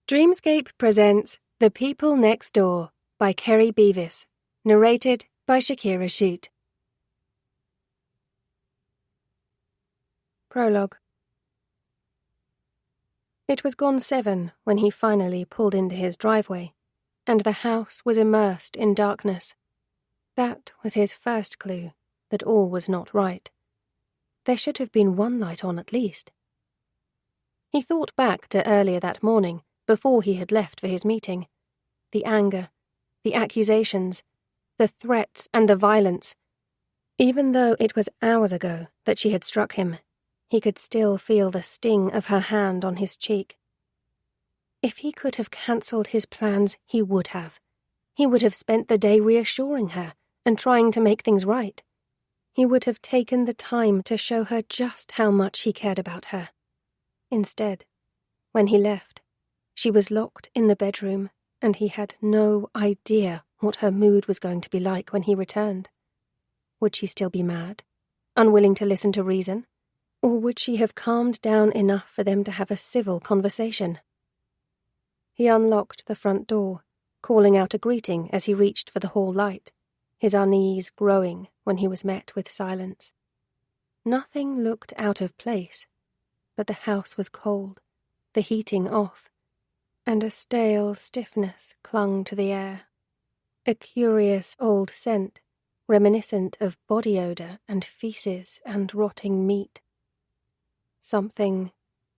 Dreamscape presents The People Next Door by Keri Beevis, narrated by Shakira Shute. Prologue. It was gone 7 when he finally pulled into his driveway, and the house was immersed in darkness. That was his first clue that all was not right. There should have been one light on at least. He thought back to earlier that morning, before he had left for his meeting. The anger, the accusations, the threats and the violence. Even though it was hours ago that she had struck him, he could still feel the sting of her hand on his cheek. If he could have cancelled his plans, he would have. He would have spent the day reassuring her and trying to make things right. He would have taken the time to show her just how much he cared about her. Instead, when he left, she was locked in the bedroom, and he had no idea what her mood was going to be like when he returned. Would she still be mad, unwilling to listen to reason? Or would she have calmed down enough for them to have a civil conversation? He unlocked the front door, calling out a greeting as he reached for the hall light, his unease growing when he was met with silence. Nothing looked out of place, but the house was cold, the heating off, and a stale stiffness clung to the air. A curious old scent, reminiscent of body odor and feces and rotting meat. Something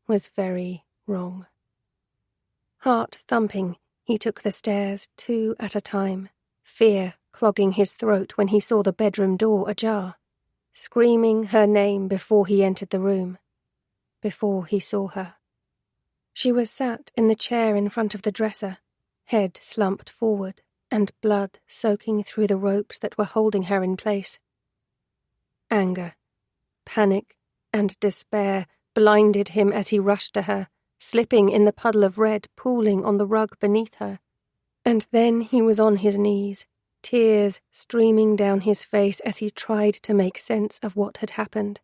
was very wrong. Heart thumping, he took the stairs 2 at a time, fear clogging his throat when he saw the bedroom door ajar, screaming her name before he entered the room, before he saw her. She was sat in the chair in front of the dresser, head slumped forward and blood soaking through the ropes that were holding her in place. Anger, panic, and despair blinded him as he rushed to her, slipping in the puddle of red pooling on the rug beneath her. And then he was on his knees, tears streaming down his face as he tried to make sense of what had happened.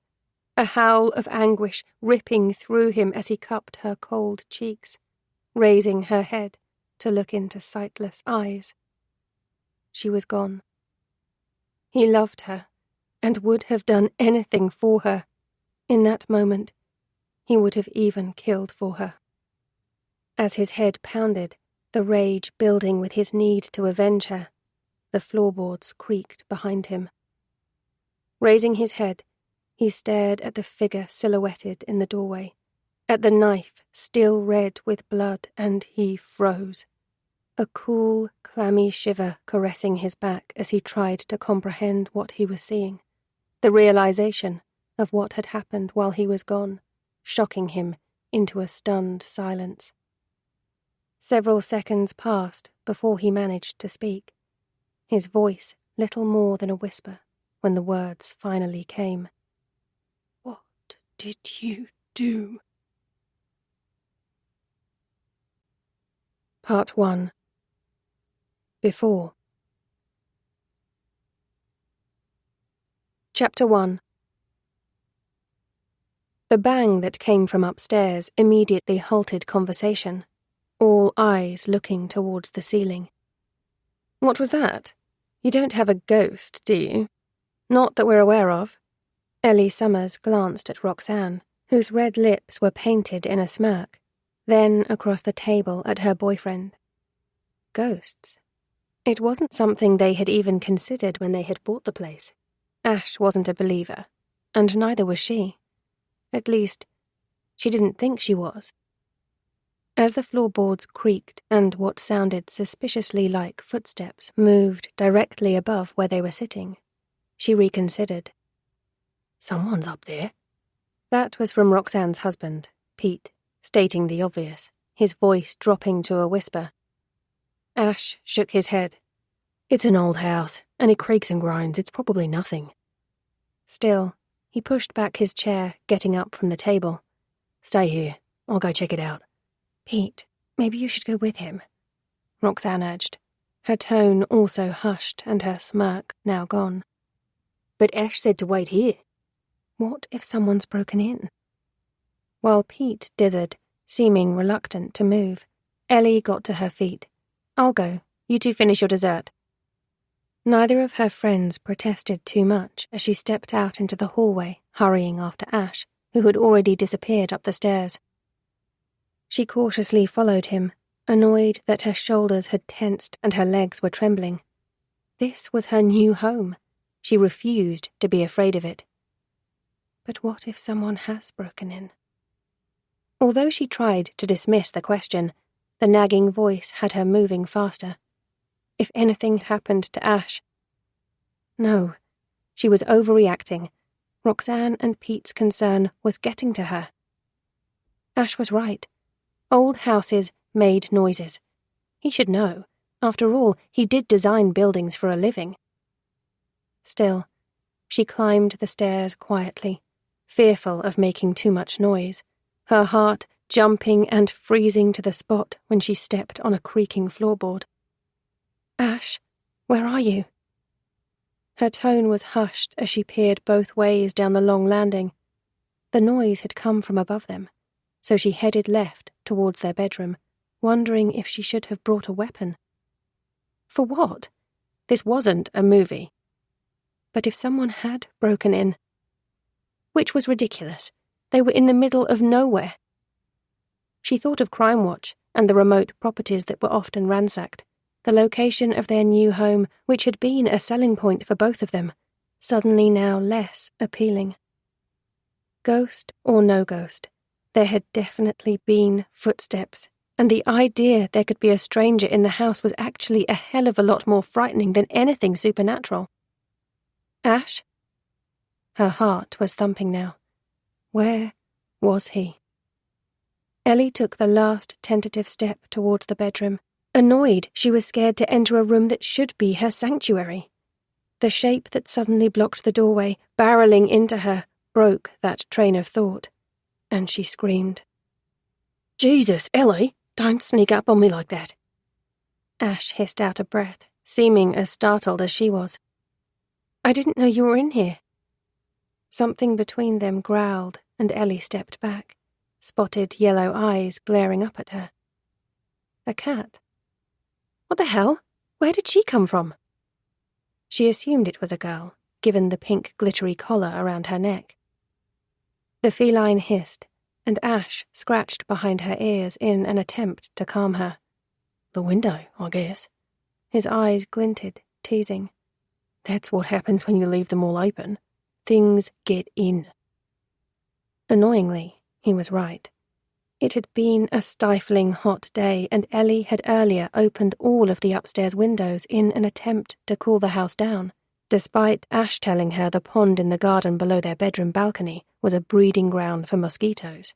A howl of anguish ripping through him as he cupped her cold cheeks, raising her head to look into sightless eyes. She was gone. He loved her, and would have done anything for her. In that moment, he would have even killed for her. As his head pounded, the rage building with his need to avenge her, the floorboards creaked behind him. Raising his head, he stared at the figure silhouetted in the doorway, at the knife still red with blood, and he froze. A cool, clammy shiver caressing his back as he tried to comprehend what he was seeing, the realization of what had happened while he was gone, shocking him into a stunned silence. Several seconds passed before he managed to speak, his voice little more than a whisper when the words finally came. "What did you do?" Part 1. Before. Chapter 1. The bang that came from upstairs immediately halted conversation, all eyes looking towards the ceiling. "What was that? You don't have a ghost, do you?" "Not that we're aware of." Ellie Summers glanced at Roxanne, whose red lips were painted in a smirk, then across the table at her boyfriend. Ghosts. It wasn't something they had even considered when they had bought the place. Ash wasn't a believer, and neither was she. At least, she didn't think she was. As the floorboards creaked and what sounded suspiciously like footsteps moved directly above where they were sitting, she reconsidered. "Someone's up there." That was from Roxanne's husband, Pete, stating the obvious, his voice dropping to a whisper. Ash shook his head. "It's an old house, and it creaks and grinds. It's probably nothing." Still, he pushed back his chair, getting up from the table. "Stay here. I'll go check it out." "Pete, maybe you should go with him," Roxanne urged, her tone also hushed and her smirk now gone. "But Ash said to wait here." "What if someone's broken in?" While Pete dithered, seeming reluctant to move, Ellie got to her feet. "I'll go. You two finish your dessert." Neither of her friends protested too much as she stepped out into the hallway, hurrying after Ash, who had already disappeared up the stairs. She cautiously followed him, annoyed that her shoulders had tensed and her legs were trembling. This was her new home. She refused to be afraid of it. But what if someone has broken in? Although she tried to dismiss the question, the nagging voice had her moving faster. If anything happened to Ash... No, she was overreacting. Roxanne and Pete's concern was getting to her. Ash was right. Old houses made noises. He should know. After all, he did design buildings for a living. Still, she climbed the stairs quietly, fearful of making too much noise, her heart jumping and freezing to the spot when she stepped on a creaking floorboard. "Ash, where are you?" Her tone was hushed as she peered both ways down the long landing. The noise had come from above them, so she headed left towards their bedroom, wondering if she should have brought a weapon. For what? This wasn't a movie. But if someone had broken in... Which was ridiculous. They were in the middle of nowhere. She thought of Crime Watch and the remote properties that were often ransacked. The location of their new home, which had been a selling point for both of them, suddenly now less appealing. Ghost or no ghost, there had definitely been footsteps, and the idea there could be a stranger in the house was actually a hell of a lot more frightening than anything supernatural. Ash? Her heart was thumping now. Where was he? Ellie took the last tentative step towards the bedroom. Annoyed, she was scared to enter a room that should be her sanctuary. The shape that suddenly blocked the doorway, barreling into her, broke that train of thought, and she screamed. "Jesus, Ellie, don't sneak up on me like that." Ash hissed out a breath, seeming as startled as she was. "I didn't know you were in here." Something between them growled, and Ellie stepped back, spotted yellow eyes glaring up at her. A cat. What the hell? Where did she come from? She assumed it was a girl, given the pink glittery collar around her neck. The feline hissed, and Ash scratched behind her ears in an attempt to calm her. "The window, I guess." His eyes glinted, teasing. "That's what happens when you leave them all open. Things get in." Annoyingly, he was right. It had been a stifling hot day, and Ellie had earlier opened all of the upstairs windows in an attempt to cool the house down, despite Ash telling her the pond in the garden below their bedroom balcony was a breeding ground for mosquitoes.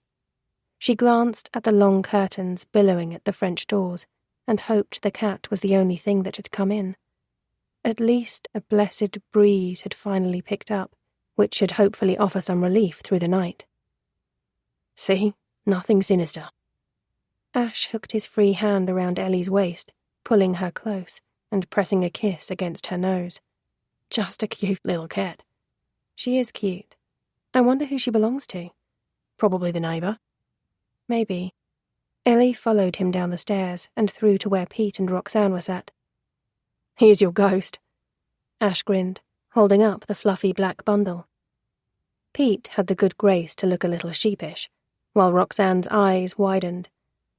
She glanced at the long curtains billowing at the French doors and hoped the cat was the only thing that had come in. At least a blessed breeze had finally picked up, which should hopefully offer some relief through the night. "See? Nothing sinister." Ash hooked his free hand around Ellie's waist, pulling her close and pressing a kiss against her nose. "Just a cute little cat." "She is cute. I wonder who she belongs to." "Probably the neighbour." "Maybe." Ellie followed him down the stairs and through to where Pete and Roxanne were sat. "Here's your ghost." Ash grinned, holding up the fluffy black bundle. Pete had the good grace to look a little sheepish, while Roxanne's eyes widened.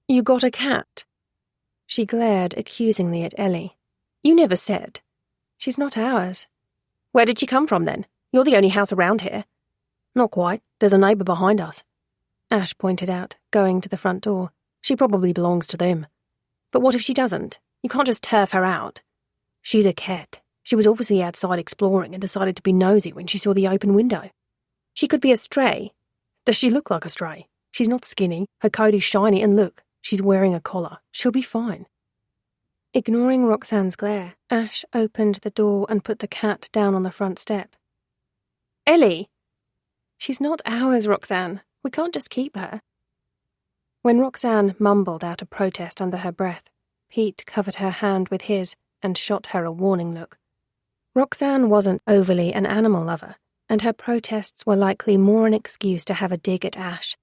"You got a cat?" She glared accusingly at Ellie. "You never said." "She's not ours." "Where did she come from, then? You're the only house around here." "Not quite. There's a neighbour behind us," Ash pointed out, going to the front door. "She probably belongs to them." "But what if she doesn't? You can't just turf her out." "She's a cat. She was obviously outside exploring and decided to be nosy when she saw the open window." "She could be a stray." "Does she look like a stray? She's not skinny, her coat is shiny, and look, she's wearing a collar. She'll be fine." Ignoring Roxanne's glare, Ash opened the door and put the cat down on the front step. "Ellie!" "She's not ours, Roxanne. We can't just keep her." When Roxanne mumbled out a protest under her breath, Pete covered her hand with his and shot her a warning look. Roxanne wasn't overly an animal lover, and her protests were likely more an excuse to have a dig at Ash.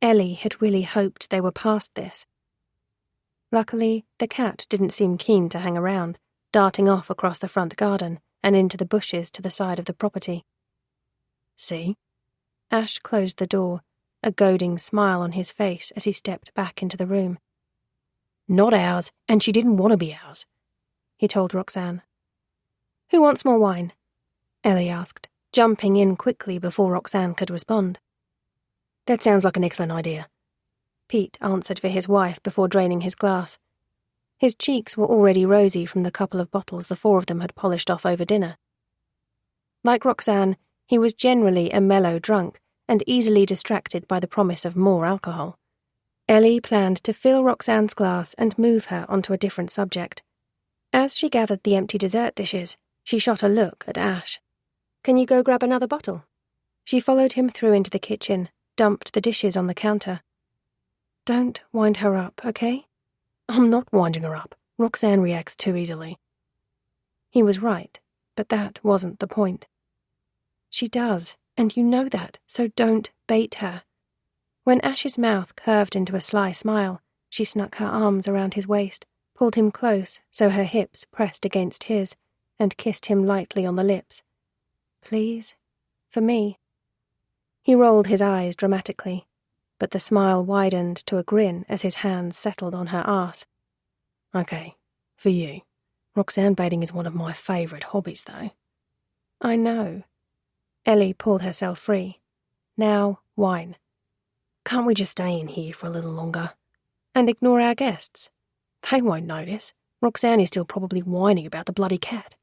Ellie had really hoped they were past this. Luckily, the cat didn't seem keen to hang around, darting off across the front garden and into the bushes to the side of the property. See? Ash closed the door, a goading smile on his face as he stepped back into the room. Not ours, and she didn't want to be ours, he told Roxanne. Who wants more wine? Ellie asked, jumping in quickly before Roxanne could respond. That sounds like an excellent idea, Pete answered for his wife before draining his glass. His cheeks were already rosy from the couple of bottles the four of them had polished off over dinner. Like Roxanne, he was generally a mellow drunk and easily distracted by the promise of more alcohol. Ellie planned to fill Roxanne's glass and move her onto a different subject. As she gathered the empty dessert dishes, she shot a look at Ash. Can you go grab another bottle? She followed him through into the kitchen, dumped the dishes on the counter. Don't wind her up, okay? I'm not winding her up. Roxanne reacts too easily. He was right, but that wasn't the point. She does, and you know that, so don't bait her. When Ash's mouth curved into a sly smile, she snuck her arms around his waist, pulled him close so her hips pressed against his, and kissed him lightly on the lips. Please? For me? He rolled his eyes dramatically, but the smile widened to a grin as his hands settled on her arse. Okay, for you. Roxanne baiting is one of my favourite hobbies, though. I know. Ellie pulled herself free. Now, wine. Can't we just stay in here for a little longer? And ignore our guests? They won't notice. Roxanne is still probably whining about the bloody cat.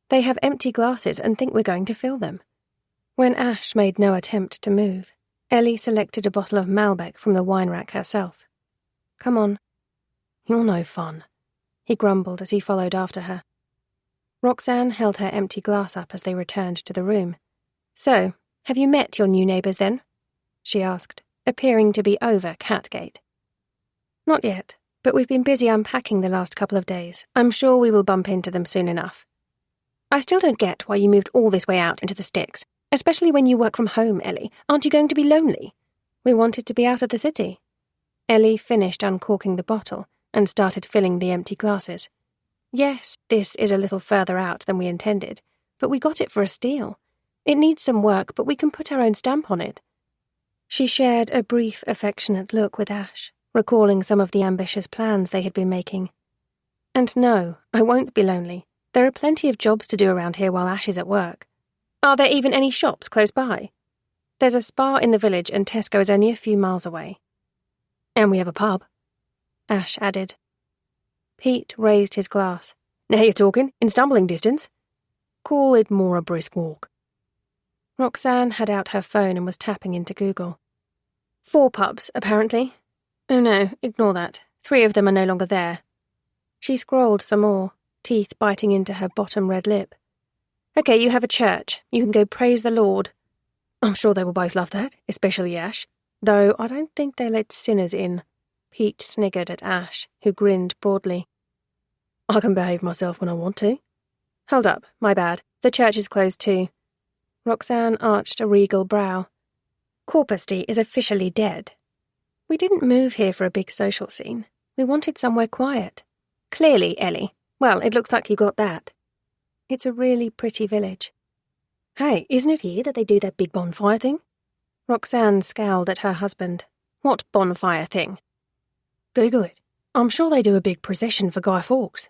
They have empty glasses and think we're going to fill them. When Ash made no attempt to move, Ellie selected a bottle of Malbec from the wine rack herself. Come on. You're no fun, he grumbled as he followed after her. Roxanne held her empty glass up as they returned to the room. So, have you met your new neighbours then? She asked, appearing to be over Catgate. Not yet, but we've been busy unpacking the last couple of days. I'm sure we will bump into them soon enough. I still don't get why you moved all this way out into the sticks, especially when you work from home, Ellie. Aren't you going to be lonely? We wanted to be out of the city. Ellie finished uncorking the bottle and started filling the empty glasses. Yes, this is a little further out than we intended, but we got it for a steal. It needs some work, but we can put our own stamp on it. She shared a brief, affectionate look with Ash, recalling some of the ambitious plans they had been making. And no, I won't be lonely. There are plenty of jobs to do around here while Ash is at work. Are there even any shops close by? There's a spa in the village and Tesco is only a few miles away. And we have a pub, Ash added. Pete raised his glass. Now you're talking, in stumbling distance. Call it more a brisk walk. Roxanne had out her phone and was tapping into Google. 4 pubs, apparently. Oh no, ignore that. 3 of them are no longer there. She scrolled some more, teeth biting into her bottom red lip. Okay, you have a church. You can go praise the Lord. I'm sure they will both love that, especially Ash. Though I don't think they let sinners in. Pete sniggered at Ash, who grinned broadly. I can behave myself when I want to. Hold up, my bad. The church is closed too. Roxanne arched a regal brow. Corpusty is officially dead. We didn't move here for a big social scene. We wanted somewhere quiet. Clearly, Ellie. Well, it looks like you got that. It's a really pretty village. Hey, isn't it here that they do that big bonfire thing? Roxanne scowled at her husband. What bonfire thing? Google it. I'm sure they do a big procession for Guy Fawkes.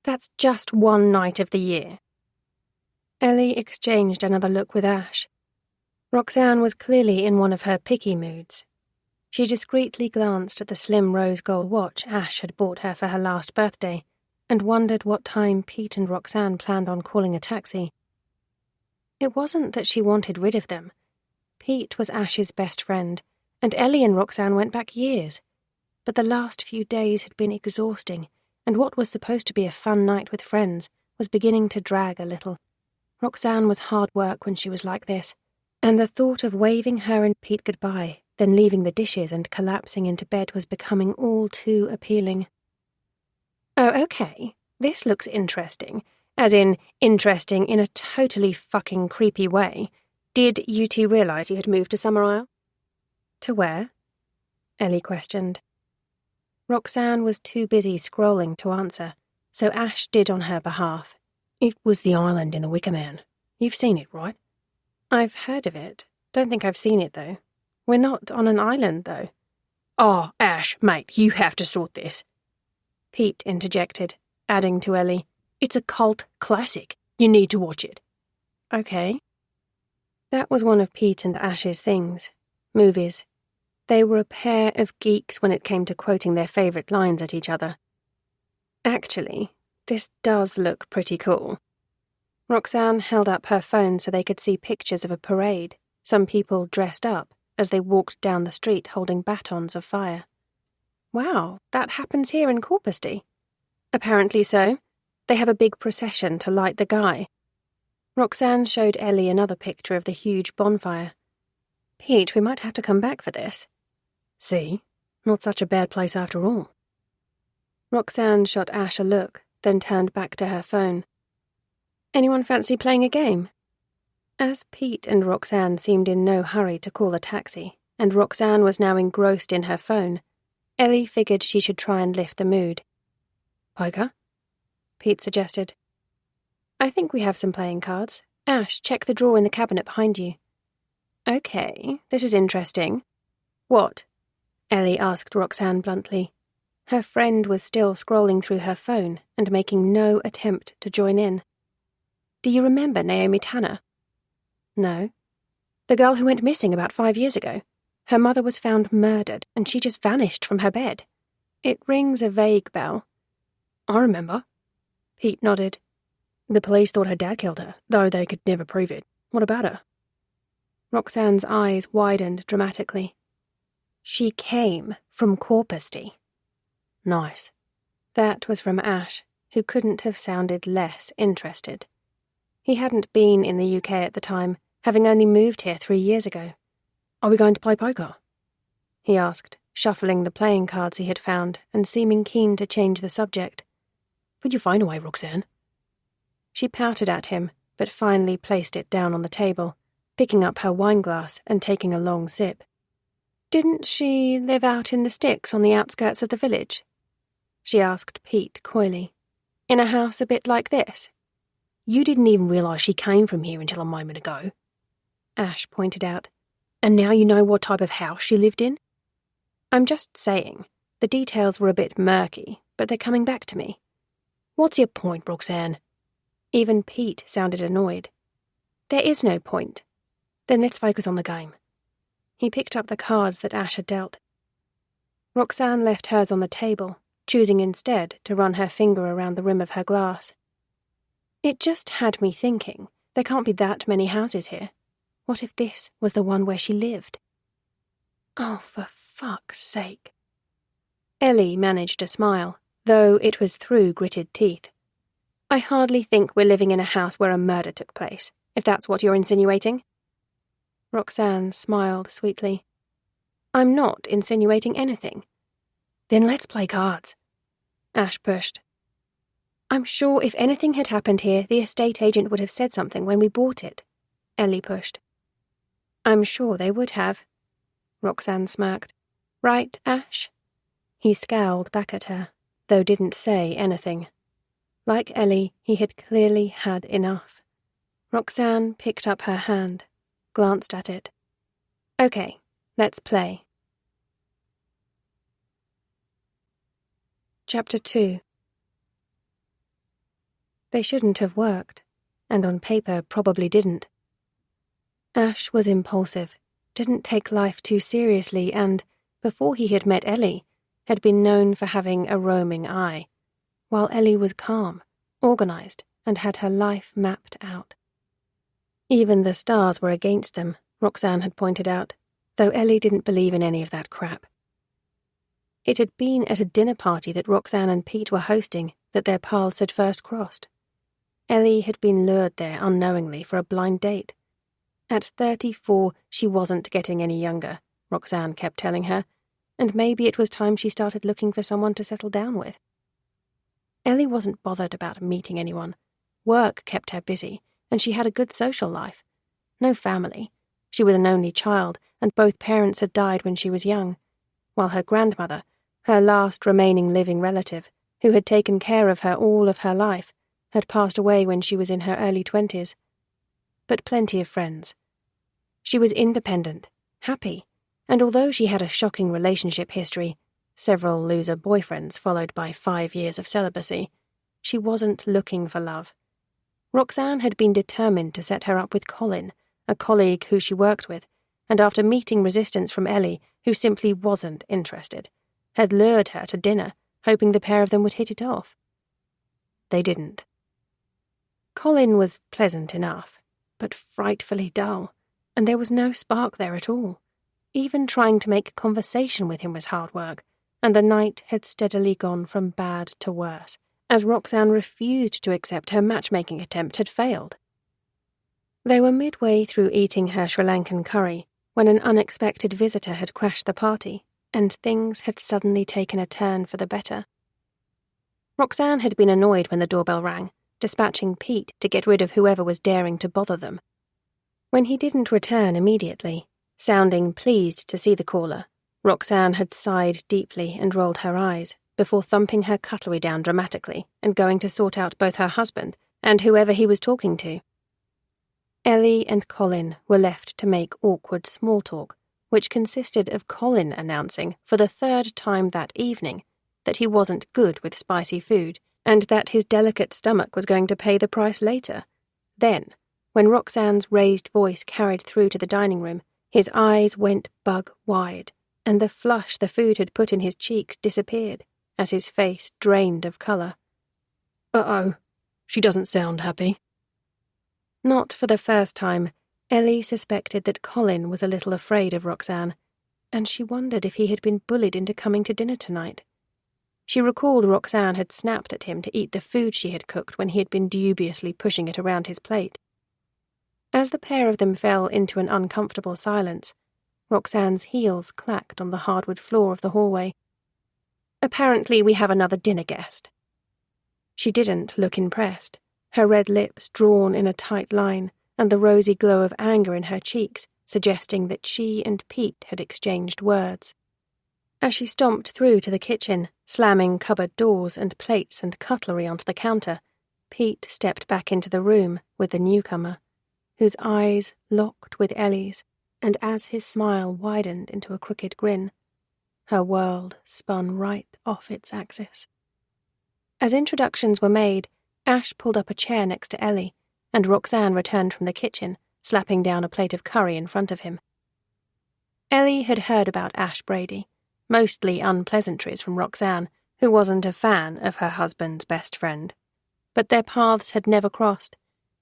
That's just one night of the year. Ellie exchanged another look with Ash. Roxanne was clearly in one of her picky moods. She discreetly glanced at the slim rose gold watch Ash had bought her for her last birthday and wondered what time Pete and Roxanne planned on calling a taxi. It wasn't that she wanted rid of them. Pete was Ash's best friend, and Ellie and Roxanne went back years. But the last few days had been exhausting, and what was supposed to be a fun night with friends was beginning to drag a little. Roxanne was hard work when she was like this, and the thought of waving her and Pete goodbye, then leaving the dishes and collapsing into bed was becoming all too appealing. Oh, okay, this looks interesting. As in, interesting in a totally fucking creepy way. Did you two realise you had moved to Summer Isle? To where? Ellie questioned. Roxanne was too busy scrolling to answer, so Ash did on her behalf. It was the island in The Wicker Man. You've seen it, right? I've heard of it. Don't think I've seen it, though. We're not on an island, though. Oh, Ash, mate, you have to sort this. Pete interjected, adding to Ellie, It's a cult classic. You need to watch it. Okay. That was one of Pete and Ash's things. Movies. They were a pair of geeks when it came to quoting their favourite lines at each other. Actually, this does look pretty cool. Roxanne held up her phone so they could see pictures of a parade, some people dressed up, as they walked down the street holding batons of fire. Wow, that happens here in Corpusty. Apparently so. They have a big procession to light the guy. Roxanne showed Ellie another picture of the huge bonfire. Pete, we might have to come back for this. See? Not such a bad place after all. Roxanne shot Ash a look, then turned back to her phone. Anyone fancy playing a game? As Pete and Roxanne seemed in no hurry to call a taxi, and Roxanne was now engrossed in her phone, Ellie figured she should try and lift the mood. Poker? Pete suggested. I think we have some playing cards. Ash, check the drawer in the cabinet behind you. Okay, this is interesting. What? Ellie asked Roxanne bluntly. Her friend was still scrolling through her phone and making no attempt to join in. Do you remember Naomi Tanner? No. The girl who went missing about 5 years ago. Her mother was found murdered, and she just vanished from her bed. It rings a vague bell. I remember. Pete nodded. The police thought her dad killed her, though they could never prove it. What about her? Roxanne's eyes widened dramatically. She came from Corpusty. Nice. That was from Ash, who couldn't have sounded less interested. He hadn't been in the UK at the time, having only moved here 3 years ago. Are we going to play poker? He asked, shuffling the playing cards he had found and seeming keen to change the subject. Put your phone away, Roxanne. She pouted at him, but finally placed it down on the table, picking up her wineglass and taking a long sip. Didn't she live out in the sticks on the outskirts of the village? She asked Pete coyly. In a house a bit like this? You didn't even realise she came from here until a moment ago. Ash pointed out. And now you know what type of house she lived in? I'm just saying. The details were a bit murky, but they're coming back to me. What's your point, Roxanne? Even Pete sounded annoyed. There is no point. Then let's focus on the game. He picked up the cards that Ash had dealt. Roxanne left hers on the table, choosing instead to run her finger around the rim of her glass. It just had me thinking, there can't be that many houses here. What if this was the one where she lived? Oh, for fuck's sake. Ellie managed to smile, though it was through gritted teeth. I hardly think we're living in a house where a murder took place, if that's what you're insinuating. Roxanne smiled sweetly. I'm not insinuating anything. Then let's play cards. Ash pushed. I'm sure if anything had happened here, the estate agent would have said something when we bought it. Ellie pushed. I'm sure they would have. Roxanne smirked. Right, Ash? He scowled back at her, though didn't say anything. Like Ellie, he had clearly had enough. Roxanne picked up her hand, glanced at it. Okay, let's play. Chapter 2. They shouldn't have worked, and on paper probably didn't. Ash was impulsive, didn't take life too seriously, and, before he had met Ellie, had been known for having a roaming eye, while Ellie was calm, organised, and had her life mapped out. Even the stars were against them, Roxanne had pointed out, though Ellie didn't believe in any of that crap. It had been at a dinner party that Roxanne and Pete were hosting that their paths had first crossed. Ellie had been lured there unknowingly for a blind date. At 34, she wasn't getting any younger, Roxanne kept telling her, and maybe it was time she started looking for someone to settle down with. Ellie wasn't bothered about meeting anyone. Work kept her busy, and she had a good social life. No family. She was an only child, and both parents had died when she was young, while her grandmother, Her last remaining living relative, who had taken care of her all of her life, had passed away when she was in her early 20s. But plenty of friends. She was independent, happy, and although she had a shocking relationship history, several loser boyfriends followed by 5 years of celibacy, she wasn't looking for love. Roxanne had been determined to set her up with Colin, a colleague who she worked with, and after meeting resistance from Ellie, who simply wasn't interested, had lured her to dinner, hoping the pair of them would hit it off. They didn't. Colin was pleasant enough, but frightfully dull, and there was no spark there at all. Even trying to make conversation with him was hard work, and the night had steadily gone from bad to worse, as Roxanne refused to accept her matchmaking attempt had failed. They were midway through eating her Sri Lankan curry when an unexpected visitor had crashed the party, and things had suddenly taken a turn for the better. Roxanne had been annoyed when the doorbell rang, dispatching Pete to get rid of whoever was daring to bother them. When he didn't return immediately, sounding pleased to see the caller, Roxanne had sighed deeply and rolled her eyes before thumping her cutlery down dramatically and going to sort out both her husband and whoever he was talking to. Ellie and Colin were left to make awkward small talk, which consisted of Colin announcing for the 3rd time that evening that he wasn't good with spicy food and that his delicate stomach was going to pay the price later. Then, when Roxanne's raised voice carried through to the dining room, his eyes went bug-wide, and the flush the food had put in his cheeks disappeared as his face drained of colour. "Uh-oh, she doesn't sound happy." Not for the first time, Ellie suspected that Colin was a little afraid of Roxanne, and she wondered if he had been bullied into coming to dinner tonight. She recalled Roxanne had snapped at him to eat the food she had cooked when he had been dubiously pushing it around his plate. As the pair of them fell into an uncomfortable silence, Roxanne's heels clacked on the hardwood floor of the hallway. "Apparently we have another dinner guest." She didn't look impressed, her red lips drawn in a tight line, and the rosy glow of anger in her cheeks suggesting that she and Pete had exchanged words. As she stomped through to the kitchen, slamming cupboard doors and plates and cutlery onto the counter, Pete stepped back into the room with the newcomer, whose eyes locked with Ellie's, and as his smile widened into a crooked grin, her world spun right off its axis. As introductions were made, Ash pulled up a chair next to Ellie, and Roxanne returned from the kitchen, slapping down a plate of curry in front of him. Ellie had heard about Ash Brady, mostly unpleasantries from Roxanne, who wasn't a fan of her husband's best friend. But their paths had never crossed,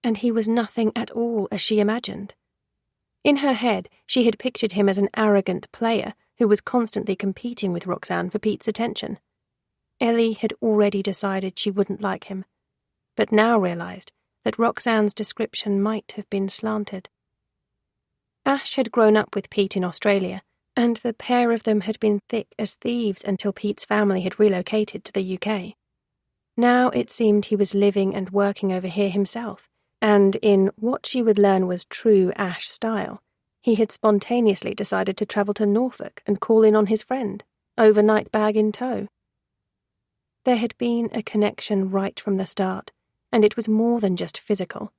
and he was nothing at all as she imagined. In her head, she had pictured him as an arrogant player who was constantly competing with Roxanne for Pete's attention. Ellie had already decided she wouldn't like him, but now realized that Roxanne's description might have been slanted. Ash had grown up with Pete in Australia, and the pair of them had been thick as thieves until Pete's family had relocated to the UK. Now it seemed he was living and working over here himself, and in what she would learn was true Ash style, he had spontaneously decided to travel to Norfolk and call in on his friend, overnight bag in tow. There had been a connection right from the start, and it was more than just physical.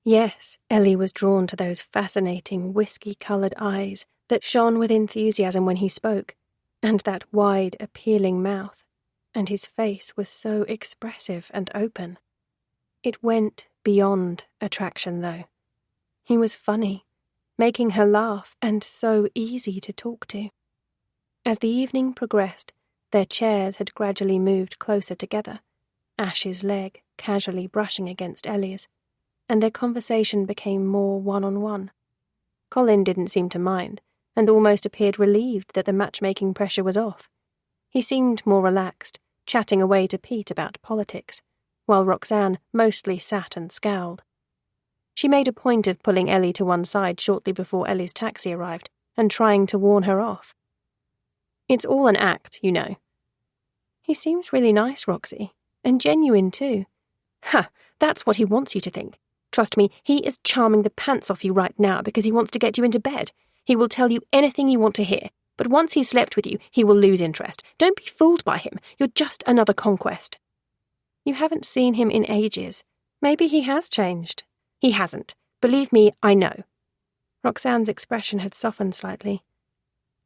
Yes, Ellie was drawn to those fascinating whiskey-coloured eyes that shone with enthusiasm when he spoke, and that wide, appealing mouth, and his face was so expressive and open. It went beyond attraction, though. He was funny, making her laugh, and so easy to talk to. As the evening progressed, their chairs had gradually moved closer together, Ash's leg casually brushing against Ellie's, and their conversation became more one-on-one. Colin didn't seem to mind, and almost appeared relieved that the matchmaking pressure was off. He seemed more relaxed, chatting away to Pete about politics, while Roxanne mostly sat and scowled. She made a point of pulling Ellie to one side shortly before Ellie's taxi arrived, and trying to warn her off. "It's all an act, you know." "He seems really nice, Roxy, and genuine too." "Ha, that's what he wants you to think. Trust me, he is charming the pants off you right now because he wants to get you into bed. He will tell you anything you want to hear. But once he's slept with you, he will lose interest. Don't be fooled by him. You're just another conquest. You haven't seen him in ages. Maybe he has changed. He hasn't. Believe me, I know. Roxanne's expression had softened slightly.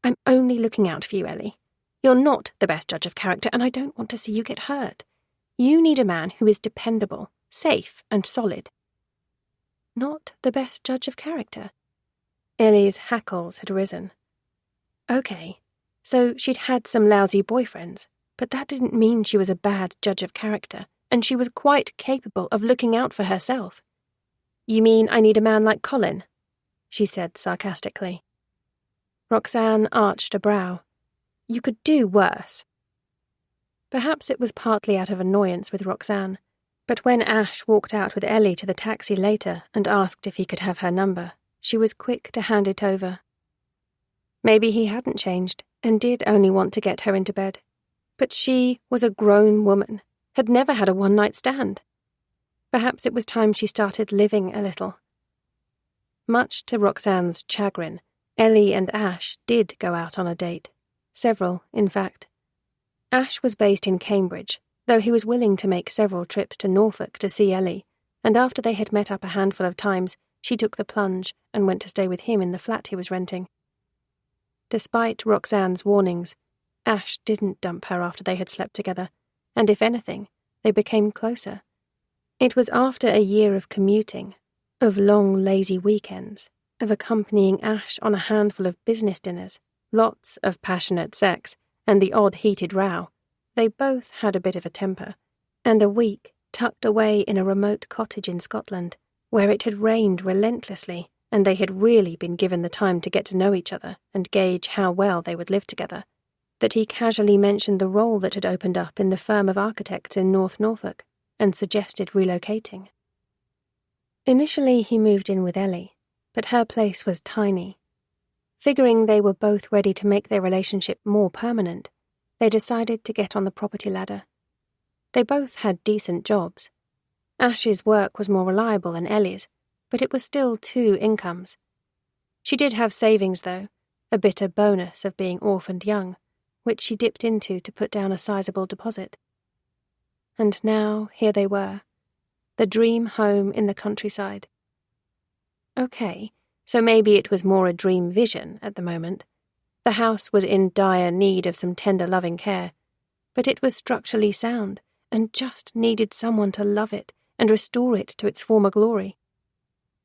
I'm only looking out for you, Ellie. You're not the best judge of character, and I don't want to see you get hurt. You need a man who is dependable, safe, and solid. Not the best judge of character? Ellie's hackles had risen. Okay, so she'd had some lousy boyfriends, but that didn't mean she was a bad judge of character, and she was quite capable of looking out for herself. You mean I need a man like Colin? She said sarcastically. Roxanne arched a brow. You could do worse. Perhaps it was partly out of annoyance with Roxanne, but when Ash walked out with Ellie to the taxi later and asked if he could have her number, she was quick to hand it over. Maybe he hadn't changed and did only want to get her into bed. But she was a grown woman, had never had a one-night stand. Perhaps it was time she started living a little. Much to Roxanne's chagrin, Ellie and Ash did go out on a date. Several, in fact. Ash was based in Cambridge, though he was willing to make several trips to Norfolk to see Ellie, and after they had met up a handful of times, she took the plunge and went to stay with him in the flat he was renting. Despite Roxanne's warnings, Ash didn't dump her after they had slept together, and if anything, they became closer. It was after a year of commuting, of long lazy weekends, of accompanying Ash on a handful of business dinners, lots of passionate sex, and the odd heated row. They both had a bit of a temper, and a week tucked away in a remote cottage in Scotland, where it had rained relentlessly, and they had really been given the time to get to know each other and gauge how well they would live together, that he casually mentioned the role that had opened up in the firm of architects in North Norfolk, and suggested relocating. Initially he moved in with Ellie, but her place was tiny. Figuring they were both ready to make their relationship more permanent, they decided to get on the property ladder. They both had decent jobs. Ash's work was more reliable than Ellie's, but it was still 2 incomes. She did have savings, though, a bitter bonus of being orphaned young, which she dipped into to put down a sizable deposit. And now here they were, the dream home in the countryside. Okay, so maybe it was more a dream vision at the moment. The house was in dire need of some tender loving care, but it was structurally sound and just needed someone to love it and restore it to its former glory.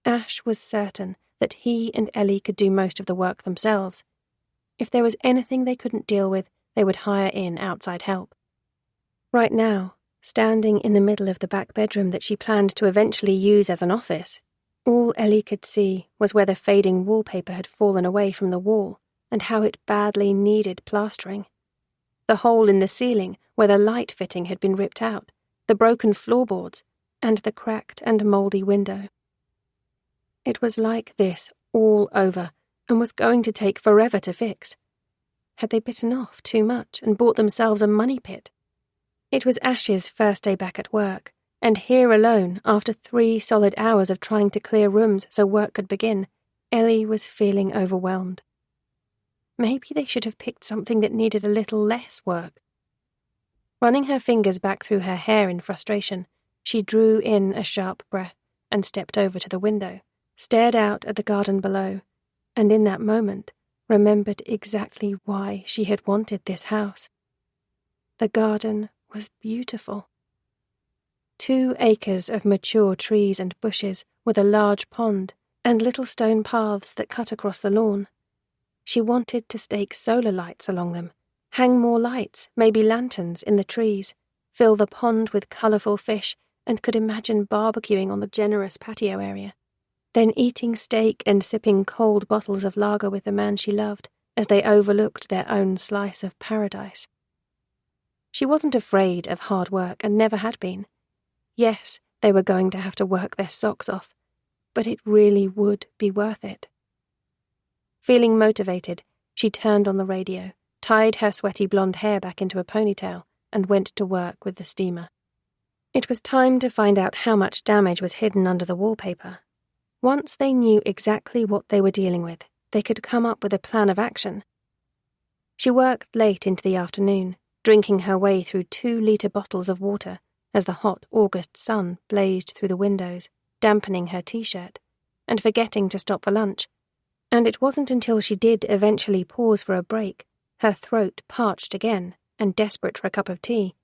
Ash was certain that he and Ellie could do most of the work themselves. If there was anything they couldn't deal with, they would hire in outside help. Right now, standing in the middle of the back bedroom that she planned to eventually use as an office, all Ellie could see was where the fading wallpaper had fallen away from the wall and how it badly needed plastering. The hole in the ceiling where the light fitting had been ripped out, the broken floorboards, and the cracked and mouldy window. It was like this all over and was going to take forever to fix. Had they bitten off too much and bought themselves a money pit? It was Ash's first day back at work, and here alone, after 3 solid hours of trying to clear rooms so work could begin, Ellie was feeling overwhelmed. Maybe they should have picked something that needed a little less work. Running her fingers back through her hair in frustration, she drew in a sharp breath and stepped over to the window, stared out at the garden below, and in that moment remembered exactly why she had wanted this house. The garden was beautiful. 2 acres of mature trees and bushes with a large pond and little stone paths that cut across the lawn. She wanted to stake solar lights along them, hang more lights, maybe lanterns, in the trees, fill the pond with colourful fish, and could imagine barbecuing on the generous patio area, then eating steak and sipping cold bottles of lager with the man she loved as they overlooked their own slice of paradise. She wasn't afraid of hard work and never had been. Yes, they were going to have to work their socks off, but it really would be worth it. Feeling motivated, she turned on the radio, tied her sweaty blonde hair back into a ponytail, and went to work with the steamer. It was time to find out how much damage was hidden under the wallpaper. Once they knew exactly what they were dealing with, they could come up with a plan of action. She worked late into the afternoon, drinking her way through 2-litre bottles of water as the hot August sun blazed through the windows, dampening her t-shirt, and forgetting to stop for lunch. And it wasn't until she did eventually pause for a break, her throat parched again and desperate for a cup of tea,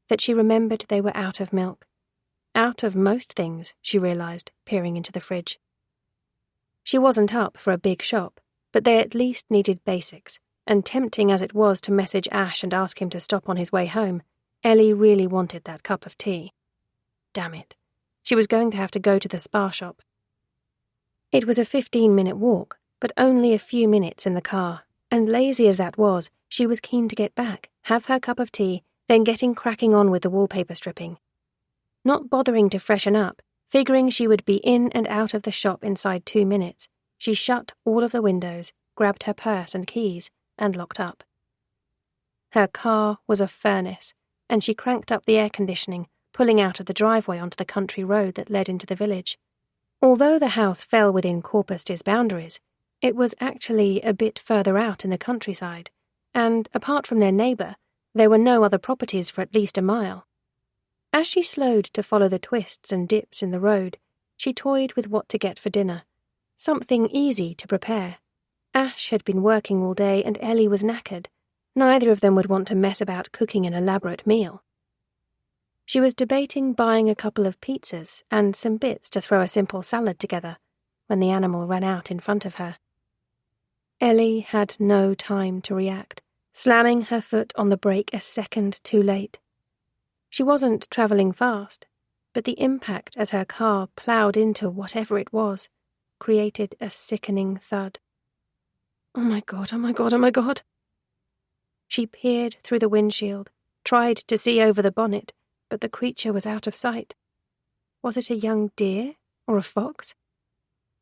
that she remembered they were out of milk. Out of most things, she realised, peering into the fridge. She wasn't up for a big shop, but they at least needed basics, and tempting as it was to message Ash and ask him to stop on his way home, Ellie really wanted that cup of tea. Damn it. She was going to have to go to the spa shop. It was a 15-minute walk, but only a few minutes in the car, and lazy as that was, she was keen to get back, have her cup of tea, then getting cracking on with the wallpaper stripping. Not bothering to freshen up, figuring she would be in and out of the shop inside 2 minutes, she shut all of the windows, grabbed her purse and keys, and locked up. Her car was a furnace, and she cranked up the air conditioning, pulling out of the driveway onto the country road that led into the village. Although the house fell within Corpus's boundaries, it was actually a bit further out in the countryside, and, apart from their neighbour, there were no other properties for at least a mile. As she slowed to follow the twists and dips in the road, she toyed with what to get for dinner. Something easy to prepare. Ash had been working all day and Ellie was knackered. Neither of them would want to mess about cooking an elaborate meal. She was debating buying a couple of pizzas and some bits to throw a simple salad together when the animal ran out in front of her. Ellie had no time to react, slamming her foot on the brake a second too late. She wasn't travelling fast, but the impact as her car ploughed into whatever it was created a sickening thud. Oh my God, oh my God, oh my God. She peered through the windshield, tried to see over the bonnet, but the creature was out of sight. Was it a young deer or a fox?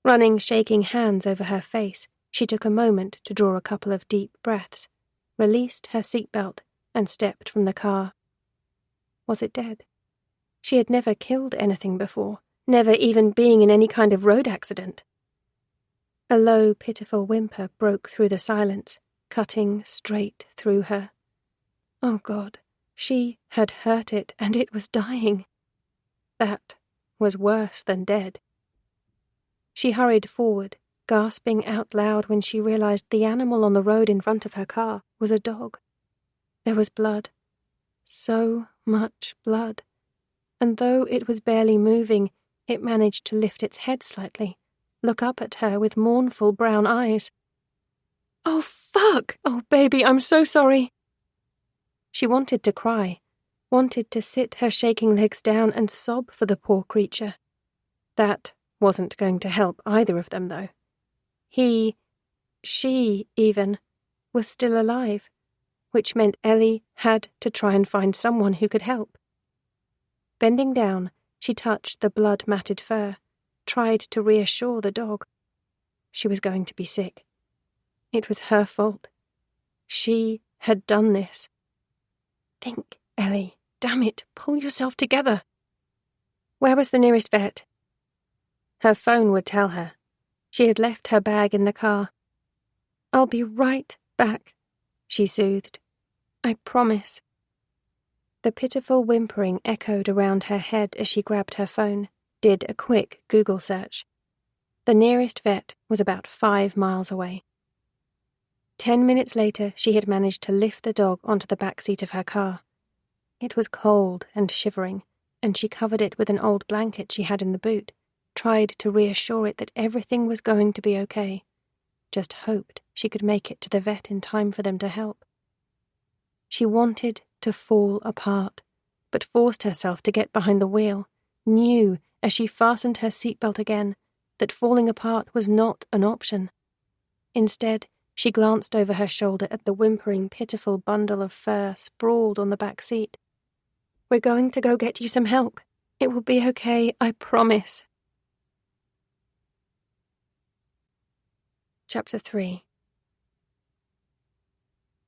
Running shaking hands over her face, she took a moment to draw a couple of deep breaths, released her seatbelt, and stepped from the car. Was it dead? She had never killed anything before, never even being in any kind of road accident. A low, pitiful whimper broke through the silence, cutting straight through her. Oh God, she had hurt it and it was dying. That was worse than dead. She hurried forward, gasping out loud when she realized the animal on the road in front of her car was a dog. There was blood. So much blood. And though it was barely moving, it managed to lift its head slightly, look up at her with mournful brown eyes. Oh, fuck! Oh, baby, I'm so sorry. She wanted to cry, wanted to sit her shaking legs down and sob for the poor creature. That wasn't going to help either of them, though. She even, was still alive, which meant Ellie had to try and find someone who could help. Bending down, she touched the blood-matted fur, tried to reassure the dog. She was going to be sick. It was her fault. She had done this. Think, Ellie. Damn it, pull yourself together. Where was the nearest vet? Her phone would tell her. She had left her bag in the car. I'll be right back, she soothed. I promise. The pitiful whimpering echoed around her head as she grabbed her phone, did a quick Google search. The nearest vet was about 5 miles away. 10 minutes later, she had managed to lift the dog onto the back seat of her car. It was cold and shivering, and she covered it with an old blanket she had in the boot, tried to reassure it that everything was going to be okay, just hoped she could make it to the vet in time for them to help. She wanted to fall apart, but forced herself to get behind the wheel, knew, as she fastened her seatbelt again, that falling apart was not an option. Instead, she glanced over her shoulder at the whimpering, pitiful bundle of fur sprawled on the back seat. We're going to go get you some help. It will be okay, I promise. Chapter 3.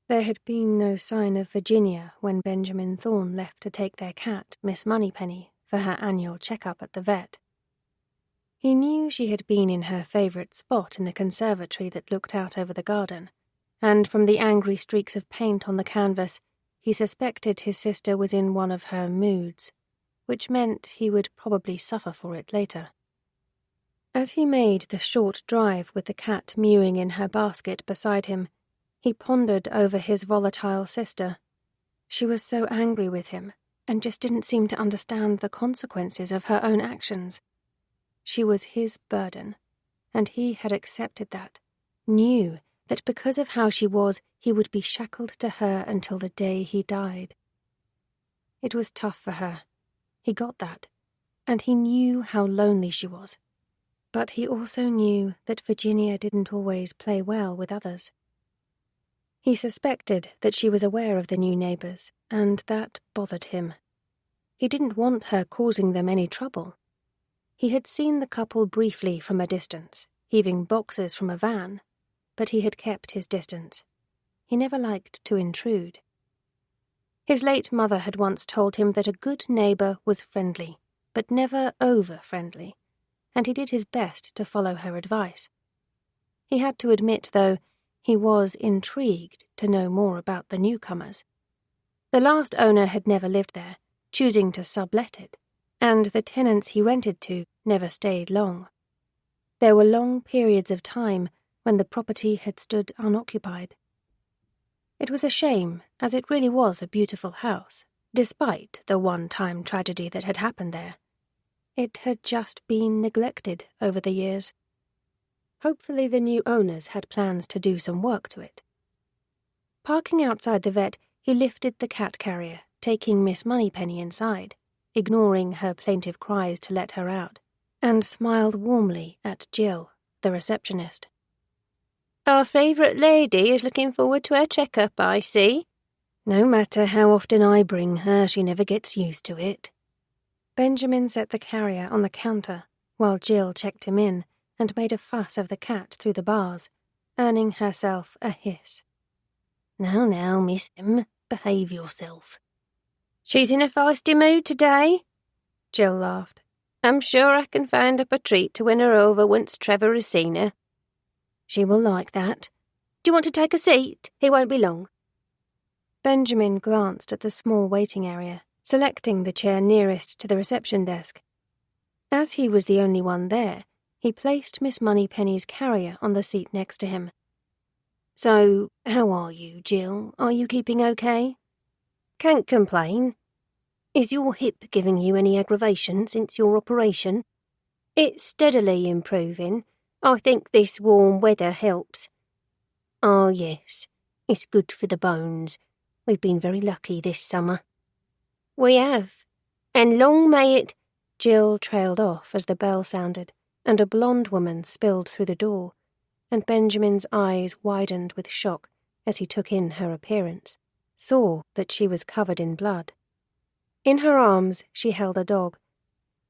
There had been no sign of Virginia when Benjamin Thorne left to take their cat, Miss Moneypenny, for her annual checkup at the vet. He knew she had been in her favourite spot in the conservatory that looked out over the garden, and from the angry streaks of paint on the canvas, he suspected his sister was in one of her moods, which meant he would probably suffer for it later. As he made the short drive with the cat mewing in her basket beside him, he pondered over his volatile sister. She was so angry with him, and just didn't seem to understand the consequences of her own actions. She was his burden, and he had accepted that, knew that because of how she was, he would be shackled to her until the day he died. It was tough for her. He got that, and he knew how lonely she was. But he also knew that Virginia didn't always play well with others. He suspected that she was aware of the new neighbors, and that bothered him. He didn't want her causing them any trouble. He had seen the couple briefly from a distance, heaving boxes from a van, but he had kept his distance. He never liked to intrude. His late mother had once told him that a good neighbor was friendly, but never over-friendly, and he did his best to follow her advice. He had to admit, though, he was intrigued to know more about the newcomers. The last owner had never lived there, choosing to sublet it, and the tenants he rented to never stayed long. There were long periods of time when the property had stood unoccupied. It was a shame, as it really was a beautiful house, despite the one-time tragedy that had happened there. It had just been neglected over the years. Hopefully the new owners had plans to do some work to it. Parking outside the vet, he lifted the cat carrier, taking Miss Moneypenny inside, ignoring her plaintive cries to let her out, and smiled warmly at Jill, the receptionist. "Our favourite lady is looking forward to her checkup, I see. No matter how often I bring her, she never gets used to it." Benjamin set the carrier on the counter while Jill checked him in and made a fuss of the cat through the bars, earning herself a hiss. Now, Miss M, behave yourself." "She's in a feisty mood today," Jill laughed. "I'm sure I can find up a treat to win her over once Trevor has seen her." "She will like that. Do you want to take a seat? He won't be long." Benjamin glanced at the small waiting area, selecting the chair nearest to the reception desk. As he was the only one there, he placed Miss Moneypenny's carrier on the seat next to him. "So, how are you, Jill? Are you keeping okay?" "Can't complain. Is your hip giving you any aggravation since your operation?" "It's steadily improving. I think this warm weather helps." "Oh, yes. It's good for the bones. We've been very lucky this summer." "We have. And long may it—" Jill trailed off as the bell sounded, and a blonde woman spilled through the door, and Benjamin's eyes widened with shock as he took in her appearance, saw that she was covered in blood. In her arms she held a dog.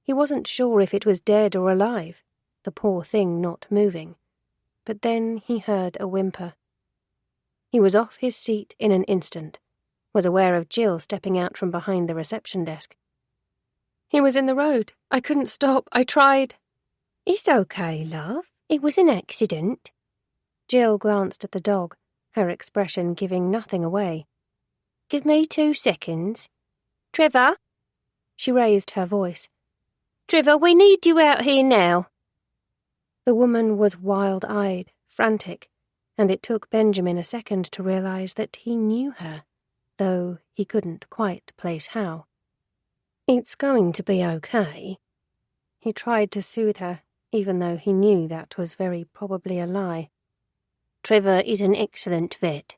He wasn't sure if it was dead or alive, the poor thing not moving, but then he heard a whimper. He was off his seat in an instant, was aware of Jill stepping out from behind the reception desk. "He was in the road. I couldn't stop. I tried." "It's okay, love. It was an accident." Jill glanced at the dog, her expression giving nothing away. "Give me 2 seconds. Trevor?" She raised her voice. "Trevor, we need you out here now." The woman was wild-eyed, frantic, and it took Benjamin a second to realize that he knew her, though he couldn't quite place how. "It's going to be okay." He tried to soothe her, even though he knew that was very probably a lie. "Trevor is an excellent vet."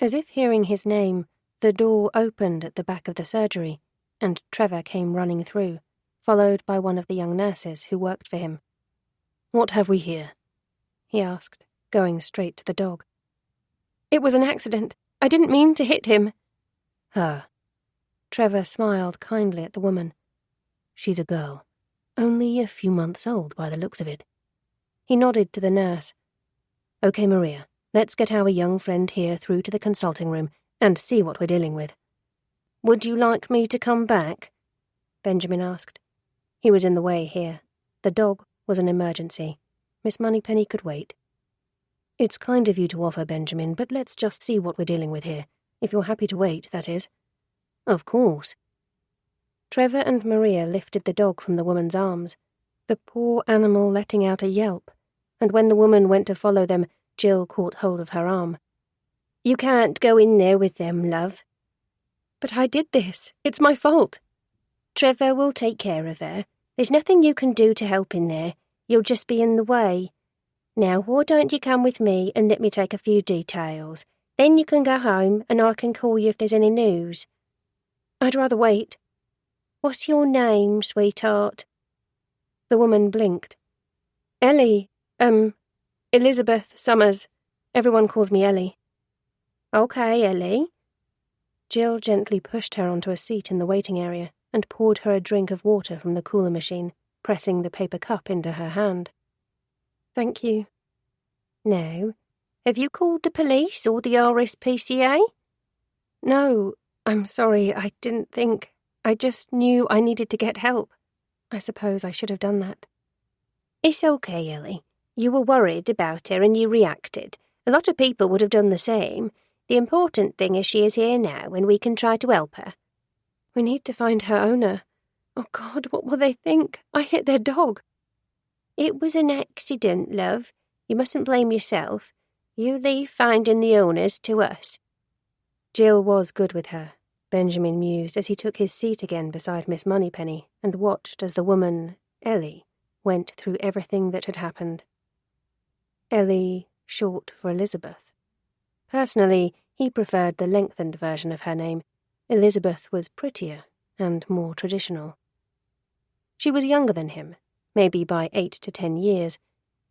As if hearing his name, the door opened at the back of the surgery, and Trevor came running through, followed by one of the young nurses who worked for him. "What have we here?" he asked, going straight to the dog. "It was an accident. I didn't mean to hit him." "Her." Trevor smiled kindly at the woman. "She's a girl. Only a few months old by the looks of it." He nodded to the nurse. "Okay, Maria, let's get our young friend here through to the consulting room and see what we're dealing with." "Would you like me to come back?" Benjamin asked. He was in the way here. The dog was an emergency. Miss Moneypenny could wait. It's kind of you to offer, Benjamin, but let's just see what we're dealing with here. If you're happy to wait, that is. Of course. Trevor and Maria lifted the dog from the woman's arms, the poor animal letting out a yelp, and when the woman went to follow them, Jill caught hold of her arm. You can't go in there with them, love. But I did this. It's my fault. Trevor will take care of her. There's nothing you can do to help in there. You'll just be in the way. Now, why don't you come with me and let me take a few details? Then you can go home and I can call you if there's any news. I'd rather wait. What's your name, sweetheart? The woman blinked. Ellie. Elizabeth Summers. Everyone calls me Ellie. Okay, Ellie. Jill gently pushed her onto a seat in the waiting area and poured her a drink of water from the cooler machine, pressing the paper cup into her hand. Thank you. Now, have you called the police or the RSPCA? No, I'm sorry, I didn't think. I just knew I needed to get help. I suppose I should have done that. It's okay, Ellie. You were worried about her and you reacted. A lot of people would have done the same. The important thing is she is here now and we can try to help her. We need to find her owner. Oh, God, what will they think? I hit their dog. It was an accident, love. You mustn't blame yourself. You leave finding the owners to us. Jill was good with her, Benjamin mused as he took his seat again beside Miss Moneypenny and watched as the woman, Ellie, went through everything that had happened. Ellie, short for Elizabeth. Personally, he preferred the lengthened version of her name. Elizabeth was prettier and more traditional. She was younger than him, maybe by 8 to 10 years,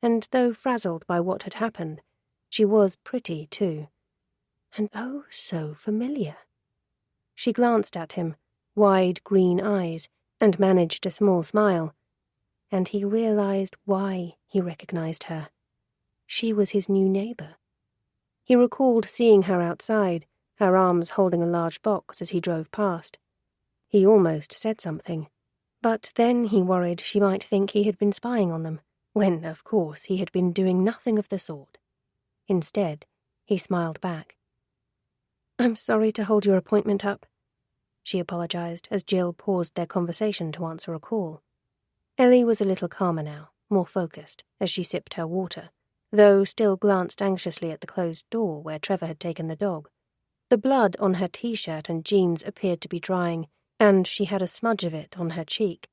and though frazzled by what had happened, she was pretty too. And oh, so familiar. She glanced at him, wide green eyes, and managed a small smile, and he realized why he recognized her. She was his new neighbor. He recalled seeing her outside, her arms holding a large box as he drove past. He almost said something, but then he worried she might think he had been spying on them, when, of course, he had been doing nothing of the sort. Instead, he smiled back. I'm sorry to hold your appointment up, she apologized as Jill paused their conversation to answer a call. Ellie was a little calmer now, more focused, as she sipped her water, though still glanced anxiously at the closed door where Trevor had taken the dog. The blood on her t-shirt and jeans appeared to be drying, and she had a smudge of it on her cheek.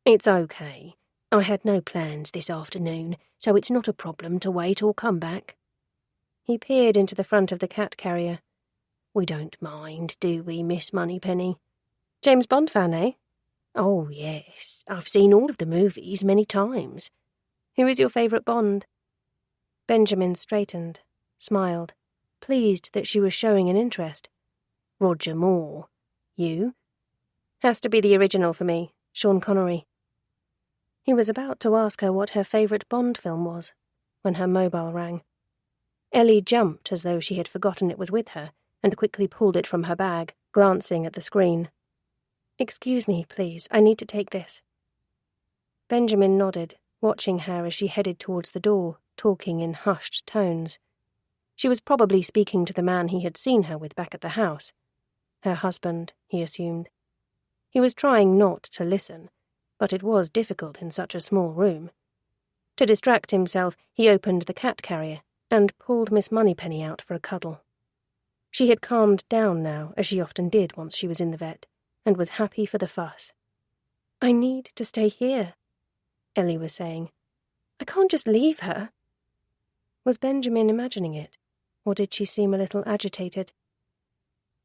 It's okay. I had no plans this afternoon, so it's not a problem to wait or come back. He peered into the front of the cat carrier. We don't mind, do we, Miss Moneypenny? James Bond fan, eh? Oh, yes. I've seen all of the movies many times. Who is your favourite Bond? Benjamin straightened, smiled, pleased that she was showing an interest. Roger Moore. You? Has to be the original for me, Sean Connery. He was about to ask her what her favourite Bond film was, when her mobile rang. Ellie jumped as though she had forgotten it was with her, and quickly pulled it from her bag, glancing at the screen. Excuse me, please, I need to take this. Benjamin nodded, watching her as she headed towards the door, talking in hushed tones. She was probably speaking to the man he had seen her with back at the house. Her husband, he assumed. He was trying not to listen, but it was difficult in such a small room. To distract himself, he opened the cat carrier and pulled Miss Moneypenny out for a cuddle. She had calmed down now, as she often did once she was in the vet, and was happy for the fuss. I need to stay here, Ellie was saying. I can't just leave her. Was Benjamin imagining it, or did she seem a little agitated?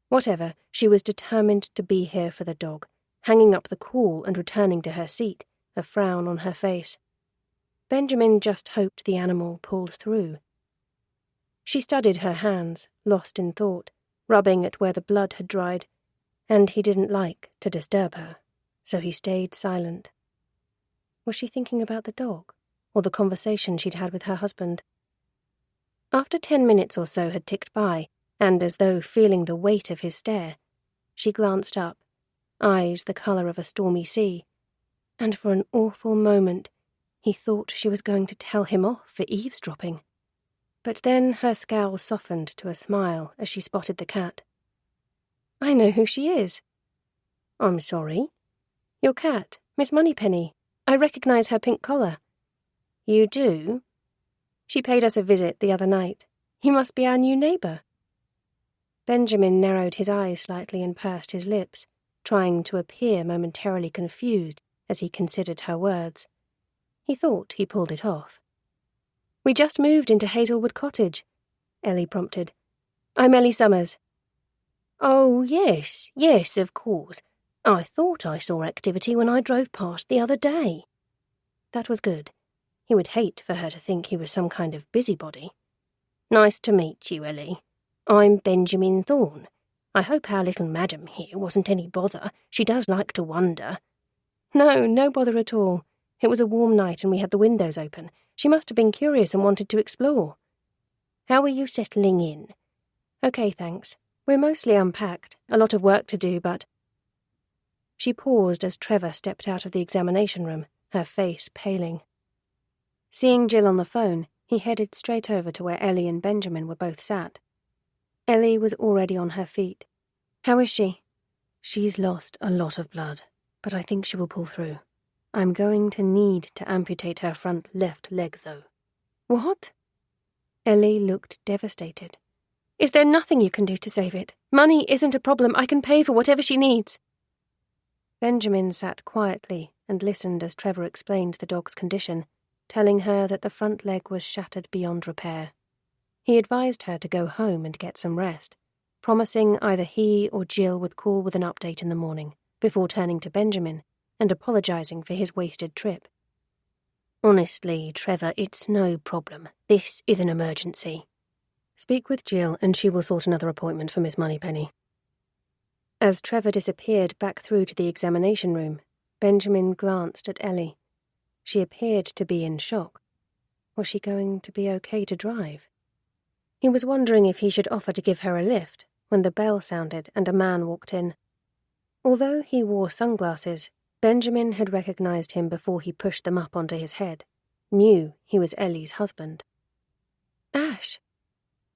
Whatever, she was determined to be here for the dog, hanging up the call and returning to her seat, a frown on her face. Benjamin just hoped the animal pulled through. She studied her hands, lost in thought, rubbing at where the blood had dried, and he didn't like to disturb her, so he stayed silent. Was she thinking about the dog, or the conversation she'd had with her husband? After 10 minutes or so had ticked by, and as though feeling the weight of his stare, she glanced up, eyes the colour of a stormy sea, and for an awful moment he thought she was going to tell him off for eavesdropping. But then her scowl softened to a smile as she spotted the cat. "I know who she is." "I'm sorry?" "Your cat, Miss Moneypenny. I recognise her pink collar." "You do?" "She paid us a visit the other night. You must be our new neighbour." Benjamin narrowed his eyes slightly and pursed his lips, trying to appear momentarily confused as he considered her words. He thought he pulled it off. "We just moved into Hazelwood Cottage," Ellie prompted. "I'm Ellie Summers." "Oh, yes, of course. I thought I saw activity when I drove past the other day." That was good. He would hate for her to think he was some kind of busybody. "Nice to meet you, Ellie. I'm Benjamin Thorne. I hope our little madam here wasn't any bother. She does like to wonder." No bother at all. It was a warm night and we had the windows open. She must have been curious and wanted to explore." "How are you settling in?" "Okay, thanks. We're mostly unpacked. A lot of work to do, but—" She paused as Trevor stepped out of the examination room, her face paling. Seeing Jill on the phone, he headed straight over to where Ellie and Benjamin were both sat. Ellie was already on her feet. "How is she?" "She's lost a lot of blood, but I think she will pull through. I'm going to need to amputate her front left leg, though." "What?" Ellie looked devastated. "Is there nothing you can do to save it? Money isn't a problem. I can pay for whatever she needs." Benjamin sat quietly and listened as Trevor explained the dog's condition, telling her that the front leg was shattered beyond repair. He advised her to go home and get some rest, promising either he or Jill would call with an update in the morning, before turning to Benjamin and apologising for his wasted trip. "Honestly, Trevor, it's no problem. This is an emergency. Speak with Jill and she will sort another appointment for Miss Moneypenny." As Trevor disappeared back through to the examination room, Benjamin glanced at Ellie. She appeared to be in shock. Was she going to be okay to drive? He was wondering if he should offer to give her a lift when the bell sounded and a man walked in. Although he wore sunglasses, Benjamin had recognized him before he pushed them up onto his head, knew he was Ellie's husband. "Ash!"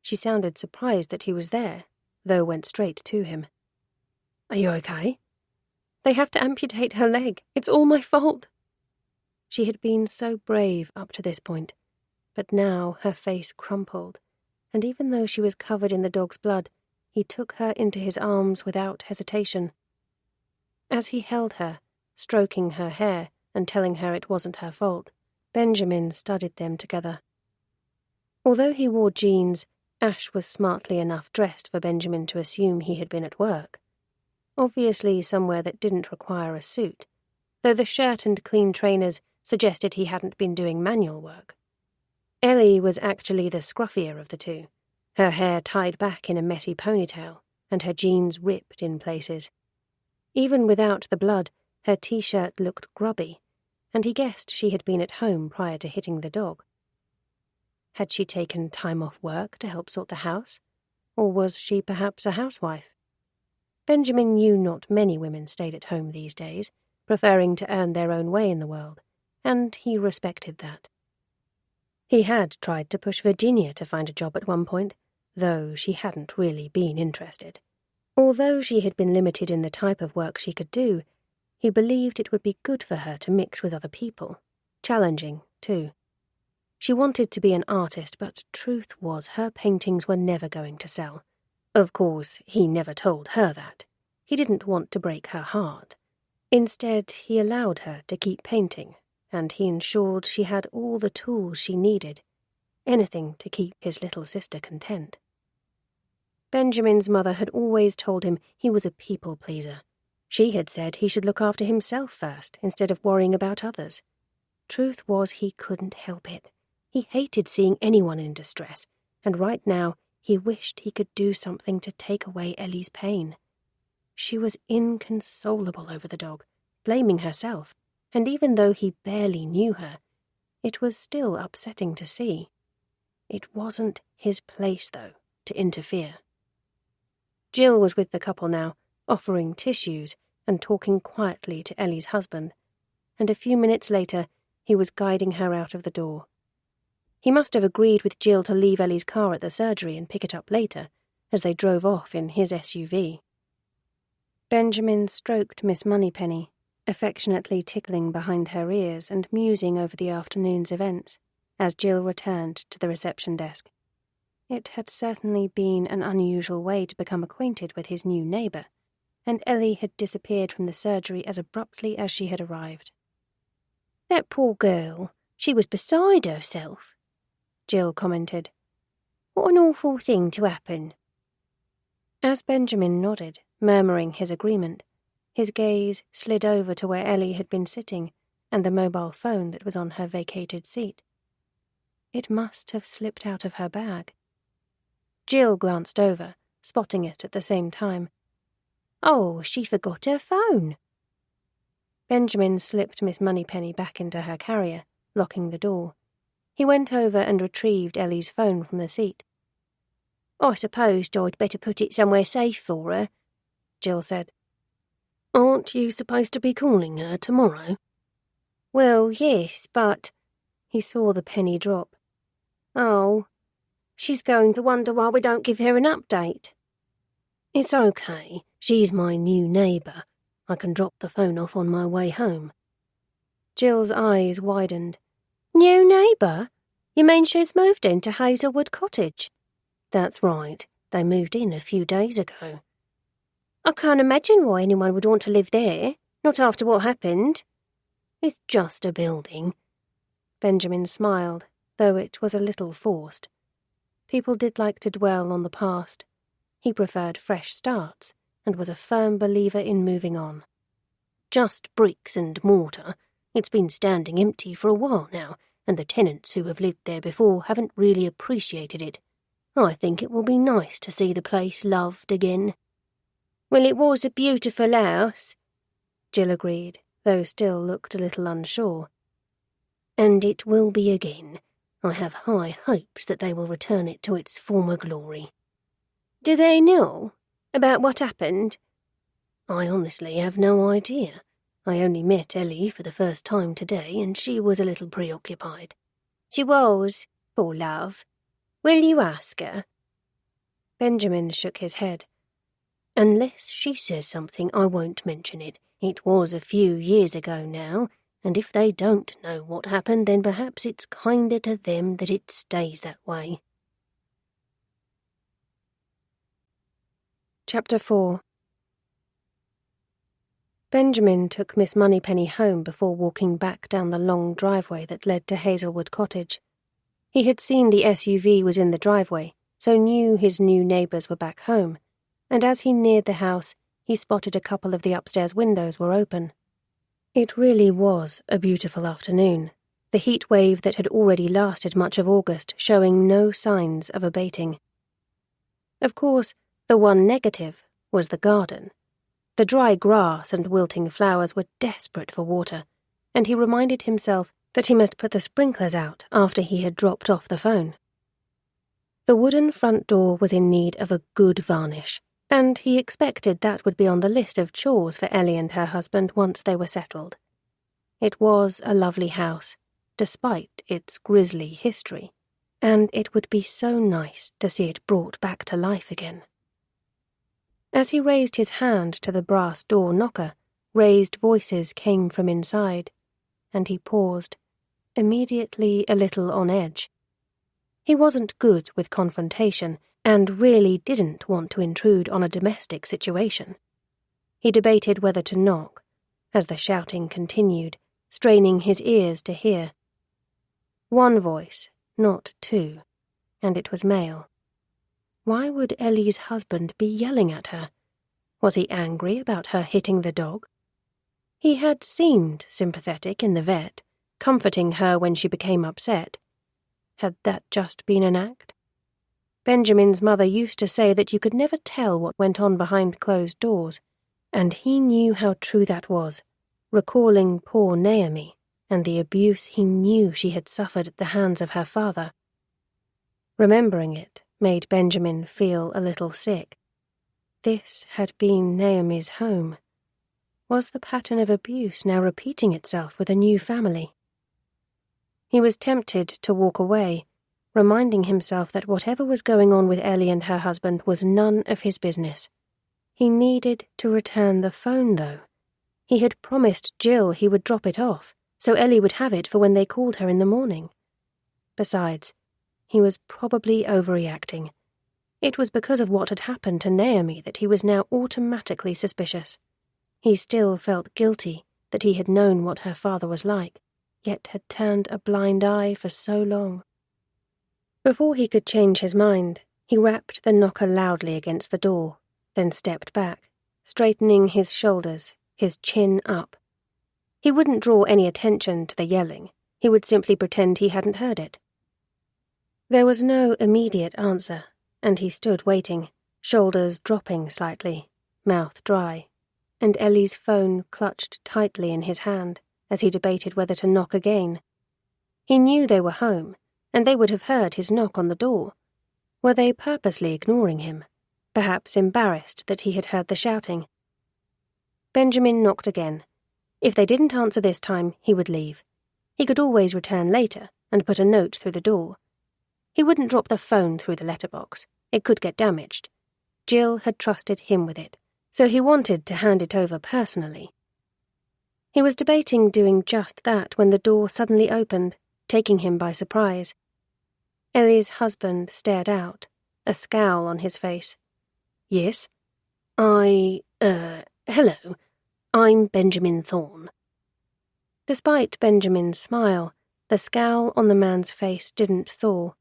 She sounded surprised that he was there, though went straight to him. "Are you okay?" "They have to amputate her leg. It's all my fault." She had been so brave up to this point, but now her face crumpled, and even though she was covered in the dog's blood, he took her into his arms without hesitation. As he held her, stroking her hair and telling her it wasn't her fault, Benjamin studied them together. Although he wore jeans, Ash was smartly enough dressed for Benjamin to assume he had been at work. Obviously somewhere that didn't require a suit, though the shirt and clean trainers suggested he hadn't been doing manual work. Ellie was actually the scruffier of the two, her hair tied back in a messy ponytail, and her jeans ripped in places. Even without the blood, her t-shirt looked grubby, and he guessed she had been at home prior to hitting the dog. Had she taken time off work to help sort the house? Or was she perhaps a housewife? Benjamin knew not many women stayed at home these days, preferring to earn their own way in the world, and he respected that. He had tried to push Virginia to find a job at one point, though she hadn't really been interested. Although she had been limited in the type of work she could do, he believed it would be good for her to mix with other people. Challenging, too. She wanted to be an artist, but truth was her paintings were never going to sell. Of course, he never told her that. He didn't want to break her heart. Instead, he allowed her to keep painting, and he ensured she had all the tools she needed, anything to keep his little sister content. Benjamin's mother had always told him he was a people-pleaser. She had said he should look after himself first, instead of worrying about others. Truth was he couldn't help it. He hated seeing anyone in distress, and right now he wished he could do something to take away Ellie's pain. She was inconsolable over the dog, blaming herself, and even though he barely knew her, it was still upsetting to see. It wasn't his place, though, to interfere. Jill was with the couple now, offering tissues and talking quietly to Ellie's husband, and a few minutes later he was guiding her out of the door. He must have agreed with Jill to leave Ellie's car at the surgery and pick it up later, as they drove off in his SUV. Benjamin stroked Miss Moneypenny, affectionately tickling behind her ears and musing over the afternoon's events, as Jill returned to the reception desk. It had certainly been an unusual way to become acquainted with his new neighbour, and Ellie had disappeared from the surgery as abruptly as she had arrived. "That poor girl, she was beside herself," Jill commented. "What an awful thing to happen." As Benjamin nodded, murmuring his agreement, his gaze slid over to where Ellie had been sitting and the mobile phone that was on her vacated seat. It must have slipped out of her bag. Jill glanced over, spotting it at the same time. "Oh, she forgot her phone." Benjamin slipped Miss Moneypenny back into her carrier, locking the door. He went over and retrieved Ellie's phone from the seat. "I supposed I'd better put it somewhere safe for her," Jill said. "Aren't you supposed to be calling her tomorrow?" "Well, yes, but—" He saw the penny drop. "Oh, she's going to wonder why we don't give her an update." "It's okay. She's my new neighbour. I can drop the phone off on my way home." Jill's eyes widened. "New neighbour? You mean she's moved into Hazelwood Cottage?" "That's right. They moved in a few days ago." "I can't imagine why anyone would want to live there, not after what happened." "It's just a building." Benjamin smiled, though it was a little forced. People did like to dwell on the past. He preferred fresh starts and was a firm believer in moving on. "Just bricks and mortar. It's been standing empty for a while now, and the tenants who have lived there before haven't really appreciated it. I think it will be nice to see the place loved again." "Well, it was a beautiful house," Jill agreed, though still looked a little unsure. "And it will be again. I have high hopes that they will return it to its former glory." "Do they know about what happened?" "I honestly have no idea. I only met Ellie for the first time today, and she was a little preoccupied." "She was, poor love. Will you ask her?" Benjamin shook his head. "Unless she says something, I won't mention it. It was a few years ago now, and if they don't know what happened, then perhaps it's kinder to them that it stays that way." Chapter 4. Benjamin took Miss Moneypenny home before walking back down the long driveway that led to Hazelwood Cottage. He had seen the SUV was in the driveway, so knew his new neighbours were back home, and as he neared the house, he spotted a couple of the upstairs windows were open. It really was a beautiful afternoon, the heat wave that had already lasted much of August showing no signs of abating. Of course, the one negative was the garden. The dry grass and wilting flowers were desperate for water, and he reminded himself that he must put the sprinklers out after he had dropped off the phone. The wooden front door was in need of a good varnish, and he expected that would be on the list of chores for Ellie and her husband once they were settled. It was a lovely house, despite its grisly history, and it would be so nice to see it brought back to life again. As he raised his hand to the brass door knocker, raised voices came from inside, and he paused, immediately a little on edge. He wasn't good with confrontation, and really didn't want to intrude on a domestic situation. He debated whether to knock, as the shouting continued, straining his ears to hear. One voice, not two, and it was male. Why would Ellie's husband be yelling at her? Was he angry about her hitting the dog? He had seemed sympathetic in the vet, comforting her when she became upset. Had that just been an act? Benjamin's mother used to say that you could never tell what went on behind closed doors, and he knew how true that was, recalling poor Naomi and the abuse he knew she had suffered at the hands of her father. Remembering it made Benjamin feel a little sick. This had been Naomi's home. Was the pattern of abuse now repeating itself with a new family? He was tempted to walk away, reminding himself that whatever was going on with Ellie and her husband was none of his business. He needed to return the phone, though. He had promised Jill he would drop it off, so Ellie would have it for when they called her in the morning. Besides, he was probably overreacting. It was because of what had happened to Naomi that he was now automatically suspicious. He still felt guilty that he had known what her father was like, yet had turned a blind eye for so long. Before he could change his mind, he rapped the knocker loudly against the door, then stepped back, straightening his shoulders, his chin up. He wouldn't draw any attention to the yelling. He would simply pretend he hadn't heard it. There was no immediate answer, and he stood waiting, shoulders dropping slightly, mouth dry, and Ellie's phone clutched tightly in his hand as he debated whether to knock again. He knew they were home, and they would have heard his knock on the door. Were they purposely ignoring him, perhaps embarrassed that he had heard the shouting? Benjamin knocked again. If they didn't answer this time, he would leave. He could always return later and put a note through the door. He wouldn't drop the phone through the letterbox. It could get damaged. Jill had trusted him with it, so he wanted to hand it over personally. He was debating doing just that when the door suddenly opened, taking him by surprise. Ellie's husband stared out, a scowl on his face. "Yes? Hello. I'm Benjamin Thorne." Despite Benjamin's smile, the scowl on the man's face didn't thaw.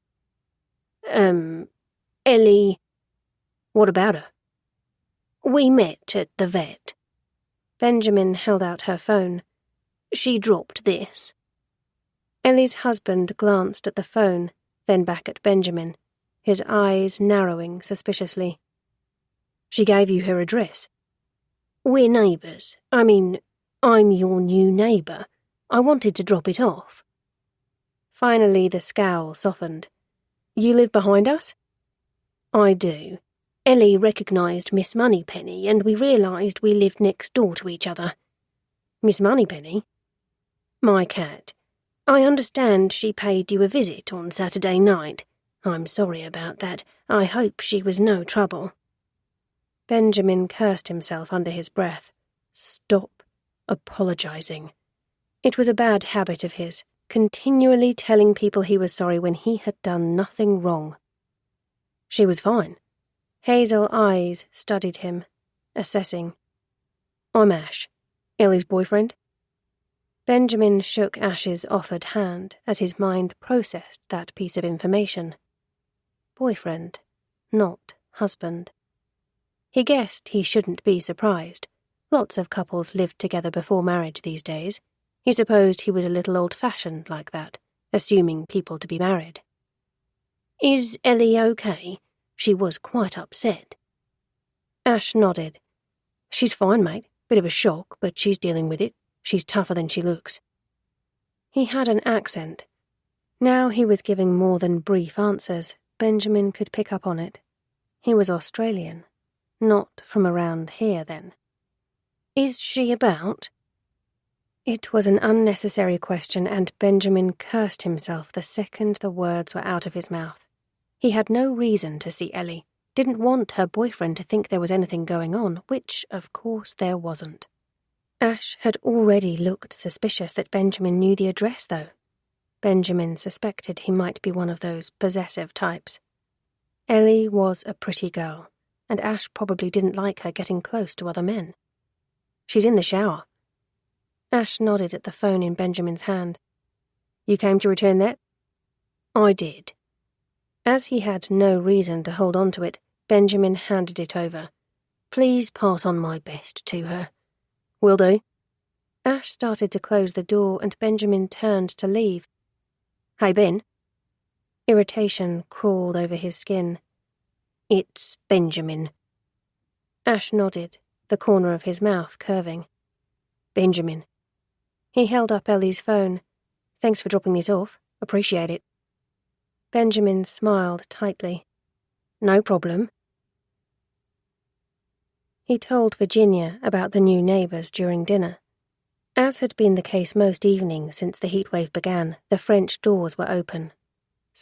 Ellie... What about her? We met at the vet. Benjamin held out her phone. She dropped this. Ellie's husband glanced at the phone, then back at Benjamin, his eyes narrowing suspiciously. She gave you her address? We're neighbours. I'm your new neighbour. I wanted to drop it off. Finally the scowl softened. You live behind us? I do. Ellie recognised Miss Moneypenny, and we realised we lived next door to each other. Miss Moneypenny? My cat. I understand she paid you a visit on Saturday night. I'm sorry about that. I hope she was no trouble. Benjamin cursed himself under his breath. Stop apologising. It was a bad habit of his, continually telling people he was sorry when he had done nothing wrong. She was fine. Hazel eyes studied him, assessing. I'm Ash, Ellie's boyfriend. Benjamin shook Ash's offered hand as his mind processed that piece of information. Boyfriend, not husband. He guessed he shouldn't be surprised. Lots of couples lived together before marriage these days. He supposed he was a little old-fashioned like that, assuming people to be married. Is Ellie okay? She was quite upset. Ash nodded. She's fine, mate. Bit of a shock, but she's dealing with it. She's tougher than she looks. He had an accent. Now he was giving more than brief answers. Benjamin could pick up on it. He was Australian. Not from around here, then. Is she about? It was an unnecessary question, and Benjamin cursed himself the second the words were out of his mouth. He had no reason to see Ellie, didn't want her boyfriend to think there was anything going on, which, of course, there wasn't. Ash had already looked suspicious that Benjamin knew the address, though. Benjamin suspected he might be one of those possessive types. Ellie was a pretty girl, and Ash probably didn't like her getting close to other men. She's in the shower. Ash nodded at the phone in Benjamin's hand. You came to return that? I did. As he had no reason to hold on to it, Benjamin handed it over. Please pass on my best to her. Will do. Ash started to close the door, and Benjamin turned to leave. Hey, Ben. Irritation crawled over his skin. It's Benjamin. Ash nodded, the corner of his mouth curving. Benjamin. He held up Ellie's phone. Thanks for dropping this off. Appreciate it. Benjamin smiled tightly. No problem. He told Virginia about the new neighbours during dinner. As had been the case most evenings since the heatwave began, the French doors were open.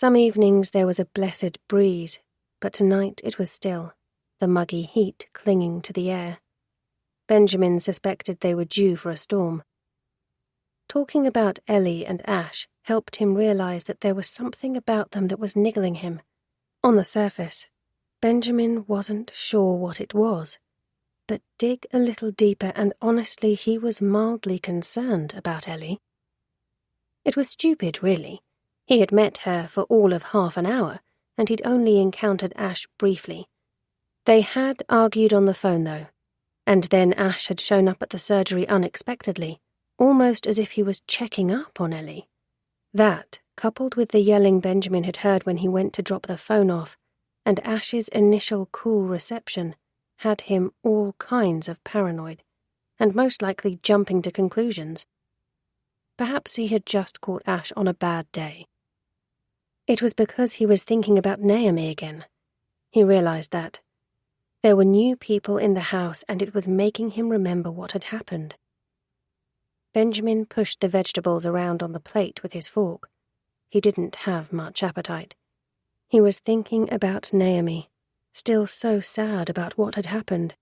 Some evenings there was a blessed breeze, but tonight it was still, the muggy heat clinging to the air. Benjamin suspected they were due for a storm. Talking about Ellie and Ash helped him realize that there was something about them that was niggling him. On the surface, Benjamin wasn't sure what it was, but dig a little deeper and honestly he was mildly concerned about Ellie. It was stupid, really. He had met her for all of half an hour, and he'd only encountered Ash briefly. They had argued on the phone, though, and then Ash had shown up at the surgery unexpectedly, almost as if he was checking up on Ellie. That, coupled with the yelling Benjamin had heard when he went to drop the phone off, and Ash's initial cool reception, had him all kinds of paranoid, and most likely jumping to conclusions. Perhaps he had just caught Ash on a bad day. It was because he was thinking about Naomi again. He realized that. There were new people in the house and it was making him remember what had happened. Benjamin pushed the vegetables around on the plate with his fork. He didn't have much appetite. He was thinking about Naomi, still so sad about what had happened.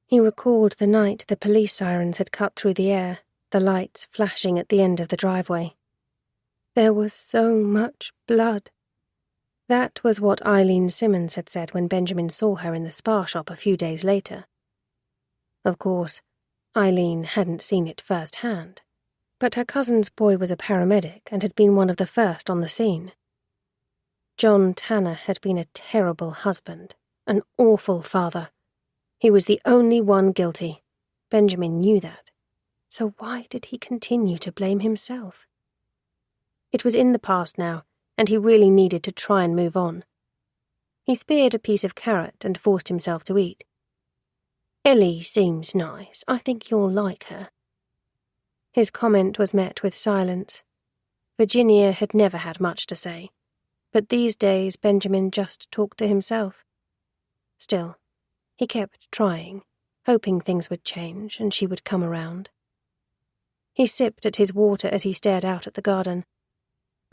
He recalled the night the police sirens had cut through the air, the lights flashing at the end of the driveway. There was so much blood. That was what Eileen Simmons had said when Benjamin saw her in the spa shop a few days later. Of course, Eileen hadn't seen it firsthand, but her cousin's boy was a paramedic and had been one of the first on the scene. John Tanner had been a terrible husband, an awful father. He was the only one guilty. Benjamin knew that. So why did he continue to blame himself? It was in the past now, and he really needed to try and move on. He speared a piece of carrot and forced himself to eat. Ellie seems nice. I think you'll like her. His comment was met with silence. Virginia had never had much to say, but these days Benjamin just talked to himself. Still, he kept trying, hoping things would change and she would come around. He sipped at his water as he stared out at the garden.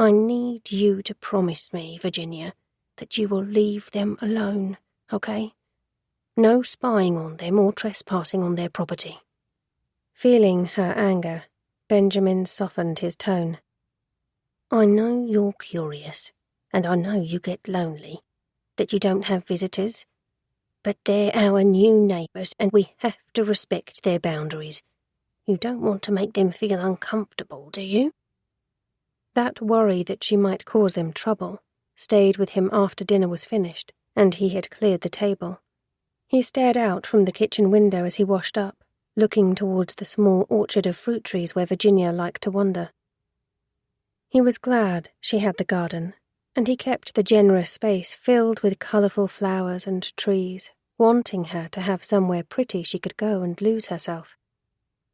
I need you to promise me, Virginia, that you will leave them alone, okay? No spying on them or trespassing on their property. Feeling her anger, Benjamin softened his tone. I know you're curious, and I know you get lonely, that you don't have visitors, but they're our new neighbours and we have to respect their boundaries. You don't want to make them feel uncomfortable, do you? That worry that she might cause them trouble stayed with him after dinner was finished, and he had cleared the table. He stared out from the kitchen window as he washed up, looking towards the small orchard of fruit trees where Virginia liked to wander. He was glad she had the garden, and he kept the generous space filled with colourful flowers and trees, wanting her to have somewhere pretty she could go and lose herself.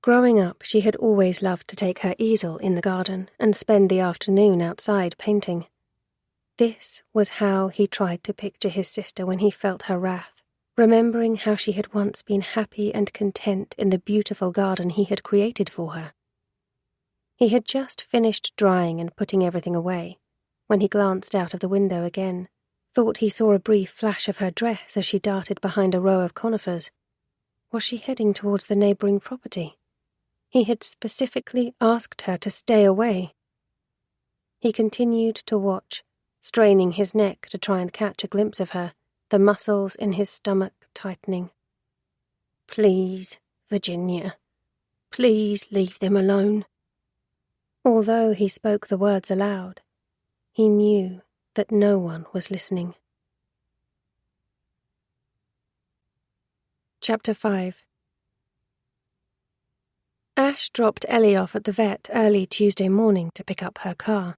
Growing up, she had always loved to take her easel in the garden and spend the afternoon outside painting. This was how he tried to picture his sister when he felt her wrath, remembering how she had once been happy and content in the beautiful garden he had created for her. He had just finished drying and putting everything away, when he glanced out of the window again, thought he saw a brief flash of her dress as she darted behind a row of conifers. Was she heading towards the neighbouring property? He had specifically asked her to stay away. He continued to watch, straining his neck to try and catch a glimpse of her, the muscles in his stomach tightening. Please, Virginia, please leave them alone. Although he spoke the words aloud, he knew that no one was listening. Chapter 5. Ash dropped Ellie off at the vet early Tuesday morning to pick up her car.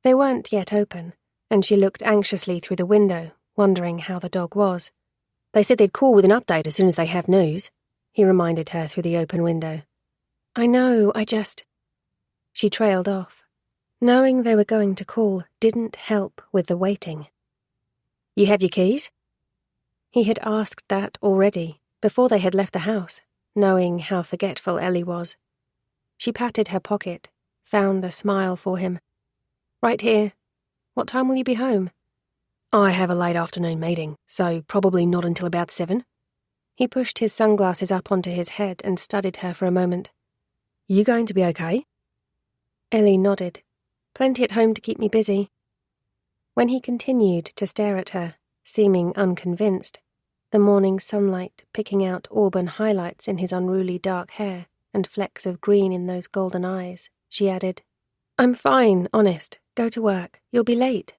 They weren't yet open, and she looked anxiously through the window, wondering how the dog was. They said they'd call with an update as soon as they have news, he reminded her through the open window. I know, She trailed off. Knowing they were going to call didn't help with the waiting. You have your keys? He had asked that already, before they had left the house, knowing how forgetful Ellie was. She patted her pocket, found a smile for him. Right here. What time will you be home? I have a late afternoon meeting, so probably not until about 7. He pushed his sunglasses up onto his head and studied her for a moment. You going to be okay? Ellie nodded. Plenty at home to keep me busy. When he continued to stare at her, seeming unconvinced, the morning sunlight picking out auburn highlights in his unruly dark hair and flecks of green in those golden eyes, she added, I'm fine, honest. Go to work. You'll be late.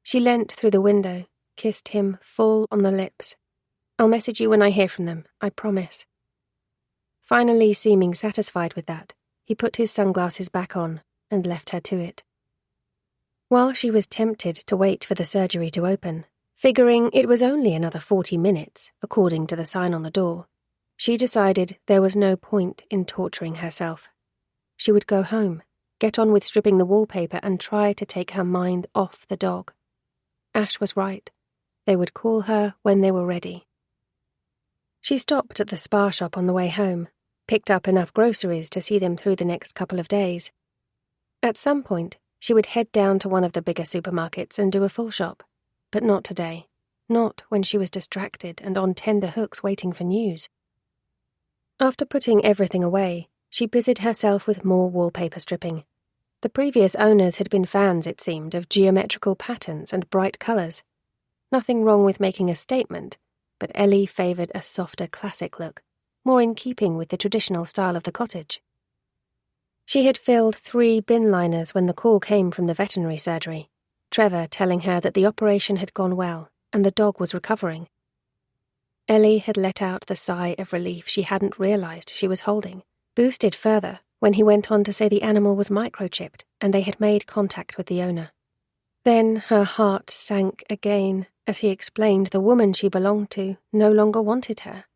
She leant through the window, kissed him full on the lips. I'll message you when I hear from them, I promise. Finally seeming satisfied with that, he put his sunglasses back on and left her to it. While she was tempted to wait for the surgery to open, figuring it was only another 40 minutes, according to the sign on the door, she decided there was no point in torturing herself. She would go home, get on with stripping the wallpaper and try to take her mind off the dog. Ash was right. They would call her when they were ready. She stopped at the spa shop on the way home, picked up enough groceries to see them through the next couple of days. At some point, she would head down to one of the bigger supermarkets and do a full shop, but not today, not when she was distracted and on tender hooks waiting for news. After putting everything away, she busied herself with more wallpaper stripping. The previous owners had been fans, it seemed, of geometrical patterns and bright colours. Nothing wrong with making a statement, but Ellie favoured a softer classic look, more in keeping with the traditional style of the cottage. She had filled 3 bin liners when the call came from the veterinary surgery, Trevor telling her that the operation had gone well and the dog was recovering. Ellie had let out the sigh of relief she hadn't realised she was holding, boosted further when he went on to say the animal was microchipped and they had made contact with the owner. Then her heart sank again as he explained the woman she belonged to no longer wanted her,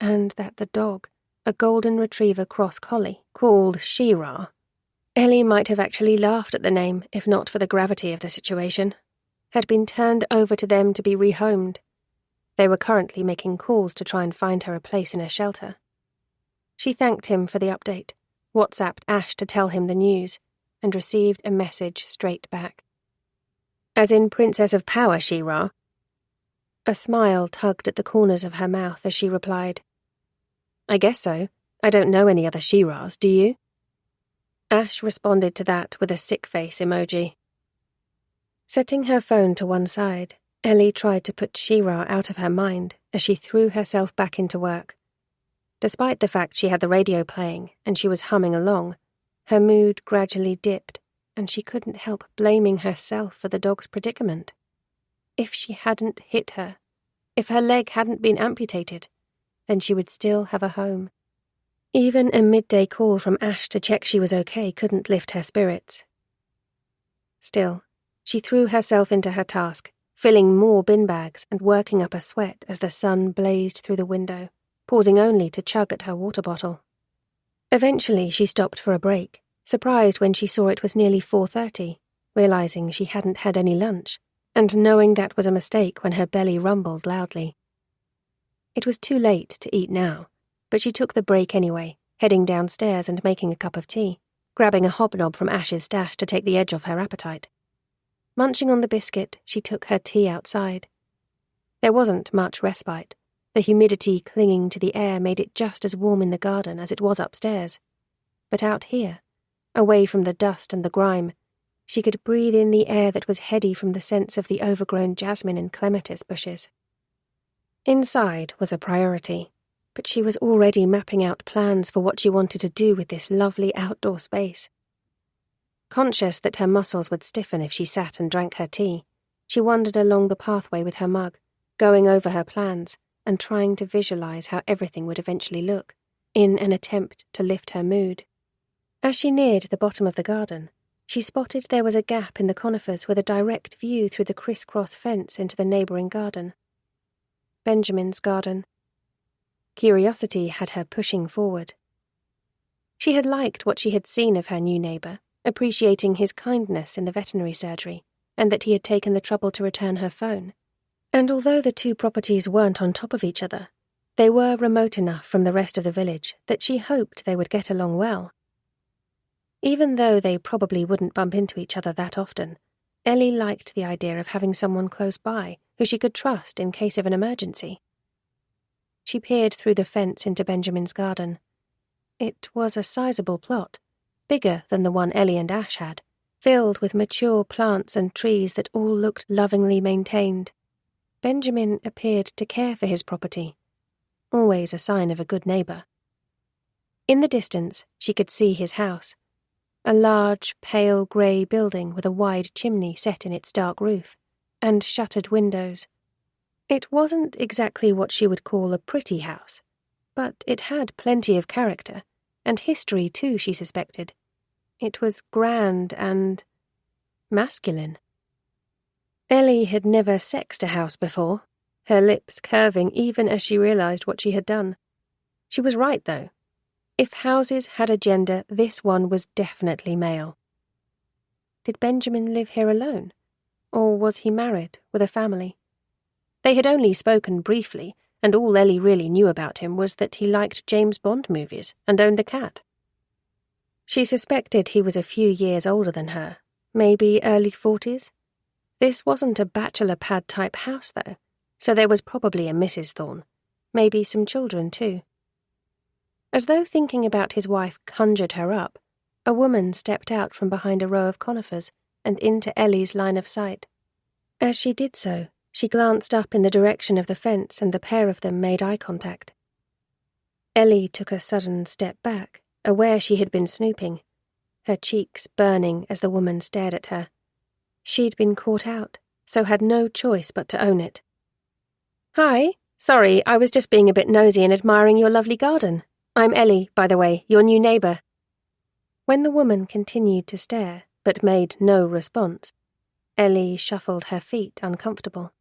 and that the dog, a golden retriever cross collie called She-Ra. Ellie might have actually laughed at the name if not for the gravity of the situation, had been turned over to them to be rehomed. They were currently making calls to try and find her a place in a shelter. She thanked him for the update, WhatsApped Ash to tell him the news, and received a message straight back. As in Princess of Power, She-Ra? A smile tugged at the corners of her mouth as she replied, I guess so. I don't know any other She-Ras, do you? Ash responded to that with a sick face emoji. Setting her phone to one side, Ellie tried to put She-Ra out of her mind as she threw herself back into work. Despite the fact she had the radio playing and she was humming along, her mood gradually dipped and she couldn't help blaming herself for the dog's predicament. If she hadn't hit her, if her leg hadn't been amputated, then she would still have a home. Even a midday call from Ash to check she was okay couldn't lift her spirits. Still, she threw herself into her task, filling more bin bags and working up a sweat as the sun blazed through the window, pausing only to chug at her water bottle. Eventually she stopped for a break, surprised when she saw it was nearly 4:30, realising she hadn't had any lunch, and knowing that was a mistake when her belly rumbled loudly. It was too late to eat now, but she took the break anyway, heading downstairs and making a cup of tea, grabbing a hobnob from Ash's stash to take the edge off her appetite. Munching on the biscuit, she took her tea outside. There wasn't much respite. The humidity clinging to the air made it just as warm in the garden as it was upstairs. But out here, away from the dust and the grime, she could breathe in the air that was heady from the scents of the overgrown jasmine and clematis bushes. Inside was a priority, but she was already mapping out plans for what she wanted to do with this lovely outdoor space. Conscious that her muscles would stiffen if she sat and drank her tea, she wandered along the pathway with her mug, going over her plans and trying to visualize how everything would eventually look, in an attempt to lift her mood. As she neared the bottom of the garden, she spotted there was a gap in the conifers with a direct view through the criss-cross fence into the neighbouring garden. Benjamin's garden. Curiosity had her pushing forward. She had liked what she had seen of her new neighbour, appreciating his kindness in the veterinary surgery, and that he had taken the trouble to return her phone. And although the 2 properties weren't on top of each other, they were remote enough from the rest of the village that she hoped they would get along well. Even though they probably wouldn't bump into each other that often, Ellie liked the idea of having someone close by who she could trust in case of an emergency. She peered through the fence into Benjamin's garden. It was a sizable plot, bigger than the one Ellie and Ash had, filled with mature plants and trees that all looked lovingly maintained. Benjamin appeared to care for his property, always a sign of a good neighbour. In the distance, she could see his house, a large, pale grey building with a wide chimney set in its dark roof, and shuttered windows. It wasn't exactly what she would call a pretty house, but it had plenty of character, and history too, she suspected. It was grand and masculine. Ellie had never sexed a house before, her lips curving even as she realised what she had done. She was right, though. If houses had a gender, this one was definitely male. Did Benjamin live here alone? Or was he married, with a family? They had only spoken briefly, and all Ellie really knew about him was that he liked James Bond movies and owned a cat. She suspected he was a few years older than her, maybe early 40s. This wasn't a bachelor pad-type house, though, so there was probably a Mrs. Thorne, maybe some children too. As though thinking about his wife conjured her up, a woman stepped out from behind a row of conifers and into Ellie's line of sight. As she did so, she glanced up in the direction of the fence and the pair of them made eye contact. Ellie took a sudden step back, aware she had been snooping, her cheeks burning as the woman stared at her. She'd been caught out, so had no choice but to own it. "Hi, sorry, I was just being a bit nosy and admiring your lovely garden. I'm Ellie, by the way, your new neighbour." When the woman continued to stare, but made no response, Ellie shuffled her feet, uncomfortable.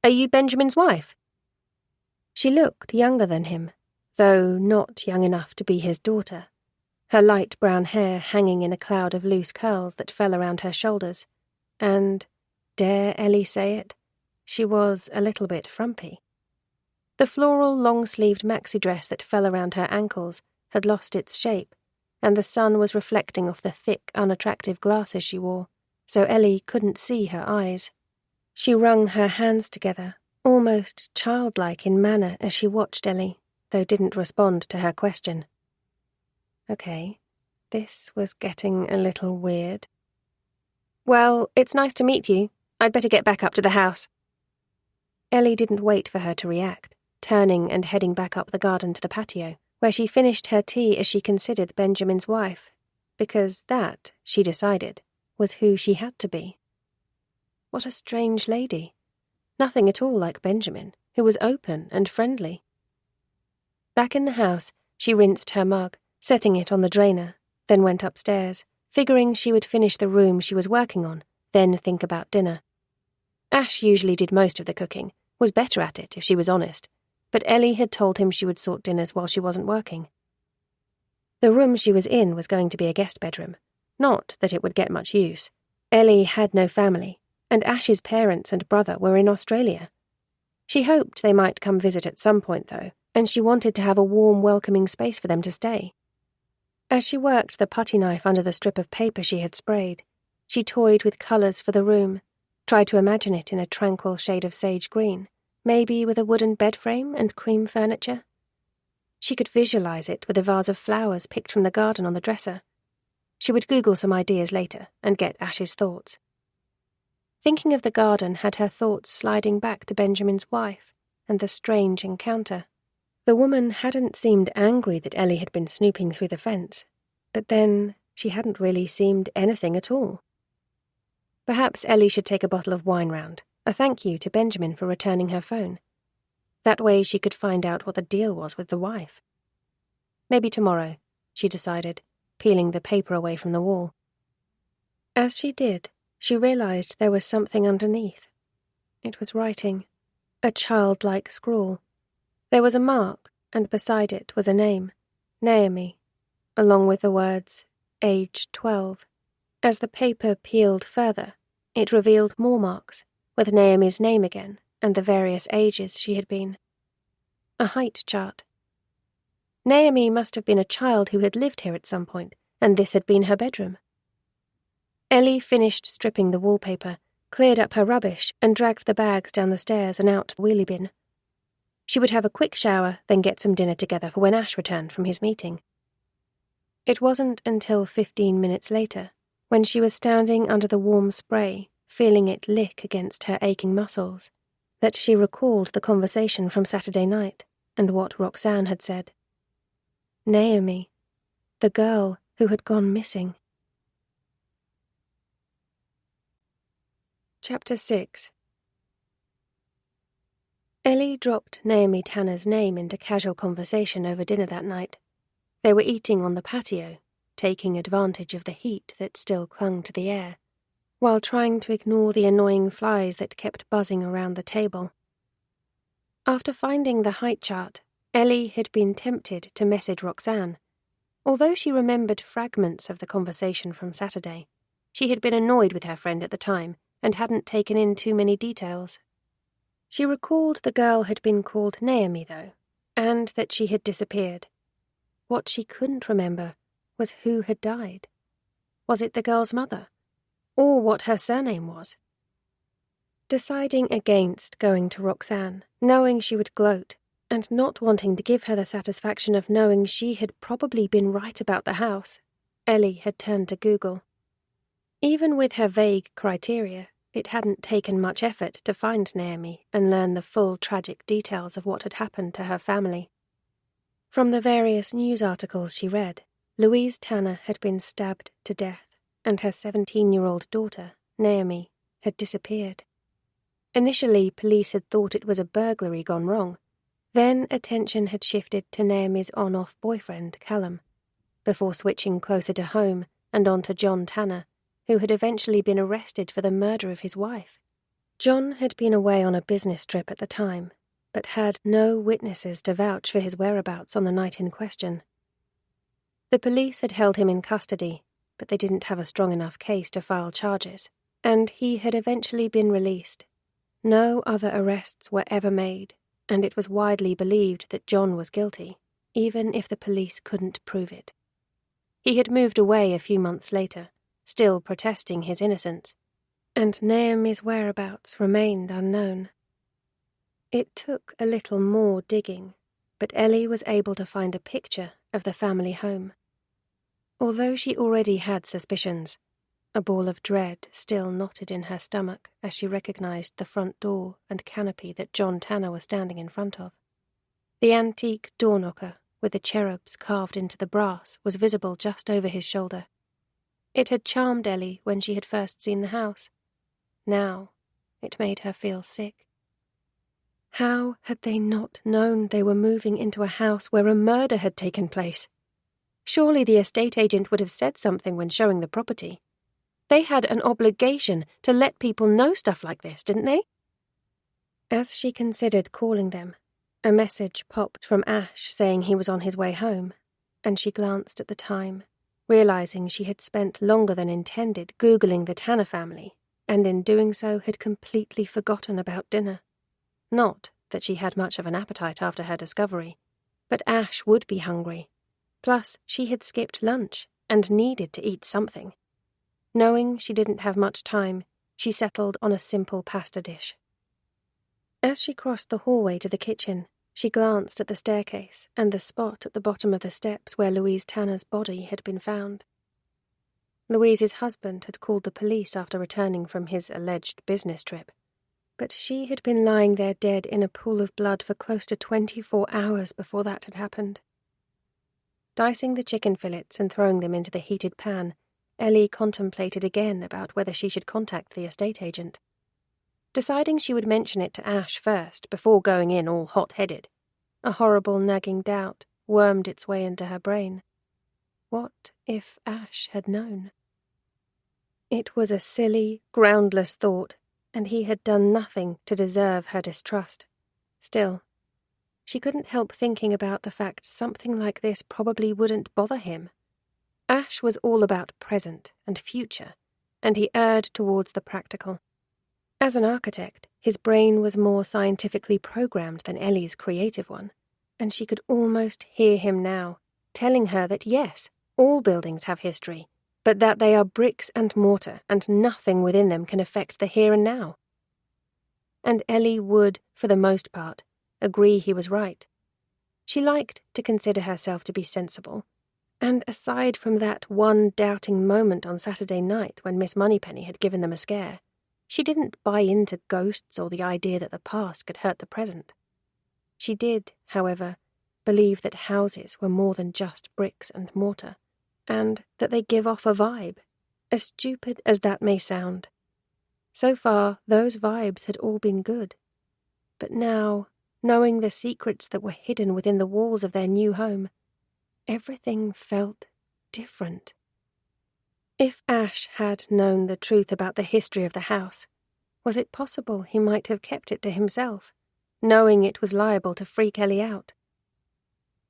"Are you Benjamin's wife?" She looked younger than him, though not young enough to be his daughter, her light brown hair hanging in a cloud of loose curls that fell around her shoulders, and, dare Ellie say it, she was a little bit frumpy. The floral long-sleeved maxi dress that fell around her ankles had lost its shape, and the sun was reflecting off the thick, unattractive glasses she wore, so Ellie couldn't see her eyes. She wrung her hands together, almost childlike in manner as she watched Ellie, though didn't respond to her question. Okay, this was getting a little weird. "Well, it's nice to meet you. I'd better get back up to the house." Ellie didn't wait for her to react, turning and heading back up the garden to the patio, where she finished her tea as she considered Benjamin's wife, because that, she decided, was who she had to be. What a strange lady. Nothing at all like Benjamin, who was open and friendly. Back in the house, she rinsed her mug, setting it on the drainer, then went upstairs, figuring she would finish the room she was working on, then think about dinner. Ash usually did most of the cooking, was better at it if she was honest, but Ellie had told him she would sort dinners while she wasn't working. The room she was in was going to be a guest bedroom, not that it would get much use. Ellie had no family, and Ash's parents and brother were in Australia. She hoped they might come visit at some point, though, and she wanted to have a warm, welcoming space for them to stay. As she worked the putty knife under the strip of paper she had sprayed, she toyed with colours for the room, tried to imagine it in a tranquil shade of sage green, maybe with a wooden bed frame and cream furniture. She could visualise it with a vase of flowers picked from the garden on the dresser. She would Google some ideas later and get Ash's thoughts. Thinking of the garden had her thoughts sliding back to Benjamin's wife and the strange encounter. The woman hadn't seemed angry that Ellie had been snooping through the fence, but then she hadn't really seemed anything at all. Perhaps Ellie should take a bottle of wine round, a thank you to Benjamin for returning her phone. That way she could find out what the deal was with the wife. Maybe tomorrow, she decided, peeling the paper away from the wall. As she did, she realised there was something underneath. It was writing, a childlike scrawl. There was a mark, and beside it was a name, Naomi, along with the words, age 12. As the paper peeled further, it revealed more marks, with Naomi's name again, and the various ages she had been. A height chart. Naomi must have been a child who had lived here at some point, and this had been her bedroom. Ellie finished stripping the wallpaper, cleared up her rubbish, and dragged the bags down the stairs and out the wheelie bin. She would have a quick shower, then get some dinner together for when Ash returned from his meeting. It wasn't until 15 minutes later, when she was standing under the warm spray, feeling it lick against her aching muscles, that she recalled the conversation from Saturday night and what Roxanne had said. Naomi, the girl who had gone missing. Chapter 6. Ellie dropped Naomi Tanner's name into casual conversation over dinner that night. They were eating on the patio, taking advantage of the heat that still clung to the air, while trying to ignore the annoying flies that kept buzzing around the table. After finding the height chart, Ellie had been tempted to message Roxanne. Although she remembered fragments of the conversation from Saturday, she had been annoyed with her friend at the time and hadn't taken in too many details. She recalled the girl had been called Naomi, though, and that she had disappeared. What she couldn't remember was who had died. Was it the girl's mother? Or what her surname was? Deciding against going to Roxanne, knowing she would gloat, and not wanting to give her the satisfaction of knowing she had probably been right about the house, Ellie had turned to Google. Even with her vague criteria, it hadn't taken much effort to find Naomi and learn the full tragic details of what had happened to her family. From the various news articles she read, Louise Tanner had been stabbed to death, and her 17-year-old daughter, Naomi, had disappeared. Initially, police had thought it was a burglary gone wrong. Then attention had shifted to Naomi's on-off boyfriend, Callum, before switching closer to home and on to John Tanner, who had eventually been arrested for the murder of his wife. John had been away on a business trip at the time, but had no witnesses to vouch for his whereabouts on the night in question. The police had held him in custody, but they didn't have a strong enough case to file charges, and he had eventually been released. No other arrests were ever made, and it was widely believed that John was guilty, even if the police couldn't prove it. He had moved away a few months later, still protesting his innocence, and Naomi's whereabouts remained unknown. It took a little more digging, but Ellie was able to find a picture of the family home. Although she already had suspicions, a ball of dread still knotted in her stomach as she recognized the front door and canopy that John Tanner was standing in front of. The antique door knocker with the cherubs carved into the brass was visible just over his shoulder. It had charmed Ellie when she had first seen the house. Now, it made her feel sick. How had they not known they were moving into a house where a murder had taken place? Surely the estate agent would have said something when showing the property. They had an obligation to let people know stuff like this, didn't they? As she considered calling them, a message popped from Ash saying he was on his way home, and she glanced at the time, realizing she had spent longer than intended Googling the Tanner family, and in doing so had completely forgotten about dinner. Not that she had much of an appetite after her discovery, but Ash would be hungry. Plus, she had skipped lunch and needed to eat something. Knowing she didn't have much time, she settled on a simple pasta dish. As she crossed the hallway to the kitchen, she glanced at the staircase and the spot at the bottom of the steps where Louise Tanner's body had been found. Louise's husband had called the police after returning from his alleged business trip, but she had been lying there dead in a pool of blood for close to 24 hours before that had happened. Dicing the chicken fillets and throwing them into the heated pan, Ellie contemplated again about whether she should contact the estate agent. Deciding she would mention it to Ash first before going in all hot-headed, a horrible nagging doubt wormed its way into her brain. What if Ash had known? It was a silly, groundless thought, and he had done nothing to deserve her distrust. Still, she couldn't help thinking about the fact something like this probably wouldn't bother him. Ash was all about present and future, and he erred towards the practical. As an architect, his brain was more scientifically programmed than Ellie's creative one, and she could almost hear him now, telling her that yes, all buildings have history, but that they are bricks and mortar and nothing within them can affect the here and now. And Ellie would, for the most part, agree he was right. She liked to consider herself to be sensible, and aside from that one doubting moment on Saturday night when Miss Moneypenny had given them a scare, she didn't buy into ghosts or the idea that the past could hurt the present. She did, however, believe that houses were more than just bricks and mortar, and that they give off a vibe, as stupid as that may sound. So far, those vibes had all been good. But now, knowing the secrets that were hidden within the walls of their new home, everything felt different. If Ash had known the truth about the history of the house, was it possible he might have kept it to himself, knowing it was liable to freak Ellie out?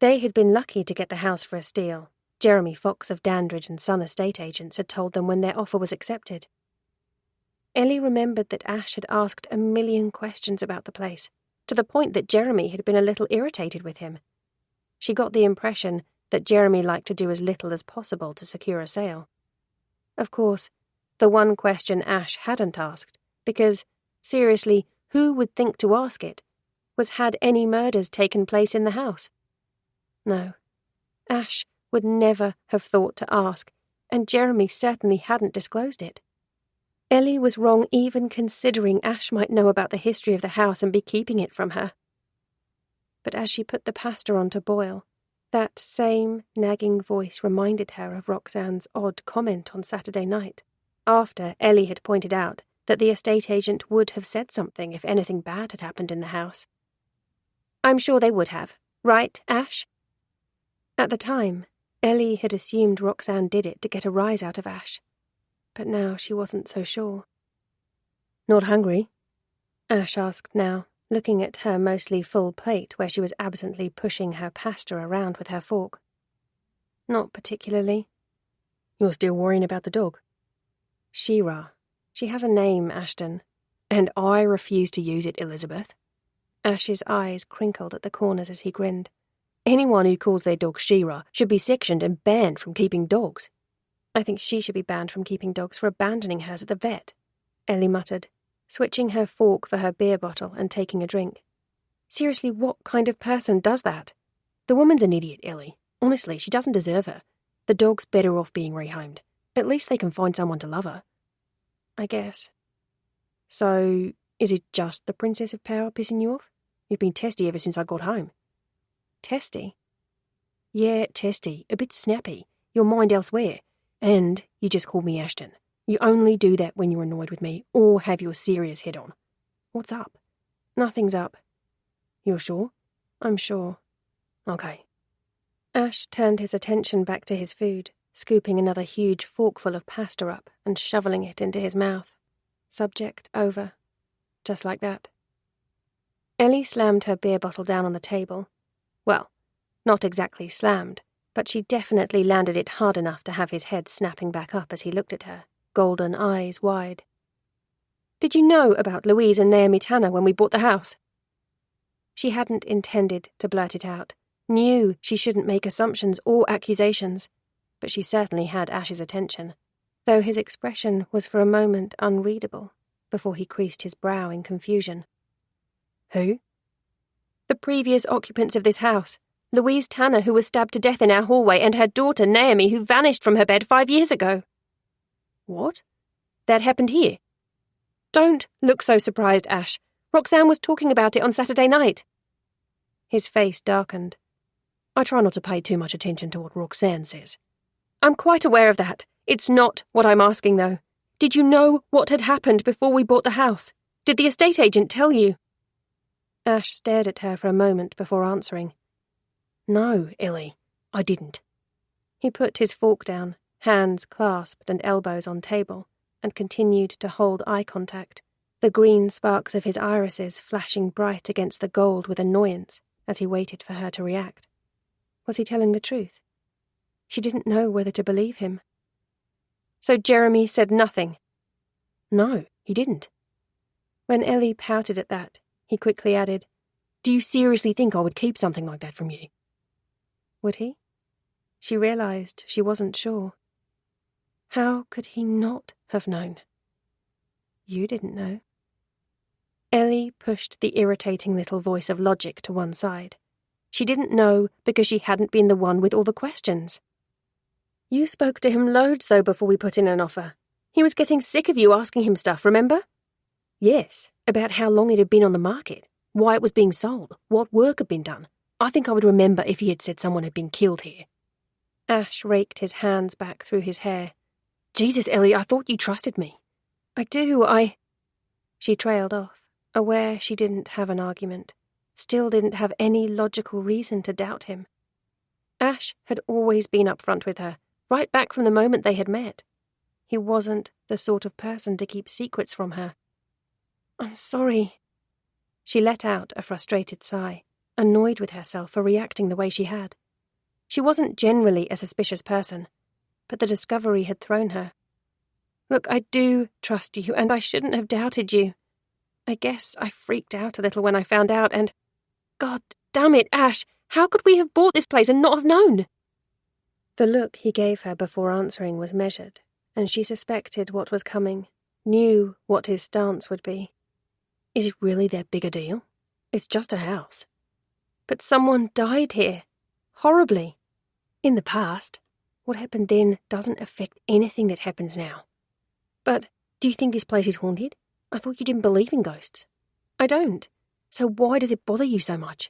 They had been lucky to get the house for a steal. Jeremy Fox of Dandridge and Son estate agents had told them when their offer was accepted. Ellie remembered that Ash had asked a million questions about the place, to the point that Jeremy had been a little irritated with him. She got the impression that Jeremy liked to do as little as possible to secure a sale. Of course, the one question Ash hadn't asked, because, seriously, who would think to ask it, was had any murders taken place in the house? No, Ash would never have thought to ask, and Jeremy certainly hadn't disclosed it. Ellie was wrong even considering Ash might know about the history of the house and be keeping it from her. But as she put the pasta on to boil, that same nagging voice reminded her of Roxanne's odd comment on Saturday night, after Ellie had pointed out that the estate agent would have said something if anything bad had happened in the house. "I'm sure they would have, right, Ash?" At the time, Ellie had assumed Roxanne did it to get a rise out of Ash, but now she wasn't so sure. "Not hungry?" Ash asked now, looking at her mostly full plate where she was absently pushing her pasta around with her fork. "Not particularly." "You're still worrying about the dog?" "She-Ra. She has a name, Ashton." "And I refuse to use it, Elizabeth." Ash's eyes crinkled at the corners as he grinned. "Anyone who calls their dog She-Ra should be sectioned and banned from keeping dogs." "I think she should be banned from keeping dogs for abandoning hers at the vet," Ellie muttered, switching her fork for her beer bottle and taking a drink. "Seriously, what kind of person does that?" "The woman's an idiot, Ellie. Honestly, she doesn't deserve her. The dog's better off being rehomed. At least they can find someone to love her." "I guess." "So, is it just the Princess of Power pissing you off? You've been testy ever since I got home." "Testy?" "Yeah, testy. A bit snappy. Your mind elsewhere. And you just called me Ashton. You only do that when you're annoyed with me or have your serious head on. What's up?" "Nothing's up." "You're sure?" "I'm sure." "Okay." Ash turned his attention back to his food, scooping another huge forkful of pasta up and shoveling it into his mouth. Subject over. Just like that. Ellie slammed her beer bottle down on the table. Well, not exactly slammed, but she definitely landed it hard enough to have his head snapping back up as he looked at her, golden eyes wide. "Did you know about Louise and Naomi Tanner when we bought the house?" She hadn't intended to blurt it out, knew she shouldn't make assumptions or accusations, but she certainly had Ash's attention, though his expression was for a moment unreadable, before he creased his brow in confusion. "Who?" "The previous occupants of this house. Louise Tanner, who was stabbed to death in our hallway, and her daughter, Naomi, who vanished from her bed 5 years ago." "What?" "That happened here." "Don't look so surprised, Ash. Roxanne was talking about it on Saturday night." His face darkened. "I try not to pay too much attention to what Roxanne says." "I'm quite aware of that. It's not what I'm asking, though. Did you know what had happened before we bought the house? Did the estate agent tell you?" Ash stared at her for a moment before answering. "No, Ellie, I didn't." He put his fork down, hands clasped and elbows on table, and continued to hold eye contact, the green sparks of his irises flashing bright against the gold with annoyance as he waited for her to react. Was he telling the truth? She didn't know whether to believe him. "So Jeremy said nothing?" "No, he didn't." When Ellie pouted at that, he quickly added, "Do you seriously think I would keep something like that from you?" Would he? She realized she wasn't sure. How could he not have known? You didn't know. Ellie pushed the irritating little voice of logic to one side. She didn't know because she hadn't been the one with all the questions. You spoke to him loads, though, before we put in an offer. He was getting sick of you asking him stuff, remember? Yes, about how long it had been on the market, why it was being sold, what work had been done. I think I would remember if he had said someone had been killed here. Ash raked his hands back through his hair. Jesus, Ellie, I thought you trusted me. I do, She trailed off, aware she didn't have an argument, still didn't have any logical reason to doubt him. Ash had always been upfront with her, right back from the moment they had met. He wasn't the sort of person to keep secrets from her. I'm sorry. She let out a frustrated sigh, annoyed with herself for reacting the way she had. She wasn't generally a suspicious person, but the discovery had thrown her. Look, I do trust you, and I shouldn't have doubted you. I guess I freaked out a little when I found out, and... God damn it, Ash! How could we have bought this place and not have known? The look he gave her before answering was measured, and she suspected what was coming, knew what his stance would be. Is it really that big a deal? It's just a house. But someone died here. Horribly. In the past. What happened then doesn't affect anything that happens now. But do you think this place is haunted? I thought you didn't believe in ghosts. I don't. So why does it bother you so much?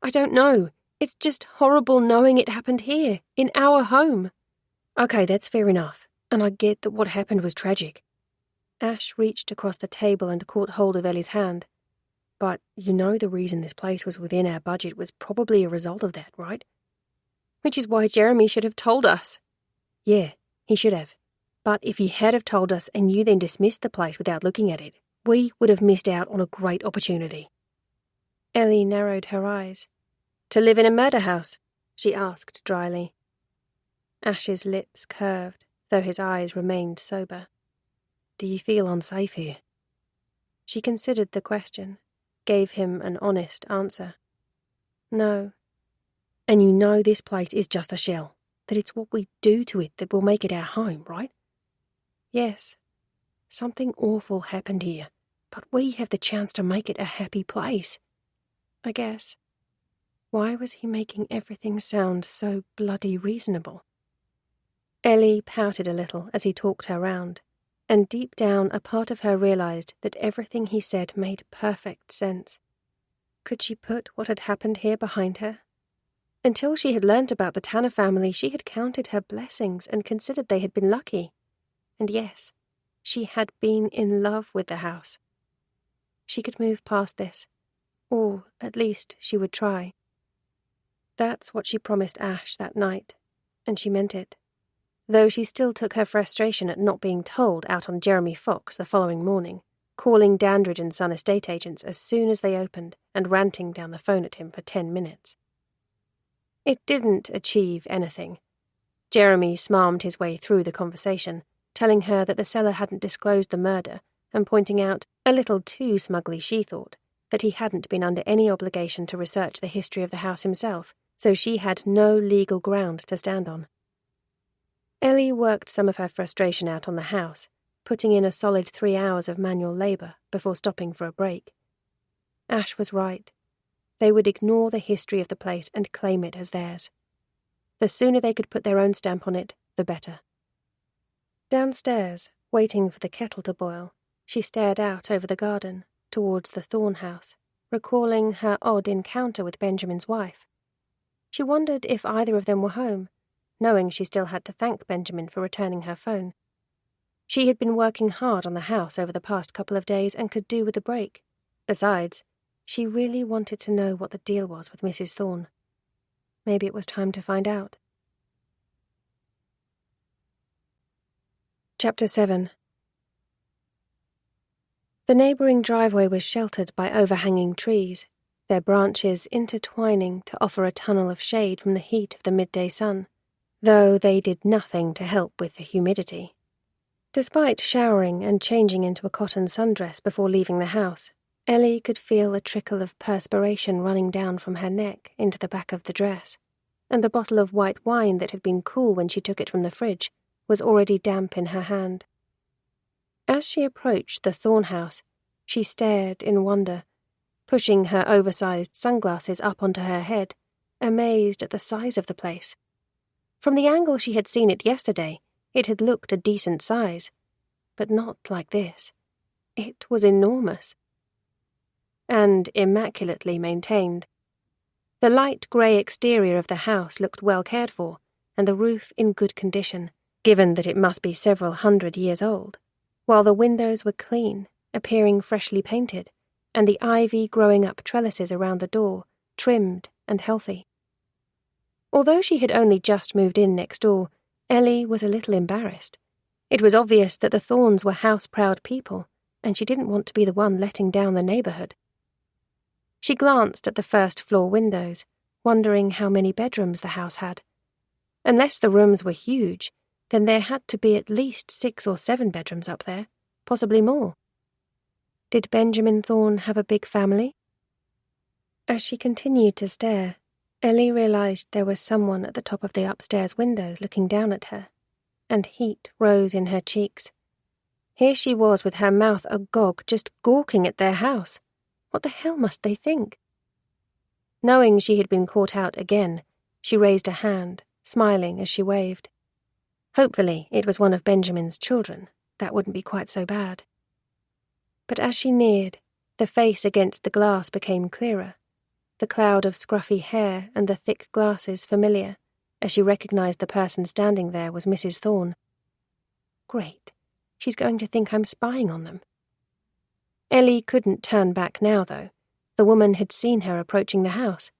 I don't know. It's just horrible knowing it happened here, in our home. Okay, that's fair enough, and I get that what happened was tragic. Ash reached across the table and caught hold of Ellie's hand. But you know the reason this place was within our budget was probably a result of that, right? Which is why Jeremy should have told us. Yeah, he should have. But if he had have told us and you then dismissed the place without looking at it, we would have missed out on a great opportunity. Ellie narrowed her eyes. To live in a murder house? She asked dryly. Ash's lips curved, though his eyes remained sober. Do you feel unsafe here? She considered the question, gave him an honest answer. No. And you know this place is just a shell, that it's what we do to it that will make it our home, right? Yes. Something awful happened here, but we have the chance to make it a happy place. I guess. Why was he making everything sound so bloody reasonable? Ellie pouted a little as he talked her round, and deep down a part of her realized that everything he said made perfect sense. Could she put what had happened here behind her? Until she had learnt about the Tanner family, she had counted her blessings and considered they had been lucky. And yes, she had been in love with the house. She could move past this, or at least she would try. That's what she promised Ash that night, and she meant it, though she still took her frustration at not being told out on Jeremy Fox the following morning, calling Dandridge and Son estate agents as soon as they opened and ranting down the phone at him for 10 minutes. It didn't achieve anything. Jeremy smarmed his way through the conversation, telling her that the seller hadn't disclosed the murder and pointing out, a little too smugly she thought, that he hadn't been under any obligation to research the history of the house himself, so she had no legal ground to stand on. Ellie worked some of her frustration out on the house, putting in a solid 3 hours of manual labour before stopping for a break. Ash was right. They would ignore the history of the place and claim it as theirs. The sooner they could put their own stamp on it, the better. Downstairs, waiting for the kettle to boil, she stared out over the garden, towards the Thorne house, recalling her odd encounter with Benjamin's wife. She wondered if either of them were home, knowing she still had to thank Benjamin for returning her phone. She had been working hard on the house over the past couple of days and could do with a break. Besides, she really wanted to know what the deal was with Mrs. Thorne. Maybe it was time to find out. Chapter 7. The neighbouring driveway was sheltered by overhanging trees, their branches intertwining to offer a tunnel of shade from the heat of the midday sun, though they did nothing to help with the humidity. Despite showering and changing into a cotton sundress before leaving the house, Ellie could feel a trickle of perspiration running down from her neck into the back of the dress, and the bottle of white wine that had been cool when she took it from the fridge was already damp in her hand. As she approached the Thorne house, she stared in wonder, pushing her oversized sunglasses up onto her head, amazed at the size of the place. From the angle she had seen it yesterday, it had looked a decent size, but not like this. It was enormous. And immaculately maintained. The light grey exterior of the house looked well cared for, and the roof in good condition, given that it must be several 100 years old, while the windows were clean, appearing freshly painted, and the ivy growing up trellises around the door, trimmed and healthy. Although she had only just moved in next door, Ellie was a little embarrassed. It was obvious that the Thornes were house-proud people, and she didn't want to be the one letting down the neighbourhood. She glanced at the first-floor windows, wondering how many bedrooms the house had. Unless the rooms were huge, then there had to be at least 6 or 7 bedrooms up there, possibly more. Did Benjamin Thorne have a big family? As she continued to stare, Ellie realized there was someone at the top of the upstairs windows looking down at her, and heat rose in her cheeks. Here she was with her mouth agog, just gawking at their house. What the hell must they think? Knowing she had been caught out again, she raised a hand, smiling as she waved. Hopefully it was one of Benjamin's children. That wouldn't be quite so bad. But as she neared, the face against the glass became clearer, the cloud of scruffy hair and the thick glasses familiar, as she recognized the person standing there was Mrs. Thorne. Great. She's going to think I'm spying on them. Ellie couldn't turn back now, though. The woman had seen her approaching the house.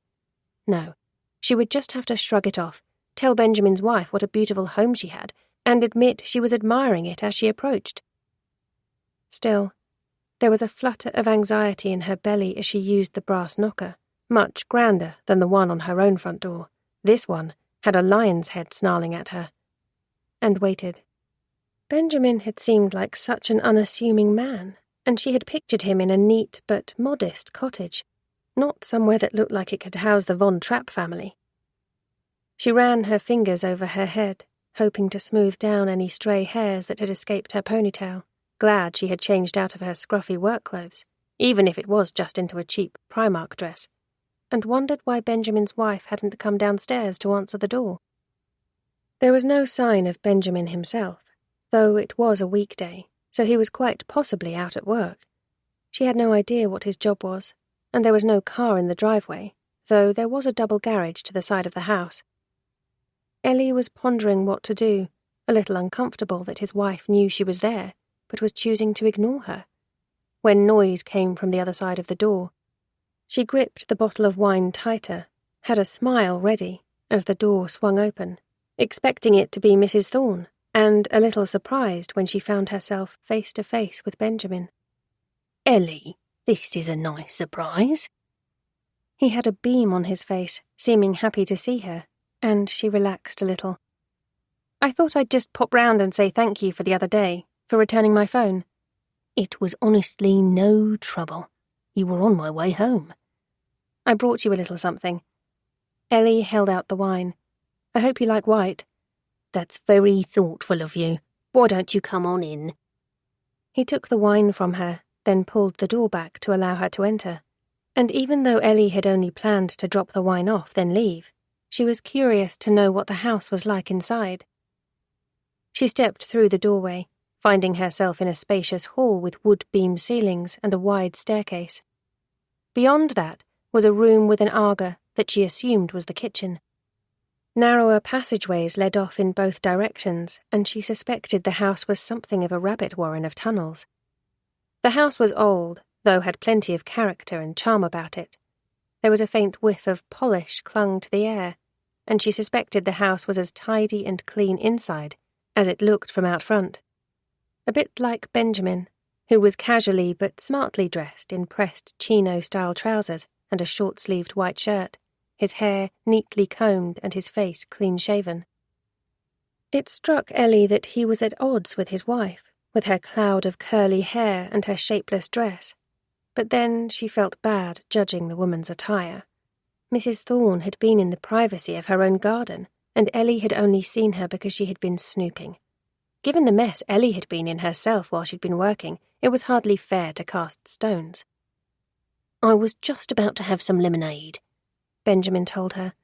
No, she would just have to shrug it off, tell Benjamin's wife what a beautiful home she had, and admit she was admiring it as she approached. Still, there was a flutter of anxiety in her belly as she used the brass knocker, much grander than the one on her own front door. This one had a lion's head snarling at her. And waited. Benjamin had seemed like such an unassuming man, and she had pictured him in a neat but modest cottage, not somewhere that looked like it could house the Von Trapp family. She ran her fingers over her head, hoping to smooth down any stray hairs that had escaped her ponytail, glad she had changed out of her scruffy work clothes, even if it was just into a cheap Primark dress, and wondered why Benjamin's wife hadn't come downstairs to answer the door. There was no sign of Benjamin himself, though it was a weekday, so he was quite possibly out at work. She had no idea what his job was, and there was no car in the driveway, though there was a double garage to the side of the house. Ellie was pondering what to do, a little uncomfortable that his wife knew she was there, but was choosing to ignore her, when noise came from the other side of the door. She gripped the bottle of wine tighter, had a smile ready as the door swung open, expecting it to be Mrs. Thorne, and a little surprised when she found herself face to face with Benjamin. Ellie, this is a nice surprise. He had a beam on his face, seeming happy to see her, and she relaxed a little. I thought I'd just pop round and say thank you for the other day, for returning my phone. It was honestly no trouble. You were on my way home. I brought you a little something. Ellie held out the wine. I hope you like white. That's very thoughtful of you. Why don't you come on in? He took the wine from her, then pulled the door back to allow her to enter. And even though Ellie had only planned to drop the wine off, then leave, she was curious to know what the house was like inside. She stepped through the doorway, finding herself in a spacious hall with wood-beam ceilings and a wide staircase. Beyond that was a room with an arbor that she assumed was the kitchen. Narrower passageways led off in both directions, and she suspected the house was something of a rabbit warren of tunnels. The house was old, though had plenty of character and charm about it. There was a faint whiff of polish clung to the air, and she suspected the house was as tidy and clean inside as it looked from out front. A bit like Benjamin, who was casually but smartly dressed in pressed chino-style trousers and a short-sleeved white shirt, his hair neatly combed and his face clean-shaven. It struck Ellie that he was at odds with his wife, with her cloud of curly hair and her shapeless dress, but then she felt bad judging the woman's attire. Mrs. Thorne had been in the privacy of her own garden, and Ellie had only seen her because she had been snooping, Given the mess Ellie had been in herself while she'd been working, it was hardly fair to cast stones. I was just about to have some lemonade, Benjamin told her.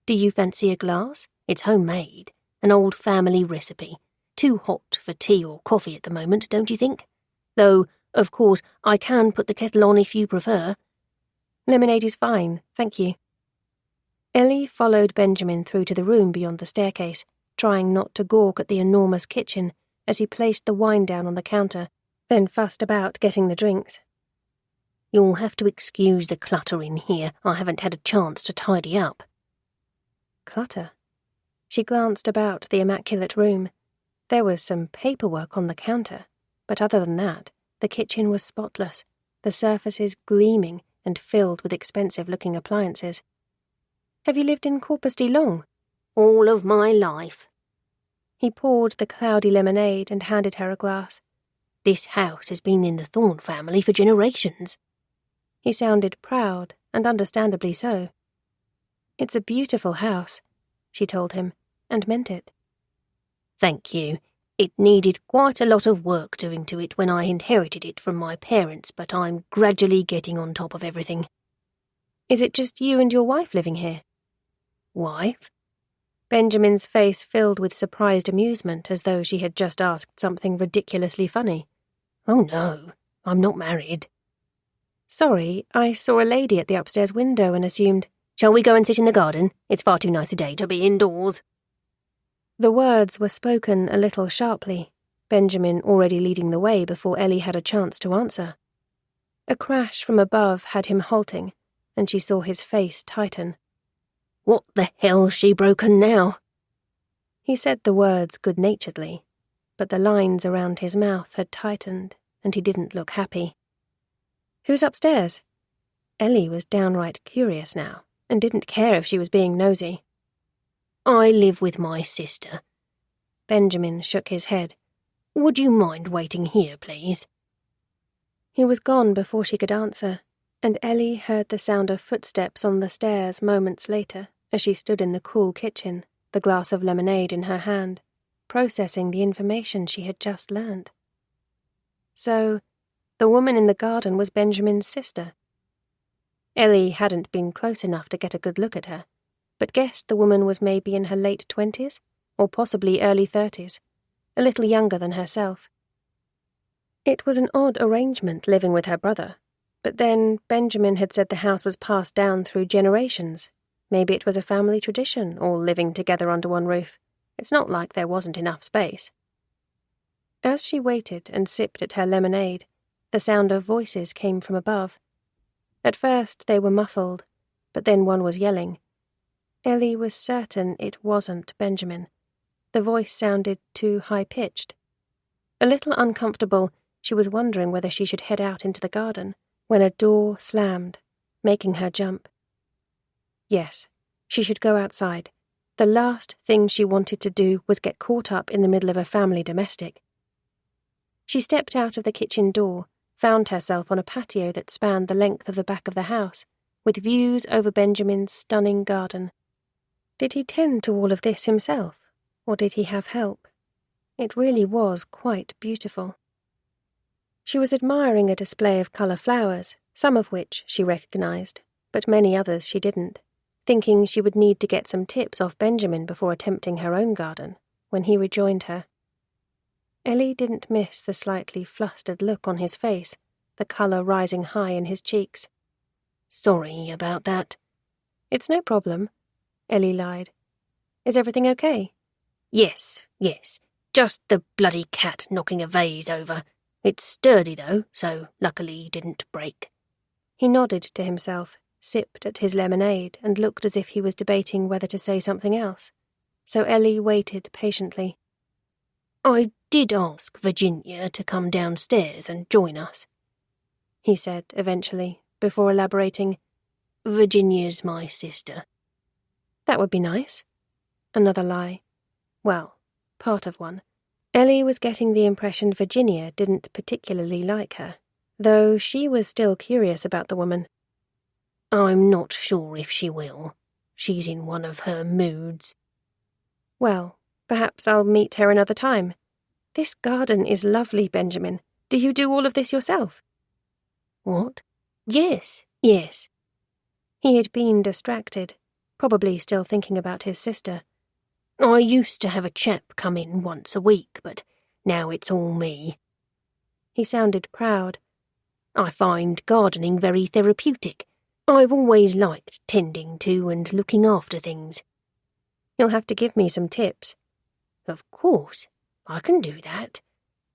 Do you fancy a glass? It's homemade, an old family recipe. Too hot for tea or coffee at the moment, don't you think? Though, of course, I can put the kettle on if you prefer. Lemonade is fine, thank you. Ellie followed Benjamin through to the room beyond the staircase, trying not to gawk at the enormous kitchen as he placed the wine down on the counter, then fussed about getting the drinks. You'll have to excuse the clutter in here. I haven't had a chance to tidy up. Clutter? She glanced about the immaculate room. There was some paperwork on the counter, but other than that, the kitchen was spotless, the surfaces gleaming and filled with expensive-looking appliances. Have you lived in Corpusty long? All of my life. He poured the cloudy lemonade and handed her a glass. This house has been in the Thorne family for generations. He sounded proud, and understandably so. It's a beautiful house, she told him, and meant it. Thank you. It needed quite a lot of work doing to it when I inherited it from my parents, but I'm gradually getting on top of everything. Is it just you and your wife living here? Wife? Benjamin's face filled with surprised amusement, as though she had just asked something ridiculously funny. Oh no, I'm not married. Sorry, I saw a lady at the upstairs window and assumed... Shall we go and sit in the garden? It's far too nice a day to be indoors. The words were spoken a little sharply, Benjamin already leading the way before Ellie had a chance to answer. A crash from above had him halting, and she saw his face tighten. What the hell's she broken now? He said the words good-naturedly, but the lines around his mouth had tightened, and he didn't look happy. Who's upstairs? Ellie was downright curious now, and didn't care if she was being nosy. I live with my sister. Benjamin shook his head. Would you mind waiting here, please? He was gone before she could answer, and Ellie heard the sound of footsteps on the stairs moments later as she stood in the cool kitchen, the glass of lemonade in her hand, processing the information she had just learned. So, the woman in the garden was Benjamin's sister. Ellie hadn't been close enough to get a good look at her, but guessed the woman was maybe in her late 20s, or possibly early 30s, a little younger than herself. It was an odd arrangement living with her brother, but then Benjamin had said the house was passed down through generations. Maybe it was a family tradition, all living together under one roof. It's not like there wasn't enough space. As she waited and sipped at her lemonade, the sound of voices came from above. At first they were muffled, but then one was yelling. Ellie was certain it wasn't Benjamin. The voice sounded too high-pitched. A little uncomfortable, she was wondering whether she should head out into the garden, when a door slammed, making her jump. Yes, she should go outside. The last thing she wanted to do was get caught up in the middle of a family domestic. She stepped out of the kitchen door, found herself on a patio that spanned the length of the back of the house, with views over Benjamin's stunning garden. Did he tend to all of this himself, or did he have help? It really was quite beautiful. She was admiring a display of colour flowers, some of which she recognised, but many others she didn't, thinking she would need to get some tips off Benjamin before attempting her own garden, when he rejoined her. Ellie didn't miss the slightly flustered look on his face, the colour rising high in his cheeks. Sorry about that. It's no problem, Ellie lied. Is everything okay? Yes. Just the bloody cat knocking a vase over. It's sturdy, though, so luckily didn't break. He nodded to himself, sipped at his lemonade, and looked as if he was debating whether to say something else. So Ellie waited patiently. I did ask Virginia to come downstairs and join us, he said eventually, before elaborating. Virginia's my sister. That would be nice. Another lie. Well, part of one. Ellie was getting the impression Virginia didn't particularly like her, though she was still curious about the woman. I'm not sure if she will. She's in one of her moods. Well, perhaps I'll meet her another time. This garden is lovely, Benjamin. Do you do all of this yourself? What? Yes. He had been distracted, probably still thinking about his sister. I used to have a chap come in once a week, but now it's all me. He sounded proud. I find gardening very therapeutic. I've always liked tending to and looking after things. You'll have to give me some tips. Of course, I can do that.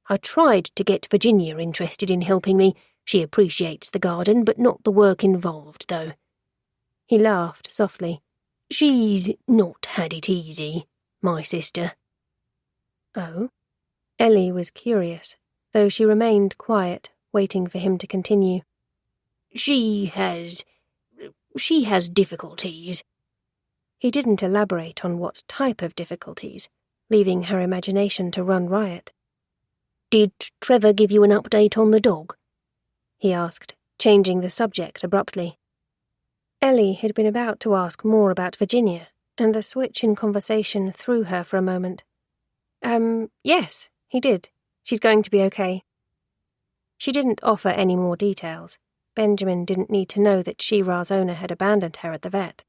I tried to get Virginia interested in helping me. She appreciates the garden, but not the work involved, though. He laughed softly. She's not had it easy, my sister. Oh? Ellie was curious, though she remained quiet, waiting for him to continue. She has difficulties. He didn't elaborate on what type of difficulties, leaving her imagination to run riot. Did Trevor give you an update on the dog? He asked, changing the subject abruptly. Ellie had been about to ask more about Virginia, and the switch in conversation threw her for a moment. Yes, he did. She's going to be okay. She didn't offer any more details. Benjamin didn't need to know that She-Ra's owner had abandoned her at the vet.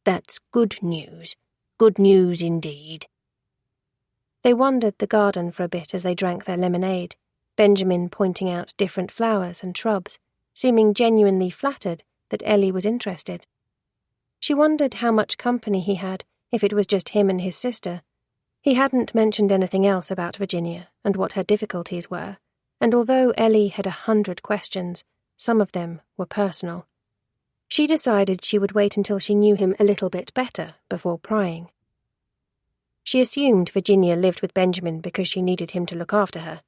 That's good news. Good news indeed. They wandered the garden for a bit as they drank their lemonade, Benjamin pointing out different flowers and shrubs, seeming genuinely flattered that Ellie was interested. She wondered how much company he had, if it was just him and his sister. He hadn't mentioned anything else about Virginia and what her difficulties were, and although Ellie had 100 questions, some of them were personal. She decided she would wait until she knew him a little bit better before prying. She assumed Virginia lived with Benjamin because she needed him to look after her.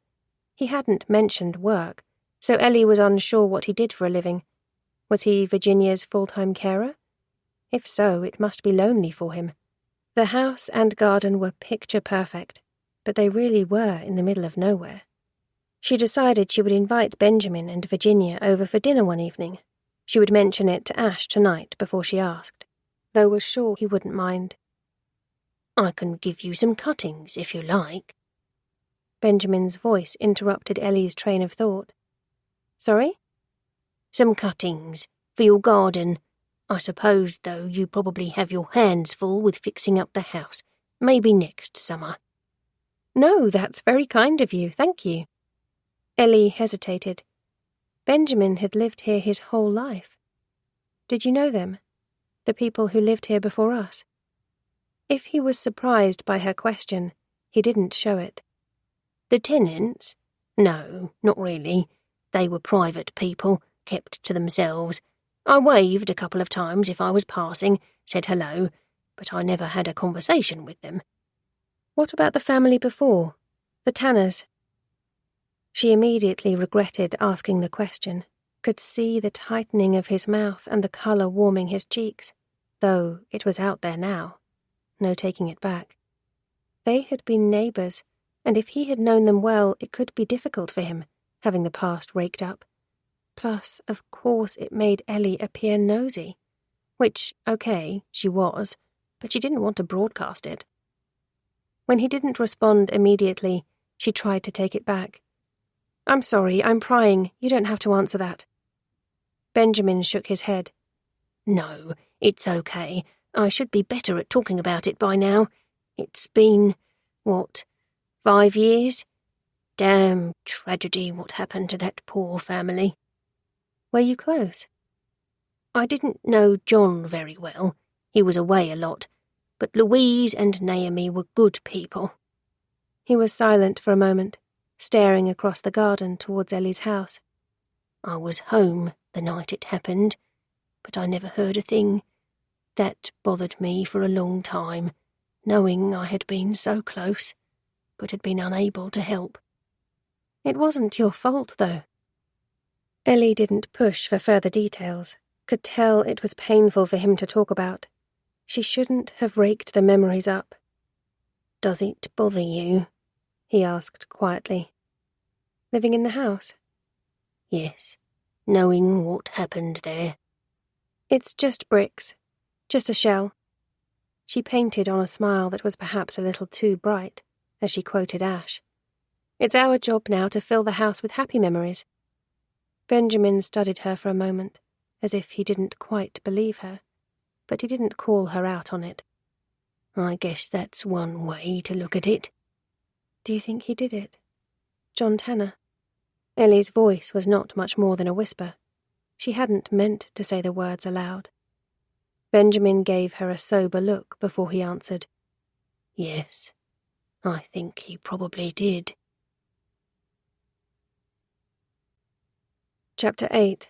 He hadn't mentioned work, so Ellie was unsure what he did for a living. Was he Virginia's full-time carer? If so, it must be lonely for him. The house and garden were picture-perfect, but they really were in the middle of nowhere. She decided she would invite Benjamin and Virginia over for dinner one evening. She would mention it to Ash tonight before she asked, though was sure he wouldn't mind. I can give you some cuttings, if you like. Benjamin's voice interrupted Ellie's train of thought. Sorry? Some cuttings, for your garden. I suppose, though, you probably have your hands full with fixing up the house. Maybe next summer. No, that's very kind of you, thank you. Ellie hesitated. Benjamin had lived here his whole life. Did you know them? The people who lived here before us? If he was surprised by her question, he didn't show it. The tenants? No, not really. They were private people, kept to themselves. I waved a couple of times if I was passing, said hello, but I never had a conversation with them. What about the family before? The Tanners? She immediately regretted asking the question, could see the tightening of his mouth and the colour warming his cheeks, though it was out there now. No taking it back. They had been neighbours, and if he had known them well, it could be difficult for him, having the past raked up. Plus, of course, it made Ellie appear nosy. Which, okay, she was, but she didn't want to broadcast it. When he didn't respond immediately, she tried to take it back. I'm sorry, I'm prying. You don't have to answer that. Benjamin shook his head. No, it's okay. I should be better at talking about it by now. It's been, 5 years? Damn tragedy what happened to that poor family. Were you close? I didn't know John very well. He was away a lot. But Louise and Naomi were good people. He was silent for a moment, staring across the garden towards Ellie's house. I was home the night it happened, but I never heard a thing. That bothered me for a long time, knowing I had been so close, but had been unable to help. It wasn't your fault, though. Ellie didn't push for further details, could tell it was painful for him to talk about. She shouldn't have raked the memories up. Does it bother you? He asked quietly. Living in the house? Yes, knowing what happened there. It's just bricks. Just a shell. She painted on a smile that was perhaps a little too bright, as she quoted Ash. "It's our job now to fill the house with happy memories." Benjamin studied her for a moment, as if he didn't quite believe her, but he didn't call her out on it. "I guess that's one way to look at it." "Do you think he did it? John Tanner?" Ellie's voice was not much more than a whisper. She hadn't meant to say the words aloud. Benjamin gave her a sober look before he answered. "Yes, I think he probably did." Chapter 8.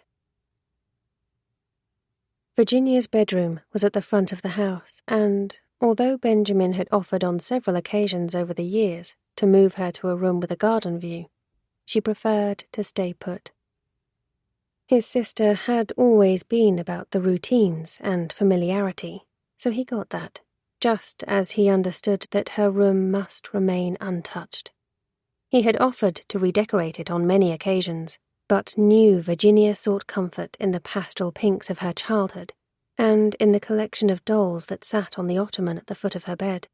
Virginia's bedroom was at the front of the house, and, although Benjamin had offered on several occasions over the years to move her to a room with a garden view, she preferred to stay put. His sister had always been about the routines and familiarity, so he got that, just as he understood that her room must remain untouched. He had offered to redecorate it on many occasions, but knew Virginia sought comfort in the pastel pinks of her childhood, and in the collection of dolls that sat on the ottoman at the foot of her bed.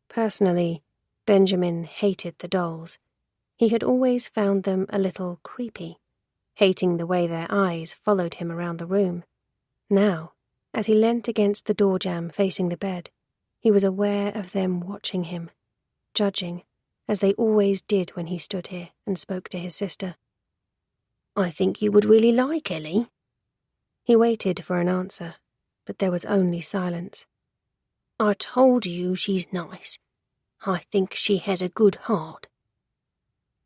Personally, Benjamin hated the dolls. He had always found them a little creepy, hating the way their eyes followed him around the room. Now, as he leant against the door jamb facing the bed, he was aware of them watching him, judging, as they always did when he stood here and spoke to his sister. "I think you would really like Ellie." He waited for an answer, but there was only silence. "I told you she's nice. I think she has a good heart."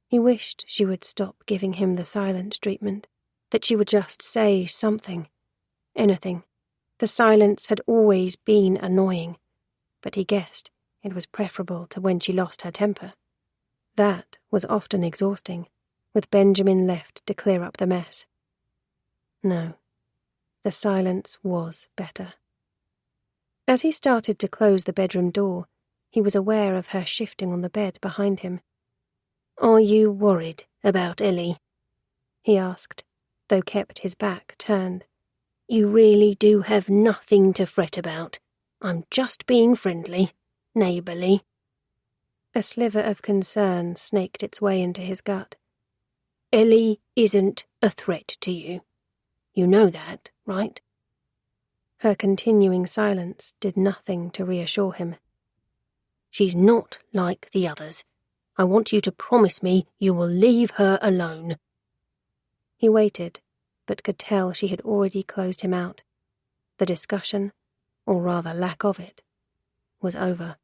He wished she would stop giving him the silent treatment, that she would just say something, anything. The silence had always been annoying, but he guessed it was preferable to when she lost her temper. That was often exhausting, with Benjamin left to clear up the mess. No, the silence was better. As he started to close the bedroom door, he was aware of her shifting on the bed behind him. "Are you worried about Ellie?" he asked, though kept his back turned. "You really do have nothing to fret about. I'm just being friendly, neighbourly." A sliver of concern snaked its way into his gut. "Ellie isn't a threat to you. You know that, right?" Her continuing silence did nothing to reassure him. "She's not like the others. I want you to promise me you will leave her alone." He waited, but could tell she had already closed him out. The discussion, or rather lack of it, was over.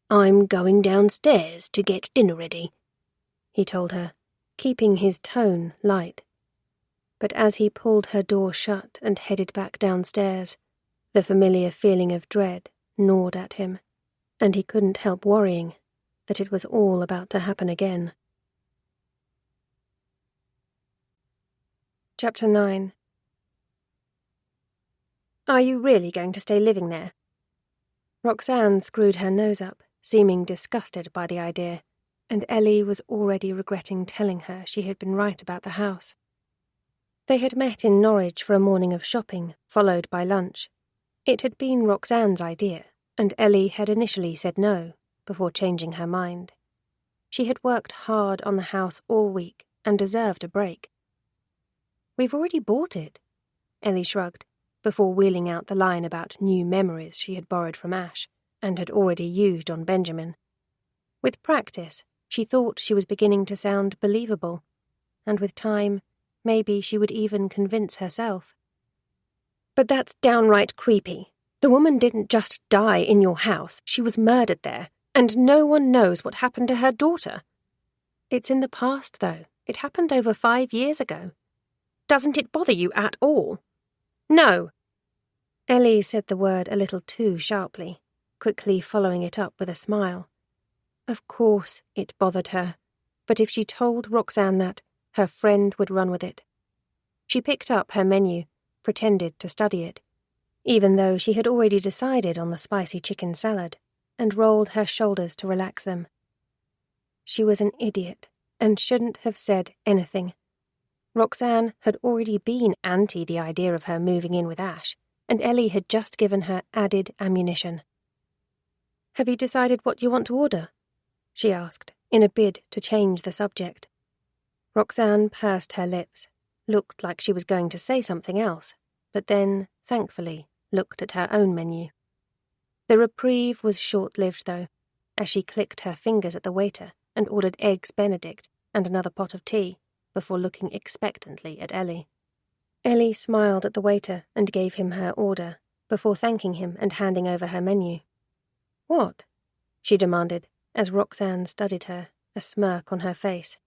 "I'm going downstairs to get dinner ready," he told her, keeping his tone light. But as he pulled her door shut and headed back downstairs, the familiar feeling of dread gnawed at him, and he couldn't help worrying that it was all about to happen again. Chapter 9. "Are you really going to stay living there?" Roxanne screwed her nose up, seeming disgusted by the idea, and Ellie was already regretting telling her she had been right about the house. They had met in Norwich for a morning of shopping, followed by lunch. It had been Roxanne's idea, and Ellie had initially said no, before changing her mind. She had worked hard on the house all week and deserved a break. "We've already bought it," Ellie shrugged, before wheeling out the line about new memories she had borrowed from Ash and had already used on Benjamin. With practice, she thought she was beginning to sound believable, and with time, maybe she would even convince herself. "But that's downright creepy. The woman didn't just die in your house, she was murdered there, and no one knows what happened to her daughter." "It's in the past, though. It happened over 5 years ago." "Doesn't it bother you at all?" "No." Ellie said the word a little too sharply, quickly following it up with a smile. Of course it bothered her, but if she told Roxanne that, her friend would run with it. She picked up her menu, pretended to study it, even though she had already decided on the spicy chicken salad, and rolled her shoulders to relax them. She was an idiot, and shouldn't have said anything. Roxanne had already been anti the idea of her moving in with Ash, and Ellie had just given her added ammunition. "Have you decided what you want to order?" she asked, in a bid to change the subject. Roxanne pursed her lips, looked like she was going to say something else, but then, thankfully, looked at her own menu. The reprieve was short-lived, though, as she clicked her fingers at the waiter and ordered eggs Benedict and another pot of tea, before looking expectantly at Ellie. Ellie smiled at the waiter and gave him her order, before thanking him and handing over her menu. "What?" she demanded, as Roxanne studied her, a smirk on her face.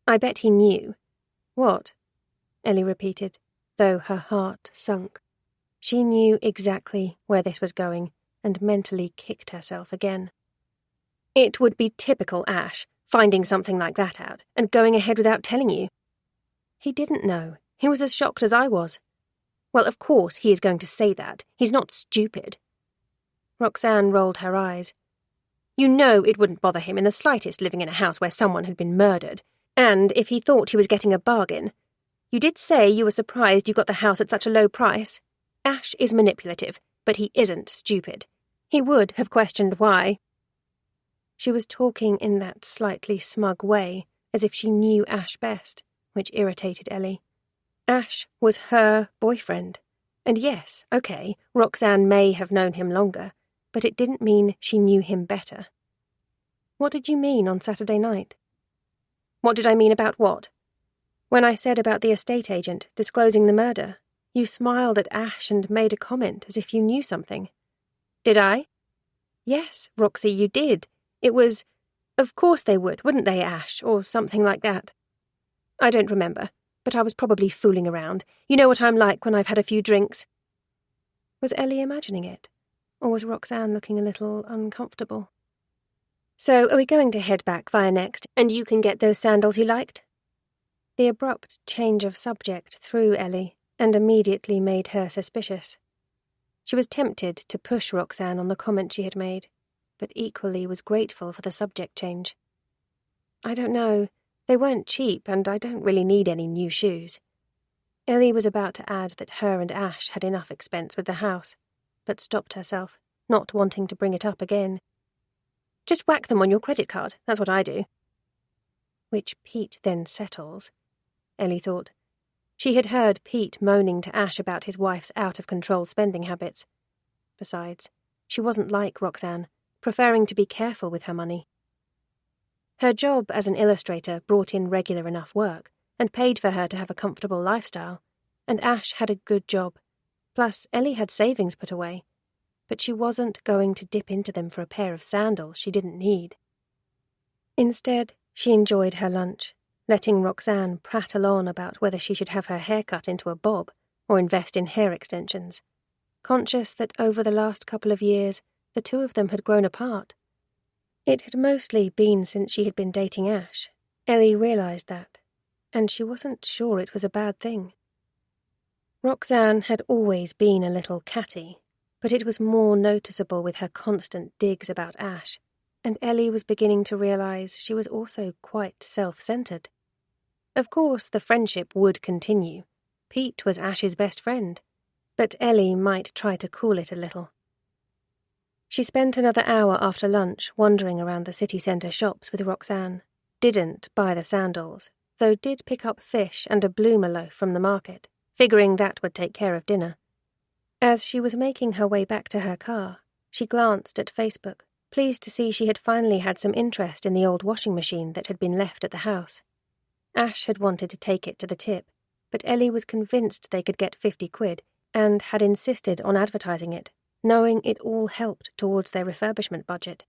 "I bet he knew." "What?" Ellie repeated, though her heart sunk. She knew exactly where this was going, and mentally kicked herself again. "It would be typical Ash, finding something like that out, and going ahead without telling you." "He didn't know. He was as shocked as I was." "Well, of course he is going to say that. He's not stupid." Roxanne rolled her eyes. "You know it wouldn't bother him in the slightest living in a house where someone had been murdered. And if he thought he was getting a bargain... You did say you were surprised you got the house at such a low price. Ash is manipulative, but he isn't stupid. He would have questioned why." She was talking in that slightly smug way, as if she knew Ash best, which irritated Ellie. Ash was her boyfriend. And yes, okay, Roxanne may have known him longer, but it didn't mean she knew him better. "What did you mean on Saturday night?" "What did I mean about what?" "When I said about the estate agent disclosing the murder, you smiled at Ash and made a comment as if you knew something." "Did I?" "Yes, Roxy, you did. It was, 'Of course they would, wouldn't they, Ash?' or something like that." "I don't remember, but I was probably fooling around. You know what I'm like when I've had a few drinks." Was Ellie imagining it, or was Roxanne looking a little uncomfortable? "So are we going to head back via Next, and you can get those sandals you liked?" The abrupt change of subject threw Ellie, and immediately made her suspicious. She was tempted to push Roxanne on the comment she had made, but equally was grateful for the subject change. "I don't know. They weren't cheap, and I don't really need any new shoes." Ellie was about to add that her and Ash had enough expense with the house, but stopped herself, not wanting to bring it up again. "Just whack them on your credit card, that's what I do." Which Pete then settles, Ellie thought. She had heard Pete moaning to Ash about his wife's out-of-control spending habits. Besides, she wasn't like Roxanne, preferring to be careful with her money. Her job as an illustrator brought in regular enough work, and paid for her to have a comfortable lifestyle, and Ash had a good job. Plus, Ellie had savings put away, but she wasn't going to dip into them for a pair of sandals she didn't need. Instead, she enjoyed her lunch, letting Roxanne prattle on about whether she should have her hair cut into a bob or invest in hair extensions, conscious that over the last couple of years the two of them had grown apart. It had mostly been since she had been dating Ash. Ellie realized that, and she wasn't sure it was a bad thing. Roxanne had always been a little catty, but it was more noticeable with her constant digs about Ash, and Ellie was beginning to realize she was also quite self-centered. Of course, the friendship would continue. Pete was Ash's best friend, but Ellie might try to cool it a little. She spent another hour after lunch wandering around the city centre shops with Roxanne. Didn't buy the sandals, though did pick up fish and a bloomer loaf from the market, figuring that would take care of dinner. As she was making her way back to her car, she glanced at Facebook, pleased to see she had finally had some interest in the old washing machine that had been left at the house. Ash had wanted to take it to the tip, but Ellie was convinced they could get 50 quid and had insisted on advertising it, knowing it all helped towards their refurbishment budget.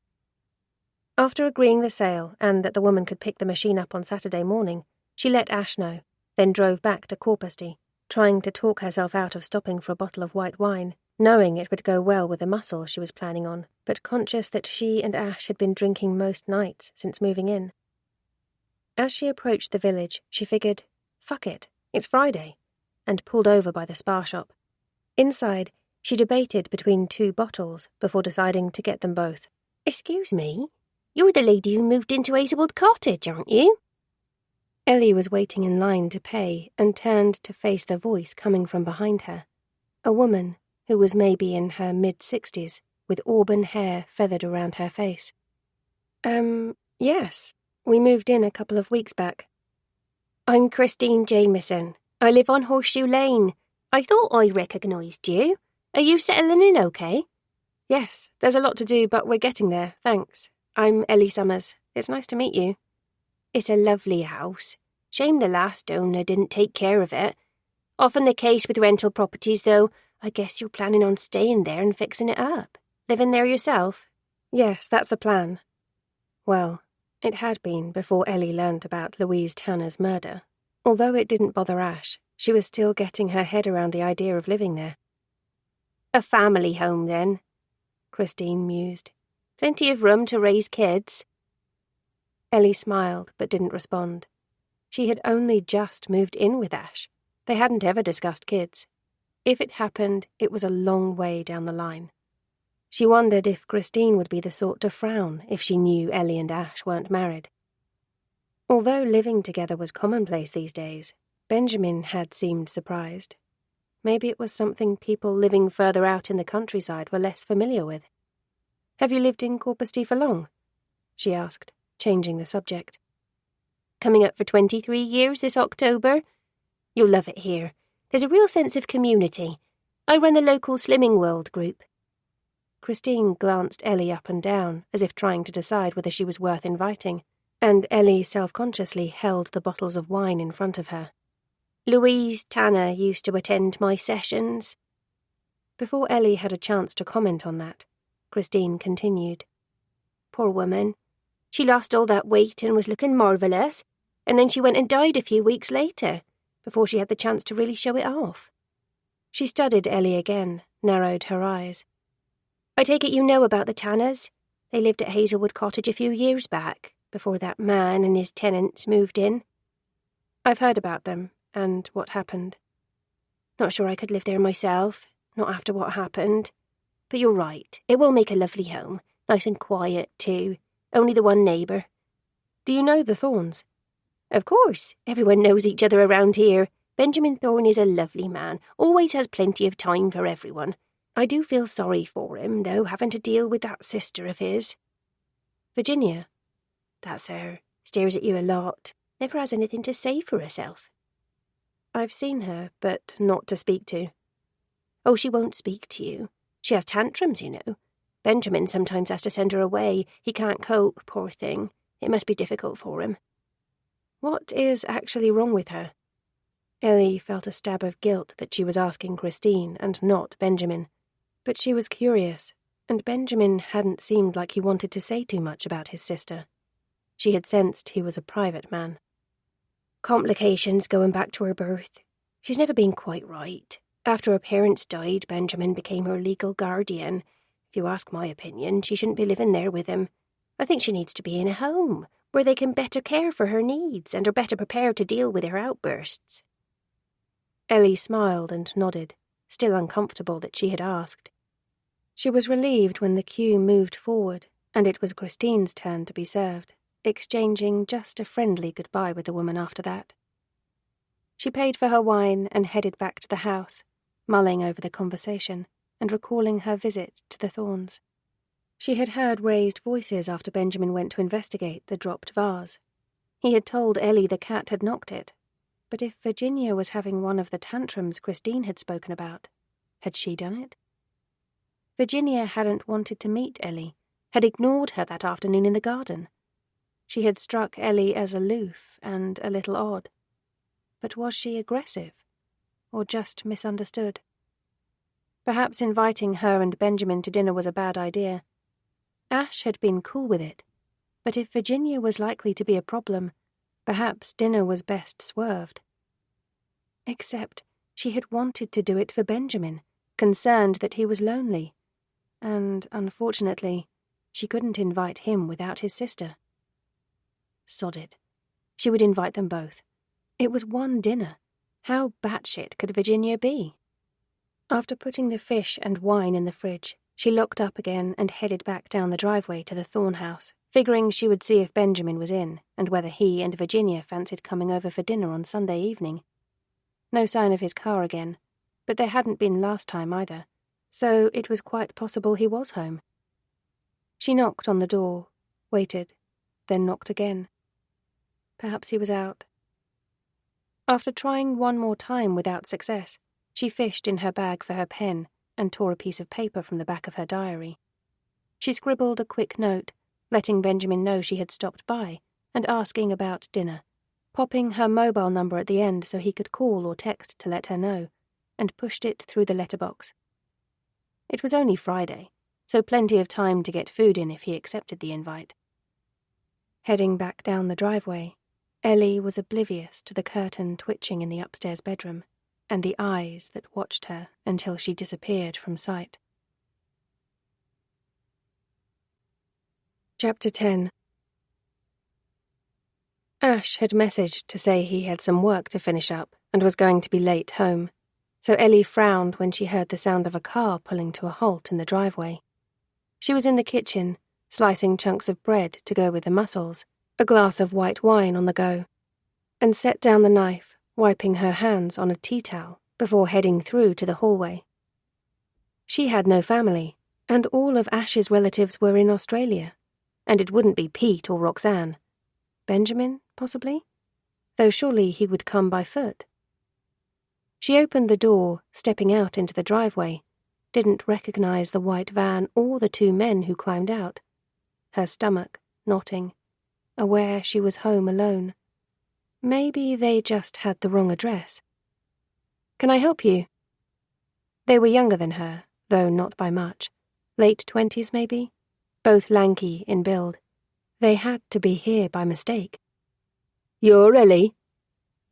After agreeing the sale and that the woman could pick the machine up on Saturday morning, she let Ash know, then drove back to Corpusty, trying to talk herself out of stopping for a bottle of white wine, knowing it would go well with the mussels she was planning on, but conscious that she and Ash had been drinking most nights since moving in. As she approached the village, she figured, fuck it, it's Friday, and pulled over by the spa shop. Inside, she debated between 2 bottles before deciding to get them both. "Excuse me, you're the lady who moved into Hazelwood Cottage, aren't you?" Ellie was waiting in line to pay and turned to face the voice coming from behind her. A woman who was maybe in her mid-60s, with auburn hair feathered around her face. Yes. We moved in a couple of weeks back. I'm Christine Jameson. I live on Horseshoe Lane. I thought I recognised you. Are you settling in okay? Yes, there's a lot to do, but we're getting there, thanks. I'm Ellie Summers. It's nice to meet you. It's a lovely house. Shame the last owner didn't take care of it. Often the case with rental properties, though. I guess you're planning on staying there and fixing it up. Living there yourself? Yes, that's the plan. Well, it had been before Ellie learned about Louise Tanner's murder. Although it didn't bother Ash, she was still getting her head around the idea of living there. A family home, then, Christine mused. Plenty of room to raise kids. Ellie smiled, but didn't respond. She had only just moved in with Ash. They hadn't ever discussed kids. If it happened, it was a long way down the line. She wondered if Christine would be the sort to frown if she knew Ellie and Ash weren't married. Although living together was commonplace these days, Benjamin had seemed surprised. Maybe it was something people living further out in the countryside were less familiar with. "Have you lived in Corpusty for long?" she asked, changing the subject. Coming up for 23 years this October. You'll love it here. There's a real sense of community. I run the local Slimming World group. Christine glanced Ellie up and down, as if trying to decide whether she was worth inviting, and Ellie self-consciously held the bottles of wine in front of her. Louise Tanner used to attend my sessions. Before Ellie had a chance to comment on that, Christine continued. Poor woman. She lost all that weight and was looking marvellous, and then she went and died a few weeks later, before she had the chance to really show it off. She studied Ellie again, narrowed her eyes. I take it you know about the Tanners? They lived at Hazelwood Cottage a few years back, before that man and his tenants moved in. I've heard about them, and what happened. Not sure I could live there myself, not after what happened. But you're right, it will make a lovely home, nice and quiet, too. Only the one neighbour. Do you know the Thorns? Of course, everyone knows each other around here. Benjamin Thorne is a lovely man, always has plenty of time for everyone. I do feel sorry for him, though, having to deal with that sister of his. Virginia? That's her. Stares at you a lot. Never has anything to say for herself. I've seen her, but not to speak to. Oh, she won't speak to you. She has tantrums, you know. Benjamin sometimes has to send her away. He can't cope, poor thing. It must be difficult for him. What is actually wrong with her? Ellie felt a stab of guilt that she was asking Christine and not Benjamin. But she was curious, and Benjamin hadn't seemed like he wanted to say too much about his sister. She had sensed he was a private man. Complications going back to her birth. She's never been quite right. After her parents died, Benjamin became her legal guardian. If you ask my opinion, she shouldn't be living there with him. I think she needs to be in a home, where they can better care for her needs and are better prepared to deal with her outbursts. Ellie smiled and nodded, still uncomfortable that she had asked. She was relieved when the queue moved forward, and it was Christine's turn to be served, exchanging just a friendly goodbye with the woman after that. She paid for her wine and headed back to the house, mulling over the conversation and recalling her visit to the Thorns. She had heard raised voices after Benjamin went to investigate the dropped vase. He had told Ellie the cat had knocked it, but if Virginia was having one of the tantrums Christine had spoken about, had she done it? Virginia hadn't wanted to meet Ellie, had ignored her that afternoon in the garden. She had struck Ellie as aloof and a little odd. But was she aggressive, or just misunderstood? Perhaps inviting her and Benjamin to dinner was a bad idea. Ash had been cool with it, but if Virginia was likely to be a problem, perhaps dinner was best swerved. Except she had wanted to do it for Benjamin, concerned that he was lonely, and, unfortunately, she couldn't invite him without his sister. Sod it. She would invite them both. It was one dinner. How batshit could Virginia be? After putting the fish and wine in the fridge, she looked up again and headed back down the driveway to the Thorne house, figuring she would see if Benjamin was in and whether he and Virginia fancied coming over for dinner on Sunday evening. No sign of his car again, but there hadn't been last time either, so it was quite possible he was home. She knocked on the door, waited, then knocked again. Perhaps he was out. After trying one more time without success, she fished in her bag for her pen and tore a piece of paper from the back of her diary. She scribbled a quick note, letting Benjamin know she had stopped by and asking about dinner, popping her mobile number at the end so he could call or text to let her know, and pushed it through the letterbox. It was only Friday, so plenty of time to get food in if he accepted the invite. Heading back down the driveway, Ellie was oblivious to the curtain twitching in the upstairs bedroom and the eyes that watched her until she disappeared from sight. Chapter 10. Ash had messaged to say he had some work to finish up and was going to be late home, so Ellie frowned when she heard the sound of a car pulling to a halt in the driveway. She was in the kitchen, slicing chunks of bread to go with the mussels, a glass of white wine on the go, and set down the knife, wiping her hands on a tea towel before heading through to the hallway. She had no family, and all of Ash's relatives were in Australia, and it wouldn't be Pete or Roxanne. Benjamin, possibly? Though surely he would come by foot. She opened the door, stepping out into the driveway, didn't recognize the white van or the two men who climbed out. Her stomach knotting, aware she was home alone. Maybe they just had the wrong address. "Can I help you?" They were younger than her, though not by much. Late 20s, maybe? Both lanky in build. They had to be here by mistake. "You're Ellie?"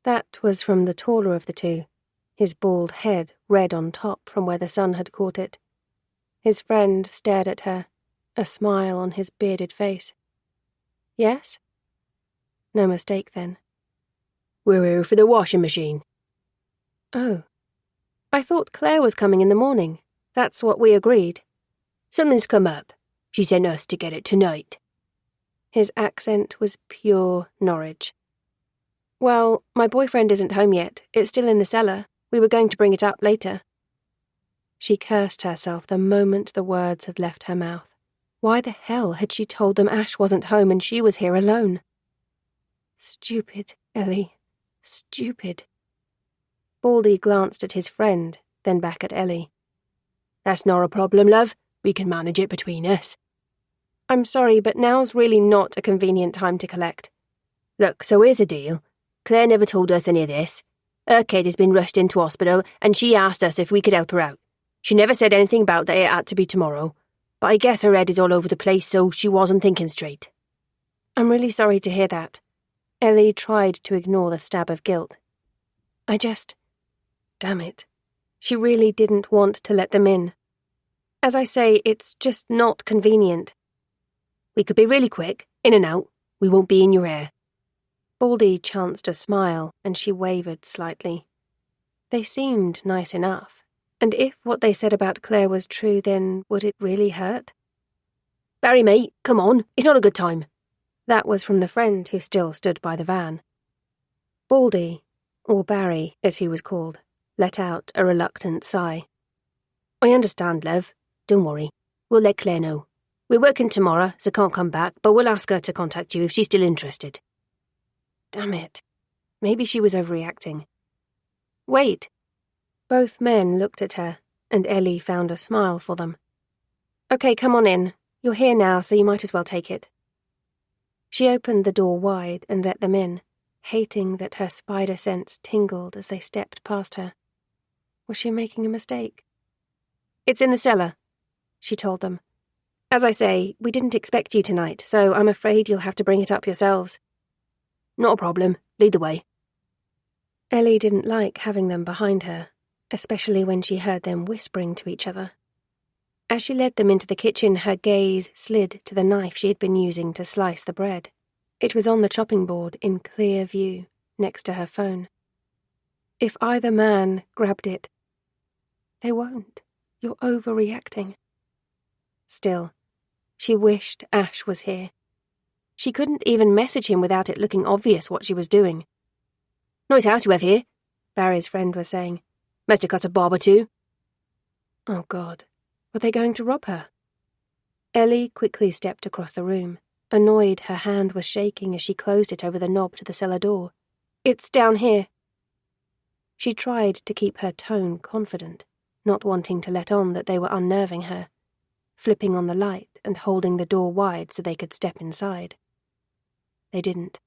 That was from the taller of the two, his bald head red on top from where the sun had caught it. His friend stared at her, a smile on his bearded face. "Yes?" No mistake then. "We're here for the washing machine." "Oh. I thought Claire was coming in the morning. That's what we agreed." "Something's come up. She sent us to get it tonight." His accent was pure Norwich. "Well, my boyfriend isn't home yet. It's still in the cellar. We were going to bring it up later." She cursed herself the moment the words had left her mouth. Why the hell had she told them Ash wasn't home and she was here alone? Stupid, Ellie. Stupid. Baldy glanced at his friend, then back at Ellie. "That's not a problem, love. We can manage it between us." "I'm sorry, but now's really not a convenient time to collect." "Look, so here's the deal. Claire never told us any of this. Her kid has been rushed into hospital, and she asked us if we could help her out. She never said anything about that it had to be tomorrow, but I guess her head is all over the place, so she wasn't thinking straight." "I'm really sorry to hear that." Ellie tried to ignore the stab of guilt. Damn it. She really didn't want to let them in. As I say, it's just not convenient. "We could be really quick, in and out. We won't be in your hair." Baldy chanced a smile, and she wavered slightly. They seemed nice enough, and if what they said about Claire was true, then would it really hurt? "Barry, mate, come on, it's not a good time." That was from the friend who still stood by the van. Baldy, or Barry as he was called, let out a reluctant sigh. "I understand, love. Don't worry. We'll let Claire know. We're working tomorrow, so can't come back, but we'll ask her to contact you if she's still interested." Damn it. Maybe she was overreacting. "Wait." Both men looked at her, and Ellie found a smile for them. "Okay, come on in. You're here now, so you might as well take it." She opened the door wide and let them in, hating that her spider sense tingled as they stepped past her. Was she making a mistake? "It's in the cellar," she told them. "As I say, we didn't expect you tonight, so I'm afraid you'll have to bring it up yourselves." "Not a problem. Lead the way." Ellie didn't like having them behind her, especially when she heard them whispering to each other. As she led them into the kitchen, her gaze slid to the knife she had been using to slice the bread. It was on the chopping board in clear view, next to her phone. If either man grabbed it... They won't. You're overreacting. Still, she wished Ash was here. She couldn't even message him without it looking obvious what she was doing. "Nice house you have here," Barry's friend was saying. "Must have got a barber too." Oh God, were they going to rob her? Ellie quickly stepped across the room, Annoyed, her hand was shaking as she closed it over the knob to the cellar door. "It's down here." She tried to keep her tone confident, not wanting to let on that they were unnerving her, flipping on the light and holding the door wide so they could step inside. They didn't.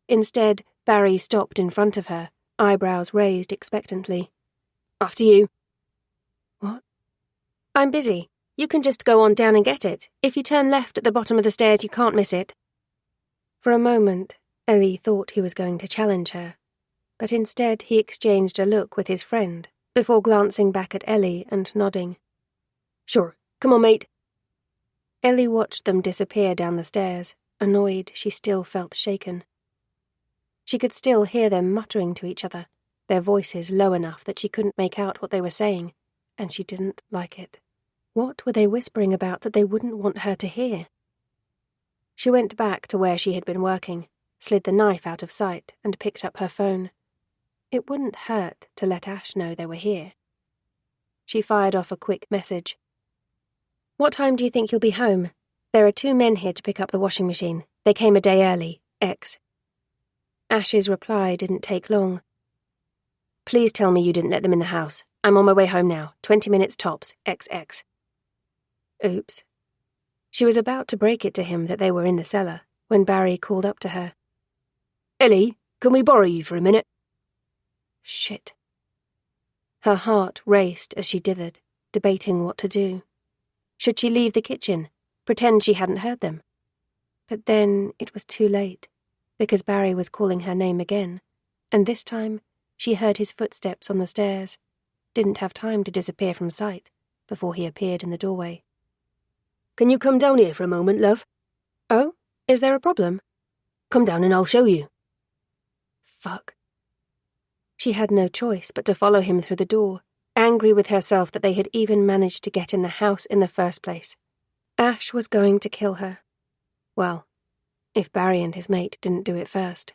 Instead, Barry stopped in front of her, eyebrows raised expectantly. "After you." "What?" "I'm busy. You can just go on down and get it. If you turn left at the bottom of the stairs, you can't miss it." For a moment, Ellie thought he was going to challenge her, but instead he exchanged a look with his friend, before glancing back at Ellie and nodding. "Sure, come on, mate." Ellie watched them disappear down the stairs, annoyed she still felt shaken. She could still hear them muttering to each other, their voices low enough that she couldn't make out what they were saying, and she didn't like it. What were they whispering about that they wouldn't want her to hear? She went back to where she had been working, slid the knife out of sight, and picked up her phone. It wouldn't hurt to let Ash know they were here. She fired off a quick message. "What time do you think you'll be home? There are 2 men here to pick up the washing machine. They came a day early. X." Ash's reply didn't take long. "Please tell me you didn't let them in the house. I'm on my way home now. 20 minutes tops. XX." Oops. She was about to break it to him that they were in the cellar when Barry called up to her. "Ellie, can we borrow you for a minute?" Shit. Her heart raced as she dithered, debating what to do. Should she leave the kitchen, pretend she hadn't heard them? But then it was too late, because Barry was calling her name again, and this time she heard his footsteps on the stairs, didn't have time to disappear from sight before he appeared in the doorway. "Can you come down here for a moment, love?" "Oh, is there a problem?" "Come down and I'll show you." Fuck. She had no choice but to follow him through the door, angry with herself that they had even managed to get in the house in the first place. Ash was going to kill her. Well, if Barry and his mate didn't do it first.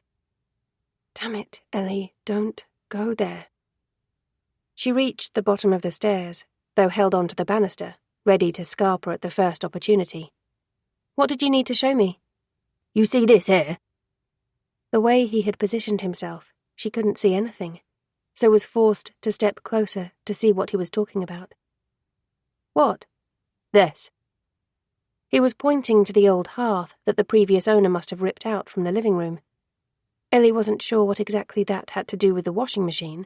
Damn it, Ellie, don't go there. She reached the bottom of the stairs, though held onto the banister, ready to scarper at the first opportunity. "What did you need to show me?" "You see this here?" The way he had positioned himself, she couldn't see anything, so was forced to step closer to see what he was talking about. "What?" "This." He was pointing to the old hearth that the previous owner must have ripped out from the living room. Ellie wasn't sure what exactly that had to do with the washing machine.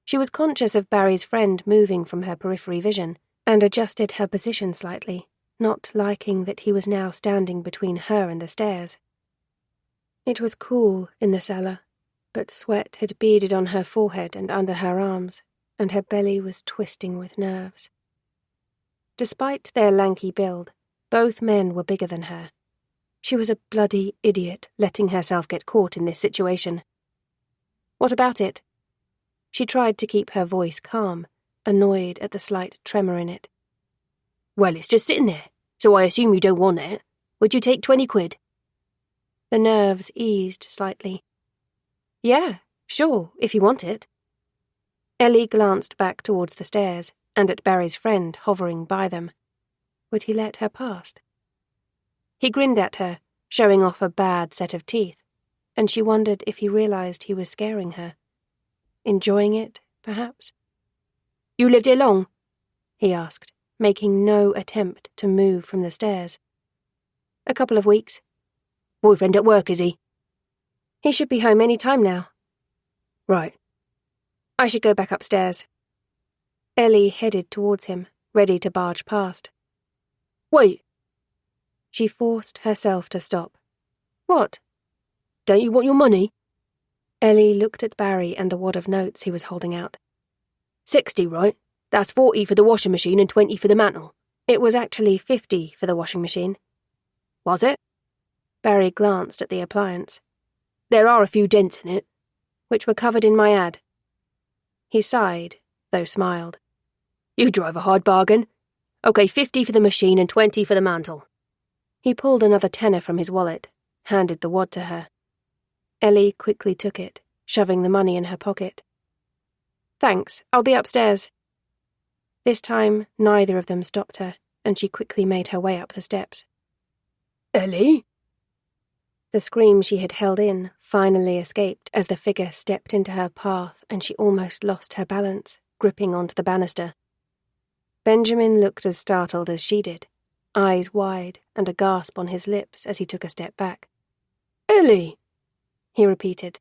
She was conscious of Barry's friend moving from her periphery vision, and adjusted her position slightly, not liking that he was now standing between her and the stairs. It was cool in the cellar, but sweat had beaded on her forehead and under her arms, and her belly was twisting with nerves. Despite their lanky build, both men were bigger than her. She was a bloody idiot letting herself get caught in this situation. "What about it?" She tried to keep her voice calm, annoyed at the slight tremor in it. "Well, it's just sitting there, so I assume you don't want it. Would you take 20 quid? The nerves eased slightly. "Yeah, sure, if you want it." Ellie glanced back towards the stairs and at Barry's friend hovering by them. Would he let her past? He grinned at her, showing off a bad set of teeth, and she wondered if he realized he was scaring her. Enjoying it, perhaps? "You lived here long?" he asked, making no attempt to move from the stairs. "A couple of weeks." "Boyfriend at work, is he?" "He should be home any time now." "Right." "I should go back upstairs." Ellie headed towards him, ready to barge past. "Wait." She forced herself to stop. "What?" "Don't you want your money?" Ellie looked at Barry and the wad of notes he was holding out. 60, right? That's 40 for the washing machine and 20 for the mantel." It was actually 50 for the washing machine. "Was it?" Barry glanced at the appliance. "There are a few dents in it." "Which were covered in my ad." He sighed, though smiled. "You drive a hard bargain. Okay, 50 for the machine and 20 for the mantel." He pulled another tenner from his wallet, handed the wad to her. Ellie quickly took it, shoving the money in her pocket. "Thanks, I'll be upstairs." This time, neither of them stopped her, and she quickly made her way up the steps. Ellie? The scream she had held in finally escaped as the figure stepped into her path and she almost lost her balance, gripping onto the banister. Benjamin looked as startled as she did, eyes wide and a gasp on his lips as he took a step back. Ellie! He repeated.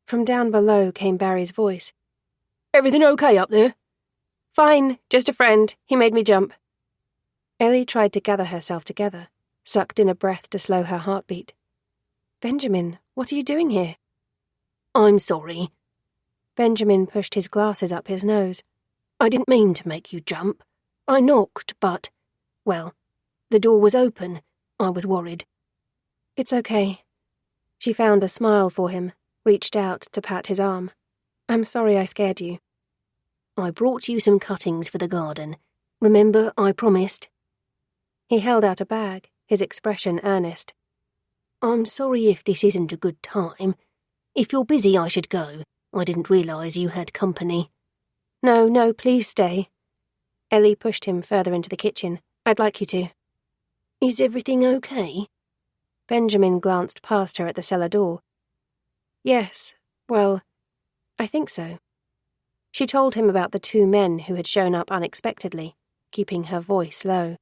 From down below came Barry's voice. Everything okay up there? Fine, just a friend. He made me jump. Ellie tried to gather herself together, sucked in a breath to slow her heartbeat. Benjamin, what are you doing here? I'm sorry. Benjamin pushed his glasses up his nose. I didn't mean to make you jump. I knocked, but, well, the door was open. I was worried. It's okay. She found a smile for him, reached out to pat his arm. I'm sorry I scared you. I brought you some cuttings for the garden. Remember, I promised. He held out a bag, his expression earnest. I'm sorry if this isn't a good time. If you're busy, I should go. I didn't realise you had company. No, please stay. Ellie pushed him further into the kitchen. I'd like you to. Is everything okay? Benjamin glanced past her at the cellar door. Yes, well, I think so. She told him about the two men who had shown up unexpectedly, keeping her voice low.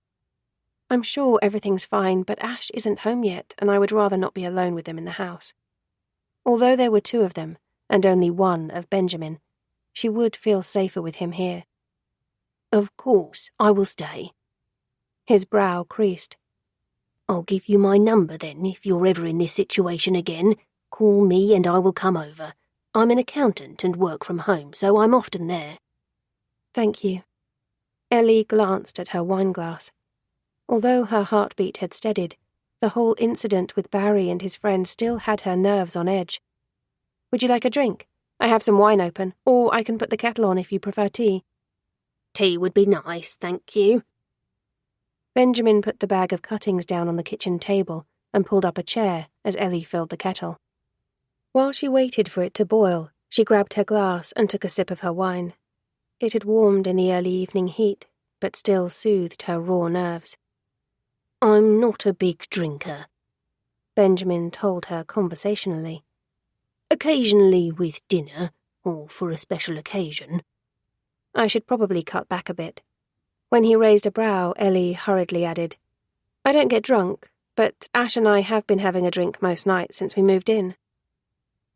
I'm sure everything's fine, but Ash isn't home yet, and I would rather not be alone with him in the house. Although there were two of them, and only one of Benjamin, she would feel safer with him here. Of course, I will stay. His brow creased. I'll give you my number then, if you're ever in this situation again. Call me and I will come over. I'm an accountant and work from home, so I'm often there. Thank you. Ellie glanced at her wineglass. Although her heartbeat had steadied, the whole incident with Barry and his friend still had her nerves on edge. Would you like a drink? I have some wine open, or I can put the kettle on if you prefer tea. Tea would be nice, thank you. Benjamin put the bag of cuttings down on the kitchen table and pulled up a chair as Ellie filled the kettle. While she waited for it to boil, she grabbed her glass and took a sip of her wine. It had warmed in the early evening heat, but still soothed her raw nerves. I'm not a big drinker, Benjamin told her conversationally. Occasionally with dinner, or for a special occasion. I should probably cut back a bit. When he raised a brow, Ellie hurriedly added, I don't get drunk, but Ash and I have been having a drink most nights since we moved in.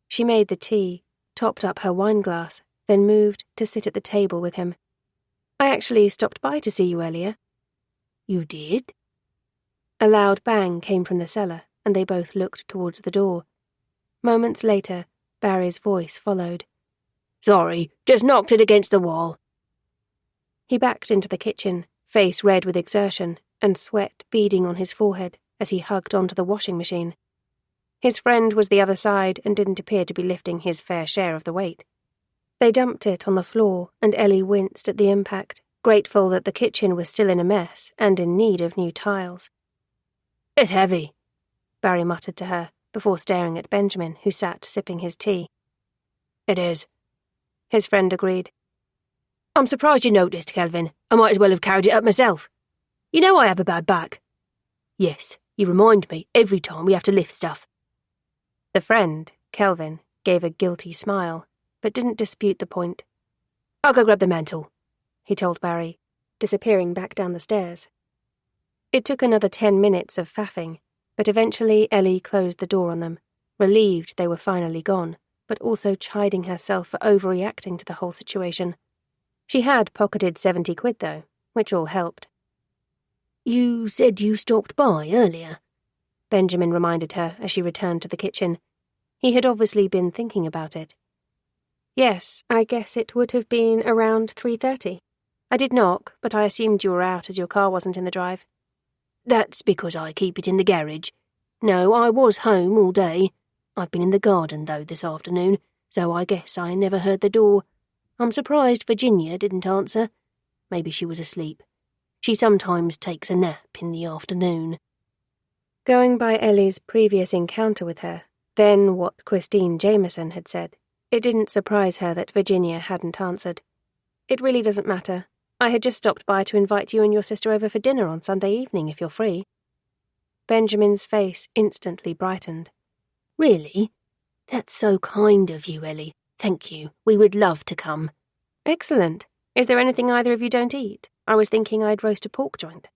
She made the tea, topped up her wineglass, then moved to sit at the table with him. I actually stopped by to see you earlier. You did? A loud bang came from the cellar, and they both looked towards the door. Moments later, Barry's voice followed. Sorry, just knocked it against the wall. He backed into the kitchen, face red with exertion, and sweat beading on his forehead as he hugged onto the washing machine. His friend was the other side and didn't appear to be lifting his fair share of the weight. They dumped it on the floor, and Ellie winced at the impact, grateful that the kitchen was still in a mess and in need of new tiles. It's heavy, Barry muttered to her, before staring at Benjamin, who sat sipping his tea. It is, his friend agreed. I'm surprised you noticed, Kelvin. I might as well have carried it up myself. You know I have a bad back. Yes, you remind me every time we have to lift stuff. The friend, Kelvin, gave a guilty smile, but didn't dispute the point. I'll go grab the mantle, he told Barry, disappearing back down the stairs. It took another 10 minutes of faffing, but eventually Ellie closed the door on them, relieved they were finally gone, but also chiding herself for overreacting to the whole situation. She had pocketed 70 quid, though, which all helped. You said you stopped by earlier, Benjamin reminded her as she returned to the kitchen. He had obviously been thinking about it. Yes, I guess it would have been around 3:30. I did knock, but I assumed you were out as your car wasn't in the drive. That's because I keep it in the garage. No, I was home all day. I've been in the garden, though, this afternoon, so I guess I never heard the door. I'm surprised Virginia didn't answer. Maybe she was asleep. She sometimes takes a nap in the afternoon. Going by Ellie's previous encounter with her, then what Christine Jameson had said, it didn't surprise her that Virginia hadn't answered. It really doesn't matter. I had just stopped by to invite you and your sister over for dinner on Sunday evening if you're free. Benjamin's face instantly brightened. Really? That's so kind of you, Ellie. Thank you. We would love to come. Excellent. Is there anything either of you don't eat? I was thinking I'd roast a pork joint.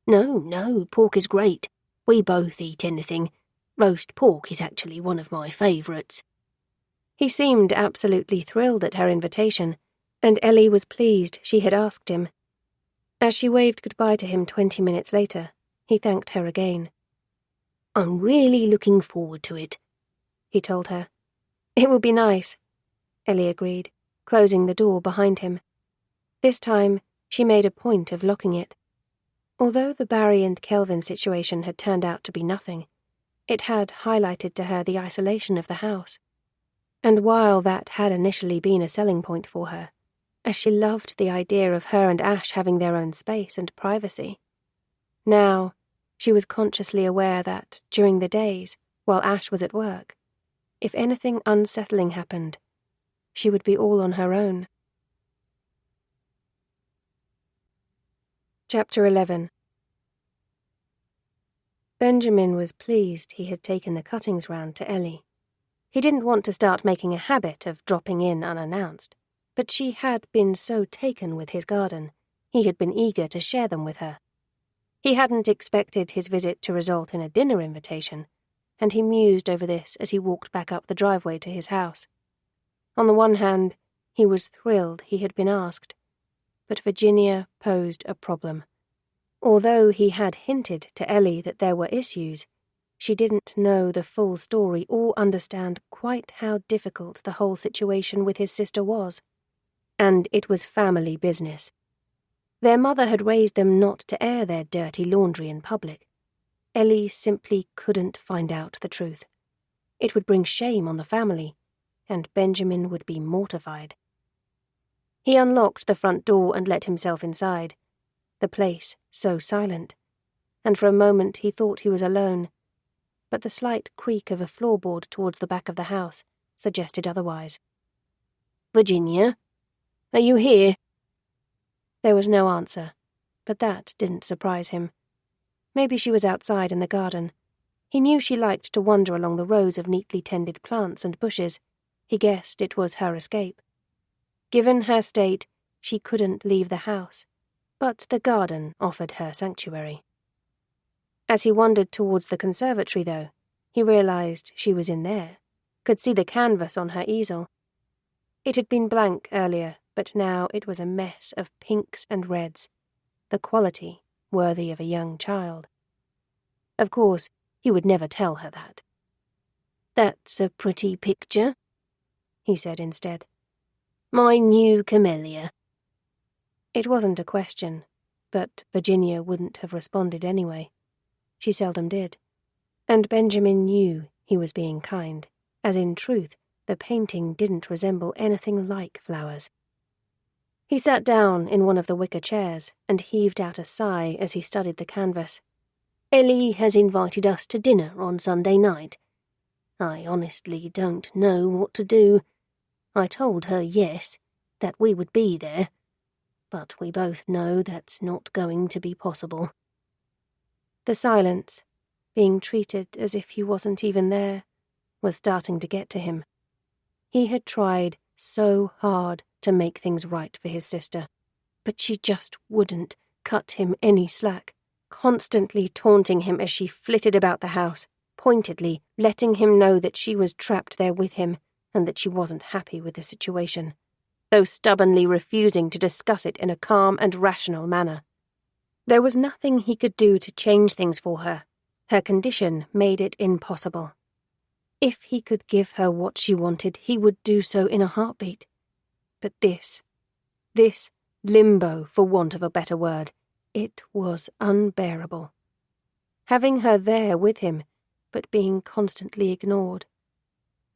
No, pork is great. We both eat anything. Roast pork is actually one of my favourites. He seemed absolutely thrilled at her invitation, and Ellie was pleased she had asked him. As she waved goodbye to him 20 minutes later, he thanked her again. I'm really looking forward to it, he told her. It will be nice, Ellie agreed, closing the door behind him. This time, she made a point of locking it. Although the Barry and Kelvin situation had turned out to be nothing, it had highlighted to her the isolation of the house. And while that had initially been a selling point for her, as she loved the idea of her and Ash having their own space and privacy, now she was consciously aware that, during the days, while Ash was at work, if anything unsettling happened, she would be all on her own. Chapter 11. Benjamin was pleased he had taken the cuttings round to Ellie. He didn't want to start making a habit of dropping in unannounced, but she had been so taken with his garden, he had been eager to share them with her. He hadn't expected his visit to result in a dinner invitation, and he mused over this as he walked back up the driveway to his house. On the one hand, he was thrilled he had been asked, but Virginia posed a problem. Although he had hinted to Ellie that there were issues, she didn't know the full story or understand quite how difficult the whole situation with his sister was. And it was family business. Their mother had raised them not to air their dirty laundry in public. Ellie simply couldn't find out the truth. It would bring shame on the family, and Benjamin would be mortified. He unlocked the front door and let himself inside, the place so silent, and for a moment he thought he was alone, but the slight creak of a floorboard towards the back of the house suggested otherwise. Virginia, are you here? There was no answer, but that didn't surprise him. Maybe she was outside in the garden. He knew she liked to wander along the rows of neatly tended plants and bushes. He guessed it was her escape. Given her state, she couldn't leave the house, but the garden offered her sanctuary. As he wandered towards the conservatory, though, he realized she was in there, could see the canvas on her easel. It had been blank earlier, but now it was a mess of pinks and reds, the quality worthy of a young child. Of course, he would never tell her that. That's a pretty picture, he said instead. My new camellia. It wasn't a question, but Virginia wouldn't have responded anyway. She seldom did. And Benjamin knew he was being kind, as in truth, the painting didn't resemble anything like flowers. He sat down in one of the wicker chairs and heaved out a sigh as he studied the canvas. Ellie has invited us to dinner on Sunday night. I honestly don't know what to do. I told her yes, that we would be there, but we both know that's not going to be possible. The silence, being treated as if he wasn't even there, was starting to get to him. He had tried so hard to make things right for his sister, but she just wouldn't cut him any slack, constantly taunting him as she flitted about the house, pointedly letting him know that she was trapped there with him and that she wasn't happy with the situation, though stubbornly refusing to discuss it in a calm and rational manner. There was nothing he could do to change things for her. Her condition made it impossible. If he could give her what she wanted, he would do so in a heartbeat. But this limbo, for want of a better word, it was unbearable. Having her there with him, but being constantly ignored.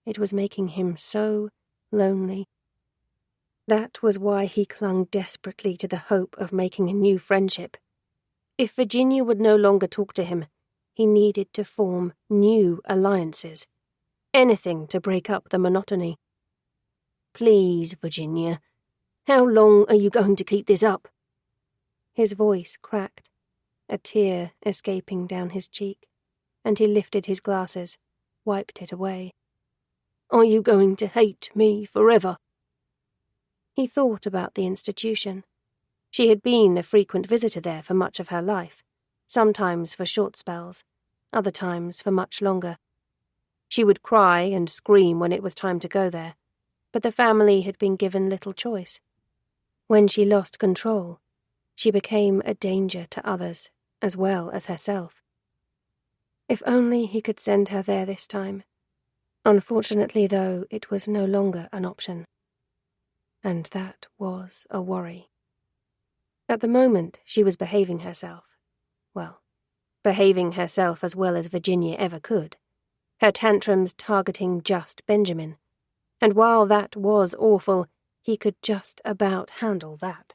It was making him so lonely. That was why he clung desperately to the hope of making a new friendship. If Virginia would no longer talk to him, he needed to form new alliances. Anything to break up the monotony. Please, Virginia, how long are you going to keep this up? His voice cracked. a tear escaping down his cheek, and he lifted his glasses, wiped it away. Are you going to hate me forever? He thought about the institution. She had been a frequent visitor there for much of her life, sometimes for short spells, other times for much longer. She would cry and scream when it was time to go there, but the family had been given little choice. When she lost control, she became a danger to others as well as herself. If only he could send her there this time. Unfortunately, though, it was no longer an option. And that was a worry. At the moment, she was behaving herself. Well, behaving herself as well as Virginia ever could. Her tantrums targeting just Benjamin. And while that was awful, he could just about handle that.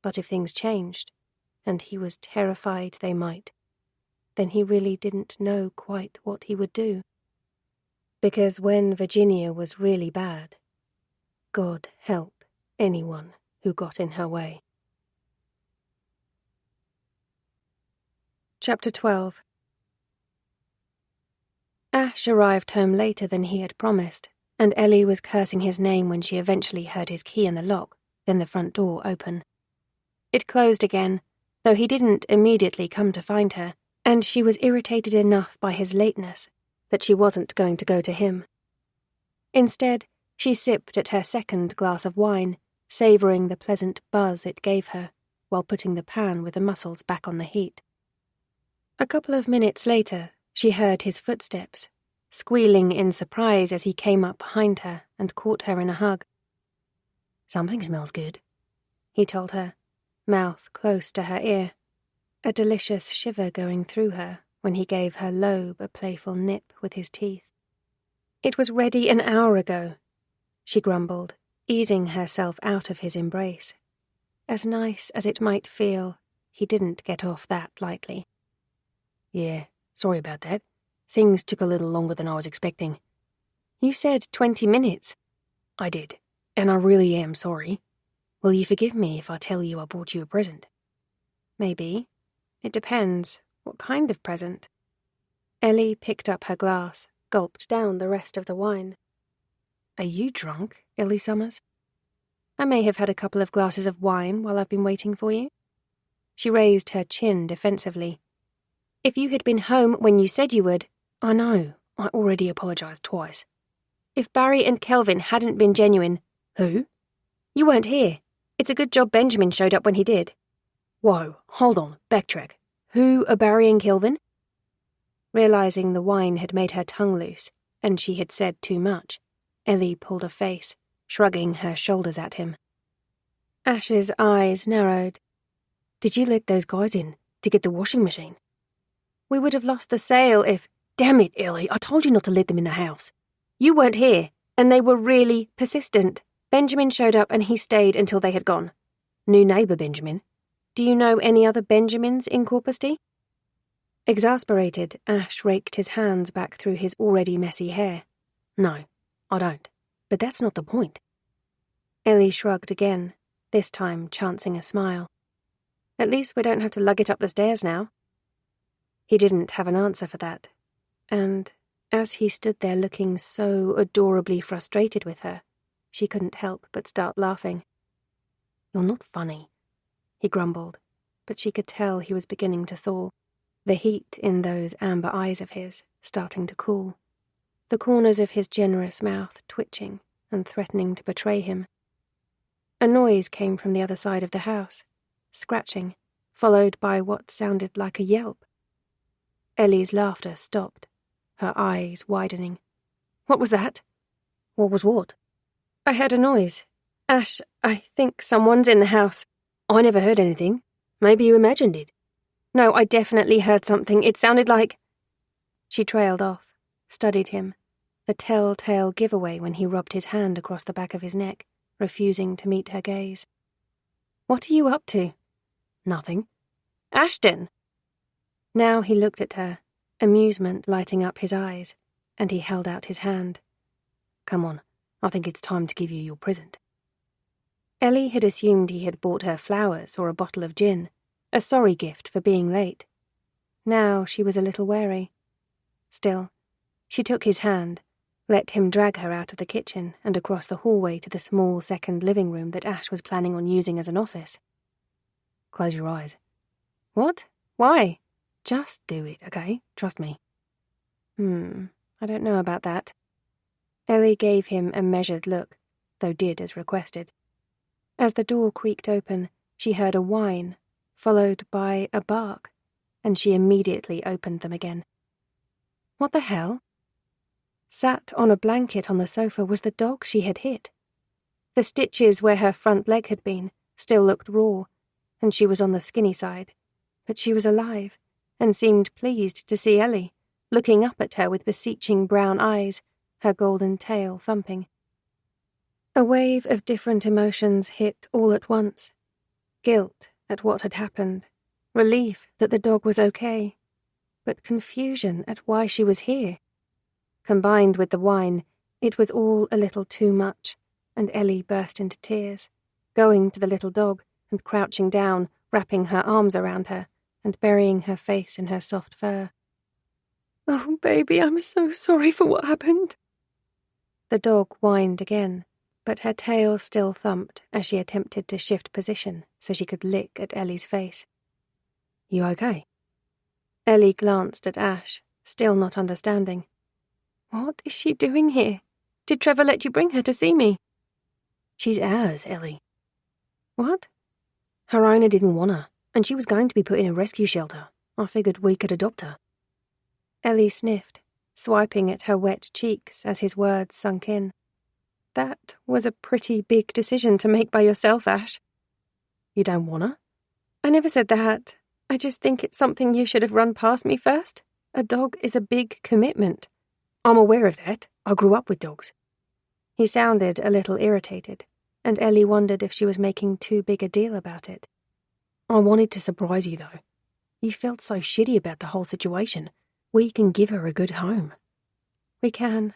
But if things changed, and he was terrified they might, then he really didn't know quite what he would do. Because when Virginia was really bad, God help anyone who got in her way. Chapter 12. Ash arrived home later than he had promised, and Ellie was cursing his name when she eventually heard his key in the lock, then the front door open. It closed again, though he didn't immediately come to find her, and she was irritated enough by his lateness that she wasn't going to go to him. Instead, she sipped at her second glass of wine, savouring the pleasant buzz it gave her, while putting the pan with the mussels back on the heat. A couple of minutes later, she heard his footsteps, squealing in surprise as he came up behind her and caught her in a hug. Something smells good, he told her, mouth close to her ear, a delicious shiver going through her when he gave her lobe a playful nip with his teeth. It was ready an hour ago, she grumbled, easing herself out of his embrace. As nice as it might feel, he didn't get off that lightly. Yeah, sorry about that. Things took a little longer than I was expecting. You said 20 minutes. I did, and I really am sorry. Will you forgive me if I tell you I bought you a present? Maybe. It depends. What kind of present? Ellie picked up her glass, gulped down the rest of the wine. Are you drunk, Ellie Summers? I may have had a couple of glasses of wine while I've been waiting for you. She raised her chin defensively. If you had been home when you said you would... I know. I already apologised twice. If Barry and Kelvin hadn't been genuine... Who? You weren't here. It's a good job Benjamin showed up when he did. Whoa, hold on, backtrack. Who are Barry and Kelvin? Realising the wine had made her tongue loose, and she had said too much, Ellie pulled a face, shrugging her shoulders at him. Ash's eyes narrowed. Did you let those guys in to get the washing machine? We would have lost the sale if... Damn it, Ellie, I told you not to let them in the house. You weren't here, and they were really persistent. Benjamin showed up and he stayed until they had gone. New neighbour Benjamin. Do you know any other Benjamins in Corpusty? Exasperated, Ash raked his hands back through his already messy hair. No, I don't. But that's not the point. Ellie shrugged again, this time chancing a smile. At least we don't have to lug it up the stairs now. He didn't have an answer for that, and as he stood there looking so adorably frustrated with her, she couldn't help but start laughing. You're not funny, he grumbled, but she could tell he was beginning to thaw, the heat in those amber eyes of his starting to cool, the corners of his generous mouth twitching and threatening to betray him. A noise came from the other side of the house, scratching, followed by what sounded like a yelp. Ellie's laughter stopped, her eyes widening. What was that? What was what? I heard a noise. Ash, I think someone's in the house. I never heard anything. Maybe you imagined it. No, I definitely heard something. It sounded like... She trailed off, studied him, the telltale giveaway when he rubbed his hand across the back of his neck, refusing to meet her gaze. What are you up to? Nothing. Ashton! Now he looked at her, amusement lighting up his eyes, and he held out his hand. Come on, I think it's time to give you your present. Ellie had assumed he had bought her flowers or a bottle of gin, a sorry gift for being late. Now she was a little wary. Still, she took his hand, let him drag her out of the kitchen and across the hallway to the small second living room that Ash was planning on using as an office. Close your eyes. What? Why? Just do it, okay? Trust me. I don't know about that. Ellie gave him a measured look, though did as requested. As the door creaked open, she heard a whine, followed by a bark, and she immediately opened them again. What the hell? Sat on a blanket on the sofa was the dog she had hit. The stitches where her front leg had been still looked raw, and she was on the skinny side, but she was alive, and seemed pleased to see Ellie, looking up at her with beseeching brown eyes, her golden tail thumping. A wave of different emotions hit all at once. Guilt at what had happened, relief that the dog was okay, but confusion at why she was here. Combined with the wine, it was all a little too much, and Ellie burst into tears, going to the little dog and crouching down, wrapping her arms around her and burying her face in her soft fur. "Oh, baby, I'm so sorry for what happened." The dog whined again, but her tail still thumped as she attempted to shift position so she could lick at Ellie's face. You okay? Ellie glanced at Ash, still not understanding. What is she doing here? Did Trevor let you bring her to see me? She's ours, Ellie. What? Her owner didn't want her, and she was going to be put in a rescue shelter. I figured we could adopt her. Ellie sniffed, swiping at her wet cheeks as his words sunk in. That was a pretty big decision to make by yourself, Ash. You don't want her? I never said that. I just think it's something you should have run past me first. A dog is a big commitment. I'm aware of that. I grew up with dogs. He sounded a little irritated, and Ellie wondered if she was making too big a deal about it. I wanted to surprise you, though. You felt so shitty about the whole situation. We can give her a good home. We can.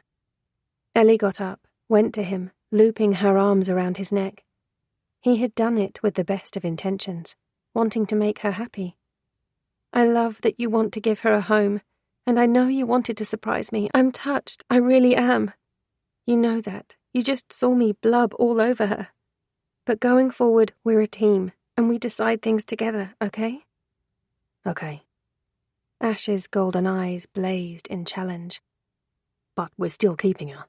Ellie got up, went to him, looping her arms around his neck. He had done it with the best of intentions, wanting to make her happy. I love that you want to give her a home, and I know you wanted to surprise me. I'm touched, I really am. You know that. You just saw me blub all over her. But going forward, we're a team, and we decide things together, okay? Okay. Ash's golden eyes blazed in challenge. But we're still keeping her.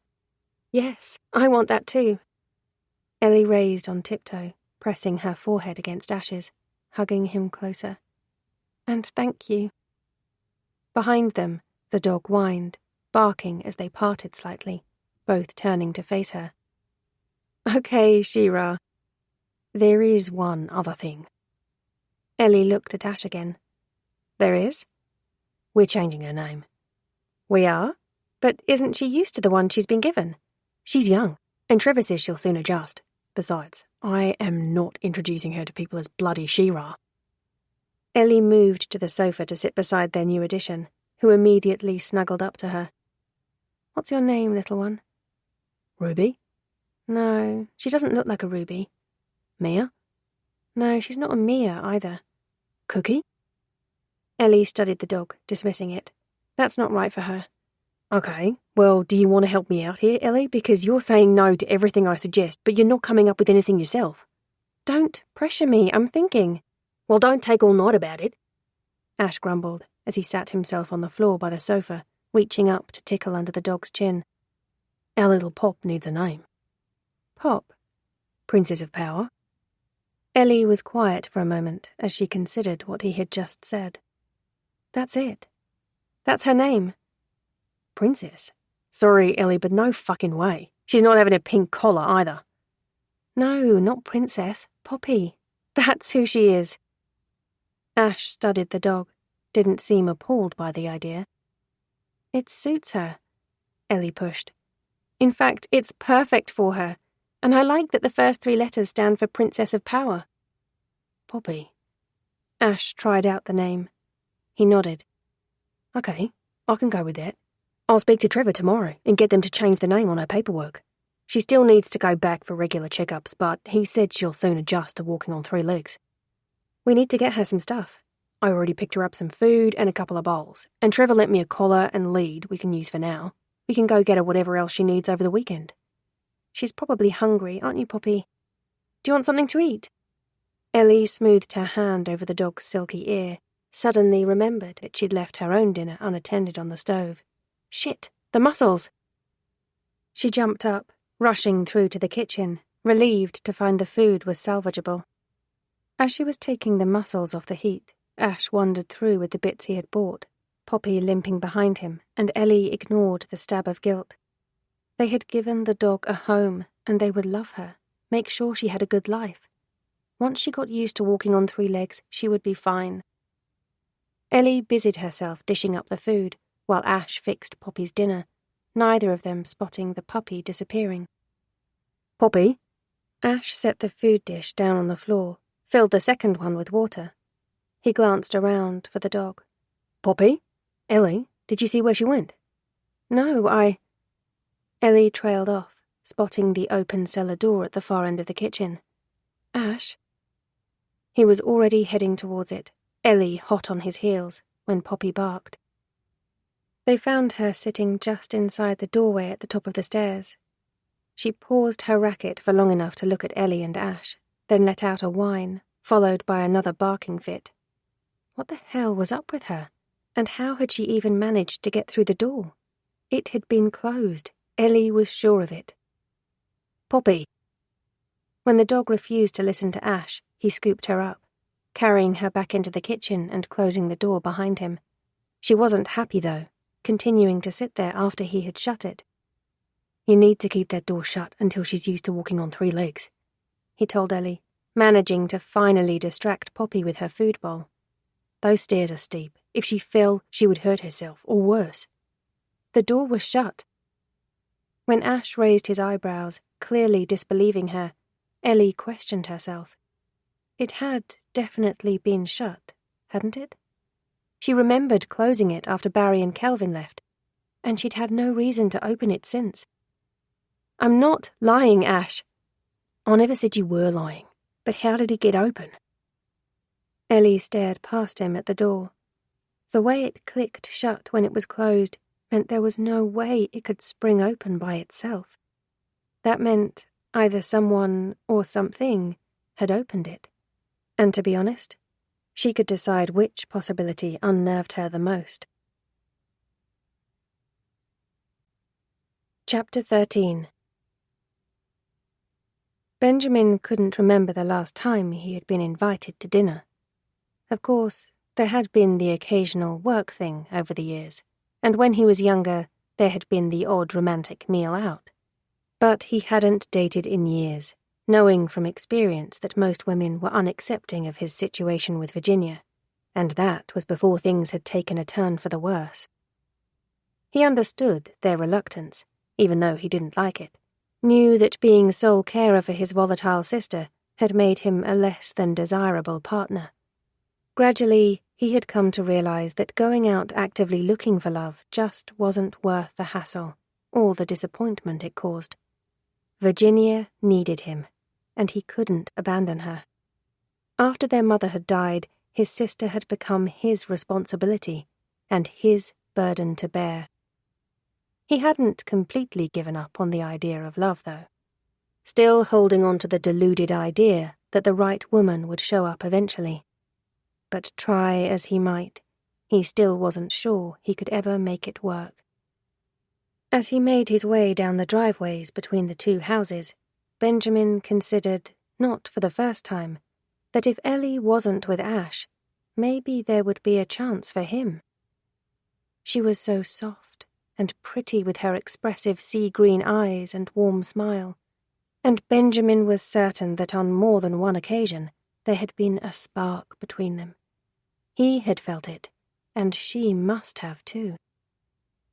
Yes, I want that too. Ellie raised on tiptoe, pressing her forehead against Ash's, hugging him closer. And thank you. Behind them, the dog whined, barking as they parted slightly, both turning to face her. Okay, She-Ra. There is one other thing. Ellie looked at Ash again. There is? We're changing her name. We are? But isn't she used to the one she's been given? She's young, and Trevor says she'll soon adjust. Besides, I am not introducing her to people as bloody She-Ra. Ellie moved to the sofa to sit beside their new addition, who immediately snuggled up to her. What's your name, little one? Ruby? No, she doesn't look like a Ruby. Mia? No, she's not a Mia either. Cookie? Ellie studied the dog, dismissing it. That's not right for her. Okay, well, do you want to help me out here, Ellie? Because you're saying no to everything I suggest, but you're not coming up with anything yourself. Don't pressure me, I'm thinking. Well, don't take all night about it. Ash grumbled as he sat himself on the floor by the sofa, reaching up to tickle under the dog's chin. Our little Pop needs a name. Pop? Princess of Power. Ellie was quiet for a moment as she considered what he had just said. That's it. That's her name. Princess? Sorry, Ellie, but no fucking way. She's not having a pink collar either. No, not Princess. Poppy. That's who she is. Ash studied the dog, didn't seem appalled by the idea. It suits her, Ellie pushed. In fact, it's perfect for her, and I like that the first 3 letters stand for Princess of Power. Poppy. Ash tried out the name. He nodded. Okay, I can go with that. I'll speak to Trevor tomorrow and get them to change the name on her paperwork. She still needs to go back for regular checkups, but he said she'll soon adjust to walking on 3 legs. We need to get her some stuff. I already picked her up some food and a couple of bowls, and Trevor lent me a collar and lead we can use for now. We can go get her whatever else she needs over the weekend. She's probably hungry, aren't you, Poppy? Do you want something to eat? Ellie smoothed her hand over the dog's silky ear, suddenly remembered that she'd left her own dinner unattended on the stove. Shit, the mussels! She jumped up, rushing through to the kitchen, relieved to find the food was salvageable. As she was taking the mussels off the heat, Ash wandered through with the bits he had bought, Poppy limping behind him, and Ellie ignored the stab of guilt. They had given the dog a home, and they would love her, make sure she had a good life. Once she got used to walking on 3 legs, she would be fine. Ellie busied herself dishing up the food, while Ash fixed Poppy's dinner, neither of them spotting the puppy disappearing. Poppy? Ash set the food dish down on the floor, filled the second one with water. He glanced around for the dog. Poppy? Ellie, did you see where she went? No, Ellie trailed off, spotting the open cellar door at the far end of the kitchen. Ash? He was already heading towards it, Ellie hot on his heels, when Poppy barked. They found her sitting just inside the doorway at the top of the stairs. She paused her racket for long enough to look at Ellie and Ash, then let out a whine, followed by another barking fit. What the hell was up with her? And how had she even managed to get through the door? It had been closed. Ellie was sure of it. Poppy! When the dog refused to listen to Ash, he scooped her up, carrying her back into the kitchen and closing the door behind him. She wasn't happy, though, continuing to sit there after he had shut it. You need to keep that door shut until she's used to walking on 3 legs, he told Ellie, managing to finally distract Poppy with her food bowl. Those stairs are steep. If she fell, she would hurt herself, or worse. The door was shut. When Ash raised his eyebrows, clearly disbelieving her, Ellie questioned herself. It had definitely been shut, hadn't it? She remembered closing it after Barry and Kelvin left, and she'd had no reason to open it since. I'm not lying, Ash. I never said you were lying, but how did it get open? Ellie stared past him at the door. The way it clicked shut when it was closed meant there was no way it could spring open by itself. That meant either someone or something had opened it. And to be honest, she could decide which possibility unnerved her the most. Chapter 13. Benjamin couldn't remember the last time he had been invited to dinner. Of course, there had been the occasional work thing over the years, and when he was younger, there had been the odd romantic meal out. But he hadn't dated in years, knowing from experience that most women were unaccepting of his situation with Virginia, and that was before things had taken a turn for the worse. He understood their reluctance, even though he didn't like it, knew that being sole carer for his volatile sister had made him a less than desirable partner. Gradually, he had come to realize that going out actively looking for love just wasn't worth the hassle, or the disappointment it caused. Virginia needed him, and he couldn't abandon her. After their mother had died, his sister had become his responsibility, and his burden to bear. He hadn't completely given up on the idea of love, though, still holding on to the deluded idea that the right woman would show up eventually. But try as he might, he still wasn't sure he could ever make it work. As he made his way down the driveways between the 2 houses, Benjamin considered, not for the first time, that if Ellie wasn't with Ash, maybe there would be a chance for him. She was so soft and pretty with her expressive sea-green eyes and warm smile, and Benjamin was certain that on more than one occasion there had been a spark between them. He had felt it, and she must have too.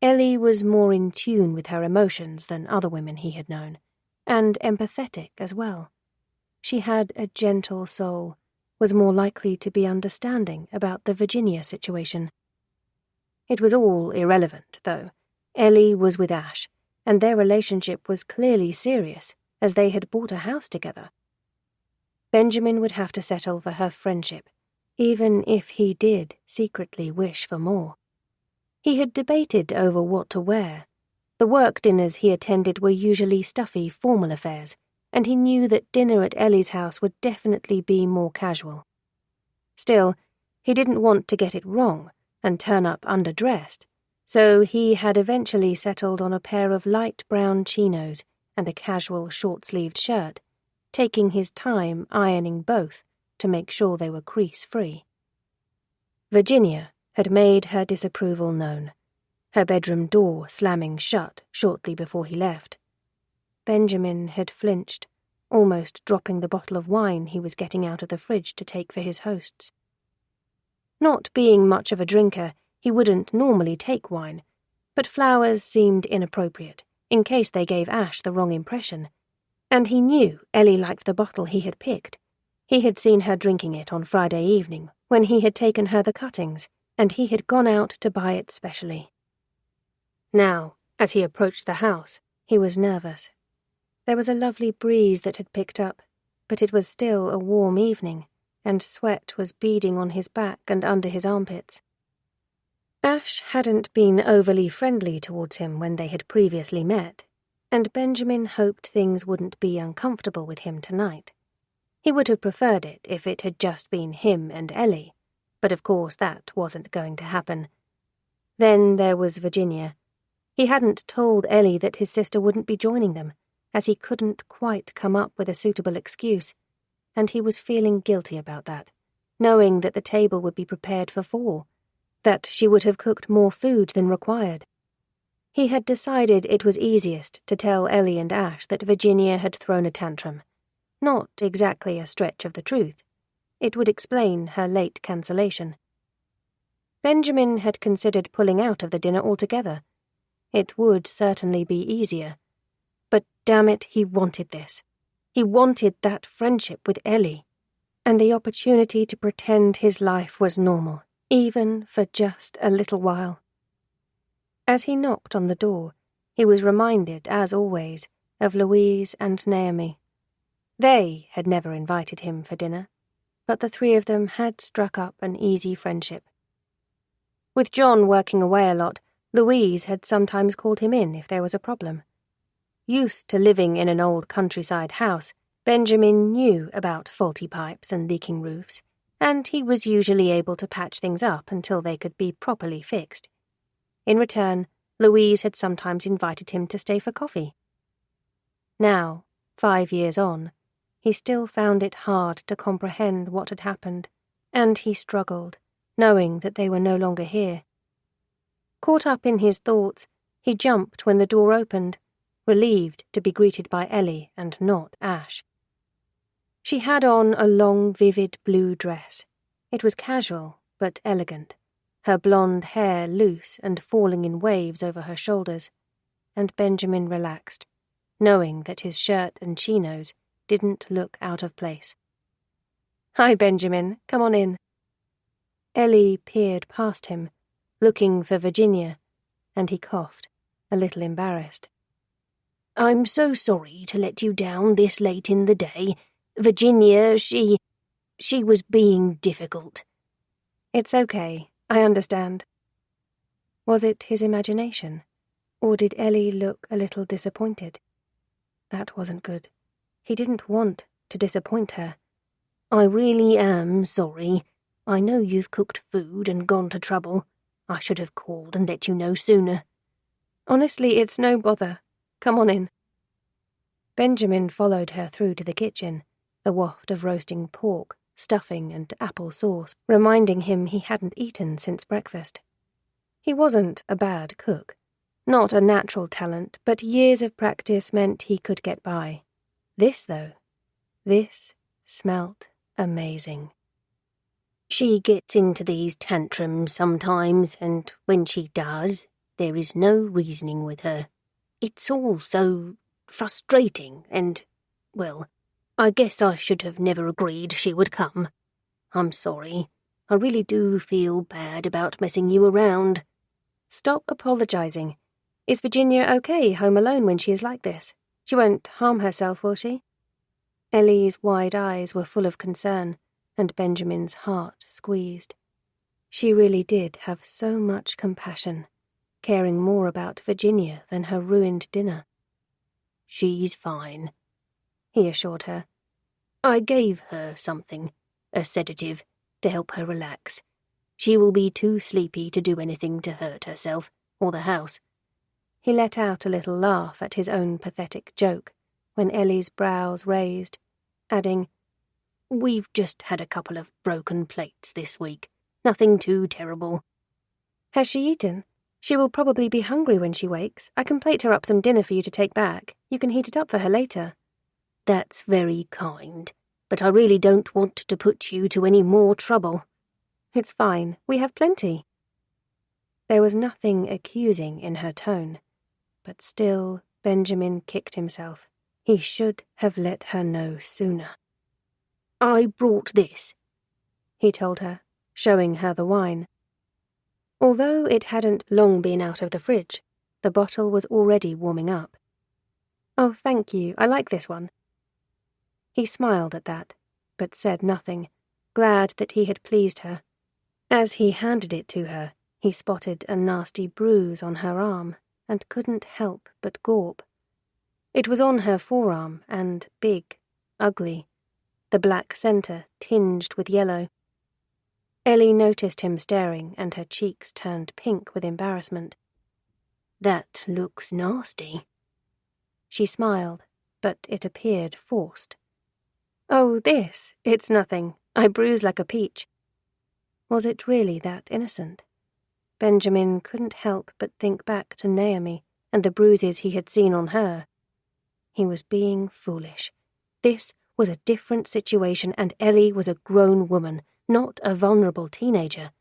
Ellie was more in tune with her emotions than other women he had known, and empathetic as well. She had a gentle soul, was more likely to be understanding about the Virginia situation. It was all irrelevant, though. Ellie was with Ash, and their relationship was clearly serious, as they had bought a house together. Benjamin would have to settle for her friendship, even if he did secretly wish for more. He had debated over what to wear. The work dinners he attended were usually stuffy, formal affairs, and he knew that dinner at Ellie's house would definitely be more casual. Still, he didn't want to get it wrong and turn up underdressed, so he had eventually settled on a pair of light brown chinos and a casual short-sleeved shirt, taking his time ironing both to make sure they were crease-free. Virginia had made her disapproval known, her bedroom door slamming shut shortly before he left. Benjamin had flinched, almost dropping the bottle of wine he was getting out of the fridge to take for his hosts. Not being much of a drinker, he wouldn't normally take wine, but flowers seemed inappropriate, in case they gave Ash the wrong impression. And he knew Ellie liked the bottle he had picked. He had seen her drinking it on Friday evening, when he had taken her the cuttings, and he had gone out to buy it specially. Now, as he approached the house, he was nervous. There was a lovely breeze that had picked up, but it was still a warm evening, and sweat was beading on his back and under his armpits. Ash hadn't been overly friendly towards him when they had previously met, and Benjamin hoped things wouldn't be uncomfortable with him tonight. He would have preferred it if it had just been him and Ellie, but of course that wasn't going to happen. Then there was Virginia. He hadn't told Ellie that his sister wouldn't be joining them, as he couldn't quite come up with a suitable excuse, and he was feeling guilty about that, knowing that the table would be prepared for 4, that she would have cooked more food than required. He had decided it was easiest to tell Ellie and Ash that Virginia had thrown a tantrum. Not exactly a stretch of the truth. It would explain her late cancellation. Benjamin had considered pulling out of the dinner altogether. It would certainly be easier. But damn it, he wanted this. He wanted that friendship with Ellie, and the opportunity to pretend his life was normal, even for just a little while. As he knocked on the door, he was reminded, as always, of Louise and Naomi. They had never invited him for dinner, but the 3 of them had struck up an easy friendship. With John working away a lot, Louise had sometimes called him in if there was a problem. Used to living in an old countryside house, Benjamin knew about faulty pipes and leaking roofs, and he was usually able to patch things up until they could be properly fixed. In return, Louise had sometimes invited him to stay for coffee. Now, 5 years on, he still found it hard to comprehend what had happened, and he struggled, knowing that they were no longer here. Caught up in his thoughts, he jumped when the door opened, relieved to be greeted by Ellie and not Ash. She had on a long, vivid blue dress. It was casual, but elegant, her blonde hair loose and falling in waves over her shoulders, and Benjamin relaxed, knowing that his shirt and chinos didn't look out of place. "Hi, Benjamin, come on in." Ellie peered past him, looking for Virginia, and he coughed, a little embarrassed. "I'm so sorry to let you down this late in the day. Virginia, she was being difficult." "It's okay, I understand." Was it his imagination, or did Ellie look a little disappointed? That wasn't good. He didn't want to disappoint her. "I really am sorry. I know you've cooked food and gone to trouble. I should have called and let you know sooner." "Honestly, it's no bother. Come on in." Benjamin followed her through to the kitchen, the waft of roasting pork, stuffing and apple sauce reminding him he hadn't eaten since breakfast. He wasn't a bad cook. Not a natural talent, but years of practice meant he could get by. This, though, this smelt amazing. "She gets into these tantrums sometimes, and when she does, there is no reasoning with her. It's all so frustrating and, well, I guess I should have never agreed she would come. I'm sorry. I really do feel bad about messing you around." "Stop apologizing. Is Virginia okay home alone when she is like this? She won't harm herself, will she?" Ellie's wide eyes were full of concern, and Benjamin's heart squeezed. She really did have so much compassion, caring more about Virginia than her ruined dinner. "She's fine," he assured her. "I gave her something, a sedative, to help her relax. She will be too sleepy to do anything to hurt herself or the house." He let out a little laugh at his own pathetic joke when Ellie's brows raised, adding, "We've just had a couple of broken plates this week. Nothing too terrible." "Has she eaten? She will probably be hungry when she wakes. I can plate her up some dinner for you to take back. You can heat it up for her later." "That's very kind, but I really don't want to put you to any more trouble." "It's fine. We have plenty." There was nothing accusing in her tone, but still Benjamin kicked himself. He should have let her know sooner. "I brought this," he told her, showing her the wine. Although it hadn't long been out of the fridge, the bottle was already warming up. "Oh, thank you. I like this one." He smiled at that, but said nothing, glad that he had pleased her. As he handed it to her, he spotted a nasty bruise on her arm and couldn't help but gawp. It was on her forearm and big, ugly, the black centre tinged with yellow. Ellie noticed him staring, and her cheeks turned pink with embarrassment. "That looks nasty." She smiled, but it appeared forced. "Oh, this? It's nothing. I bruise like a peach." Was it really that innocent? Benjamin couldn't help but think back to Naomi and the bruises he had seen on her. He was being foolish. This was a different situation, and Ellie was a grown woman, not a vulnerable teenager.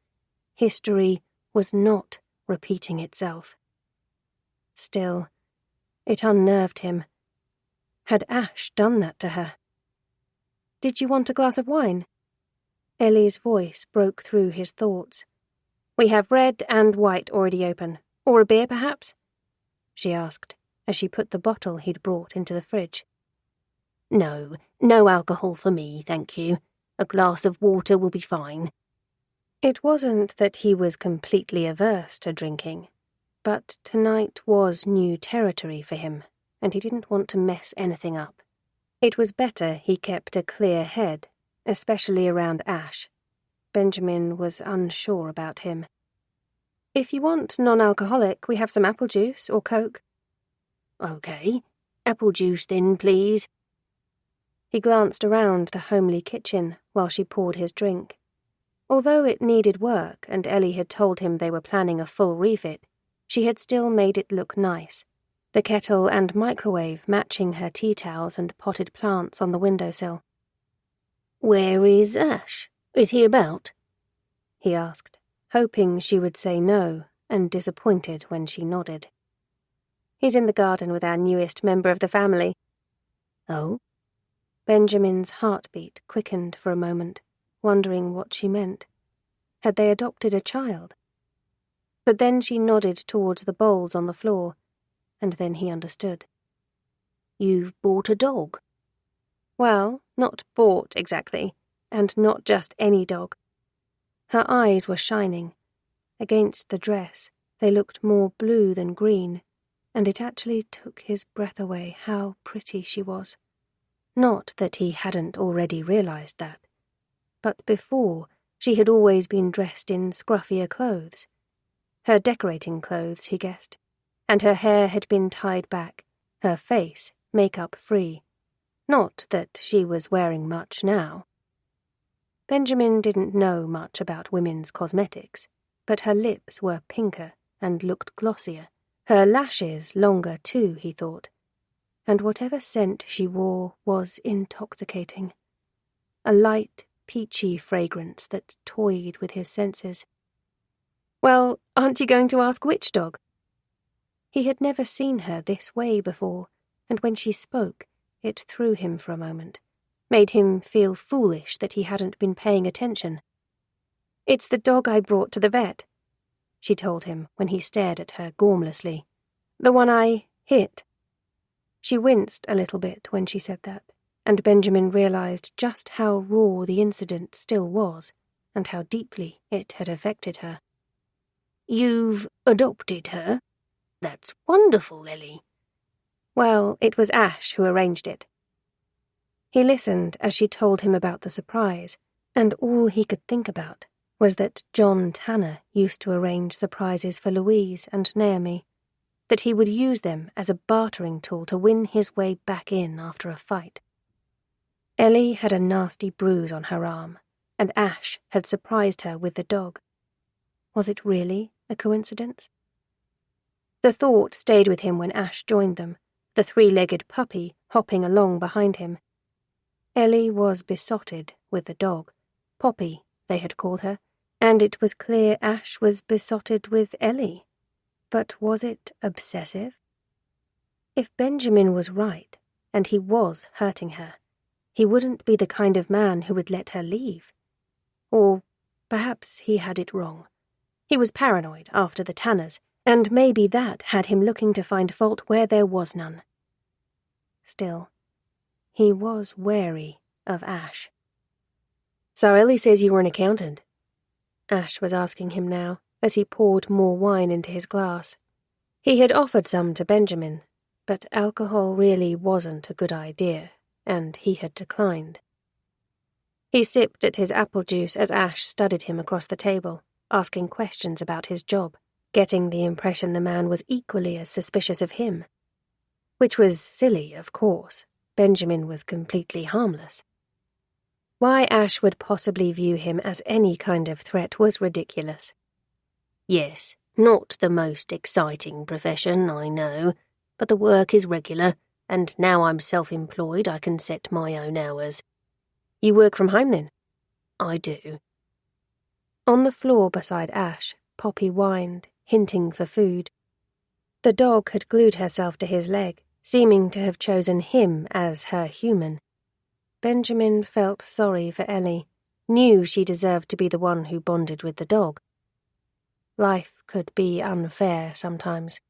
History was not repeating itself. Still, it unnerved him. Had Ash done that to her? "Did you want a glass of wine?" Ellie's voice broke through his thoughts. "We have red and white already open. Or a beer, perhaps?" she asked, as she put the bottle he'd brought into the fridge. No alcohol for me, thank you. A glass of water will be fine." It wasn't that he was completely averse to drinking, but tonight was new territory for him, and he didn't want to mess anything up. It was better he kept a clear head, especially around Ash. Benjamin was unsure about him. "If you want non-alcoholic, we have some apple juice or Coke." "Okay, apple juice then, please." He glanced around the homely kitchen while she poured his drink. Although it needed work and Ellie had told him they were planning a full refit, she had still made it look nice, the kettle and microwave matching her tea towels and potted plants on the windowsill. "Where is Ash? Is he about?" he asked, hoping she would say no, and disappointed when she nodded. "He's in the garden with our newest member of the family." "Oh?" Benjamin's heartbeat quickened for a moment, wondering what she meant. Had they adopted a child? But then she nodded towards the bowls on the floor, and then he understood. "You've bought a dog?" Well, not bought exactly, and not just any dog. Her eyes were shining. Against the dress, they looked more blue than green, and it actually took his breath away how pretty she was. Not that he hadn't already realized that, but before she had always been dressed in scruffier clothes. Her decorating clothes, he guessed, and her hair had been tied back, her face makeup free. Not that she was wearing much now. Benjamin didn't know much about women's cosmetics, but her lips were pinker and looked glossier. Her lashes longer too, he thought. And whatever scent she wore was intoxicating. A light, peachy fragrance that toyed with his senses. "Well, aren't you going to ask which dog?" He had never seen her this way before, and when she spoke, it threw him for a moment, made him feel foolish that he hadn't been paying attention. "It's the dog I brought to the vet," she told him when he stared at her gormlessly. "The one I hit." She winced a little bit when she said that, and Benjamin realized just how raw the incident still was, and how deeply it had affected her. "You've adopted her? That's wonderful, Ellie." Well, it was Ash who arranged it. He listened as she told him about the surprise, and all he could think about was that John Tanner used to arrange surprises for Louise and Naomi, that he would use them as a bartering tool to win his way back in after a fight. Ellie had a nasty bruise on her arm, and Ash had surprised her with the dog. Was it really a coincidence? The thought stayed with him when Ash joined them, the three-legged puppy hopping along behind him. Ellie was besotted with the dog. Poppy, they had called her, and it was clear Ash was besotted with Ellie. But was it obsessive? If Benjamin was right, and he was hurting her, he wouldn't be the kind of man who would let her leave. Or perhaps he had it wrong. He was paranoid after the Tanners, and maybe that had him looking to find fault where there was none. Still, he was wary of Ash. "So Ellie says you were an accountant?" Ash was asking him now, as he poured more wine into his glass. He had offered some to Benjamin, but alcohol really wasn't a good idea, and he had declined. He sipped at his apple juice as Ash studied him across the table, asking questions about his job, getting the impression the man was equally as suspicious of him. Which was silly, of course. Benjamin was completely harmless. Why Ash would possibly view him as any kind of threat was ridiculous. "Yes, not the most exciting profession, I know, but the work is regular, and now I'm self-employed I can set my own hours." "You work from home then?" "I do." On the floor beside Ash, Poppy whined, hinting for food. The dog had glued herself to his leg, seeming to have chosen him as her human. Benjamin felt sorry for Ellie, knew she deserved to be the one who bonded with the dog. Life could be unfair sometimes.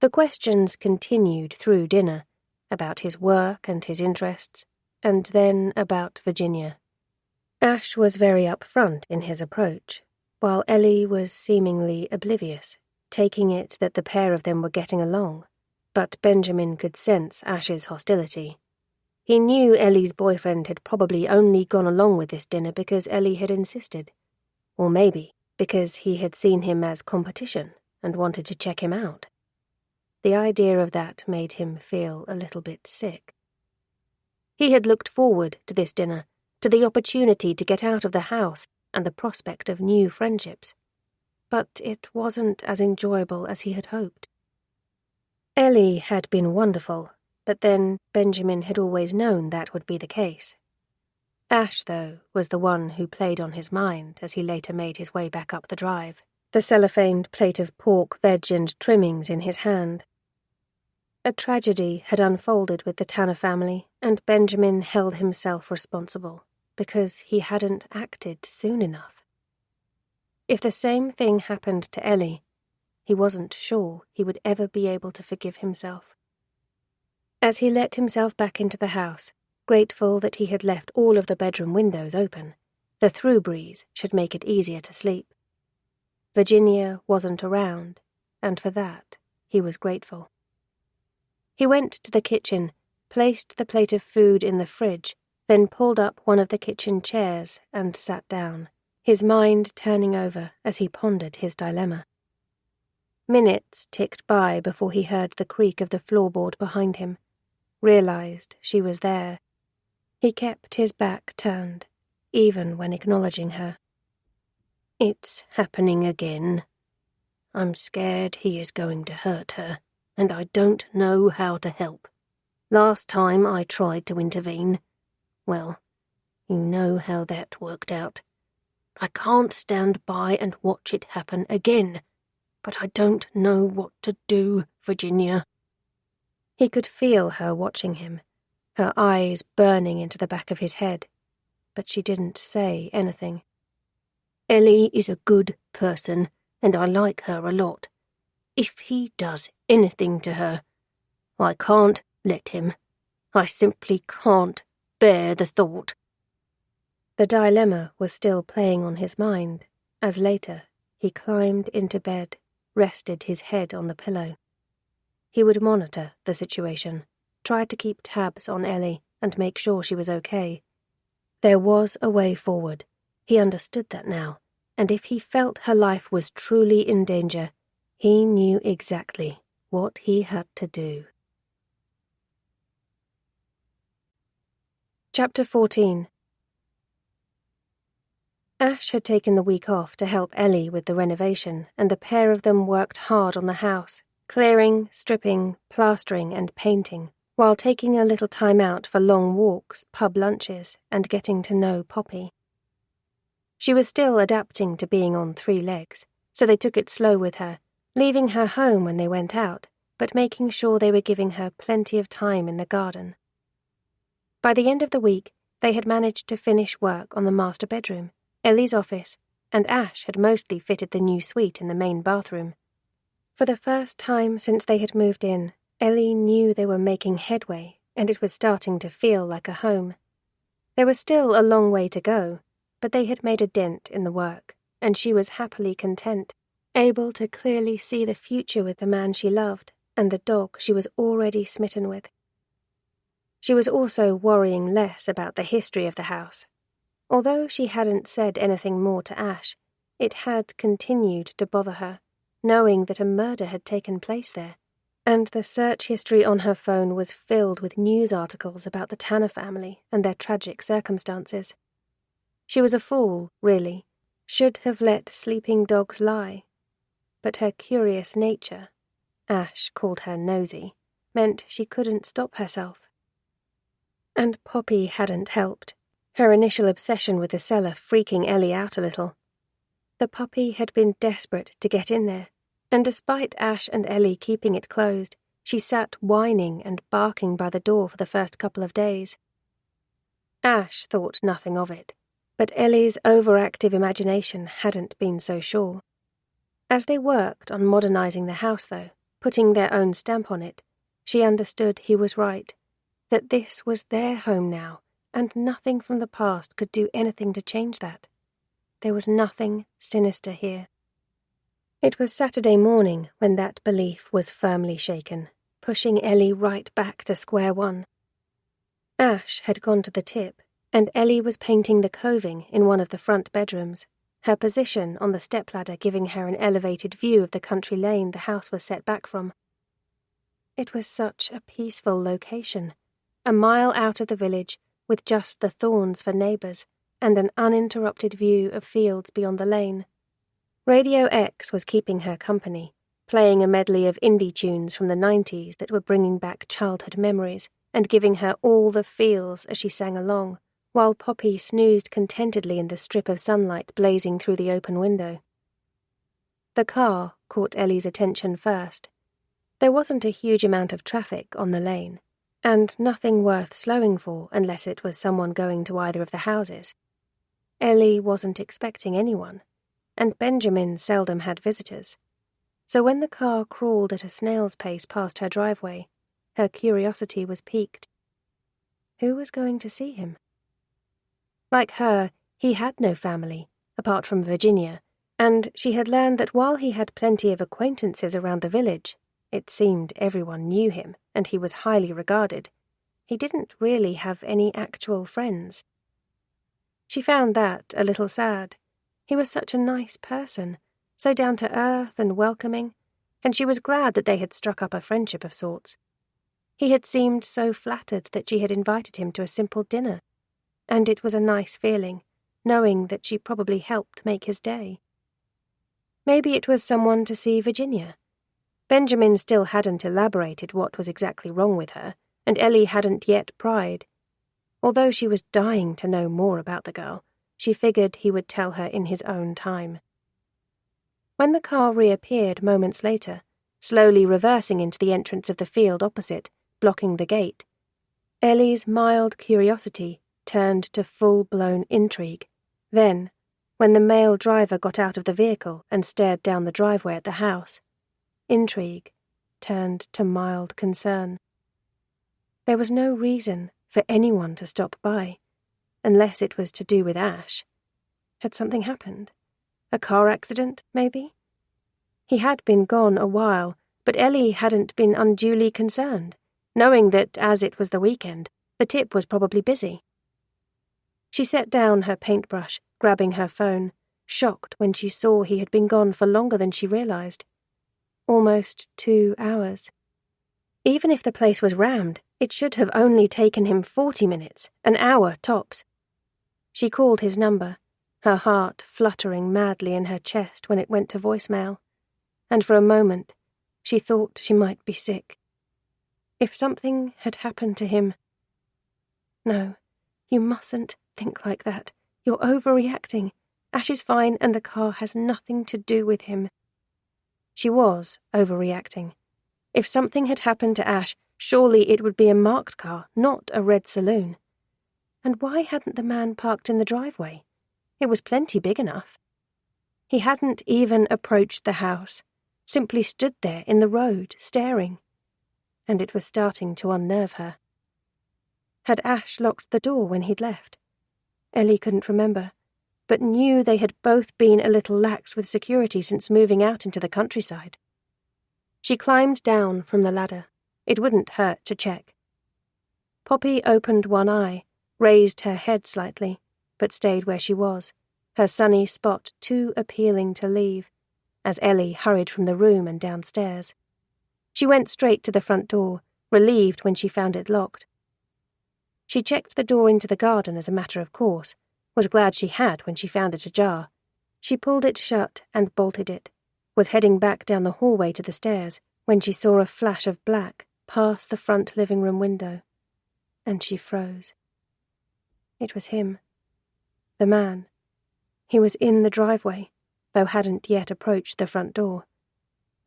The questions continued through dinner, about his work and his interests, and then about Virginia. Ash was very upfront in his approach, while Ellie was seemingly oblivious, taking it that the pair of them were getting along, but Benjamin could sense Ash's hostility. He knew Ellie's boyfriend had probably only gone along with this dinner because Ellie had insisted, or maybe because he had seen him as competition and wanted to check him out. The idea of that made him feel a little bit sick. He had looked forward to this dinner, to the opportunity to get out of the house and the prospect of new friendships, but it wasn't as enjoyable as he had hoped. Ellie had been wonderful, but then Benjamin had always known that would be the case. Ash, though, was the one who played on his mind as he later made his way back up the drive, the cellophaned plate of pork, veg, and trimmings in his hand. A tragedy had unfolded with the Tanner family, and Benjamin held himself responsible because he hadn't acted soon enough. If the same thing happened to Ellie, he wasn't sure he would ever be able to forgive himself. As he let himself back into the house, grateful that he had left all of the bedroom windows open, the through breeze should make it easier to sleep. Virginia wasn't around, and for that he was grateful. He went to the kitchen, placed the plate of food in the fridge, then pulled up one of the kitchen chairs and sat down, his mind turning over as he pondered his dilemma. Minutes ticked by before he heard the creak of the floorboard behind him, realized she was there. He kept his back turned, even when acknowledging her. "It's happening again. I'm scared he is going to hurt her, and I don't know how to help. Last time I tried to intervene, well, you know how that worked out. I can't stand by and watch it happen again, but I don't know what to do, Virginia." He could feel her watching him, her eyes burning into the back of his head, but she didn't say anything. "Ellie is a good person, and I like her a lot. If he does anything to her, I can't let him. I simply can't bear the thought. The dilemma was still playing on his mind, as later he climbed into bed, rested his head on the pillow. He would monitor the situation, try to keep tabs on Ellie and make sure she was okay. There was a way forward. He understood that now, and if he felt her life was truly in danger, he knew exactly what he had to do. Chapter 14. Ash had taken the week off to help Ellie with the renovation, and the pair of them worked hard on the house, clearing, stripping, plastering, and painting, while taking a little time out for long walks, pub lunches, and getting to know Poppy. She was still adapting to being on 3 legs, so they took it slow with her, leaving her home when they went out, but making sure they were giving her plenty of time in the garden. By the end of the week, they had managed to finish work on the master bedroom, Ellie's office, and Ash had mostly fitted the new suite in the main bathroom. For the first time since they had moved in, Ellie knew they were making headway, and it was starting to feel like a home. There was still a long way to go, but they had made a dent in the work, and she was happily content, able to clearly see the future with the man she loved and the dog she was already smitten with. She was also worrying less about the history of the house. Although she hadn't said anything more to Ash, it had continued to bother her, knowing that a murder had taken place there, and the search history on her phone was filled with news articles about the Tanner family and their tragic circumstances. She was a fool, really, should have let sleeping dogs lie. But her curious nature, Ash called her nosy, meant she couldn't stop herself. And Poppy hadn't helped, her initial obsession with the cellar freaking Ellie out a little. The puppy had been desperate to get in there, and despite Ash and Ellie keeping it closed, she sat whining and barking by the door for the first couple of days. Ash thought nothing of it, but Ellie's overactive imagination hadn't been so sure. As they worked on modernizing the house, though, putting their own stamp on it, she understood he was right, that this was their home now, and nothing from the past could do anything to change that. There was nothing sinister here. It was Saturday morning when that belief was firmly shaken, pushing Ellie right back to square one. Ash had gone to the tip, and Ellie was painting the coving in one of the front bedrooms, her position on the stepladder giving her an elevated view of the country lane the house was set back from. It was such a peaceful location, a mile out of the village, with just the thorns for neighbours, and an uninterrupted view of fields beyond the lane. Radio X was keeping her company, playing a medley of indie tunes from the 90s that were bringing back childhood memories and giving her all the feels as she sang along, while Poppy snoozed contentedly in the strip of sunlight blazing through the open window. The car caught Ellie's attention first. There wasn't a huge amount of traffic on the lane, and nothing worth slowing for unless it was someone going to either of the houses. Ellie wasn't expecting anyone, and Benjamin seldom had visitors. So when the car crawled at a snail's pace past her driveway, her curiosity was piqued. Who was going to see him? Like her, he had no family, apart from Virginia, and she had learned that while he had plenty of acquaintances around the village, it seemed everyone knew him, and he was highly regarded, he didn't really have any actual friends. She found that a little sad. He was such a nice person, so down to earth and welcoming, and she was glad that they had struck up a friendship of sorts. He had seemed so flattered that she had invited him to a simple dinner, and it was a nice feeling, knowing that she probably helped make his day. Maybe it was someone to see Virginia. Benjamin still hadn't elaborated what was exactly wrong with her, and Ellie hadn't yet pried. Although she was dying to know more about the girl, she figured he would tell her in his own time. When the car reappeared moments later, slowly reversing into the entrance of the field opposite, blocking the gate, Ellie's mild curiosity turned to full-blown intrigue. Then, when the male driver got out of the vehicle and stared down the driveway at the house, intrigue turned to mild concern. There was no reason for anyone to stop by, unless it was to do with Ash. Had something happened? A car accident, maybe? He had been gone a while, but Ellie hadn't been unduly concerned, knowing that, as it was the weekend, the tip was probably busy. She set down her paintbrush, grabbing her phone, shocked when she saw he had been gone for longer than she realized. Almost 2 hours. Even if the place was rammed, it should have only taken him 40 minutes, an hour tops. She called his number, her heart fluttering madly in her chest when it went to voicemail, and for a moment she thought she might be sick. If something had happened to him... No, you mustn't think like that. You're overreacting. Ash is fine and the car has nothing to do with him. She was overreacting. If something had happened to Ash, surely it would be a marked car, not a red saloon. And why hadn't the man parked in the driveway? It was plenty big enough. He hadn't even approached the house, simply stood there in the road, staring. And it was starting to unnerve her. Had Ash locked the door when he'd left? Ellie couldn't remember, but knew they had both been a little lax with security since moving out into the countryside. She climbed down from the ladder. It wouldn't hurt to check. Poppy opened one eye, raised her head slightly, but stayed where she was, her sunny spot too appealing to leave, as Ellie hurried from the room and downstairs. She went straight to the front door, relieved when she found it locked. She checked the door into the garden as a matter of course, was glad she had when she found it ajar. She pulled it shut and bolted it, was heading back down the hallway to the stairs when she saw a flash of black pass the front living room window, and she froze. It was him. The man. He was in the driveway, though hadn't yet approached the front door.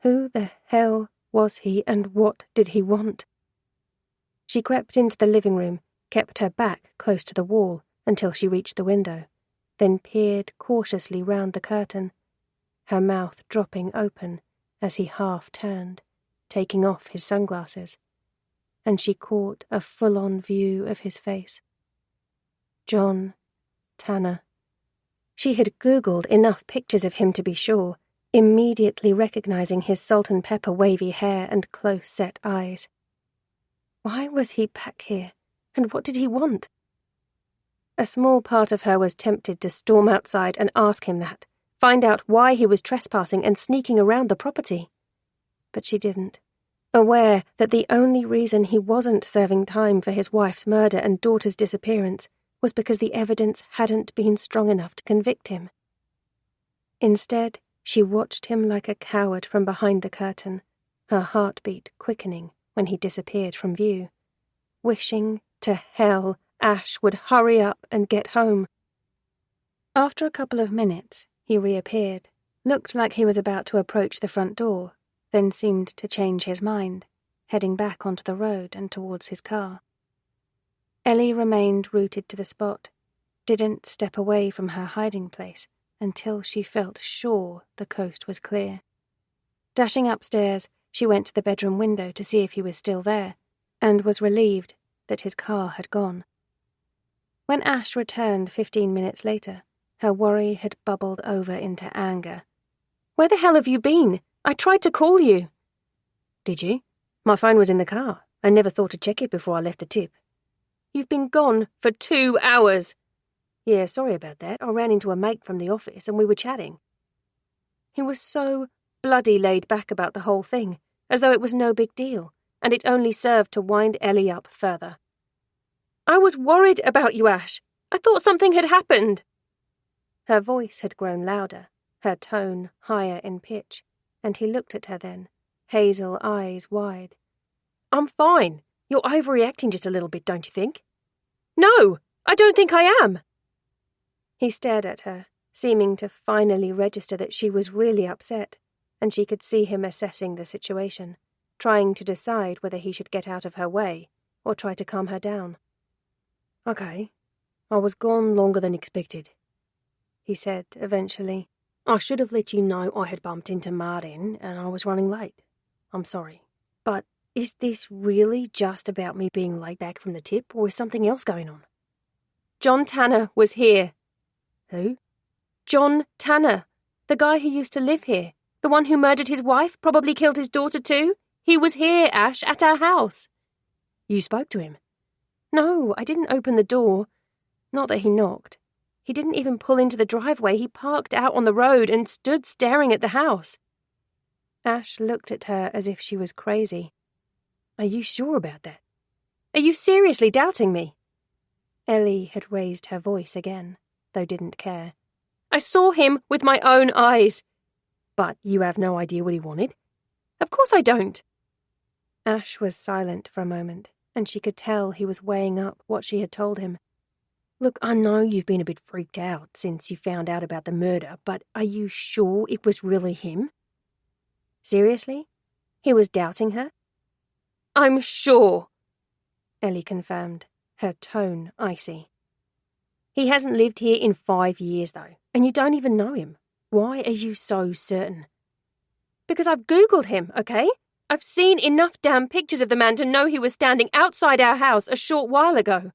Who the hell was he, and what did he want? She crept into the living room, kept her back close to the wall until she reached the window, then peered cautiously round the curtain, her mouth dropping open as he half turned, taking off his sunglasses, and she caught a full-on view of his face. John Tanner. She had Googled enough pictures of him to be sure, immediately recognizing his salt-and-pepper wavy hair and close-set eyes. Why was he back here, and what did he want? A small part of her was tempted to storm outside and ask him that, find out why he was trespassing and sneaking around the property. But she didn't, aware that the only reason he wasn't serving time for his wife's murder and daughter's disappearance was because the evidence hadn't been strong enough to convict him. Instead, she watched him like a coward from behind the curtain, her heartbeat quickening when he disappeared from view, wishing to hell Ash would hurry up and get home. After a couple of minutes, he reappeared, looked like he was about to approach the front door, then seemed to change his mind, heading back onto the road and towards his car. Ellie remained rooted to the spot, didn't step away from her hiding place until she felt sure the coast was clear. Dashing upstairs, she went to the bedroom window to see if he was still there, and was relieved that his car had gone. When Ash returned 15 minutes later, her worry had bubbled over into anger. "Where the hell have you been? I tried to call you." "Did you? My phone was in the car. I never thought to check it before I left the tip." "You've been gone for 2 hours. "Yeah, sorry about that. I ran into a mate from the office and we were chatting." He was so bloody laid back about the whole thing, as though it was no big deal, and it only served to wind Ellie up further. "I was worried about you, Ash. I thought something had happened." Her voice had grown louder, her tone higher in pitch, and he looked at her then, hazel eyes wide. "I'm fine. You're overreacting just a little bit, don't you think?" "No, I don't think I am." He stared at her, seeming to finally register that she was really upset, and she could see him assessing the situation, trying to decide whether he should get out of her way or try to calm her down. "Okay, I was gone longer than expected," he said eventually. "I should have let you know I had bumped into Martin and I was running late. I'm sorry. But Is this really just about me being laid back from the tip, or is something else going on? John Tanner was here. Who? John Tanner, the guy who used to live here. The one who murdered his wife, probably killed his daughter too. He was here, Ash, at our house. You spoke to him? No, I didn't open the door. Not that he knocked. He didn't even pull into the driveway. He parked out on the road and stood staring at the house. Ash looked at her as if she was crazy. Are you sure about that? Are you seriously doubting me? Ellie had raised her voice again, though didn't care. I saw him with my own eyes. But you have no idea what he wanted? Of course I don't. Ash was silent for a moment, and she could tell he was weighing up what she had told him. Look, I know you've been a bit freaked out since you found out about the murder, but are you sure it was really him? Seriously? He was doubting her? I'm sure, Ellie confirmed, her tone icy. He hasn't lived here in 5 years, though, and you don't even know him. Why are you so certain? Because I've Googled him, okay? I've seen enough damn pictures of the man to know he was standing outside our house a short while ago.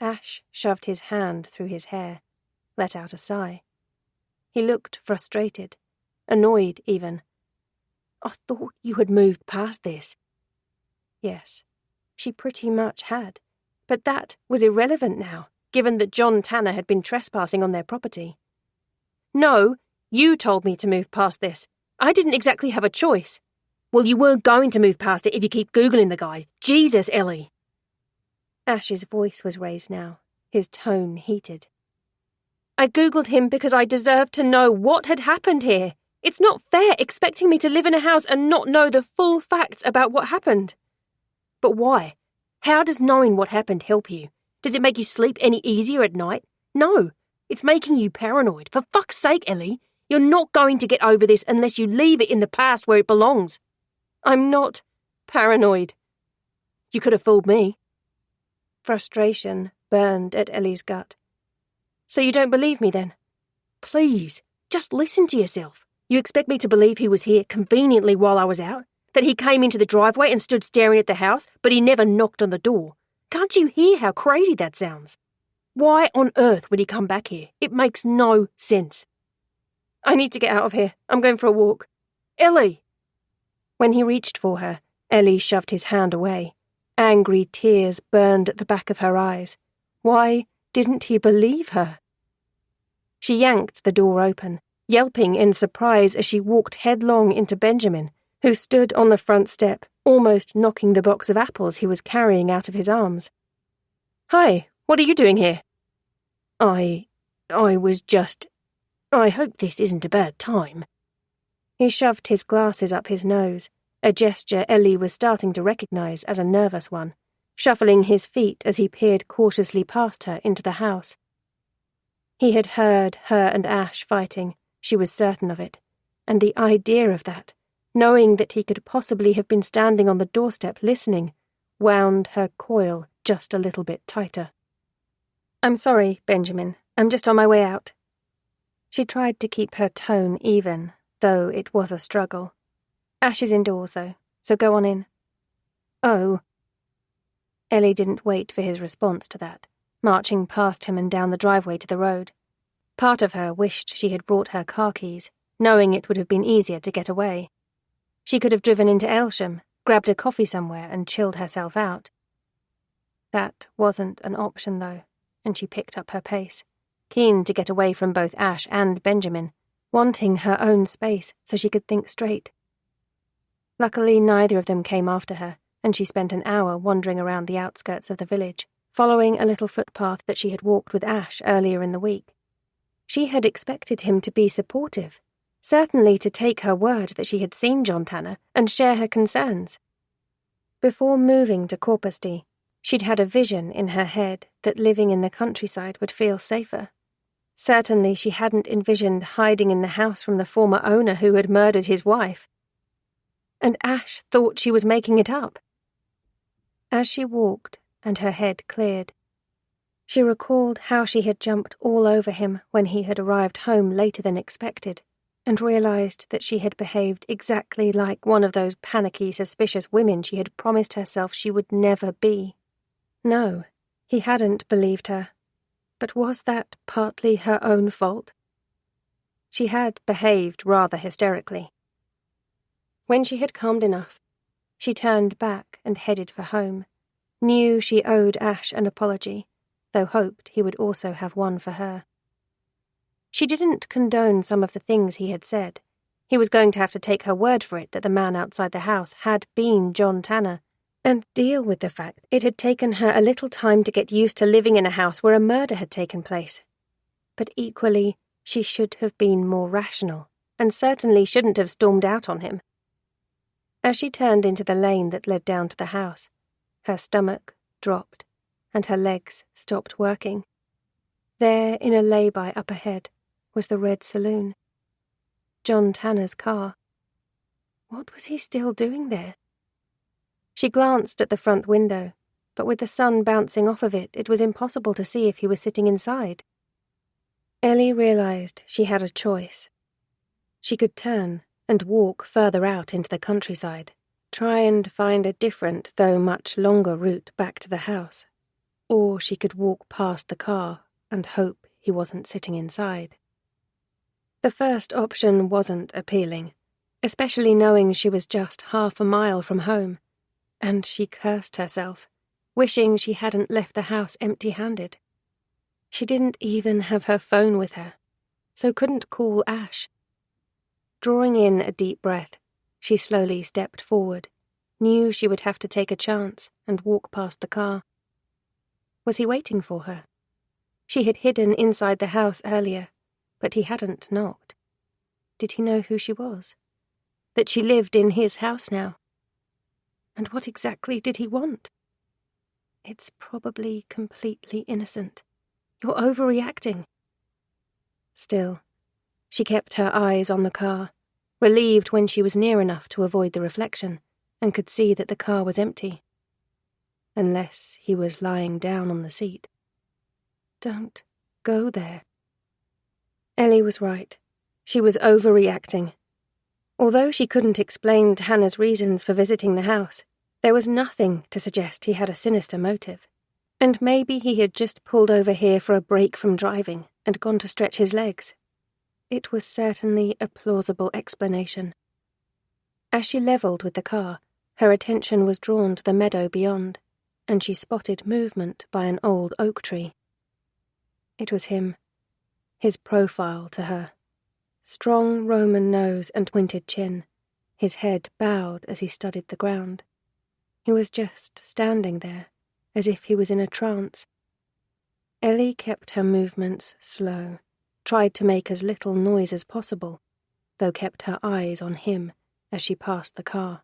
Ash shoved his hand through his hair, let out a sigh. He looked frustrated, annoyed even. I thought you had moved past this. Yes, she pretty much had, but that was irrelevant now, given that John Tanner had been trespassing on their property. No, you told me to move past this. I didn't exactly have a choice. Well, you weren't going to move past it if you keep Googling the guy. Jesus, Ellie. Ash's voice was raised now, his tone heated. I Googled him because I deserved to know what had happened here. It's not fair expecting me to live in a house and not know the full facts about what happened. But why? How does knowing what happened help you? Does it make you sleep any easier at night? No, it's making you paranoid. For fuck's sake, Ellie, you're not going to get over this unless you leave it in the past where it belongs. I'm not paranoid. You could have fooled me. Frustration burned at Ellie's gut. So you don't believe me then? Please, just listen to yourself. You expect me to believe he was here conveniently while I was out? That he came into the driveway and stood staring at the house, but he never knocked on the door? Can't you hear how crazy that sounds? Why on earth would he come back here? It makes no sense. I need to get out of here. I'm going for a walk. Ellie! When he reached for her, Ellie shoved his hand away. Angry tears burned at the back of her eyes. Why didn't he believe her? She yanked the door open, yelping in surprise as she walked headlong into Benjamin, who stood on the front step, almost knocking the box of apples he was carrying out of his arms. Hi, what are you doing here? I was just... I hope this isn't a bad time. He shoved his glasses up his nose, a gesture Ellie was starting to recognize as a nervous one, shuffling his feet as he peered cautiously past her into the house. He had heard her and Ash fighting, she was certain of it, and the idea of that, knowing that he could possibly have been standing on the doorstep listening, wound her coil just a little bit tighter. I'm sorry, Benjamin. I'm just on my way out. She tried to keep her tone even, though it was a struggle. Ash is indoors, though, so go on in. Oh. Ellie didn't wait for his response to that, marching past him and down the driveway to the road. Part of her wished she had brought her car keys, knowing it would have been easier to get away. She could have driven into Elsham, grabbed a coffee somewhere and chilled herself out. That wasn't an option, though, and she picked up her pace, keen to get away from both Ash and Benjamin, wanting her own space so she could think straight. Luckily, neither of them came after her, and she spent an hour wandering around the outskirts of the village, following a little footpath that she had walked with Ash earlier in the week. She had expected him to be supportive, certainly to take her word that she had seen John Tanner and share her concerns. Before moving to Corpusty, she'd had a vision in her head that living in the countryside would feel safer. Certainly she hadn't envisioned hiding in the house from the former owner who had murdered his wife. And Ash thought she was making it up. As she walked, and her head cleared, she recalled how she had jumped all over him when he had arrived home later than expected, and realized that she had behaved exactly like one of those panicky, suspicious women she had promised herself she would never be. No, he hadn't believed her. But was that partly her own fault? She had behaved rather hysterically. When she had calmed enough, she turned back and headed for home, knew she owed Ash an apology, though hoped he would also have one for her. She didn't condone some of the things he had said. He was going to have to take her word for it that the man outside the house had been John Tanner, and deal with the fact it had taken her a little time to get used to living in a house where a murder had taken place. But equally, she should have been more rational, and certainly shouldn't have stormed out on him. As she turned into the lane that led down to the house, her stomach dropped, and her legs stopped working. There, in a lay-by up ahead, was the red saloon. John Tanner's car. What was he still doing there? She glanced at the front window, but with the sun bouncing off of it, it was impossible to see if he was sitting inside. Ellie realized she had a choice. She could turn and walk further out into the countryside, try and find a different, though much longer route back to the house, or she could walk past the car and hope he wasn't sitting inside. The first option wasn't appealing, especially knowing she was just half a mile from home, and she cursed herself, wishing she hadn't left the house empty-handed. She didn't even have her phone with her, so couldn't call Ash. Drawing in a deep breath, she slowly stepped forward, knew she would have to take a chance and walk past the car. Was he waiting for her? She had hidden inside the house earlier, but he hadn't knocked. Did he know who she was? That she lived in his house now? And what exactly did he want? It's probably completely innocent. You're overreacting. Still, she kept her eyes on the car, relieved when she was near enough to avoid the reflection, and could see that the car was empty. Unless he was lying down on the seat. Don't go there. Ellie was right. She was overreacting. Although she couldn't explain Hannah's reasons for visiting the house, there was nothing to suggest he had a sinister motive. And maybe he had just pulled over here for a break from driving and gone to stretch his legs. It was certainly a plausible explanation. As she levelled with the car, her attention was drawn to the meadow beyond, and she spotted movement by an old oak tree. It was him, his profile to her. Strong Roman nose and pointed chin, his head bowed as he studied the ground. He was just standing there, as if he was in a trance. Ellie kept her movements slow, tried to make as little noise as possible, though kept her eyes on him as she passed the car.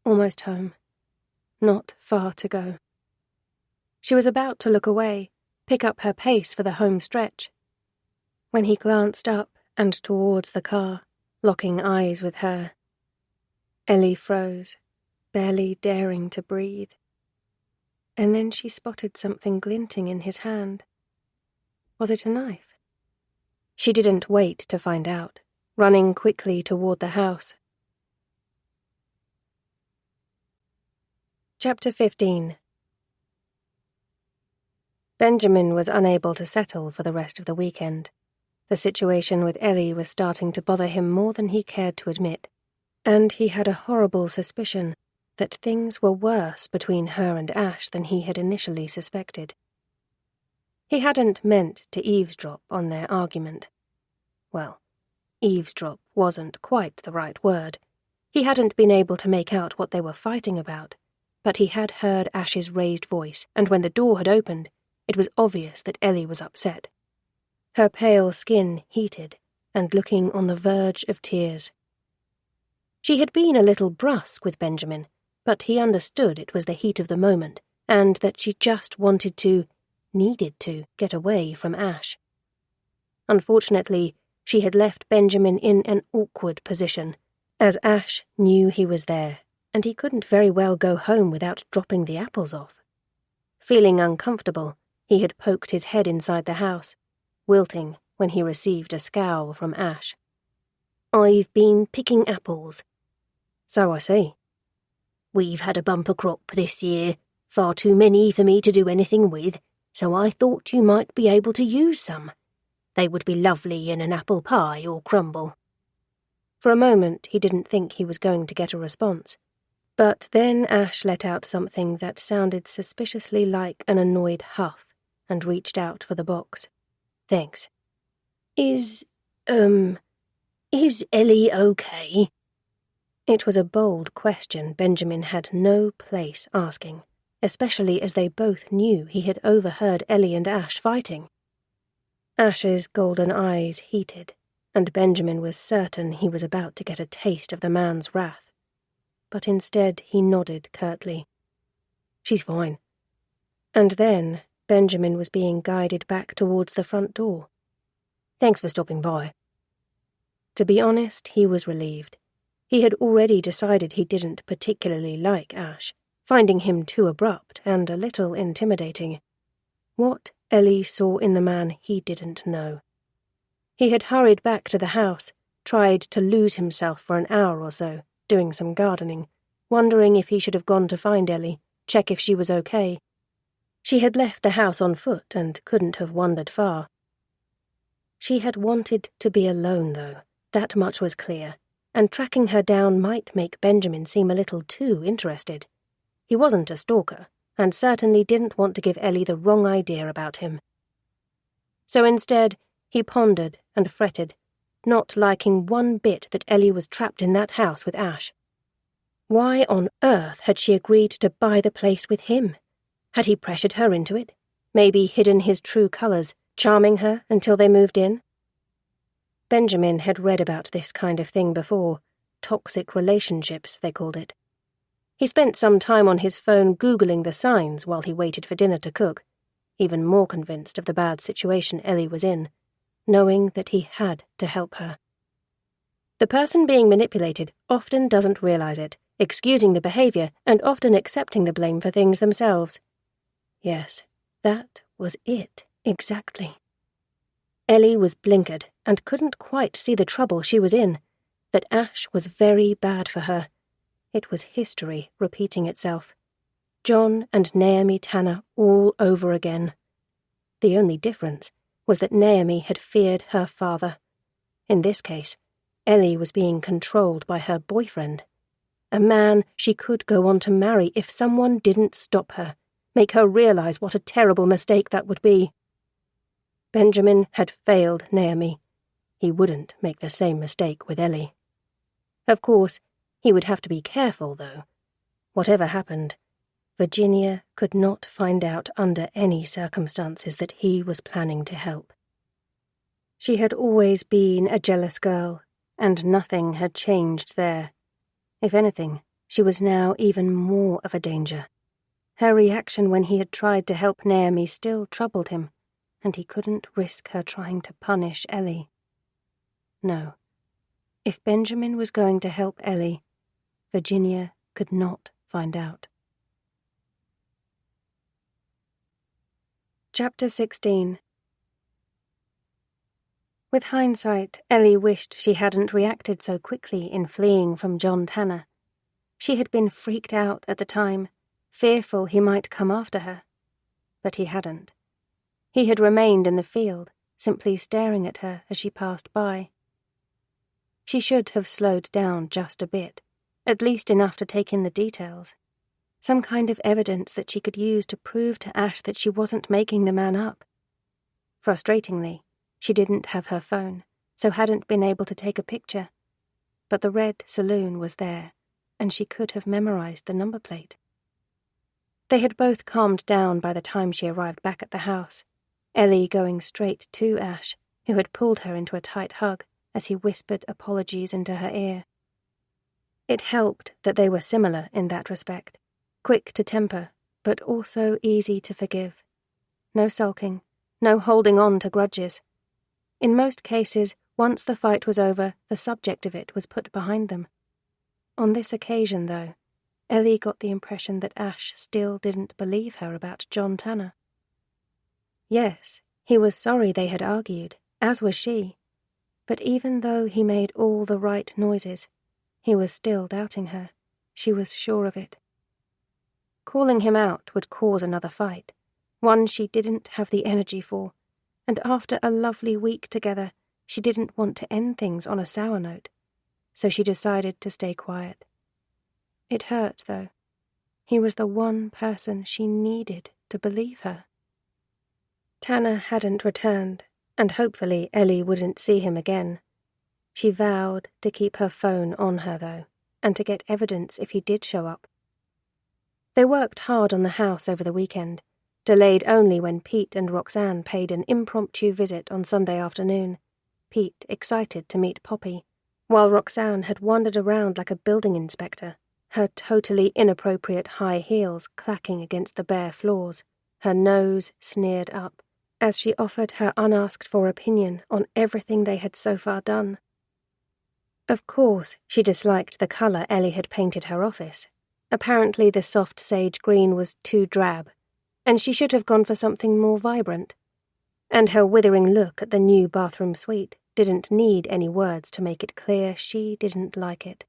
Almost home. Not far to go. She was about to look away, pick up her pace for the home stretch, when he glanced up and towards the car, locking eyes with her. Ellie froze, barely daring to breathe. And then she spotted something glinting in his hand. Was it a knife? She didn't wait to find out, running quickly toward the house. Chapter 15. Benjamin was unable to settle for the rest of the weekend. The situation with Ellie was starting to bother him more than he cared to admit, and he had a horrible suspicion that things were worse between her and Ash than he had initially suspected. He hadn't meant to eavesdrop on their argument. Well, eavesdrop wasn't quite the right word. He hadn't been able to make out what they were fighting about, but he had heard Ash's raised voice, and when the door had opened, it was obvious that Ellie was upset. Her pale skin heated, and looking on the verge of tears. She had been a little brusque with Benjamin, but he understood it was the heat of the moment, and that she just needed to, get away from Ash. Unfortunately, she had left Benjamin in an awkward position, as Ash knew he was there, and he couldn't very well go home without dropping the apples off. Feeling uncomfortable, he had poked his head inside the house, wilting when he received a scowl from Ash. I've been picking apples. So I see. We've had a bumper crop this year, far too many for me to do anything with, so I thought you might be able to use some. They would be lovely in an apple pie or crumble. For a moment he didn't think he was going to get a response. But then Ash let out something that sounded suspiciously like an annoyed huff and reached out for the box. Thanks. Is Ellie okay? It was a bold question Benjamin had no place asking, especially as they both knew he had overheard Ellie and Ash fighting. Ash's golden eyes heated, and Benjamin was certain he was about to get a taste of the man's wrath. But instead he nodded curtly. She's fine. And then Benjamin was being guided back towards the front door. Thanks for stopping by. To be honest, he was relieved. He had already decided he didn't particularly like Ash, finding him too abrupt and a little intimidating. What Ellie saw in the man he didn't know. He had hurried back to the house, tried to lose himself for an hour or so, doing some gardening, wondering if he should have gone to find Ellie, check if she was okay. She had left the house on foot and couldn't have wandered far. She had wanted to be alone, though, that much was clear, and tracking her down might make Benjamin seem a little too interested. He wasn't a stalker, and certainly didn't want to give Ellie the wrong idea about him. So instead, he pondered and fretted, not liking one bit that Ellie was trapped in that house with Ash. Why on earth had she agreed to buy the place with him? Had he pressured her into it? Maybe hidden his true colours, charming her until they moved in? Benjamin had read about this kind of thing before. Toxic relationships, they called it. He spent some time on his phone Googling the signs while he waited for dinner to cook, even more convinced of the bad situation Ellie was in, knowing that he had to help her. The person being manipulated often doesn't realize it, excusing the behavior and often accepting the blame for things themselves. Yes, that was it, exactly. Ellie was blinkered and couldn't quite see the trouble she was in, that Ash was very bad for her. It was history repeating itself. John and Naomi Tanner all over again. The only difference was that Naomi had feared her father. In this case, Ellie was being controlled by her boyfriend, a man she could go on to marry if someone didn't stop her, make her realize what a terrible mistake that would be. Benjamin had failed Naomi. He wouldn't make the same mistake with Ellie. Of course, he would have to be careful, though. Whatever happened, Virginia could not find out under any circumstances that he was planning to help. She had always been a jealous girl, and nothing had changed there. If anything, she was now even more of a danger. Her reaction when he had tried to help Naomi still troubled him, and he couldn't risk her trying to punish Ellie. No. If Benjamin was going to help Ellie, Virginia could not find out. Chapter 16. With hindsight, Ellie wished she hadn't reacted so quickly in fleeing from John Tanner. She had been freaked out at the time, fearful he might come after her. But he hadn't. He had remained in the field, simply staring at her as she passed by. She should have slowed down just a bit, at least enough to take in the details. Some kind of evidence that she could use to prove to Ash that she wasn't making the man up. Frustratingly, she didn't have her phone, so hadn't been able to take a picture. But the red saloon was there, and she could have memorized the number plate. They had both calmed down by the time she arrived back at the house, Ellie going straight to Ash, who had pulled her into a tight hug as he whispered apologies into her ear. It helped that they were similar in that respect, quick to temper, but also easy to forgive. No sulking, no holding on to grudges. In most cases, once the fight was over, the subject of it was put behind them. On this occasion, though, Ellie got the impression that Ash still didn't believe her about John Tanner. Yes, he was sorry they had argued, as was she. But even though he made all the right noises, he was still doubting her. She was sure of it. Calling him out would cause another fight, one she didn't have the energy for, and after a lovely week together, she didn't want to end things on a sour note, so she decided to stay quiet. It hurt, though. He was the one person she needed to believe her. Tanner hadn't returned, and hopefully Ellie wouldn't see him again. She vowed to keep her phone on her, though, and to get evidence if he did show up. They worked hard on the house over the weekend, delayed only when Pete and Roxanne paid an impromptu visit on Sunday afternoon, Pete excited to meet Poppy, while Roxanne had wandered around like a building inspector, her totally inappropriate high heels clacking against the bare floors, her nose sneered up, as she offered her unasked-for opinion on everything they had so far done. Of course, she disliked the colour Ellie had painted her office. Apparently the soft sage green was too drab, and she should have gone for something more vibrant. And her withering look at the new bathroom suite didn't need any words to make it clear she didn't like it.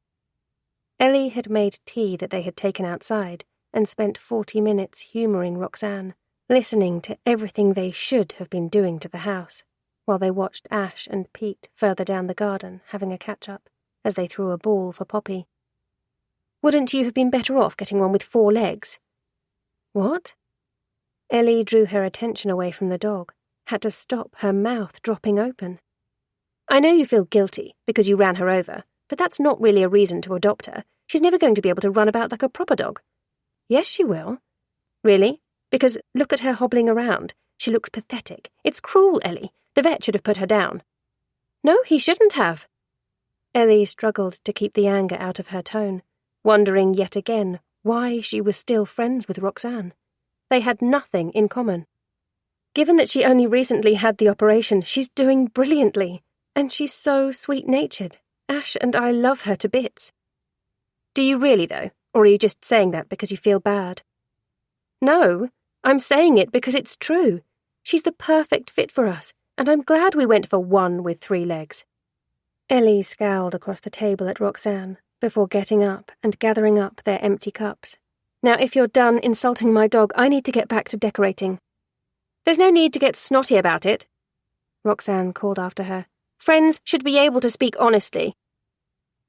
Ellie had made tea that they had taken outside and spent 40 minutes humouring Roxanne, listening to everything they should have been doing to the house, while they watched Ash and Pete further down the garden having a catch-up as they threw a ball for Poppy. "Wouldn't you have been better off getting one with 4 legs?" "What?" Ellie drew her attention away from the dog, had to stop her mouth dropping open. "I know you feel guilty because you ran her over, but that's not really a reason to adopt her. She's never going to be able to run about like a proper dog." "Yes, she will." "Really? Because look at her hobbling around. She looks pathetic. It's cruel, Ellie. The vet should have put her down." "No, he shouldn't have." Ellie struggled to keep the anger out of her tone, wondering yet again why she was still friends with Roxanne. They had nothing in common. Given that she only recently had the operation, she's doing brilliantly, and she's so sweet-natured. Ash and I love her to bits. "Do you really, though, or are you just saying that because you feel bad?" "No, I'm saying it because it's true. She's the perfect fit for us, and I'm glad we went for one with 3 legs. Ellie scowled across the table at Roxanne before getting up and gathering up their empty cups. "Now, if you're done insulting my dog, I need to get back to decorating." "There's no need to get snotty about it," Roxanne called after her. "Friends should be able to speak honestly."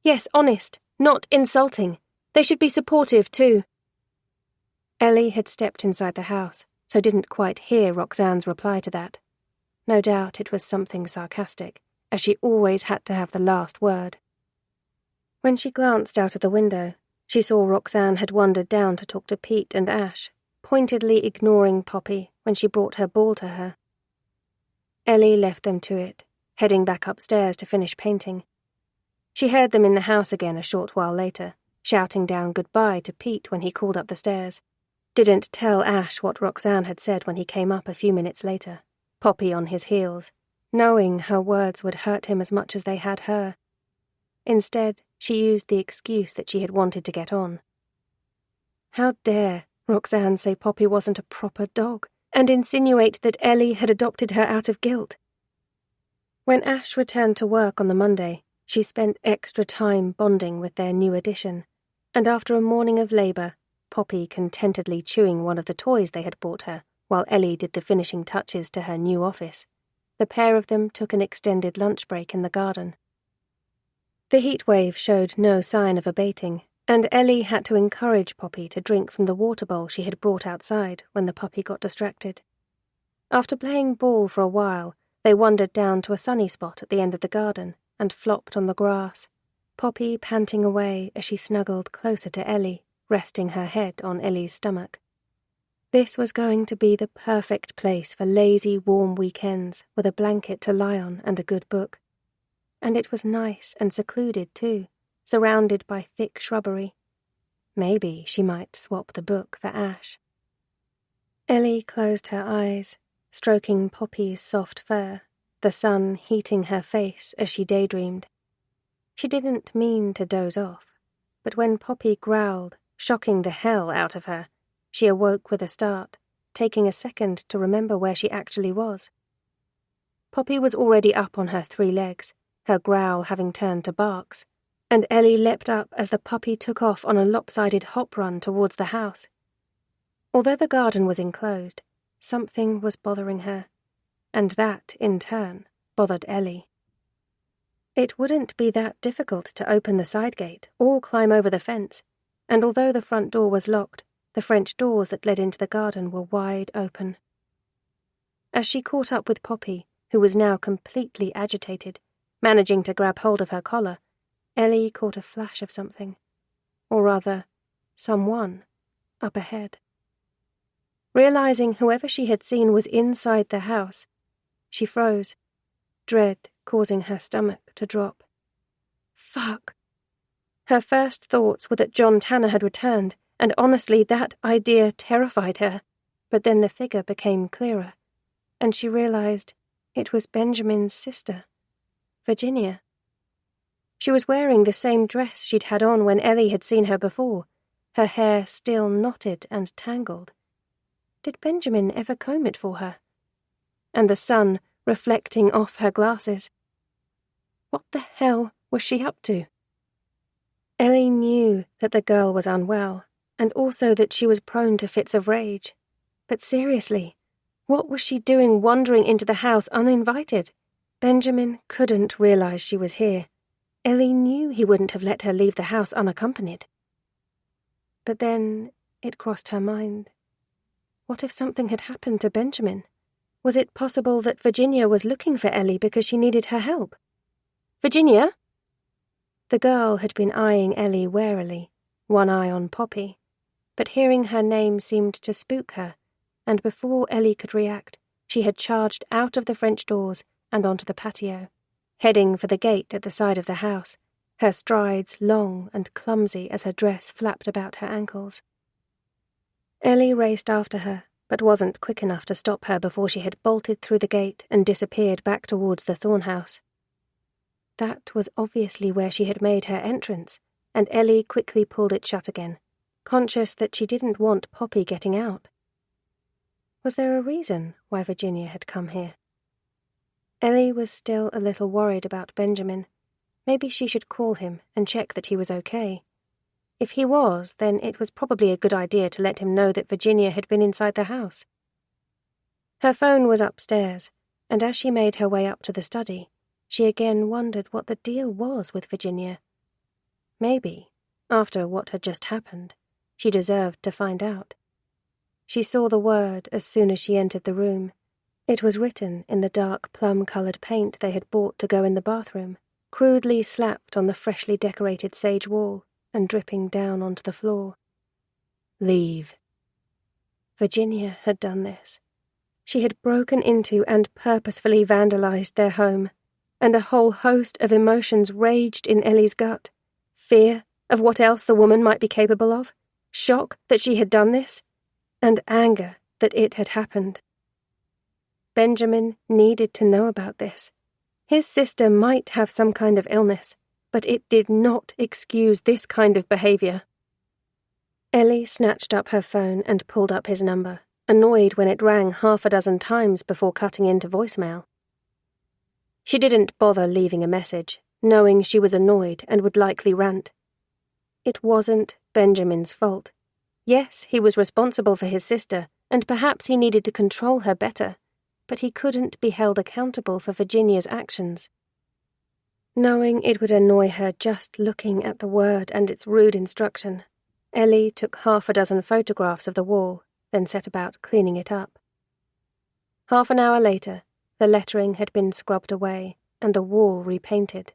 "Yes, honest, not insulting. They should be supportive, too." Ellie had stepped inside the house, so didn't quite hear Roxanne's reply to that. No doubt it was something sarcastic, as she always had to have the last word. When she glanced out of the window, she saw Roxanne had wandered down to talk to Pete and Ash, pointedly ignoring Poppy when she brought her ball to her. Ellie left them to it, heading back upstairs to finish painting. She heard them in the house again a short while later, shouting down goodbye to Pete when he called up the stairs. Didn't tell Ash what Roxanne had said when he came up a few minutes later, Poppy on his heels, knowing her words would hurt him as much as they had her. Instead, she used the excuse that she had wanted to get on. How dare Roxanne say Poppy wasn't a proper dog, and insinuate that Ellie had adopted her out of guilt? When Ash returned to work on the Monday, she spent extra time bonding with their new addition, and after a morning of labour, Poppy contentedly chewing one of the toys they had bought her, while Ellie did the finishing touches to her new office, the pair of them took an extended lunch break in the garden. The heatwave showed no sign of abating, and Ellie had to encourage Poppy to drink from the water bowl she had brought outside when the puppy got distracted. After playing ball for a while, they wandered down to a sunny spot at the end of the garden and flopped on the grass, Poppy panting away as she snuggled closer to Ellie, resting her head on Ellie's stomach. This was going to be the perfect place for lazy, warm weekends with a blanket to lie on and a good book. And it was nice and secluded, too, surrounded by thick shrubbery. Maybe she might swap the book for Ash. Ellie closed her eyes, stroking Poppy's soft fur, the sun heating her face as she daydreamed. She didn't mean to doze off, but when Poppy growled, shocking the hell out of her, she awoke with a start, taking a second to remember where she actually was. Poppy was already up on her 3 legs, her growl having turned to barks, and Ellie leapt up as the puppy took off on a lopsided hop run towards the house. Although the garden was enclosed, something was bothering her, and that, in turn, bothered Ellie. It wouldn't be that difficult to open the side gate or climb over the fence, and although the front door was locked, the French doors that led into the garden were wide open. As she caught up with Poppy, who was now completely agitated, managing to grab hold of her collar, Ellie caught a flash of something, or rather, someone, up ahead. Realizing whoever she had seen was inside the house, she froze, dread causing her stomach to drop. Fuck! Her first thoughts were that John Tanner had returned, and honestly that idea terrified her, but then the figure became clearer, and she realized it was Benjamin's sister, Virginia. She was wearing the same dress she'd had on when Ellie had seen her before, her hair still knotted and tangled. Did Benjamin ever comb it for her? And the sun reflecting off her glasses. What the hell was she up to? Ellie knew that the girl was unwell, and also that she was prone to fits of rage. But seriously, what was she doing wandering into the house uninvited? Benjamin couldn't realize she was here. Ellie knew he wouldn't have let her leave the house unaccompanied. But then it crossed her mind. What if something had happened to Benjamin? Was it possible that Virginia was looking for Ellie because she needed her help? Virginia? The girl had been eyeing Ellie warily, one eye on Poppy, but hearing her name seemed to spook her, and before Ellie could react, she had charged out of the French doors and onto the patio, heading for the gate at the side of the house, her strides long and clumsy as her dress flapped about her ankles. Ellie raced after her, but wasn't quick enough to stop her before she had bolted through the gate and disappeared back towards the Thorn house. That was obviously where she had made her entrance, and Ellie quickly pulled it shut again, conscious that she didn't want Poppy getting out. Was there a reason why Virginia had come here? Ellie was still a little worried about Benjamin. Maybe she should call him and check that he was okay. If he was, then it was probably a good idea to let him know that Virginia had been inside the house. Her phone was upstairs, and as she made her way up to the study, she again wondered what the deal was with Virginia. Maybe, after what had just happened, she deserved to find out. She saw the word as soon as she entered the room. It was written in the dark plum-coloured paint they had bought to go in the bathroom, crudely slapped on the freshly decorated sage wall and dripping down onto the floor. Leave. Virginia had done this. She had broken into and purposefully vandalized their home, and a whole host of emotions raged in Ellie's gut. Fear of what else the woman might be capable of, shock that she had done this, and anger that it had happened. Benjamin needed to know about this. His sister might have some kind of illness, but it did not excuse this kind of behavior. Ellie snatched up her phone and pulled up his number, annoyed when it rang 6 times before cutting into voicemail. She didn't bother leaving a message, knowing she was annoyed and would likely rant. It wasn't Benjamin's fault. Yes, he was responsible for his sister, and perhaps he needed to control her better, but he couldn't be held accountable for Virginia's actions. Knowing it would annoy her just looking at the word and its rude instruction, Ellie took 6 photographs of the wall, then set about cleaning it up. Half an hour later, the lettering had been scrubbed away and the wall repainted.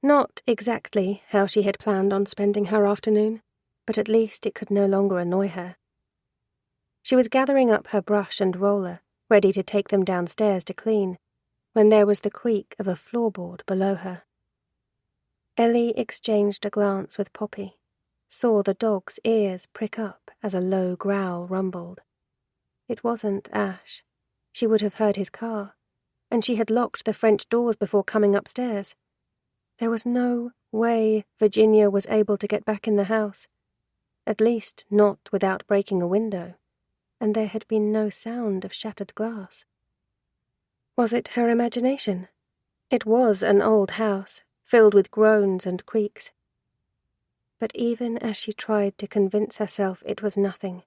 Not exactly how she had planned on spending her afternoon, but at least it could no longer annoy her. She was gathering up her brush and roller, ready to take them downstairs to clean, when there was the creak of a floorboard below her. Ellie exchanged a glance with Poppy, saw the dog's ears prick up as a low growl rumbled. It wasn't Ash. She would have heard his car, and she had locked the French doors before coming upstairs. There was no way Virginia was able to get back in the house, at least not without breaking a window, and there had been no sound of shattered glass. Was it her imagination? It was an old house, filled with groans and creaks. But even as she tried to convince herself it was nothing,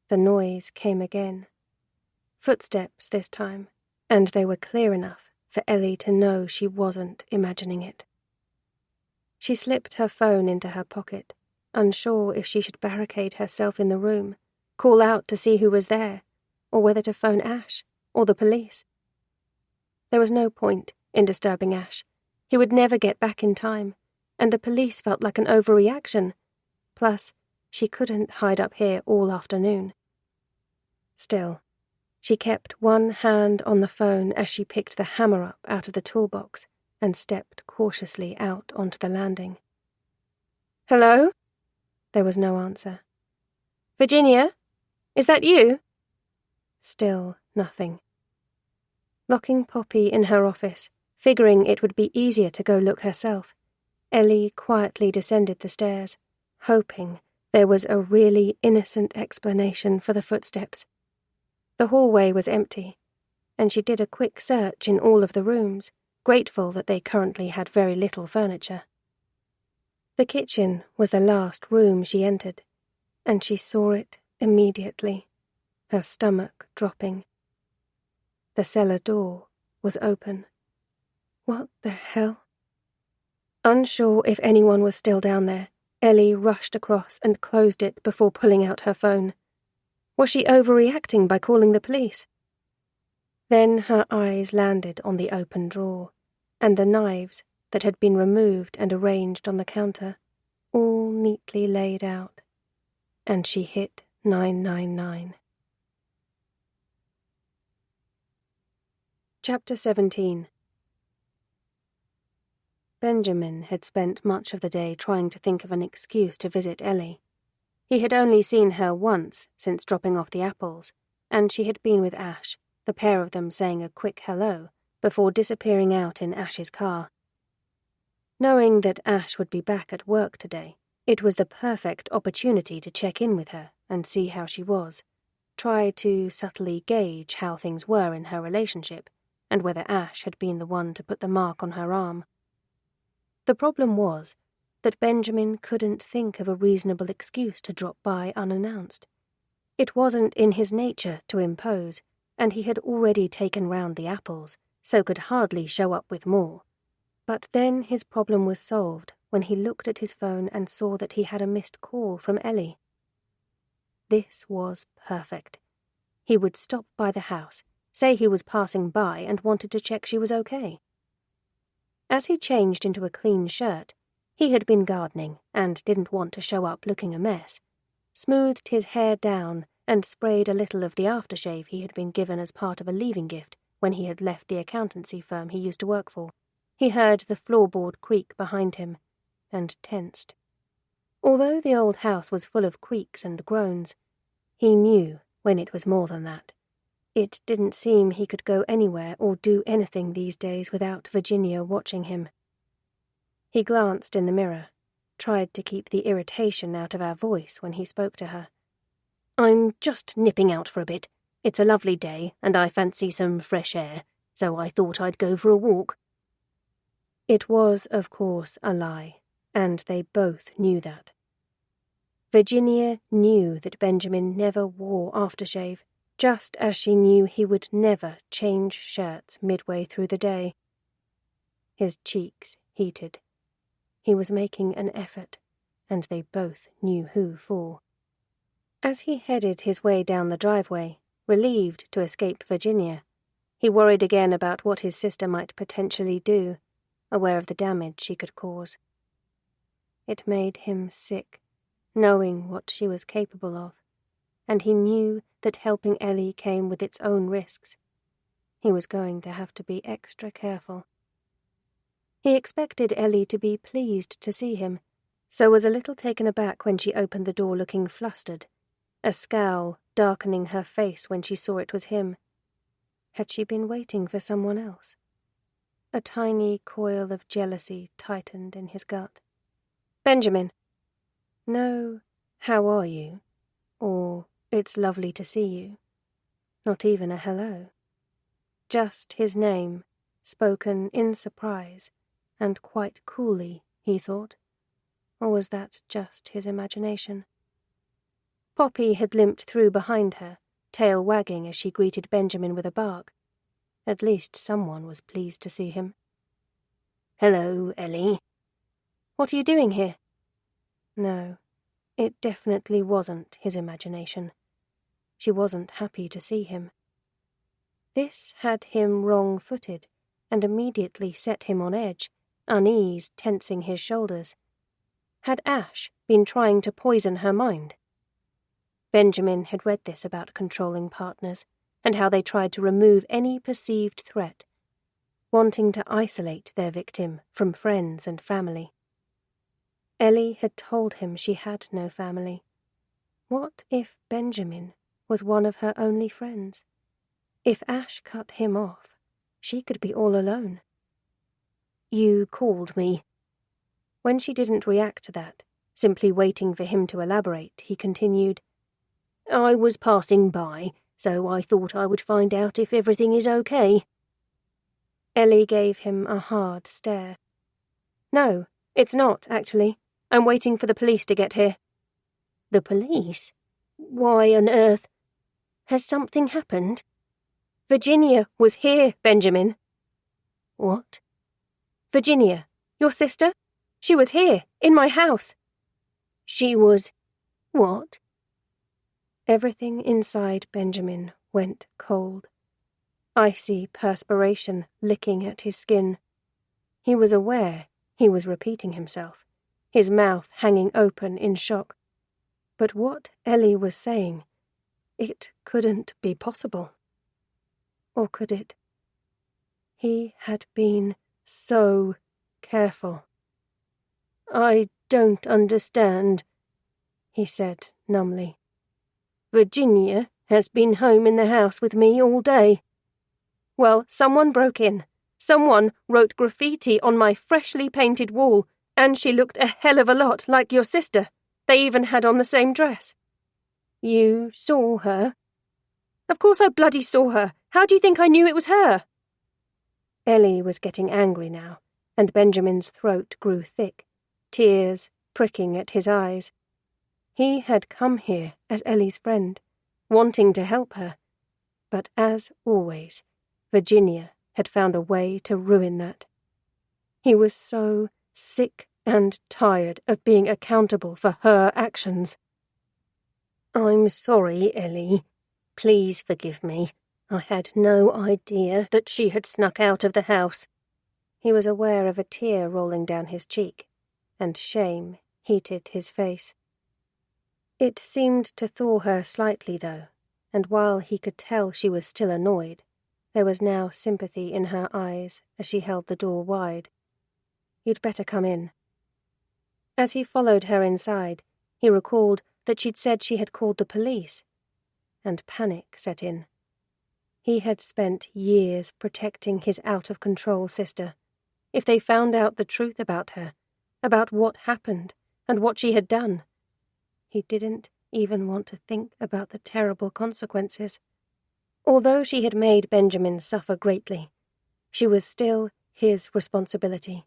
the noise came again. Footsteps this time, and they were clear enough for Ellie to know she wasn't imagining it. She slipped her phone into her pocket, unsure if she should barricade herself in the room, call out to see who was there, or whether to phone Ash or the police. There was no point in disturbing Ash. He would never get back in time, and the police felt like an overreaction. Plus, she couldn't hide up here all afternoon. Still, she kept one hand on the phone as she picked the hammer up out of the toolbox and stepped cautiously out onto the landing. "Hello?" There was no answer. "Virginia? Is that you?" Still nothing. Locking Poppy in her office, figuring it would be easier to go look herself, Ellie quietly descended the stairs, hoping there was a really innocent explanation for the footsteps. The hallway was empty, and she did a quick search in all of the rooms, grateful that they currently had very little furniture. The kitchen was the last room she entered, and she saw it immediately, her stomach dropping. The cellar door was open. What the hell? Unsure if anyone was still down there, Ellie rushed across and closed it before pulling out her phone. Was she overreacting by calling the police? Then her eyes landed on the open drawer, and the knives that had been removed and arranged on the counter, all neatly laid out, and she hit 999. Chapter 17. Benjamin had spent much of the day trying to think of an excuse to visit Ellie. He had only seen her once since dropping off the apples, and she had been with Ash, the pair of them saying a quick hello, before disappearing out in Ash's car. Knowing that Ash would be back at work today, it was the perfect opportunity to check in with her and see how she was, try to subtly gauge how things were in her relationship, and whether Ash had been the one to put the mark on her arm. The problem was that Benjamin couldn't think of a reasonable excuse to drop by unannounced. It wasn't in his nature to impose, and he had already taken round the apples, so could hardly show up with more. But then his problem was solved when he looked at his phone and saw that he had a missed call from Ellie. This was perfect. He would stop by the house, say he was passing by and wanted to check she was okay. As he changed into a clean shirt, he had been gardening and didn't want to show up looking a mess, smoothed his hair down and sprayed a little of the aftershave he had been given as part of a leaving gift when he had left the accountancy firm he used to work for. He heard the floorboard creak behind him and tensed. Although the old house was full of creaks and groans, he knew when it was more than that. It didn't seem he could go anywhere or do anything these days without Virginia watching him. He glanced in the mirror, tried to keep the irritation out of her voice when he spoke to her. "I'm just nipping out for a bit. It's a lovely day, and I fancy some fresh air, so I thought I'd go for a walk." It was, of course, a lie, and they both knew that. Virginia knew that Benjamin never wore aftershave, just as she knew he would never change shirts midway through the day. His cheeks heated. He was making an effort, and they both knew who for. As he headed his way down the driveway, relieved to escape Virginia, he worried again about what his sister might potentially do, aware of the damage she could cause. It made him sick, knowing what she was capable of, and he knew that helping Ellie came with its own risks. He was going to have to be extra careful. He expected Ellie to be pleased to see him, so was a little taken aback when she opened the door looking flustered, a scowl darkening her face when she saw it was him. Had she been waiting for someone else? A tiny coil of jealousy tightened in his gut. "Benjamin." No, "how are you?" or "it's lovely to see you." Not even a hello. Just his name, spoken in surprise, and quite coolly, he thought. Or was that just his imagination? Poppy had limped through behind her, tail wagging as she greeted Benjamin with a bark. At least someone was pleased to see him. "Hello, Ellie." "What are you doing here?" No, it definitely wasn't his imagination. She wasn't happy to see him. This had him wrong-footed, and immediately set him on edge, unease tensing his shoulders. Had Ash been trying to poison her mind? Benjamin had read this about controlling partners, and how they tried to remove any perceived threat, wanting to isolate their victim from friends and family. Ellie had told him she had no family. What if Benjamin was one of her only friends? If Ash cut him off, she could be all alone. "You called me." When she didn't react to that, simply waiting for him to elaborate, he continued, "I was passing by, so I thought I would find out if everything is okay." Ellie gave him a hard stare. "No, it's not, actually. I'm waiting for the police to get here." "The police? Why on earth? Has something happened?" "Virginia was here, Benjamin." "What?" "Virginia, your sister? She was here, in my house." "She was... what?" Everything inside Benjamin went cold. Icy perspiration licking at his skin. He was aware he was repeating himself, his mouth hanging open in shock. But what Ellie was saying, it couldn't be possible. Or could it? He had been so careful. "I don't understand," he said numbly. "Virginia has been home in the house with me all day." "Well, someone broke in. Someone wrote graffiti on my freshly painted wall, and she looked a hell of a lot like your sister. They even had on the same dress." "You saw her?" "Of course I bloody saw her. How do you think I knew it was her?" Ellie was getting angry now, and Benjamin's throat grew thick, tears pricking at his eyes. He had come here as Ellie's friend, wanting to help her. But as always, Virginia had found a way to ruin that. He was so sick and tired of being accountable for her actions. "I'm sorry, Ellie. Please forgive me. I had no idea that she had snuck out of the house." He was aware of a tear rolling down his cheek, and shame heated his face. It seemed to thaw her slightly, though, and while he could tell she was still annoyed, there was now sympathy in her eyes as she held the door wide. "You'd better come in." As he followed her inside, he recalled that she'd said she had called the police, and panic set in. He had spent years protecting his out-of-control sister. If they found out the truth about her, about what happened and what she had done, he didn't even want to think about the terrible consequences. Although she had made Benjamin suffer greatly, she was still his responsibility,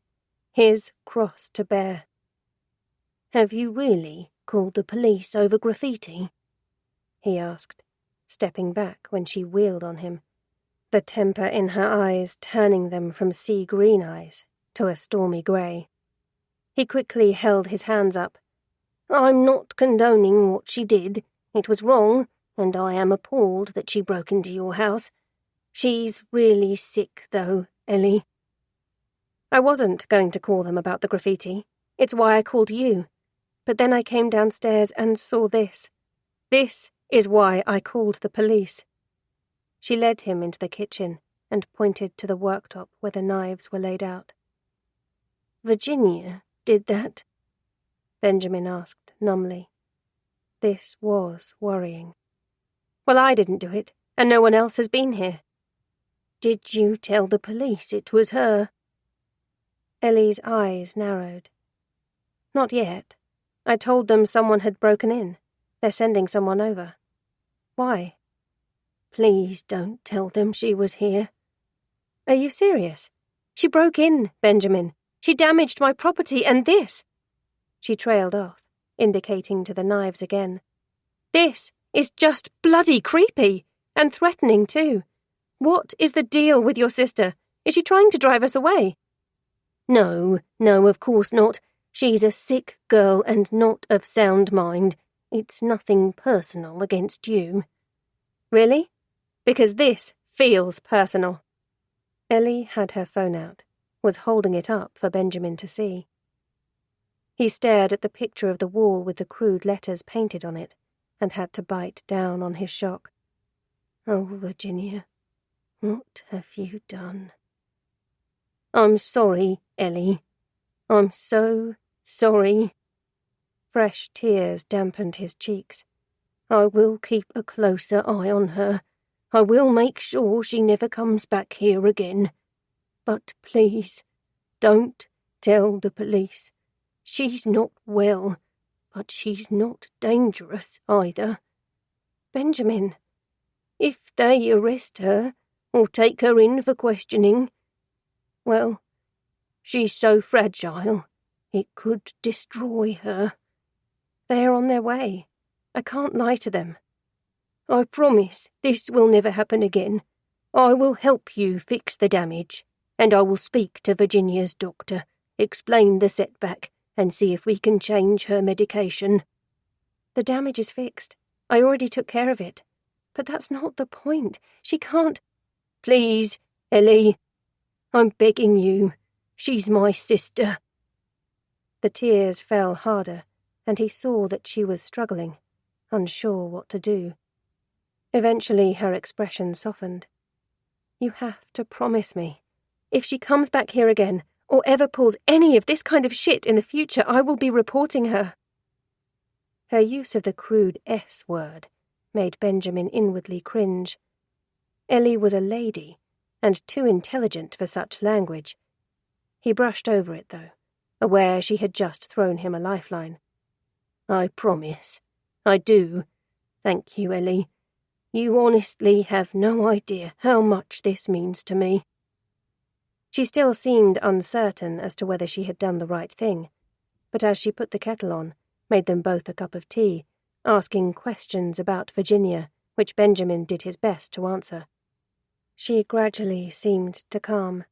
his cross to bear. "Have you really called the police over graffiti?" he asked, stepping back when she wheeled on him, the temper in her eyes turning them from sea-green eyes to a stormy grey. He quickly held his hands up. "I'm not condoning what she did. It was wrong, and I am appalled that she broke into your house. She's really sick, though, Ellie." "I wasn't going to call them about the graffiti. It's why I called you. But then I came downstairs and saw this. This is why I called the police." She led him into the kitchen and pointed to the worktop where the knives were laid out. "Virginia did that?" Benjamin asked numbly. This was worrying. "Well, I didn't do it, and no one else has been here." "Did you tell the police it was her?" Ellie's eyes narrowed. "Not yet. I told them someone had broken in. They're sending someone over." "Why?" "Please don't tell them she was here." Are you serious? She broke in, Benjamin. She damaged my property and this. She trailed off, indicating to the knives again. This is just bloody creepy, and threatening too. What is the deal with your sister? Is she trying to drive us away? No, of course not. She's a sick girl and not of sound mind. It's nothing personal against you. Really? Because this feels personal. Ellie had her phone out, was holding it up for Benjamin to see. He stared at the picture of the wall with the crude letters painted on it, and had to bite down on his shock. Oh, Virginia, what have you done? I'm sorry, Ellie. I'm so sorry. Fresh tears dampened his cheeks. I will keep a closer eye on her. I will make sure she never comes back here again. But please, don't tell the police. She's not well, but she's not dangerous either. Benjamin. If they arrest her or take her in for questioning, well, she's so fragile, it could destroy her. They are on their way. I can't lie to them. I promise this will never happen again. I will help you fix the damage, and I will speak to Virginia's doctor, explain the setback, and see if we can change her medication. The damage is fixed. I already took care of it. But that's not the point. She can't... Please, Ellie. I'm begging you. She's my sister. The tears fell harder, and he saw that she was struggling, unsure what to do. Eventually her expression softened. You have to promise me. If she comes back here again, or ever pulls any of this kind of shit in the future, I will be reporting her. Her use of the crude S word made Benjamin inwardly cringe. Ellie was a lady, and too intelligent for such language. He brushed over it, though, aware she had just thrown him a lifeline. I promise. I do. Thank you, Ellie. You honestly have no idea how much this means to me. She still seemed uncertain as to whether she had done the right thing, but as she put the kettle on, made them both a cup of tea, asking questions about Virginia, which Benjamin did his best to answer. She gradually seemed to calm.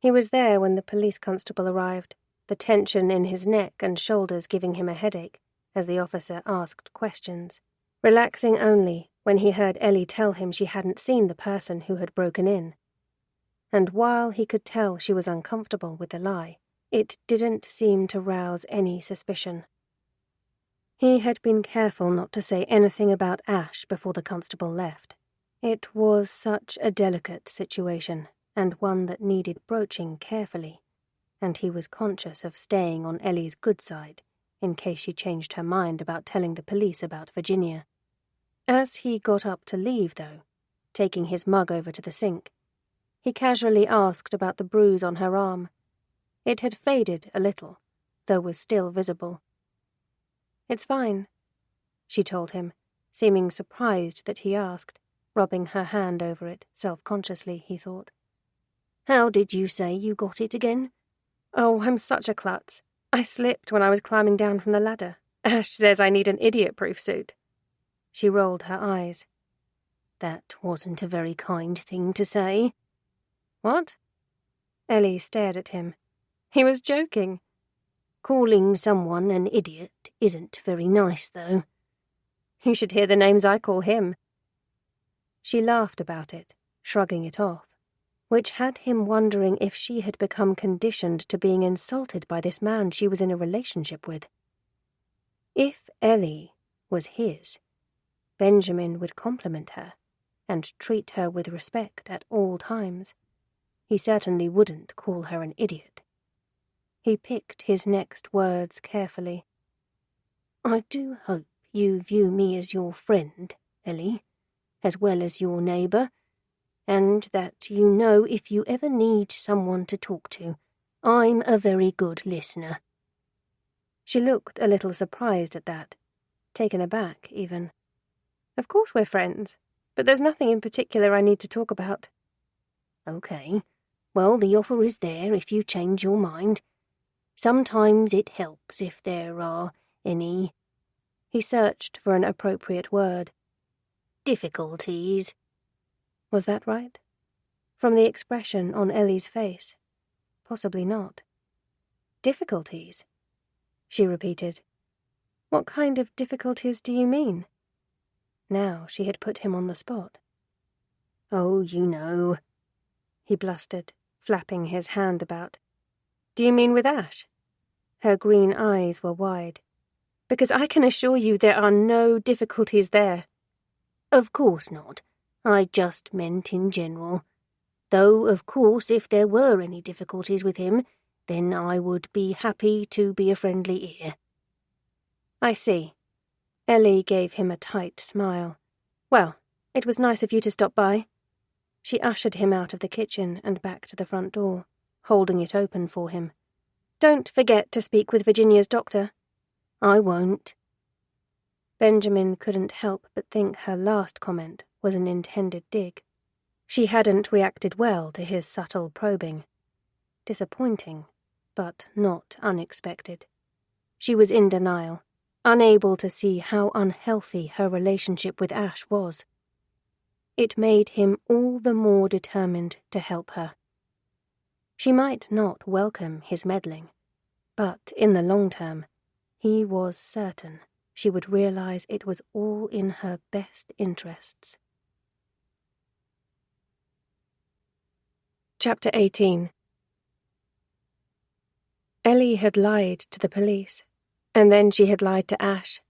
He was there when the police constable arrived, the tension in his neck and shoulders giving him a headache as the officer asked questions, relaxing only when he heard Ellie tell him she hadn't seen the person who had broken in. And while he could tell she was uncomfortable with the lie, it didn't seem to rouse any suspicion. He had been careful not to say anything about Ash before the constable left. It was such a delicate situation, and one that needed broaching carefully, and he was conscious of staying on Ellie's good side, in case she changed her mind about telling the police about Virginia. As he got up to leave, though, taking his mug over to the sink, he casually asked about the bruise on her arm. It had faded a little, though was still visible. "It's fine," she told him, seeming surprised that he asked, rubbing her hand over it, self-consciously, he thought. How did you say you got it again? Oh, I'm such a klutz. I slipped when I was climbing down from the ladder. Ash says I need an idiot-proof suit. She rolled her eyes. That wasn't a very kind thing to say. What? Ellie stared at him. He was joking. Calling someone an idiot isn't very nice, though. You should hear the names I call him. She laughed about it, shrugging it off, which had him wondering if she had become conditioned to being insulted by this man she was in a relationship with. If Ellie was his, Benjamin would compliment her and treat her with respect at all times. He certainly wouldn't call her an idiot. He picked his next words carefully. I do hope you view me as your friend, Ellie, as well as your neighbour, and that you know if you ever need someone to talk to, I'm a very good listener. She looked a little surprised at that, taken aback even. Of course we're friends, but there's nothing in particular I need to talk about. Okay. Well, the offer is there if you change your mind. Sometimes it helps if there are any—" He searched for an appropriate word. "difficulties." Was that right? From the expression on Ellie's face, possibly not. Difficulties? She repeated. What kind of difficulties do you mean? Now she had put him on the spot. "Oh, you know," he blustered, flapping his hand about. Do you mean with Ash? Her green eyes were wide. Because I can assure you there are no difficulties there. "Of course not. I just meant in general. Though, of course, if there were any difficulties with him, then I would be happy to be a friendly ear." I see. Ellie gave him a tight smile. Well, it was nice of you to stop by. She ushered him out of the kitchen and back to the front door, holding it open for him. Don't forget to speak with Virginia's doctor. "I won't." Benjamin couldn't help but think her last comment was an intended dig. She hadn't reacted well to his subtle probing. Disappointing, but not unexpected. She was in denial, unable to see how unhealthy her relationship with Ash was. It made him all the more determined to help her. She might not welcome his meddling, but in the long term, he was certain she would realize it was all in her best interests. Chapter 18. Ellie had lied to the police, and then she had lied to Ash,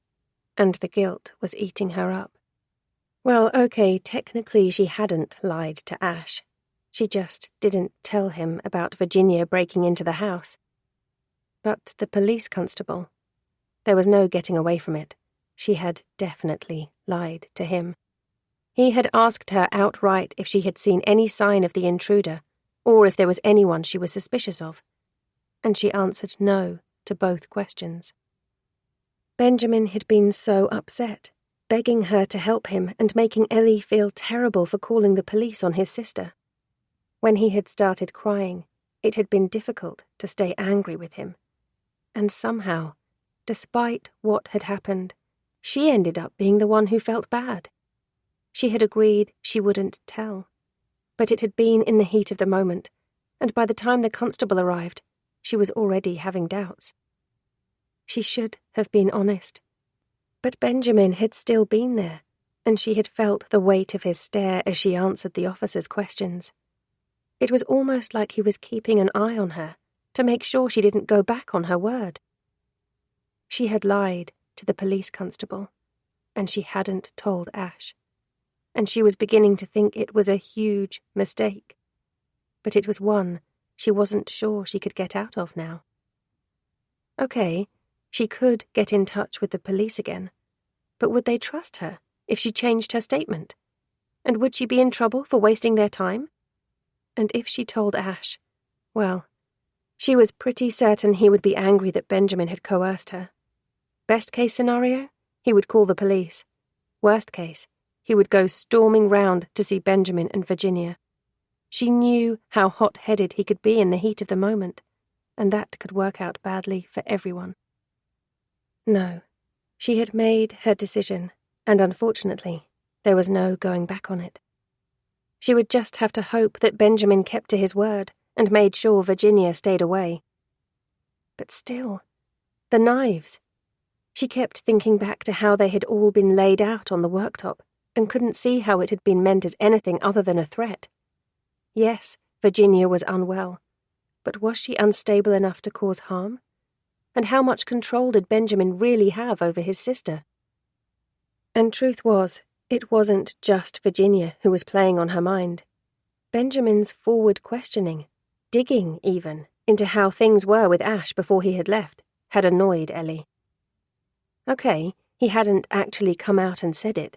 and the guilt was eating her up. Well, okay, technically she hadn't lied to Ash. She just didn't tell him about Virginia breaking into the house. But the police constable, there was no getting away from it. She had definitely lied to him. He had asked her outright if she had seen any sign of the intruder, or if there was anyone she was suspicious of, and she answered no to both questions. Benjamin had been so upset, begging her to help him and making Ellie feel terrible for calling the police on his sister. When he had started crying, it had been difficult to stay angry with him. And somehow, despite what had happened, she ended up being the one who felt bad. She had agreed she wouldn't tell, but it had been in the heat of the moment, and by the time the constable arrived, she was already having doubts. She should have been honest. But Benjamin had still been there, and she had felt the weight of his stare as she answered the officer's questions. It was almost like he was keeping an eye on her, to make sure she didn't go back on her word. She had lied to the police constable, and she hadn't told Ash. And she was beginning to think it was a huge mistake. But it was one she wasn't sure she could get out of now. Okay, she could get in touch with the police again, but would they trust her if she changed her statement? And would she be in trouble for wasting their time? And if she told Ash, well, she was pretty certain he would be angry that Benjamin had coerced her. Best case scenario, he would call the police. Worst case, he would go storming round to see Benjamin and Virginia. She knew how hot-headed he could be in the heat of the moment, and that could work out badly for everyone. No, she had made her decision, and unfortunately, there was no going back on it. She would just have to hope that Benjamin kept to his word and made sure Virginia stayed away. But still, the knives. She kept thinking back to how they had all been laid out on the worktop and couldn't see how it had been meant as anything other than a threat. Yes, Virginia was unwell, but was she unstable enough to cause harm? And how much control did Benjamin really have over his sister? And truth was, it wasn't just Virginia who was playing on her mind. Benjamin's forward questioning, digging even, into how things were with Ash before he had left, had annoyed Ellie. Okay, he hadn't actually come out and said it,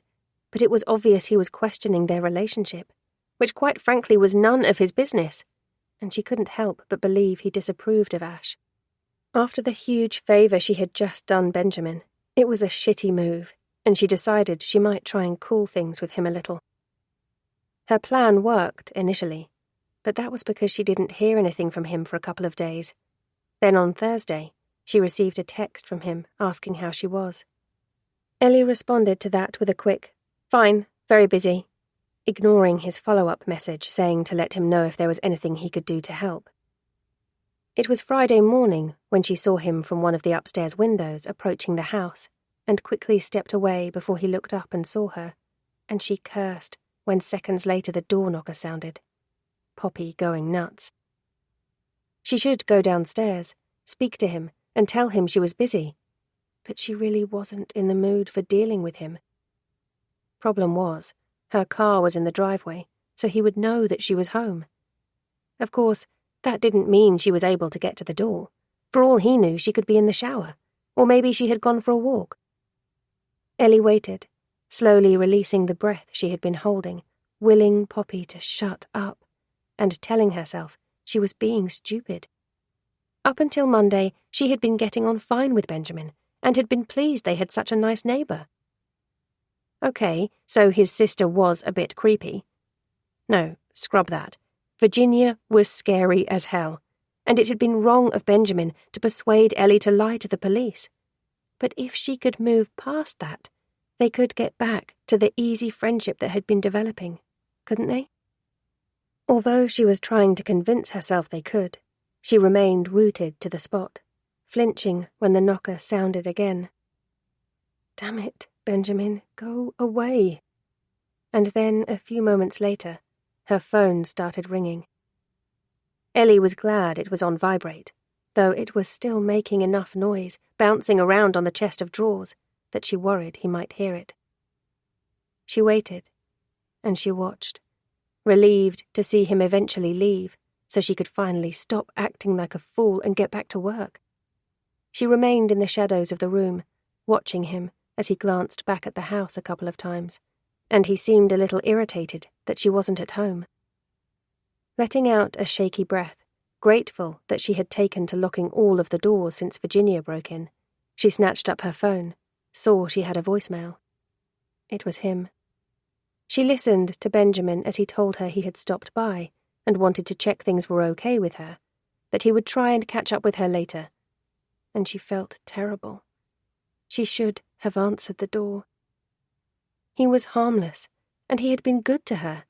but it was obvious he was questioning their relationship, which quite frankly was none of his business, and she couldn't help but believe he disapproved of Ash. After the huge favour she had just done Benjamin, it was a shitty move, and she decided she might try and cool things with him a little. Her plan worked initially. but that was because she didn't hear anything from him for a couple of days. Then on Thursday, she received a text from him asking how she was. Ellie responded to that with a quick, "Fine, very busy," ignoring his follow-up message saying to let him know if there was anything he could do to help. It was Friday morning when she saw him from one of the upstairs windows approaching the house and quickly stepped away before he looked up and saw her, and she cursed when seconds later the door knocker sounded. Poppy going nuts. She should go downstairs, speak to him, and tell him she was busy, but she really wasn't in the mood for dealing with him. Problem was, her car was in the driveway, so he would know that she was home. Of course, that didn't mean she was able to get to the door. For all he knew, she could be in the shower, or maybe she had gone for a walk. Ellie waited, slowly releasing the breath she had been holding, willing Poppy to shut up, and telling herself she was being stupid. Up until Monday, she had been getting on fine with Benjamin, and had been pleased they had such a nice neighbour. Okay, so his sister was a bit creepy. No, scrub that. Virginia was scary as hell, and it had been wrong of Benjamin to persuade Ellie to lie to the police. But if she could move past that, they could get back to the easy friendship that had been developing, couldn't they? Although she was trying to convince herself they could, she remained rooted to the spot, flinching when the knocker sounded again. Damn it, Benjamin, go away. And then, a few moments later, her phone started ringing. Ellie was glad it was on vibrate, though it was still making enough noise, bouncing around on the chest of drawers, that she worried he might hear it. She waited, and she watched, relieved to see him eventually leave, so she could finally stop acting like a fool and get back to work. She remained in the shadows of the room, watching him as he glanced back at the house a couple of times, and he seemed a little irritated that she wasn't at home. Letting out a shaky breath, grateful that she had taken to locking all of the doors since Virginia broke in, she snatched up her phone, saw she had a voicemail. It was him. She listened to Benjamin as he told her he had stopped by and wanted to check things were okay with her, that he would try and catch up with her later. And she felt terrible. She should have answered the door. He was harmless, and he had been good to her.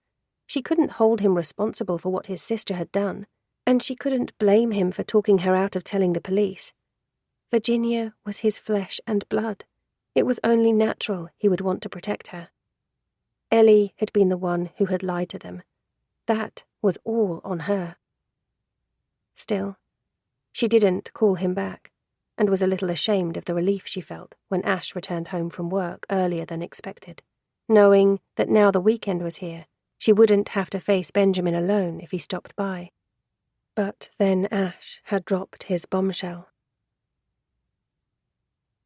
She couldn't hold him responsible for what his sister had done, and she couldn't blame him for talking her out of telling the police. Virginia was his flesh and blood. It was only natural he would want to protect her. Ellie had been the one who had lied to them. That was all on her. Still, she didn't call him back, and was a little ashamed of the relief she felt when Ash returned home from work earlier than expected, knowing that now the weekend was here, she wouldn't have to face Benjamin alone if he stopped by. But then Ash had dropped his bombshell.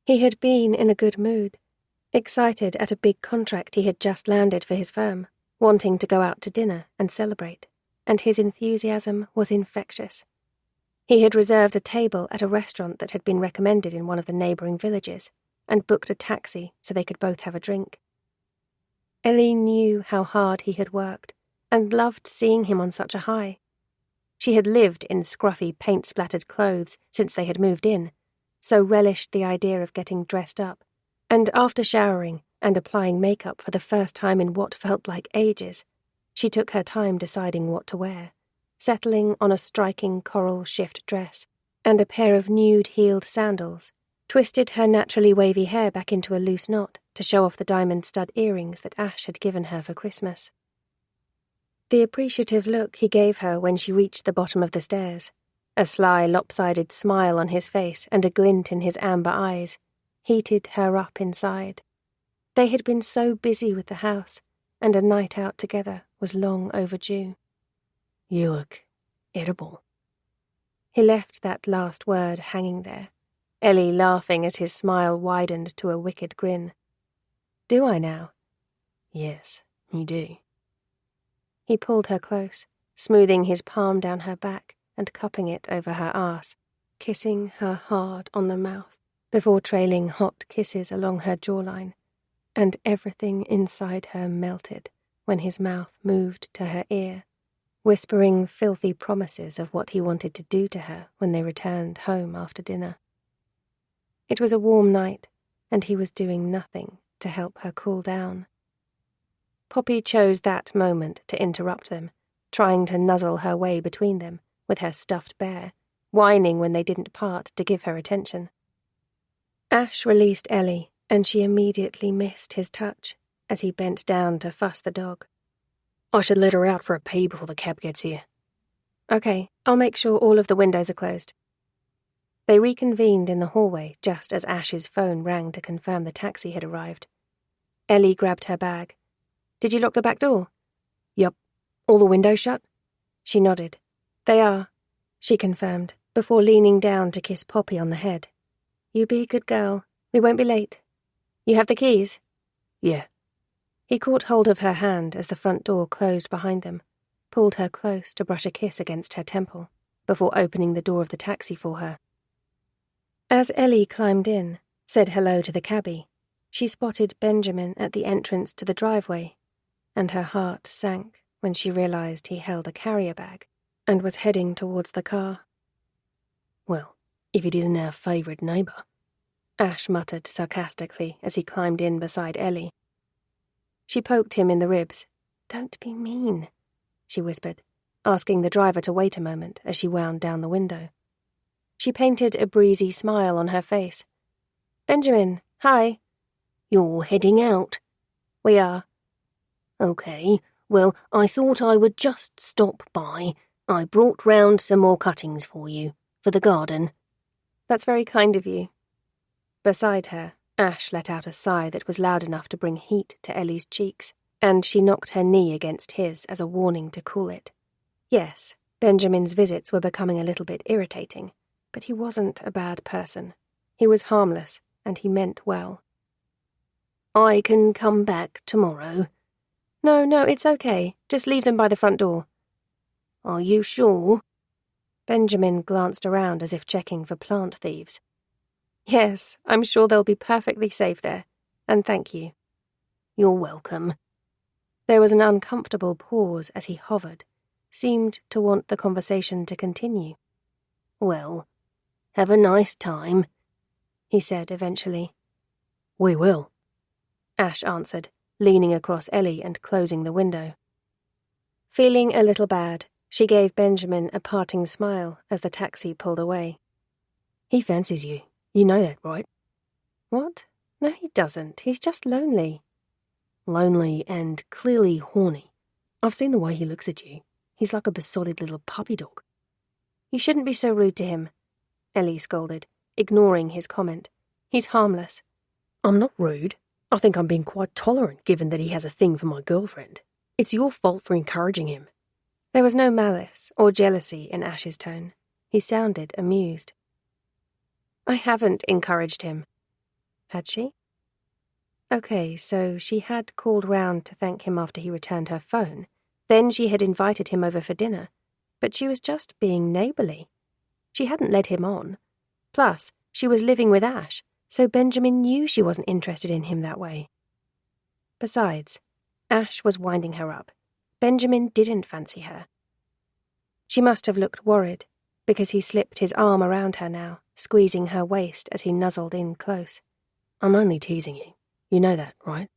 He had been in a good mood, excited at a big contract he had just landed for his firm, wanting to go out to dinner and celebrate, and his enthusiasm was infectious. He had reserved a table at a restaurant that had been recommended in one of the neighbouring villages, and booked a taxi so they could both have a drink. Ellie knew how hard he had worked, and loved seeing him on such a high. She had lived in scruffy, paint-splattered clothes since they had moved in, so relished the idea of getting dressed up, and after showering and applying makeup for the first time in what felt like ages, she took her time deciding what to wear, settling on a striking coral shift dress and a pair of nude-heeled sandals, twisted her naturally wavy hair back into a loose knot to show off the diamond stud earrings that Ash had given her for Christmas. The appreciative look he gave her when she reached the bottom of the stairs, a sly, lopsided smile on his face and a glint in his amber eyes, heated her up inside. They had been so busy with the house, and a night out together was long overdue. You look edible. He left that last word hanging there, Ellie laughing as his smile widened to a wicked grin. Do I now? Yes, you do. He pulled her close, smoothing his palm down her back and cupping it over her arse, kissing her hard on the mouth, before trailing hot kisses along her jawline, and everything inside her melted when his mouth moved to her ear, whispering filthy promises of what he wanted to do to her when they returned home after dinner. It was a warm night, and he was doing nothing to help her cool down. Poppy chose that moment to interrupt them, trying to nuzzle her way between them with her stuffed bear, whining when they didn't part to give her attention. Ash released Ellie, and she immediately missed his touch as he bent down to fuss the dog. I should let her out for a pee before the cab gets here. Okay, I'll make sure all of the windows are closed. They reconvened in the hallway just as Ash's phone rang to confirm the taxi had arrived. Ellie grabbed her bag. Did you lock the back door? Yup. All the windows shut? She nodded. They are, she confirmed, before leaning down to kiss Poppy on the head. You be a good girl. We won't be late. You have the keys? Yeah. He caught hold of her hand as the front door closed behind them, pulled her close to brush a kiss against her temple, before opening the door of the taxi for her. As Ellie climbed in, said hello to the cabbie, she spotted Benjamin at the entrance to the driveway, and her heart sank when she realized he held a carrier bag and was heading towards the car. Well, if it isn't our favourite neighbour, Ash muttered sarcastically as he climbed in beside Ellie. She poked him in the ribs. Don't be mean, she whispered, asking the driver to wait a moment as she wound down the window. She painted a breezy smile on her face. Benjamin, hi. You're heading out? We are. Okay, well, I thought I would just stop by. I brought round some more cuttings for you, for the garden. That's very kind of you. Beside her, Ash let out a sigh that was loud enough to bring heat to Ellie's cheeks, and she knocked her knee against his as a warning to cool it. Yes, Benjamin's visits were becoming a little bit irritating, but he wasn't a bad person. He was harmless, and he meant well. I can come back tomorrow. No, it's okay. Just leave them by the front door. Are you sure? Benjamin glanced around as if checking for plant thieves. Yes, I'm sure they'll be perfectly safe there, and thank you. You're welcome. There was an uncomfortable pause as he hovered, seemed to want the conversation to continue. Well, have a nice time, he said eventually. We will, Ash answered, leaning across Ellie and closing the window. Feeling a little bad, she gave Benjamin a parting smile as the taxi pulled away. He fancies you. You know that, right? What? No, he doesn't. He's just lonely. Lonely and clearly horny. I've seen the way he looks at you. He's like a besotted little puppy dog. You shouldn't be so rude to him, Ellie scolded, ignoring his comment. He's harmless. I'm not rude. I think I'm being quite tolerant given that he has a thing for my girlfriend. It's your fault for encouraging him. There was no malice or jealousy in Ash's tone. He sounded amused. I haven't encouraged him. Had she? Okay, so she had called round to thank him after he returned her phone. Then she had invited him over for dinner. But she was just being neighbourly. She hadn't led him on. Plus, she was living with Ash, so Benjamin knew she wasn't interested in him that way. Besides, Ash was winding her up. Benjamin didn't fancy her. She must have looked worried, because he slipped his arm around her now, squeezing her waist as he nuzzled in close. I'm only teasing you. You know that, right?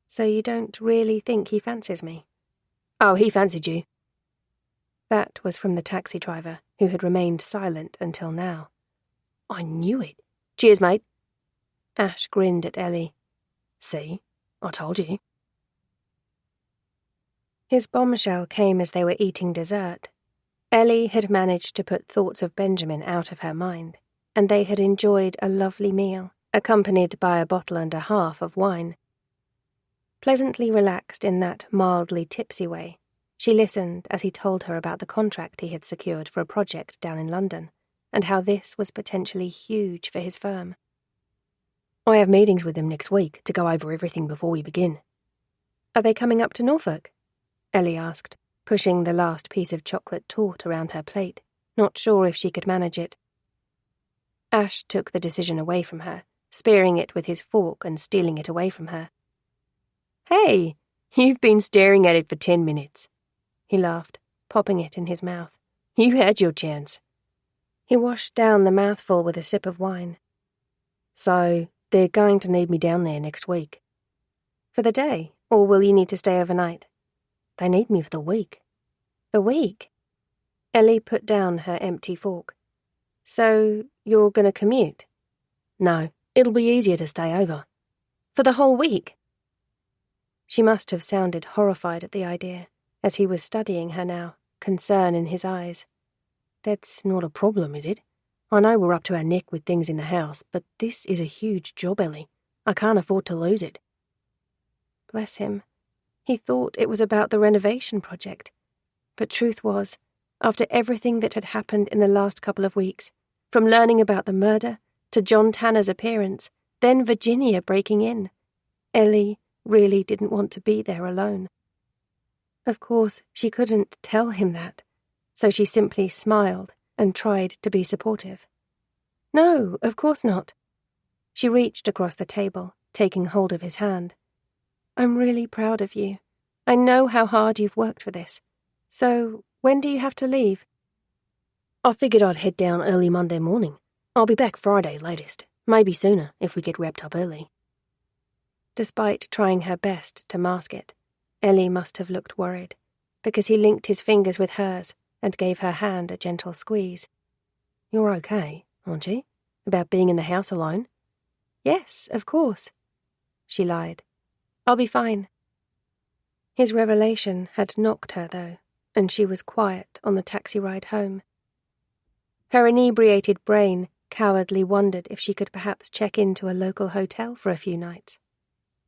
So you don't really think he fancies me? Oh, he fancied you. That was from the taxi driver, who had remained silent until now. I knew it. Cheers, mate. Ash grinned at Ellie. See? I told you. His bombshell came as they were eating dessert. Ellie had managed to put thoughts of Benjamin out of her mind, and they had enjoyed a lovely meal, accompanied by a bottle and a half of wine. Pleasantly relaxed in that mildly tipsy way, she listened as he told her about the contract he had secured for a project down in London, and how this was potentially huge for his firm. I have meetings with them next week to go over everything before we begin. Are they coming up to Norfolk? Ellie asked, pushing the last piece of chocolate torte around her plate, not sure if she could manage it. Ash took the decision away from her, spearing it with his fork and stealing it away from her. Hey, you've been staring at it for 10 minutes, he laughed. popping it in his mouth. "You had your chance." He washed down the mouthful with a sip of wine. "So, they're going to need me down there next week." "For the day, or will you need to stay overnight?" "They need me for the week." "The week?" Ellie put down her empty fork. "So, you're going to commute?" "No, it'll be easier to stay over." "For the whole week?" She must have sounded horrified at the idea, as he was studying her now, concern in his eyes. "That's not a problem, is it? I know we're up to our neck with things in the house, but this is a huge job, Ellie. I can't afford to lose it." Bless him. He thought it was about the renovation project. But truth was, after everything that had happened in the last couple of weeks, from learning about the murder to John Tanner's appearance, then Virginia breaking in, Ellie really didn't want to be there alone. Of course, she couldn't tell him that, so she simply smiled and tried to be supportive. "No, of course not." She reached across the table, taking hold of his hand. "I'm really proud of you. I know how hard you've worked for this. So, when do you have to leave?" "I figured I'd head down early Monday morning. I'll be back Friday latest, maybe sooner if we get wrapped up early." Despite trying her best to mask it, Ellie must have looked worried, because he linked his fingers with hers and gave her hand a gentle squeeze. "You're okay, aren't you? About being in the house alone?" "Yes, of course." She lied. "I'll be fine." His revelation had knocked her, though, and she was quiet on the taxi ride home. Her inebriated brain cowardly wondered if she could perhaps check into a local hotel for a few nights.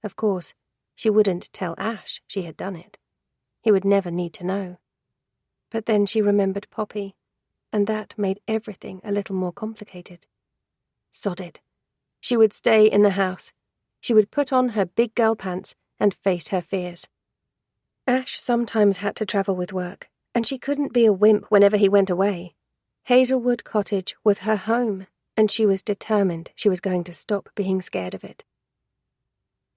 Of course, she wouldn't tell Ash she had done it. He would never need to know. But then she remembered Poppy, and that made everything a little more complicated. Sod it. She would stay in the house. She would put on her big girl pants and face her fears. Ash sometimes had to travel with work, and she couldn't be a wimp whenever he went away. Hazelwood Cottage was her home, and she was determined she was going to stop being scared of it.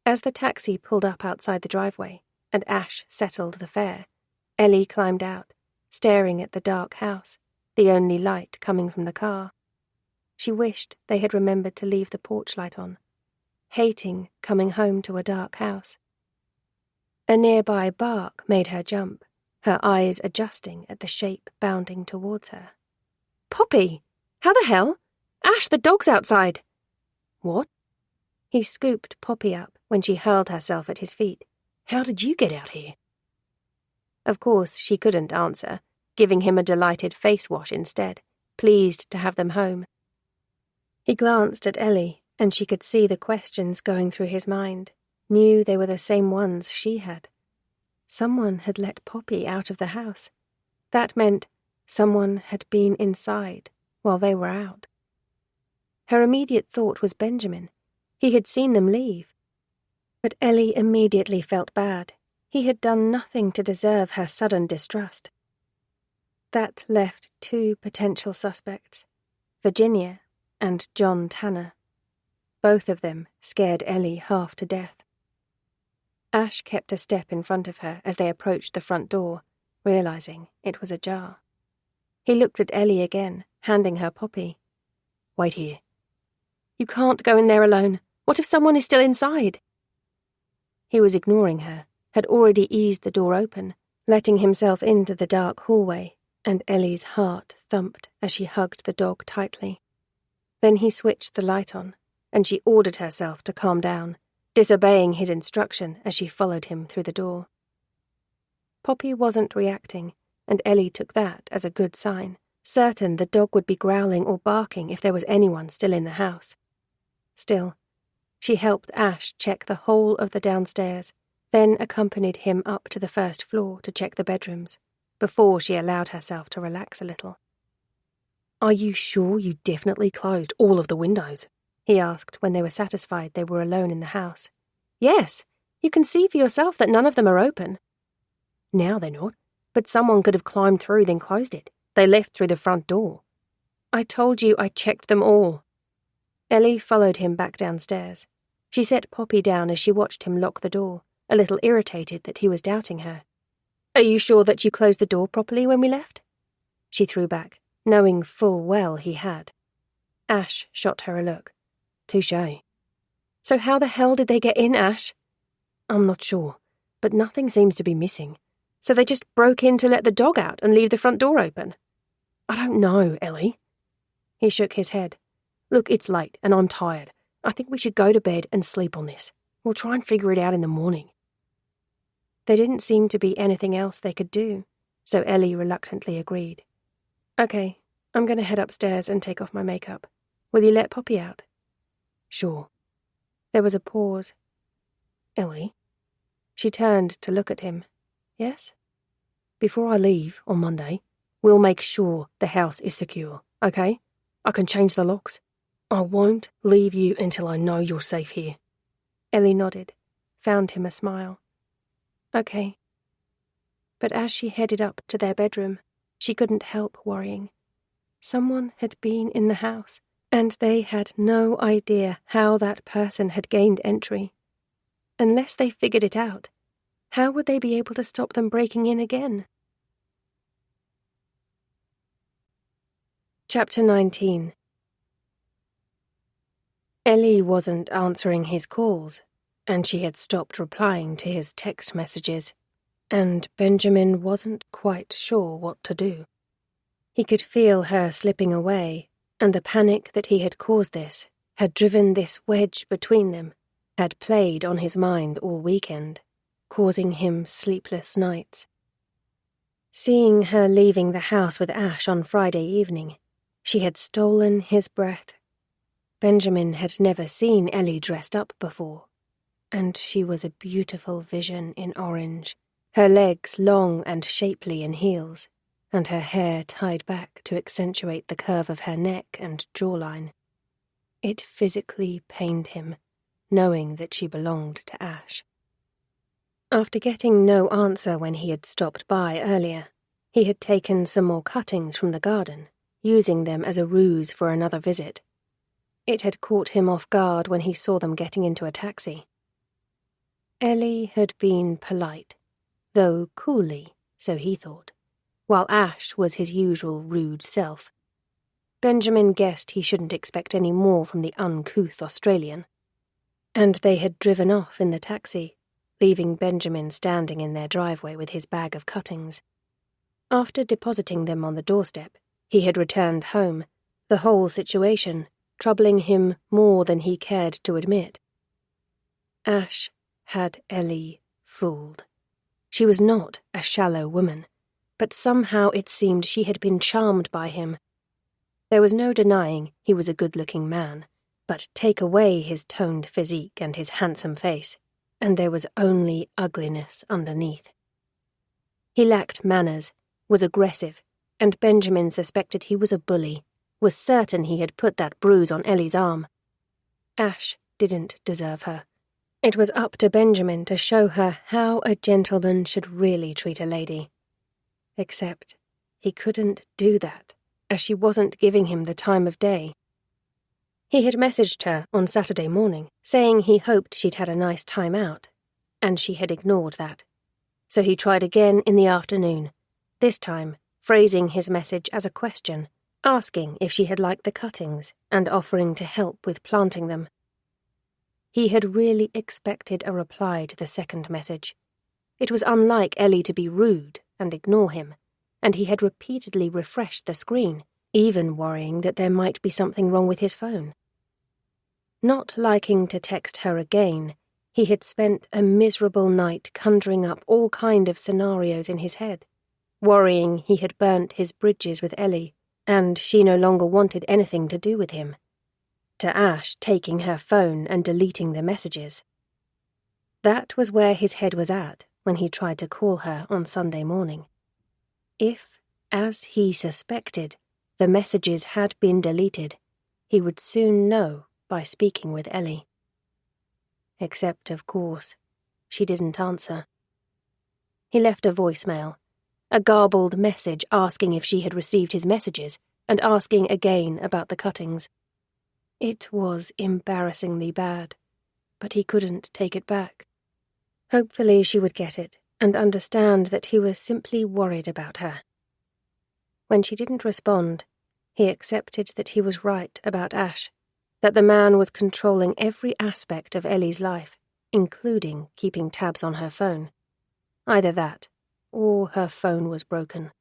As the taxi pulled up outside the driveway, and Ash settled the fare, Ellie climbed out, staring at the dark house, the only light coming from the car. She wished they had remembered to leave the porch light on, hating coming home to a dark house. A nearby bark made her jump, her eyes adjusting at the shape bounding towards her. "Poppy! How the hell? Ash, the dog's outside!" "What?" He scooped Poppy up when she hurled herself at his feet. "How did you get out here?" Of course she couldn't answer, giving him a delighted face wash instead, pleased to have them home. He glanced at Ellie, and she could see the questions going through his mind, knew they were the same ones she had. Someone had let Poppy out of the house. That meant someone had been inside while they were out. Her immediate thought was Benjamin. He had seen them leave. But Ellie immediately felt bad. He had done nothing to deserve her sudden distrust. That left two potential suspects, Virginia and John Tanner. Both of them scared Ellie half to death. Ash kept a step in front of her as they approached the front door, realizing it was ajar. He looked at Ellie again, handing her Poppy. "Wait here." "You can't go in there alone. What if someone is still inside?" He was ignoring her, had already eased the door open, letting himself into the dark hallway, and Ellie's heart thumped as she hugged the dog tightly. Then he switched the light on, and she ordered herself to calm down, disobeying his instruction as she followed him through the door. Poppy wasn't reacting, and Ellie took that as a good sign, certain the dog would be growling or barking if there was anyone still in the house. Still, she helped Ash check the whole of the downstairs, then accompanied him up to the first floor to check the bedrooms, before she allowed herself to relax a little. "Are you sure you definitely closed all of the windows?" he asked when they were satisfied they were alone in the house. "Yes, you can see for yourself that none of them are open." "Now they're not, but someone could have climbed through then closed it. They left through the front door." "I told you I checked them all." Ellie followed him back downstairs. She set Poppy down as she watched him lock the door, a little irritated that he was doubting her. Are you sure that you closed the door properly when we left? She threw back, knowing full well he had. Ash shot her a look. Touché. So how the hell did they get in, Ash? I'm not sure, but nothing seems to be missing. So they just broke in to let the dog out and leave the front door open? I don't know, Ellie. He shook his head. Look, it's late and I'm tired. I think we should go to bed and sleep on this. We'll try and figure it out in the morning. There didn't seem to be anything else they could do, so Ellie reluctantly agreed. Okay, I'm going to head upstairs and take off my makeup. Will you let Poppy out? Sure. There was a pause. Ellie? She turned to look at him. Yes? Before I leave on Monday, we'll make sure the house is secure, okay? I can change the locks. I won't leave you until I know you're safe here. Ellie nodded, found him a smile. Okay. But as she headed up to their bedroom, she couldn't help worrying. Someone had been in the house, and they had no idea how that person had gained entry. Unless they figured it out, how would they be able to stop them breaking in again? Chapter 19. Ellie wasn't answering his calls, and she had stopped replying to his text messages, and Benjamin wasn't quite sure what to do. He could feel her slipping away, and the panic that he had caused this, had driven this wedge between them, had played on his mind all weekend, causing him sleepless nights. Seeing her leaving the house with Ash on Friday evening, she had stolen his breath. Benjamin had never seen Ellie dressed up before, and she was a beautiful vision in orange, her legs long and shapely in heels, and her hair tied back to accentuate the curve of her neck and jawline. It physically pained him, knowing that she belonged to Ash. After getting no answer when he had stopped by earlier, he had taken some more cuttings from the garden, using them as a ruse for another visit. It had caught him off guard when he saw them getting into a taxi. Ellie had been polite, though coolly, so he thought, while Ash was his usual rude self. Benjamin guessed he shouldn't expect any more from the uncouth Australian. And they had driven off in the taxi, leaving Benjamin standing in their driveway with his bag of cuttings. After depositing them on the doorstep, he had returned home, the whole situation troubling him more than he cared to admit. Ash had Ellie fooled. She was not a shallow woman, but somehow it seemed she had been charmed by him. There was no denying he was a good-looking man, but take away his toned physique and his handsome face, and there was only ugliness underneath. He lacked manners, was aggressive, and Benjamin suspected he was a bully, was certain he had put that bruise on Ellie's arm. Ash didn't deserve her. It was up to Benjamin to show her how a gentleman should really treat a lady. Except he couldn't do that, as she wasn't giving him the time of day. He had messaged her on Saturday morning, saying he hoped she'd had a nice time out, and she had ignored that. So he tried again in the afternoon, this time phrasing his message as a question, asking if she had liked the cuttings and offering to help with planting them. He had really expected a reply to the second message. It was unlike Ellie to be rude and ignore him, and he had repeatedly refreshed the screen, even worrying that there might be something wrong with his phone. Not liking to text her again, he had spent a miserable night conjuring up all kind of scenarios in his head, worrying he had burnt his bridges with Ellie, and she no longer wanted anything to do with him. To Ash taking her phone and deleting the messages. That was where his head was at when he tried to call her on Sunday morning. If, as he suspected, the messages had been deleted, he would soon know by speaking with Ellie. Except, of course, she didn't answer. He left a voicemail, a garbled message asking if she had received his messages and asking again about the cuttings. It was embarrassingly bad, but he couldn't take it back. Hopefully she would get it, and understand that he was simply worried about her. When she didn't respond, he accepted that he was right about Ash, that the man was controlling every aspect of Ellie's life, including keeping tabs on her phone. Either that, or her phone was broken.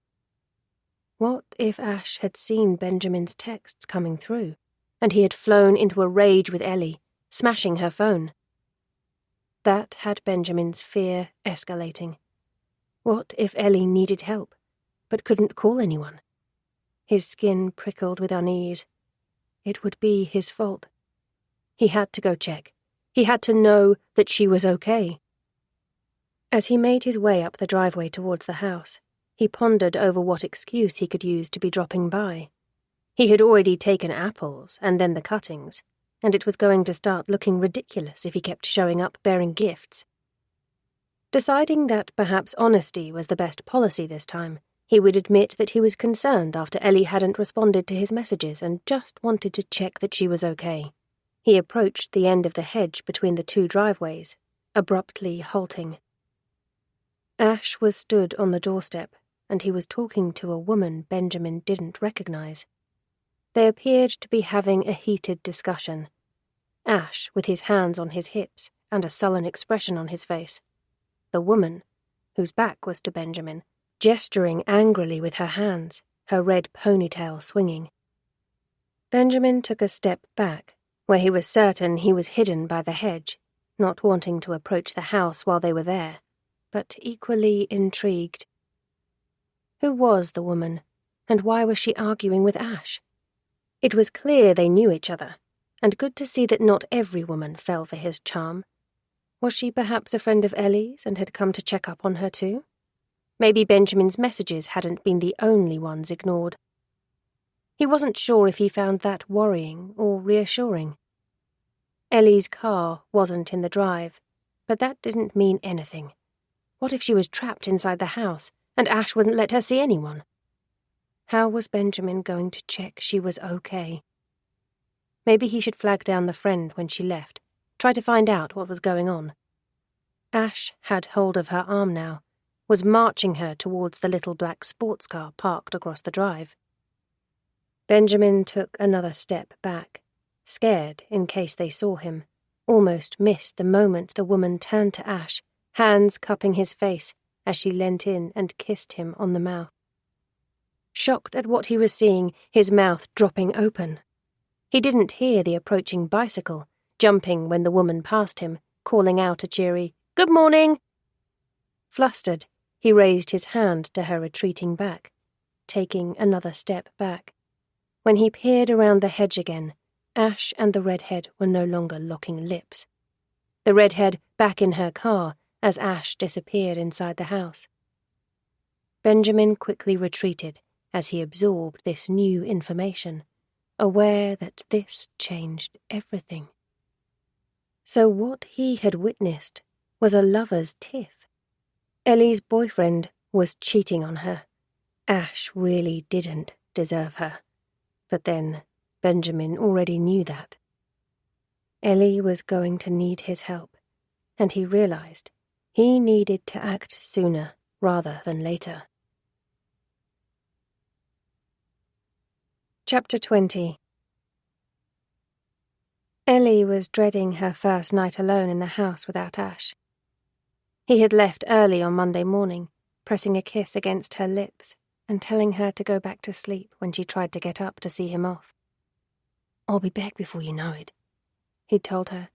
What if Ash had seen Benjamin's texts coming through, and he had flown into a rage with Ellie, smashing her phone? That had Benjamin's fear escalating. What if Ellie needed help, but couldn't call anyone? His skin prickled with unease. It would be his fault. He had to go check. He had to know that she was okay. As he made his way up the driveway towards the house, he pondered over what excuse he could use to be dropping by. He had already taken apples and then the cuttings, and it was going to start looking ridiculous if he kept showing up bearing gifts. Deciding that perhaps honesty was the best policy this time, he would admit that he was concerned after Ellie hadn't responded to his messages and just wanted to check that she was okay. He approached the end of the hedge between the two driveways, abruptly halting. Ash was stood on the doorstep, and he was talking to a woman Benjamin didn't recognize. They appeared to be having a heated discussion. Ash with his hands on his hips and a sullen expression on his face. The woman, whose back was to Benjamin, gesturing angrily with her hands, her red ponytail swinging. Benjamin took a step back, where he was certain he was hidden by the hedge, not wanting to approach the house while they were there, but equally intrigued. Who was the woman, and why was she arguing with Ash? It was clear they knew each other, and good to see that not every woman fell for his charm. Was she perhaps a friend of Ellie's and had come to check up on her too? Maybe Benjamin's messages hadn't been the only ones ignored. He wasn't sure if he found that worrying or reassuring. Ellie's car wasn't in the drive, but that didn't mean anything. What if she was trapped inside the house, and Ash wouldn't let her see anyone? How was Benjamin going to check she was okay? Maybe he should flag down the friend when she left, try to find out what was going on. Ash had hold of her arm now, was marching her towards the little black sports car parked across the drive. Benjamin took another step back, scared in case they saw him, almost missed the moment the woman turned to Ash, hands cupping his face as she leant in and kissed him on the mouth. Shocked at what he was seeing, his mouth dropping open. He didn't hear the approaching bicycle, jumping when the woman passed him, calling out a cheery, "Good morning!" Flustered, he raised his hand to her retreating back, taking another step back. When he peered around the hedge again, Ash and the redhead were no longer locking lips. The redhead back in her car as Ash disappeared inside the house. Benjamin quickly retreated as he absorbed this new information, aware that this changed everything. So what he had witnessed was a lover's tiff. Ellie's boyfriend was cheating on her. Ash really didn't deserve her. But then Benjamin already knew that. Ellie was going to need his help, and he realized he needed to act sooner rather than later. Chapter 20. Ellie was dreading her first night alone in the house without Ash. He had left early on Monday morning, pressing a kiss against her lips and telling her to go back to sleep when she tried to get up to see him off. "I'll be back before you know it," he'd told her,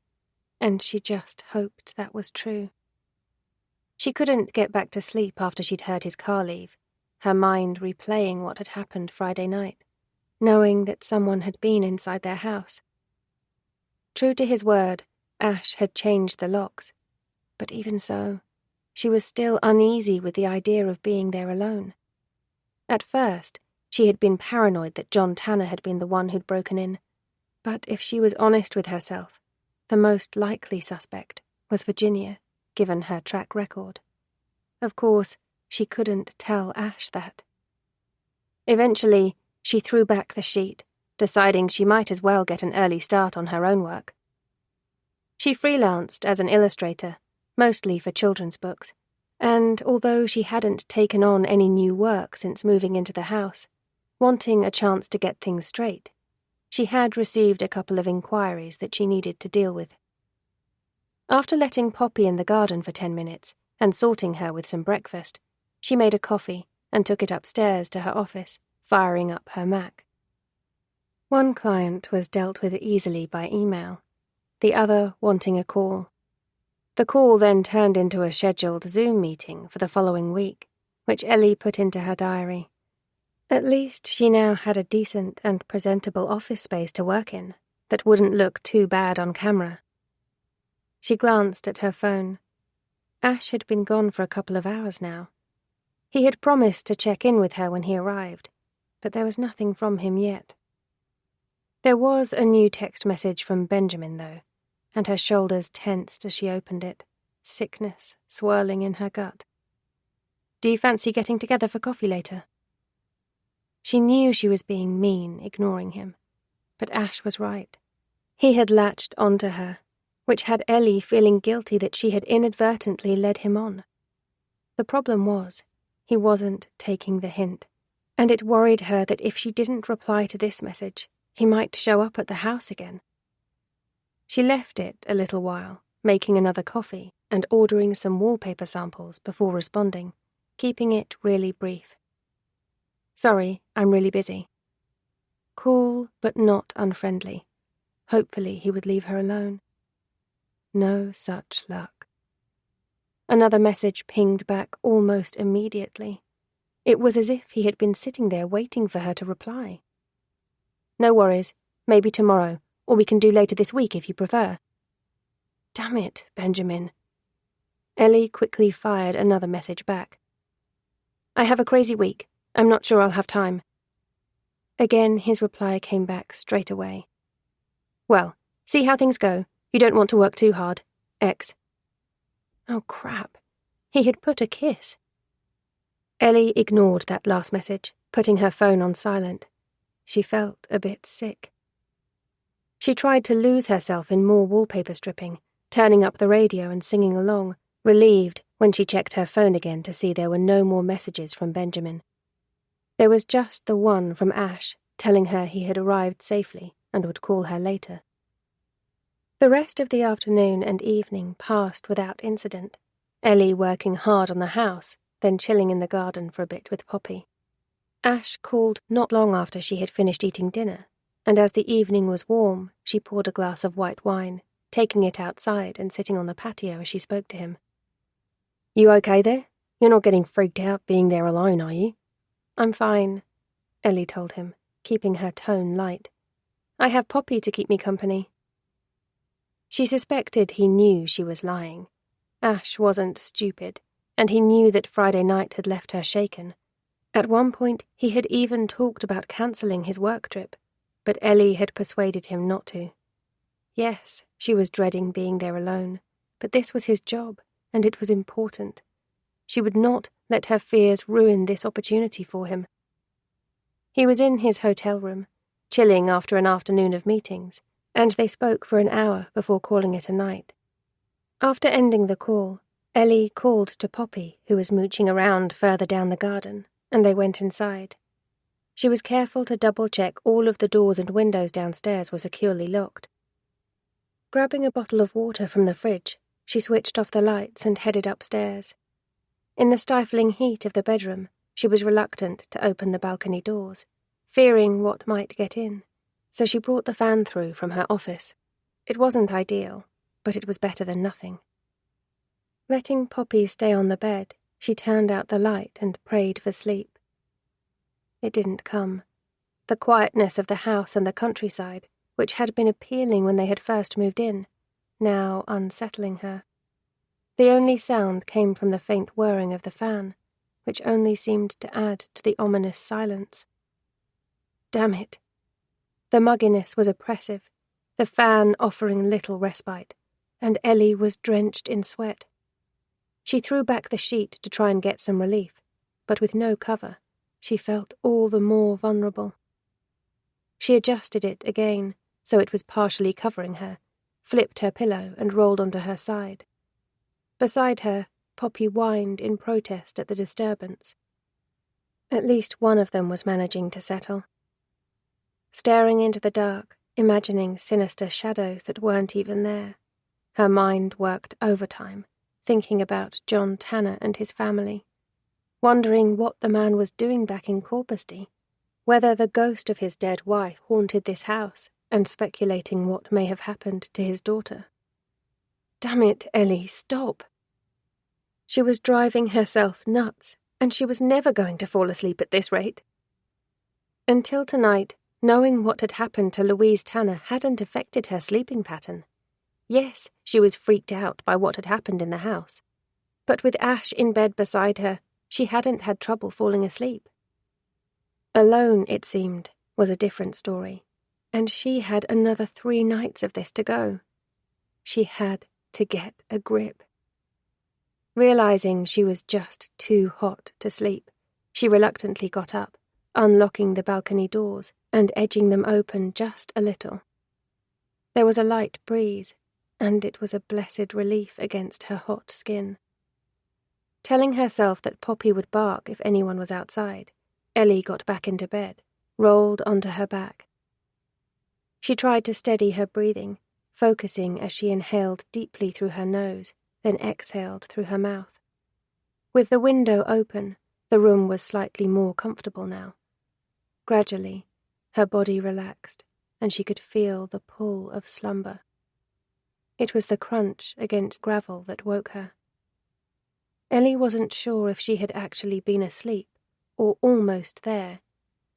and she just hoped that was true. She couldn't get back to sleep after she'd heard his car leave, her mind replaying what had happened Friday night, knowing that someone had been inside their house. True to his word, Ash had changed the locks, but even so, she was still uneasy with the idea of being there alone. At first, she had been paranoid that John Tanner had been the one who'd broken in, but if she was honest with herself, the most likely suspect was Virginia, given her track record. Of course, she couldn't tell Ash that. Eventually, she threw back the sheet, deciding she might as well get an early start on her own work. She freelanced as an illustrator, mostly for children's books, And although she hadn't taken on any new work since moving into the house, wanting a chance to get things straight, she had received a couple of inquiries that she needed to deal with. After letting Poppy in the garden for 10 minutes and sorting her with some breakfast, she made a coffee and took it upstairs to her office, firing up her Mac. One client was dealt with easily by email, the other wanting a call. The call then turned into a scheduled Zoom meeting for the following week, which Ellie put into her diary. At least she now had a decent and presentable office space to work in that wouldn't look too bad on camera. She glanced at her phone. Ash had been gone for a couple of hours now. He had promised to check in with her when he arrived, but there was nothing from him yet. There was a new text message from Benjamin, though, and her shoulders tensed as she opened it, sickness swirling in her gut. "Do you fancy getting together for coffee later?" She knew she was being mean, ignoring him, but Ash was right. He had latched onto her, which had Ellie feeling guilty that she had inadvertently led him on. The problem was, he wasn't taking the hint, and it worried her that if she didn't reply to this message, he might show up at the house again. She left it a little while, making another coffee and ordering some wallpaper samples before responding, keeping it really brief. "Sorry, I'm really busy." Cool, but not unfriendly. Hopefully he would leave her alone. No such luck. Another message pinged back almost immediately. It was as if he had been sitting there waiting for her to reply. "No worries, maybe tomorrow, or we can do later this week if you prefer." Damn it, Benjamin. Ellie quickly fired another message back. "I have a crazy week. I'm not sure I'll have time." Again, his reply came back straight away. "Well, see how things go. You don't want to work too hard. X." Oh, crap. He had put a kiss. Ellie ignored that last message, putting her phone on silent. She felt a bit sick. She tried to lose herself in more wallpaper stripping, turning up the radio and singing along, relieved when she checked her phone again to see there were no more messages from Benjamin. There was just the one from Ash, telling her he had arrived safely and would call her later. The rest of the afternoon and evening passed without incident, Ellie working hard on the house, then chilling in the garden for a bit with Poppy. Ash called not long after she had finished eating dinner, and as the evening was warm, she poured a glass of white wine, taking it outside and sitting on the patio as she spoke to him. "You okay there? You're not getting freaked out being there alone, are you?" "I'm fine," Ellie told him, keeping her tone light. "I have Poppy to keep me company." She suspected he knew she was lying. Ash wasn't stupid, and he knew that Friday night had left her shaken. At one point, he had even talked about cancelling his work trip, but Ellie had persuaded him not to. Yes, she was dreading being there alone, but this was his job, and it was important. She would not let her fears ruin this opportunity for him. He was in his hotel room, chilling after an afternoon of meetings, and they spoke for an hour before calling it a night. After ending the call, Ellie called to Poppy, who was mooching around further down the garden, and they went inside. She was careful to double-check all of the doors and windows downstairs were securely locked. Grabbing a bottle of water from the fridge, she switched off the lights and headed upstairs. In the stifling heat of the bedroom, she was reluctant to open the balcony doors, fearing what might get in, so she brought the fan through from her office. It wasn't ideal, but it was better than nothing. Letting Poppy stay on the bed, she turned out the light and prayed for sleep. It didn't come. The quietness of the house and the countryside, which had been appealing when they had first moved in, now unsettling her. The only sound came from the faint whirring of the fan, which only seemed to add to the ominous silence. Damn it. The mugginess was oppressive, the fan offering little respite, and Ellie was drenched in sweat. She threw back the sheet to try and get some relief, but with no cover, she felt all the more vulnerable. She adjusted it again, so it was partially covering her, flipped her pillow and rolled onto her side. Beside her, Poppy whined in protest at the disturbance. At least one of them was managing to settle. Staring into the dark, imagining sinister shadows that weren't even there, her mind worked overtime, thinking about John Tanner and his family, wondering what the man was doing back in Corpusty, whether the ghost of his dead wife haunted this house, and speculating what may have happened to his daughter. Damn it, Ellie, stop! She was driving herself nuts, and she was never going to fall asleep at this rate. Until tonight, knowing what had happened to Louise Tanner hadn't affected her sleeping pattern. Yes, she was freaked out by what had happened in the house, but with Ash in bed beside her, she hadn't had trouble falling asleep. Alone, it seemed, was a different story, and she had another 3 nights of this to go. She had to get a grip. Realizing she was just too hot to sleep, she reluctantly got up, unlocking the balcony doors and edging them open just a little. There was a light breeze, and it was a blessed relief against her hot skin. Telling herself that Poppy would bark if anyone was outside, Ellie got back into bed, rolled onto her back. She tried to steady her breathing, focusing as she inhaled deeply through her nose, then exhaled through her mouth. With the window open, the room was slightly more comfortable now. Gradually, her body relaxed, and she could feel the pull of slumber. It was the crunch against gravel that woke her. Ellie wasn't sure if she had actually been asleep, or almost there,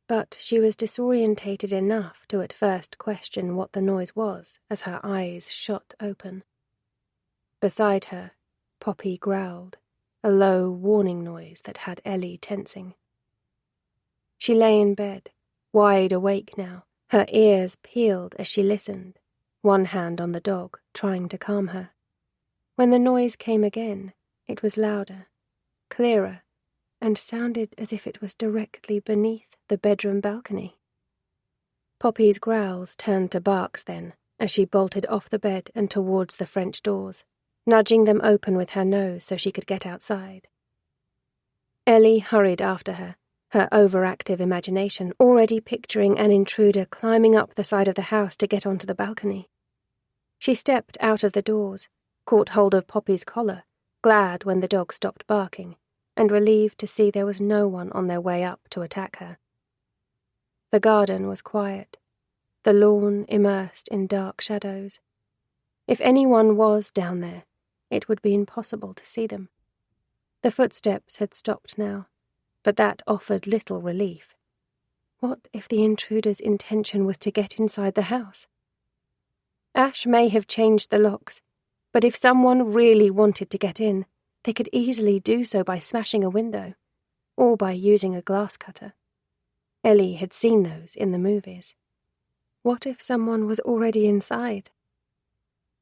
but she was disorientated enough to at first question what the noise was as her eyes shot open. Beside her, Poppy growled, a low warning noise that had Ellie tensing. She lay in bed, wide awake now, her ears peeled as she listened, one hand on the dog, trying to calm her. When the noise came again, it was louder, clearer, and sounded as if it was directly beneath the bedroom balcony. Poppy's growls turned to barks then, as she bolted off the bed and towards the French doors, nudging them open with her nose so she could get outside. Ellie hurried after her, her overactive imagination already picturing an intruder climbing up the side of the house to get onto the balcony. She stepped out of the doors, caught hold of Poppy's collar, glad when the dog stopped barking, and relieved to see there was no one on their way up to attack her. The garden was quiet, the lawn immersed in dark shadows. If anyone was down there, it would be impossible to see them. The footsteps had stopped now, but that offered little relief. What if the intruder's intention was to get inside the house? Ash may have changed the locks, but if someone really wanted to get in, they could easily do so by smashing a window, or by using a glass cutter. Ellie had seen those in the movies. What if someone was already inside?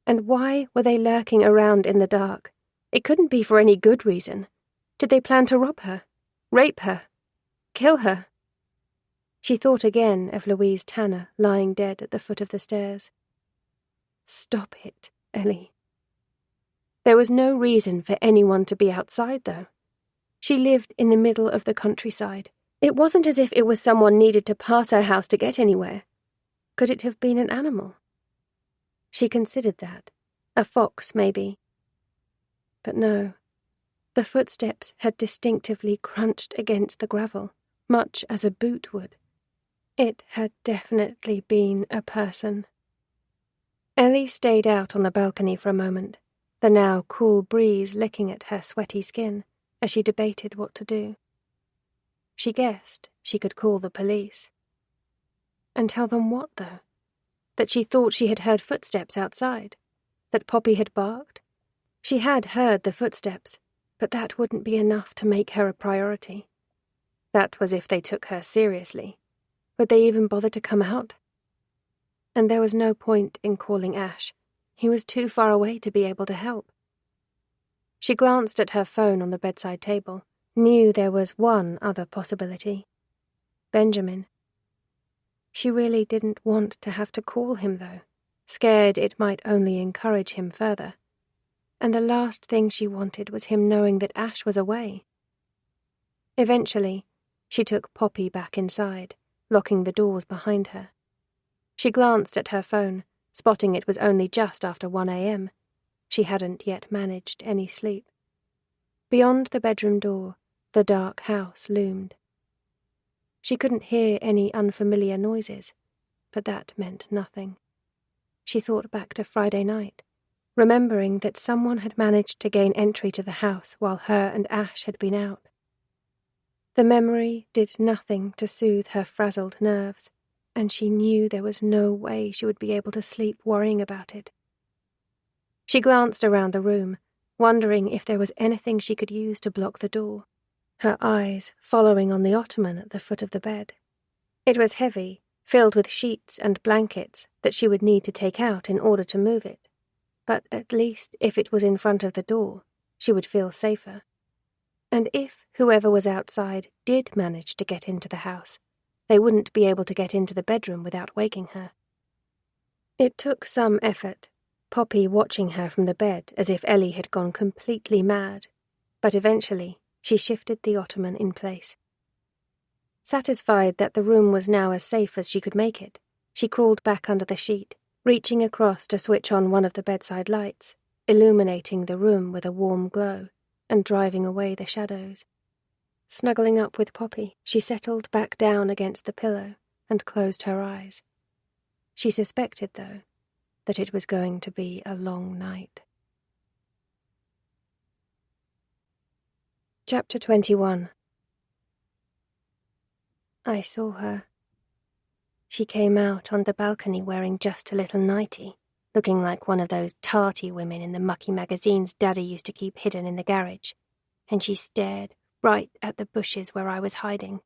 And why were they lurking around in the dark? It couldn't be for any good reason. Did they plan to rob her? Rape her? Kill her? She thought again of Louise Tanner lying dead at the foot of the stairs. Stop it, Ellie. There was no reason for anyone to be outside, though. She lived in the middle of the countryside. It wasn't as if it was someone needed to pass her house to get anywhere. Could it have been an animal? She considered that. A fox, maybe. But no. The footsteps had distinctively crunched against the gravel, much as a boot would. It had definitely been a person. Ellie stayed out on the balcony for a moment, the now cool breeze licking at her sweaty skin as she debated what to do. She guessed she could call the police. And tell them what, though? That she thought she had heard footsteps outside? That Poppy had barked? She had heard the footsteps, but that wouldn't be enough to make her a priority. That was if they took her seriously. Would they even bother to come out? And there was no point in calling Ash. He was too far away to be able to help. She glanced at her phone on the bedside table, knew there was one other possibility. Benjamin. She really didn't want to have to call him, though, scared it might only encourage him further. and the last thing she wanted was him knowing that Ash was away. Eventually, she took Poppy back inside, locking the doors behind her. She glanced at her phone, spotting it was only just after 1 a.m. She hadn't yet managed any sleep. Beyond the bedroom door, the dark house loomed. She couldn't hear any unfamiliar noises, but that meant nothing. She thought back to Friday night, remembering that someone had managed to gain entry to the house while her and Ash had been out. The memory did nothing to soothe her frazzled nerves, and she knew there was no way she would be able to sleep worrying about it. She glanced around the room, wondering if there was anything she could use to block the door, her eyes following on the ottoman at the foot of the bed. It was heavy, filled with sheets and blankets that she would need to take out in order to move it, but at least if it was in front of the door, she would feel safer. And if whoever was outside did manage to get into the house, they wouldn't be able to get into the bedroom without waking her. It took some effort, Poppy watching her from the bed as if Ellie had gone completely mad, but eventually she shifted the ottoman in place. Satisfied that the room was now as safe as she could make it, she crawled back under the sheet, reaching across to switch on one of the bedside lights, illuminating the room with a warm glow and driving away the shadows. Snuggling up with Poppy, she settled back down against the pillow and closed her eyes. She suspected, though, that it was going to be a long night. Chapter 21. I saw her. She came out on the balcony wearing just a little nightie, looking like one of those tarty women in the mucky magazines Daddy used to keep hidden in the garage, and she stared right at the bushes where I was hiding.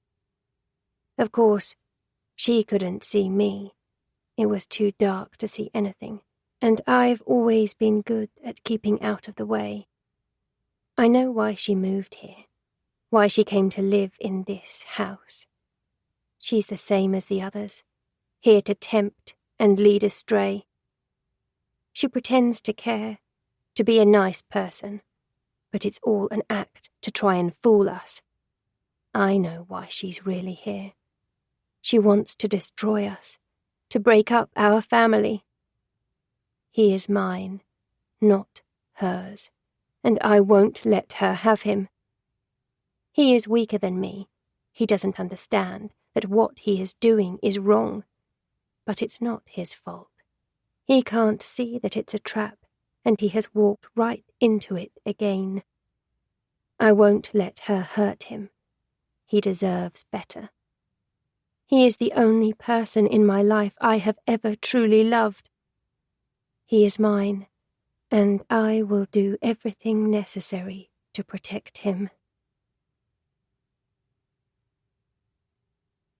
Of course, she couldn't see me. It was too dark to see anything, and I've always been good at keeping out of the way. I know why she moved here, why she came to live in this house. She's the same as the others, here to tempt and lead astray. She pretends to care, to be a nice person, but it's all an act to try and fool us. I know why she's really here. She wants to destroy us, to break up our family. He is mine, not hers, and I won't let her have him. He is weaker than me. He doesn't understand that what he is doing is wrong. But it's not his fault. He can't see that it's a trap, and he has walked right into it again. I won't let her hurt him. He deserves better. He is the only person in my life I have ever truly loved. He is mine, and I will do everything necessary to protect him.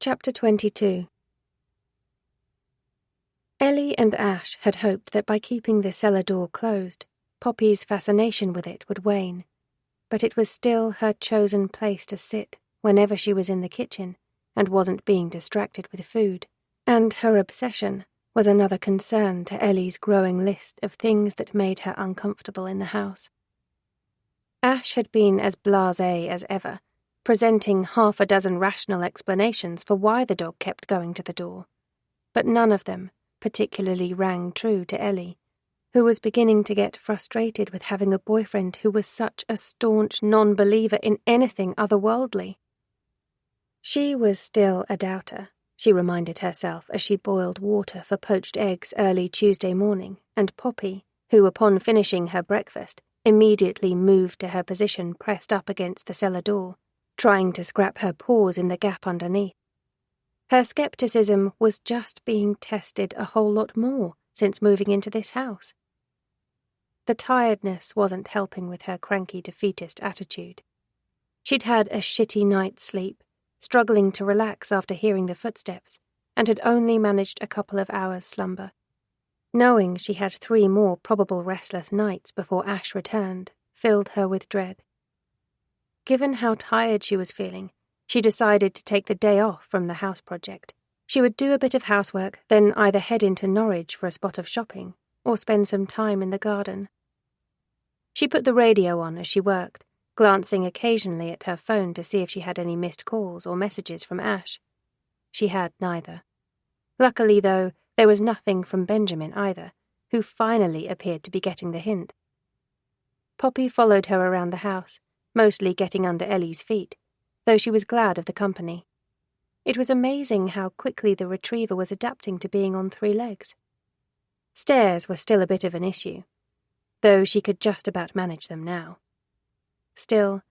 Chapter 22. Ellie and Ash had hoped that by keeping the cellar door closed, Poppy's fascination with it would wane, but it was still her chosen place to sit whenever she was in the kitchen and wasn't being distracted with food, and her obsession was another concern to Ellie's growing list of things that made her uncomfortable in the house. Ash had been as blasé as ever, presenting 6 rational explanations for why the dog kept going to the door, but none of them particularly rang true to Ellie, who was beginning to get frustrated with having a boyfriend who was such a staunch non-believer in anything otherworldly. She was still a doubter, she reminded herself as she boiled water for poached eggs early Tuesday morning, and Poppy, who upon finishing her breakfast immediately moved to her position pressed up against the cellar door, trying to scrap her paws in the gap underneath. Her skepticism was just being tested a whole lot more since moving into this house. The tiredness wasn't helping with her cranky defeatist attitude. She'd had a shitty night's sleep, struggling to relax after hearing the footsteps, and had only managed a couple of hours' slumber. Knowing she had 3 more probable restless nights before Ash returned filled her with dread. Given how tired she was feeling, she decided to take the day off from the house project. She would do a bit of housework, then either head into Norwich for a spot of shopping, or spend some time in the garden. She put the radio on as she worked, glancing occasionally at her phone to see if she had any missed calls or messages from Ash. She had neither. Luckily, though, there was nothing from Benjamin either, who finally appeared to be getting the hint. Poppy followed her around the house, mostly getting under Ellie's feet, though she was glad of the company. It was amazing how quickly the retriever was adapting to being on 3 legs. Stairs were still a bit of an issue, though she could just about manage them now. Still,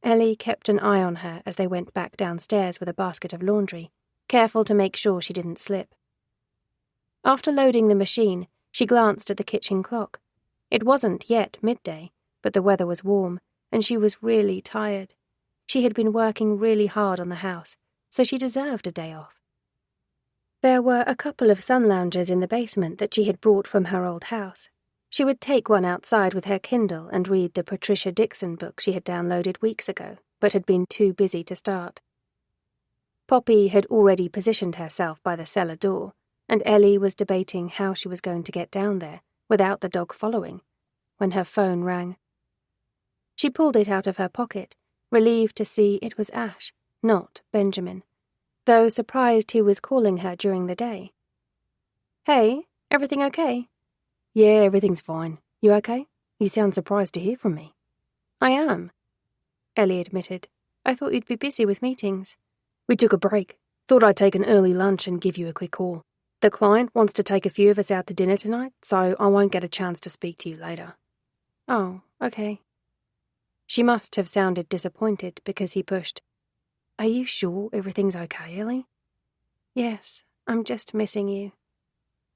Ellie kept an eye on her as they went back downstairs with a basket of laundry, careful to make sure she didn't slip. After loading the machine, she glanced at the kitchen clock. It wasn't yet midday, but the weather was warm, and she was really tired. She had been working really hard on the house, so she deserved a day off. There were a couple of sun loungers in the basement that she had brought from her old house. She would take one outside with her Kindle and read the Patricia Dixon book she had downloaded weeks ago, but had been too busy to start. Poppy had already positioned herself by the cellar door, and Ellie was debating how she was going to get down there without the dog following, when her phone rang. She pulled it out of her pocket, relieved to see it was Ash, not Benjamin, though surprised he was calling her during the day. "Hey, everything okay?" "Yeah, everything's fine. You okay? You sound surprised to hear from me." "I am," Ellie admitted. "I thought you'd be busy with meetings." "We took a break. Thought I'd take an early lunch and give you a quick call. The client wants to take a few of us out to dinner tonight, so I won't get a chance to speak to you later." "Oh, okay." She must have sounded disappointed because he pushed. "Are you sure everything's okay, Ellie?" "Yes, I'm just missing you."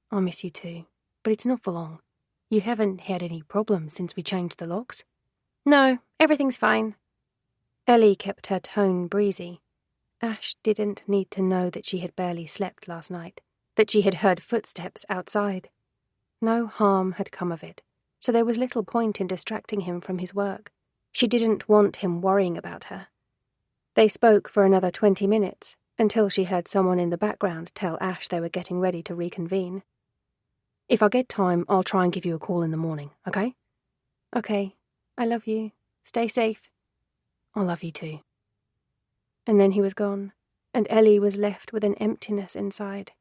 "I miss you too, but it's not for long. You haven't had any problems since we changed the locks?" "No, everything's fine." Ellie kept her tone breezy. Ash didn't need to know that she had barely slept last night, that she had heard footsteps outside. No harm had come of it, so there was little point in distracting him from his work. She didn't want him worrying about her. They spoke for another 20 minutes, until she heard someone in the background tell Ash they were getting ready to reconvene. "If I get time, I'll try and give you a call in the morning, okay?" "Okay. I love you. Stay safe." "I love you too." And then he was gone, and Ellie was left with an emptiness inside.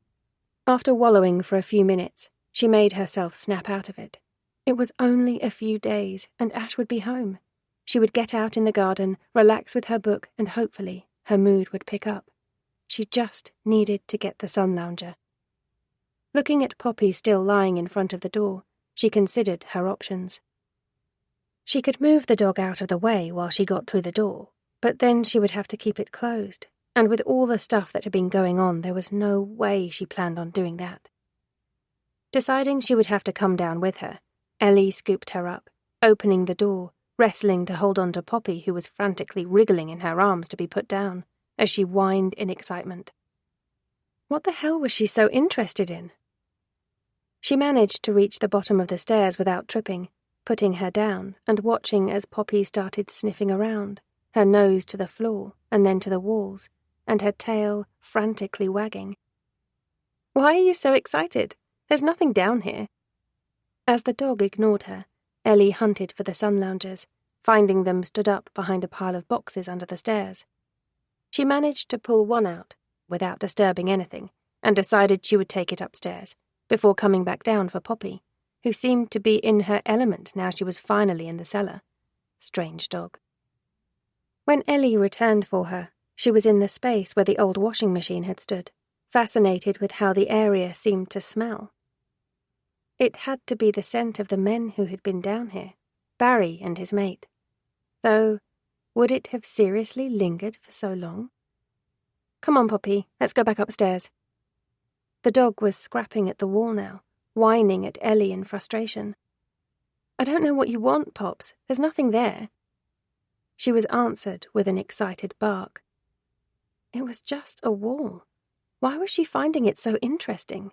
After wallowing for a few minutes, she made herself snap out of it. It was only a few days, and Ash would be home. She would get out in the garden, relax with her book, and hopefully her mood would pick up. She just needed to get the sun lounger. Looking at Poppy still lying in front of the door, she considered her options. She could move the dog out of the way while she got through the door, but then she would have to keep it closed, and with all the stuff that had been going on, there was no way she planned on doing that. Deciding she would have to come down with her, Ellie scooped her up, opening the door, wrestling to hold on to Poppy, who was frantically wriggling in her arms to be put down, as she whined in excitement. What the hell was she so interested in? She managed to reach the bottom of the stairs without tripping, putting her down and watching as Poppy started sniffing around, her nose to the floor and then to the walls, and her tail frantically wagging. "Why are you so excited? There's nothing down here." As the dog ignored her, Ellie hunted for the sun loungers, finding them stood up behind a pile of boxes under the stairs. She managed to pull one out, without disturbing anything, and decided she would take it upstairs, before coming back down for Poppy, who seemed to be in her element now she was finally in the cellar. Strange dog. When Ellie returned for her, she was in the space where the old washing machine had stood, fascinated with how the area seemed to smell. It had to be the scent of the men who had been down here, Barry and his mate. Though, would it have seriously lingered for so long? "Come on, Poppy, let's go back upstairs." The dog was scrapping at the wall now, whining at Ellie in frustration. "I don't know what you want, Pops. There's nothing there." She was answered with an excited bark. It was just a wall. Why was she finding it so interesting?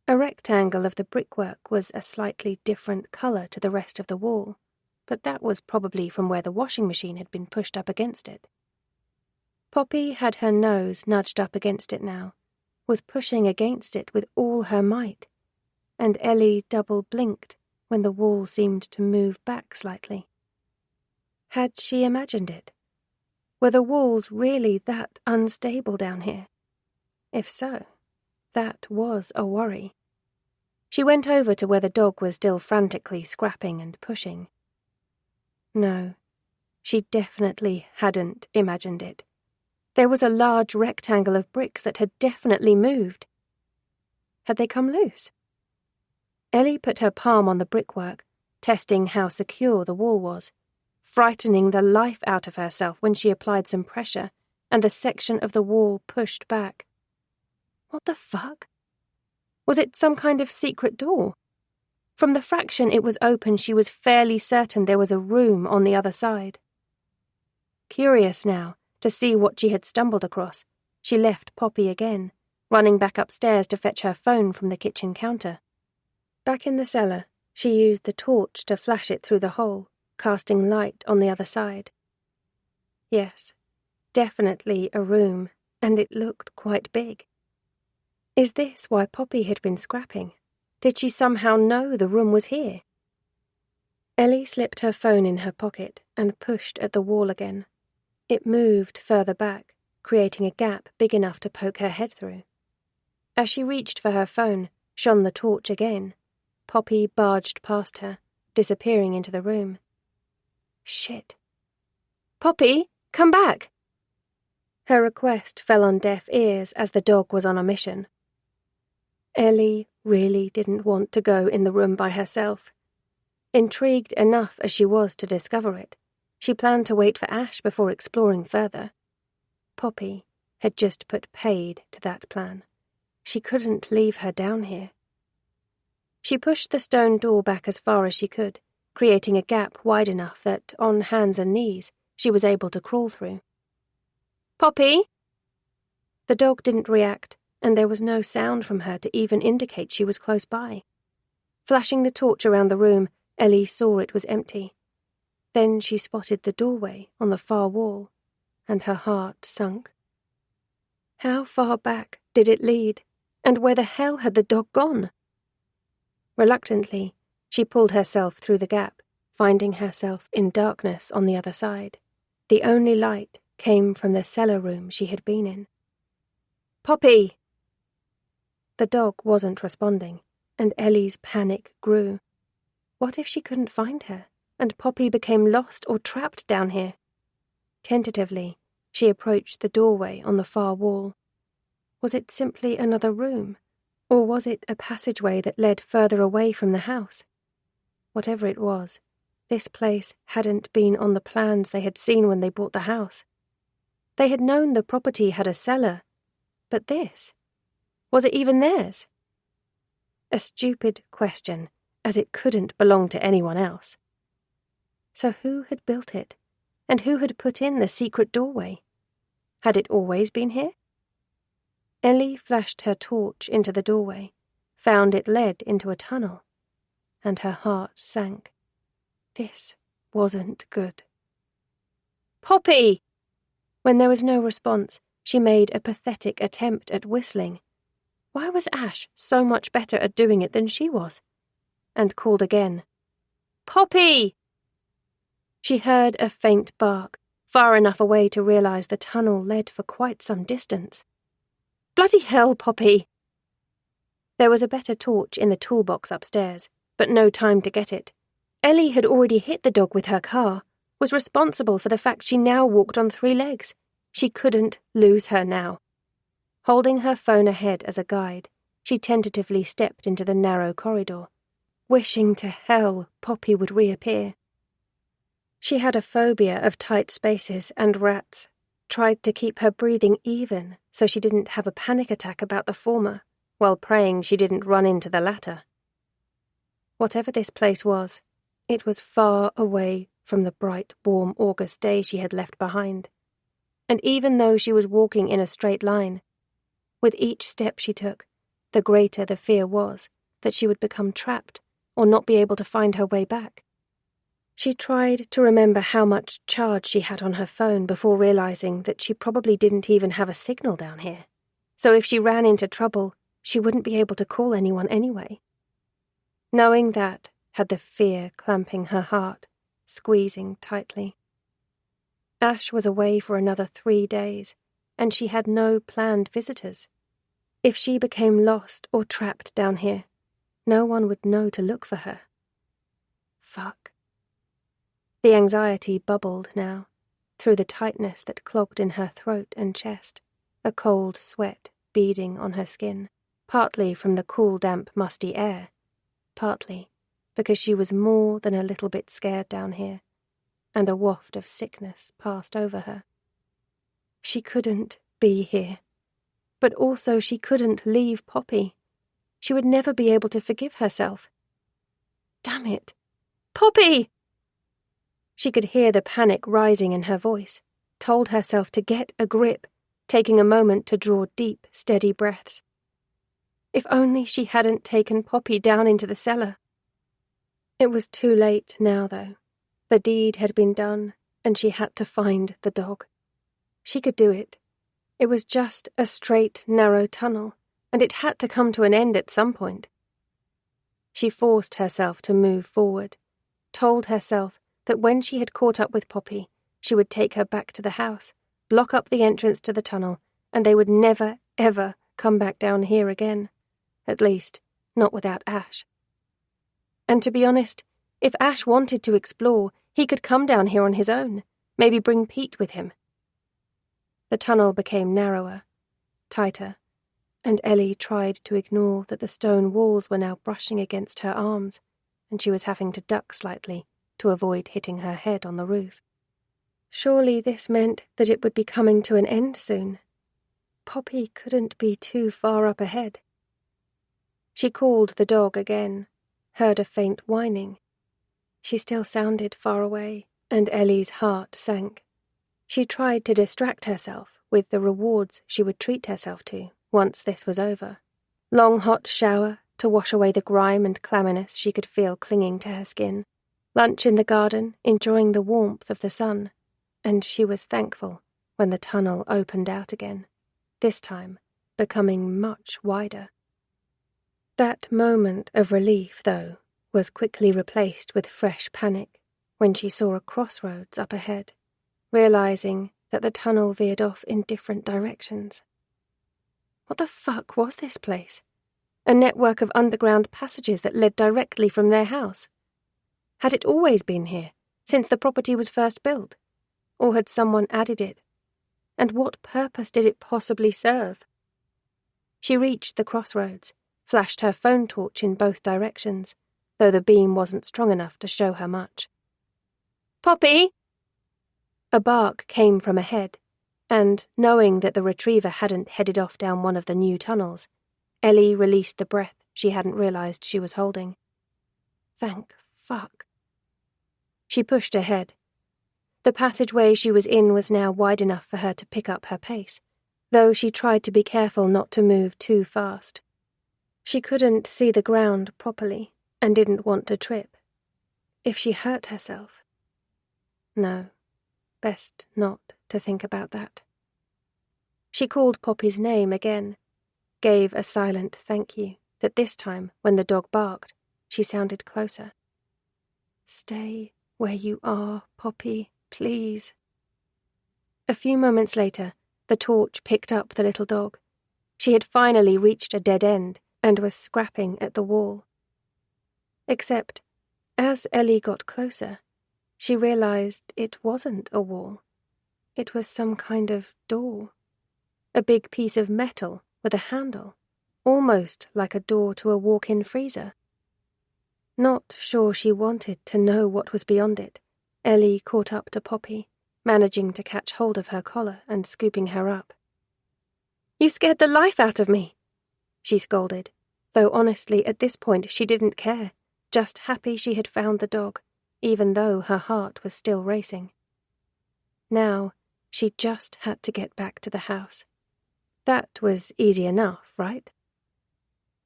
A rectangle of the brickwork was a slightly different colour to the rest of the wall, but that was probably from where the washing machine had been pushed up against it. Poppy had her nose nudged up against it now, was pushing against it with all her might, and Ellie double-blinked when the wall seemed to move back slightly. Had she imagined it? Were the walls really that unstable down here? If so, that was a worry. She went over to where the dog was still frantically scrapping and pushing. No, she definitely hadn't imagined it. There was a large rectangle of bricks that had definitely moved. Had they come loose? Ellie put her palm on the brickwork, testing how secure the wall was, frightening the life out of herself when she applied some pressure and the section of the wall pushed back. What the fuck? Was it some kind of secret door? From the fraction it was open, she was fairly certain there was a room on the other side. Curious now to see what she had stumbled across, she left Poppy again, running back upstairs to fetch her phone from the kitchen counter. Back in the cellar, she used the torch to flash it through the hole, casting light on the other side. Yes, definitely a room, and it looked quite big. Is this why Poppy had been scrapping? Did she somehow know the room was here? Ellie slipped her phone in her pocket and pushed at the wall again. It moved further back, creating a gap big enough to poke her head through. As she reached for her phone, shone the torch again. Poppy barged past her, disappearing into the room. Shit. Poppy, come back! Her request fell on deaf ears as the dog was on a mission. Ellie really didn't want to go in the room by herself. Intrigued enough as she was to discover it, she planned to wait for Ash before exploring further. Poppy had just put paid to that plan. She couldn't leave her down here. She pushed the stone door back as far as she could, creating a gap wide enough that, on hands and knees, she was able to crawl through. Poppy! The dog didn't react, and there was no sound from her to even indicate she was close by. Flashing the torch around the room, Ellie saw it was empty. Then she spotted the doorway on the far wall, and her heart sunk. How far back did it lead, and where the hell had the dog gone? Reluctantly, she pulled herself through the gap, finding herself in darkness on the other side. The only light came from the cellar room she had been in. Poppy! The dog wasn't responding, and Ellie's panic grew. What if she couldn't find her, and Poppy became lost or trapped down here? Tentatively, she approached the doorway on the far wall. Was it simply another room, or was it a passageway that led further away from the house? Whatever it was, this place hadn't been on the plans they had seen when they bought the house. They had known the property had a cellar, but this? Was it even theirs? A stupid question, as it couldn't belong to anyone else. So who had built it, and who had put in the secret doorway? Had it always been here? Ellie flashed her torch into the doorway, found it led into a tunnel, and her heart sank. This wasn't good. Poppy! When there was no response, she made a pathetic attempt at whistling. Why was Ash so much better at doing it than she was? And called again. Poppy! She heard a faint bark, far enough away to realize the tunnel led for quite some distance. Bloody hell, Poppy! There was a better torch in the toolbox upstairs, but no time to get it. Ellie had already hit the dog with her car, was responsible for the fact she now walked on 3 legs. She couldn't lose her now. Holding her phone ahead as a guide, she tentatively stepped into the narrow corridor, wishing to hell Poppy would reappear. She had a phobia of tight spaces and rats, tried to keep her breathing even so she didn't have a panic attack about the former, while praying she didn't run into the latter. Whatever this place was, it was far away from the bright, warm August day she had left behind. And even though she was walking in a straight line, with each step she took, the greater the fear was that she would become trapped or not be able to find her way back. She tried to remember how much charge she had on her phone before realizing that she probably didn't even have a signal down here. So if she ran into trouble, she wouldn't be able to call anyone anyway. Knowing that, had the fear clamping her heart, squeezing tightly. Ash was away for another 3 days, and she had no planned visitors. If she became lost or trapped down here, no one would know to look for her. Fuck. The anxiety bubbled now, through the tightness that clogged in her throat and chest, a cold sweat beading on her skin, partly from the cool, damp, musty air, partly because she was more than a little bit scared down here, and a waft of sickness passed over her. She couldn't be here, but also she couldn't leave Poppy. She would never be able to forgive herself. Damn it! Poppy! She could hear the panic rising in her voice, told herself to get a grip, taking a moment to draw deep, steady breaths. If only she hadn't taken Poppy down into the cellar. It was too late now, though. The deed had been done, and she had to find the dog. She could do it. It was just a straight, narrow tunnel, and it had to come to an end at some point. She forced herself to move forward, told herself that when she had caught up with Poppy, she would take her back to the house, block up the entrance to the tunnel, and they would never, ever come back down here again. At least, not without Ash. And to be honest, if Ash wanted to explore, he could come down here on his own, maybe bring Pete with him. The tunnel became narrower, tighter, and Ellie tried to ignore that the stone walls were now brushing against her arms, and she was having to duck slightly to avoid hitting her head on the roof. Surely this meant that it would be coming to an end soon. Poppy couldn't be too far up ahead. She called the dog again, heard a faint whining. She still sounded far away, and Ellie's heart sank. She tried to distract herself with the rewards she would treat herself to once this was over. Long hot shower to wash away the grime and clamminess she could feel clinging to her skin. Lunch in the garden, enjoying the warmth of the sun. And she was thankful when the tunnel opened out again, this time becoming much wider. That moment of relief, though, was quickly replaced with fresh panic when she saw a crossroads up ahead, realizing that the tunnel veered off in different directions. What the fuck was this place? A network of underground passages that led directly from their house. Had it always been here, since the property was first built? Or had someone added it? And what purpose did it possibly serve? She reached the crossroads, flashed her phone torch in both directions, though the beam wasn't strong enough to show her much. "Poppy!" A bark came from ahead, and, knowing that the retriever hadn't headed off down one of the new tunnels, Ellie released the breath she hadn't realized she was holding. Thank fuck. She pushed ahead. The passageway she was in was now wide enough for her to pick up her pace, though she tried to be careful not to move too fast. She couldn't see the ground properly and didn't want to trip. If she hurt herself? No, best not to think about that. She called Poppy's name again, gave a silent thank you that this time, when the dog barked, she sounded closer. Stay where you are, Poppy, please. A few moments later, the torch picked up the little dog. She had finally reached a dead end and was scrapping at the wall. Except, as Ellie got closer, she realized it wasn't a wall. It was some kind of door. A big piece of metal with a handle, almost like a door to a walk-in freezer. Not sure she wanted to know what was beyond it, Ellie caught up to Poppy, managing to catch hold of her collar and scooping her up. "You scared the life out of me," she scolded, though honestly at this point she didn't care, just happy she had found the dog, even though her heart was still racing. Now, she just had to get back to the house. That was easy enough, right?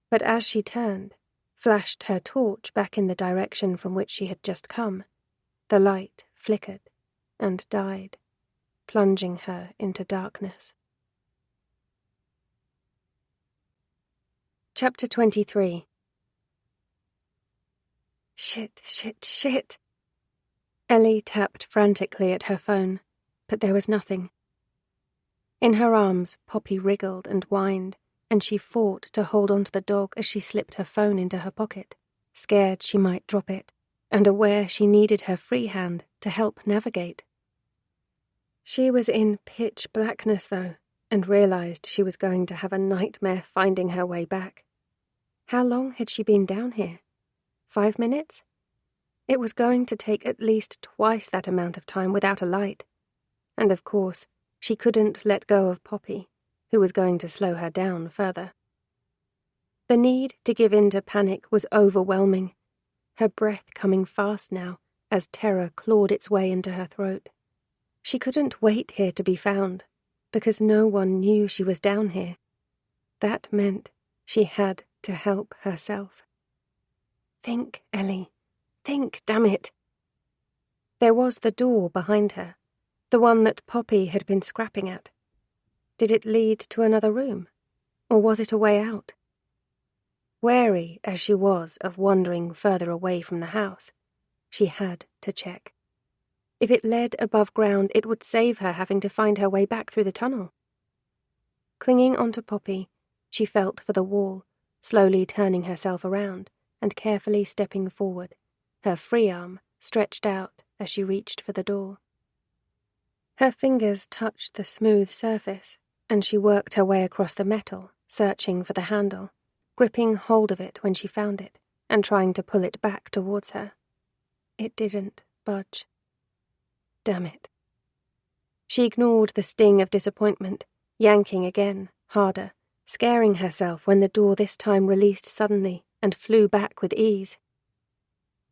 But as she turned, flashed her torch back in the direction from which she had just come, the light flickered and died, plunging her into darkness. Chapter 23. Shit. Ellie tapped frantically at her phone, but there was nothing. In her arms, Poppy wriggled and whined, and she fought to hold onto the dog as she slipped her phone into her pocket, scared she might drop it, and aware she needed her free hand to help navigate. She was in pitch blackness, though, and realized she was going to have a nightmare finding her way back. How long had she been down here? 5 minutes? It was going to take at least twice that amount of time without a light. And of course, she couldn't let go of Poppy, who was going to slow her down further. The need to give in to panic was overwhelming, her breath coming fast now as terror clawed its way into her throat. She couldn't wait here to be found, because no one knew she was down here. That meant she had to help herself. Think, Ellie. Think, damn it. There was the door behind her, the one that Poppy had been scrapping at. Did it lead to another room, or was it a way out? Wary as she was of wandering further away from the house, she had to check. If it led above ground, it would save her having to find her way back through the tunnel. Clinging onto Poppy, she felt for the wall, slowly turning herself around and carefully stepping forward, her free arm stretched out as she reached for the door. Her fingers touched the smooth surface, and she worked her way across the metal, searching for the handle, gripping hold of it when she found it, and trying to pull it back towards her. It didn't budge. Damn it. She ignored the sting of disappointment, yanking again, harder, scaring herself when the door this time released suddenly and flew back with ease.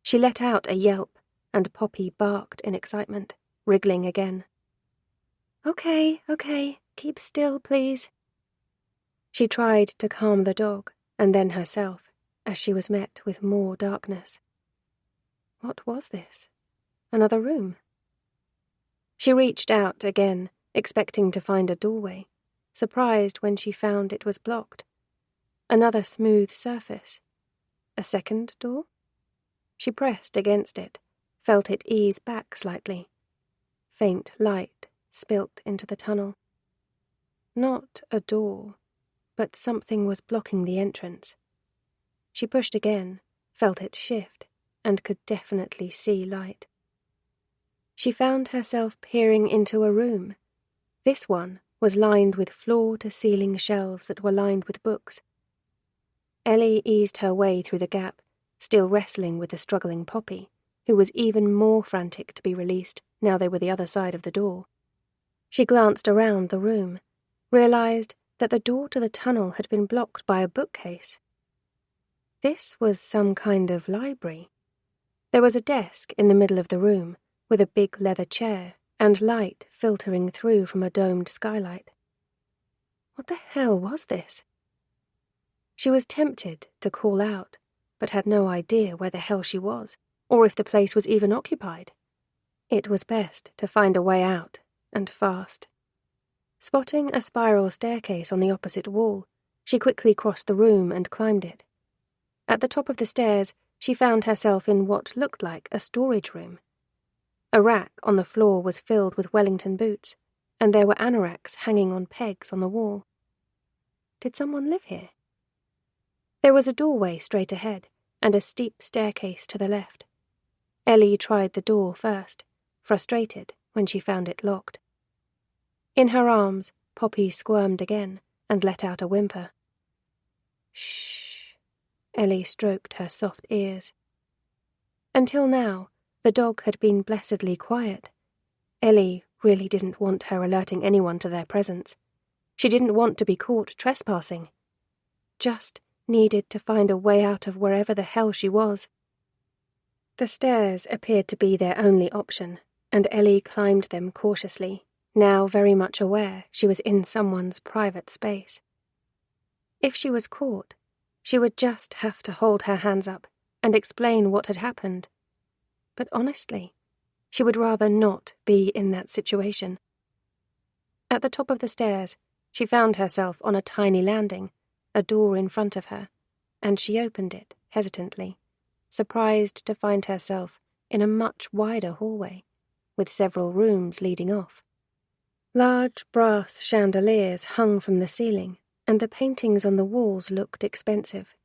She let out a yelp, and Poppy barked in excitement, wriggling again. Okay, keep still, please. She tried to calm the dog, and then herself, as she was met with more darkness. What was this? Another room? She reached out again, expecting to find a doorway, surprised when she found it was blocked. Another smooth surface. A second door? She pressed against it, felt it ease back slightly. Faint light spilt into the tunnel. Not a door, but something was blocking the entrance. She pushed again, felt it shift, and could definitely see light. She found herself peering into a room. This one was lined with floor-to-ceiling shelves that were lined with books. Ellie eased her way through the gap, still wrestling with the struggling Poppy, who was even more frantic to be released now they were the other side of the door. She glanced around the room, realized that the door to the tunnel had been blocked by a bookcase. This was some kind of library. There was a desk in the middle of the room, with a big leather chair and light filtering through from a domed skylight. What the hell was this? She was tempted to call out, but had no idea where the hell she was, or if the place was even occupied. It was best to find a way out, and fast. Spotting a spiral staircase on the opposite wall, she quickly crossed the room and climbed it. At the top of the stairs, she found herself in what looked like a storage room. A rack on the floor was filled with Wellington boots, and there were anoraks hanging on pegs on the wall. Did someone live here? There was a doorway straight ahead, and a steep staircase to the left. Ellie tried the door first, frustrated when she found it locked. In her arms, Poppy squirmed again and let out a whimper. Shh. Ellie stroked her soft ears. Until now, the dog had been blessedly quiet. Ellie really didn't want her alerting anyone to their presence. She didn't want to be caught trespassing. Just needed to find a way out of wherever the hell she was. The stairs appeared to be their only option, and Ellie climbed them cautiously, now very much aware she was in someone's private space. If she was caught, she would just have to hold her hands up and explain what had happened. But honestly, she would rather not be in that situation. At the top of the stairs, she found herself on a tiny landing, a door in front of her, and she opened it hesitantly, surprised to find herself in a much wider hallway, with several rooms leading off. Large brass chandeliers hung from the ceiling, and the paintings on the walls looked expensive.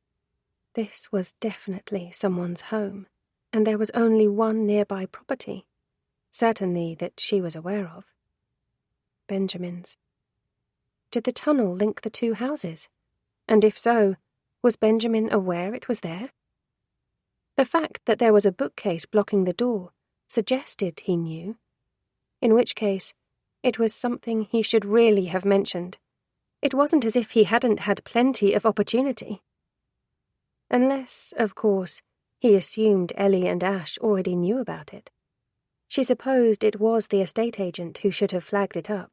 This was definitely someone's home, and there was only one nearby property, certainly that she was aware of. Benjamin's. Did the tunnel link the two houses? And if so, was Benjamin aware it was there? The fact that there was a bookcase blocking the door suggested he knew, in which case it was something he should really have mentioned. It wasn't as if he hadn't had plenty of opportunity. Unless, of course, he assumed Ellie and Ash already knew about it. She supposed it was the estate agent who should have flagged it up.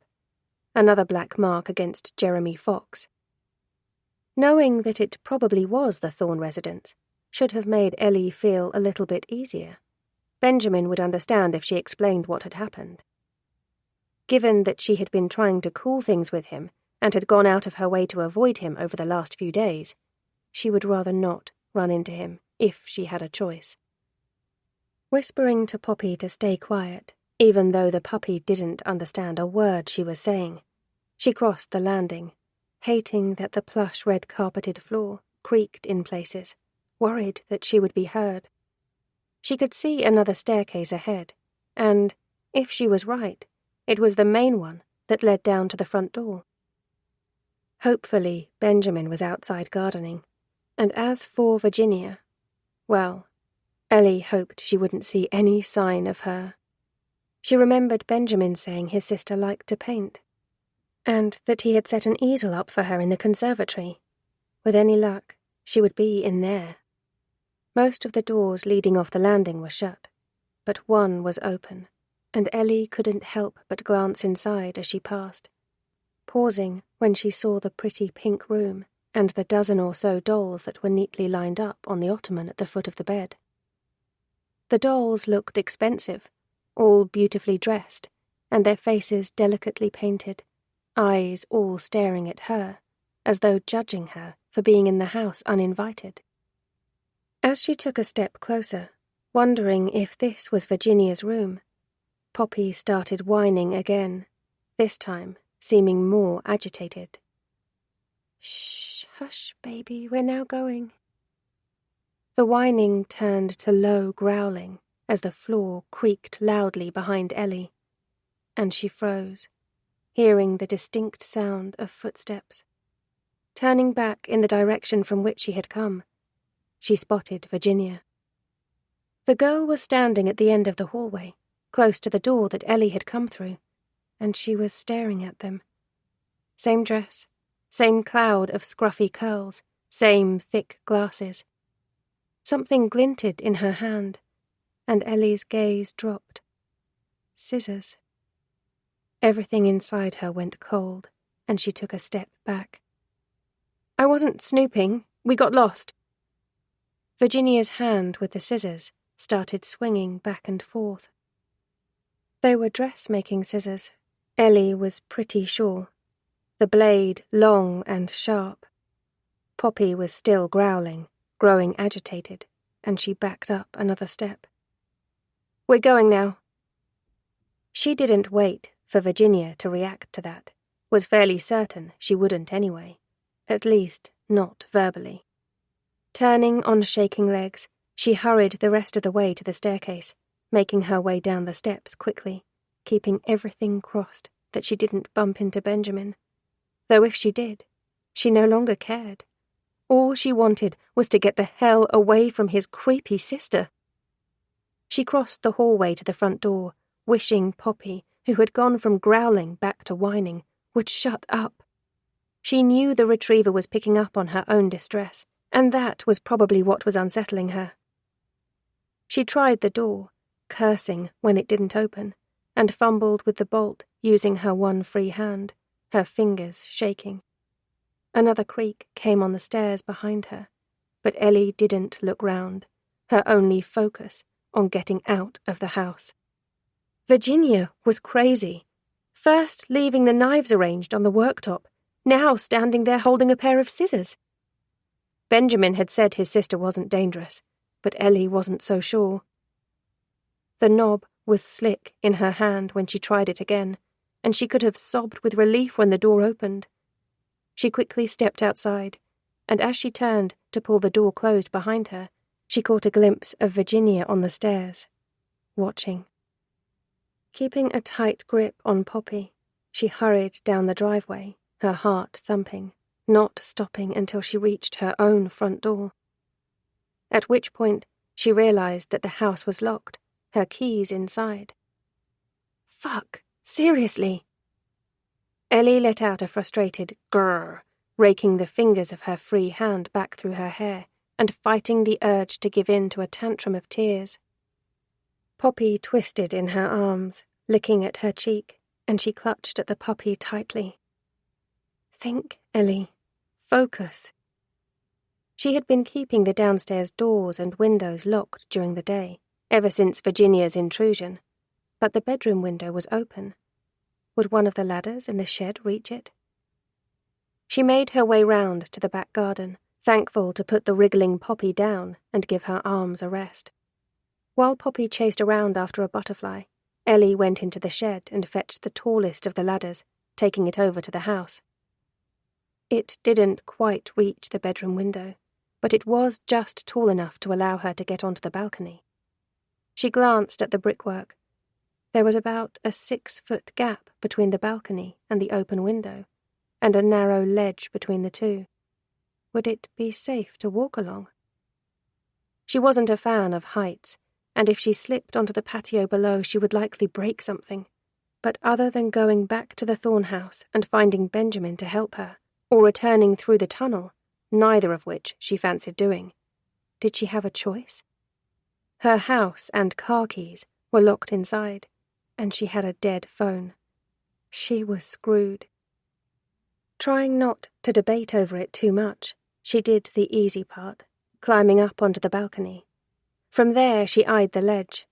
Another black mark against Jeremy Fox. Knowing that it probably was the Thorne residence should have made Ellie feel a little bit easier. Benjamin would understand if she explained what had happened. Given that she had been trying to cool things with him and had gone out of her way to avoid him over the last few days, she would rather not run into him if she had a choice. Whispering to Poppy to stay quiet, even though the puppy didn't understand a word she was saying, she crossed the landing, hating that the plush red-carpeted floor creaked in places, worried that she would be heard. She could see another staircase ahead, and, if she was right, it was the main one that led down to the front door. Hopefully, Benjamin was outside gardening, and as for Virginia, well, Ellie hoped she wouldn't see any sign of her. She remembered Benjamin saying his sister liked to paint, and that he had set an easel up for her in the conservatory. With any luck, she would be in there. Most of the doors leading off the landing were shut, but one was open, and Ellie couldn't help but glance inside as she passed, pausing when she saw the pretty pink room and the dozen or so dolls that were neatly lined up on the ottoman at the foot of the bed. The dolls looked expensive, all beautifully dressed, and their faces delicately painted, eyes all staring at her, as though judging her for being in the house uninvited. As she took a step closer, wondering if this was Virginia's room, Poppy started whining again, this time seeming more agitated. "Shh, hush, baby, we're now going." The whining turned to low growling as the floor creaked loudly behind Ellie, and she froze, hearing the distinct sound of footsteps. Turning back in the direction from which she had come, she spotted Virginia. The girl was standing at the end of the hallway, close to the door that Ellie had come through, and she was staring at them. Same dress, same cloud of scruffy curls, same thick glasses. Something glinted in her hand, and Ellie's gaze dropped. Scissors. Everything inside her went cold, and she took a step back. "I wasn't snooping. We got lost." Virginia's hand with the scissors started swinging back and forth. They were dressmaking scissors, Ellie was pretty sure. The blade long and sharp. Poppy was still growling, growing agitated, and she backed up another step. "We're going now." She didn't wait for Virginia to react to that, was fairly certain she wouldn't anyway, at least not verbally. Turning on shaking legs, she hurried the rest of the way to the staircase, making her way down the steps quickly, keeping everything crossed that she didn't bump into Benjamin. Though if she did, she no longer cared. All she wanted was to get the hell away from his creepy sister. She crossed the hallway to the front door, wishing Poppy, who had gone from growling back to whining, would shut up. She knew the retriever was picking up on her own distress, and that was probably what was unsettling her. She tried the door, cursing when it didn't open, and fumbled with the bolt using her one free hand, her fingers shaking. Another creak came on the stairs behind her, but Ellie didn't look round, her only focus on getting out of the house. Virginia was crazy. First leaving the knives arranged on the worktop, now standing there holding a pair of scissors. Benjamin had said his sister wasn't dangerous, but Ellie wasn't so sure. The knob was slick in her hand when she tried it again, and she could have sobbed with relief when the door opened. She quickly stepped outside, and as she turned to pull the door closed behind her, she caught a glimpse of Virginia on the stairs, watching. Keeping a tight grip on Poppy, she hurried down the driveway, her heart thumping, not stopping until she reached her own front door. At which point, she realized that the house was locked, her keys inside. Fuck, seriously? Ellie let out a frustrated grrr, raking the fingers of her free hand back through her hair and fighting the urge to give in to a tantrum of tears. Poppy twisted in her arms, licking at her cheek, and she clutched at the puppy tightly. Think, Ellie. Focus. She had been keeping the downstairs doors and windows locked during the day, ever since Virginia's intrusion, but the bedroom window was open. Would one of the ladders in the shed reach it? She made her way round to the back garden, thankful to put the wriggling Poppy down and give her arms a rest. While Poppy chased around after a butterfly, Ellie went into the shed and fetched the tallest of the ladders, taking it over to the house. It didn't quite reach the bedroom window, but it was just tall enough to allow her to get onto the balcony. She glanced at the brickwork. There was about a 6-foot gap between the balcony and the open window, and a narrow ledge between the two. Would it be safe to walk along? She wasn't a fan of heights, and if she slipped onto the patio below she would likely break something. But other than going back to the Thorne house and finding Benjamin to help her, or returning through the tunnel, neither of which she fancied doing, did she have a choice? Her house and car keys were locked inside, and she had a dead phone. She was screwed. Trying not to debate over it too much, she did the easy part, climbing up onto the balcony. From there she eyed the ledge.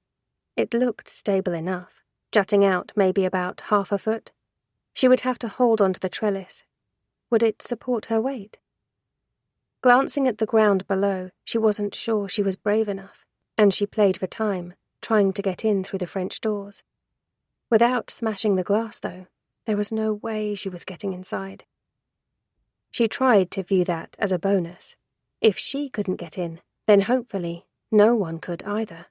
It looked stable enough, jutting out maybe about 1/2 foot. She would have to hold onto the trellis. Would it support her weight? Glancing at the ground below, she wasn't sure she was brave enough, and she played for time, trying to get in through the French doors. Without smashing the glass, though, there was no way she was getting inside. She tried to view that as a bonus. If she couldn't get in, then hopefully no one could either.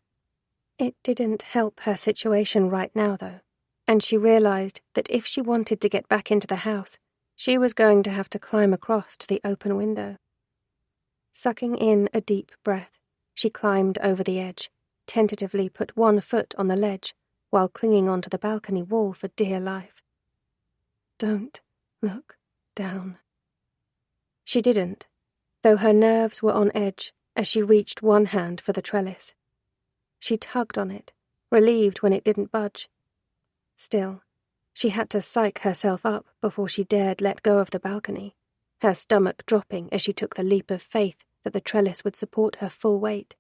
It didn't help her situation right now, though, and she realized that if she wanted to get back into the house, she was going to have to climb across to the open window. Sucking in a deep breath, she climbed over the edge, tentatively put 1 foot on the ledge, while clinging onto the balcony wall for dear life. Don't look down. She didn't, though her nerves were on edge as she reached one hand for the trellis. She tugged on it, relieved when it didn't budge. Still, she had to psych herself up before she dared let go of the balcony, her stomach dropping as she took the leap of faith that the trellis would support her full weight.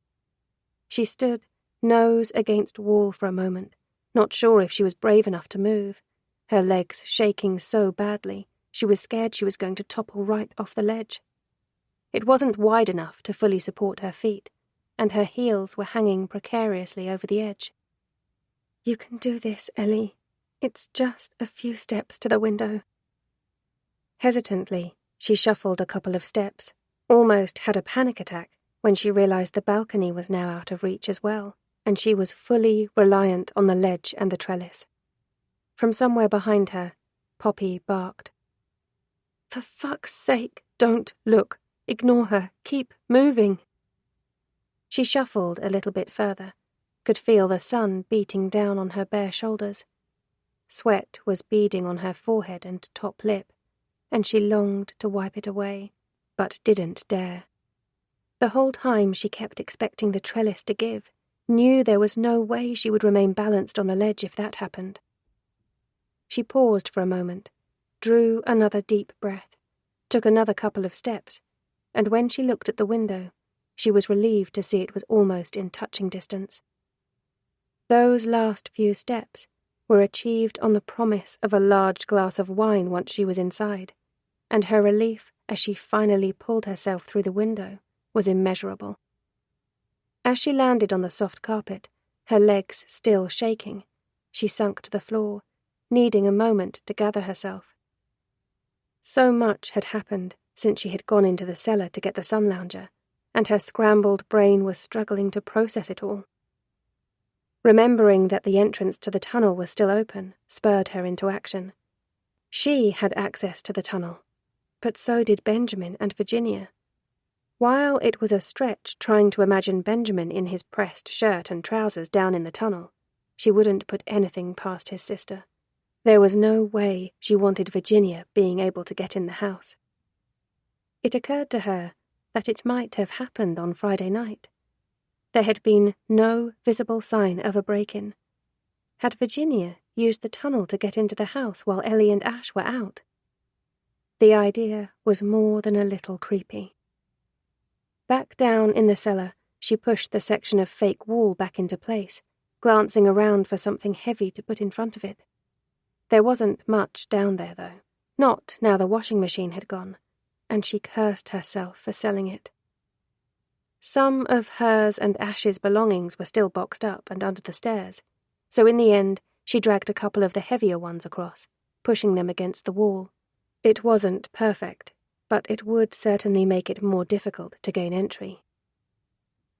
She stood, nose against wall for a moment, not sure if she was brave enough to move, her legs shaking so badly she was scared she was going to topple right off the ledge. It wasn't wide enough to fully support her feet, and her heels were hanging precariously over the edge. "You can do this, Ellie. It's just a few steps to the window." Hesitantly, she shuffled a couple of steps, almost had a panic attack when she realized the balcony was now out of reach as well, and she was fully reliant on the ledge and the trellis. From somewhere behind her, Poppy barked. "For fuck's sake, don't look. Ignore her. Keep moving." She shuffled a little bit further, could feel the sun beating down on her bare shoulders. Sweat was beading on her forehead and top lip, and she longed to wipe it away, but didn't dare. The whole time she kept expecting the trellis to give, knew there was no way she would remain balanced on the ledge if that happened. She paused for a moment, drew another deep breath, took another couple of steps, and when she looked at the window, she was relieved to see it was almost in touching distance. Those last few steps were achieved on the promise of a large glass of wine once she was inside, and her relief as she finally pulled herself through the window was immeasurable. As she landed on the soft carpet, her legs still shaking, she sunk to the floor, needing a moment to gather herself. So much had happened since she had gone into the cellar to get the sun lounger, and her scrambled brain was struggling to process it all. Remembering that the entrance to the tunnel was still open spurred her into action. She had access to the tunnel, but so did Benjamin and Virginia. While it was a stretch trying to imagine Benjamin in his pressed shirt and trousers down in the tunnel, she wouldn't put anything past his sister. There was no way she wanted Virginia being able to get in the house. It occurred to her that it might have happened on Friday night. There had been no visible sign of a break-in. Had Virginia used the tunnel to get into the house while Ellie and Ash were out? The idea was more than a little creepy. Back down in the cellar, she pushed the section of fake wall back into place, glancing around for something heavy to put in front of it. There wasn't much down there, though, not now the washing machine had gone, and she cursed herself for selling it. Some of hers and Ash's belongings were still boxed up and under the stairs, so in the end she dragged a couple of the heavier ones across, pushing them against the wall. It wasn't perfect, but it would certainly make it more difficult to gain entry.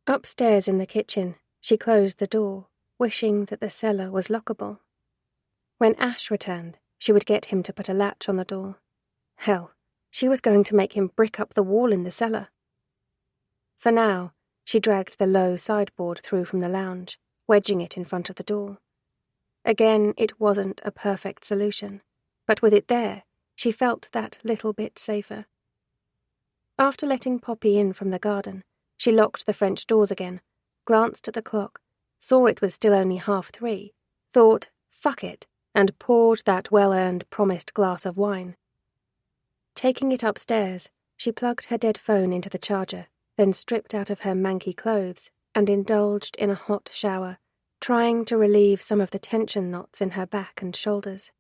Upstairs in the kitchen, she closed the door, wishing that the cellar was lockable. When Ash returned, she would get him to put a latch on the door. Hell, she was going to make him brick up the wall in the cellar. For now, she dragged the low sideboard through from the lounge, wedging it in front of the door. Again, it wasn't a perfect solution, but with it there, she felt that little bit safer. After letting Poppy in from the garden, she locked the French doors again, glanced at the clock, saw it was still only 3:30, thought, fuck it, and poured that well-earned promised glass of wine. Taking it upstairs, she plugged her dead phone into the charger, then stripped out of her manky clothes and indulged in a hot shower, trying to relieve some of the tension knots in her back and shoulders.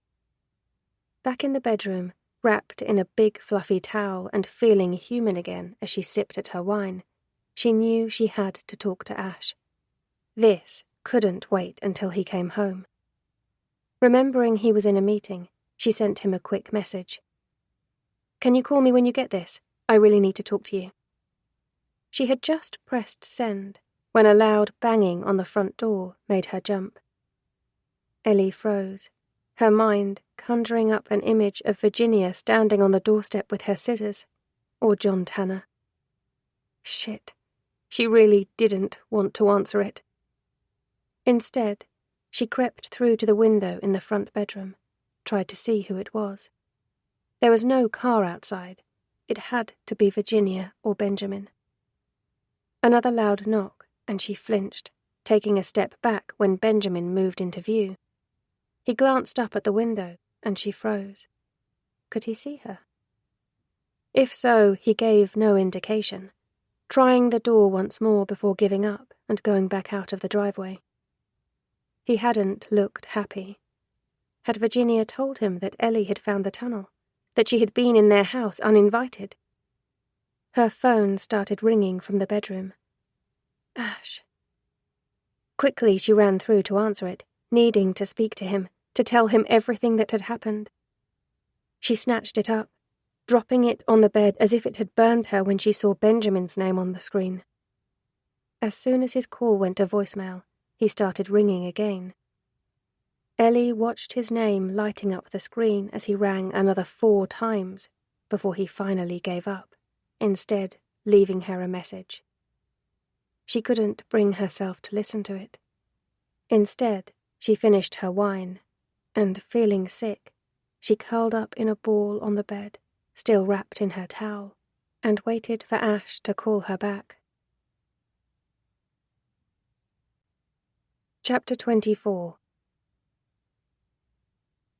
Back in the bedroom, wrapped in a big fluffy towel and feeling human again as she sipped at her wine, she knew she had to talk to Ash. This couldn't wait until he came home. Remembering he was in a meeting, she sent him a quick message. "Can you call me when you get this? I really need to talk to you." She had just pressed send when a loud banging on the front door made her jump. Ellie froze, her mind conjuring up an image of Virginia standing on the doorstep with her scissors, or John Tanner. Shit, she really didn't want to answer it. Instead, she crept through to the window in the front bedroom, tried to see who it was. There was no car outside. It had to be Virginia or Benjamin. Another loud knock, and she flinched, taking a step back when Benjamin moved into view. He glanced up at the window, and she froze. Could he see her? If so, he gave no indication, trying the door once more before giving up and going back out of the driveway. He hadn't looked happy. Had Virginia told him that Ellie had found the tunnel, that she had been in their house uninvited? Her phone started ringing from the bedroom. Ash. Quickly she ran through to answer it, needing to speak to him, to tell him everything that had happened. She snatched it up, dropping it on the bed as if it had burned her when she saw Benjamin's name on the screen. As soon as his call went to voicemail, he started ringing again. Ellie watched his name lighting up the screen as he rang another 4 times before he finally gave up, instead leaving her a message. She couldn't bring herself to listen to it. Instead, she finished her wine, and feeling sick, she curled up in a ball on the bed, still wrapped in her towel, and waited for Ash to call her back. Chapter 24.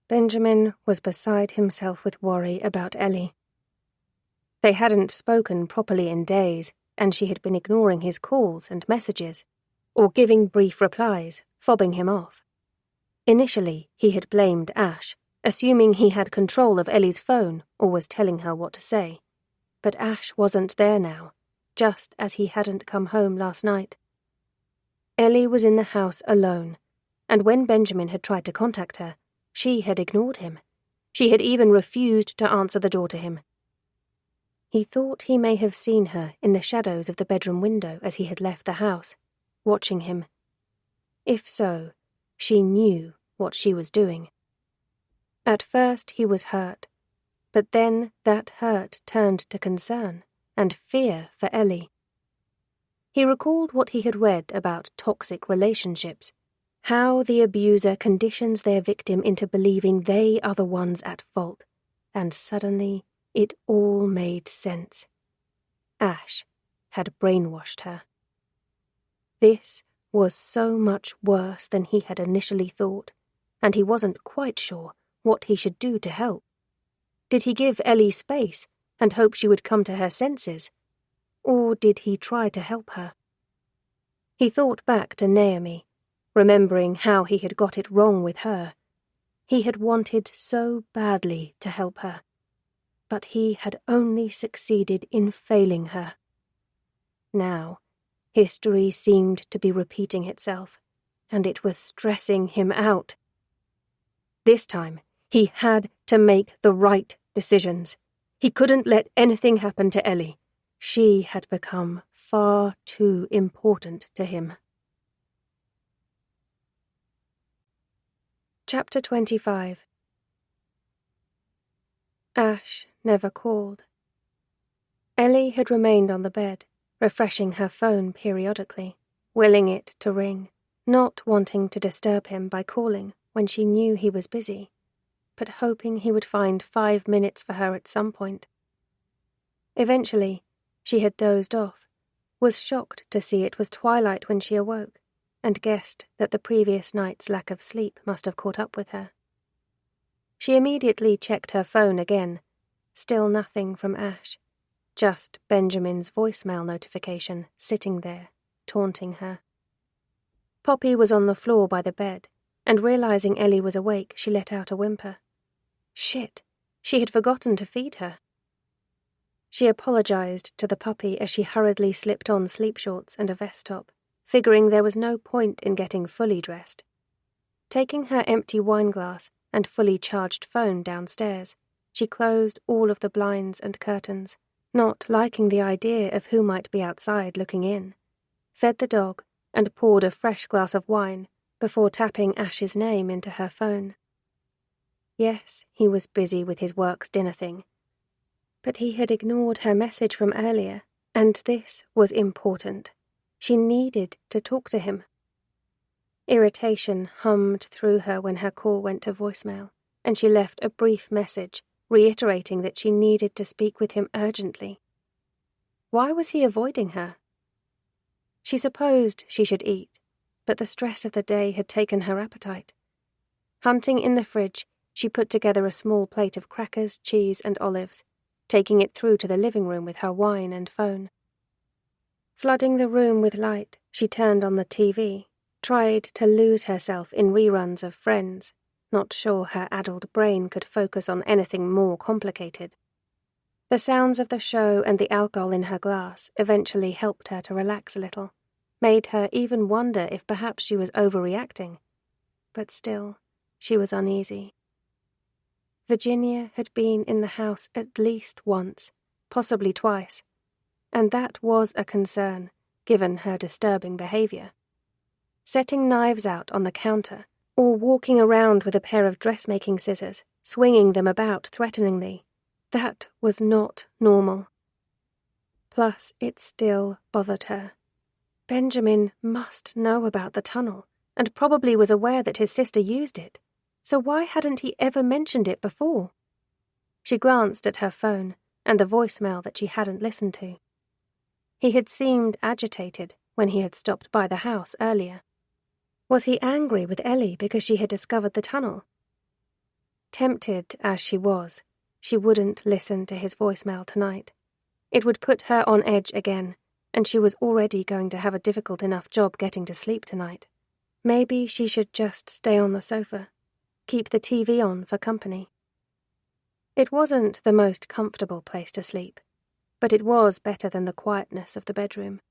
Benjamin was beside himself with worry about Ellie. They hadn't spoken properly in days, and she had been ignoring his calls and messages, or giving brief replies, fobbing him off. Initially, he had blamed Ash, assuming he had control of Ellie's phone or was telling her what to say. But Ash wasn't there now, just as he hadn't come home last night. Ellie was in the house alone, and when Benjamin had tried to contact her, she had ignored him. She had even refused to answer the door to him. He thought he may have seen her in the shadows of the bedroom window as he had left the house, watching him. If so, she knew what she was doing. At first he was hurt, but then that hurt turned to concern and fear for Ellie. He recalled what he had read about toxic relationships, how the abuser conditions their victim into believing they are the ones at fault, and suddenly it all made sense. Ash had brainwashed her. This was so much worse than he had initially thought, and he wasn't quite sure what he should do to help. Did he give Ellie space and hope she would come to her senses? Or did he try to help her? He thought back to Naomi, remembering how he had got it wrong with her. He had wanted so badly to help her, but he had only succeeded in failing her. Now, history seemed to be repeating itself, and it was stressing him out. This time, he had to make the right decisions. He couldn't let anything happen to Ellie. She had become far too important to him. Chapter 25. Ash never called. Ellie had remained on the bed, refreshing her phone periodically, willing it to ring, not wanting to disturb him by calling when she knew he was busy, but hoping he would find 5 minutes for her at some point. Eventually, she had dozed off, was shocked to see it was twilight when she awoke, and guessed that the previous night's lack of sleep must have caught up with her. She immediately checked her phone again. Still nothing from Ash. Just Benjamin's voicemail notification sitting there, taunting her. Poppy was on the floor by the bed, and realizing Ellie was awake, she let out a whimper. Shit, she had forgotten to feed her. She apologized to the puppy as she hurriedly slipped on sleep shorts and a vest top, figuring there was no point in getting fully dressed. Taking her empty wine glass and fully charged phone downstairs, she closed all of the blinds and curtains, not liking the idea of who might be outside looking in, fed the dog, and poured a fresh glass of wine before tapping Ash's name into her phone. Yes, he was busy with his work's dinner thing, but he had ignored her message from earlier, and this was important. She needed to talk to him. Irritation hummed through her when her call went to voicemail, and she left a brief message reiterating that she needed to speak with him urgently. Why was he avoiding her? She supposed she should eat, but the stress of the day had taken her appetite. Hunting in the fridge, she put together a small plate of crackers, cheese, and olives, taking it through to the living room with her wine and phone. Flooding the room with light, she turned on the TV, tried to lose herself in reruns of Friends, not sure her addled brain could focus on anything more complicated. The sounds of the show and the alcohol in her glass eventually helped her to relax a little, made her even wonder if perhaps she was overreacting. But still, she was uneasy. Virginia had been in the house at least once, possibly twice, and that was a concern, given her disturbing behavior. Setting knives out on the counter, or walking around with a pair of dressmaking scissors, swinging them about threateningly, that was not normal. Plus, it still bothered her. Benjamin must know about the tunnel, and probably was aware that his sister used it. So why hadn't he ever mentioned it before? She glanced at her phone and the voicemail that she hadn't listened to. He had seemed agitated when he had stopped by the house earlier. Was he angry with Ellie because she had discovered the tunnel? Tempted as she was, she wouldn't listen to his voicemail tonight. It would put her on edge again, and she was already going to have a difficult enough job getting to sleep tonight. Maybe she should just stay on the sofa. Keep the TV on for company. It wasn't the most comfortable place to sleep, but it was better than the quietness of the bedroom.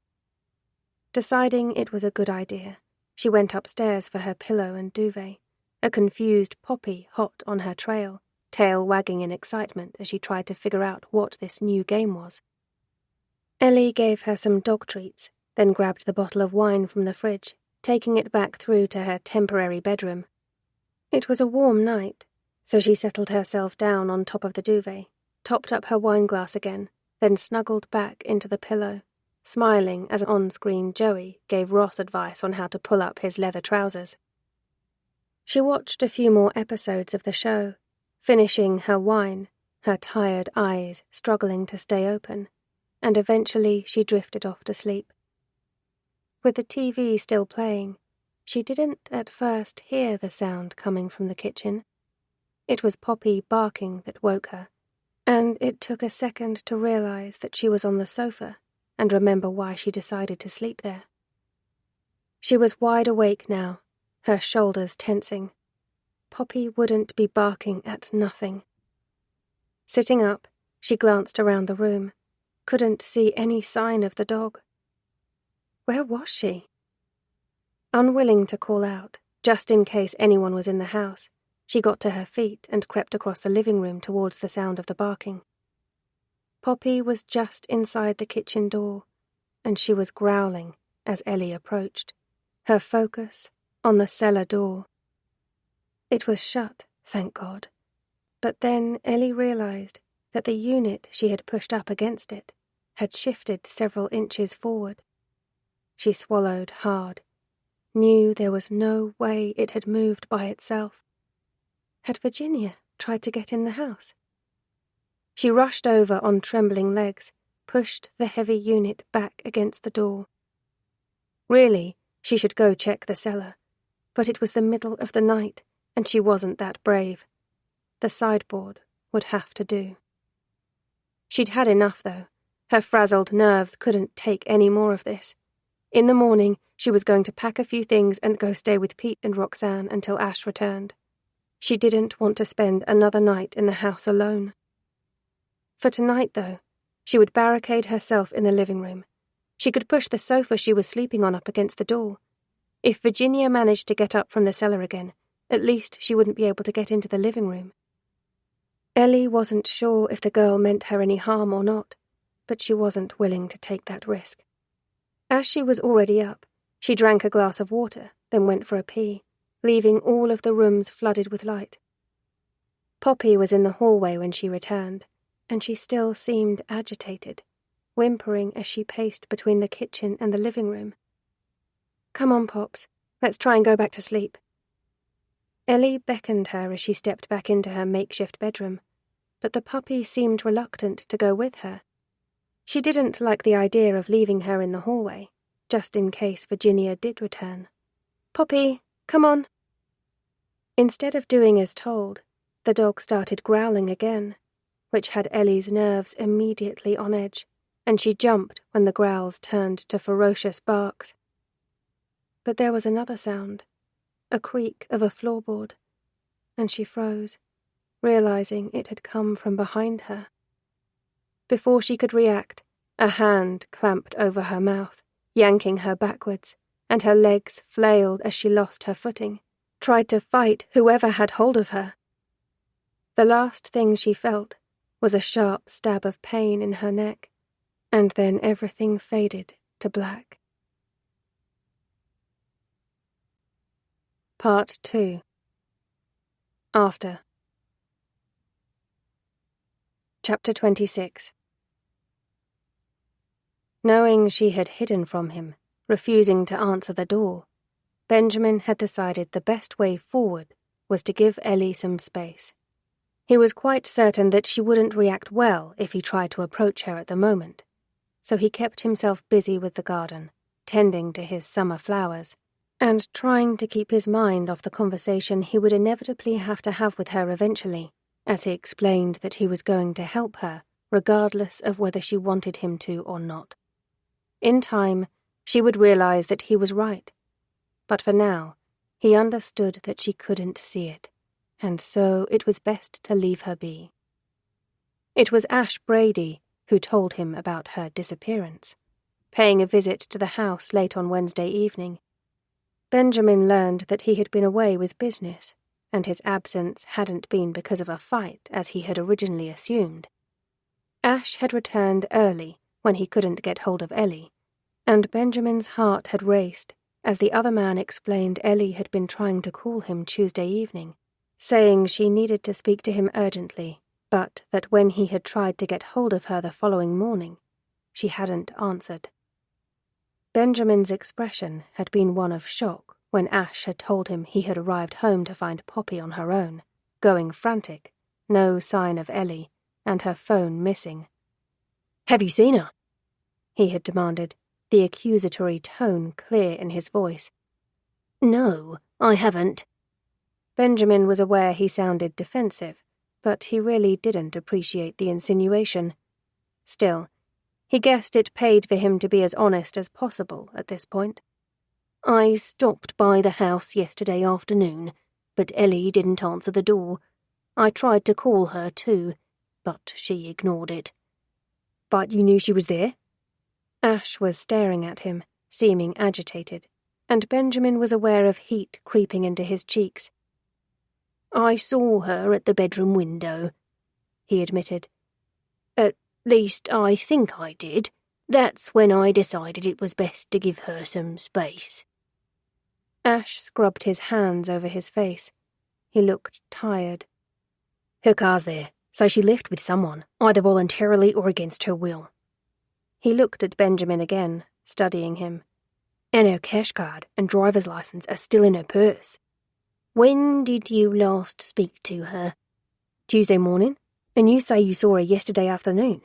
Deciding it was a good idea, she went upstairs for her pillow and duvet, a confused Poppy hot on her trail, tail wagging in excitement as she tried to figure out what this new game was. Ellie gave her some dog treats, then grabbed the bottle of wine from the fridge, taking it back through to her temporary bedroom. It was a warm night, so she settled herself down on top of the duvet, topped up her wineglass again, then snuggled back into the pillow, smiling as on-screen Joey gave Ross advice on how to pull up his leather trousers. She watched a few more episodes of the show, finishing her wine, her tired eyes struggling to stay open, and eventually she drifted off to sleep. With the TV still playing, she didn't at first hear the sound coming from the kitchen. It was Poppy barking that woke her, and it took a second to realize that she was on the sofa and remember why she decided to sleep there. She was wide awake now, her shoulders tensing. Poppy wouldn't be barking at nothing. Sitting up, she glanced around the room, couldn't see any sign of the dog. Where was she? Unwilling to call out, just in case anyone was in the house, she got to her feet and crept across the living room towards the sound of the barking. Poppy was just inside the kitchen door, and she was growling as Ellie approached, her focus on the cellar door. It was shut, thank God, but then Ellie realized that the unit she had pushed up against it had shifted several inches forward. She swallowed hard, knew there was no way it had moved by itself. Had Virginia tried to get in the house? She rushed over on trembling legs, pushed the heavy unit back against the door. Really, she should go check the cellar, but it was the middle of the night, and she wasn't that brave. The sideboard would have to do. She'd had enough, though. Her frazzled nerves couldn't take any more of this. In the morning, she was going to pack a few things and go stay with Pete and Roxanne until Ash returned. She didn't want to spend another night in the house alone. For tonight, though, she would barricade herself in the living room. She could push the sofa she was sleeping on up against the door. If Virginia managed to get up from the cellar again, at least she wouldn't be able to get into the living room. Ellie wasn't sure if the girl meant her any harm or not, but she wasn't willing to take that risk. As she was already up, she drank a glass of water, then went for a pee, leaving all of the rooms flooded with light. Poppy was in the hallway when she returned, and she still seemed agitated, whimpering as she paced between the kitchen and the living room. "Come on, Pops, let's try and go back to sleep." Ellie beckoned her as she stepped back into her makeshift bedroom, but the puppy seemed reluctant to go with her. She didn't like the idea of leaving her in the hallway, just in case Virginia did return. "Poppy, come on." Instead of doing as told, the dog started growling again, which had Ellie's nerves immediately on edge, and she jumped when the growls turned to ferocious barks. But there was another sound, a creak of a floorboard, and she froze, realizing it had come from behind her. Before she could react, a hand clamped over her mouth, yanking her backwards, and her legs flailed as she lost her footing, tried to fight whoever had hold of her. The last thing she felt was a sharp stab of pain in her neck, and then everything faded to black. Part 2. After. Chapter 26. Knowing she had hidden from him, refusing to answer the door, Benjamin had decided the best way forward was to give Ellie some space. He was quite certain that she wouldn't react well if he tried to approach her at the moment, so he kept himself busy with the garden, tending to his summer flowers, and trying to keep his mind off the conversation he would inevitably have to have with her eventually, as he explained that he was going to help her, regardless of whether she wanted him to or not. In time, she would realize that he was right, but for now, he understood that she couldn't see it, and so it was best to leave her be. It was Ash Brady who told him about her disappearance. paying a visit to the house late on Wednesday evening. Benjamin learned that he had been away with business, and his absence hadn't been because of a fight as he had originally assumed. Ash had returned early when he couldn't get hold of Ellie, and Benjamin's heart had raced as the other man explained Ellie had been trying to call him Tuesday evening, saying she needed to speak to him urgently, but that when he had tried to get hold of her the following morning, she hadn't answered. Benjamin's expression had been one of shock when Ash had told him he had arrived home to find Poppy on her own, going frantic, no sign of Ellie, and her phone missing. "Have you seen her?" he had demanded, the accusatory tone clear in his voice. "No, I haven't." Benjamin was aware he sounded defensive, but he really didn't appreciate the insinuation. Still, he guessed it paid for him to be as honest as possible at this point. "I stopped by the house yesterday afternoon, but Ellie didn't answer the door. I tried to call her too, but she ignored it." "But you knew she was there?" Ash was staring at him, seeming agitated, and Benjamin was aware of heat creeping into his cheeks. "I saw her at the bedroom window," he admitted. "At least, I think I did. That's when I decided it was best to give her some space." Ash scrubbed his hands over his face. He looked tired. "Her car's there, so she left with someone, either voluntarily or against her will." He looked at Benjamin again, studying him. "And her cash card and driver's license are still in her purse." "When did you last speak to her?" "Tuesday morning, and you say you saw her yesterday afternoon."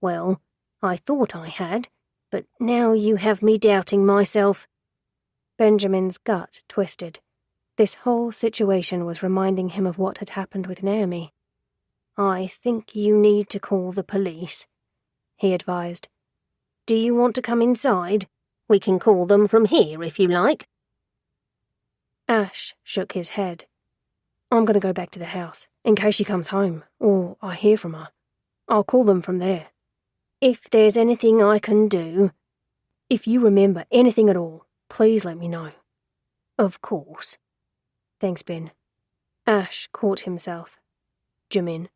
"Well, I thought I had, but now you have me doubting myself." Benjamin's gut twisted. This whole situation was reminding him of what had happened with Naomi. "I think you need to call the police," he advised. "Do you want to come inside? We can call them from here if you like." Ash shook his head. "I'm going to go back to the house, in case she comes home, or I hear from her. I'll call them from there." "If there's anything I can do—" "If you remember anything at all, please let me know." "Of course." "Thanks, Ben." Ash caught himself. "Jamin,"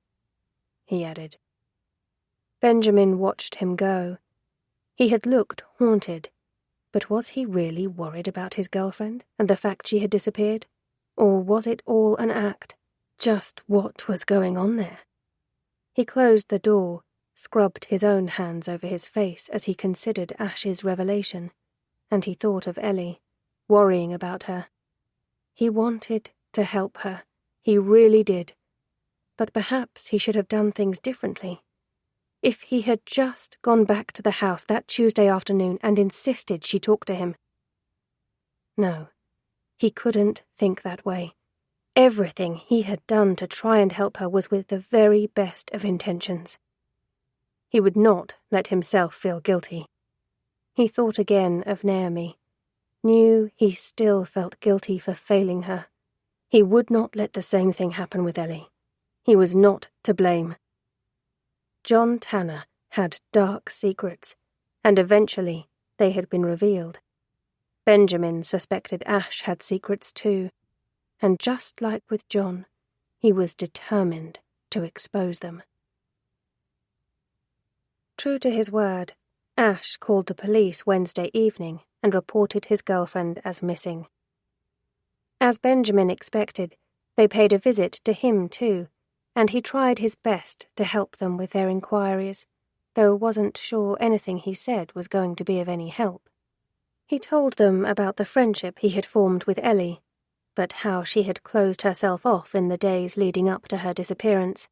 he added. Benjamin watched him go. He had looked haunted, but was he really worried about his girlfriend and the fact she had disappeared? Or was it all an act? Just what was going on there? He closed the door, scrubbed his own hands over his face as he considered Ash's revelation, and he thought of Ellie, worrying about her. He wanted to help her. He really did. But perhaps he should have done things differently. If he had just gone back to the house that Tuesday afternoon and insisted she talk to him. No, he couldn't think that way. Everything he had done to try and help her was with the very best of intentions. He would not let himself feel guilty. He thought again of Naomi, knew he still felt guilty for failing her. He would not let the same thing happen with Ellie. He was not to blame. John Tanner had dark secrets, and eventually they had been revealed. Benjamin suspected Ash had secrets too, and just like with John, he was determined to expose them. True to his word, Ash called the police Wednesday evening and reported his girlfriend as missing. As Benjamin expected, they paid a visit to him too, and he tried his best to help them with their inquiries, though wasn't sure anything he said was going to be of any help. He told them about the friendship he had formed with Ellie, but how she had closed herself off in the days leading up to her disappearance.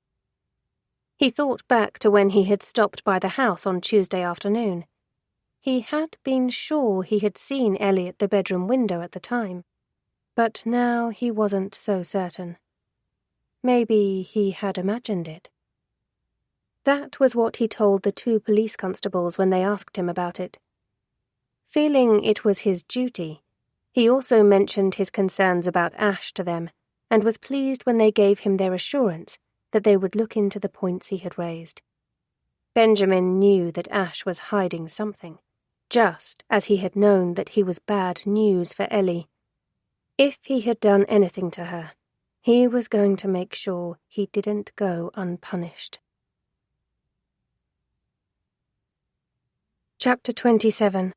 He thought back to when he had stopped by the house on Tuesday afternoon. He had been sure he had seen Ellie at the bedroom window at the time, but now he wasn't so certain. Maybe he had imagined it. That was what he told the 2 police constables when they asked him about it. Feeling it was his duty, he also mentioned his concerns about Ash to them, and was pleased when they gave him their assurance that they would look into the points he had raised. Benjamin knew that Ash was hiding something, just as he had known that he was bad news for Ellie. If he had done anything to her, he was going to make sure he didn't go unpunished. Chapter 27.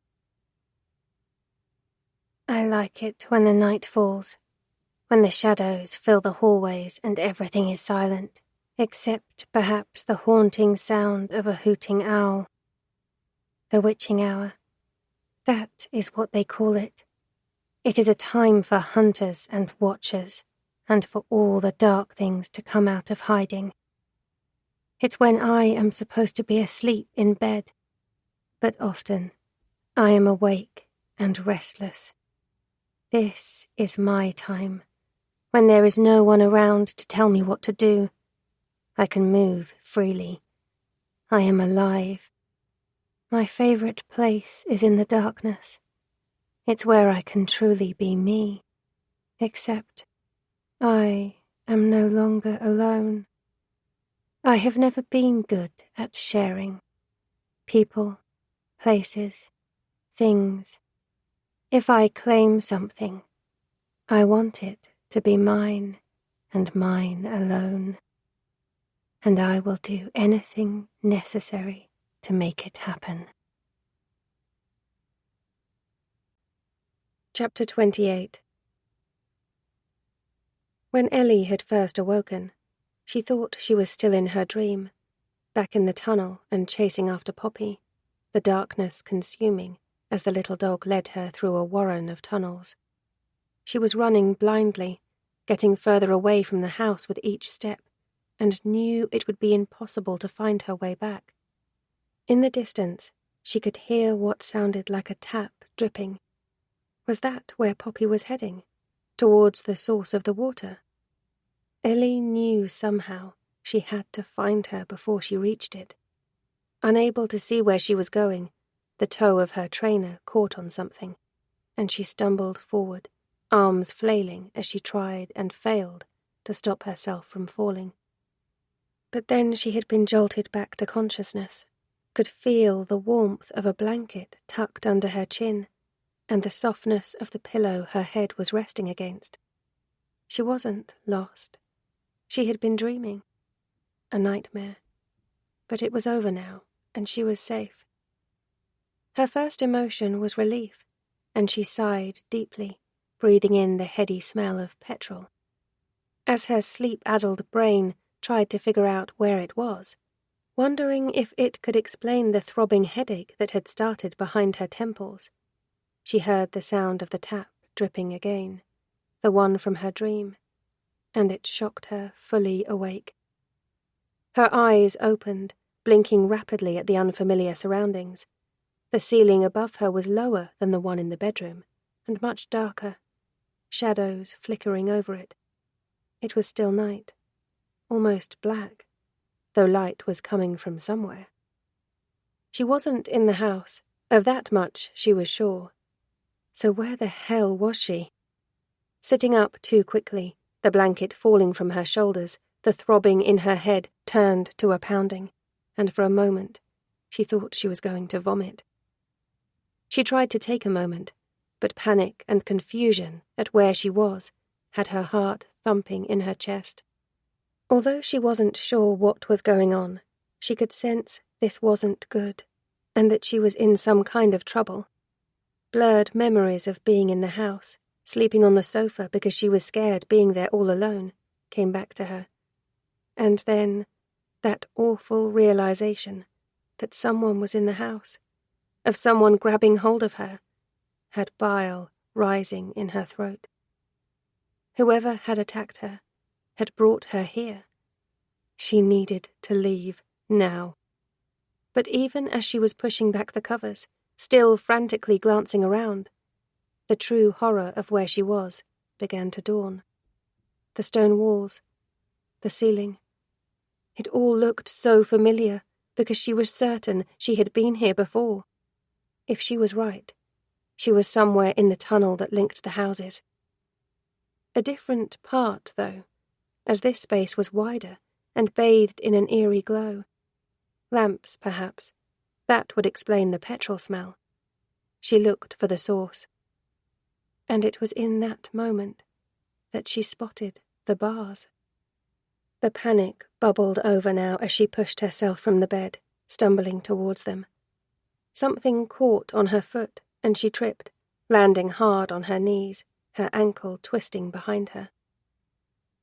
I like it when the night falls, when the shadows fill the hallways and everything is silent, except perhaps the haunting sound of a hooting owl. The witching hour. That is what they call it. It is a time for hunters and watchers, and for all the dark things to come out of hiding. It's when I am supposed to be asleep in bed, but often I am awake and restless. This is my time, when there is no one around to tell me what to do. I can move freely. I am alive. My favorite place is in the darkness. It's where I can truly be me, except I am no longer alone. I have never been good at sharing. People, places, things. If I claim something, I want it to be mine and mine alone. And I will do anything necessary to make it happen. Chapter 28. When Ellie had first awoken, she thought she was still in her dream, back in the tunnel and chasing after Poppy, the darkness consuming as the little dog led her through a warren of tunnels. She was running blindly, getting further away from the house with each step, and knew it would be impossible to find her way back. In the distance, she could hear what sounded like a tap dripping. Was that where Poppy was heading? Towards the source of the water? Ellie knew somehow she had to find her before she reached it. Unable to see where she was going, the toe of her trainer caught on something, and she stumbled forward, arms flailing as she tried and failed to stop herself from falling. But then she had been jolted back to consciousness, could feel the warmth of a blanket tucked under her chin, and the softness of the pillow her head was resting against. She wasn't lost. She had been dreaming. A nightmare. But it was over now, and she was safe. Her first emotion was relief, and she sighed deeply, breathing in the heady smell of petrol. As her sleep-addled brain tried to figure out where it was, wondering if it could explain the throbbing headache that had started behind her temples, she heard the sound of the tap dripping again, the one from her dream, and it shocked her fully awake. Her eyes opened, blinking rapidly at the unfamiliar surroundings. The ceiling above her was lower than the one in the bedroom, and much darker, shadows flickering over it. It was still night, almost black, though light was coming from somewhere. She wasn't in the house, of that much she was sure. So where the hell was she? Sitting up too quickly, the blanket falling from her shoulders, the throbbing in her head turned to a pounding, and for a moment she thought she was going to vomit. She tried to take a moment, but panic and confusion at where she was had her heart thumping in her chest. Although she wasn't sure what was going on, she could sense this wasn't good, and that she was in some kind of trouble. Blurred memories of being in the house, sleeping on the sofa because she was scared being there all alone, came back to her. And then that awful realization that someone was in the house, of someone grabbing hold of her, had bile rising in her throat. Whoever had attacked her had brought her here. She needed to leave now. But even as she was pushing back the covers, still frantically glancing around, the true horror of where she was began to dawn. The stone walls, the ceiling. It all looked so familiar because she was certain she had been here before. If she was right, she was somewhere in the tunnel that linked the houses. A different part, though, as this space was wider and bathed in an eerie glow. Lamps, perhaps. That would explain the petrol smell. She looked for the source. And it was in that moment that she spotted the bars. The panic bubbled over now as she pushed herself from the bed, stumbling towards them. Something caught on her foot, and she tripped, landing hard on her knees, her ankle twisting behind her.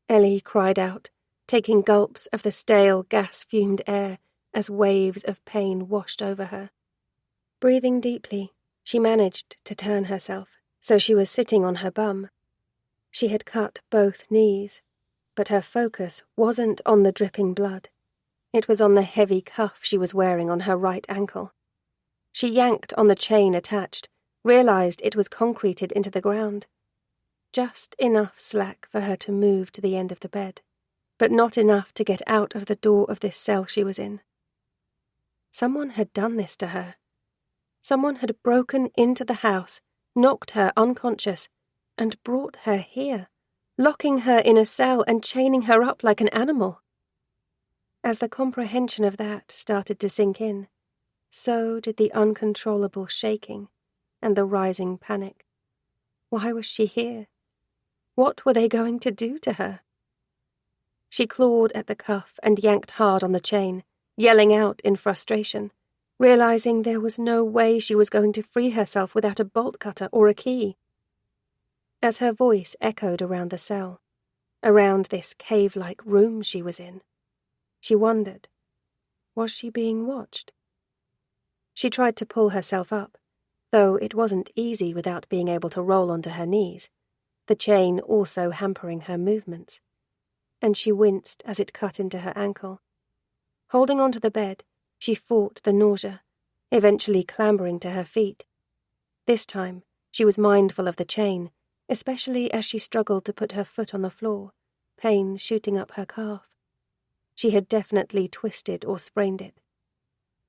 Ellie cried out, taking gulps of the stale, gas-fumed air as waves of pain washed over her. Breathing deeply, she managed to turn herself, so she was sitting on her bum. She had cut both knees, but her focus wasn't on the dripping blood. It was on the heavy cuff she was wearing on her right ankle. She yanked on the chain attached, realized it was concreted into the ground. Just enough slack for her to move to the end of the bed, but not enough to get out of the door of this cell she was in. Someone had done this to her. Someone had broken into the house, knocked her unconscious, and brought her here, locking her in a cell and chaining her up like an animal. As the comprehension of that started to sink in, so did the uncontrollable shaking and the rising panic. Why was she here? What were they going to do to her? She clawed at the cuff and yanked hard on the chain, yelling out in frustration, realizing there was no way she was going to free herself without a bolt cutter or a key. As her voice echoed around the cell, around this cave-like room she was in, she wondered, was she being watched? She tried to pull herself up, though it wasn't easy without being able to roll onto her knees, the chain also hampering her movements, and she winced as it cut into her ankle. Holding onto the bed, she fought the nausea, eventually clambering to her feet. This time, she was mindful of the chain, especially as she struggled to put her foot on the floor, pain shooting up her calf. She had definitely twisted or sprained it.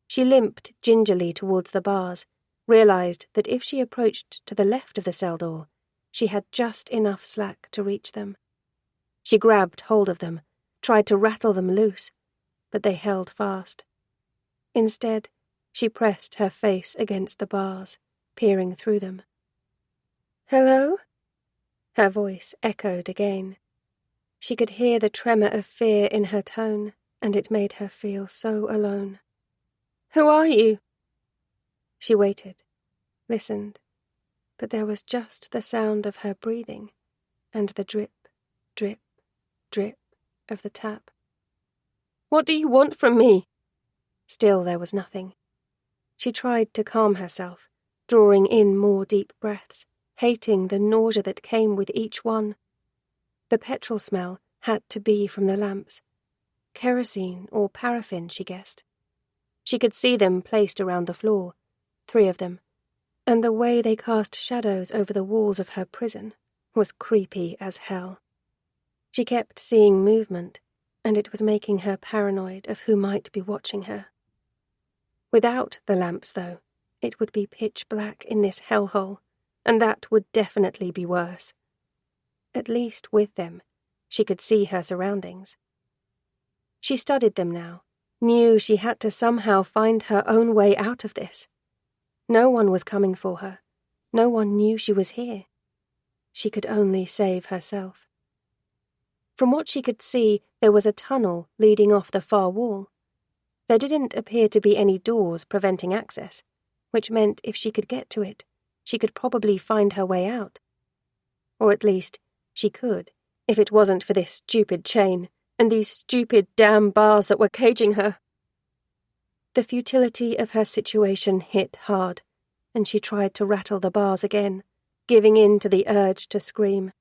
She limped gingerly towards the bars, realized that if she approached to the left of the cell door, she had just enough slack to reach them. She grabbed hold of them, tried to rattle them loose, but they held fast. Instead, she pressed her face against the bars, peering through them. "Hello?" Her voice echoed again. She could hear the tremor of fear in her tone, and it made her feel so alone. "Who are you?" She waited, listened, but there was just the sound of her breathing and the drip, drip, drip of the tap. "What do you want from me?" Still there was nothing. She tried to calm herself, drawing in more deep breaths, hating the nausea that came with each one. The petrol smell had to be from the lamps. Kerosene or paraffin, she guessed. She could see them placed around the floor, 3 of them, and the way they cast shadows over the walls of her prison was creepy as hell. She kept seeing movement, and it was making her paranoid of who might be watching her. Without the lamps, though, it would be pitch black in this hellhole, and that would definitely be worse. At least with them, she could see her surroundings. She studied them now, knew she had to somehow find her own way out of this. No one was coming for her. No one knew she was here. She could only save herself. From what she could see, there was a tunnel leading off the far wall. There didn't appear to be any doors preventing access, which meant if she could get to it, she could probably find her way out. Or at least, she could, if it wasn't for this stupid chain and these stupid damn bars that were caging her. The futility of her situation hit hard, and she tried to rattle the bars again, giving in to the urge to scream.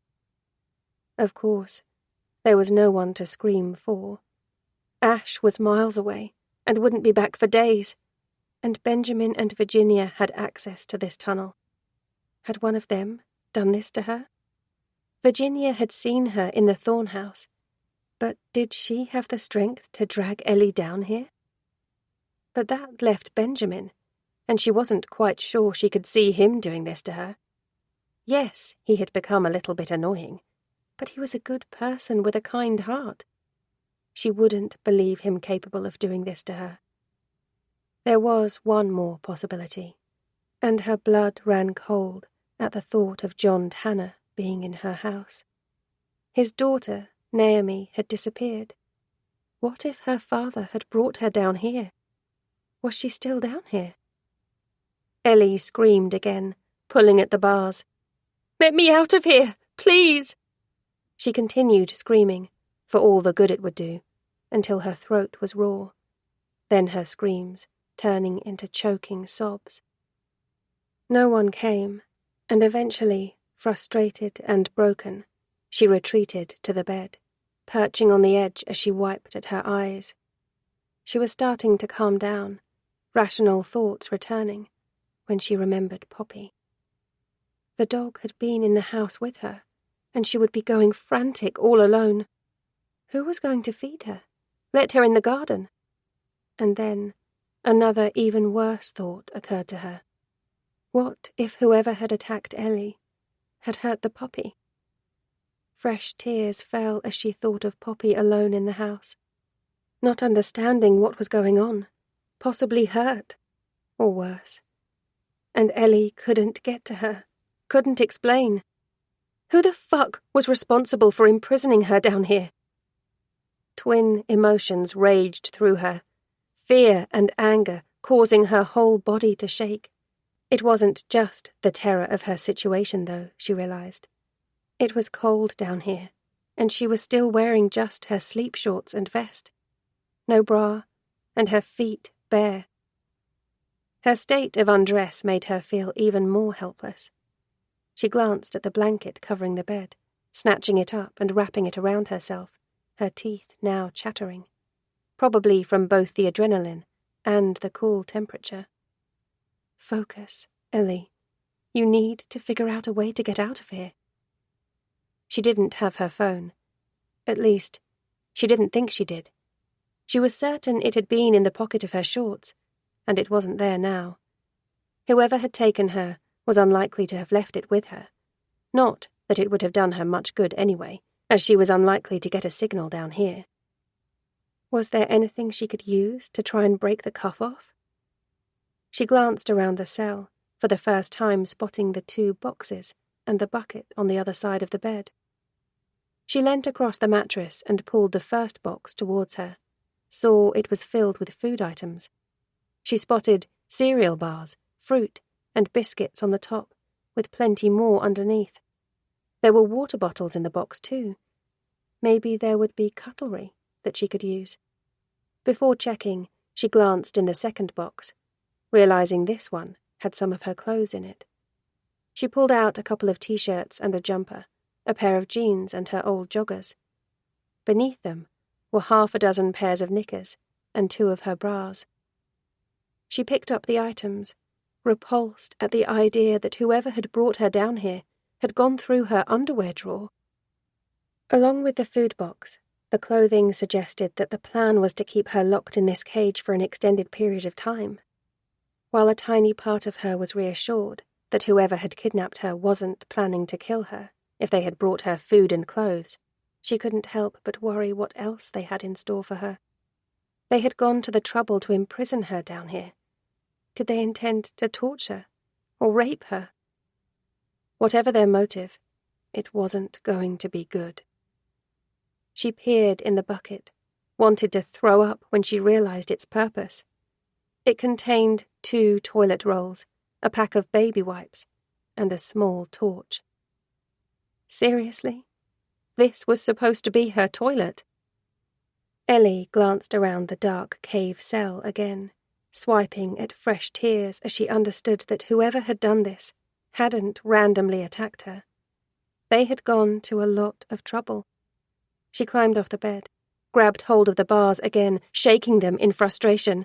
Of course, there was no one to scream for. Ash was miles away, and wouldn't be back for days, and Benjamin and Virginia had access to this tunnel. Had one of them done this to her? Virginia had seen her in the Thorn House, but did she have the strength to drag Ellie down here? But that left Benjamin, and she wasn't quite sure she could see him doing this to her. Yes, he had become a little bit annoying, but he was a good person with a kind heart. She wouldn't believe him capable of doing this to her. There was one more possibility, and her blood ran cold at the thought of John Tanner being in her house. His daughter, Naomi, had disappeared. What if her father had brought her down here? Was she still down here? Ellie screamed again, pulling at the bars. "Let me out of here, please!" She continued screaming, for all the good it would do, until her throat was raw. Then her screams, turning into choking sobs. No one came, and eventually, frustrated and broken, she retreated to the bed, perching on the edge as she wiped at her eyes. She was starting to calm down, rational thoughts returning, when she remembered Poppy. The dog had been in the house with her, and she would be going frantic all alone. Who was going to feed her? Let her in the garden? And then another even worse thought occurred to her. What if whoever had attacked Ellie had hurt the puppy? Fresh tears fell as she thought of Poppy alone in the house, not understanding what was going on, possibly hurt, or worse. And Ellie couldn't get to her, couldn't explain. Who the fuck was responsible for imprisoning her down here? Twin emotions raged through her, fear and anger causing her whole body to shake. It wasn't just the terror of her situation, though, she realized. It was cold down here, and she was still wearing just her sleep shorts and vest. No bra, and her feet bare. Her state of undress made her feel even more helpless. She glanced at the blanket covering the bed, snatching it up and wrapping it around herself, her teeth now chattering, probably from both the adrenaline and the cool temperature. Focus, Ellie. You need to figure out a way to get out of here. She didn't have her phone. At least, she didn't think she did. She was certain it had been in the pocket of her shorts, and it wasn't there now. Whoever had taken her was unlikely to have left it with her. Not that it would have done her much good anyway, as she was unlikely to get a signal down here. Was there anything she could use to try and break the cuff off? She glanced around the cell, for the first time spotting the 2 boxes and the bucket on the other side of the bed. She leant across the mattress and pulled the first box towards her, saw it was filled with food items. She spotted cereal bars, fruit, and biscuits on the top, with plenty more underneath. There were water bottles in the box too. Maybe there would be cutlery that she could use. Before checking, she glanced in the second box, realizing this one had some of her clothes in it. She pulled out a couple of t-shirts and a jumper, a pair of jeans and her old joggers. Beneath them were 6 pairs of knickers and 2 of her bras. She picked up the items, repulsed at the idea that whoever had brought her down here had gone through her underwear drawer. Along with the food box, the clothing suggested that the plan was to keep her locked in this cage for an extended period of time. While a tiny part of her was reassured that whoever had kidnapped her wasn't planning to kill her if they had brought her food and clothes, she couldn't help but worry what else they had in store for her. They had gone to the trouble to imprison her down here. Did they intend to torture or rape her? Whatever their motive, it wasn't going to be good. She peered in the bucket, wanted to throw up when she realized its purpose. It contained 2 toilet rolls, a pack of baby wipes, and a small torch. Seriously? This was supposed to be her toilet? Ellie glanced around the dark cave cell again, swiping at fresh tears as she understood that whoever had done this hadn't randomly attacked her. They had gone to a lot of trouble. She climbed off the bed, grabbed hold of the bars again, shaking them in frustration.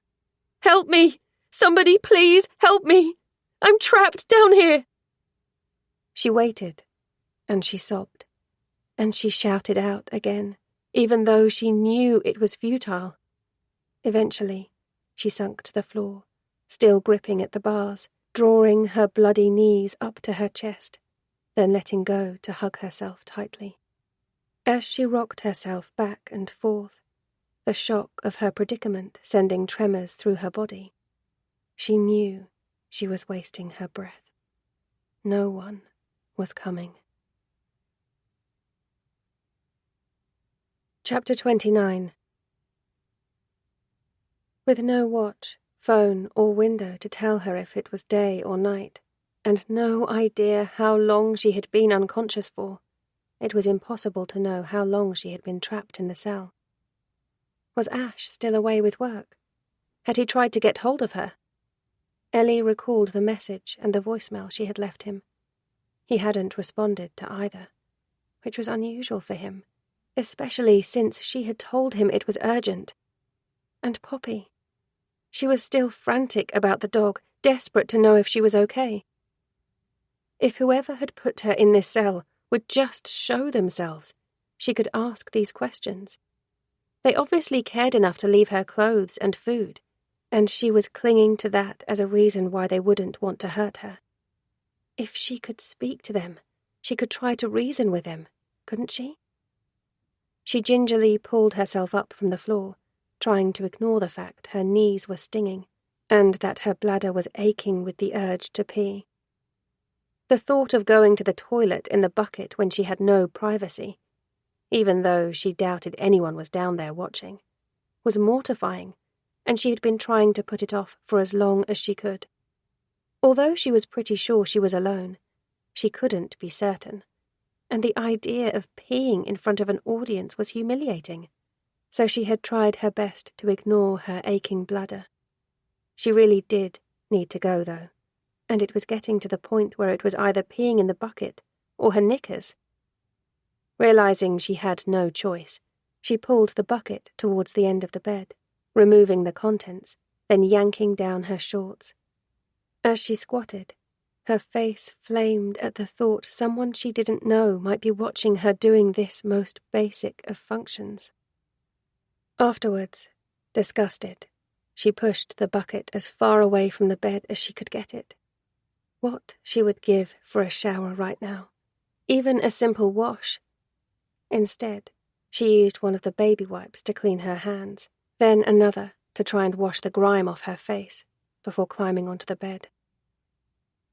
"Help me! Somebody, please, help me! I'm trapped down here!" She waited, and she sobbed, and she shouted out again, even though she knew it was futile. Eventually, she sunk to the floor, still gripping at the bars, drawing her bloody knees up to her chest, then letting go to hug herself tightly. As she rocked herself back and forth, the shock of her predicament sending tremors through her body, she knew She was wasting her breath. No one was coming. Chapter 29. With no watch, phone, or window to tell her if it was day or night, and no idea how long she had been unconscious for, it was impossible to know how long she had been trapped in the cell. Was Ash still away with work? Had he tried to get hold of her? Ellie recalled the message and the voicemail she had left him. He hadn't responded to either, which was unusual for him, especially since she had told him it was urgent. And Poppy. She was still frantic about the dog, desperate to know if she was okay. If whoever had put her in this cell would just show themselves, she could ask these questions. They obviously cared enough to leave her clothes and food, and she was clinging to that as a reason why they wouldn't want to hurt her. If she could speak to them, she could try to reason with them, couldn't she? She gingerly pulled herself up from the floor, trying to ignore the fact her knees were stinging, and that her bladder was aching with the urge to pee. The thought of going to the toilet in the bucket when she had no privacy, even though she doubted anyone was down there watching, was mortifying, and she had been trying to put it off for as long as she could. Although she was pretty sure she was alone, she couldn't be certain, and the idea of peeing in front of an audience was humiliating, so she had tried her best to ignore her aching bladder. She really did need to go, though, and it was getting to the point where it was either peeing in the bucket or her knickers. Realizing she had no choice, she pulled the bucket towards the end of the bed, removing the contents, then yanking down her shorts. As she squatted, her face flamed at the thought someone she didn't know might be watching her doing this most basic of functions. Afterwards, disgusted, she pushed the bucket as far away from the bed as she could get it. What she would give for a shower right now, even a simple wash. Instead, she used one of the baby wipes to clean her hands, then another to try and wash the grime off her face before climbing onto the bed.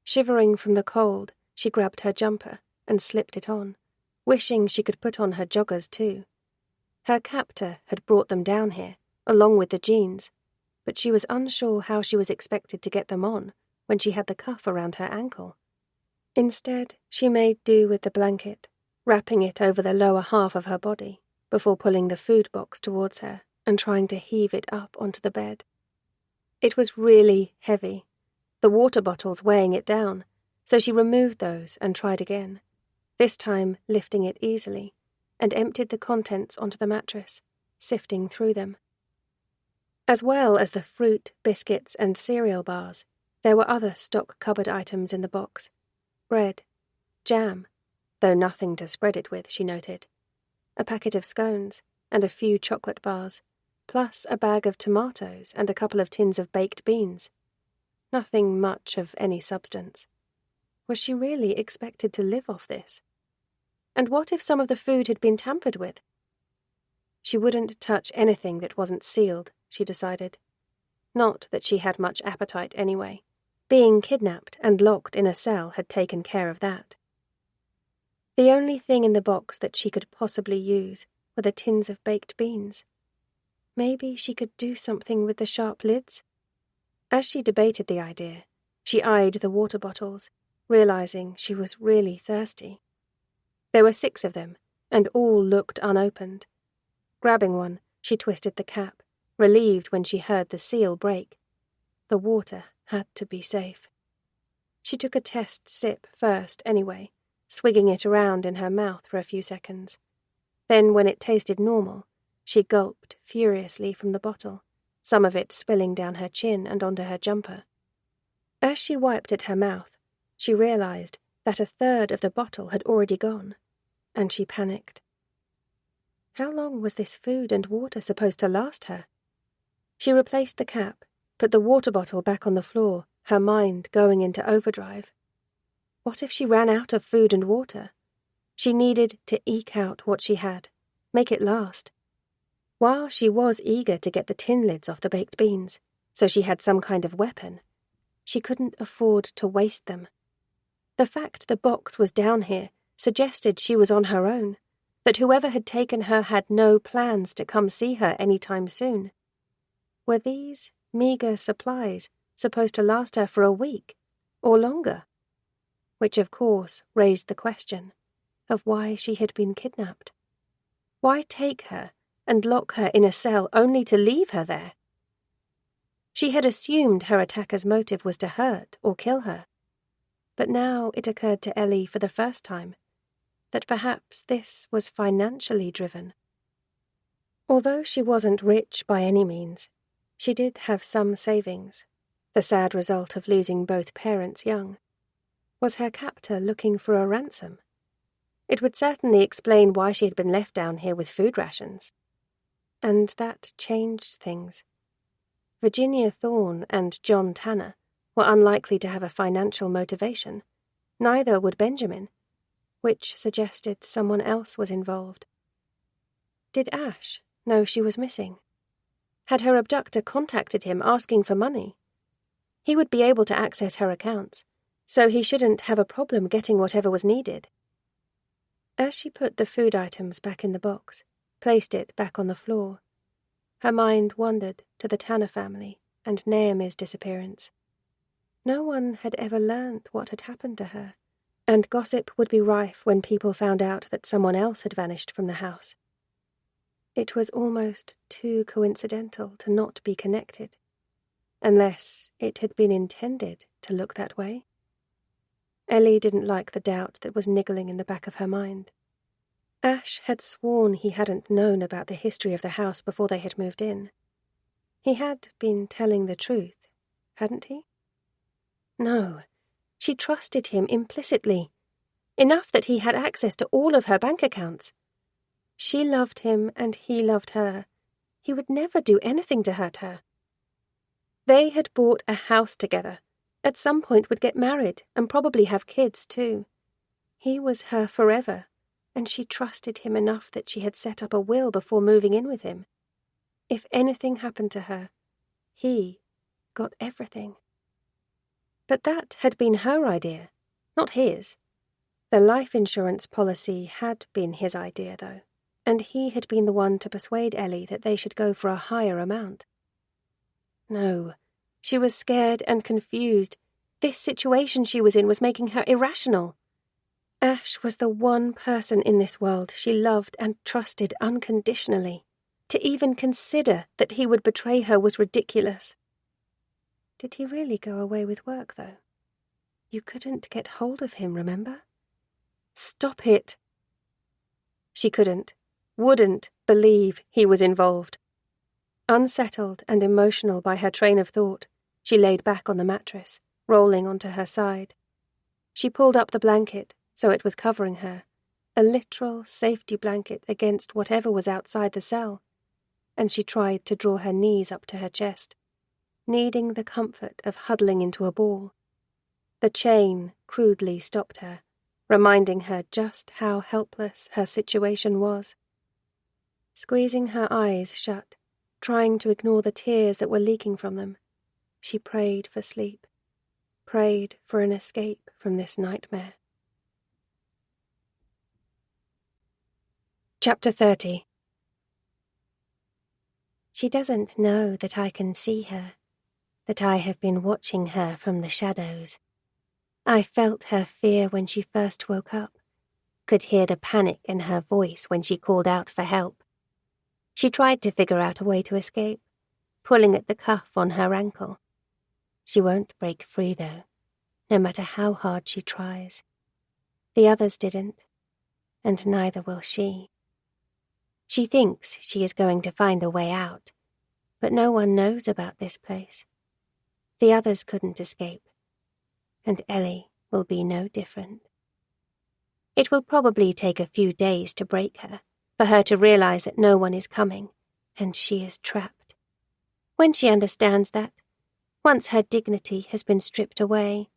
Shivering from the cold, she grabbed her jumper and slipped it on, wishing she could put on her joggers too. Her captor had brought them down here, along with the jeans, but she was unsure how she was expected to get them on when she had the cuff around her ankle. Instead, she made do with the blanket, wrapping it over the lower half of her body, before pulling the food box towards her and trying to heave it up onto the bed. It was really heavy, the water bottles weighing it down, so she removed those and tried again, this time lifting it easily, and emptied the contents onto the mattress, sifting through them. As well as the fruit, biscuits, and cereal bars, there were other stock cupboard items in the box. Bread, jam, though nothing to spread it with, she noted, a packet of scones, and a few chocolate bars, plus a bag of tomatoes and a couple of tins of baked beans. Nothing much of any substance. Was she really expected to live off this? And what if some of the food had been tampered with? She wouldn't touch anything that wasn't sealed, she decided. Not that she had much appetite anyway. Being kidnapped and locked in a cell had taken care of that. The only thing in the box that she could possibly use were the tins of baked beans. Maybe she could do something with the sharp lids? As she debated the idea, she eyed the water bottles, realizing she was really thirsty. There were 6 of them, and all looked unopened. Grabbing one, she twisted the cap, relieved when she heard the seal break. The water had to be safe. She took a test sip first anyway, swigging it around in her mouth for a few seconds. Then, when it tasted normal, she gulped furiously from the bottle, some of it spilling down her chin and onto her jumper. As she wiped at her mouth, she realized that 1/3 of the bottle had already gone, and she panicked. How long was this food and water supposed to last her? She replaced the cap, put the water bottle back on the floor, her mind going into overdrive. What if she ran out of food and water? She needed to eke out what she had, make it last. While she was eager to get the tin lids off the baked beans, so she had some kind of weapon, She couldn't afford to waste them. The fact the box was down here suggested she was on her own, that whoever had taken her had no plans to come see her any time soon. Were these meagre supplies supposed to last her for a week, or longer? Which, of course, raised the question of why she had been kidnapped. Why take her and lock her in a cell only to leave her there? She had assumed her attacker's motive was to hurt or kill her, but now it occurred to Ellie for the first time that perhaps this was financially driven. Although she wasn't rich by any means, she did have some savings, the sad result of losing both parents young. Was her captor looking for a ransom? It would certainly explain why she had been left down here with food rations. And that changed things. Virginia Thorne and John Tanner were unlikely to have a financial motivation. Neither would Benjamin, which suggested someone else was involved. Did Ash know she was missing? Had her abductor contacted him asking for money? He would be able to access her accounts, so he shouldn't have a problem getting whatever was needed. As she put the food items back in the box, placed it back on the floor, her mind wandered to the Tanner family and Naomi's disappearance. No one had ever learnt what had happened to her, and gossip would be rife when people found out that someone else had vanished from the house. It was almost too coincidental to not be connected, unless it had been intended to look that way. Ellie didn't like the doubt that was niggling in the back of her mind. Ash had sworn he hadn't known about the history of the house before they had moved in. He had been telling the truth, hadn't he? No, she trusted him implicitly, enough that he had access to all of her bank accounts. She loved him and he loved her. He would never do anything to hurt her. They had bought a house together, at some point would get married and probably have kids too. He was her forever, and she trusted him enough that she had set up a will before moving in with him. If anything happened to her, he got everything. But that had been her idea, not his. The life insurance policy had been his idea, though, and he had been the one to persuade Ellie that they should go for a higher amount. No, she was scared and confused. This situation she was in was making her irrational. Ash was the one person in this world she loved and trusted unconditionally. To even consider that he would betray her was ridiculous. Did he really go away with work, though? You couldn't get hold of him, remember? Stop it! She wouldn't believe he was involved. Unsettled and emotional by her train of thought, she laid back on the mattress, rolling onto her side. She pulled up the blanket so it was covering her, a literal safety blanket against whatever was outside the cell, and she tried to draw her knees up to her chest, needing the comfort of huddling into a ball. The chain crudely stopped her, reminding her just how helpless her situation was. Squeezing her eyes shut, trying to ignore the tears that were leaking from them, she prayed for sleep, prayed for an escape from this nightmare. Chapter 30. She doesn't know that I can see her, that I have been watching her from the shadows. I felt her fear when she first woke up, could hear the panic in her voice when she called out for help. She tried to figure out a way to escape, pulling at the cuff on her ankle. She won't break free, though, no matter how hard she tries. The others didn't, and neither will she. She thinks she is going to find a way out, but no one knows about this place. The others couldn't escape, and Ellie will be no different. It will probably take a few days to break her, for her to realize that no one is coming, and she is trapped. When she understands that, once her dignity has been stripped away,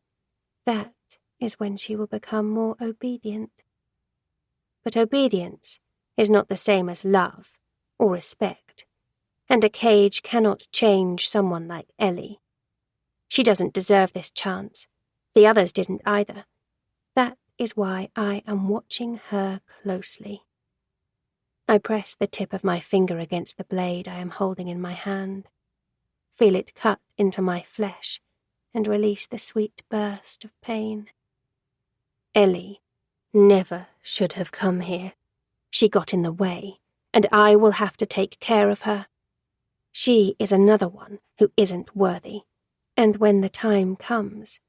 that is when she will become more obedient. But obedience is not the same as love or respect, and a cage cannot change someone like Ellie. She doesn't deserve this chance. The others didn't either. That is why I am watching her closely. I press the tip of my finger against the blade I am holding in my hand, feel it cut into my flesh, and release the sweet burst of pain. Ellie never should have come here. She got in the way, and I will have to take care of her. She is another one who isn't worthy, and when the time comes,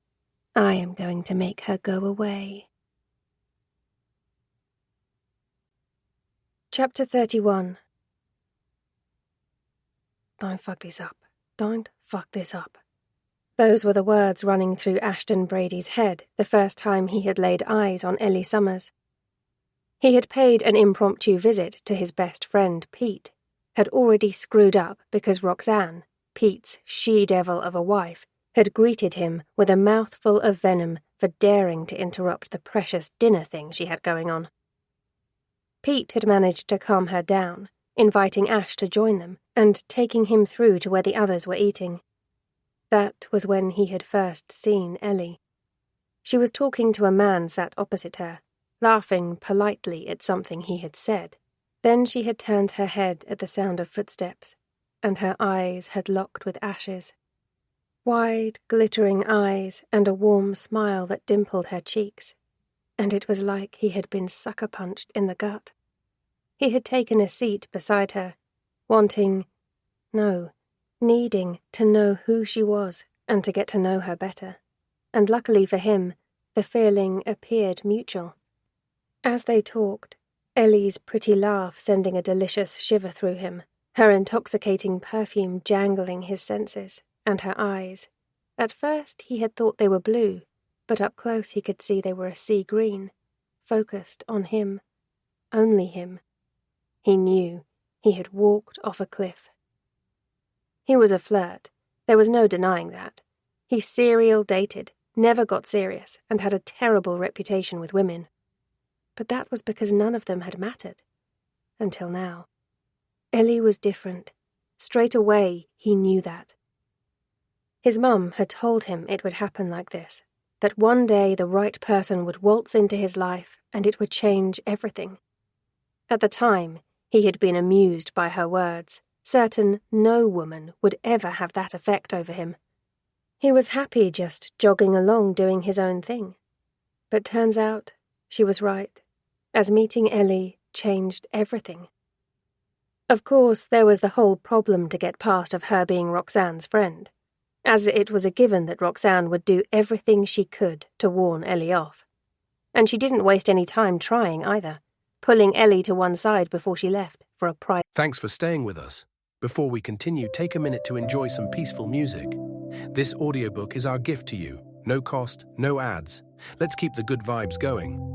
I am going to make her go away. Chapter 31. Don't fuck this up. Don't fuck this up. Those were the words running through Ashton Brady's head the first time he had laid eyes on Ellie Summers. He had paid an impromptu visit to his best friend, Pete, had already screwed up because Roxanne, Pete's she-devil of a wife, had greeted him with a mouthful of venom for daring to interrupt the precious dinner thing she had going on. Pete had managed to calm her down, inviting Ash to join them and taking him through to where the others were eating. That was when he had first seen Ellie. She was talking to a man sat opposite her, laughing politely at something he had said. Then she had turned her head at the sound of footsteps, and her eyes had locked with Ash's. Wide, glittering eyes and a warm smile that dimpled her cheeks, and it was like he had been sucker-punched in the gut. He had taken a seat beside her, needing to know who she was and to get to know her better, and luckily for him, the feeling appeared mutual. As they talked, Ellie's pretty laugh sending a delicious shiver through him, her intoxicating perfume jangling his senses, and her eyes. At first he had thought they were blue, but up close he could see they were a sea green, focused on him, only him. He knew he had walked off a cliff. He was a flirt, there was no denying that. He serial dated, never got serious, and had a terrible reputation with women. But that was because none of them had mattered. Until now. Ellie was different. Straight away, he knew that. His mum had told him it would happen like this, that one day the right person would waltz into his life and it would change everything. At the time, he had been amused by her words, certain no woman would ever have that effect over him. He was happy just jogging along doing his own thing. But turns out she was right, as meeting Ellie changed everything. Of course, there was the whole problem to get past of her being Roxanne's friend, as it was a given that Roxanne would do everything she could to warn Ellie off. And she didn't waste any time trying either, pulling Ellie to one side before she left for a private. Thanks for staying with us. Before we continue, take a minute to enjoy some peaceful music. This audiobook is our gift to you. No cost, no ads. Let's keep the good vibes going.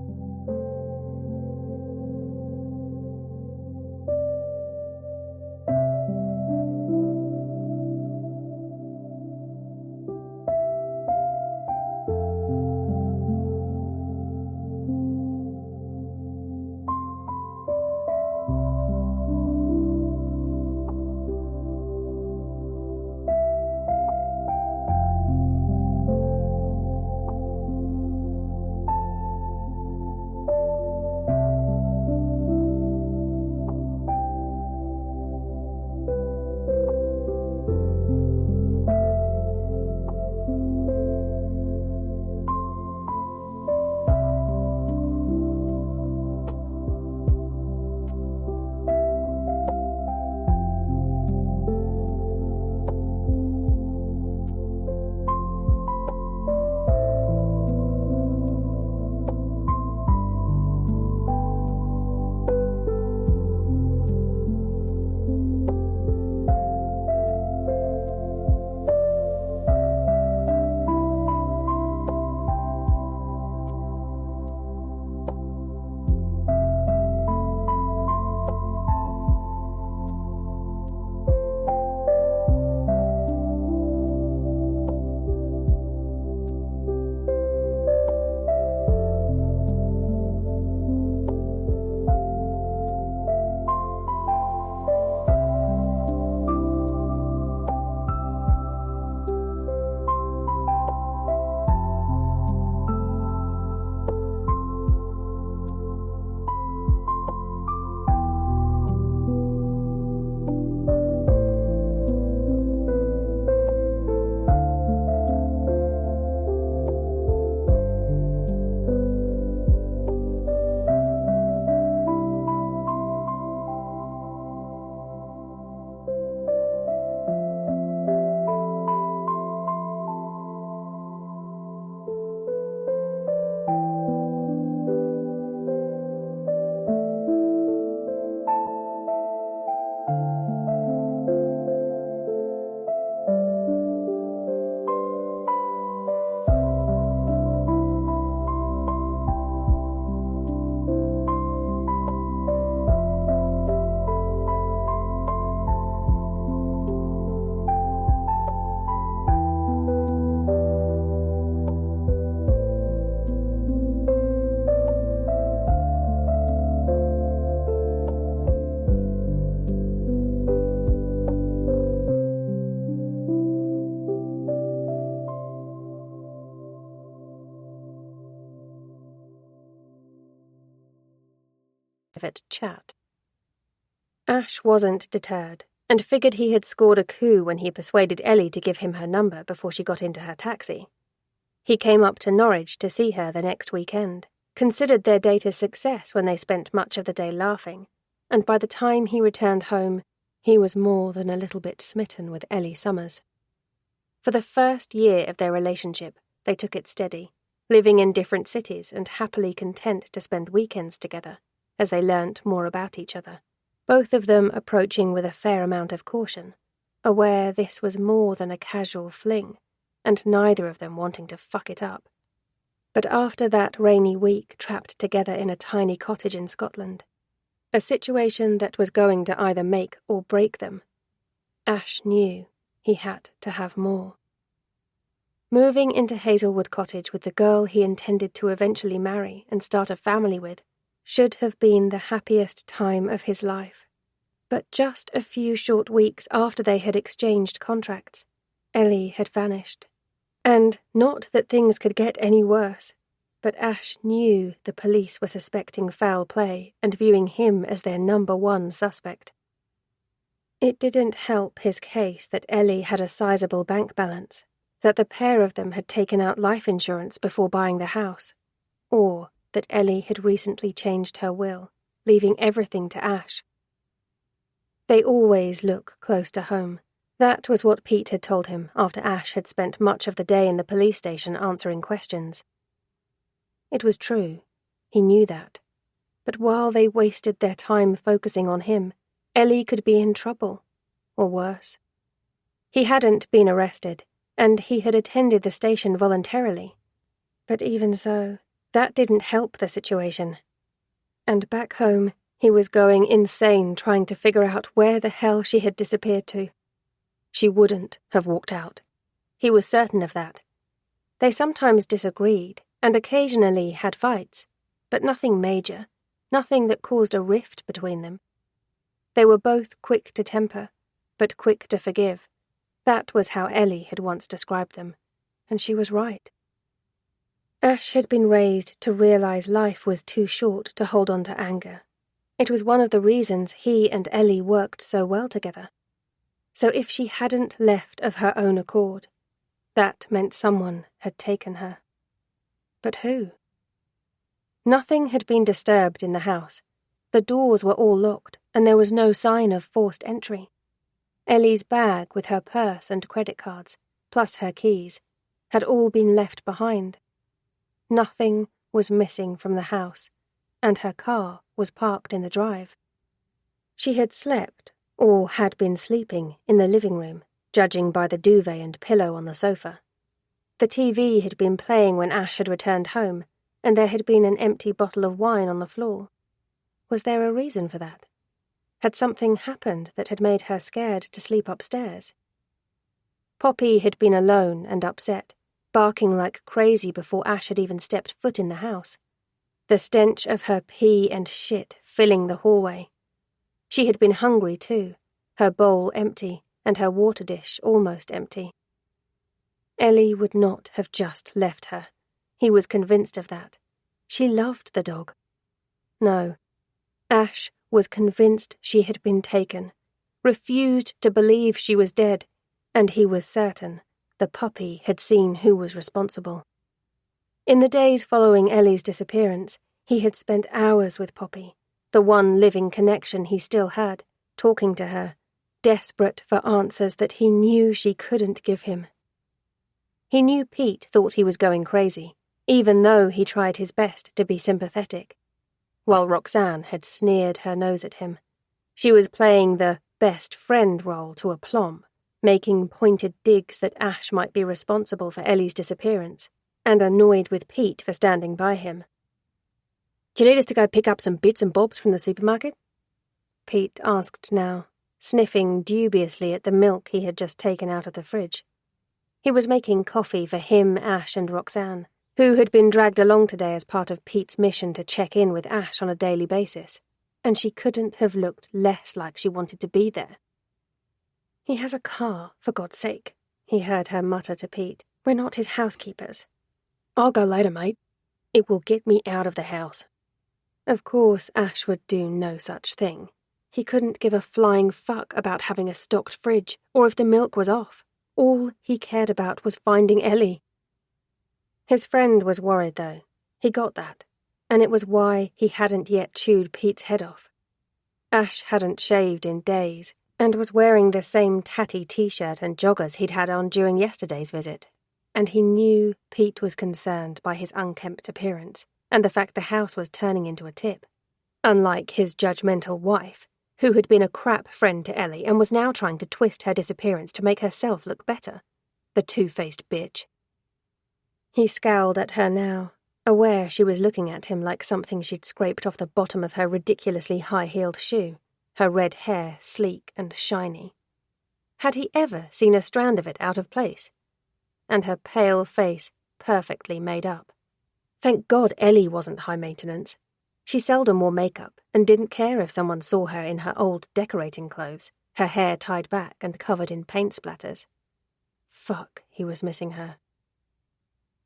private chat. Ash wasn't deterred, and figured he had scored a coup when he persuaded Ellie to give him her number before she got into her taxi. He came up to Norwich to see her the next weekend, considered their date a success when they spent much of the day laughing, and by the time he returned home, he was more than a little bit smitten with Ellie Summers. For the first year of their relationship, they took it steady, living in different cities and happily content to spend weekends together, as they learnt more about each other, both of them approaching with a fair amount of caution, aware this was more than a casual fling, and neither of them wanting to fuck it up. But after that rainy week trapped together in a tiny cottage in Scotland, a situation that was going to either make or break them, Ash knew he had to have more. Moving into Hazelwood Cottage with the girl he intended to eventually marry and start a family with should have been the happiest time of his life. But just a few short weeks after they had exchanged contracts, Ellie had vanished. And not that things could get any worse, but Ash knew the police were suspecting foul play and viewing him as their number one suspect. It didn't help his case that Ellie had a sizable bank balance, that the pair of them had taken out life insurance before buying the house, or that Ellie had recently changed her will, leaving everything to Ash. They always look close to home. That was what Pete had told him after Ash had spent much of the day in the police station answering questions. It was true. He knew that. But while they wasted their time focusing on him, Ellie could be in trouble, or worse. He hadn't been arrested, and he had attended the station voluntarily. But even so, that didn't help the situation. And back home, he was going insane trying to figure out where the hell she had disappeared to. She wouldn't have walked out. He was certain of that. They sometimes disagreed, and occasionally had fights, but nothing major, nothing that caused a rift between them. They were both quick to temper, but quick to forgive. That was how Ellie had once described them, and she was right. Ash had been raised to realize life was too short to hold on to anger. It was one of the reasons he and Ellie worked so well together. So if she hadn't left of her own accord, that meant someone had taken her. But who? Nothing had been disturbed in the house. The doors were all locked, and there was no sign of forced entry. Ellie's bag with her purse and credit cards, plus her keys, had all been left behind. Nothing was missing from the house, and her car was parked in the drive. She had slept, or had been sleeping, in the living room, judging by the duvet and pillow on the sofa. The TV had been playing when Ash had returned home, and there had been an empty bottle of wine on the floor. Was there a reason for that? Had something happened that had made her scared to sleep upstairs? Poppy had been alone and upset, barking like crazy before Ash had even stepped foot in the house. The stench of her pee and shit filling the hallway. She had been hungry too, her bowl empty and her water dish almost empty. Ellie would not have just left her. He was convinced of that. She loved the dog. No, Ash was convinced she had been taken, refused to believe she was dead, and he was certain the puppy had seen who was responsible. In the days following Ellie's disappearance, he had spent hours with Poppy, the one living connection he still had, talking to her, desperate for answers that he knew she couldn't give him. He knew Pete thought he was going crazy, even though he tried his best to be sympathetic, while Roxanne had sneered her nose at him. She was playing the best friend role to aplomb, making pointed digs that Ash might be responsible for Ellie's disappearance, and annoyed with Pete for standing by him. "Do you need us to go pick up some bits and bobs from the supermarket?" Pete asked now, sniffing dubiously at the milk he had just taken out of the fridge. He was making coffee for him, Ash, and Roxanne, who had been dragged along today as part of Pete's mission to check in with Ash on a daily basis, and she couldn't have looked less like she wanted to be there. "He has a car, for God's sake," he heard her mutter to Pete. "We're not his housekeepers." "I'll go later, mate. It will get me out of the house." Of course, Ash would do no such thing. He couldn't give a flying fuck about having a stocked fridge or if the milk was off. All he cared about was finding Ellie. His friend was worried, though. He got that, and it was why he hadn't yet chewed Pete's head off. Ash hadn't shaved in days, and was wearing the same tatty t-shirt and joggers he'd had on during yesterday's visit, and he knew Pete was concerned by his unkempt appearance and the fact the house was turning into a tip. Unlike his judgmental wife, who had been a crap friend to Ellie and was now trying to twist her disappearance to make herself look better. The two-faced bitch. He scowled at her now, aware she was looking at him like something she'd scraped off the bottom of her ridiculously high-heeled shoe, her red hair sleek and shiny. Had he ever seen a strand of it out of place? And her pale face perfectly made up. Thank God Ellie wasn't high maintenance. She seldom wore makeup and didn't care if someone saw her in her old decorating clothes, her hair tied back and covered in paint splatters. Fuck, he was missing her.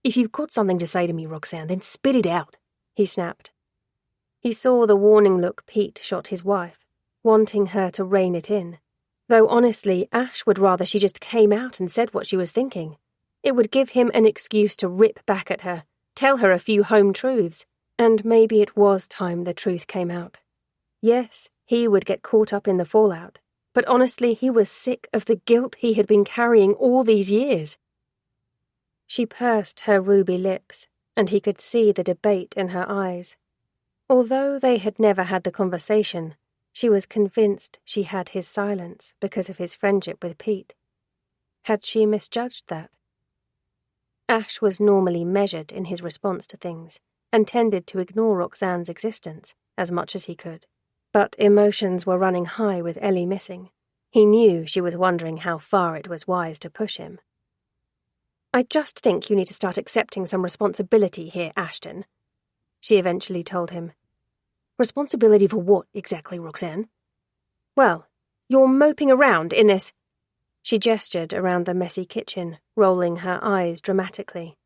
"If you've got something to say to me, Roxanne, then spit it out," he snapped. He saw the warning look Pete shot his wife, wanting her to rein it in. Though honestly, Ash would rather she just came out and said what she was thinking. It would give him an excuse to rip back at her, tell her a few home truths, and maybe it was time the truth came out. Yes, he would get caught up in the fallout, but honestly he was sick of the guilt he had been carrying all these years. She pursed her ruby lips, and he could see the debate in her eyes. Although they had never had the conversation, she was convinced she had his silence because of his friendship with Pete. Had she misjudged that? Ash was normally measured in his response to things, and tended to ignore Roxanne's existence as much as he could. But emotions were running high with Ellie missing. He knew she was wondering how far it was wise to push him. "I just think you need to start accepting some responsibility here, Ashton," she eventually told him. "Responsibility for what, exactly, Roxanne?" "Well, you're moping around in this—" She gestured around the messy kitchen, rolling her eyes dramatically.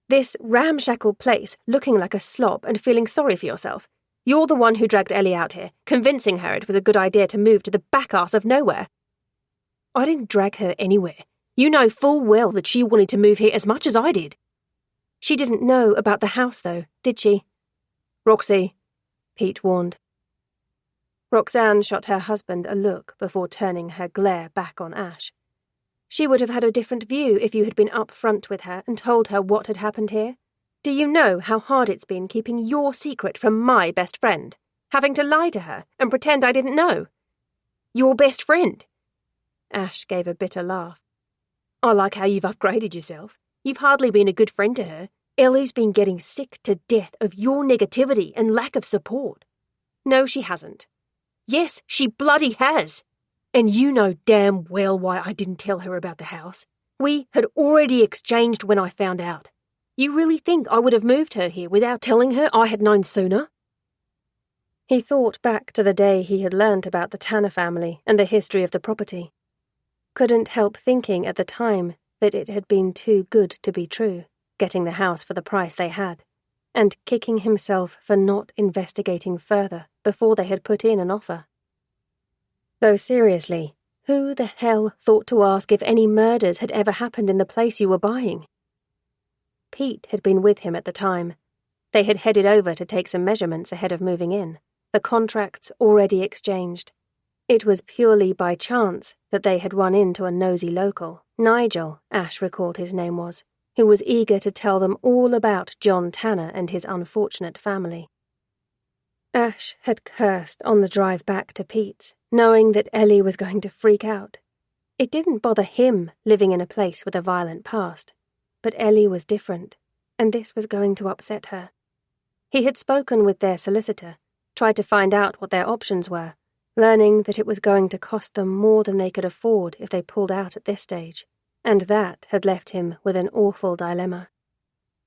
"This ramshackle place, looking like a slob and feeling sorry for yourself. You're the one who dragged Ellie out here, convincing her it was a good idea to move to the back arse of nowhere." "I didn't drag her anywhere. You know full well that she wanted to move here as much as I did." "She didn't know about the house, though, did she?" "Roxy," Pete warned. Roxanne shot her husband a look before turning her glare back on Ash. "She would have had a different view if you had been up front with her and told her what had happened here. Do you know how hard it's been keeping your secret from my best friend? Having to lie to her and pretend I didn't know?" "Your best friend?" Ash gave a bitter laugh. "I like how you've upgraded yourself. You've hardly been a good friend to her. Ellie's been getting sick to death of your negativity and lack of support." "No, she hasn't." "Yes, she bloody has. And you know damn well why I didn't tell her about the house. We had already exchanged when I found out. You really think I would have moved her here without telling her I had known sooner?" He thought back to the day he had learnt about the Tanner family and the history of the property. Couldn't help thinking at the time that it had been too good to be true, getting the house for the price they had, and kicking himself for not investigating further before they had put in an offer. Though seriously, who the hell thought to ask if any murders had ever happened in the place you were buying? Pete had been with him at the time. They had headed over to take some measurements ahead of moving in, the contracts already exchanged. It was purely by chance that they had run into a nosy local, Nigel, Ash recalled his name was, who was eager to tell them all about John Tanner and his unfortunate family. Ash had cursed on the drive back to Pete's, knowing that Ellie was going to freak out. It didn't bother him living in a place with a violent past, but Ellie was different, and this was going to upset her. He had spoken with their solicitor, tried to find out what their options were, learning that it was going to cost them more than they could afford if they pulled out at this stage, and that had left him with an awful dilemma.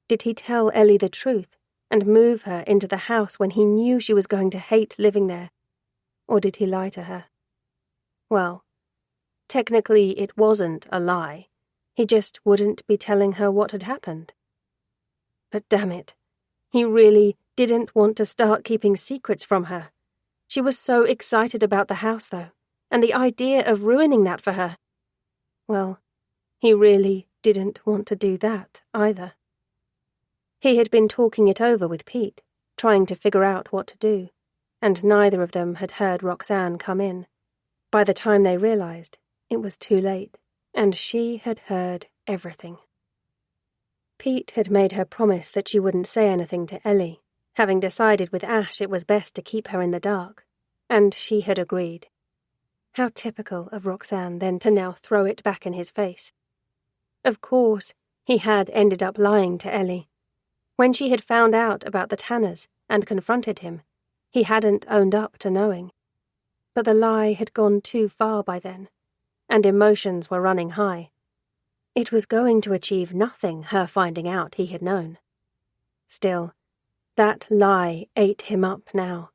Did he tell Ellie the truth and move her into the house when he knew she was going to hate living there? Or did he lie to her? Well, technically it wasn't a lie. He just wouldn't be telling her what had happened. But damn it, he really, didn't want to start keeping secrets from her. She was so excited about the house, though, and the idea of ruining that for her. Well, he really didn't want to do that either. He had been talking it over with Pete, trying to figure out what to do, and neither of them had heard Roxanne come in. By the time they realized, it was too late, and she had heard everything. Pete had made her promise that she wouldn't say anything to Ellie, having decided with Ash it was best to keep her in the dark, and she had agreed. How typical of Roxanne then to now throw it back in his face. Of course, he had ended up lying to Ellie. When she had found out about the Tanners and confronted him, he hadn't owned up to knowing. But the lie had gone too far by then, and emotions were running high. It was going to achieve nothing, her finding out he had known. Still, that lie ate him up now.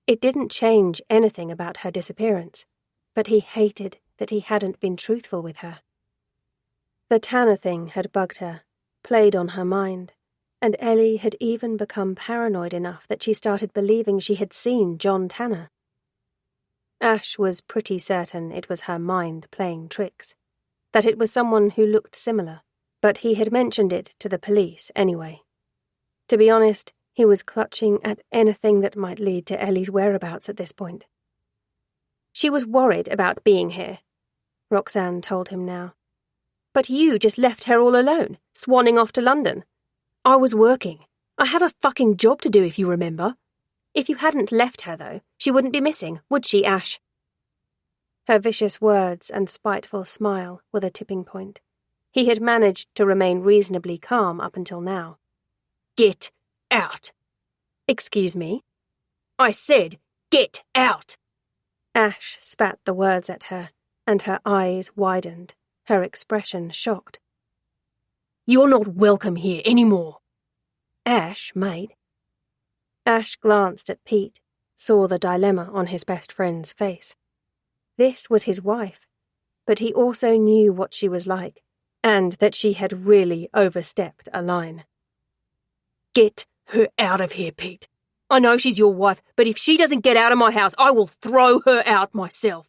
It didn't change anything about her disappearance, but he hated that he hadn't been truthful with her. The Tanner thing had bugged her, played on her mind, and Ellie had even become paranoid enough that she started believing she had seen John Tanner. Ash was pretty certain it was her mind playing tricks, that it was someone who looked similar, but he had mentioned it to the police anyway. To be honest, he was clutching at anything that might lead to Ellie's whereabouts at this point. She was worried about being here, Roxanne told him now. But you just left her all alone, swanning off to London. I was working. I have a fucking job to do, if you remember. If you hadn't left her, though, she wouldn't be missing, would she, Ash? Her vicious words and spiteful smile were the tipping point. He had managed to remain reasonably calm up until now. Get out. Excuse me? I said, get out. Ash spat the words at her, and her eyes widened, her expression shocked. You're not welcome here anymore. Ash, mate. Ash glanced at Pete, saw the dilemma on his best friend's face. This was his wife, but he also knew what she was like, and that she had really overstepped a line. Get her out of here, Pete. I know she's your wife, but if she doesn't get out of my house, I will throw her out myself.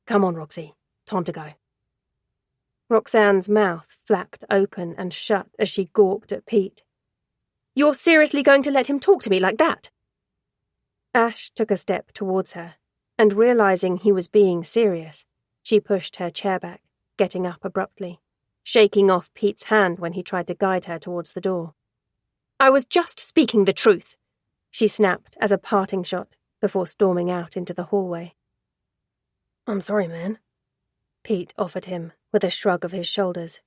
Come on, Roxy. Time to go. Roxanne's mouth flapped open and shut as she gawped at Pete. You're seriously going to let him talk to me like that? Ash took a step towards her, and realizing he was being serious, she pushed her chair back, getting up abruptly, shaking off Pete's hand when he tried to guide her towards the door. I was just speaking the truth, she snapped as a parting shot before storming out into the hallway. I'm sorry, man, Pete offered him with a shrug of his shoulders.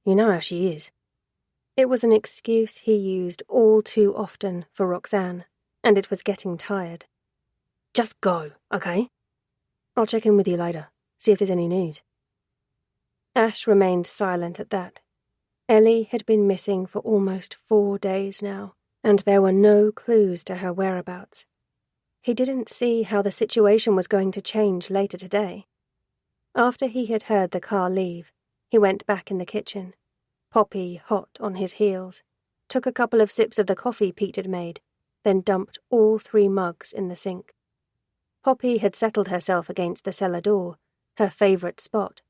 You know how she is. It was an excuse he used all too often for Roxanne, and it was getting tired. Just go, okay? I'll check in with you later, see if there's any news. Ash remained silent at that. Ellie had been missing for almost 4 days now, and there were no clues to her whereabouts. He didn't see how the situation was going to change later today. After he had heard the car leave, he went back in the kitchen, Poppy hot on his heels, took a couple of sips of the coffee Pete had made, then dumped all 3 mugs in the sink. Poppy had settled herself against the cellar door, her favourite spot,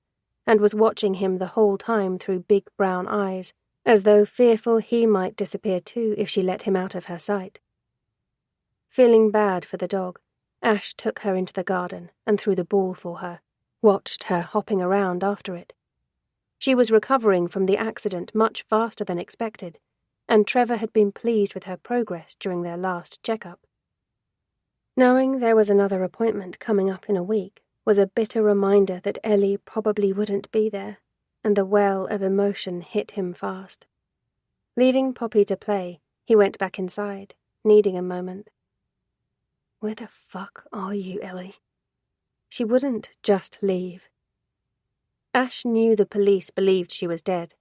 and was watching him the whole time through big brown eyes, as though fearful he might disappear too if she let him out of her sight. Feeling bad for the dog, Ash took her into the garden and threw the ball for her, watched her hopping around after it. She was recovering from the accident much faster than expected, and Trevor had been pleased with her progress during their last checkup. Knowing there was another appointment coming up in a week was a bitter reminder that Ellie probably wouldn't be there, and the well of emotion hit him fast. Leaving Poppy to play, he went back inside, needing a moment. Where the fuck are you, Ellie? She wouldn't just leave. Ash knew the police believed she was dead.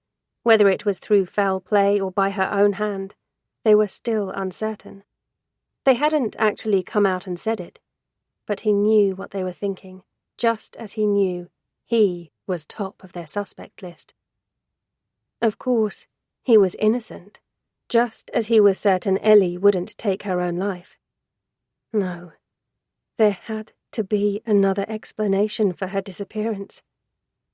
Whether it was through foul play or by her own hand, they were still uncertain. They hadn't actually come out and said it, but he knew what they were thinking, just as he knew he was top of their suspect list. Of course, he was innocent, just as he was certain Ellie wouldn't take her own life. No, there had to be another explanation for her disappearance,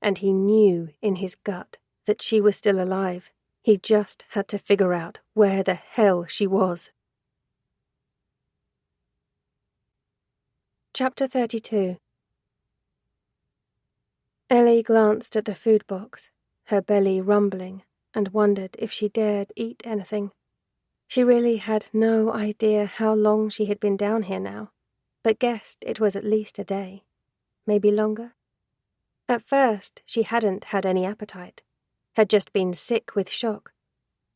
and he knew in his gut that she was still alive. He just had to figure out where the hell she was. Chapter 32. Ellie glanced at the food box, her belly rumbling, and wondered if she dared eat anything. She really had no idea how long she had been down here now, but guessed it was at least a day, maybe longer. At first, she hadn't had any appetite, had just been sick with shock,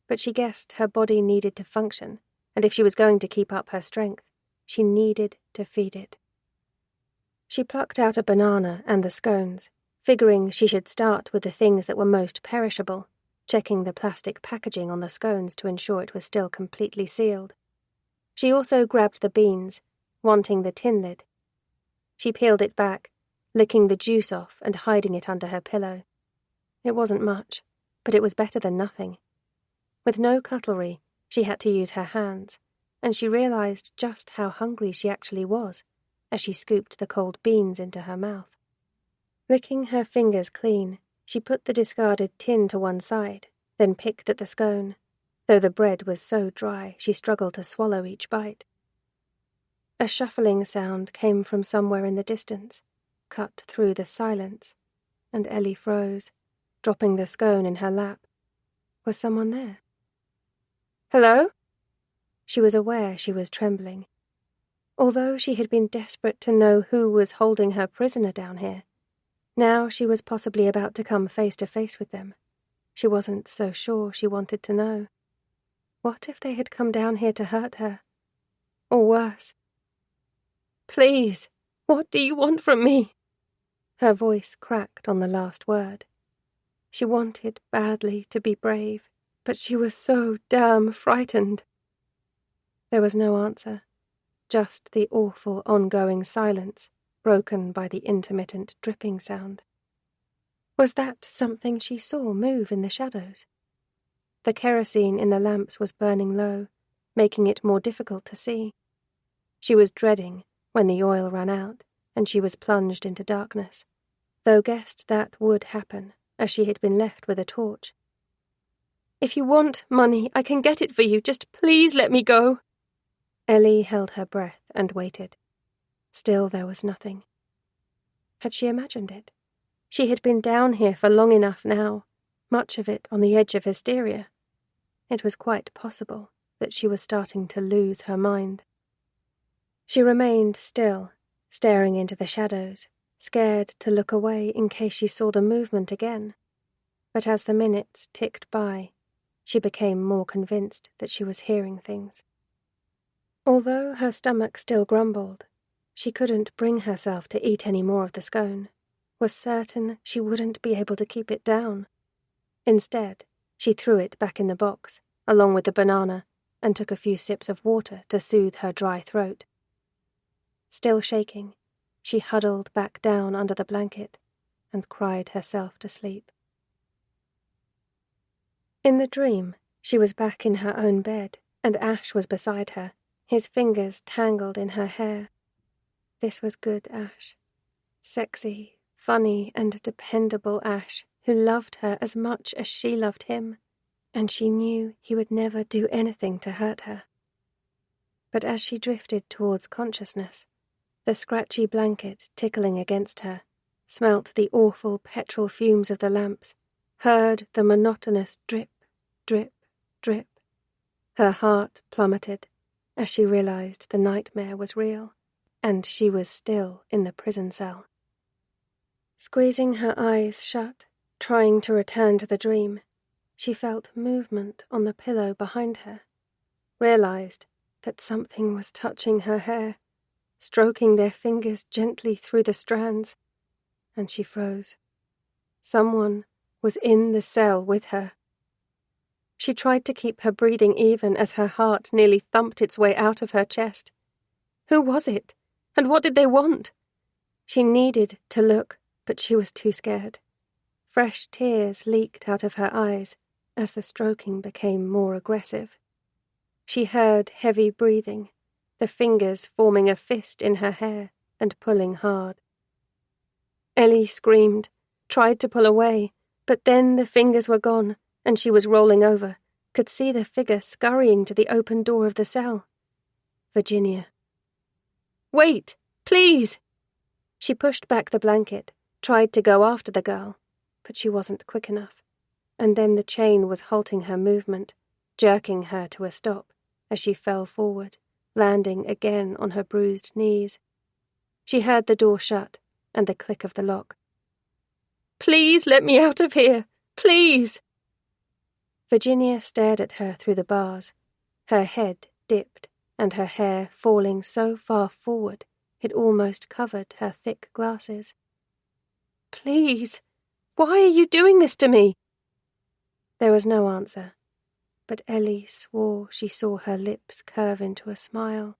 but she guessed her body needed to function, and if she was going to keep up her strength, she needed to feed it. She plucked out a banana and the scones, figuring she should start with the things that were most perishable, checking the plastic packaging on the scones to ensure it was still completely sealed. She also grabbed the beans, wanting the tin lid. She peeled it back, licking the juice off and hiding it under her pillow. It wasn't much, but it was better than nothing. With no cutlery, she had to use her hands, and she realized just how hungry she actually was as she scooped the cold beans into her mouth. Licking her fingers clean, she put the discarded tin to one side, then picked at the scone, though the bread was so dry she struggled to swallow each bite. A shuffling sound came from somewhere in the distance, cut through the silence, and Ellie froze, dropping the scone in her lap. Was someone there? Hello? She was aware she was trembling. Although she had been desperate to know who was holding her prisoner down here, now she was possibly about to come face to face with them. She wasn't so sure she wanted to know. What if they had come down here to hurt her? Or worse? Please, what do you want from me? Her voice cracked on the last word. She wanted badly to be brave, but she was so damn frightened. There was no answer, just the awful ongoing silence, broken by the intermittent dripping sound. Was that something she saw move in the shadows? The kerosene in the lamps was burning low, making it more difficult to see. She was dreading when the oil ran out and she was plunged into darkness, though guessed that would happen, as she had been left with a torch. If you want money, I can get it for you. Just please let me go. Ellie held her breath and waited. Still there was nothing. Had she imagined it? She had been down here for long enough now, much of it on the edge of hysteria. It was quite possible that she was starting to lose her mind. She remained still, staring into the shadows, scared to look away in case she saw the movement again. But as the minutes ticked by, she became more convinced that she was hearing things. Although her stomach still grumbled, she couldn't bring herself to eat any more of the scone, was certain she wouldn't be able to keep it down. Instead, she threw it back in the box, along with the banana, and took a few sips of water to soothe her dry throat. Still shaking, she huddled back down under the blanket and cried herself to sleep. In the dream, she was back in her own bed, and Ash was beside her, his fingers tangled in her hair. This was good Ash. Sexy, funny, and dependable Ash, who loved her as much as she loved him, and she knew he would never do anything to hurt her. But as she drifted towards consciousness, the scratchy blanket tickling against her, smelt the awful petrol fumes of the lamps, heard the monotonous drip, drip, drip. Her heart plummeted as she realized the nightmare was real, and she was still in the prison cell. Squeezing her eyes shut, trying to return to the dream, she felt movement on the pillow behind her, realized that something was touching her hair, stroking their fingers gently through the strands, and she froze. Someone was in the cell with her. She tried to keep her breathing even as her heart nearly thumped its way out of her chest. Who was it? And what did they want? She needed to look, but she was too scared. Fresh tears leaked out of her eyes as the stroking became more aggressive. She heard heavy breathing, the fingers forming a fist in her hair and pulling hard. Ellie screamed, tried to pull away, but then the fingers were gone, and she was rolling over, could see the figure scurrying to the open door of the cell. Virginia. "Wait, please!" She pushed back the blanket, tried to go after the girl, but she wasn't quick enough, and then the chain was halting her movement, jerking her to a stop as she fell forward, landing again on her bruised knees. She heard the door shut and the click of the lock. "Please let me out of here! Please!" Virginia stared at her through the bars, her head dipped and her hair falling so far forward it almost covered her thick glasses. "Please! Why are you doing this to me?" There was no answer, but Ellie swore she saw her lips curve into a smile.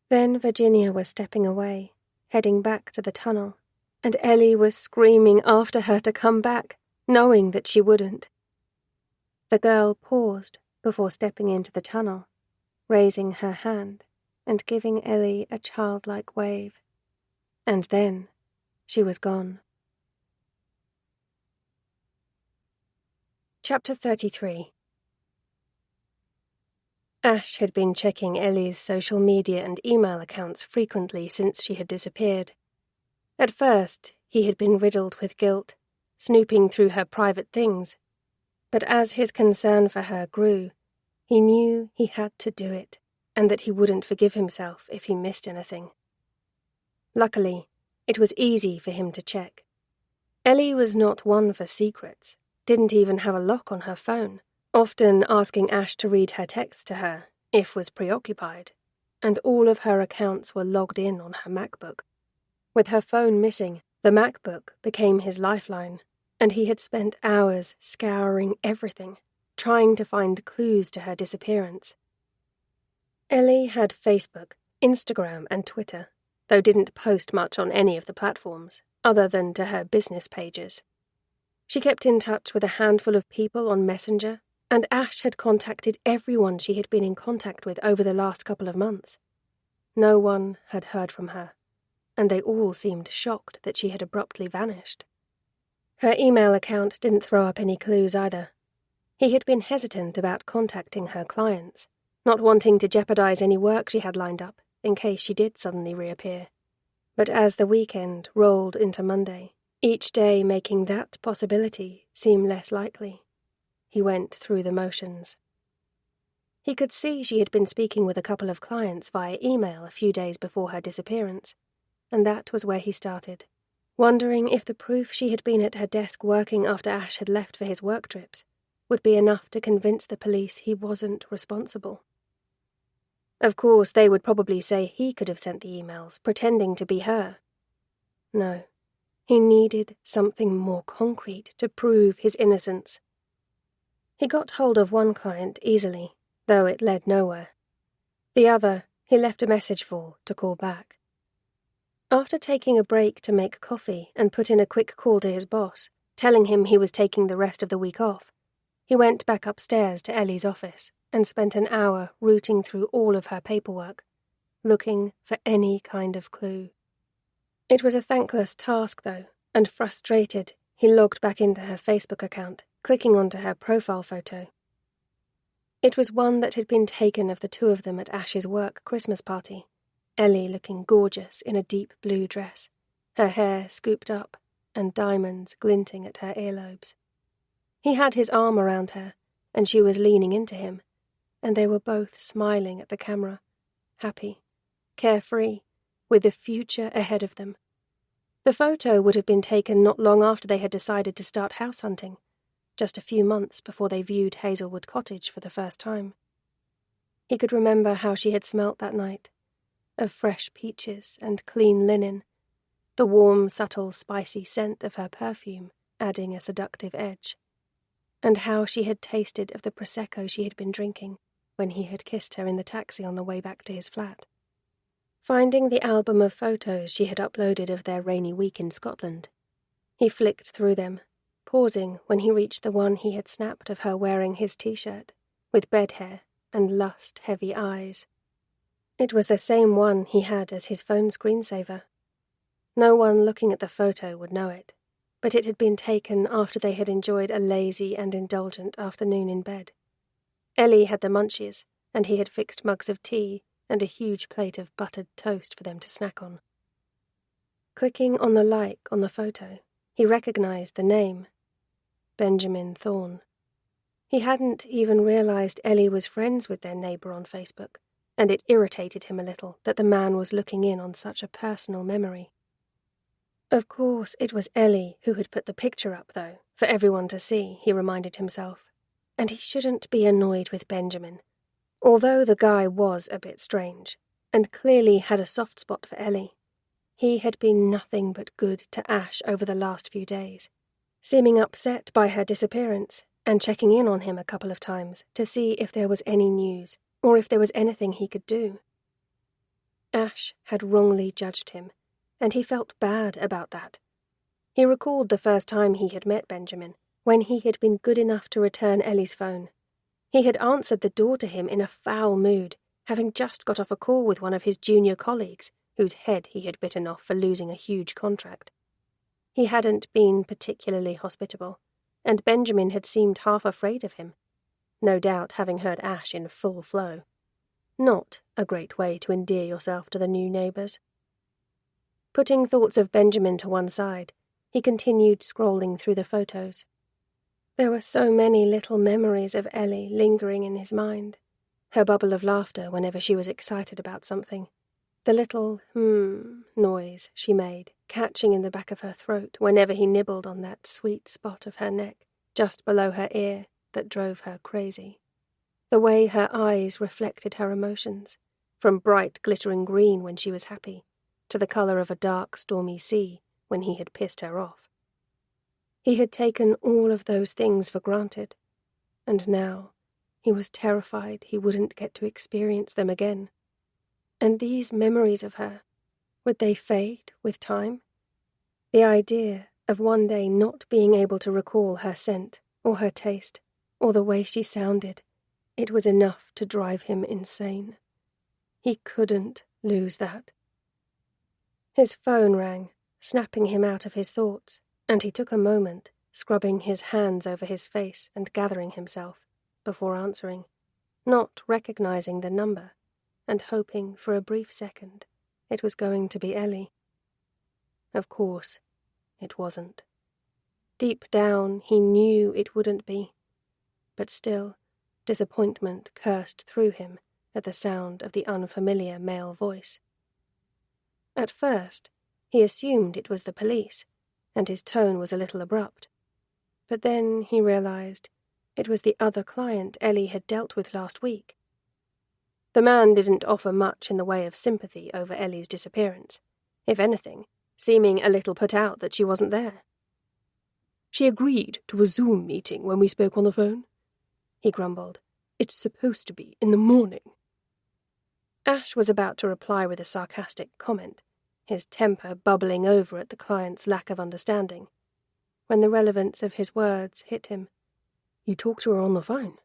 Then Virginia was stepping away, heading back to the tunnel, and Ellie was screaming after her to come back, knowing that she wouldn't. The girl paused before stepping into the tunnel, raising her hand and giving Ellie a childlike wave. And then she was gone. Chapter 33. Ash had been checking Ellie's social media and email accounts frequently since she had disappeared. At first, he had been riddled with guilt, snooping through her private things. But as his concern for her grew, he knew he had to do it, and that he wouldn't forgive himself if he missed anything. Luckily, it was easy for him to check. Ellie was not one for secrets, didn't even have a lock on her phone, often asking Ash to read her texts to her, if was preoccupied, and all of her accounts were logged in on her MacBook. With her phone missing, the MacBook became his lifeline, and he had spent hours scouring everything, trying to find clues to her disappearance. Ellie had Facebook, Instagram, and Twitter, though didn't post much on any of the platforms, other than to her business pages. She kept in touch with a handful of people on Messenger, and Ash had contacted everyone she had been in contact with over the last couple of months. No one had heard from her, and they all seemed shocked that she had abruptly vanished. Her email account didn't throw up any clues either. He had been hesitant about contacting her clients, not wanting to jeopardize any work she had lined up in case she did suddenly reappear. But as the weekend rolled into Monday, each day making that possibility seem less likely, he went through the motions. He could see she had been speaking with a couple of clients via email a few days before her disappearance, and that was where he started, wondering if the proof she had been at her desk working after Ash had left for his work trips would be enough to convince the police he wasn't responsible. Of course, they would probably say he could have sent the emails, pretending to be her. No, he needed something more concrete to prove his innocence. He got hold of one client easily, though it led nowhere. The other he left a message for to call back. After taking a break to make coffee and put in a quick call to his boss, telling him he was taking the rest of the week off, he went back upstairs to Ellie's office and spent an hour rooting through all of her paperwork, looking for any kind of clue. It was a thankless task, though, and frustrated, he logged back into her Facebook account, clicking onto her profile photo. It was one that had been taken of the two of them at Ash's work Christmas party, Ellie looking gorgeous in a deep blue dress, her hair scooped up and diamonds glinting at her earlobes. He had his arm around her, and she was leaning into him, and they were both smiling at the camera, happy, carefree, with the future ahead of them. The photo would have been taken not long after they had decided to start house hunting, just a few months before they viewed Hazelwood Cottage for the first time. He could remember how she had smelt that night, of fresh peaches and clean linen, the warm, subtle, spicy scent of her perfume adding a seductive edge, and how she had tasted of the Prosecco she had been drinking when he had kissed her in the taxi on the way back to his flat. Finding the album of photos she had uploaded of their rainy week in Scotland, he flicked through them, pausing when he reached the one he had snapped of her wearing his t-shirt, with bed hair and lust-heavy eyes. It was the same one he had as his phone screensaver. No one looking at the photo would know it, but it had been taken after they had enjoyed a lazy and indulgent afternoon in bed. Ellie had the munchies, and he had fixed mugs of tea and a huge plate of buttered toast for them to snack on. Clicking on the like on the photo, he recognized the name. Benjamin Thorne. He hadn't even realized Ellie was friends with their neighbor on Facebook, and it irritated him a little that the man was looking in on such a personal memory. Of course, it was Ellie who had put the picture up, though, for everyone to see, he reminded himself. And he shouldn't be annoyed with Benjamin, although the guy was a bit strange, and clearly had a soft spot for Ellie. He had been nothing but good to Ash over the last few days, seeming upset by her disappearance, and checking in on him a couple of times to see if there was any news, or if there was anything he could do. Ash had wrongly judged him, and he felt bad about that. He recalled the first time he had met Benjamin, when he had been good enough to return Ellie's phone. He had answered the door to him in a foul mood, having just got off a call with one of his junior colleagues, whose head he had bitten off for losing a huge contract. He hadn't been particularly hospitable, and Benjamin had seemed half afraid of him, no doubt having heard Ash in full flow. Not a great way to endear yourself to the new neighbours. Putting thoughts of Benjamin to one side, he continued scrolling through the photos. There were so many little memories of Ellie lingering in his mind. Her bubble of laughter whenever she was excited about something. The little noise she made, catching in the back of her throat whenever he nibbled on that sweet spot of her neck, just below her ear, that drove her crazy. The way her eyes reflected her emotions, from bright glittering green when she was happy, to the colour of a dark, stormy sea when he had pissed her off. He had taken all of those things for granted, and now he was terrified he wouldn't get to experience them again. And these memories of her, would they fade with time? The idea of one day not being able to recall her scent, or her taste, or the way she sounded, it was enough to drive him insane. He couldn't lose that. His phone rang, snapping him out of his thoughts, and he took a moment, scrubbing his hands over his face and gathering himself, before answering, not recognizing the number, and hoping for a brief second it was going to be Ellie. Of course, it wasn't. Deep down, he knew it wouldn't be, but still, disappointment coursed through him at the sound of the unfamiliar male voice. At first, he assumed it was the police, and his tone was a little abrupt. But then he realized it was the other client Ellie had dealt with last week. The man didn't offer much in the way of sympathy over Ellie's disappearance, if anything, seeming a little put out that she wasn't there. "She agreed to a Zoom meeting when we spoke on the phone," he grumbled. "It's supposed to be in the morning." Ash was about to reply with a sarcastic comment, his temper bubbling over at the client's lack of understanding, when the relevance of his words hit him. "You talked to her on the phone?"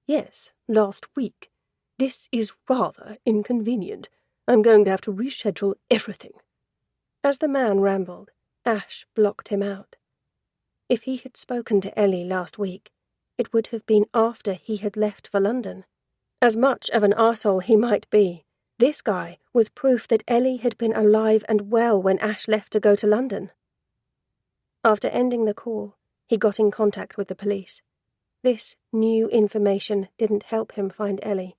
"Yes, last week. This is rather inconvenient. I'm going to have to reschedule everything." As the man rambled, Ash blocked him out. If he had spoken to Ellie last week, it would have been after he had left for London. As much of an arsehole he might be, this guy was proof that Ellie had been alive and well when Ash left to go to London. After ending the call, he got in contact with the police. This new information didn't help him find Ellie,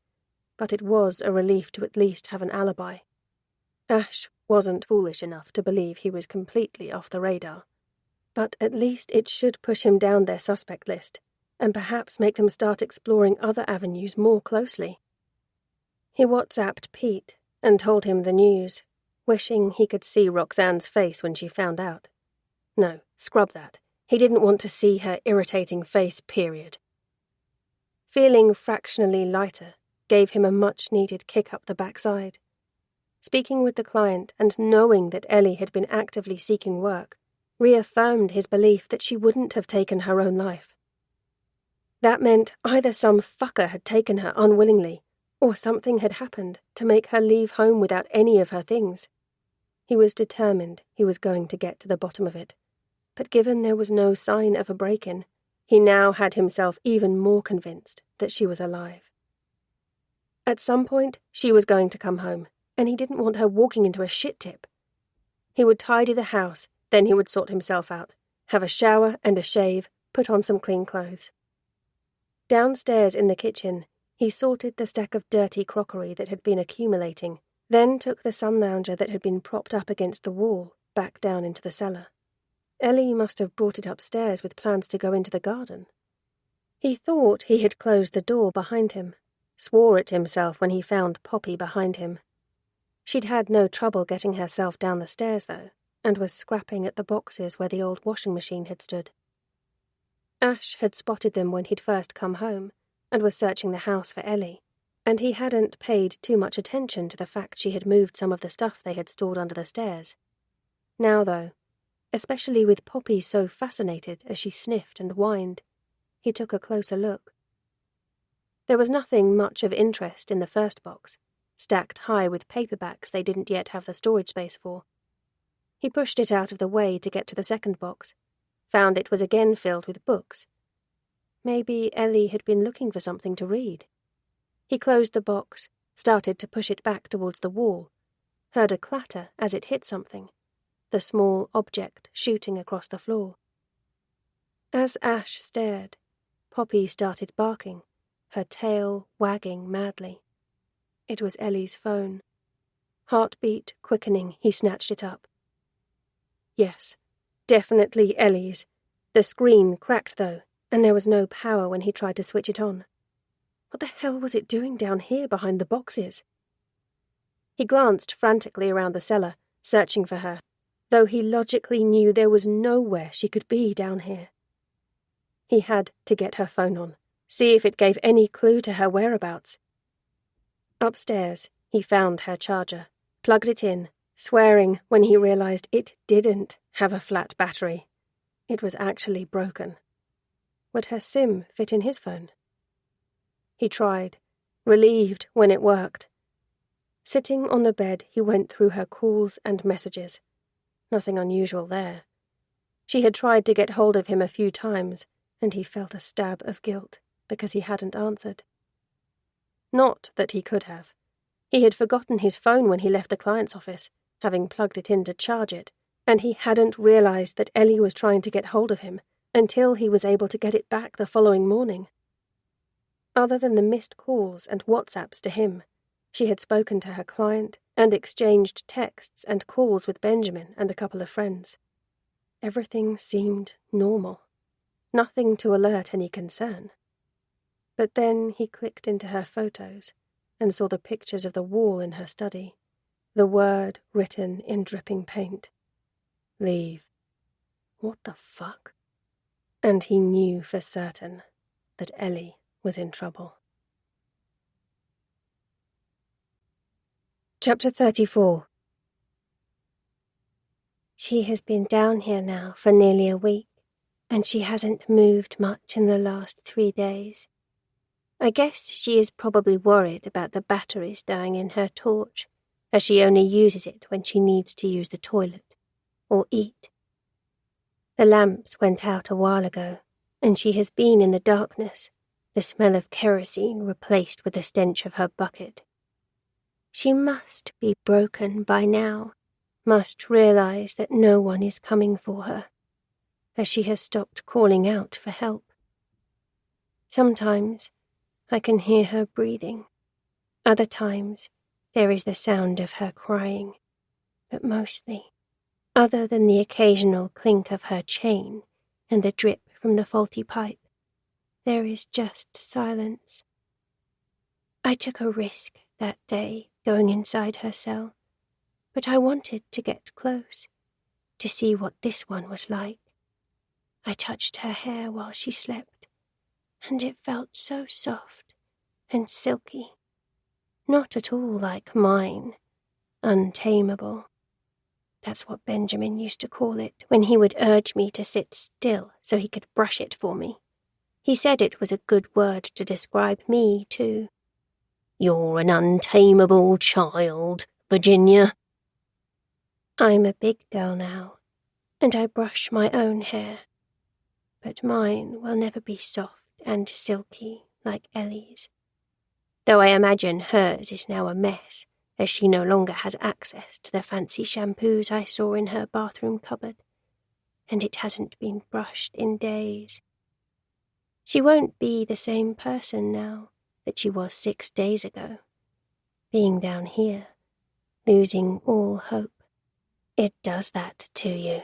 but it was a relief to at least have an alibi. Ash wasn't foolish enough to believe he was completely off the radar, but at least it should push him down their suspect list, and perhaps make them start exploring other avenues more closely. He WhatsApped Pete and told him the news, wishing he could see Roxanne's face when she found out. No, scrub that. He didn't want to see her irritating face, period. Feeling fractionally lighter gave him a much-needed kick up the backside. Speaking with the client and knowing that Ellie had been actively seeking work reaffirmed his belief that she wouldn't have taken her own life. That meant either some fucker had taken her unwillingly, or something had happened to make her leave home without any of her things. He was determined he was going to get to the bottom of it, but given there was no sign of a break-in, he now had himself even more convinced that she was alive. At some point, she was going to come home, and he didn't want her walking into a shit tip. He would tidy the house, then he would sort himself out, have a shower and a shave, put on some clean clothes. Downstairs in the kitchen, he sorted the stack of dirty crockery that had been accumulating, then took the sun lounger that had been propped up against the wall back down into the cellar. Ellie must have brought it upstairs with plans to go into the garden. He thought he had closed the door behind him, swore at himself when he found Poppy behind him. She'd had no trouble getting herself down the stairs, though, and was scrapping at the boxes where the old washing machine had stood. Ash had spotted them when he'd first come home, and was searching the house for Ellie, and he hadn't paid too much attention to the fact she had moved some of the stuff they had stored under the stairs. Now, though, especially with Poppy so fascinated as she sniffed and whined, he took a closer look. There was nothing much of interest in the first box, stacked high with paperbacks they didn't yet have the storage space for. He pushed it out of the way to get to the second box, found it was again filled with books. Maybe Ellie had been looking for something to read. He closed the box, started to push it back towards the wall, heard a clatter as it hit something, the small object shooting across the floor. As Ash stared, Poppy started barking, her tail wagging madly. It was Ellie's phone. Heartbeat quickening, he snatched it up. Yes, definitely Ellie's. The screen cracked, though, and there was no power when he tried to switch it on. What the hell was it doing down here behind the boxes? He glanced frantically around the cellar, searching for her, though he logically knew there was nowhere she could be down here. He had to get her phone on, see if it gave any clue to her whereabouts. Upstairs, he found her charger, plugged it in, swearing when he realized it didn't have a flat battery. It was actually broken. Would her SIM fit in his phone? He tried, relieved when it worked. Sitting on the bed, he went through her calls and messages. Nothing unusual there. She had tried to get hold of him a few times, and he felt a stab of guilt because he hadn't answered. Not that he could have. He had forgotten his phone when he left the client's office, having plugged it in to charge it, and he hadn't realized that Ellie was trying to get hold of him until he was able to get it back the following morning. Other than the missed calls and WhatsApps to him, she had spoken to her client and exchanged texts and calls with Benjamin and a couple of friends. Everything seemed normal. Nothing to alert any concern. But then he clicked into her photos and saw the pictures of the wall in her study, the word written in dripping paint. Leave. What the fuck? And he knew for certain that Ellie was in trouble. Chapter 34. She has been down here now for nearly a week, and she hasn't moved much in the last 3 days. I guess she is probably worried about the batteries dying in her torch, as she only uses it when she needs to use the toilet or eat. The lamps went out a while ago, and she has been in the darkness, the smell of kerosene replaced with the stench of her bucket. She must be broken by now, must realize that no one is coming for her, as she has stopped calling out for help. Sometimes I can hear her breathing. Other times, there is the sound of her crying. But mostly, other than the occasional clink of her chain and the drip from the faulty pipe, there is just silence. I took a risk that day going inside her cell, but I wanted to get close, to see what this one was like. I touched her hair while she slept, and it felt so soft and silky, not at all like mine, untamable. That's what Benjamin used to call it when he would urge me to sit still so he could brush it for me. He said it was a good word to describe me, too. You're an untamable child, Virginia. I'm a big girl now, and I brush my own hair. But mine will never be soft and silky like Ellie's. Though I imagine hers is now a mess, as she no longer has access to the fancy shampoos I saw in her bathroom cupboard, and it hasn't been brushed in days. She won't be the same person now that she was 6 days ago. Being down here, losing all hope, it does that to you.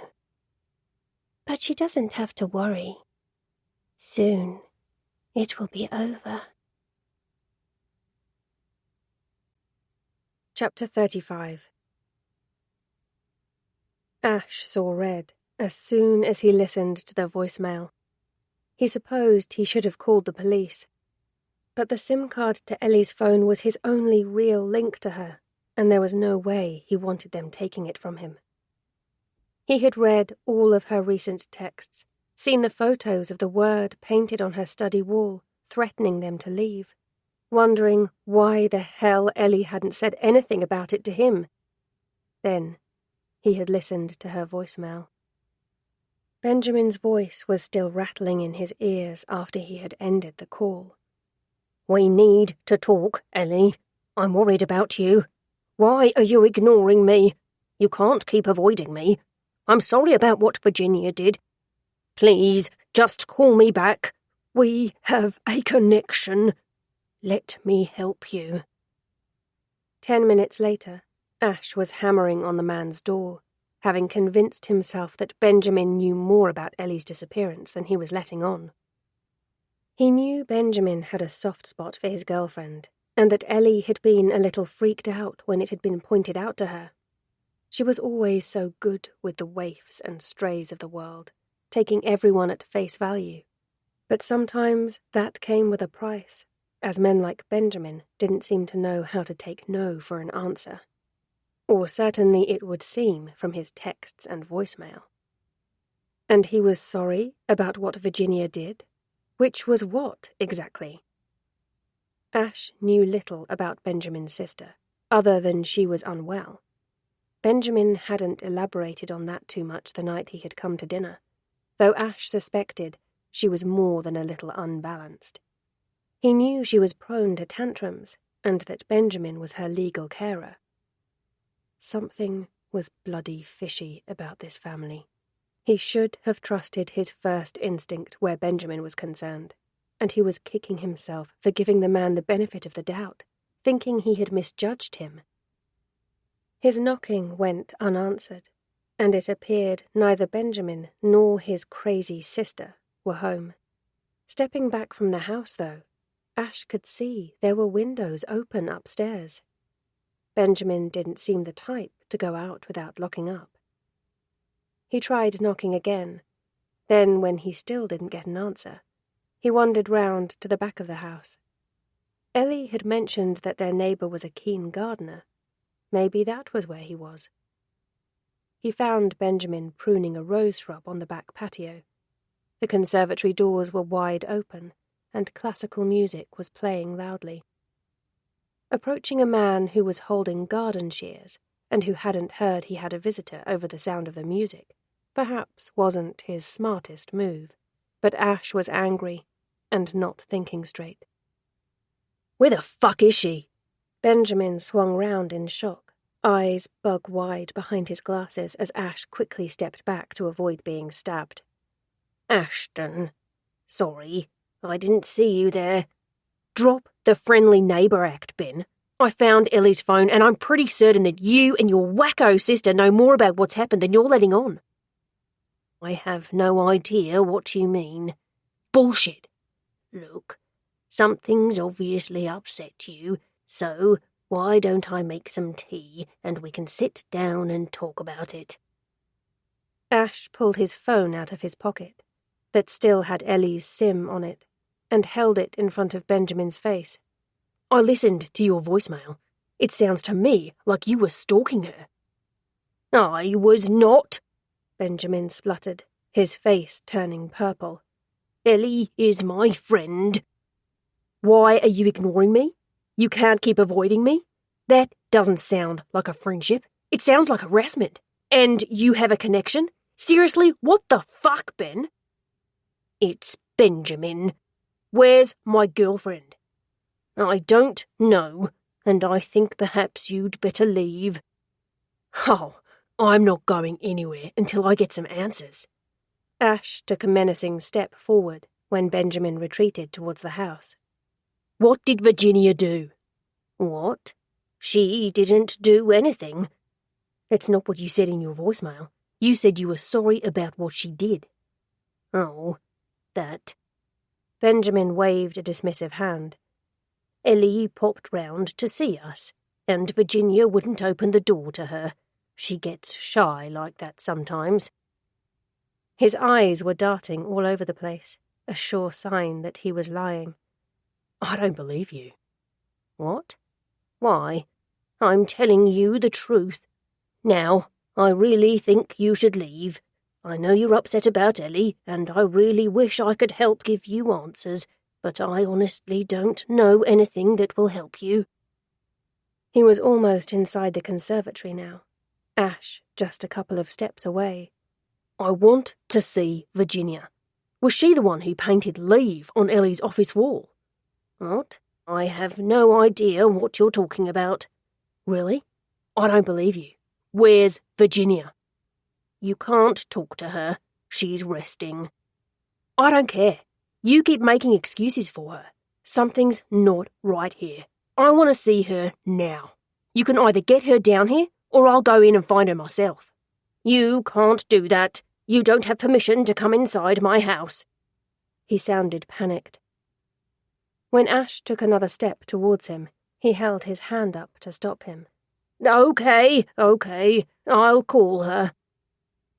But she doesn't have to worry. Soon, it will be over. Chapter 35. Ash saw red as soon as he listened to the voicemail. He supposed he should have called the police. But the SIM card to Ellie's phone was his only real link to her, and there was no way he wanted them taking it from him. He had read all of her recent texts, seen the photos of the word painted on her study wall, threatening them to leave, wondering why the hell Ellie hadn't said anything about it to him. Then he had listened to her voicemail. Benjamin's voice was still rattling in his ears after he had ended the call. We need to talk, Ellie. I'm worried about you. Why are you ignoring me? You can't keep avoiding me. I'm sorry about what Virginia did. Please, just call me back. We have a connection. Let me help you. 10 minutes later, Ash was hammering on the man's door, having convinced himself that Benjamin knew more about Ellie's disappearance than he was letting on. He knew Benjamin had a soft spot for his girlfriend, and that Ellie had been a little freaked out when it had been pointed out to her. She was always so good with the waifs and strays of the world, taking everyone at face value. But sometimes that came with a price, as men like Benjamin didn't seem to know how to take no for an answer. Or certainly it would seem from his texts and voicemail. And he was sorry about what Virginia did? Which was what, exactly? Ash knew little about Benjamin's sister, other than she was unwell. Benjamin hadn't elaborated on that too much the night he had come to dinner, though Ash suspected she was more than a little unbalanced. He knew she was prone to tantrums, and that Benjamin was her legal carer. Something was bloody fishy about this family. He should have trusted his first instinct where Benjamin was concerned, and he was kicking himself for giving the man the benefit of the doubt, thinking he had misjudged him. His knocking went unanswered, and it appeared neither Benjamin nor his crazy sister were home. Stepping back from the house, though, Ash could see there were windows open upstairs. Benjamin didn't seem the type to go out without locking up. He tried knocking again. Then, when he still didn't get an answer, he wandered round to the back of the house. Ellie had mentioned that their neighbour was a keen gardener. Maybe that was where he was. He found Benjamin pruning a rose shrub on the back patio. The conservatory doors were wide open, and classical music was playing loudly. Approaching a man who was holding garden shears, and who hadn't heard he had a visitor over the sound of the music, perhaps wasn't his smartest move, but Ash was angry and not thinking straight. Where the fuck is she? Benjamin swung round in shock, eyes bug-wide behind his glasses as Ash quickly stepped back to avoid being stabbed. Ashton. Sorry, I didn't see you there. Drop the friendly neighbour act, Ben. I found Ellie's phone, and I'm pretty certain that you and your wacko sister know more about what's happened than you're letting on. I have no idea what you mean. Bullshit. Look, something's obviously upset you, so why don't I make some tea and we can sit down and talk about it? Ash pulled his phone out of his pocket, that still had Ellie's SIM on it, and held it in front of Benjamin's face. I listened to your voicemail. It sounds to me like you were stalking her. I was not, Benjamin spluttered, his face turning purple. Ellie is my friend. Why are you ignoring me? You can't keep avoiding me? That doesn't sound like a friendship. It sounds like harassment. And you have a connection? Seriously, what the fuck, Ben? It's Benjamin. Where's my girlfriend? I don't know, and I think perhaps you'd better leave. Oh, I'm not going anywhere until I get some answers. Ash took a menacing step forward when Benjamin retreated towards the house. What did Virginia do? What? She didn't do anything. That's not what you said in your voicemail. You said you were sorry about what she did. Oh, that. Benjamin waved a dismissive hand. Ellie popped round to see us, and Virginia wouldn't open the door to her. She gets shy like that sometimes. His eyes were darting all over the place, a sure sign that he was lying. I don't believe you. What? Why? I'm telling you the truth. Now, I really think you should leave. I know you're upset about Ellie, and I really wish I could help give you answers, but I honestly don't know anything that will help you. He was almost inside the conservatory now, Ash just a couple of steps away. I want to see Virginia. Was she the one who painted leave on Ellie's office wall? What? I have no idea what you're talking about. Really? I don't believe you. Where's Virginia? You can't talk to her. She's resting. I don't care. You keep making excuses for her. Something's not right here. I want to see her now. You can either get her down here, or I'll go in and find her myself. You can't do that. You don't have permission to come inside my house. He sounded panicked. When Ash took another step towards him, he held his hand up to stop him. Okay, I'll call her.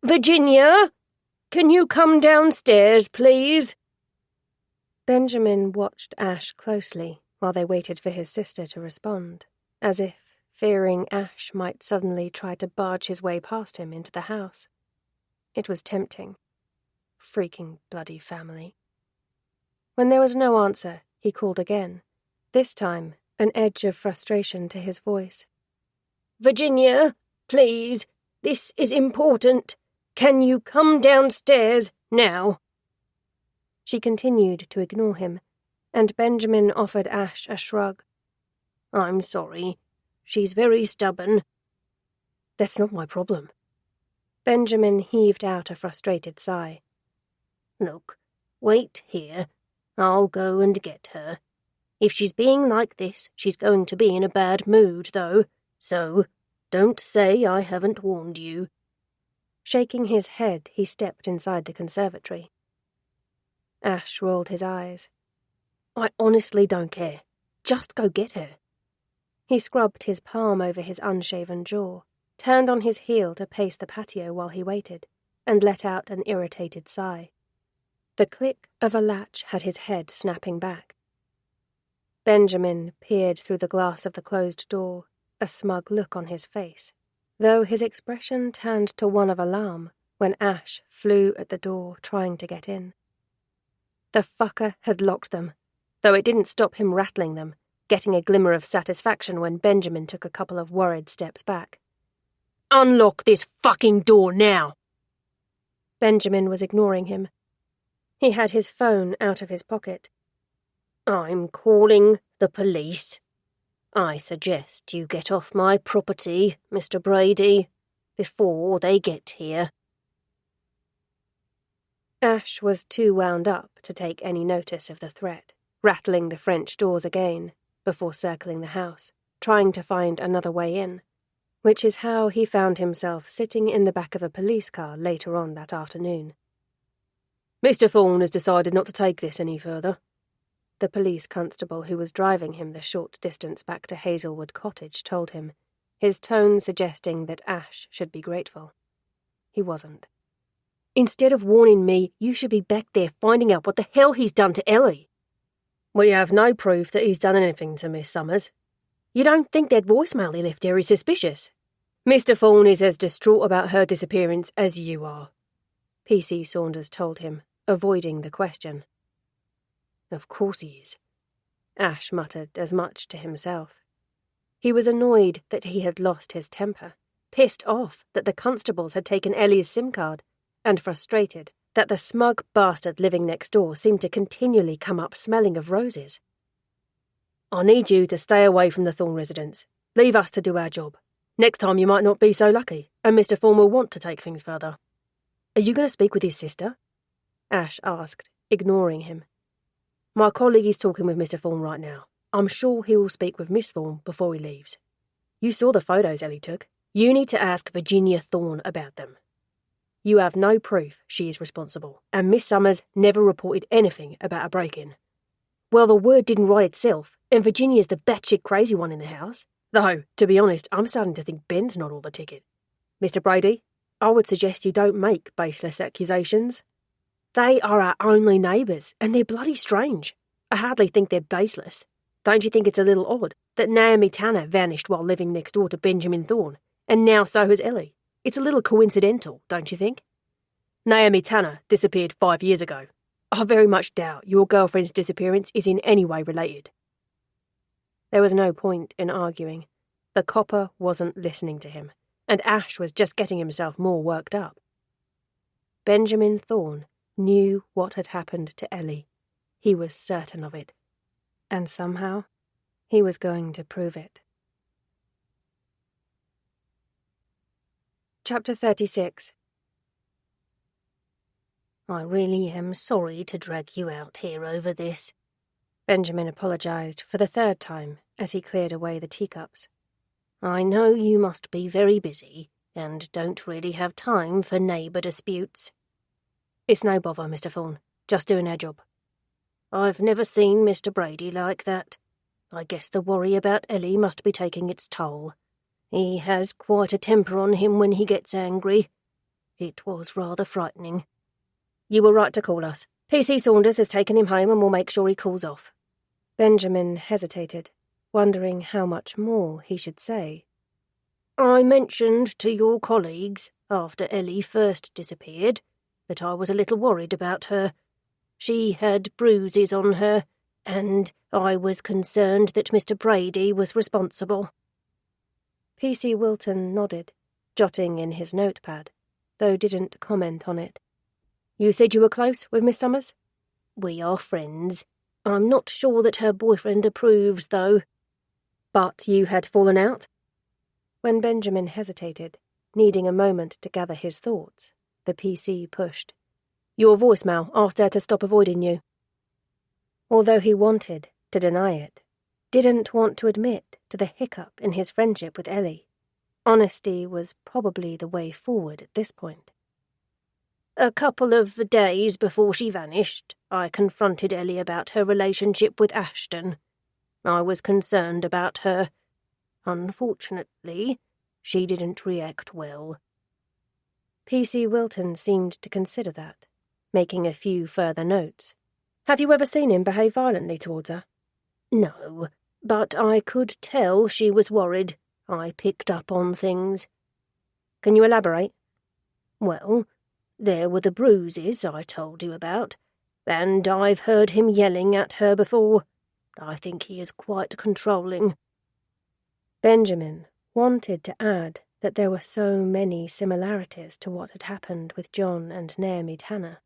Virginia, can you come downstairs, please? Benjamin watched Ash closely while they waited for his sister to respond, as if fearing Ash might suddenly try to barge his way past him into the house. It was tempting. Freaking bloody family. When there was no answer, he called again, this time an edge of frustration to his voice. Virginia, please, this is important. Can you come downstairs now? She continued to ignore him, and Benjamin offered Ash a shrug. I'm sorry. She's very stubborn. That's not my problem. Benjamin heaved out a frustrated sigh. Look, wait here. I'll go and get her. If she's being like this, she's going to be in a bad mood, though, so don't say I haven't warned you. Shaking his head, he stepped inside the conservatory. Ash rolled his eyes. I honestly don't care. Just go get her. He scrubbed his palm over his unshaven jaw, turned on his heel to pace the patio while he waited, and let out an irritated sigh. The click of a latch had his head snapping back. Benjamin peered through the glass of the closed door, a smug look on his face, though his expression turned to one of alarm when Ash flew at the door trying to get in. The fucker had locked them, though it didn't stop him rattling them, getting a glimmer of satisfaction when Benjamin took a couple of worried steps back. Unlock this fucking door now! Benjamin was ignoring him. He had his phone out of his pocket. I'm calling the police. I suggest you get off my property, Mr. Brady, before they get here. Ash was too wound up to take any notice of the threat, rattling the French doors again, before circling the house, trying to find another way in, which is how he found himself sitting in the back of a police car later on that afternoon. Mr. Thorne has decided not to take this any further. The police constable who was driving him the short distance back to Hazelwood Cottage told him, his tone suggesting that Ash should be grateful. He wasn't. Instead of warning me, you should be back there finding out what the hell he's done to Ellie. We have no proof that he's done anything to Miss Summers. You don't think that voicemail he left here is suspicious? Mr. Thorne is as distraught about her disappearance as you are, PC Saunders told him, avoiding the question. Of course he is. Ash muttered as much to himself. He was annoyed that he had lost his temper, pissed off that the constables had taken Ellie's SIM card, and frustrated that the smug bastard living next door seemed to continually come up smelling of roses. I need you to stay away from the Thorne residence. Leave us to do our job. Next time you might not be so lucky, and Mr. Thorne will want to take things further. Are you going to speak with his sister? Ash asked, ignoring him. My colleague is talking with Mr. Thorne right now. I'm sure he will speak with Miss Thorne before he leaves. You saw the photos Ellie took. You need to ask Virginia Thorne about them. You have no proof she is responsible, and Miss Summers never reported anything about a break-in. Well, the word didn't write itself, and Virginia's the batshit crazy one in the house. Though, to be honest, I'm starting to think Ben's not all the ticket. Mr. Brady, I would suggest you don't make baseless accusations. They are our only neighbours, and they're bloody strange. I hardly think they're baseless. Don't you think it's a little odd that Naomi Tanner vanished while living next door to Benjamin Thorne, and now so has Ellie? It's a little coincidental, don't you think? Naomi Tanner disappeared 5 years ago. I very much doubt your girlfriend's disappearance is in any way related. There was no point in arguing. The copper wasn't listening to him, and Ash was just getting himself more worked up. Benjamin Thorne knew what had happened to Ellie. He was certain of it. And somehow, he was going to prove it. Chapter 36. I really am sorry to drag you out here over this. Benjamin apologised for the third time as he cleared away the teacups. I know you must be very busy and don't really have time for neighbour disputes. It's no bother, Mr. Thorne. Just doing our job. I've never seen Mr. Brady like that. I guess the worry about Ellie must be taking its toll. He has quite a temper on him when he gets angry. It was rather frightening. You were right to call us. PC Saunders has taken him home and will make sure he cools off. Benjamin hesitated, wondering how much more he should say. I mentioned to your colleagues, after Ellie first disappeared, that I was a little worried about her. She had bruises on her, and I was concerned that Mr. Brady was responsible. PC Wilton nodded, jotting in his notepad, though didn't comment on it. You said you were close with Miss Summers? We are friends. I'm not sure that her boyfriend approves, though. But you had fallen out? When Benjamin hesitated, needing a moment to gather his thoughts, the PC pushed. Your voicemail asked her to stop avoiding you. Although he wanted to deny it, didn't want to admit to the hiccup in his friendship with Ellie. Honesty was probably the way forward at this point. A couple of days before she vanished, I confronted Ellie about her relationship with Ashton. I was concerned about her. Unfortunately, she didn't react well. PC Wilton seemed to consider that, making a few further notes. Have you ever seen him behave violently towards her? No, but I could tell she was worried. I picked up on things. Can you elaborate? Well, there were the bruises I told you about, and I've heard him yelling at her before. I think he is quite controlling. Benjamin wanted to add that there were so many similarities to what had happened with John and Naomi Tanner.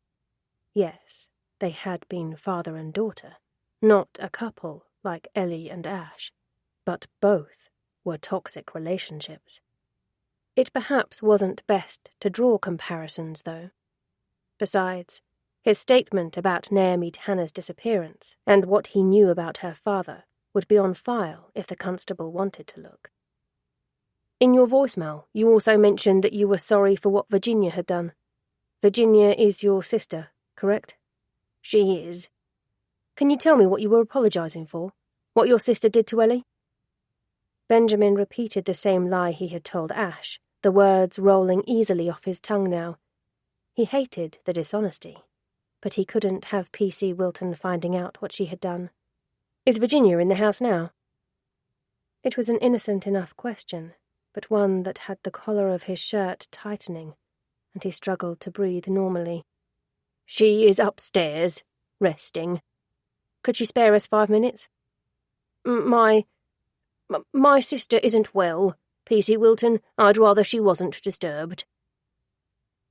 Yes, they had been father and daughter, not a couple like Ellie and Ash, but both were toxic relationships. It perhaps wasn't best to draw comparisons, though. Besides, his statement about Naomi Tanner's disappearance and what he knew about her father would be on file if the constable wanted to look. In your voicemail, you also mentioned that you were sorry for what Virginia had done. Virginia is your sister, correct? She is. Can you tell me what you were apologising for? What your sister did to Ellie? Benjamin repeated the same lie he had told Ash, the words rolling easily off his tongue now. He hated the dishonesty, but he couldn't have PC Wilton finding out what she had done. Is Virginia in the house now? It was an innocent enough question, but one that had the collar of his shirt tightening, and he struggled to breathe normally. She is upstairs, resting. Could she spare us 5 minutes? My sister isn't well, P.C. Wilton. I'd rather she wasn't disturbed.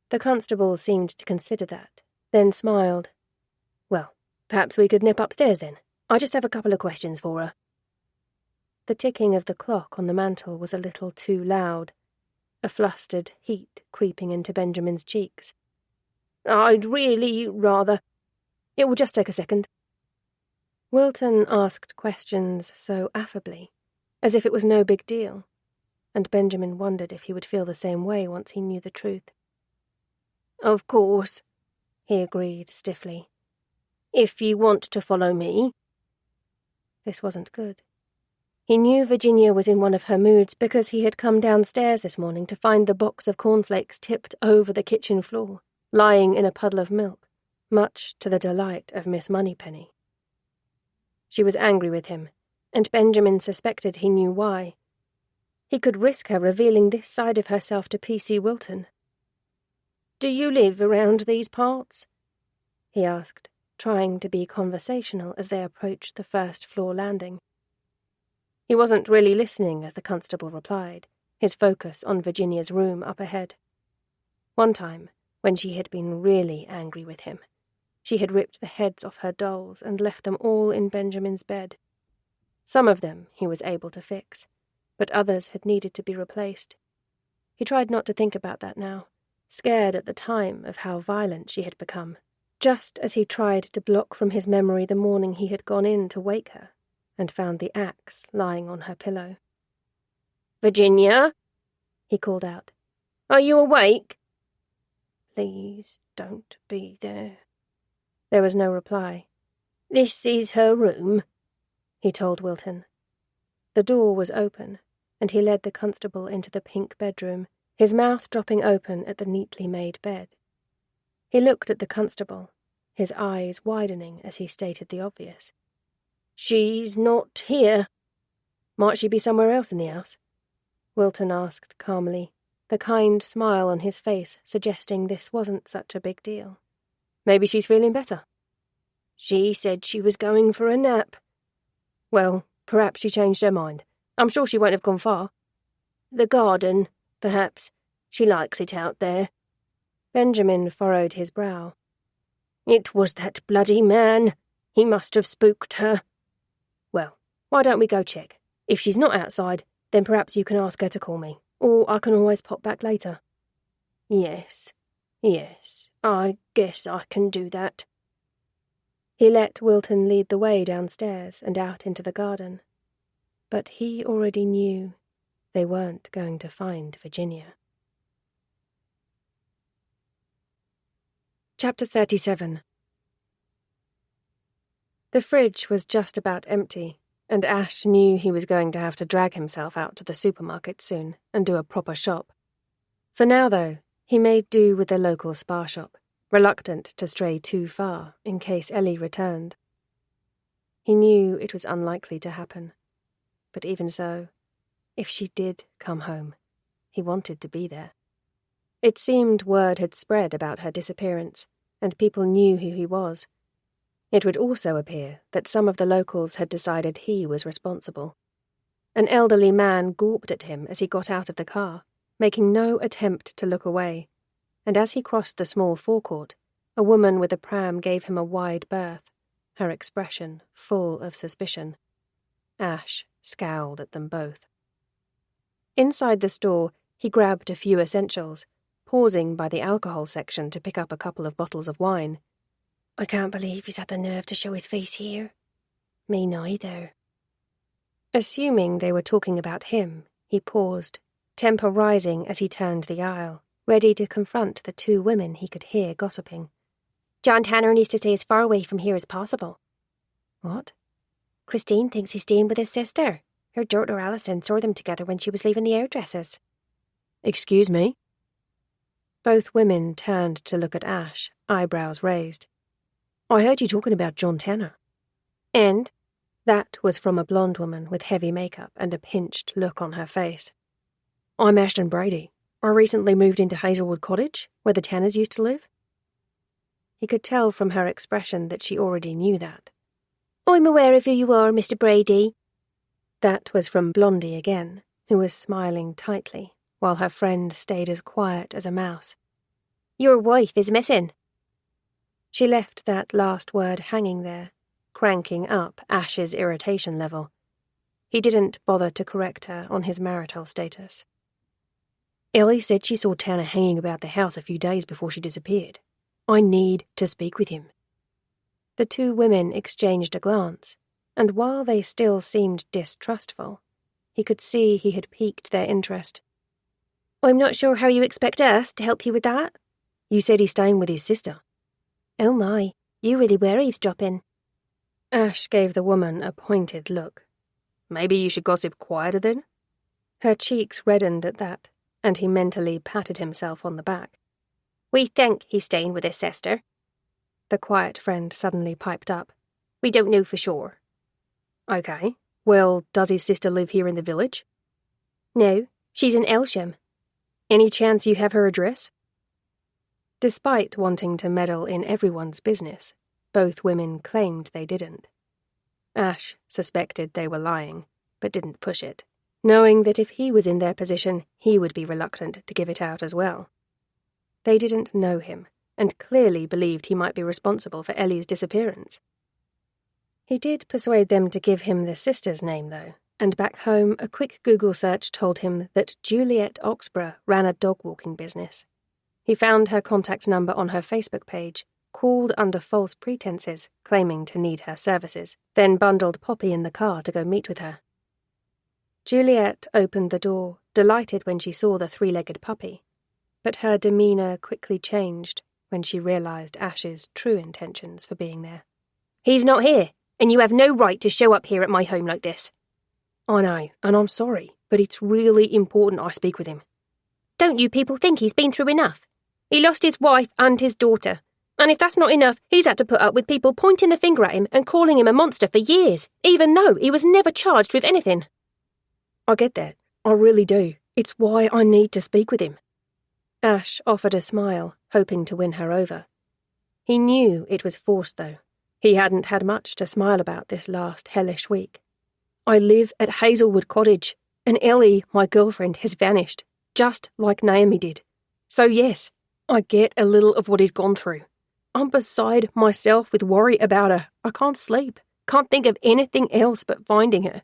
The constable seemed to consider that, then smiled. Well, perhaps we could nip upstairs then. I just have a couple of questions for her. The ticking of the clock on the mantel was a little too loud, a flustered heat creeping into Benjamin's cheeks. I'd really rather... It will just take a second. Wilton asked questions so affably, as if it was no big deal, and Benjamin wondered if he would feel the same way once he knew the truth. Of course, he agreed stiffly. If you want to follow me. This wasn't good. He knew Virginia was in one of her moods because he had come downstairs this morning to find the box of cornflakes tipped over the kitchen floor, lying in a puddle of milk, much to the delight of Miss Moneypenny. She was angry with him, and Benjamin suspected he knew why. He could risk her revealing this side of herself to P.C. Wilton. Do you live around these parts? He asked, trying to be conversational as they approached the first-floor landing. He wasn't really listening as the constable replied, his focus on Virginia's room up ahead. One time, when she had been really angry with him, she had ripped the heads off her dolls and left them all in Benjamin's bed. Some of them he was able to fix, but others had needed to be replaced. He tried not to think about that now, scared at the time of how violent she had become, just as he tried to block from his memory the morning he had gone in to wake her and found the axe lying on her pillow. Virginia, he called out. Are you awake? Please don't be there. There was no reply. This is her room, he told Wilton. The door was open, and he led the constable into the pink bedroom, his mouth dropping open at the neatly made bed. He looked at the constable, his eyes widening as he stated the obvious. She's not here. Might she be somewhere else in the house? Wilton asked calmly, the kind smile on his face suggesting this wasn't such a big deal. Maybe she's feeling better. She said she was going for a nap. Well, perhaps she changed her mind. I'm sure she won't have gone far. The garden, perhaps. She likes it out there. Benjamin furrowed his brow. It was that bloody man. He must have spooked her. Well, why don't we go check? If she's not outside, then perhaps you can ask her to call me, or I can always pop back later. Yes, I guess I can do that. He let Wilton lead the way downstairs and out into the garden. But he already knew they weren't going to find Virginia. Chapter 37. The fridge was just about empty, and Ash knew he was going to have to drag himself out to the supermarket soon and do a proper shop. For now, though, he made do with the local spa shop, reluctant to stray too far in case Ellie returned. He knew it was unlikely to happen, but even so, if she did come home, he wanted to be there. It seemed word had spread about her disappearance, and people knew who he was. It would also appear that some of the locals had decided he was responsible. An elderly man gawped at him as he got out of the car, making no attempt to look away, and as he crossed the small forecourt, a woman with a pram gave him a wide berth, her expression full of suspicion. Ash scowled at them both. Inside the store, he grabbed a few essentials, pausing by the alcohol section to pick up a couple of bottles of wine. I can't believe he's had the nerve to show his face here. Me neither. Assuming they were talking about him, he paused, temper rising as he turned the aisle, ready to confront the two women he could hear gossiping. John Tanner needs to stay as far away from here as possible. What? Christine thinks he's staying with his sister. Her daughter Alison saw them together when she was leaving the hairdresser's. Excuse me? Both women turned to look at Ash, eyebrows raised. I heard you talking about John Tanner. And? That was from a blonde woman with heavy makeup and a pinched look on her face. I'm Ashton Brady. I recently moved into Hazelwood Cottage, where the Tanners used to live. He could tell from her expression that she already knew that. I'm aware of who you are, Mr. Brady. That was from Blondie again, who was smiling tightly, while her friend stayed as quiet as a mouse. Your wife is missing. She left that last word hanging there, cranking up Ash's irritation level. He didn't bother to correct her on his marital status. Ellie said she saw Tanner hanging about the house a few days before she disappeared. I need to speak with him. The two women exchanged a glance, and while they still seemed distrustful, he could see he had piqued their interest. I'm not sure how you expect us to help you with that. You said he's staying with his sister. Oh my, you really were eavesdropping. Ash gave the woman a pointed look. Maybe you should gossip quieter then? Her cheeks reddened at that, and he mentally patted himself on the back. We think he's staying with his sister. The quiet friend suddenly piped up. We don't know for sure. Okay. Well, does his sister live here in the village? No, she's in Elsham. Any chance you have her address? Despite wanting to meddle in everyone's business, both women claimed they didn't. Ash suspected they were lying, but didn't push it, knowing that if he was in their position, he would be reluctant to give it out as well. They didn't know him, and clearly believed he might be responsible for Ellie's disappearance. He did persuade them to give him the sister's name, though, and back home a quick Google search told him that Juliet Oxborough ran a dog-walking business. He found her contact number on her Facebook page, called under false pretenses, claiming to need her services, then bundled Poppy in the car to go meet with her. Juliet opened the door, delighted when she saw the three-legged puppy, but her demeanour quickly changed when she realised Ash's true intentions for being there. He's not here, and you have no right to show up here at my home like this. I know, and I'm sorry, but it's really important I speak with him. Don't you people think he's been through enough? He lost his wife and his daughter, and if that's not enough, he's had to put up with people pointing the finger at him and calling him a monster for years, even though he was never charged with anything. I get that, I really do. It's why I need to speak with him. Ash offered a smile, hoping to win her over. He knew it was forced, though. He hadn't had much to smile about this last hellish week. I live at Hazelwood Cottage, and Ellie, my girlfriend, has vanished, just like Naomi did. So yes, I get a little of what he's gone through. I'm beside myself with worry about her. I can't sleep, can't think of anything else but finding her.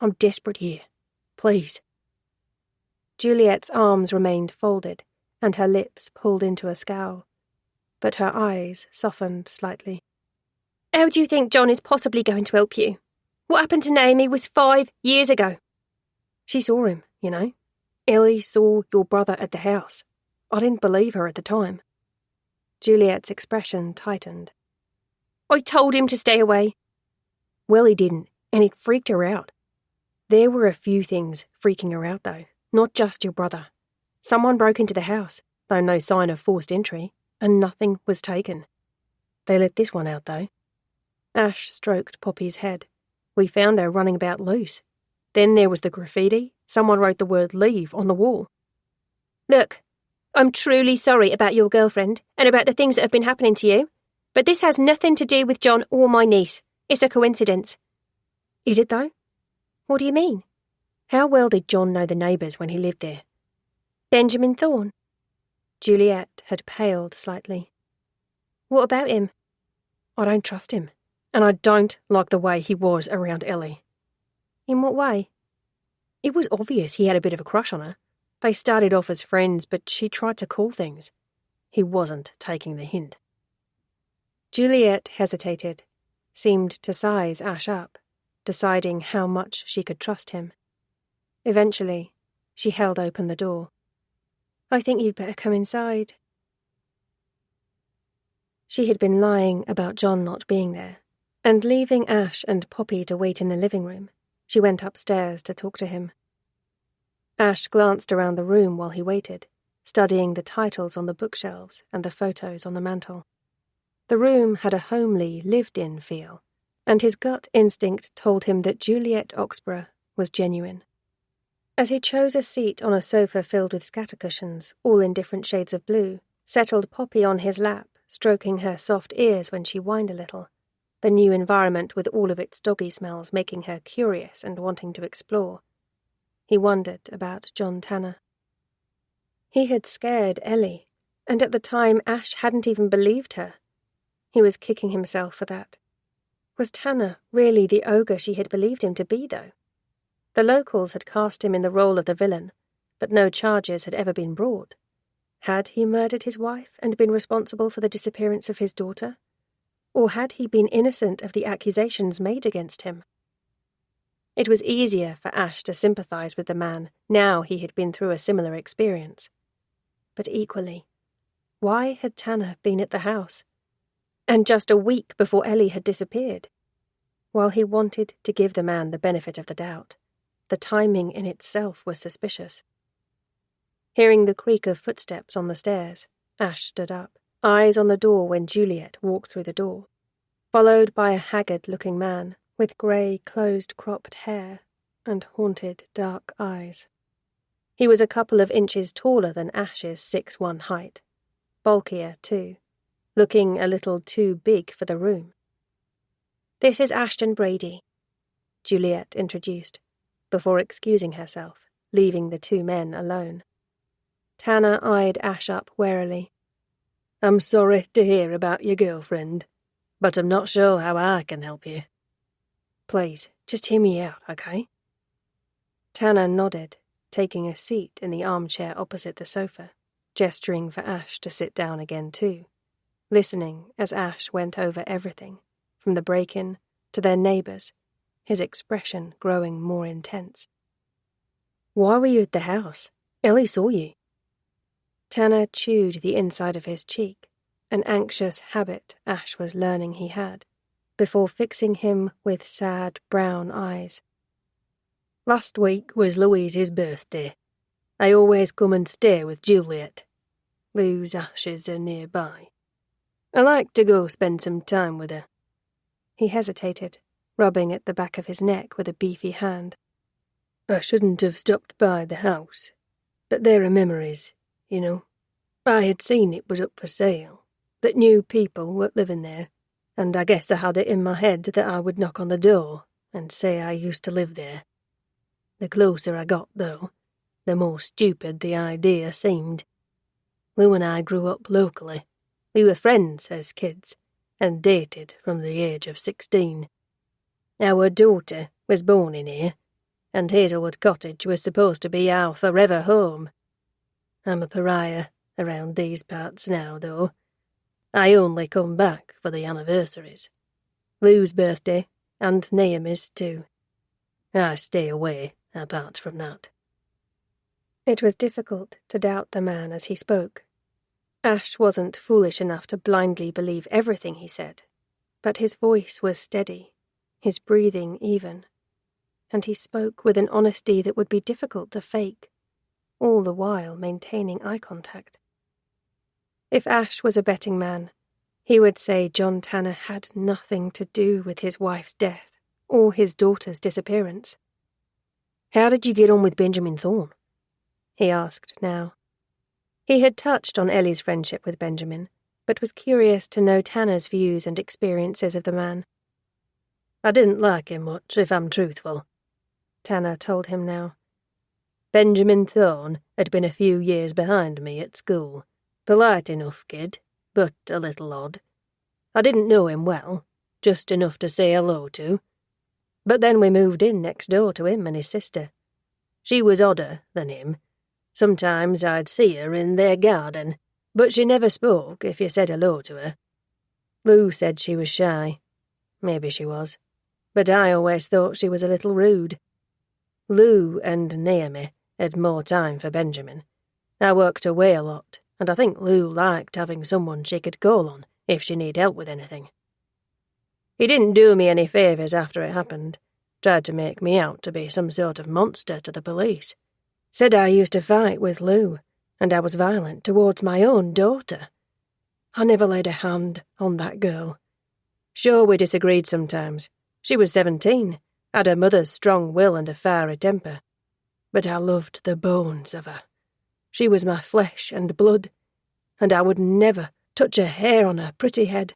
I'm desperate here. Please. Juliet's arms remained folded, and her lips pulled into a scowl, but her eyes softened slightly. How do you think John is possibly going to help you? What happened to Naomi was 5 years ago. She saw him, you know. Ellie saw your brother at the house. I didn't believe her at the time. Juliet's expression tightened. I told him to stay away. Well, he didn't, and it freaked her out. There were a few things freaking her out, though, not just your brother. Someone broke into the house, though no sign of forced entry, and nothing was taken. They let this one out, though. Ash stroked Poppy's head. We found her running about loose. Then there was the graffiti. Someone wrote the word leave on the wall. Look, I'm truly sorry about your girlfriend and about the things that have been happening to you, but this has nothing to do with John or my niece. It's a coincidence. Is it, though? What do you mean? How well did John know the neighbours when he lived there? Benjamin Thorne. Juliet had paled slightly. What about him? I don't trust him, and I don't like the way he was around Ellie. In what way? It was obvious he had a bit of a crush on her. They started off as friends, but she tried to call things. He wasn't taking the hint. Juliet hesitated, seemed to size Ash up, deciding how much she could trust him. Eventually, she held open the door. I think you'd better come inside. She had been lying about John not being there, and leaving Ash and Poppy to wait in the living room, she went upstairs to talk to him. Ash glanced around the room while he waited, studying the titles on the bookshelves and the photos on the mantel. The room had a homely, lived-in feel, and his gut instinct told him that Juliet Oxborough was genuine. As he chose a seat on a sofa filled with scatter cushions, all in different shades of blue, settled Poppy on his lap stroking her soft ears when she whined a little, the new environment with all of its doggy smells making her curious and wanting to explore. He wondered about John Tanner. He had scared Ellie, and at the time Ash hadn't even believed her. He was kicking himself for that. Was Tanner really the ogre she had believed him to be, though? The locals had cast him in the role of the villain, but no charges had ever been brought. Had he murdered his wife and been responsible for the disappearance of his daughter? Or had he been innocent of the accusations made against him? It was easier for Ash to sympathize with the man now he had been through a similar experience. But equally, why had Tanner been at the house? And just a week before Ellie had disappeared. While he wanted to give the man the benefit of the doubt, the timing in itself was suspicious. Hearing the creak of footsteps on the stairs, Ash stood up, eyes on the door when Juliet walked through the door, followed by a haggard-looking man with grey, closed-cropped hair and haunted, dark eyes. He was a couple of inches taller than Ash's 6'1" height, bulkier too, looking a little too big for the room. "This is Ashton Brady," Juliet introduced, before excusing herself, leaving the two men alone. Tanner eyed Ash up warily. "I'm sorry to hear about your girlfriend, but I'm not sure how I can help you." "Please, just hear me out, okay?" Tanner nodded, taking a seat in the armchair opposite the sofa, gesturing for Ash to sit down again too, listening as Ash went over everything, from the break-in to their neighbours, his expression growing more intense. "Why were you at the house? Ellie saw you." Tanner chewed the inside of his cheek, an anxious habit Ash was learning he had, before fixing him with sad brown eyes. "Last week was Louise's birthday. I always come and stay with Juliet. Lou's ashes are nearby. I like to go spend some time with her." He hesitated, rubbing at the back of his neck with a beefy hand. "I shouldn't have stopped by the house, but there are memories, you know. I had seen it was up for sale, that new people were living there, and I guess I had it in my head that I would knock on the door and say I used to live there. The closer I got, though, the more stupid the idea seemed. Lou and I grew up locally. We were friends as kids, and dated from the age of 16. Our daughter was born in here, and Hazelwood Cottage was supposed to be our forever home. I'm a pariah around these parts now, though. I only come back for the anniversaries. Lou's birthday, and Naomi's too. I stay away apart from that." It was difficult to doubt the man as he spoke. Ash wasn't foolish enough to blindly believe everything he said, but his voice was steady, his breathing even, and he spoke with an honesty that would be difficult to fake, all the while maintaining eye contact. If Ash was a betting man, he would say John Tanner had nothing to do with his wife's death or his daughter's disappearance. "How did you get on with Benjamin Thorne?" he asked now. He had touched on Ellie's friendship with Benjamin, but was curious to know Tanner's views and experiences of the man. "I didn't like him much, if I'm truthful," Tanner told him now. "Benjamin Thorne had been a few years behind me at school. Polite enough kid, but a little odd. I didn't know him well, just enough to say hello to. But then we moved in next door to him and his sister. She was odder than him. Sometimes I'd see her in their garden, but she never spoke if you said hello to her. Lou said she was shy. Maybe she was, but I always thought she was a little rude. Lou and Naomi had more time for Benjamin. I worked away a lot, and I think Lou liked having someone she could call on if she needed help with anything. He didn't do me any favours after it happened. Tried to make me out to be some sort of monster to the police. Said I used to fight with Lou, and I was violent towards my own daughter. I never laid a hand on that girl. Sure, we disagreed sometimes. She was 17, had her mother's strong will and a fiery temper. But I loved the bones of her. She was my flesh and blood, and I would never touch a hair on her pretty head."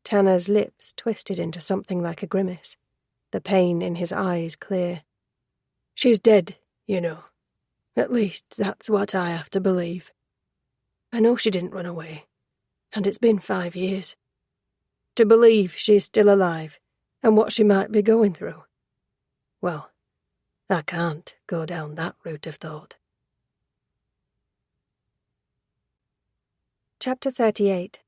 Tanner's lips twisted into something like a grimace, the pain in his eyes clear. "She's dead, you know. At least that's what I have to believe. I know she didn't run away, and it's been 5 years. To believe she's still alive, and what she might be going through, well, I can't go down that route of thought." Chapter 38.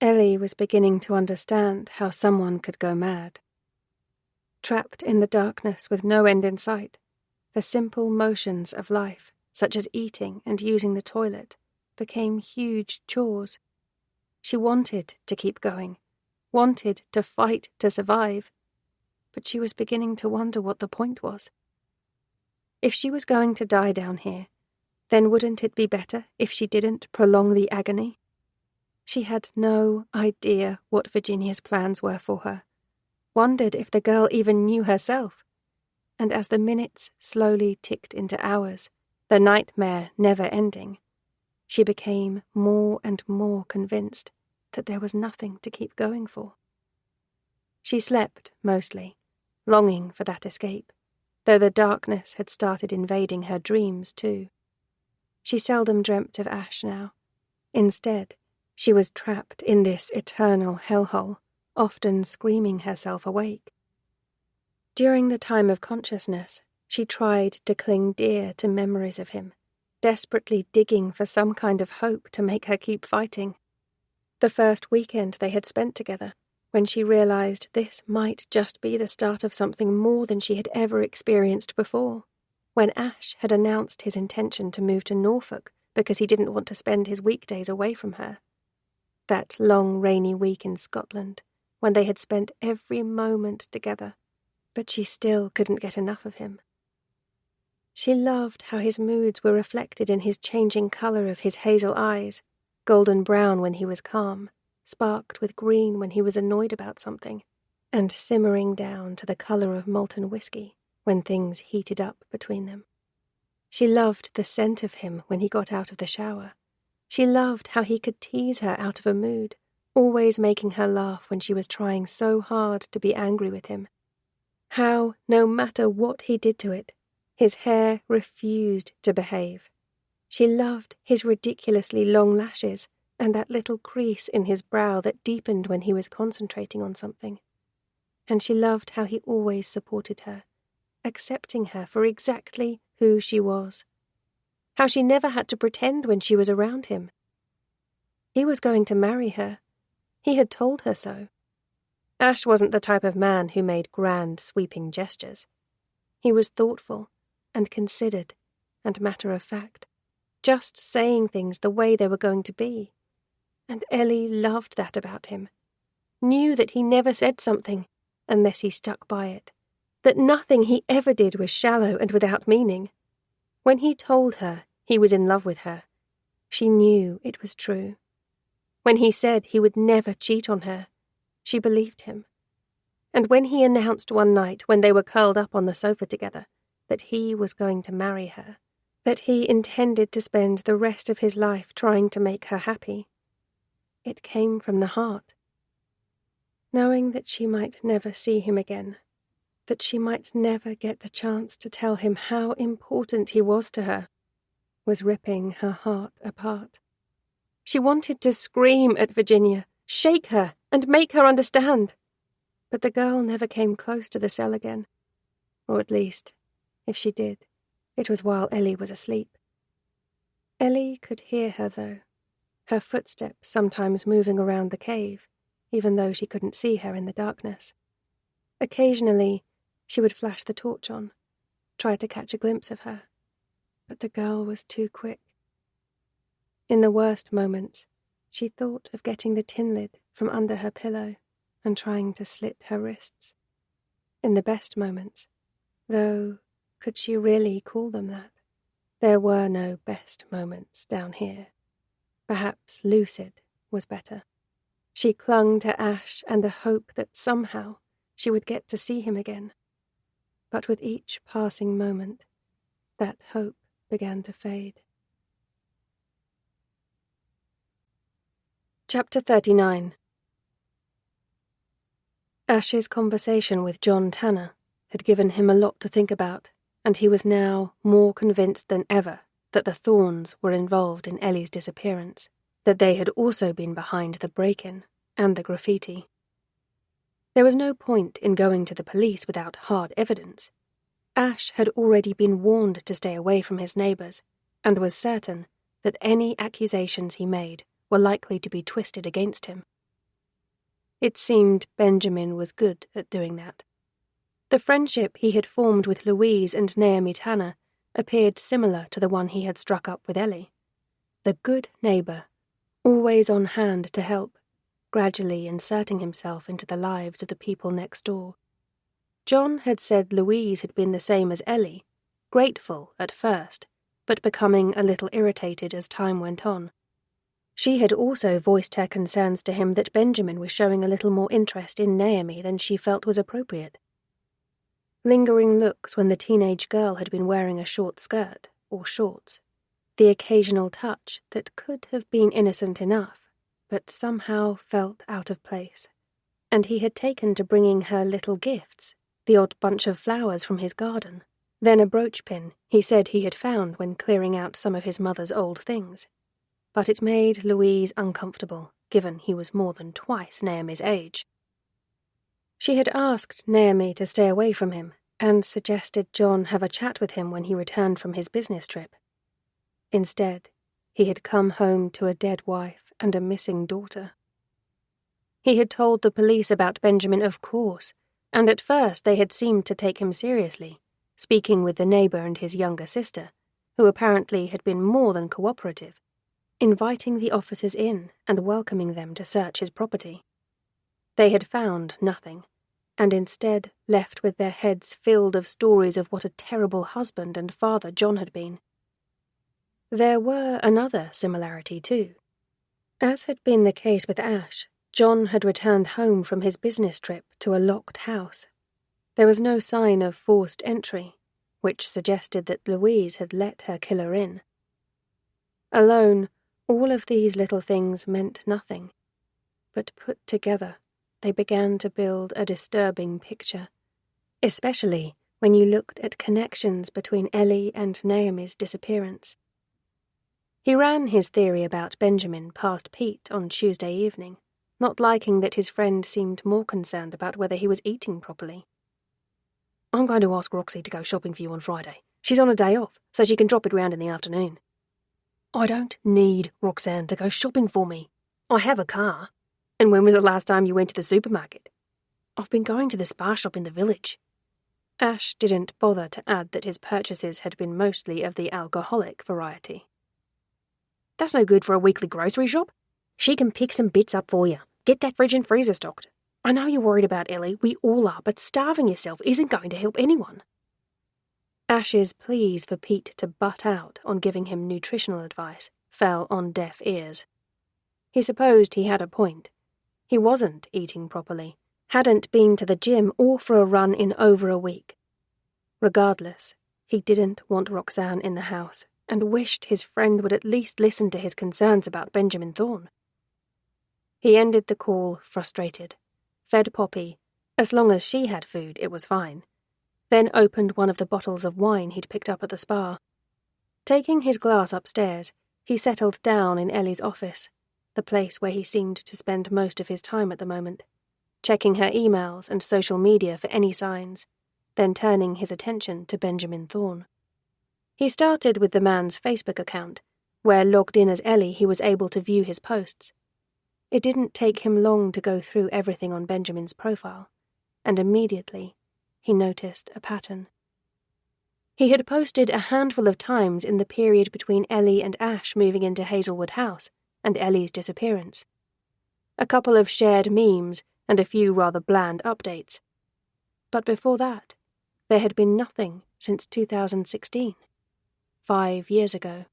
Ellie was beginning to understand how someone could go mad. Trapped in the darkness with no end in sight, the simple motions of life, such as eating and using the toilet, became huge chores. She wanted to keep going, wanted to fight to survive, but she was beginning to wonder what the point was. If she was going to die down here, then wouldn't it be better if she didn't prolong the agony? She had no idea what Virginia's plans were for her, wondered if the girl even knew herself, and as the minutes slowly ticked into hours, the nightmare never ending, she became more and more convinced that there was nothing to keep going for. She slept, mostly, longing for that escape, though the darkness had started invading her dreams too. She seldom dreamt of Ash now. Instead, she was trapped in this eternal hellhole, often screaming herself awake. During the time of consciousness, she tried to cling dear to memories of him, desperately digging for some kind of hope to make her keep fighting. The first weekend they had spent together, when she realized this might just be the start of something more than she had ever experienced before, when Ash had announced his intention to move to Norfolk because he didn't want to spend his weekdays away from her. That long rainy week in Scotland, when they had spent every moment together, but she still couldn't get enough of him. She loved how his moods were reflected in his changing colour of his hazel eyes, golden brown when he was calm, sparked with green when he was annoyed about something, and simmering down to the colour of molten whiskey when things heated up between them. She loved the scent of him when he got out of the shower. She loved how he could tease her out of a mood, always making her laugh when she was trying so hard to be angry with him. How, no matter what he did to it, his hair refused to behave. She loved his ridiculously long lashes and that little crease in his brow that deepened when he was concentrating on something. And she loved how he always supported her, accepting her for exactly who she was. How she never had to pretend when she was around him. He was going to marry her. He had told her so. Ash wasn't the type of man who made grand, sweeping gestures. He was thoughtful and considered and matter-of-fact, just saying things the way they were going to be. And Ellie loved that about him, knew that he never said something unless he stuck by it, that nothing he ever did was shallow and without meaning. When he told her he was in love with her, she knew it was true. When he said he would never cheat on her, she believed him. And when he announced one night when they were curled up on the sofa together that he was going to marry her, that he intended to spend the rest of his life trying to make her happy, it came from the heart. Knowing that she might never see him again, that she might never get the chance to tell him how important he was to her, was ripping her heart apart. She wanted to scream at Virginia, shake her, and make her understand. But the girl never came close to the cell again. Or at least, if she did, it was while Ellie was asleep. Ellie could hear her, though, her footsteps sometimes moving around the cave, even though she couldn't see her in the darkness. Occasionally, she would flash the torch on, try to catch a glimpse of her, but the girl was too quick. In the worst moments, she thought of getting the tin lid from under her pillow and trying to slit her wrists. In the best moments, though, could she really call them that? There were no best moments down here. Perhaps lucid was better. She clung to Ash and the hope that somehow she would get to see him again. But with each passing moment, that hope began to fade. Chapter 39. Ash's conversation with John Tanner had given him a lot to think about, and he was now more convinced than ever that the Thorns were involved in Ellie's disappearance, that they had also been behind the break-in and the graffiti. There was no point in going to the police without hard evidence. Ash had already been warned to stay away from his neighbours, and was certain that any accusations he made were likely to be twisted against him. It seemed Benjamin was good at doing that. The friendship he had formed with Louise and Naomi Tanner appeared similar to the one he had struck up with Ellie. The good neighbour, always on hand to help, gradually inserting himself into the lives of the people next door. John had said Louise had been the same as Ellie, grateful at first, but becoming a little irritated as time went on. She had also voiced her concerns to him that Benjamin was showing a little more interest in Naomi than she felt was appropriate. Lingering looks when the teenage girl had been wearing a short skirt or shorts, the occasional touch that could have been innocent enough, but somehow felt out of place. And he had taken to bringing her little gifts, the odd bunch of flowers from his garden, then a brooch pin he said he had found when clearing out some of his mother's old things. But it made Louise uncomfortable, given he was more than twice Naomi's age. She had asked Naomi to stay away from him, and suggested John have a chat with him when he returned from his business trip. Instead, he had come home to a dead wife and a missing daughter. He had told the police about Benjamin, of course, and at first they had seemed to take him seriously, speaking with the neighbour and his younger sister, who apparently had been more than cooperative, inviting the officers in and welcoming them to search his property. They had found nothing, and instead left with their heads filled of stories of what a terrible husband and father John had been. There were another similarity too. As had been the case with Ash, John had returned home from his business trip to a locked house. There was no sign of forced entry, which suggested that Louise had let her killer in. Alone, all of these little things meant nothing, but put together, they began to build a disturbing picture, especially when you looked at connections between Ellie and Naomi's disappearance. He ran his theory about Benjamin past Pete on Tuesday evening, not liking that his friend seemed more concerned about whether he was eating properly. "I'm going to ask Roxy to go shopping for you on Friday. She's on a day off, so she can drop it round in the afternoon." "I don't need Roxanne to go shopping for me. I have a car. And when was the last time you went to the supermarket?" "I've been going to the spa shop in the village." Ash didn't bother to add that his purchases had been mostly of the alcoholic variety. "That's no good for a weekly grocery shop. She can pick some bits up for you. Get that fridge and freezer stocked. I know you're worried about Ellie, we all are, but starving yourself isn't going to help anyone." Ash's pleas for Pete to butt out on giving him nutritional advice fell on deaf ears. He supposed he had a point. He wasn't eating properly, hadn't been to the gym or for a run in over a week. Regardless, he didn't want Roxanne in the house, and wished his friend would at least listen to his concerns about Benjamin Thorne. He ended the call frustrated, fed Poppy. As long as she had food, it was fine. Then opened one of the bottles of wine he'd picked up at the spa. Taking his glass upstairs, he settled down in Ellie's office, the place where he seemed to spend most of his time at the moment, checking her emails and social media for any signs, then turning his attention to Benjamin Thorne. He started with the man's Facebook account, where logged in as Ellie he was able to view his posts. It didn't take him long to go through everything on Benjamin's profile, and immediately he noticed a pattern. He had posted a handful of times in the period between Ellie and Ash moving into Hazelwood House and Ellie's disappearance. A couple of shared memes and a few rather bland updates. But before that, there had been nothing since 2016, 5 years ago.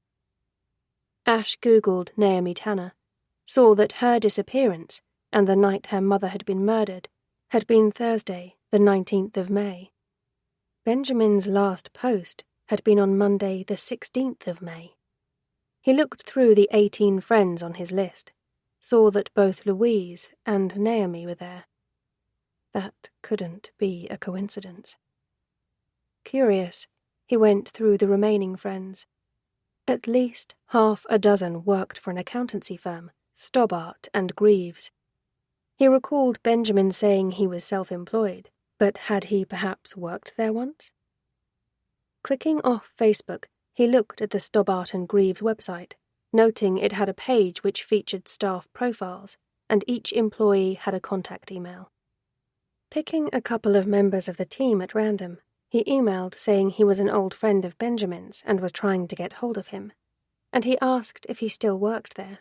Ash Googled Naomi Tanner, saw that her disappearance and the night her mother had been murdered had been Thursday, the 19th of May. Benjamin's last post had been on Monday, the 16th of May. He looked through the 18 friends on his list. saw that both Louise and Naomi were there. That couldn't be a coincidence. Curious, he went through the remaining friends. At least half a dozen worked for an accountancy firm, Stobbart and Greaves. He recalled Benjamin saying he was self-employed, but had he perhaps worked there once? Clicking off Facebook, he looked at the Stobbart and Greaves website, noting it had a page which featured staff profiles, and each employee had a contact email. Picking a couple of members of the team at random, he emailed saying he was an old friend of Benjamin's and was trying to get hold of him, and he asked if he still worked there.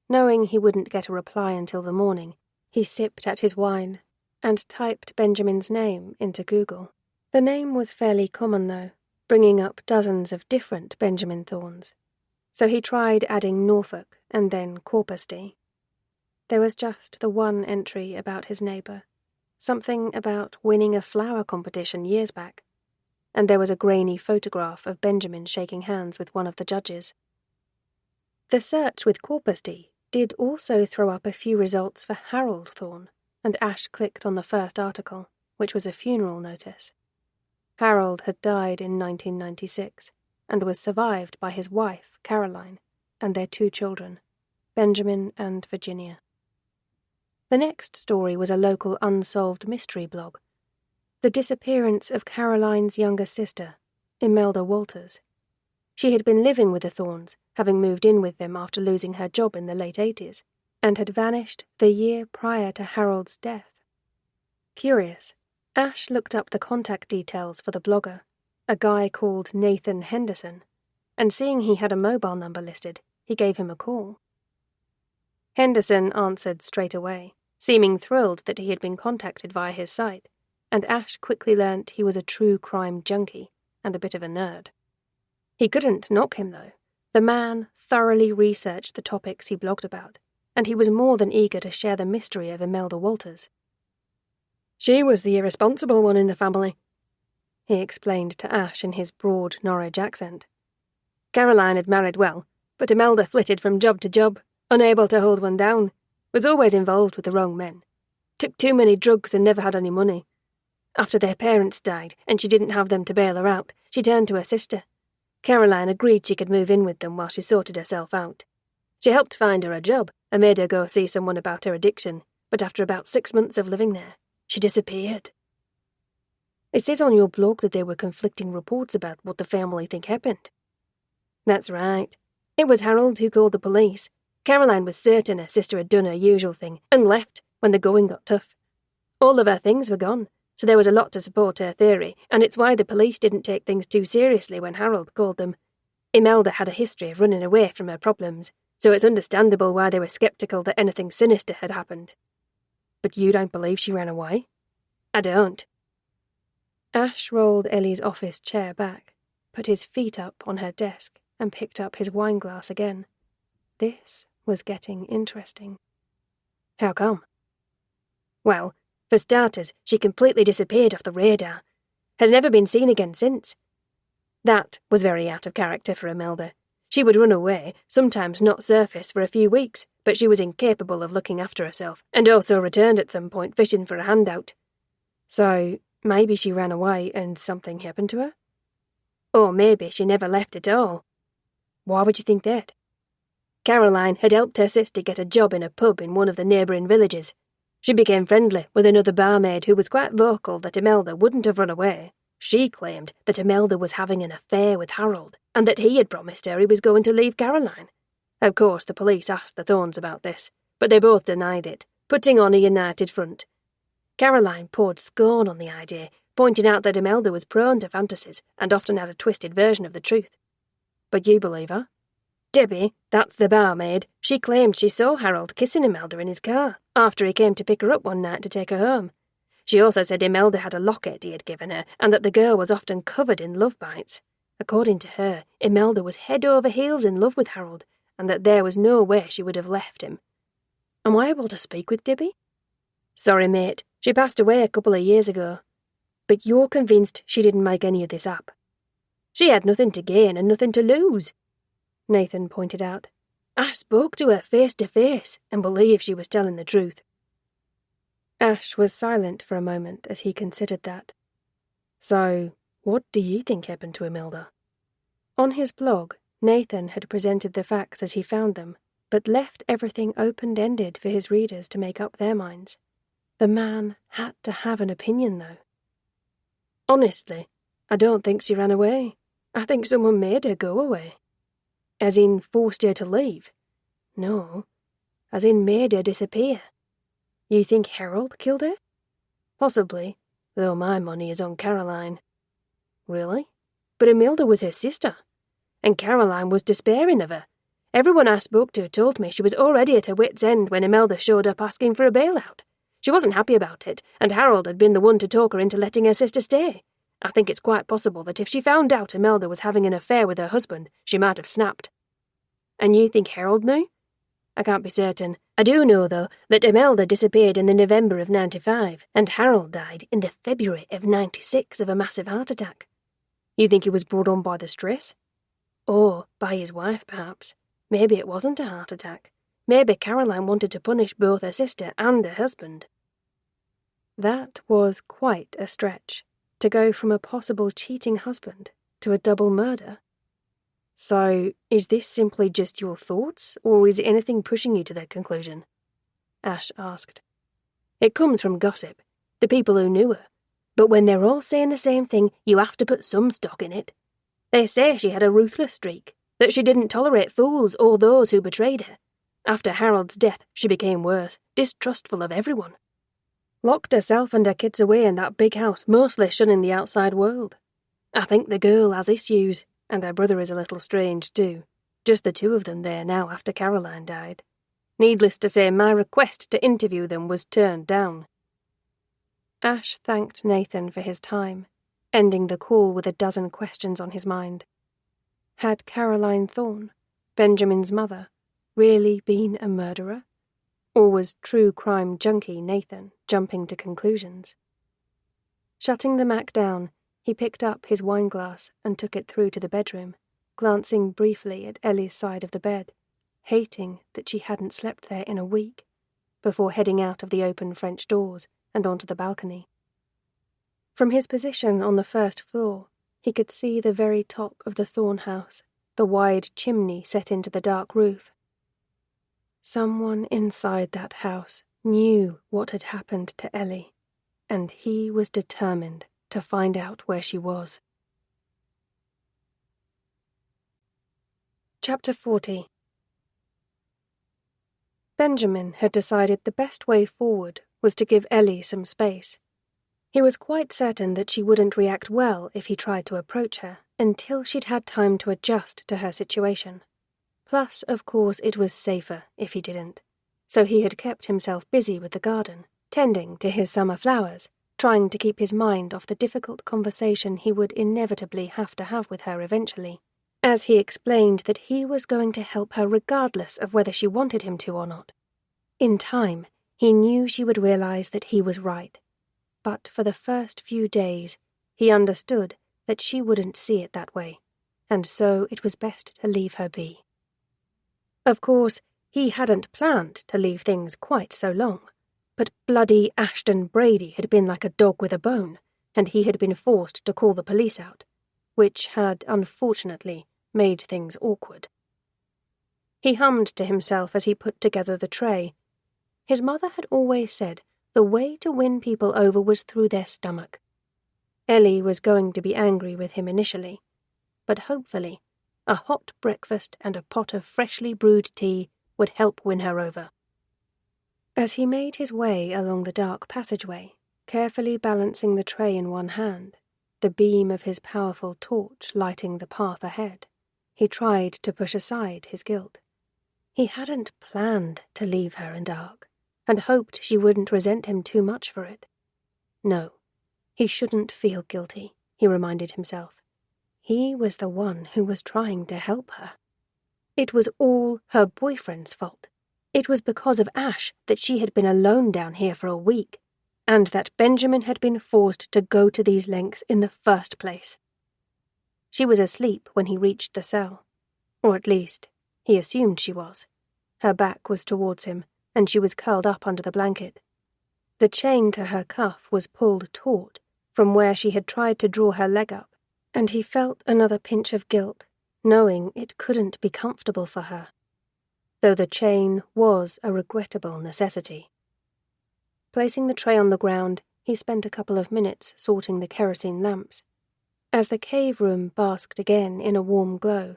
Knowing he wouldn't get a reply until the morning, he sipped at his wine and typed Benjamin's name into Google. The name was fairly common, though, bringing up dozens of different Benjamin Thorns. So he tried adding Norfolk and then Corpusty. There was just the one entry about his neighbour, something about winning a flower competition years back, and there was a grainy photograph of Benjamin shaking hands with one of the judges. The search with Corpusty did also throw up a few results for Harold Thorn, and Ash clicked on the first article, which was a funeral notice. Harold had died in 1996 and was survived by his wife, Caroline, and their 2 children, Benjamin and Virginia. The next story was a local unsolved mystery blog. The disappearance of Caroline's younger sister, Imelda Walters. She had been living with the Thorns, having moved in with them after losing her job in the late 80s, and had vanished the year prior to Harold's death. Curious, Ash looked up the contact details for the blogger, a guy called Nathan Henderson, and seeing he had a mobile number listed, he gave him a call. Henderson answered straight away, seeming thrilled that he had been contacted via his site, and Ash quickly learnt he was a true crime junkie and a bit of a nerd. He couldn't knock him, though. The man thoroughly researched the topics he blogged about, and he was more than eager to share the mystery of Imelda Walters. She was the irresponsible one in the family, he explained to Ash in his broad Norwich accent. Caroline had married well, but Imelda flitted from job to job, unable to hold one down, was always involved with the wrong men, took too many drugs and never had any money. After their parents died and she didn't have them to bail her out, she turned to her sister. Caroline agreed she could move in with them while she sorted herself out. She helped find her a job and made her go see someone about her addiction, but after about 6 months of living there, she disappeared. It says on your blog that there were conflicting reports about what the family think happened. That's right. It was Harold who called the police. Caroline was certain her sister had done her usual thing and left when the going got tough. All of her things were gone, so there was a lot to support her theory, and it's why the police didn't take things too seriously when Harold called them. Imelda had a history of running away from her problems, so it's understandable why they were sceptical that anything sinister had happened. But you don't believe she ran away? I don't. Ash rolled Ellie's office chair back, put his feet up on her desk, and picked up his wineglass again. This was getting interesting. How come? Well, for starters, she completely disappeared off the radar. Has never been seen again since. That was very out of character for Imelda. She would run away, sometimes not surface for a few weeks, but she was incapable of looking after herself, and also returned at some point fishing for a handout. So, maybe she ran away and something happened to her? Or maybe she never left at all. Why would you think that? Caroline had helped her sister get a job in a pub in one of the neighbouring villages. She became friendly with another barmaid who was quite vocal that Imelda wouldn't have run away. She claimed that Imelda was having an affair with Harold, and that he had promised her he was going to leave Caroline. Of course, the police asked the Thorns about this, but they both denied it, putting on a united front. Caroline poured scorn on the idea, pointing out that Imelda was prone to fantasies and often had a twisted version of the truth. But you believe her? Debbie, that's the barmaid, she claimed she saw Harold kissing Imelda in his car after he came to pick her up one night to take her home. She also said Imelda had a locket he had given her, and that the girl was often covered in love bites. According to her, Imelda was head over heels in love with Harold, and that there was no way she would have left him. Am I able to speak with Debbie? Sorry, mate. She passed away a couple of years ago. But you're convinced she didn't make any of this up? She had nothing to gain and nothing to lose, Nathan pointed out. Ash spoke to her face to face and believed she was telling the truth. Ash was silent for a moment as he considered that. So, what do you think happened to Imelda? On his blog, Nathan had presented the facts as he found them, but left everything open-ended for his readers to make up their minds. The man had to have an opinion, though. Honestly, I don't think she ran away. I think someone made her go away. As in forced her to leave. No, as in made her disappear. You think Harold killed her? Possibly, though my money is on Caroline. Really? But Imelda was her sister, and Caroline was despairing of her. Everyone I spoke to told me she was already at her wit's end when Imelda showed up asking for a bailout. She wasn't happy about it, and Harold had been the one to talk her into letting her sister stay. I think it's quite possible that if she found out Imelda was having an affair with her husband, she might have snapped. And you think Harold knew? I can't be certain. I do know, though, that Imelda disappeared in the November of 95, and Harold died in the February of 96 of a massive heart attack. You think he was brought on by the stress? Or by his wife, perhaps. Maybe it wasn't a heart attack. Maybe Caroline wanted to punish both her sister and her husband. That was quite a stretch, to go from a possible cheating husband to a double murder. So, is this simply just your thoughts, or is anything pushing you to that conclusion? Ash asked. It comes from gossip, the people who knew her. But when they're all saying the same thing, you have to put some stock in it. They say she had a ruthless streak, that she didn't tolerate fools or those who betrayed her. After Harold's death, she became worse, distrustful of everyone. Locked herself and her kids away in that big house, mostly shunning the outside world. I think the girl has issues, and her brother is a little strange too. Just the two of them there now after Caroline died. Needless to say, my request to interview them was turned down. Ash thanked Nathan for his time, ending the call with a dozen questions on his mind. Had Caroline Thorne, Benjamin's mother, really been a murderer? Or was true crime junkie Nathan jumping to conclusions? Shutting the Mac down, he picked up his wineglass and took it through to the bedroom, glancing briefly at Ellie's side of the bed, hating that she hadn't slept there in a week, before heading out of the open French doors and onto the balcony. From his position on the first floor, he could see the very top of the Thorne house, the wide chimney set into the dark roof. Someone inside that house knew what had happened to Ellie, and he was determined to find out where she was. Chapter 40. Benjamin had decided the best way forward was to give Ellie some space. He was quite certain that she wouldn't react well if he tried to approach her until she'd had time to adjust to her situation. Plus, of course, it was safer if he didn't. So he had kept himself busy with the garden, tending to his summer flowers, trying to keep his mind off the difficult conversation he would inevitably have to have with her eventually, as he explained that he was going to help her regardless of whether she wanted him to or not. In time, he knew she would realize that he was right. But for the first few days, he understood that she wouldn't see it that way, and so it was best to leave her be. Of course, he hadn't planned to leave things quite so long, but bloody Ashton Brady had been like a dog with a bone, and he had been forced to call the police out, which had, unfortunately, made things awkward. He hummed to himself as he put together the tray. His mother had always said the way to win people over was through their stomach. Ellie was going to be angry with him initially, but hopefully a hot breakfast and a pot of freshly brewed tea would help win her over. As he made his way along the dark passageway, carefully balancing the tray in one hand, the beam of his powerful torch lighting the path ahead, he tried to push aside his guilt. He hadn't planned to leave her in dark, and hoped she wouldn't resent him too much for it. No, he shouldn't feel guilty, he reminded himself. He was the one who was trying to help her. It was all her boyfriend's fault. It was because of Ash that she had been alone down here for a week, and that Benjamin had been forced to go to these lengths in the first place. She was asleep when he reached the cell, or at least, He assumed she was. Her back was towards him, and she was curled up under the blanket. The chain to her cuff was pulled taut from where she had tried to draw her leg up, and he felt another pinch of guilt, knowing it couldn't be comfortable for her, though the chain was a regrettable necessity. Placing the tray on the ground, he spent a couple of minutes sorting the kerosene lamps. As the cave room basked again in a warm glow,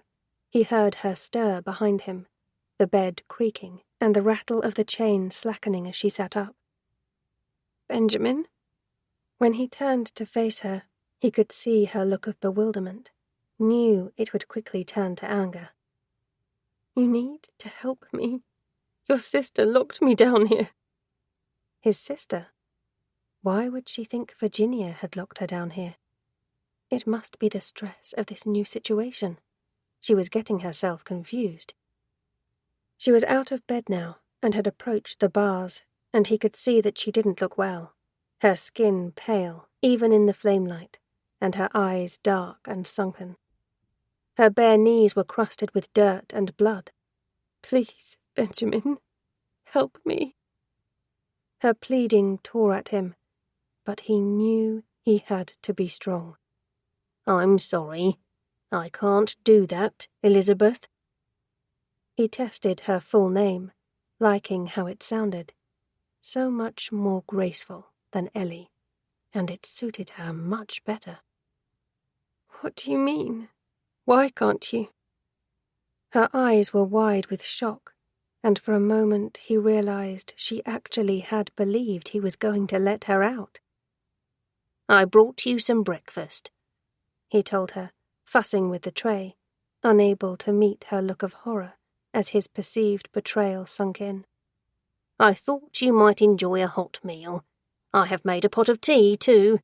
he heard her stir behind him, the bed creaking and the rattle of the chain slackening as she sat up. Benjamin? When he turned to face her, he could see her look of bewilderment, knew it would quickly turn to anger. You need to help me. Your sister locked me down here. His sister? Why would she think Virginia had locked her down here? It must be the stress of this new situation. She was getting herself confused. She was out of bed now and had approached the bars, and he could see that she didn't look well, her skin pale, even in the flamelight, and her eyes dark and sunken. Her bare knees were crusted with dirt and blood. Please, Benjamin, help me. Her pleading tore at him, but he knew he had to be strong. I'm sorry. I can't do that, Elizabeth. He tested her full name, liking how it sounded. So much more graceful than Ellie, and it suited her much better. What do you mean? Why can't you? Her eyes were wide with shock, and for a moment he realized she actually had believed he was going to let her out. I brought you some breakfast, he told her, fussing with the tray, unable to meet her look of horror as his perceived betrayal sunk in. I thought you might enjoy a hot meal. I have made a pot of tea, too.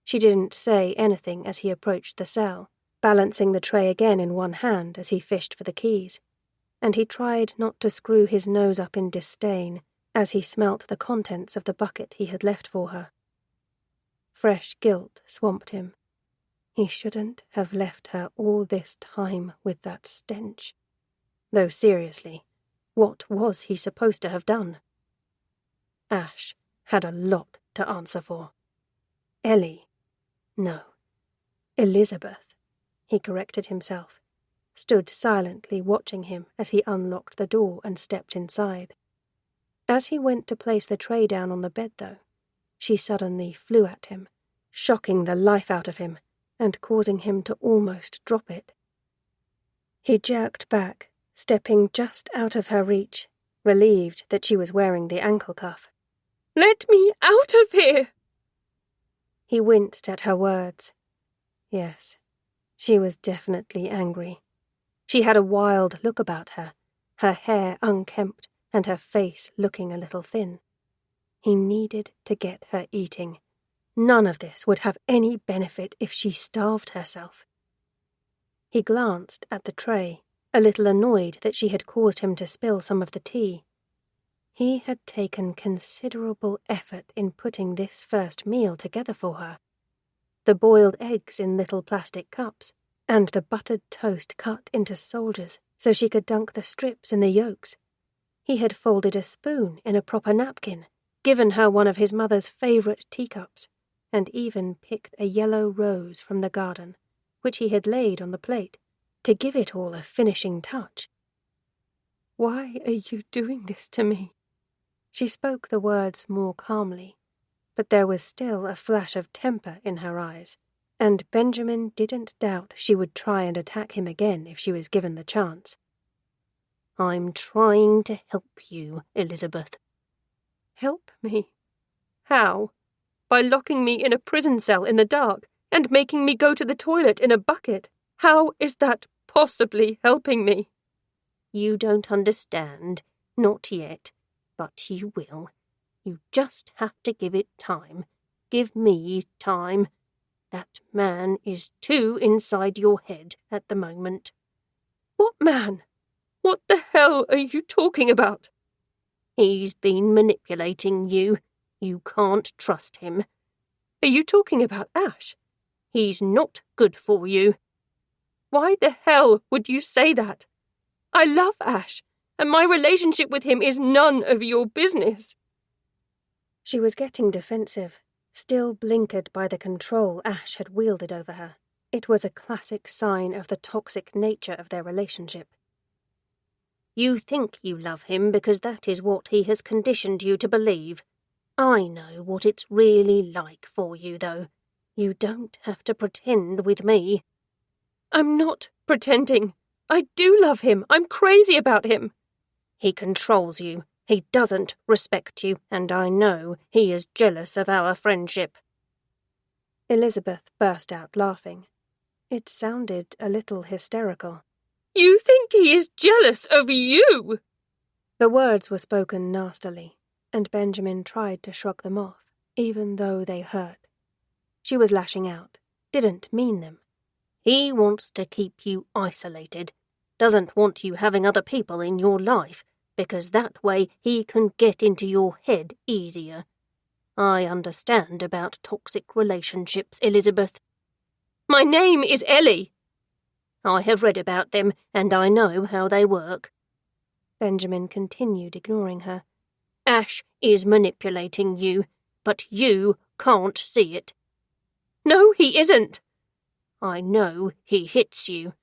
She didn't say anything as he approached the cell, balancing the tray again in one hand as he fished for the keys, and he tried not to screw his nose up in disdain as he smelt the contents of the bucket he had left for her. Fresh guilt swamped him. He shouldn't have left her all this time with that stench. Though seriously, what was he supposed to have done? Ash had a lot to answer for. Ellie? No. Elizabeth, he corrected himself, stood silently watching him as he unlocked the door and stepped inside. As he went to place the tray down on the bed, though, she suddenly flew at him, shocking the life out of him and causing him to almost drop it. He jerked back, stepping just out of her reach, relieved that she was wearing the ankle cuff. Let me out of here! He winced at her words. Yes, she was definitely angry. She had a wild look about her, her hair unkempt and her face looking a little thin. He needed to get her eating. None of this would have any benefit if she starved herself. He glanced at the tray, a little annoyed that she had caused him to spill some of the tea. He had taken considerable effort in putting this first meal together for her. The boiled eggs in little plastic cups, and the buttered toast cut into soldiers so she could dunk the strips in the yolks. He had folded a spoon in a proper napkin, given her one of his mother's favourite teacups, and even picked a yellow rose from the garden, which he had laid on the plate, to give it all a finishing touch. Why are you doing this to me? She spoke the words more calmly, but there was still a flash of temper in her eyes, and Benjamin didn't doubt she would try and attack him again if she was given the chance. I'm trying to help you, Elizabeth. Help me? How? By locking me in a prison cell in the dark and making me go to the toilet in a bucket? How is that possibly helping me? You don't understand. Not yet. But you will. You just have to give it time. Give me time. That man is too inside your head at the moment. What man? What the hell are you talking about? He's been manipulating you. You can't trust him. Are you talking about Ash? He's not good for you. Why the hell would you say that? I love Ash, and my relationship with him is none of your business. She was getting defensive, still blinkered by the control Ash had wielded over her. It was a classic sign of the toxic nature of their relationship. You think you love him because that is what he has conditioned you to believe. I know what it's really like for you, though. You don't have to pretend with me. I'm not pretending. I do love him. I'm crazy about him. He controls you. He doesn't respect you, and I know he is jealous of our friendship. Elizabeth burst out laughing. It sounded a little hysterical. You think he is jealous of you? The words were spoken nastily, and Benjamin tried to shrug them off, even though they hurt. She was lashing out, didn't mean them. He wants to keep you isolated, doesn't want you having other people in your life, because that way he can get into your head easier. I understand about toxic relationships, Elizabeth. My name is Ellie. I have read about them, and I know how they work. Benjamin continued, ignoring her. Ash is manipulating you, but you can't see it. No, he isn't. I know he hits you.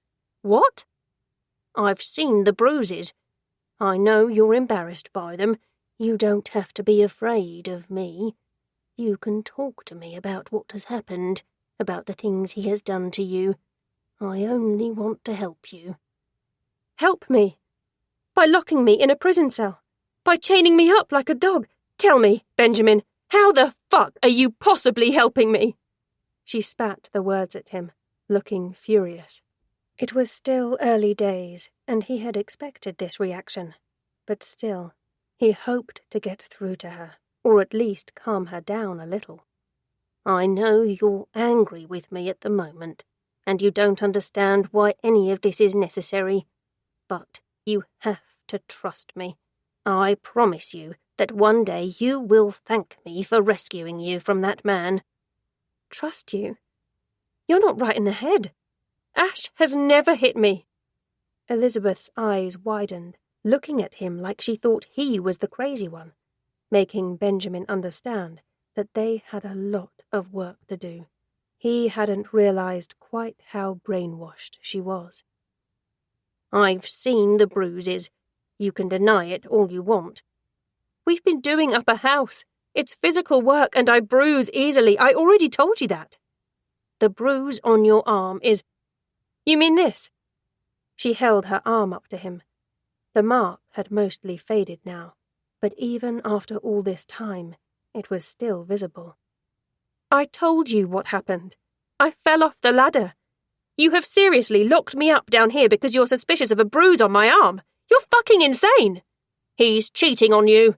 What? I've seen the bruises. I know you're embarrassed by them. You don't have to be afraid of me. You can talk to me about what has happened, about the things he has done to you. I only want to help you. Help me? By locking me in a prison cell? By chaining me up like a dog? Tell me, Benjamin, how the fuck are you possibly helping me? She spat the words at him, looking furious. It was still early days, and he had expected this reaction. But still, he hoped to get through to her, or at least calm her down a little. I know you're angry with me at the moment, and you don't understand why any of this is necessary, but you have to trust me. I promise you that one day you will thank me for rescuing you from that man. Trust you? You're not right in the head. Ash has never hit me. Elizabeth's eyes widened, looking at him like she thought he was the crazy one, making Benjamin understand that they had a lot of work to do. He hadn't realized quite how brainwashed she was. I've seen the bruises. You can deny it all you want. We've been doing up a house. It's physical work and I bruise easily. I already told you that. The bruise on your arm is... You mean this? She held her arm up to him. The mark had mostly faded now, but even after all this time, it was still visible. I told you what happened. I fell off the ladder. You have seriously locked me up down here because you're suspicious of a bruise on my arm. You're fucking insane. He's cheating on you.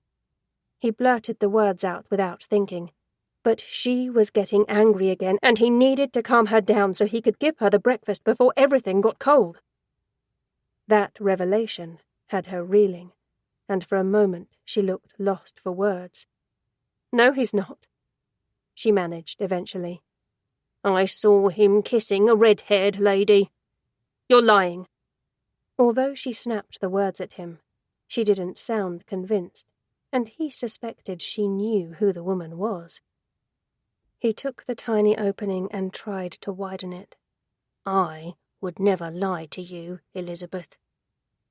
He blurted the words out without thinking. But she was getting angry again, and he needed to calm her down so he could give her the breakfast before everything got cold. That revelation had her reeling, and for a moment she looked lost for words. No, he's not, she managed eventually. I saw him kissing a red-haired lady. You're lying. Although she snapped the words at him, she didn't sound convinced, and he suspected she knew who the woman was. He took the tiny opening and tried to widen it. I would never lie to you, Elizabeth.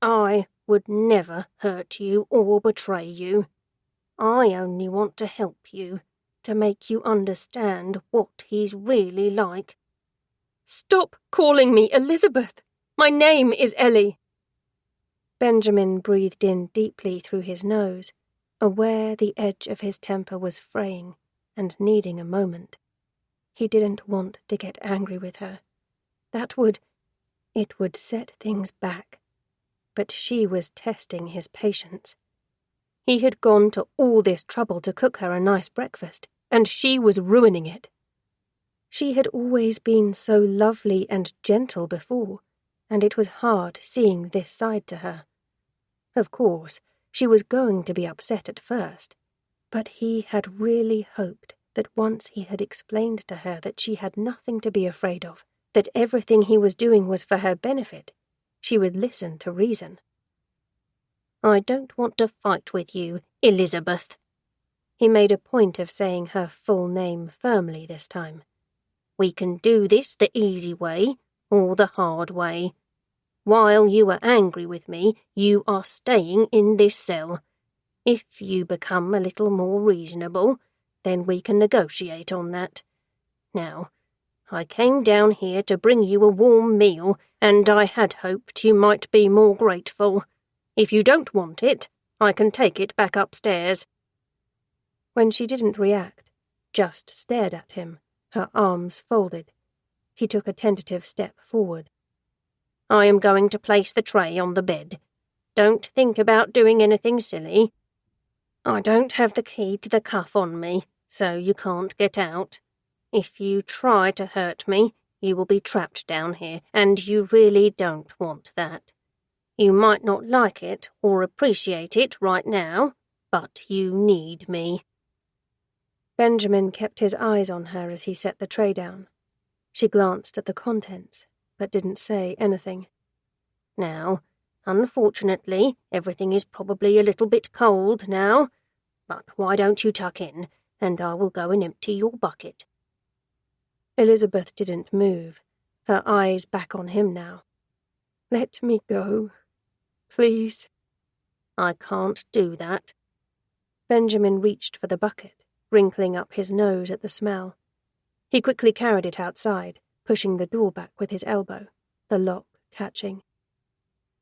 I would never hurt you or betray you. I only want to help you, to make you understand what he's really like. Stop calling me Elizabeth. My name is Ellie. Benjamin breathed in deeply through his nose, aware the edge of his temper was fraying and needing a moment. He didn't want to get angry with her. It would set things back. But she was testing his patience. He had gone to all this trouble to cook her a nice breakfast, and she was ruining it. She had always been so lovely and gentle before, and it was hard seeing this side to her. Of course, she was going to be upset at first, but he had really hoped that once he had explained to her that she had nothing to be afraid of, that everything he was doing was for her benefit, she would listen to reason. I don't want to fight with you, Elizabeth." He made a point of saying her full name firmly this time. "We can do this the easy way or the hard way. While you are angry with me, you are staying in this cell. If you become a little more reasonable, then we can negotiate on that. Now, I came down here to bring you a warm meal, and I had hoped you might be more grateful. If you don't want it, I can take it back upstairs." When she didn't react, just stared at him, her arms folded, he took a tentative step forward. "I am going to place the tray on the bed. Don't think about doing anything silly. I don't have the key to the cuff on me, so you can't get out. If you try to hurt me, you will be trapped down here, and you really don't want that. You might not like it or appreciate it right now, but you need me." Benjamin kept his eyes on her as he set the tray down. She glanced at the contents, but didn't say anything. "Now, unfortunately, everything is probably a little bit cold now, but why don't you tuck in, and I will go and empty your bucket." Elizabeth didn't move, her eyes back on him now. "Let me go, please." "I can't do that." Benjamin reached for the bucket, wrinkling up his nose at the smell. He quickly carried it outside, pushing the door back with his elbow, the lock catching.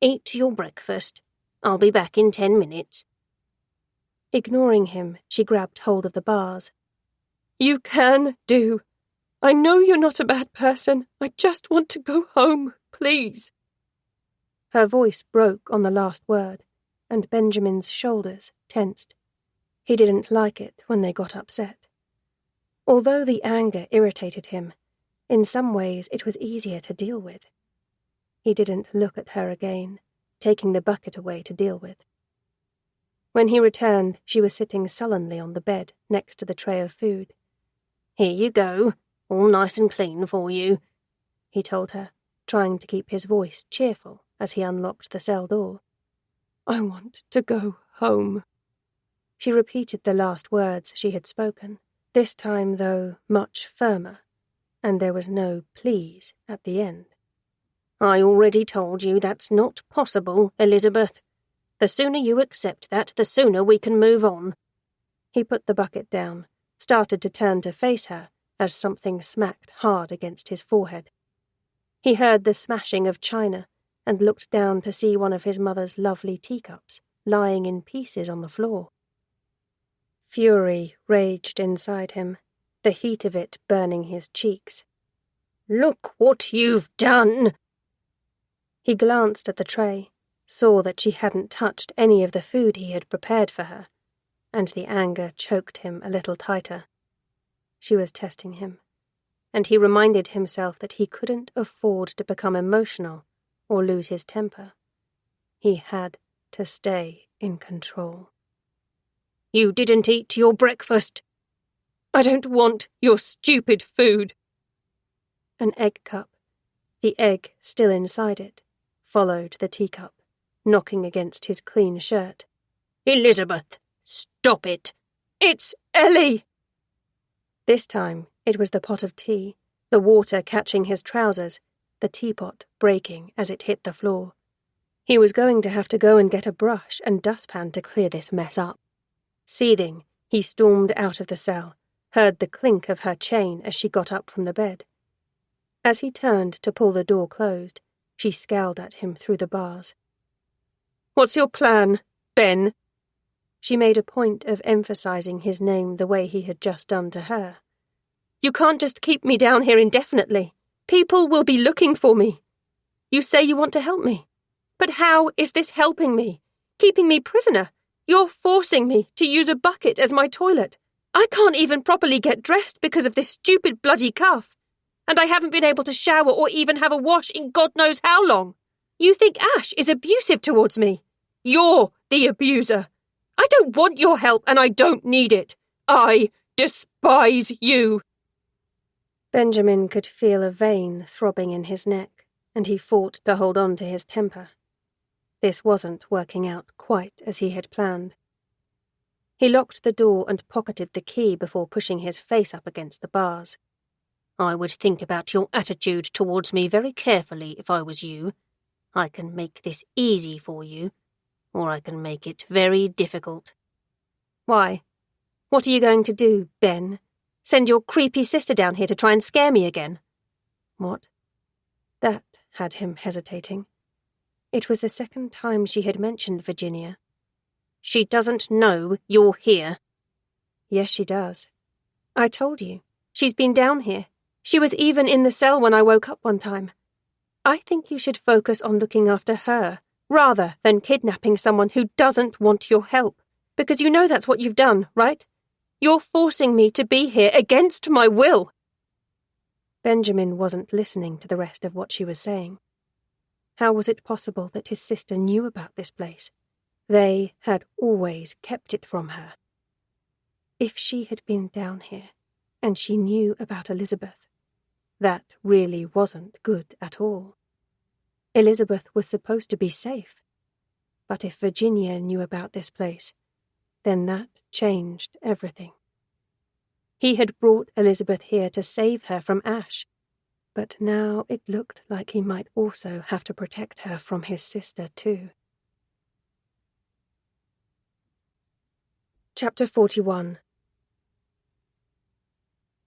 "Eat your breakfast. I'll be back in 10 minutes. Ignoring him, she grabbed hold of the bars. "You can do. I know you're not a bad person. I just want to go home, please." Her voice broke on the last word, and Benjamin's shoulders tensed. He didn't like it when they got upset. Although the anger irritated him, in some ways it was easier to deal with. He didn't look at her again, taking the bucket away to deal with. When he returned, she was sitting sullenly on the bed next to the tray of food. "Here you go, all nice and clean for you," he told her, trying to keep his voice cheerful as he unlocked the cell door. "I want to go home." She repeated the last words she had spoken, this time, though, much firmer, and there was no please at the end. "I already told you that's not possible, Elizabeth. The sooner you accept that, the sooner we can move on." He put the bucket down, started to turn to face her as something smacked hard against his forehead. He heard the smashing of china and looked down to see one of his mother's lovely teacups lying in pieces on the floor. Fury raged inside him, the heat of it burning his cheeks. "Look what you've done!" He glanced at the tray, saw that she hadn't touched any of the food he had prepared for her, and the anger choked him a little tighter. She was testing him, and he reminded himself that he couldn't afford to become emotional or lose his temper. He had to stay in control. "You didn't eat your breakfast." "I don't want your stupid food." An egg cup, the egg still inside it, followed the teacup, knocking against his clean shirt. "Elizabeth, stop it." "It's Ellie." This time it was the pot of tea, the water catching his trousers, the teapot breaking as it hit the floor. He was going to have to go and get a brush and dustpan to clear this mess up. Seething, he stormed out of the cell, heard the clink of her chain as she got up from the bed. As he turned to pull the door closed, she scowled at him through the bars. "What's your plan, Ben?" She made a point of emphasizing his name the way he had just done to her. "You can't just keep me down here indefinitely. People will be looking for me. You say you want to help me. But how is this helping me? Keeping me prisoner? You're forcing me to use a bucket as my toilet. I can't even properly get dressed because of this stupid bloody cuff. And I haven't been able to shower or even have a wash in God knows how long. You think Ash is abusive towards me? You're the abuser. I don't want your help and I don't need it. I despise you." Benjamin could feel a vein throbbing in his neck, and he fought to hold on to his temper. This wasn't working out quite as he had planned. He locked the door and pocketed the key before pushing his face up against the bars. I would think about your attitude towards me very carefully if I was you. I can make this easy for you, or I can make it very difficult. Why? What are you going to do, Ben? Send your creepy sister down here to try and scare me again? What? That had him hesitating. It was the second time she had mentioned Virginia. She doesn't know you're here. Yes, she does. I told you. She's been down here. She was even in the cell when I woke up one time. I think you should focus on looking after her, rather than kidnapping someone who doesn't want your help. Because you know that's what you've done, right? You're forcing me to be here against my will. Benjamin wasn't listening to the rest of what she was saying. How was it possible that his sister knew about this place? They had always kept it from her. If she had been down here, and she knew about Elizabeth, that really wasn't good at all. Elizabeth was supposed to be safe. But if Virginia knew about this place, then that changed everything. He had brought Elizabeth here to save her from Ash, but now it looked like he might also have to protect her from his sister too. Chapter 41.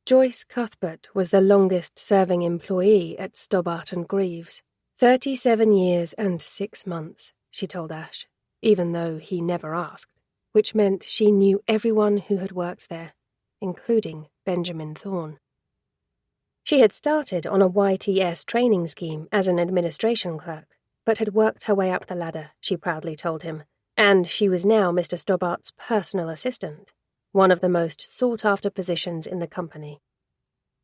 Joyce Cuthbert was the longest-serving employee at Stobbart and Greaves. 37 years and 6 months, she told Ash, even though he never asked, which meant she knew everyone who had worked there, including Benjamin Thorne. She had started on a YTS training scheme as an administration clerk, but had worked her way up the ladder, she proudly told him, and she was now Mr. Stobbart's personal assistant, one of the most sought-after positions in the company.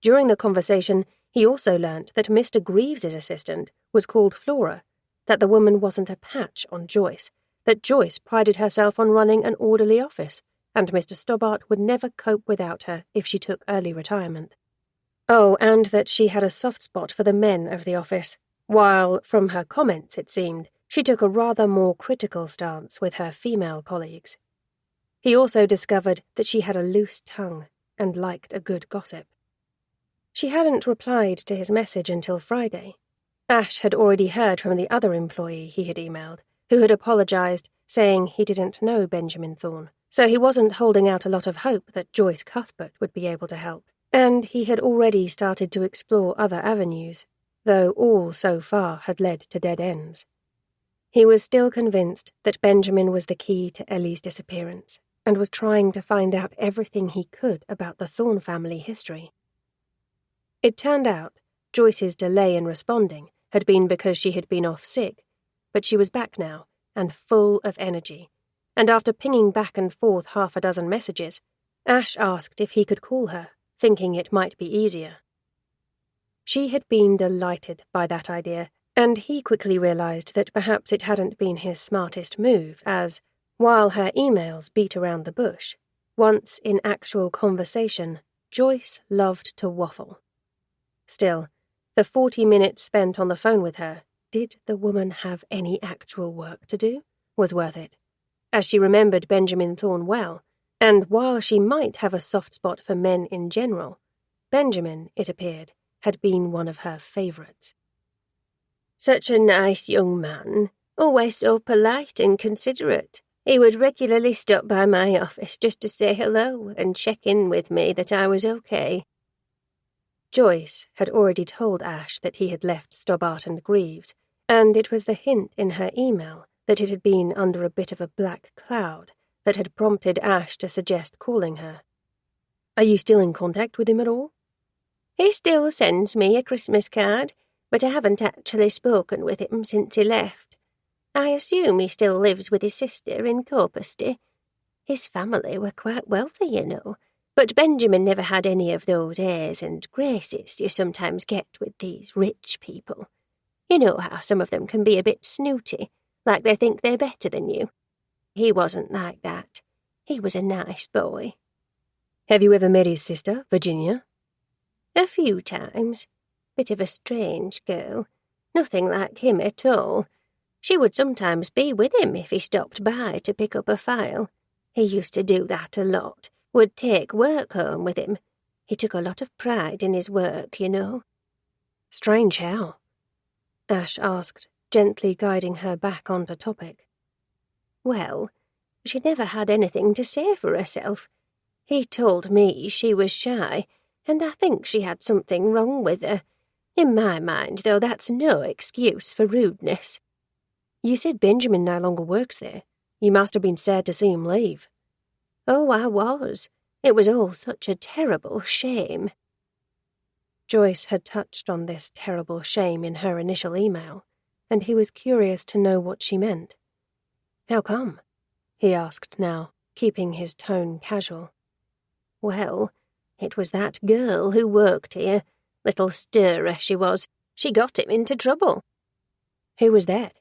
During the conversation, he also learnt that Mr. Greaves's assistant was called Flora, that the woman wasn't a patch on Joyce, that Joyce prided herself on running an orderly office, and Mr. Stobbart would never cope without her if she took early retirement. Oh, and that she had a soft spot for the men of the office, while, from her comments it seemed, she took a rather more critical stance with her female colleagues. He also discovered that she had a loose tongue and liked a good gossip. She hadn't replied to his message until Friday. Ash had already heard from the other employee he had emailed, who had apologized, saying he didn't know Benjamin Thorne, so he wasn't holding out a lot of hope that Joyce Cuthbert would be able to help. And he had already started to explore other avenues, though all so far had led to dead ends. He was still convinced that Benjamin was the key to Ellie's disappearance, and was trying to find out everything he could about the Thorne family history. It turned out Joyce's delay in responding had been because she had been off sick, but she was back now, and full of energy, and after pinging back and forth 6 messages, Ash asked if he could call her, thinking it might be easier. She had been delighted by that idea, and he quickly realized that perhaps it hadn't been his smartest move, as, while her emails beat around the bush, once in actual conversation, Joyce loved to waffle. Still, the 40 minutes spent on the phone with her, did the woman have any actual work to do, was worth it, as she remembered Benjamin Thorne well, and while she might have a soft spot for men in general, Benjamin, it appeared, had been one of her favourites. Such a nice young man, always so polite and considerate. He would regularly stop by my office just to say hello and check in with me that I was okay. Joyce had already told Ash that he had left Stobbart and Greaves, and it was the hint in her email that it had been under a bit of a black cloud that had prompted Ash to suggest calling her. Are you still in contact with him at all? He still sends me a Christmas card, but I haven't actually spoken with him since he left. I assume he still lives with his sister in Corpusty. His family were quite wealthy, you know, but Benjamin never had any of those airs and graces you sometimes get with these rich people. You know how some of them can be a bit snooty, like they think they're better than you. He wasn't like that. He was a nice boy. Have you ever met his sister, Virginia? A few times. Bit of a strange girl. Nothing like him at all. She would sometimes be with him if he stopped by to pick up a file. He used to do that a lot, would take work home with him. He took a lot of pride in his work, you know. Strange how? Ash asked, gently guiding her back onto topic. Well, she never had anything to say for herself. He told me she was shy, and I think she had something wrong with her. In my mind, though, that's no excuse for rudeness. You said Benjamin no longer works there. You must have been sad to see him leave. Oh, I was. It was all such a terrible shame. Joyce had touched on this terrible shame in her initial email, and he was curious to know what she meant. How come? He asked now, keeping his tone casual. Well, it was that girl who worked here. Little stirrer she was. She got him into trouble. Who was that?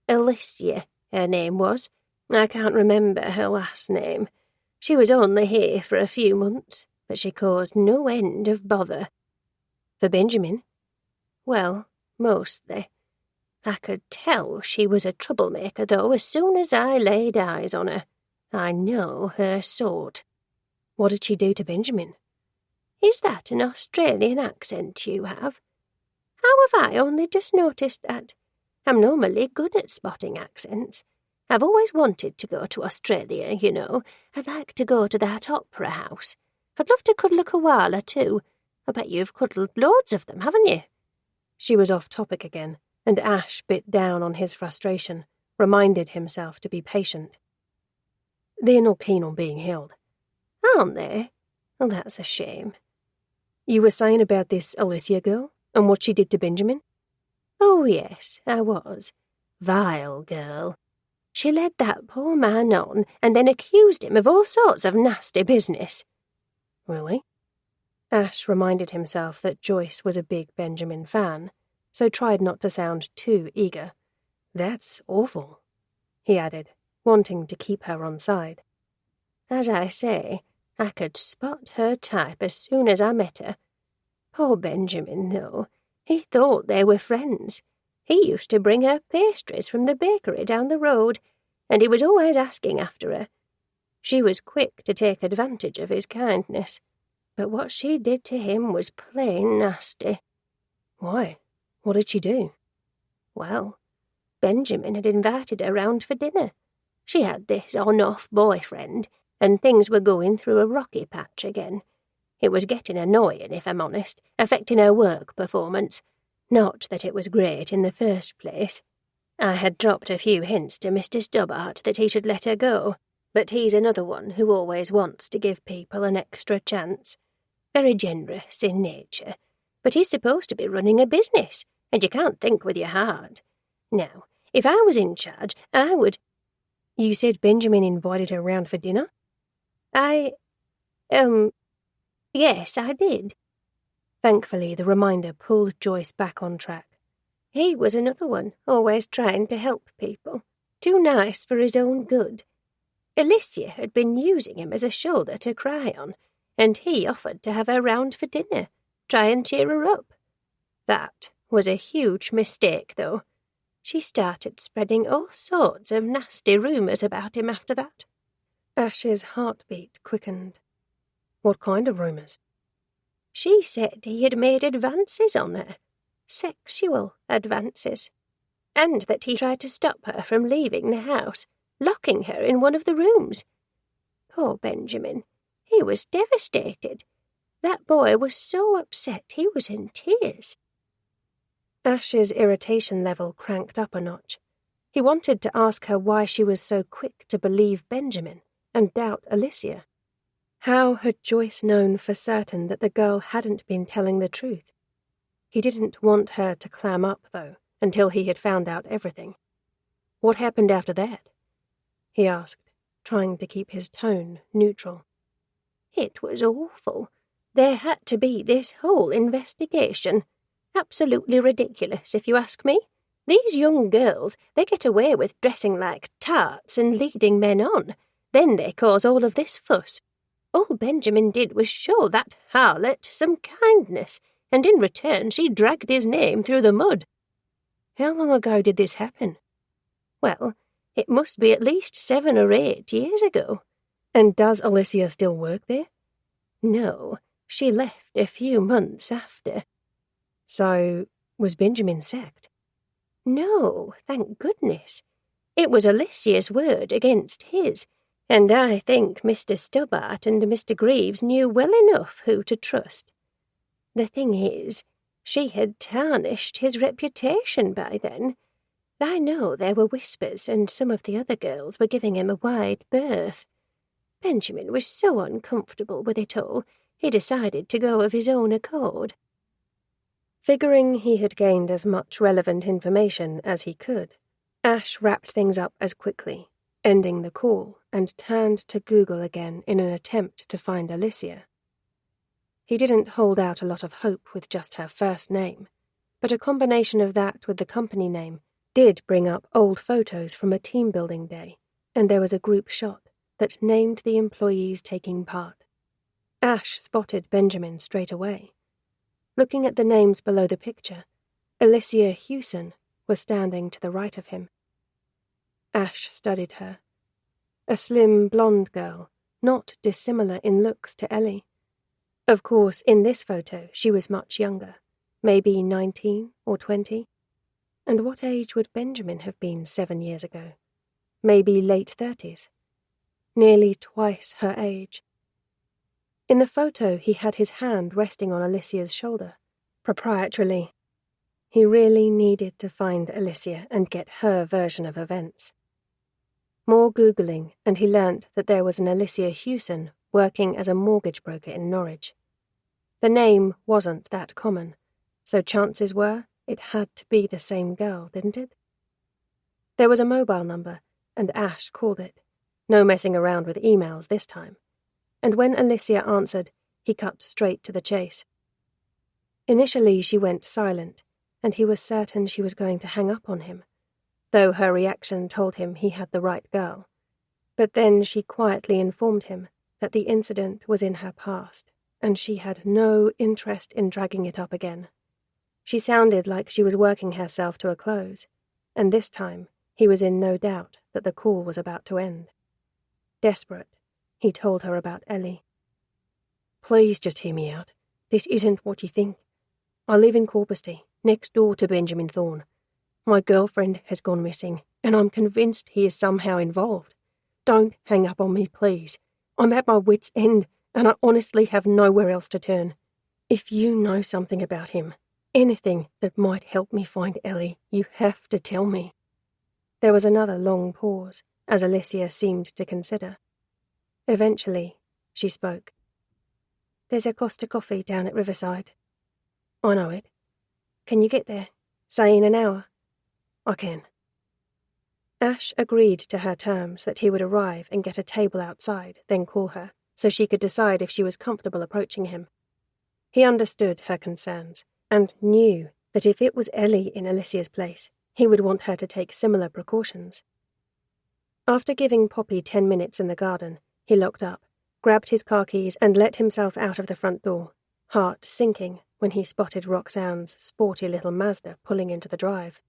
Alicia, her name was. I can't remember her last name. She was only here for a few months, but she caused no end of bother. For Benjamin? Well, mostly. I could tell she was a troublemaker, though, as soon as I laid eyes on her. I know her sort. What did she do to Benjamin? Is that an Australian accent you have? How have I only just noticed that? I'm normally good at spotting accents. I've always wanted to go to Australia, you know. I'd like to go to that opera house. I'd love to cuddle a koala, too. I bet you've cuddled loads of them, haven't you? She was off topic again, and Ash bit down on his frustration, reminded himself to be patient. They're not keen on being held. Aren't they? Well, that's a shame. You were saying about this Alicia girl, and what she did to Benjamin? Oh, yes, I was. Vile girl. She led that poor man on, and then accused him of all sorts of nasty business. Really? Ash reminded himself that Joyce was a big Benjamin fan, so tried not to sound too eager. That's awful, he added, wanting to keep her on side. As I say, I could spot her type as soon as I met her. Poor Benjamin, though. He thought they were friends. He used to bring her pastries from the bakery down the road, and he was always asking after her. She was quick to take advantage of his kindness, but what she did to him was plain nasty. Why? What did she do? Well, Benjamin had invited her round for dinner. She had this on-off boyfriend, and things were going through a rocky patch again. It was getting annoying, if I'm honest, affecting her work performance. Not that it was great in the first place. I had dropped a few hints to Mr. Stobbart that he should let her go, but he's another one who always wants to give people an extra chance. Very generous in nature, but he's supposed to be running a business, and you can't think with your heart. Now, if I was in charge, I would— You said Benjamin invited her round for dinner? Yes, I did. Thankfully, the reminder pulled Joyce back on track. He was another one, always trying to help people. Too nice for his own good. Alicia had been using him as a shoulder to cry on, and he offered to have her round for dinner, try and cheer her up. That was a huge mistake, though. She started spreading all sorts of nasty rumours about him after that. Ash's heartbeat quickened. What kind of rumours? She said he had made advances on her, sexual advances, and that he tried to stop her from leaving the house, locking her in one of the rooms. Poor Benjamin, he was devastated. That boy was so upset he was in tears. Ash's irritation level cranked up a notch. He wanted to ask her why she was so quick to believe Benjamin and doubt Alicia. How had Joyce known for certain that the girl hadn't been telling the truth? He didn't want her to clam up, though, until he had found out everything. What happened after that? He asked, trying to keep his tone neutral. It was awful. There had to be this whole investigation. Absolutely ridiculous, if you ask me. These young girls, they get away with dressing like tarts and leading men on. Then they cause all of this fuss. All Benjamin did was show that harlot some kindness, and in return she dragged his name through the mud. How long ago did this happen? Well, it must be at least 7 or 8 years ago. And does Alicia still work there? No, she left a few months after. So, was Benjamin sacked? No, thank goodness. It was Alicia's word against his, and I think Mr. Stubbart and Mr. Greaves knew well enough who to trust. The thing is, she had tarnished his reputation by then. I know there were whispers, and some of the other girls were giving him a wide berth. Benjamin was so uncomfortable with it all, he decided to go of his own accord. Figuring he had gained as much relevant information as he could, Ash wrapped things up as quickly, ending the call, and turned to Google again in an attempt to find Alicia. He didn't hold out a lot of hope with just her first name, but a combination of that with the company name did bring up old photos from a team-building day, and there was a group shot that named the employees taking part. Ash spotted Benjamin straight away. Looking at the names below the picture, Alicia Hewson was standing to the right of him. Ash studied her. A slim, blonde girl, not dissimilar in looks to Ellie. Of course, in this photo, she was much younger, maybe 19 or 20. And what age would Benjamin have been 7 years ago? Maybe late 30s. Nearly twice her age. In the photo, he had his hand resting on Alicia's shoulder, proprietarily. He really needed to find Alicia and get her version of events. More Googling, and he learnt that there was an Alicia Hewson working as a mortgage broker in Norwich. The name wasn't that common, so chances were it had to be the same girl, didn't it? There was a mobile number, and Ash called it. No messing around with emails this time. And when Alicia answered, he cut straight to the chase. Initially she went silent, and he was certain she was going to hang up on him, though her reaction told him he had the right girl. But then she quietly informed him that the incident was in her past, and she had no interest in dragging it up again. She sounded like she was working herself to a close, and this time he was in no doubt that the call was about to end. Desperate, he told her about Ellie. Please just hear me out. This isn't what you think. I live in Corpusty, next door to Benjamin Thorne. My girlfriend has gone missing, and I'm convinced he is somehow involved. Don't hang up on me, please. I'm at my wit's end, and I honestly have nowhere else to turn. If you know something about him, anything that might help me find Ellie, you have to tell me. There was another long pause, as Alicia seemed to consider. Eventually, she spoke. There's a Costa Coffee down at Riverside. I know it. Can you get there? Say in an hour? I can. Ash agreed to her terms that he would arrive and get a table outside, then call her, so she could decide if she was comfortable approaching him. He understood her concerns, and knew that if it was Ellie in Alicia's place, he would want her to take similar precautions. After giving Poppy 10 minutes in the garden, he locked up, grabbed his car keys and let himself out of the front door, heart sinking when he spotted Roxanne's sporty little Mazda pulling into the drive.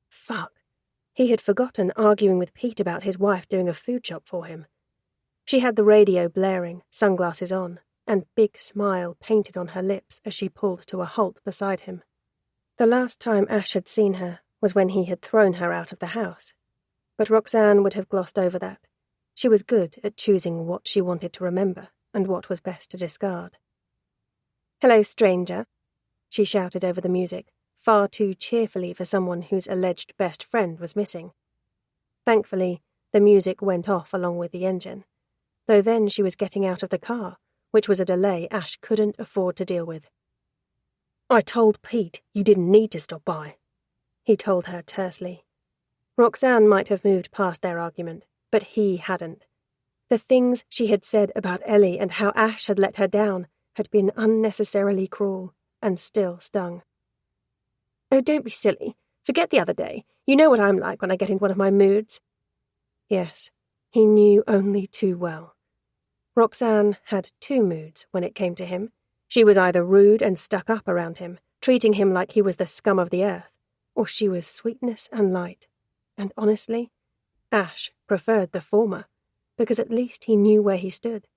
Fuck. He had forgotten arguing with Pete about his wife doing a food shop for him. She had the radio blaring, sunglasses on, and big smile painted on her lips as she pulled to a halt beside him. The last time Ash had seen her was when he had thrown her out of the house. But Roxanne would have glossed over that. She was good at choosing what she wanted to remember and what was best to discard. "Hello, stranger," she shouted over the music, far too cheerfully for someone whose alleged best friend was missing. Thankfully, the music went off along with the engine, though then she was getting out of the car, which was a delay Ash couldn't afford to deal with. I told Pete you didn't need to stop by, he told her tersely. Roxanne might have moved past their argument, but he hadn't. The things she had said about Ellie and how Ash had let her down had been unnecessarily cruel, and still stung. "Oh, don't be silly. Forget the other day. You know what I'm like when I get in one of my moods." Yes, he knew only too well. Roxanne had two moods when it came to him. She was either rude and stuck up around him, treating him like he was the scum of the earth, or she was sweetness and light. and honestly, Ash preferred the former, because at least he knew where he stood.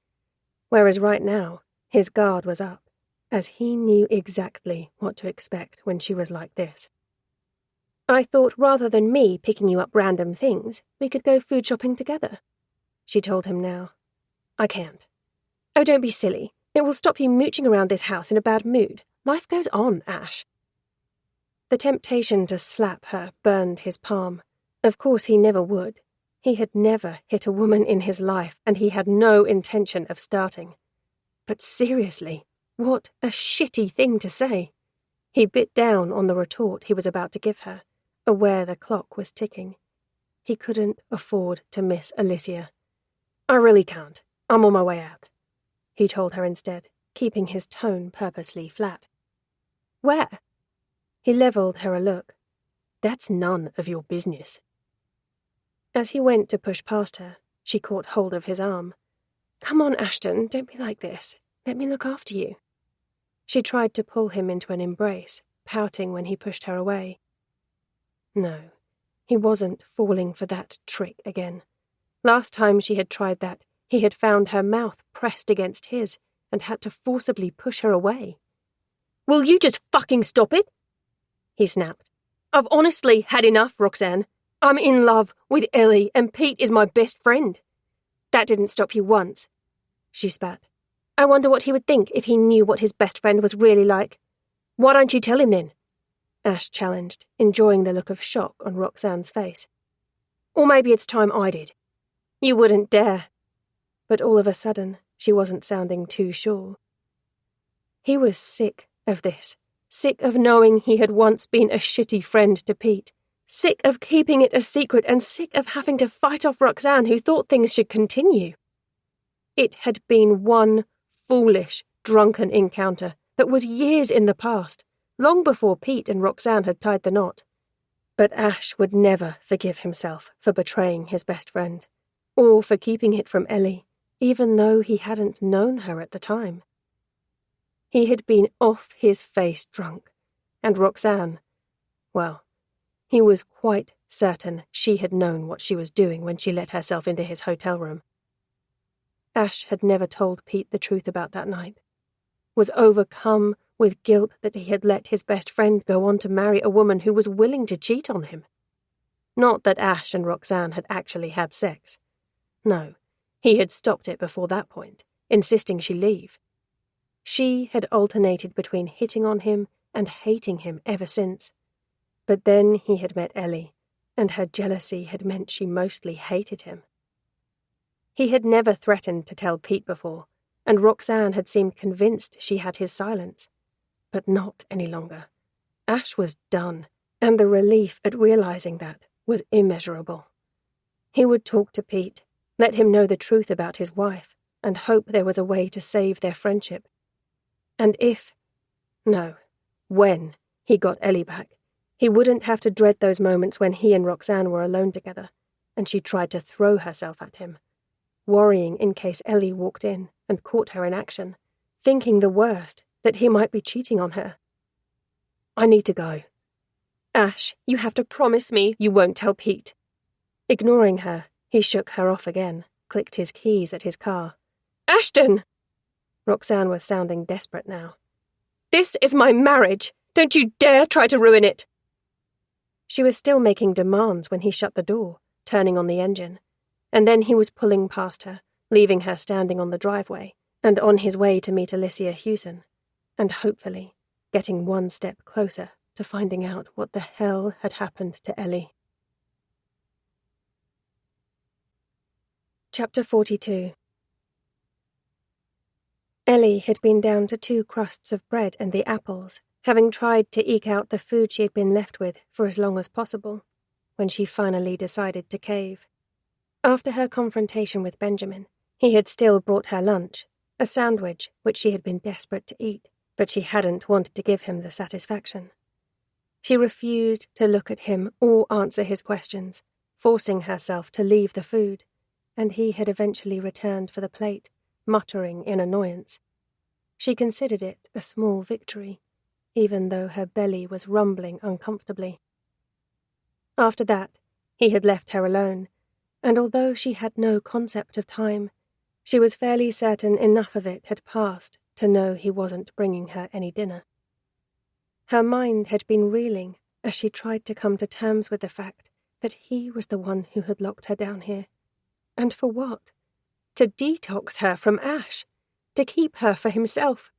Whereas right now, his guard was up, as he knew exactly what to expect when she was like this. I thought rather than me picking you up random things, we could go food shopping together, she told him now. I can't. Oh, don't be silly. It will stop you mooching around this house in a bad mood. Life goes on, Ash. The temptation to slap her burned his palm. Of course he never would. He had never hit a woman in his life, and he had no intention of starting. But seriously, what a shitty thing to say. He bit down on the retort he was about to give her, aware the clock was ticking. He couldn't afford to miss Alicia. I really can't. I'm on my way out, he told her instead, keeping his tone purposely flat. Where? He levelled her a look. That's none of your business. As he went to push past her, she caught hold of his arm. Come on, Ashton, don't be like this. Let me look after you. She tried to pull him into an embrace, pouting when he pushed her away. No, he wasn't falling for that trick again. Last time she had tried that, he had found her mouth pressed against his and had to forcibly push her away. Will you just fucking stop it? He snapped. I've honestly had enough, Roxanne. I'm in love with Ellie and Pete is my best friend. That didn't stop you once, she spat. I wonder what he would think if he knew what his best friend was really like. Why don't you tell him then? Ash challenged, enjoying the look of shock on Roxanne's face. Or maybe it's time I did. You wouldn't dare. But all of a sudden, she wasn't sounding too sure. He was sick of this, sick of knowing he had once been a shitty friend to Pete, sick of keeping it a secret and sick of having to fight off Roxanne who thought things should continue. It had been one foolish, drunken encounter that was years in the past, long before Pete and Roxanne had tied the knot. But Ash would never forgive himself for betraying his best friend, or for keeping it from Ellie, even though he hadn't known her at the time. He had been off his face drunk, and Roxanne, well, he was quite certain she had known what she was doing when she let herself into his hotel room. Ash had never told Pete the truth about that night, was overcome with guilt that he had let his best friend go on to marry a woman who was willing to cheat on him. Not that Ash and Roxanne had actually had sex. No, he had stopped it before that point, insisting she leave. She had alternated between hitting on him and hating him ever since. But then he had met Ellie, and her jealousy had meant she mostly hated him. He had never threatened to tell Pete before, and Roxanne had seemed convinced she had his silence. But not any longer. Ash was done, and the relief at realizing that was immeasurable. He would talk to Pete, let him know the truth about his wife, and hope there was a way to save their friendship. And when he got Ellie back, he wouldn't have to dread those moments when he and Roxanne were alone together, and she tried to throw herself at him, worrying in case Ellie walked in and caught her in action, thinking the worst, that he might be cheating on her. I need to go. Ash, you have to promise me you won't tell Pete. Ignoring her, he shook her off again, clicked his keys at his car. Ashton! Roxanne was sounding desperate now. This is my marriage. Don't you dare try to ruin it. She was still making demands when he shut the door, turning on the engine, and then he was pulling past her, leaving her standing on the driveway, and on his way to meet Alicia Hewson, and hopefully getting one step closer to finding out what the hell had happened to Ellie. Chapter 42. Ellie had been down to 2 crusts of bread and the apples, having tried to eke out the food she had been left with for as long as possible, when she finally decided to cave. After her confrontation with Benjamin, he had still brought her lunch, a sandwich which she had been desperate to eat, but she hadn't wanted to give him the satisfaction. She refused to look at him or answer his questions, forcing herself to leave the food, and he had eventually returned for the plate, muttering in annoyance. She considered it a small victory, even though her belly was rumbling uncomfortably. After that, He had left her alone, and although she had no concept of time, she was fairly certain enough of it had passed to know he wasn't bringing her any dinner. Her mind had been reeling as she tried to come to terms with the fact that he was the one who had locked her down here. And for what? To detox her from Ash, to keep her for himself.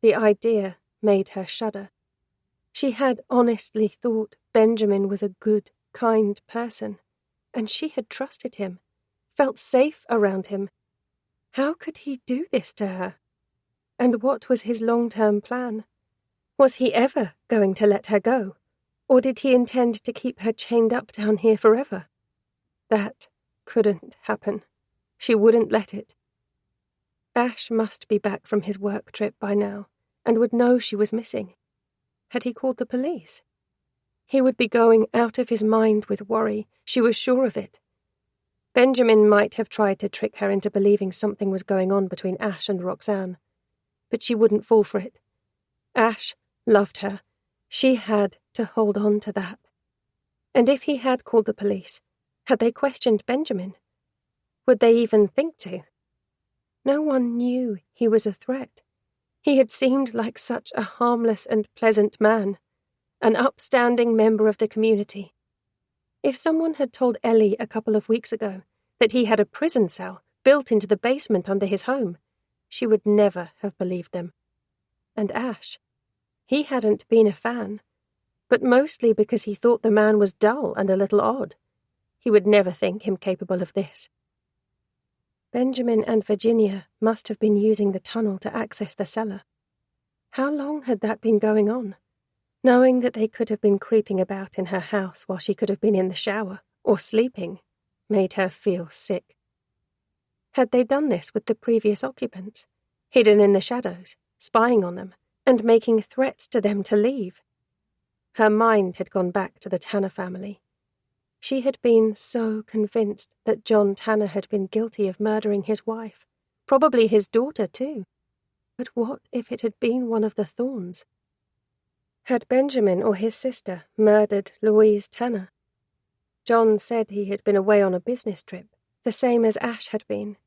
The idea made her shudder. She had honestly thought Benjamin was a good, kind person, and she had trusted him, felt safe around him. How could he do this to her? And what was his long-term plan? Was he ever going to let her go? Or did he intend to keep her chained up down here forever? That couldn't happen. She wouldn't let it. Ash must be back from his work trip by now, and would know she was missing. Had he called the police? He would be going out of his mind with worry, she was sure of it. Benjamin might have tried to trick her into believing something was going on between Ash and Roxanne, but she wouldn't fall for it. Ash loved her. She had to hold on to that. And if he had called the police, had they questioned Benjamin? Would they even think to? No one knew he was a threat. He had seemed like such a harmless and pleasant man, an upstanding member of the community. If someone had told Ellie a couple of weeks ago that he had a prison cell built into the basement under his home, she would never have believed them. And Ash, he hadn't been a fan, but mostly because he thought the man was dull and a little odd. He would never think him capable of this. Benjamin and Virginia must have been using the tunnel to access the cellar. How long had that been going on? Knowing that they could have been creeping about in her house while she could have been in the shower or sleeping made her feel sick. Had they done this with the previous occupants, hidden in the shadows, spying on them, and making threats to them to leave? Her mind had gone back to the Tanner family. She had been so convinced that John Tanner had been guilty of murdering his wife, probably his daughter too. But what if it had been one of the Thorns? Had Benjamin or his sister murdered Louise Tanner? John said he had been away on a business trip, the same as Ash had been.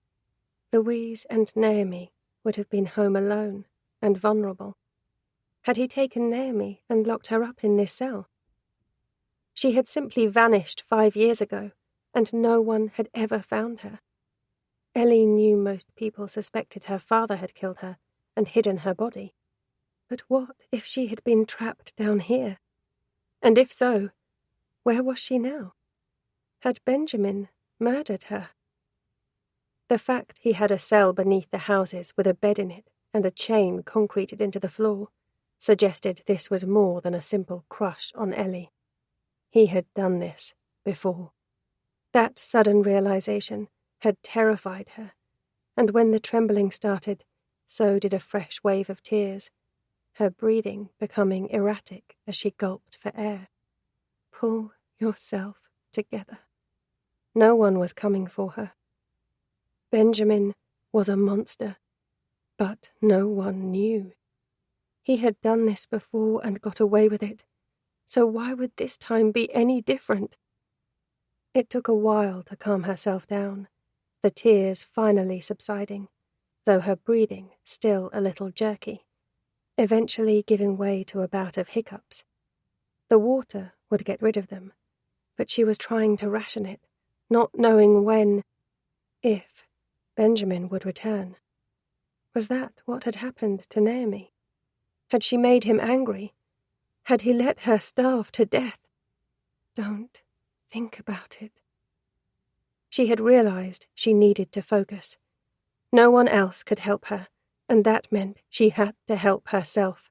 Louise and Naomi would have been home alone and vulnerable. Had he taken Naomi and locked her up in this cell? She had simply vanished 5 years ago, and no one had ever found her. Ellie knew most people suspected her father had killed her and hidden her body. But what if she had been trapped down here? And if so, where was she now? Had Benjamin murdered her? The fact he had a cell beneath the houses with a bed in it and a chain concreted into the floor suggested this was more than a simple crush on Ellie. He had done this before. That sudden realization had terrified her, and when the trembling started, so did a fresh wave of tears, her breathing becoming erratic as she gulped for air. Pull yourself together. No one was coming for her. Benjamin was a monster, but no one knew. He had done this before and got away with it, so why would this time be any different? It took a while to calm herself down, the tears finally subsiding, though her breathing still a little jerky, eventually giving way to a bout of hiccups. The water would get rid of them, but she was trying to ration it, not knowing when, if, Benjamin would return. Was that what had happened to Naomi? Had she made him angry? Had he let her starve to death? Don't think about it. She had realized she needed to focus. No one else could help her, and that meant she had to help herself.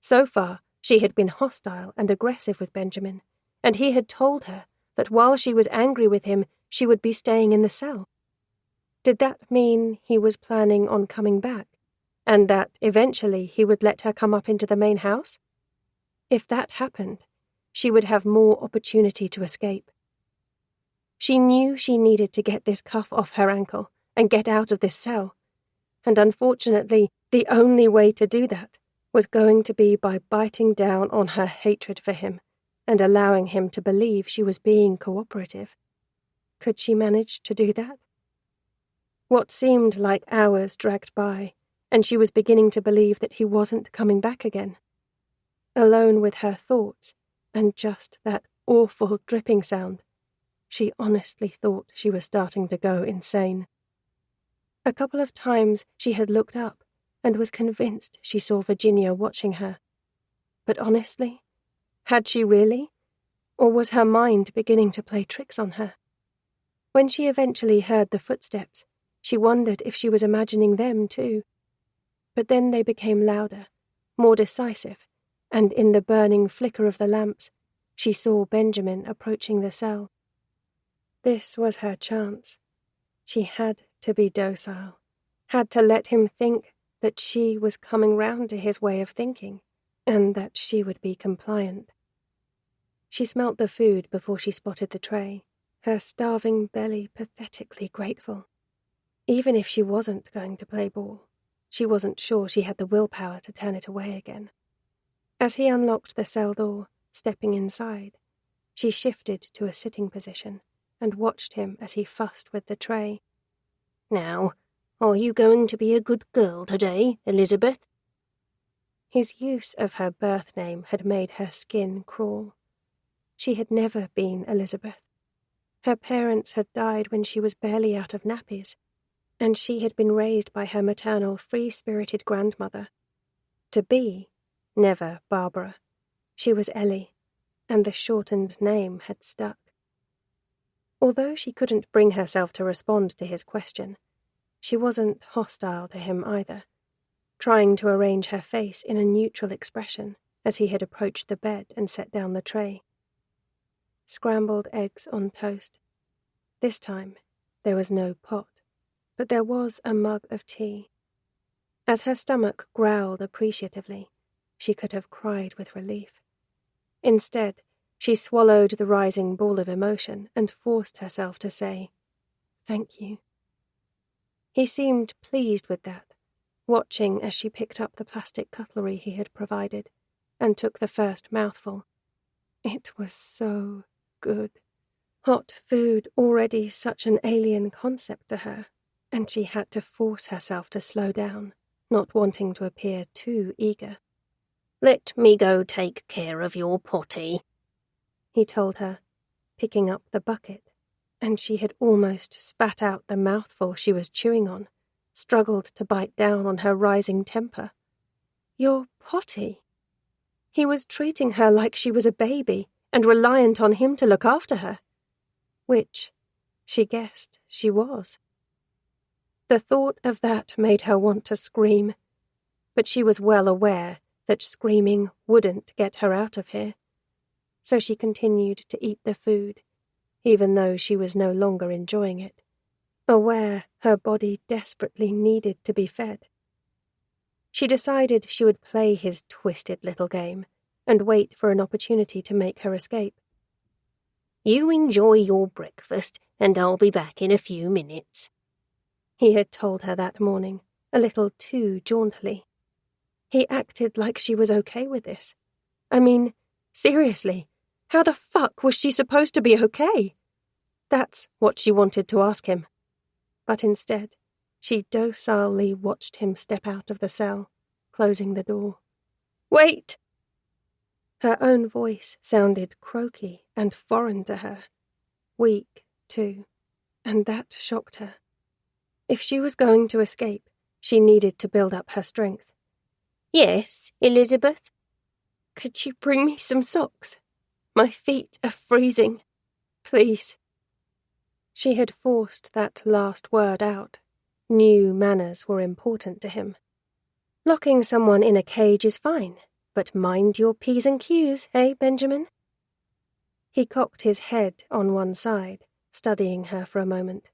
So far, she had been hostile and aggressive with Benjamin, and he had told her that while she was angry with him, she would be staying in the cell. Did that mean he was planning on coming back, and that eventually he would let her come up into the main house? If that happened, she would have more opportunity to escape. She knew she needed to get this cuff off her ankle and get out of this cell, and unfortunately, the only way to do that was going to be by biting down on her hatred for him and allowing him to believe she was being cooperative. Could she manage to do that? What seemed like hours dragged by, and she was beginning to believe that he wasn't coming back again. Alone with her thoughts, and just that awful dripping sound, she honestly thought she was starting to go insane. A couple of times she had looked up and was convinced she saw Virginia watching her. But honestly, had she really? Or was her mind beginning to play tricks on her? When she eventually heard the footsteps, she wondered if she was imagining them too. But then they became louder, more decisive, and in the burning flicker of the lamps, she saw Benjamin approaching the cell. This was her chance. She had to be docile, had to let him think that she was coming round to his way of thinking, and that she would be compliant. She smelt the food before she spotted the tray, her starving belly pathetically grateful. Even if she wasn't going to play ball, she wasn't sure she had the willpower to turn it away again. As he unlocked the cell door, stepping inside, she shifted to a sitting position and watched him as he fussed with the tray. "Now, are you going to be a good girl today, Elizabeth?" His use of her birth name had made her skin crawl. She had never been Elizabeth. Her parents had died when she was barely out of nappies, and she had been raised by her maternal free-spirited grandmother. To be, never Barbara. She was Ellie, and the shortened name had stuck. Although she couldn't bring herself to respond to his question, she wasn't hostile to him either, trying to arrange her face in a neutral expression as he had approached the bed and set down the tray. Scrambled eggs on toast. This time, there was no pot, but there was a mug of tea. As her stomach growled appreciatively, she could have cried with relief. Instead, she swallowed the rising ball of emotion and forced herself to say, "Thank you." He seemed pleased with that, watching as she picked up the plastic cutlery he had provided and took the first mouthful. It was so good. Hot food already such an alien concept to her, and she had to force herself to slow down, not wanting to appear too eager. "Let me go take care of your potty," he told her, picking up the bucket, and she had almost spat out the mouthful she was chewing on, struggled to bite down on her rising temper. Your potty? He was treating her like she was a baby and reliant on him to look after her, which, she guessed, she was. The thought of that made her want to scream, but she was well aware that screaming wouldn't get her out of here. So she continued to eat the food, even though she was no longer enjoying it, aware her body desperately needed to be fed. She decided she would play his twisted little game and wait for an opportunity to make her escape. "You enjoy your breakfast, and I'll be back in a few minutes," he had told her that morning, a little too jauntily. He acted like she was okay with this. I mean, seriously, how the fuck was she supposed to be okay? That's what she wanted to ask him. But instead, she docilely watched him step out of the cell, closing the door. "Wait!" Her own voice sounded croaky and foreign to her. Weak, too, and that shocked her. If she was going to escape, she needed to build up her strength. "Yes, Elizabeth?" "Could you bring me some socks? My feet are freezing. Please." She had forced that last word out. New manners were important to him. Locking someone in a cage is fine, but mind your P's and Q's, eh, Benjamin? He cocked his head on one side, studying her for a moment,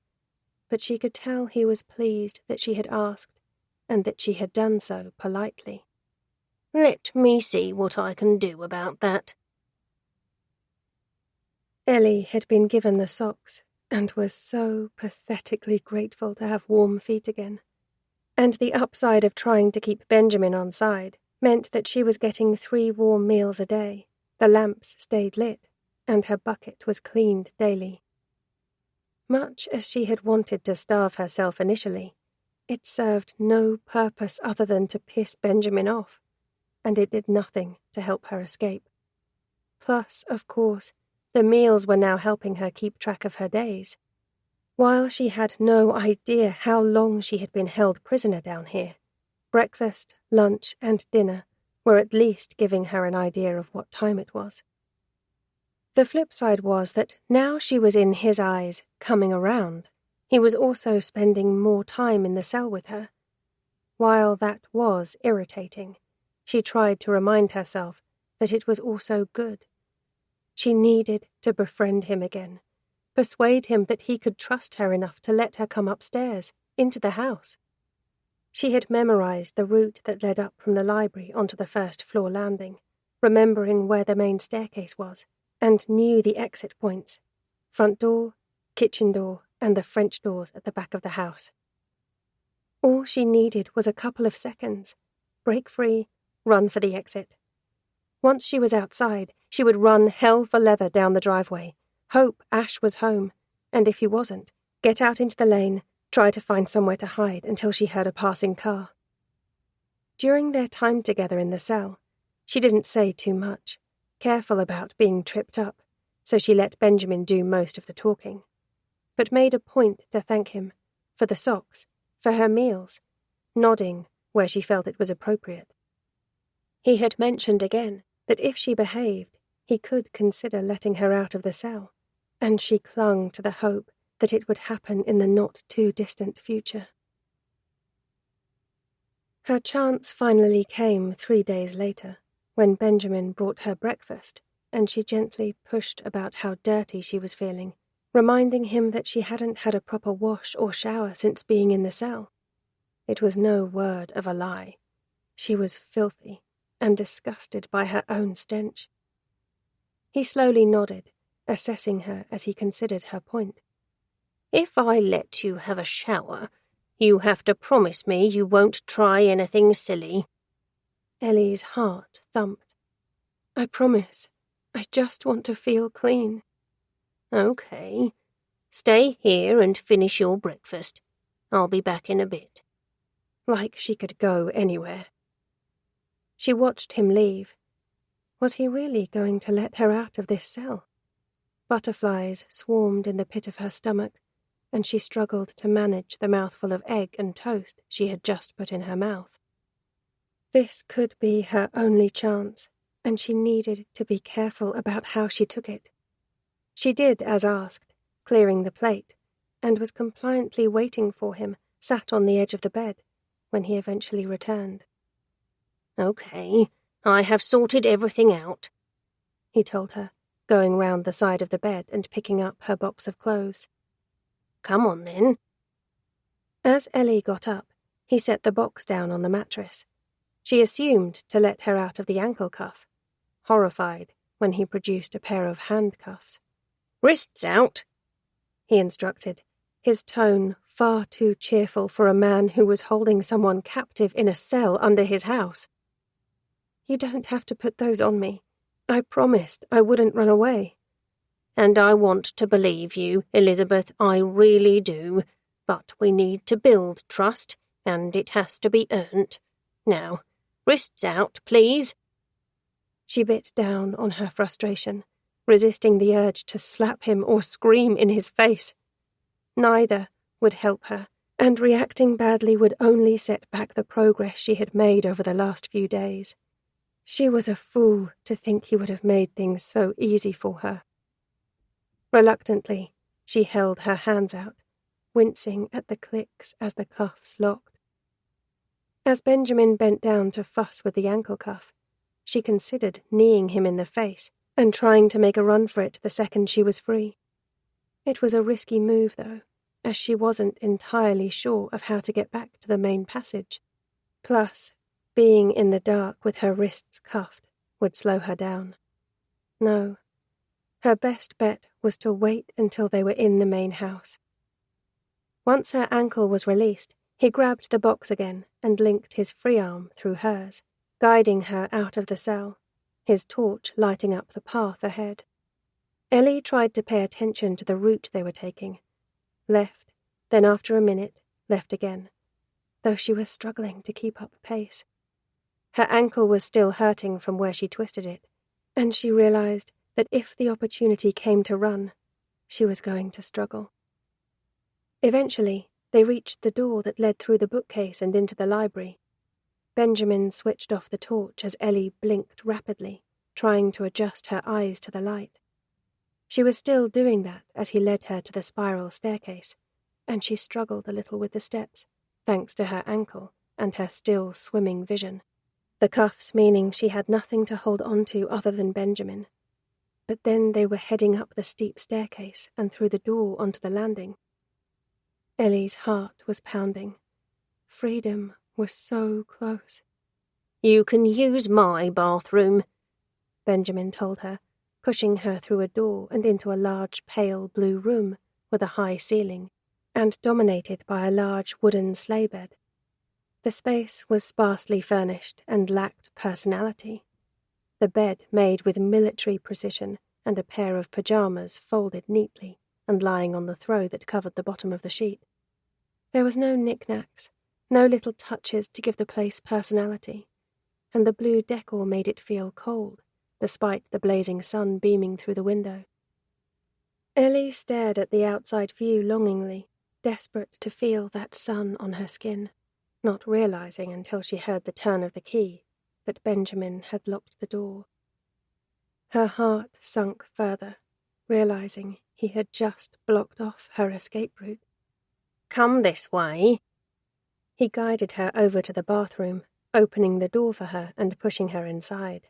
but she could tell he was pleased that she had asked, and that she had done so politely. "Let me see what I can do about that." Ellie had been given the socks, and was so pathetically grateful to have warm feet again. And the upside of trying to keep Benjamin on side meant that she was getting 3 warm meals a day, The lamps stayed lit, and her bucket was cleaned daily. Much as she had wanted to starve herself initially, it served no purpose other than to piss Benjamin off, and it did nothing to help her escape. Plus, of course, the meals were now helping her keep track of her days. While she had no idea how long she had been held prisoner down here, breakfast, lunch, and dinner were at least giving her an idea of what time it was. The flip side was that now she was in his eyes coming around, he was also spending more time in the cell with her. While that was irritating, she tried to remind herself that it was also good. She needed to befriend him again, persuade him that he could trust her enough to let her come upstairs, into the house. She had memorized the route that led up from the library onto the first-floor landing, remembering where the main staircase was, and knew the exit points: front door, kitchen door, and the French doors at the back of the house. All she needed was a couple of seconds. Break free, run for the exit. Once she was outside, she would run hell for leather down the driveway, hope Ash was home, and if he wasn't, get out into the lane, try to find somewhere to hide until she heard a passing car. During their time together in the cell, she didn't say too much, careful about being tripped up, so she let Benjamin do most of the talking, but made a point to thank him for the socks, for her meals, nodding where she felt it was appropriate. He had mentioned again that if she behaved, he could consider letting her out of the cell, and she clung to the hope that it would happen in the not-too-distant future. Her chance finally came 3 days later, when Benjamin brought her breakfast, and she gently pushed about how dirty she was feeling, reminding him that she hadn't had a proper wash or shower since being in the cell. It was no word of a lie. She was filthy and disgusted by her own stench. He slowly nodded, assessing her as he considered her point. If I let you have a shower, you have to promise me you won't try anything silly. Ellie's heart thumped. I promise. I just want to feel clean. Okay. Stay here and finish your breakfast. I'll be back in a bit. Like she could go anywhere. She watched him leave. Was he really going to let her out of this cell? Butterflies swarmed in the pit of her stomach, and she struggled to manage the mouthful of egg and toast she had just put in her mouth. This could be her only chance, and she needed to be careful about how she took it. She did as asked, clearing the plate, and was compliantly waiting for him, sat on the edge of the bed, when he eventually returned. Okay, I have sorted everything out, he told her, going round the side of the bed and picking up her box of clothes. Come on, then. As Ellie got up, he set the box down on the mattress. She assumed to let her out of the ankle cuff, horrified when he produced a pair of handcuffs. Wrists out, he instructed, his tone far too cheerful for a man who was holding someone captive in a cell under his house. You don't have to put those on me. I promised I wouldn't run away. And I want to believe you, Elizabeth, I really do. But we need to build trust, and it has to be earned. Now, wrists out, please. She bit down on her frustration, resisting the urge to slap him or scream in his face. Neither would help her, and reacting badly would only set back the progress she had made over the last few days. She was a fool to think he would have made things so easy for her. Reluctantly, she held her hands out, wincing at the clicks as the cuffs locked. As Benjamin bent down to fuss with the ankle cuff, she considered kneeing him in the face and trying to make a run for it the second she was free. It was a risky move, though, as she wasn't entirely sure of how to get back to the main passage. Plus, being in the dark with her wrists cuffed would slow her down. No, her best bet was to wait until they were in the main house. Once her ankle was released, he grabbed the box again and linked his free arm through hers, guiding her out of the cell. his torch lighting up the path ahead. Ellie tried to pay attention to the route they were taking. Left, then after a minute, left again, though she was struggling to keep up pace. Her ankle was still hurting from where she twisted it, and she realized that if the opportunity came to run, she was going to struggle. Eventually, they reached the door that led through the bookcase and into the library. Benjamin switched off the torch as Ellie blinked rapidly, trying to adjust her eyes to the light. She was still doing that as he led her to the spiral staircase, and she struggled a little with the steps, thanks to her ankle and her still swimming vision. The cuffs meaning she had nothing to hold on to other than Benjamin. But then they were heading up the steep staircase and through the door onto the landing. Ellie's heart was pounding. Freedom was so close. "You can use my bathroom," Benjamin told her, pushing her through a door and into a large pale blue room with a high ceiling, and dominated by a large wooden sleigh bed. The space was sparsely furnished and lacked personality. The bed made with military precision and a pair of pyjamas folded neatly and lying on the throw that covered the bottom of the sheet. There was no knickknacks, no little touches to give the place personality, and the blue decor made it feel cold, despite the blazing sun beaming through the window. Ellie stared at the outside view longingly, desperate to feel that sun on her skin, not realizing until she heard the turn of the key that Benjamin had locked the door. Her heart sunk further, realizing he had just blocked off her escape route. "Come this way." He guided her over to the bathroom, opening the door for her and pushing her inside.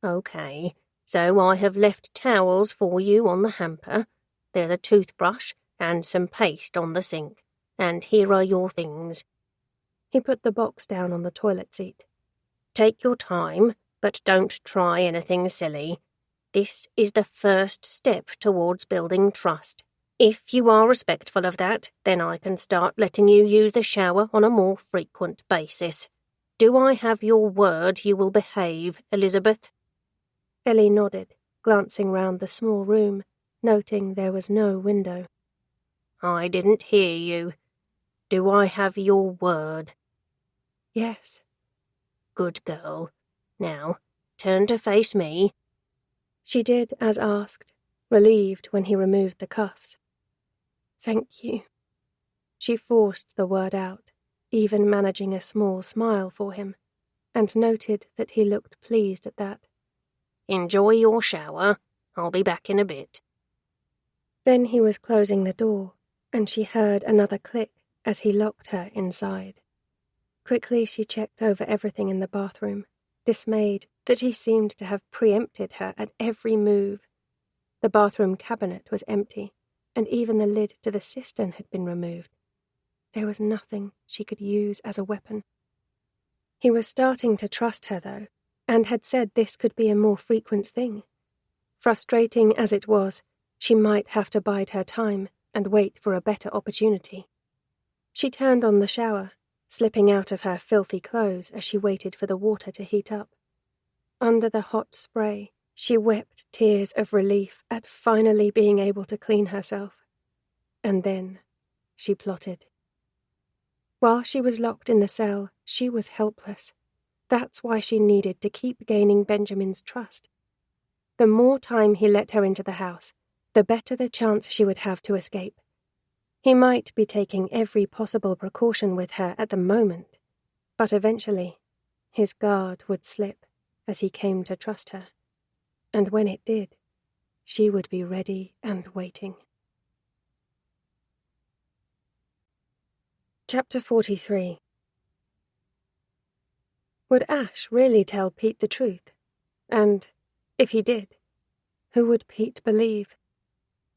"Okay, so I have left towels for you on the hamper. There's a toothbrush and some paste on the sink, and here are your things." He put the box down on the toilet seat. "Take your time, but don't try anything silly. This is the first step towards building trust. If you are respectful of that, then I can start letting you use the shower on a more frequent basis. Do I have your word you will behave, Elizabeth?" Ellie nodded, glancing round the small room, noting there was no window. "I didn't hear you. Do I have your word?" "Yes." "Good girl. Now, turn to face me." She did as asked, relieved when he removed the cuffs. "Thank you." She forced the word out, even managing a small smile for him, and noted that he looked pleased at that. "Enjoy your shower. I'll be back in a bit." Then he was closing the door, and she heard another click as he locked her inside. Quickly she checked over everything in the bathroom, dismayed that he seemed to have preempted her at every move. The bathroom cabinet was empty, and even the lid to the cistern had been removed. There was nothing she could use as a weapon. He was starting to trust her, though, and had said this could be a more frequent thing. Frustrating as it was, she might have to bide her time and wait for a better opportunity. She turned on the shower, slipping out of her filthy clothes as she waited for the water to heat up. Under the hot spray, she wept tears of relief at finally being able to clean herself. And then she plotted. While she was locked in the cell, she was helpless. That's why she needed to keep gaining Benjamin's trust. The more time he let her into the house, the better the chance she would have to escape. He might be taking every possible precaution with her at the moment, but eventually his guard would slip as he came to trust her. And when it did, she would be ready and waiting. Chapter 43. Would Ash really tell Pete the truth? And, if he did, who would Pete believe?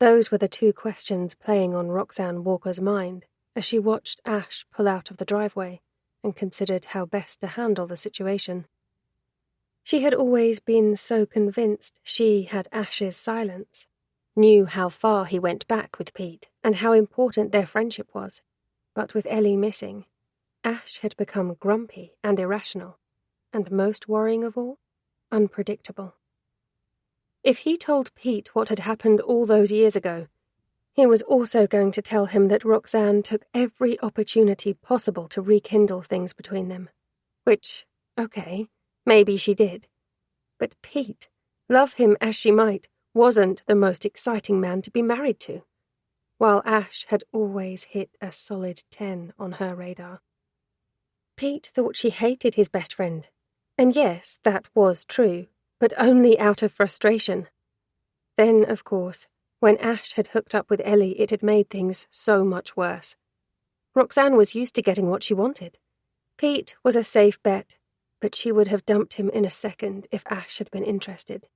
Those were the two questions playing on Roxanne Walker's mind as she watched Ash pull out of the driveway and considered how best to handle the situation. She had always been so convinced she had Ash's silence, knew how far he went back with Pete and how important their friendship was. But with Ellie missing, Ash had become grumpy and irrational, and most worrying of all, unpredictable. If he told Pete what had happened all those years ago, he was also going to tell him that Roxanne took every opportunity possible to rekindle things between them. Which, okay, maybe she did. But Pete, love him as she might, wasn't the most exciting man to be married to, while Ash had always hit a solid 10 on her radar. Pete thought she hated his best friend, and yes, that was true, but only out of frustration. Then, of course, when Ash had hooked up with Ellie, it had made things so much worse. Roxanne was used to getting what she wanted. Pete was a safe bet, but she would have dumped him in a second if Ash had been interested.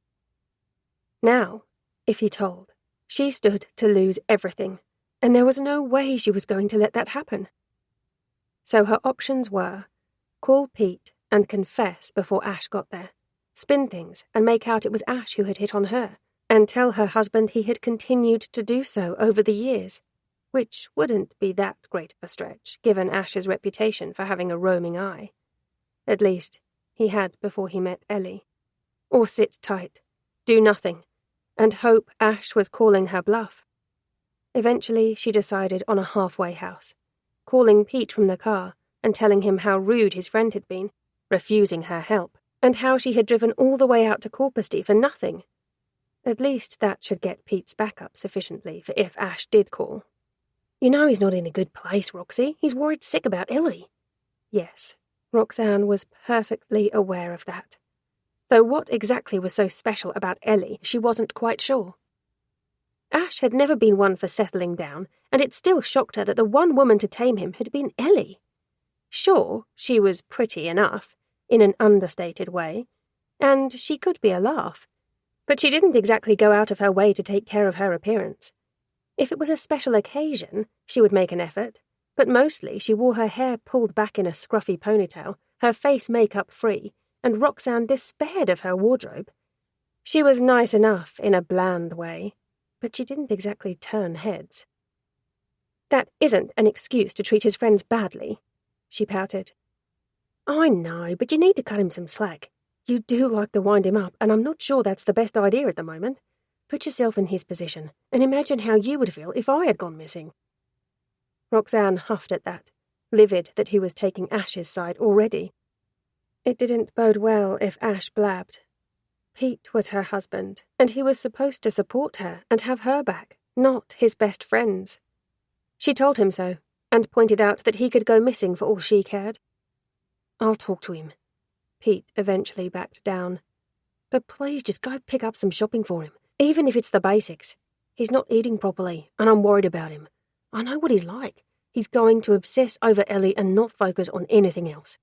Now, if he told, she stood to lose everything, and there was no way she was going to let that happen. So her options were call Pete and confess before Ash got there, spin things and make out it was Ash who had hit on her, and tell her husband he had continued to do so over the years, which wouldn't be that great of a stretch, given Ash's reputation for having a roaming eye. At least, he had before he met Ellie. Or sit tight, do nothing, and hope Ash was calling her bluff. Eventually, she decided on a halfway house, calling Pete from the car and telling him how rude his friend had been, refusing her help, and how she had driven all the way out to Corpusty for nothing. At least that should get Pete's back up sufficiently for if Ash did call. You know he's not in a good place, Roxy. He's worried sick about Ellie. Yes, Roxanne was perfectly aware of that. Though what exactly was so special about Ellie, she wasn't quite sure. Ash had never been one for settling down, and it still shocked her that the one woman to tame him had been Ellie. Sure, she was pretty enough, in an understated way, and she could be a laugh, but she didn't exactly go out of her way to take care of her appearance. If it was a special occasion, she would make an effort, but mostly she wore her hair pulled back in a scruffy ponytail, her face makeup free, and Roxanne despaired of her wardrobe. She was nice enough in a bland way, but she didn't exactly turn heads. That isn't an excuse to treat his friends badly, she pouted. I know, but you need to cut him some slack. You do like to wind him up, and I'm not sure that's the best idea at the moment. Put yourself in his position, and imagine how you would feel if I had gone missing. Roxanne huffed at that, livid that he was taking Ash's side already. It didn't bode well if Ash blabbed. Pete was her husband, and he was supposed to support her and have her back, not his best friends. She told him so, and pointed out that he could go missing for all she cared. I'll talk to him. Pete eventually backed down. But please just go pick up some shopping for him, even if it's the basics. He's not eating properly, and I'm worried about him. I know what he's like. He's going to obsess over Ellie and not focus on anything else.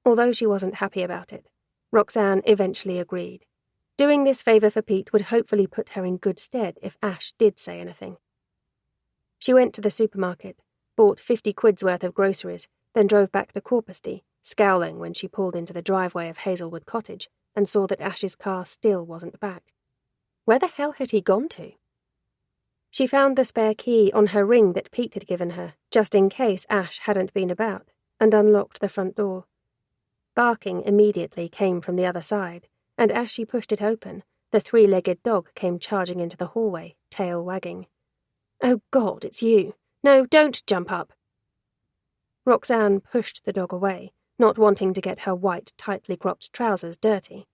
Although she wasn't happy about it, Roxanne eventually agreed. Doing this favour for Pete would hopefully put her in good stead if Ash did say anything. She went to the supermarket, bought 50 quid's worth of groceries, then drove back to Corpusty, scowling when she pulled into the driveway of Hazelwood Cottage and saw that Ash's car still wasn't back. Where the hell had he gone to? She found the spare key on her ring that Pete had given her, just in case Ash hadn't been about, and unlocked the front door. Barking immediately came from the other side, and as she pushed it open, the 3-legged dog came charging into the hallway, tail wagging. Oh God, it's you. No, don't jump up. Roxanne pushed the dog away, not wanting to get her white, tightly cropped trousers dirty.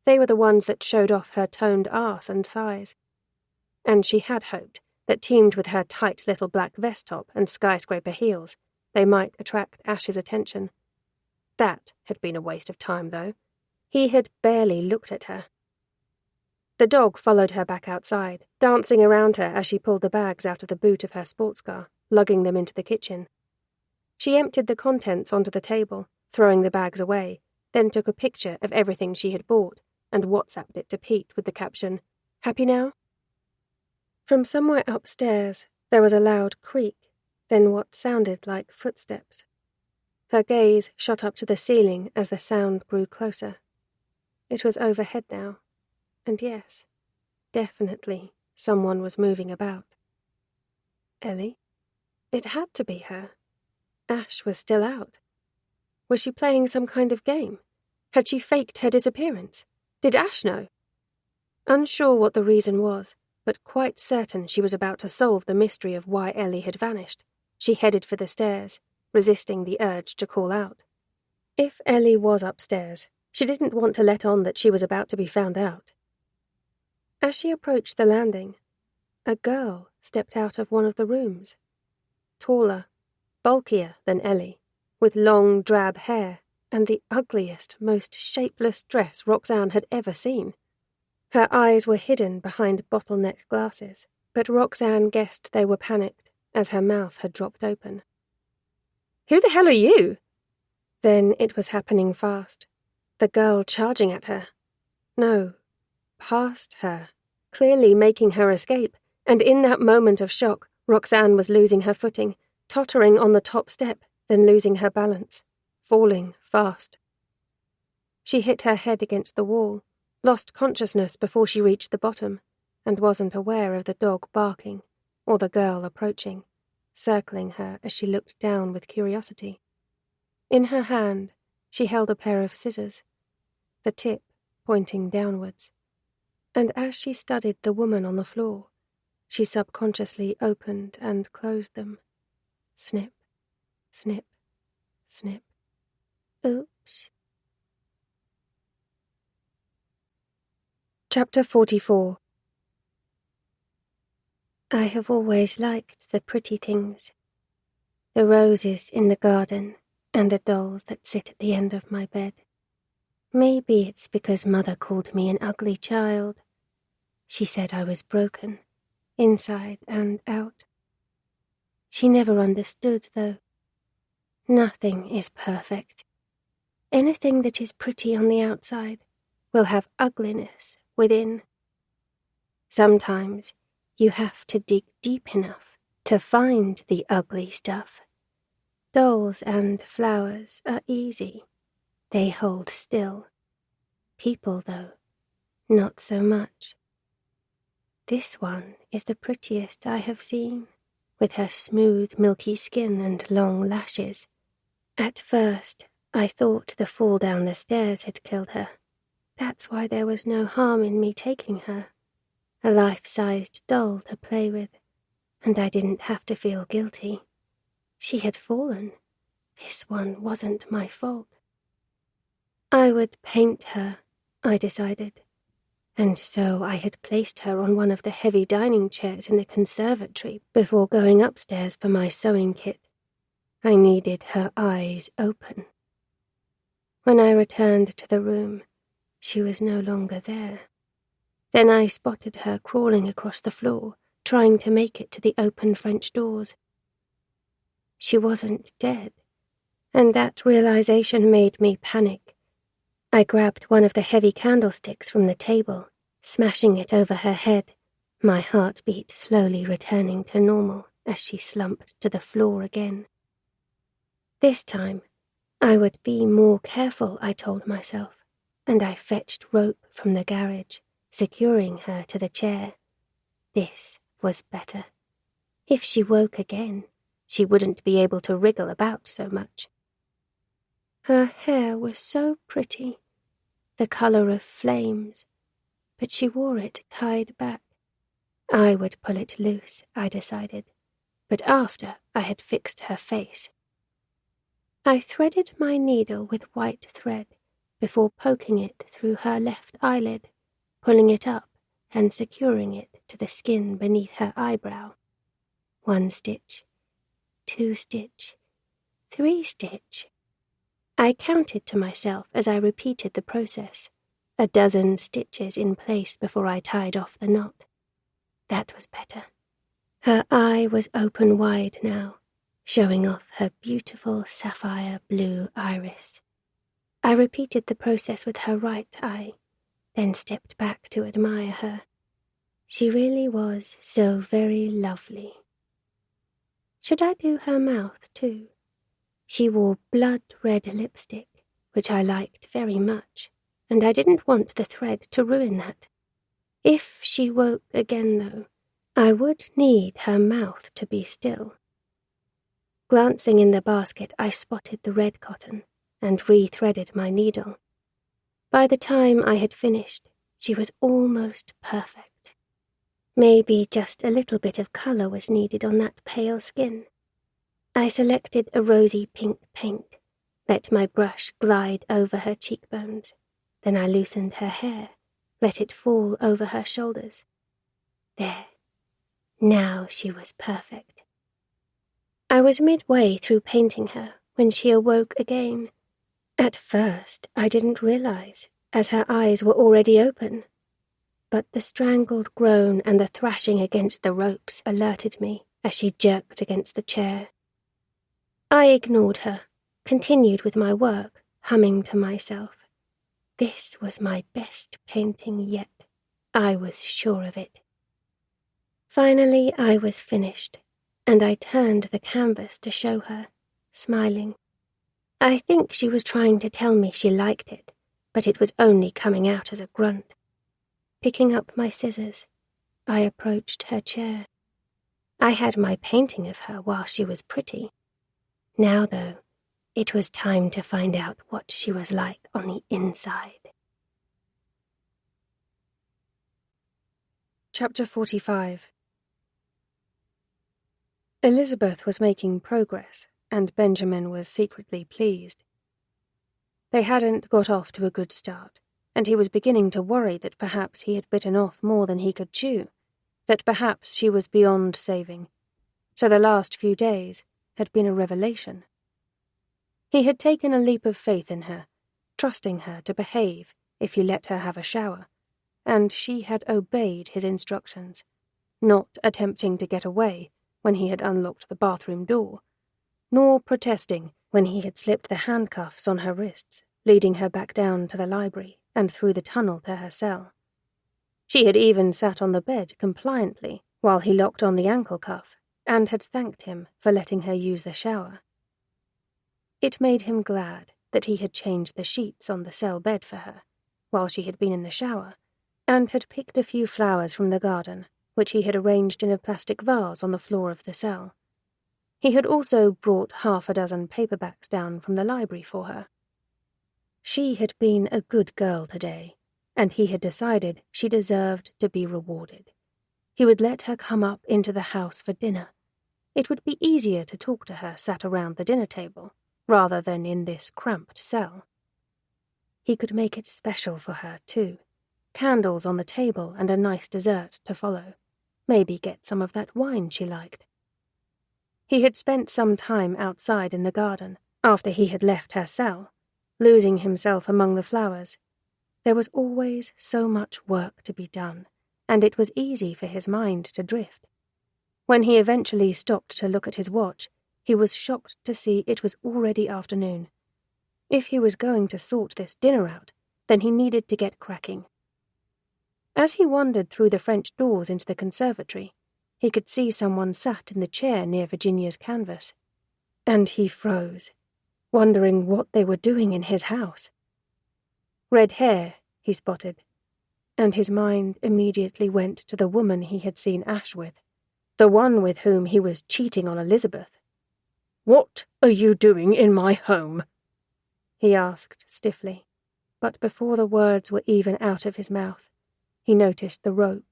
They were the ones that showed off her toned arse and thighs. And she had hoped that teamed with her tight little black vest top and skyscraper heels, they might attract Ash's attention. That had been a waste of time, though. He had barely looked at her. The dog followed her back outside, dancing around her as she pulled the bags out of the boot of her sports car, lugging them into the kitchen. She emptied the contents onto the table, throwing the bags away, then took a picture of everything she had bought and WhatsApped it to Pete with the caption, "Happy now?" From somewhere upstairs, there was a loud creak, then what sounded like footsteps. Her gaze shot up to the ceiling as the sound grew closer. It was overhead now, and yes, definitely someone was moving about. Ellie? It had to be her. Ash was still out. Was she playing some kind of game? Had she faked her disappearance? Did Ash know? Unsure what the reason was, but quite certain she was about to solve the mystery of why Ellie had vanished, she headed for the stairs, resisting the urge to call out. If Ellie was upstairs, she didn't want to let on that she was about to be found out. As she approached the landing, a girl stepped out of one of the rooms. Taller, bulkier than Ellie, with long drab hair and the ugliest, most shapeless dress Roxanne had ever seen. Her eyes were hidden behind bottleneck glasses, but Roxanne guessed they were panicked as her mouth had dropped open. "Who the hell are you?" Then it was happening fast. The girl charging at her. No, past her, clearly making her escape, and in that moment of shock, Roxanne was losing her footing, tottering on the top step, then losing her balance, falling fast. She hit her head against the wall, lost consciousness before she reached the bottom, and wasn't aware of the dog barking or the girl approaching, circling her as she looked down with curiosity. In her hand, she held a pair of scissors, the tip pointing downwards, and as she studied the woman on the floor, she subconsciously opened and closed them. Snip, snip, snip. Oops. Chapter 44. I have always liked the pretty things. The roses in the garden and the dolls that sit at the end of my bed. Maybe it's because Mother called me an ugly child. She said I was broken, inside and out. She never understood, though. Nothing is perfect. Anything that is pretty on the outside will have ugliness within. Sometimes you have to dig deep enough to find the ugly stuff. Dolls and flowers are easy. They hold still. People, though, not so much. This one is the prettiest I have seen, with her smooth, milky skin and long lashes. At first, I thought the fall down the stairs had killed her. That's why there was no harm in me taking her. A life-sized doll to play with, and I didn't have to feel guilty. She had fallen. This one wasn't my fault. I would paint her, I decided, and so I had placed her on one of the heavy dining chairs in the conservatory before going upstairs for my sewing kit. I needed her eyes open. When I returned to the room, she was no longer there. Then I spotted her crawling across the floor, trying to make it to the open French doors. She wasn't dead, and that realization made me panic. I grabbed one of the heavy candlesticks from the table, smashing it over her head, my heartbeat slowly returning to normal as she slumped to the floor again. This time, I would be more careful, I told myself, and I fetched rope from the garage, securing her to the chair. This was better. If she woke again, she wouldn't be able to wriggle about so much. Her hair was so pretty, the colour of flames, but she wore it tied back. I would pull it loose, I decided, but after I had fixed her face. I threaded my needle with white thread before poking it through her left eyelid, pulling it up and securing it to the skin beneath her eyebrow. 1 stitch, 2 stitch, 3 stitch. I counted to myself as I repeated the process, a dozen stitches in place before I tied off the knot. That was better. Her eye was open wide now, showing off her beautiful sapphire blue iris. I repeated the process with her right eye, then stepped back to admire her. She really was so very lovely. Should I do her mouth, too? She wore blood-red lipstick, which I liked very much, and I didn't want the thread to ruin that. If she woke again, though, I would need her mouth to be still. Glancing in the basket, I spotted the red cotton and re-threaded my needle. By the time I had finished, she was almost perfect. Maybe just a little bit of colour was needed on that pale skin. I selected a rosy pink paint, let my brush glide over her cheekbones. Then I loosened her hair, let it fall over her shoulders. There. Now she was perfect. I was midway through painting her when she awoke again. At first, I didn't realize, as her eyes were already open. But the strangled groan and the thrashing against the ropes alerted me as she jerked against the chair. I ignored her, continued with my work, humming to myself. This was my best painting yet. I was sure of it. Finally, I was finished, and I turned the canvas to show her, smiling. I think she was trying to tell me she liked it, but it was only coming out as a grunt. Picking up my scissors, I approached her chair. I had my painting of her while she was pretty. Now, though, it was time to find out what she was like on the inside. Chapter 45. Elizabeth was making progress, and Benjamin was secretly pleased. They hadn't got off to a good start, and he was beginning to worry that perhaps he had bitten off more than he could chew, that perhaps she was beyond saving. So the last few days had been a revelation. He had taken a leap of faith in her, trusting her to behave if he let her have a shower, and she had obeyed his instructions, not attempting to get away when he had unlocked the bathroom door, nor protesting when he had slipped the handcuffs on her wrists, leading her back down to the library and through the tunnel to her cell. She had even sat on the bed compliantly while he locked on the ankle cuff, and had thanked him for letting her use the shower. It made him glad that he had changed the sheets on the cell bed for her, while she had been in the shower, and had picked a few flowers from the garden, which he had arranged in a plastic vase on the floor of the cell. He had also brought 6 paperbacks down from the library for her. She had been a good girl today, and he had decided she deserved to be rewarded. He would let her come up into the house for dinner. It would be easier to talk to her sat around the dinner table, rather than in this cramped cell. He could make it special for her, too. Candles on the table and a nice dessert to follow. Maybe get some of that wine she liked. He had spent some time outside in the garden, after he had left her cell, losing himself among the flowers. There was always so much work to be done, and it was easy for his mind to drift. When he eventually stopped to look at his watch, he was shocked to see it was already afternoon. If he was going to sort this dinner out, then he needed to get cracking. As he wandered through the French doors into the conservatory, he could see someone sat in the chair near Virginia's canvas, and he froze, wondering what they were doing in his house. Red hair, he spotted, and his mind immediately went to the woman he had seen Ash with, the one with whom he was cheating on Elizabeth. "What are you doing in my home?" he asked stiffly, but before the words were even out of his mouth, he noticed the rope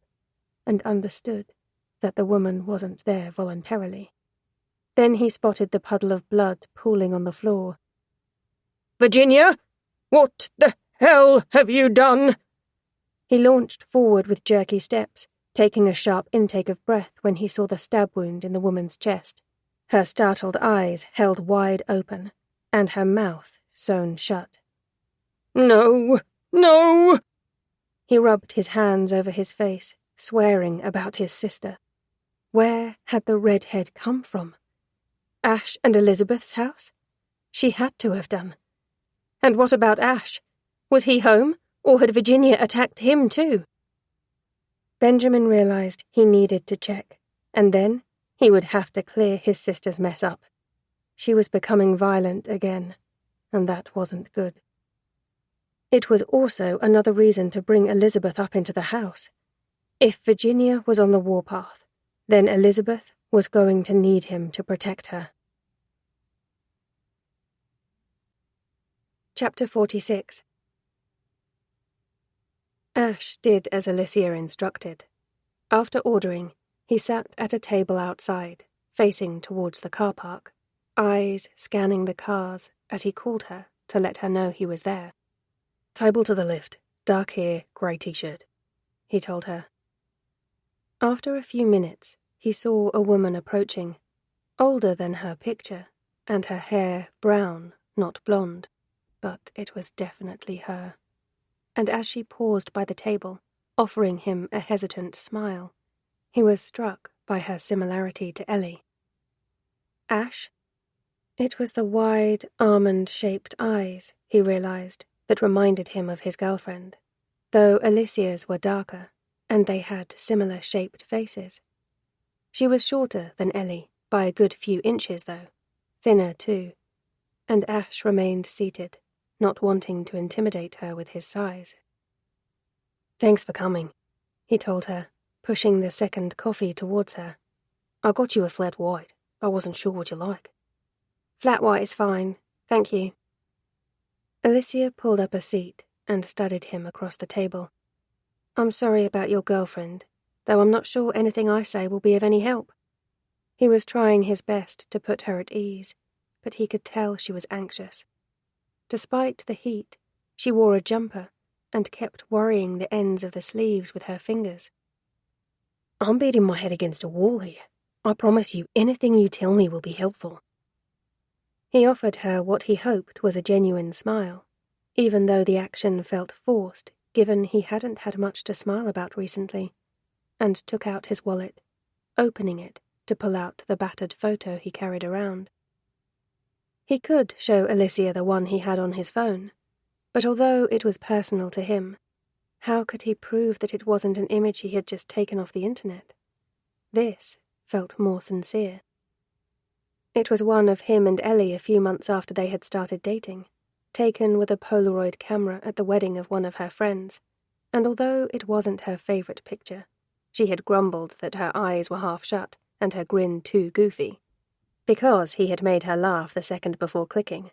and understood that the woman wasn't there voluntarily. Then he spotted the puddle of blood pooling on the floor. "Virginia, what the hell have you done?" He launched forward with jerky steps, taking a sharp intake of breath when he saw the stab wound in the woman's chest. Her startled eyes held wide open, and her mouth sewn shut. "No, no!" He rubbed his hands over his face, swearing about his sister. Where had the redhead come from? Ash and Elizabeth's house? She had to have done. And what about Ash? Was he home, or had Virginia attacked him too? Benjamin realized he needed to check, and then he would have to clear his sister's mess up. She was becoming violent again, and that wasn't good. It was also another reason to bring Elizabeth up into the house. If Virginia was on the warpath, then Elizabeth was going to need him to protect her. Chapter 46. Ash did as Alicia instructed. After ordering, he sat at a table outside, facing towards the car park, eyes scanning the cars as he called her to let her know he was there. Table to the left, dark hair, grey t-shirt, he told her. After a few minutes, he saw a woman approaching, older than her picture, and her hair brown, not blonde, but it was definitely her. And as she paused by the table, offering him a hesitant smile, he was struck by her similarity to Ellie. Ash? It was the wide, almond-shaped eyes, he realized, that reminded him of his girlfriend, though Alicia's were darker, and they had similar shaped faces. She was shorter than Ellie, by a good few inches though, thinner too, and Ash remained seated, not wanting to intimidate her with his size. Thanks for coming, he told her, pushing the second coffee towards her. I got you a flat white. I wasn't sure what you like. Flat white is fine, thank you. Alicia pulled up a seat and studied him across the table. I'm sorry about your girlfriend, though I'm not sure anything I say will be of any help. He was trying his best to put her at ease, but he could tell she was anxious. Despite the heat, she wore a jumper and kept worrying the ends of the sleeves with her fingers. I'm beating my head against a wall here. I promise you anything you tell me will be helpful. He offered her what he hoped was a genuine smile, even though the action felt forced given he hadn't had much to smile about recently, and took out his wallet, opening it to pull out the battered photo he carried around. He could show Alicia the one he had on his phone, but although it was personal to him, how could he prove that it wasn't an image he had just taken off the internet? This felt more sincere. It was one of him and Ellie a few months after they had started dating, taken with a Polaroid camera at the wedding of one of her friends, and although it wasn't her favourite picture, she had grumbled that her eyes were half shut and her grin too goofy, because he had made her laugh the second before clicking.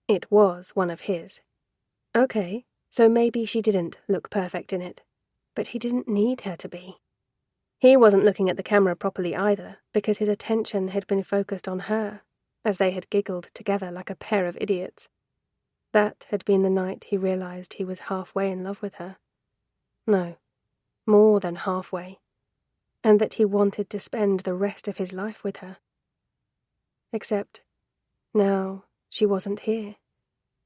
It was one of his. Okay, so maybe she didn't look perfect in it, but he didn't need her to be. He wasn't looking at the camera properly either, because his attention had been focused on her, as they had giggled together like a pair of idiots. That had been the night he realized he was halfway in love with her. No, more than halfway, and that he wanted to spend the rest of his life with her. Except, now she wasn't here,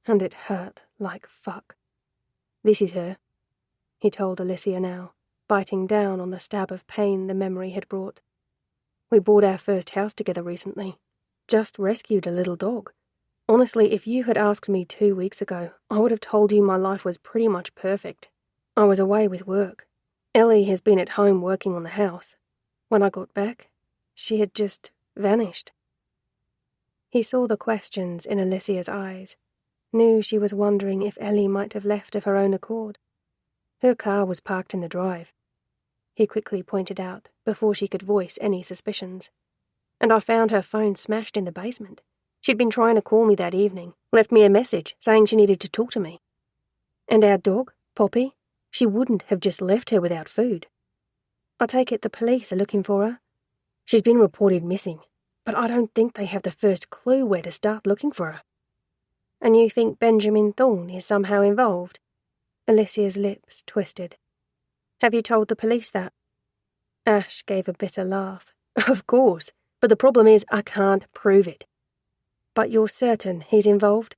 and it hurt like fuck. This is her, he told Alicia now, biting down on the stab of pain the memory had brought. We bought our first house together recently. Just rescued a little dog. Honestly, if you had asked me 2 weeks ago, I would have told you my life was pretty much perfect. I was away with work. Ellie has been at home working on the house. When I got back, she had just vanished. He saw the questions in Alicia's eyes, knew she was wondering if Ellie might have left of her own accord. Her car was parked in the drive, he quickly pointed out before she could voice any suspicions. And I found her phone smashed in the basement. She'd been trying to call me that evening, left me a message saying she needed to talk to me. And our dog, Poppy, she wouldn't have just left her without food. I take it the police are looking for her? She's been reported missing, but I don't think they have the first clue where to start looking for her. And you think Benjamin Thorne is somehow involved? Alicia's lips twisted. Have you told the police that? Ash gave a bitter laugh. Of course, but the problem is I can't prove it. But you're certain he's involved?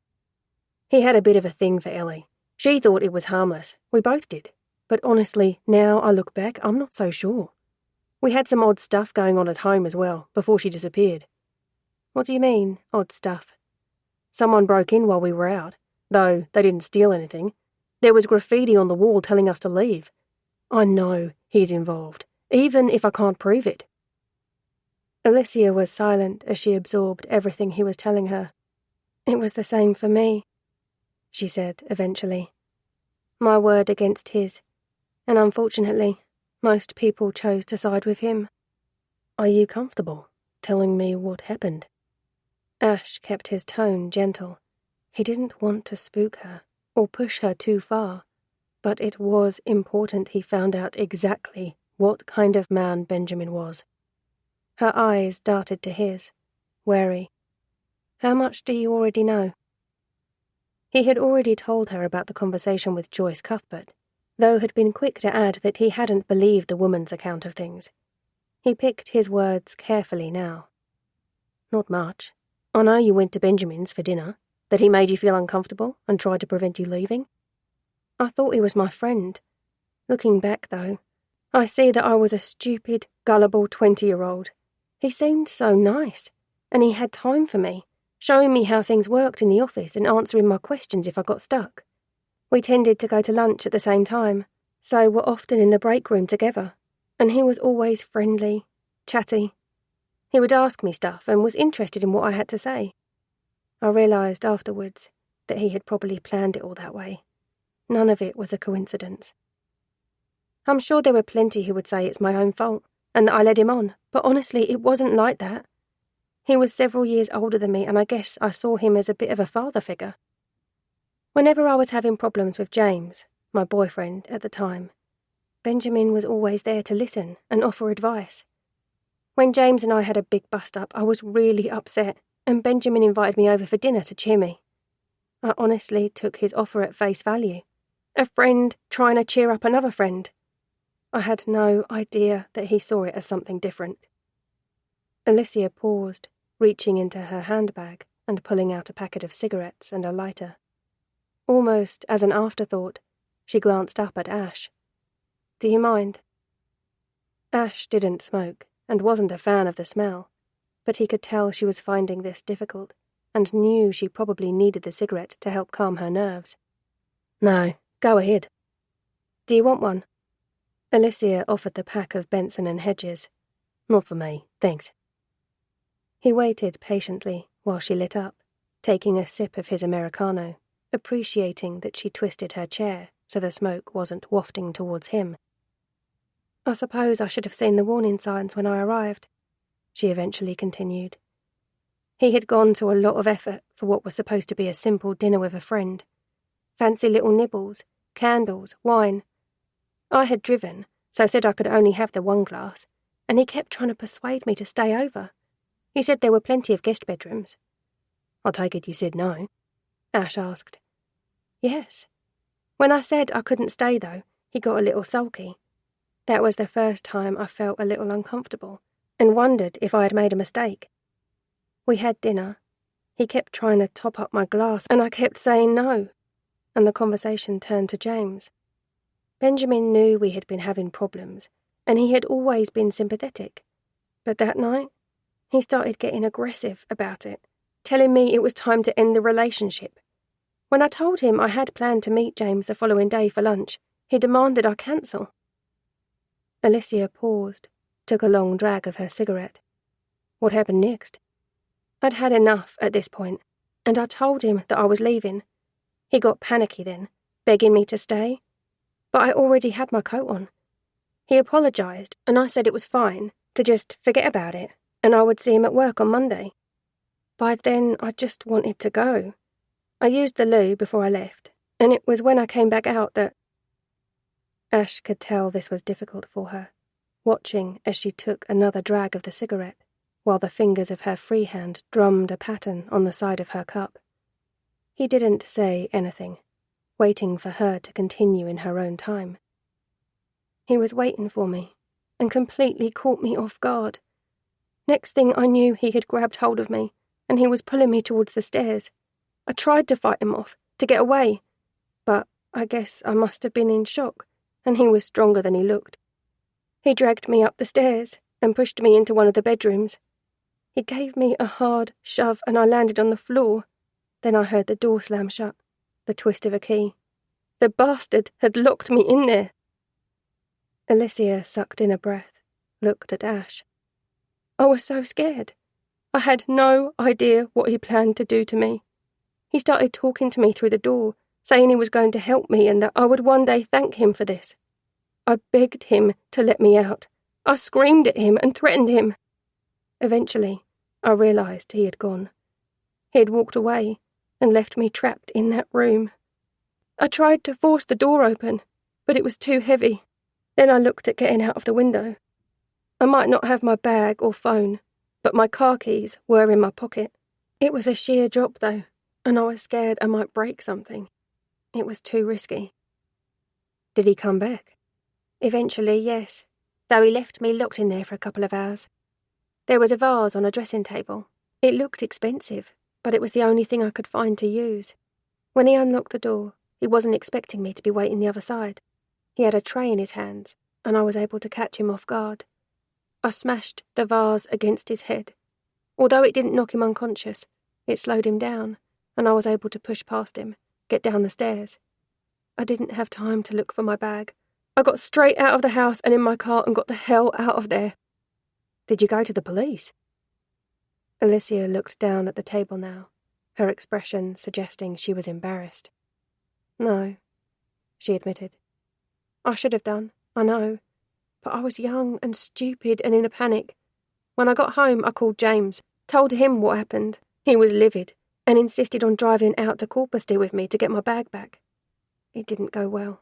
He had a bit of a thing for Ellie. She thought it was harmless. We both did. But honestly, now I look back, I'm not so sure. We had some odd stuff going on at home as well, before she disappeared. What do you mean, odd stuff? Someone broke in while we were out, though they didn't steal anything. There was graffiti on the wall telling us to leave. I know he's involved, even if I can't prove it. Alicia was silent as she absorbed everything he was telling her. It was the same for me, she said eventually. My word against his, and unfortunately, most people chose to side with him. Are you comfortable telling me what happened? Ash kept his tone gentle. He didn't want to spook her or push her too far, But it was important he found out exactly what kind of man Benjamin was. Her eyes darted to his, wary. How much do you already know? He had already told her about the conversation with Joyce Cuthbert, though had been quick to add that he hadn't believed the woman's account of things. He picked his words carefully now. Not much. I know you went to Benjamin's for dinner, that he made you feel uncomfortable and tried to prevent you leaving. I thought he was my friend. Looking back, though, I see that I was a stupid, gullible 20-year-old. He seemed so nice, and he had time for me, showing me how things worked in the office and answering my questions if I got stuck. We tended to go to lunch at the same time, so were often in the break room together, and he was always friendly, chatty. He would ask me stuff and was interested in what I had to say. I realised afterwards that he had probably planned it all that way. None of it was a coincidence. I'm sure there were plenty who would say it's my own fault, and that I led him on, but honestly, it wasn't like that. He was several years older than me, and I guess I saw him as a bit of a father figure. Whenever I was having problems with James, my boyfriend at the time, Benjamin was always there to listen and offer advice. When James and I had a big bust-up, I was really upset, and Benjamin invited me over for dinner to cheer me. I honestly took his offer at face value. A friend trying to cheer up another friend. I had no idea that he saw it as something different. Alicia paused, reaching into her handbag and pulling out a packet of cigarettes and a lighter. Almost as an afterthought, she glanced up at Ash. Do you mind? Ash didn't smoke and wasn't a fan of the smell, but he could tell she was finding this difficult and knew she probably needed the cigarette to help calm her nerves. No, go ahead. Do you want one? Alicia offered the pack of Benson and Hedges. Not for me, thanks. He waited patiently while she lit up, taking a sip of his Americano, appreciating that she twisted her chair so the smoke wasn't wafting towards him. I suppose I should have seen the warning signs when I arrived, she eventually continued. He had gone to a lot of effort for what was supposed to be a simple dinner with a friend. Fancy little nibbles, candles, wine. I had driven, so said I could only have the one glass, and he kept trying to persuade me to stay over. He said there were plenty of guest bedrooms. I take it you said no? Ash asked. Yes. When I said I couldn't stay, though, he got a little sulky. That was the first time I felt a little uncomfortable, and wondered if I had made a mistake. We had dinner. He kept trying to top up my glass, and I kept saying no, and the conversation turned to James. Benjamin knew we had been having problems, and he had always been sympathetic. But that night, he started getting aggressive about it, telling me it was time to end the relationship. When I told him I had planned to meet James the following day for lunch, he demanded I cancel. Alicia paused, took a long drag of her cigarette. What happened next? I'd had enough at this point, and I told him that I was leaving. He got panicky then, begging me to stay. But I already had my coat on. He apologised, and I said it was fine, to just forget about it, and I would see him at work on Monday. By then, I just wanted to go. I used the loo before I left, and it was when I came back out that... Ash could tell this was difficult for her, watching as she took another drag of the cigarette, while the fingers of her free hand drummed a pattern on the side of her cup. He didn't say anything, waiting for her to continue in her own time. He was waiting for me, and completely caught me off guard. Next thing I knew, he had grabbed hold of me, and he was pulling me towards the stairs. I tried to fight him off, to get away, but I guess I must have been in shock, and he was stronger than he looked. He dragged me up the stairs and pushed me into one of the bedrooms. He gave me a hard shove and I landed on the floor. Then I heard the door slam shut, the twist of a key. The bastard had locked me in there. Alicia sucked in a breath, looked at Ash. I was so scared. I had no idea what he planned to do to me. He started talking to me through the door, saying he was going to help me and that I would one day thank him for this. I begged him to let me out. I screamed at him and threatened him. Eventually, I realised he had gone. He had walked away and left me trapped in that room. I tried to force the door open, but it was too heavy. Then I looked at getting out of the window. I might not have my bag or phone, but my car keys were in my pocket. It was a sheer drop, though, and I was scared I might break something. It was too risky. Did he come back? Eventually, yes, though he left me locked in there for a couple of hours. There was a vase on a dressing table. It looked expensive, but it was the only thing I could find to use. When he unlocked the door, he wasn't expecting me to be waiting the other side. He had a tray in his hands, and I was able to catch him off guard. I smashed the vase against his head. Although it didn't knock him unconscious, it slowed him down, and I was able to push past him, get down the stairs. I didn't have time to look for my bag. I got straight out of the house and in my car and got the hell out of there. Did you go to the police? Alicia looked down at the table now, her expression suggesting she was embarrassed. No, she admitted. I should have done, I know, but I was young and stupid and in a panic. When I got home, I called James, told him what happened. He was livid and insisted on driving out to Corpusty with me to get my bag back. It didn't go well.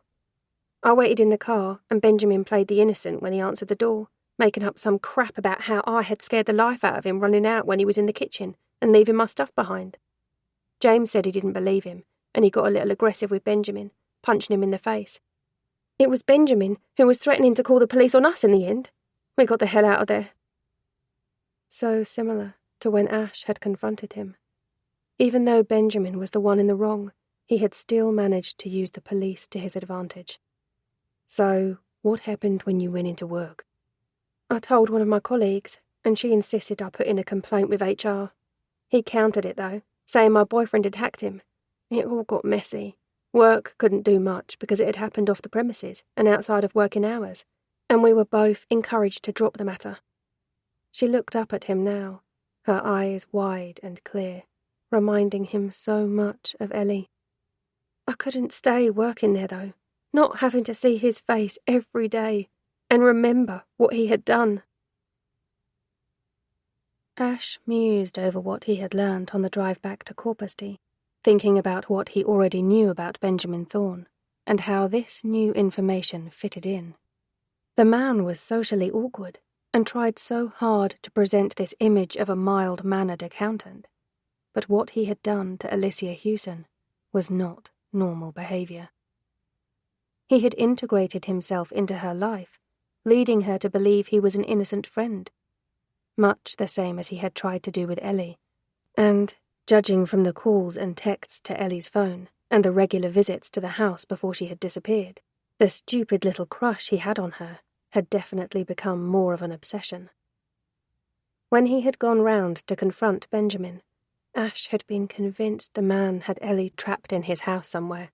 I waited in the car and Benjamin played the innocent when he answered the door, making up some crap about how I had scared the life out of him running out when he was in the kitchen and leaving my stuff behind. James said he didn't believe him, and he got a little aggressive with Benjamin, punching him in the face. It was Benjamin who was threatening to call the police on us in the end. We got the hell out of there. So similar to when Ash had confronted him. Even though Benjamin was the one in the wrong, he had still managed to use the police to his advantage. So, what happened when you went into work? I told one of my colleagues, and she insisted I put in a complaint with HR. He countered it, though, saying my boyfriend had hacked him. It all got messy. Work couldn't do much because it had happened off the premises and outside of working hours, and we were both encouraged to drop the matter. She looked up at him now, her eyes wide and clear, reminding him so much of Ellie. I couldn't stay working there, though, not having to see his face every day and remember what he had done. Ash mused over what he had learned on the drive back to Corpusty, thinking about what he already knew about Benjamin Thorne and how this new information fitted in. The man was socially awkward and tried so hard to present this image of a mild-mannered accountant, but what he had done to Alicia Hewson was not normal behavior. He had integrated himself into her life, leading her to believe he was an innocent friend, much the same as he had tried to do with Ellie, and, judging from the calls and texts to Ellie's phone and the regular visits to the house before she had disappeared, the stupid little crush he had on her had definitely become more of an obsession. When he had gone round to confront Benjamin, Ash had been convinced the man had Ellie trapped in his house somewhere.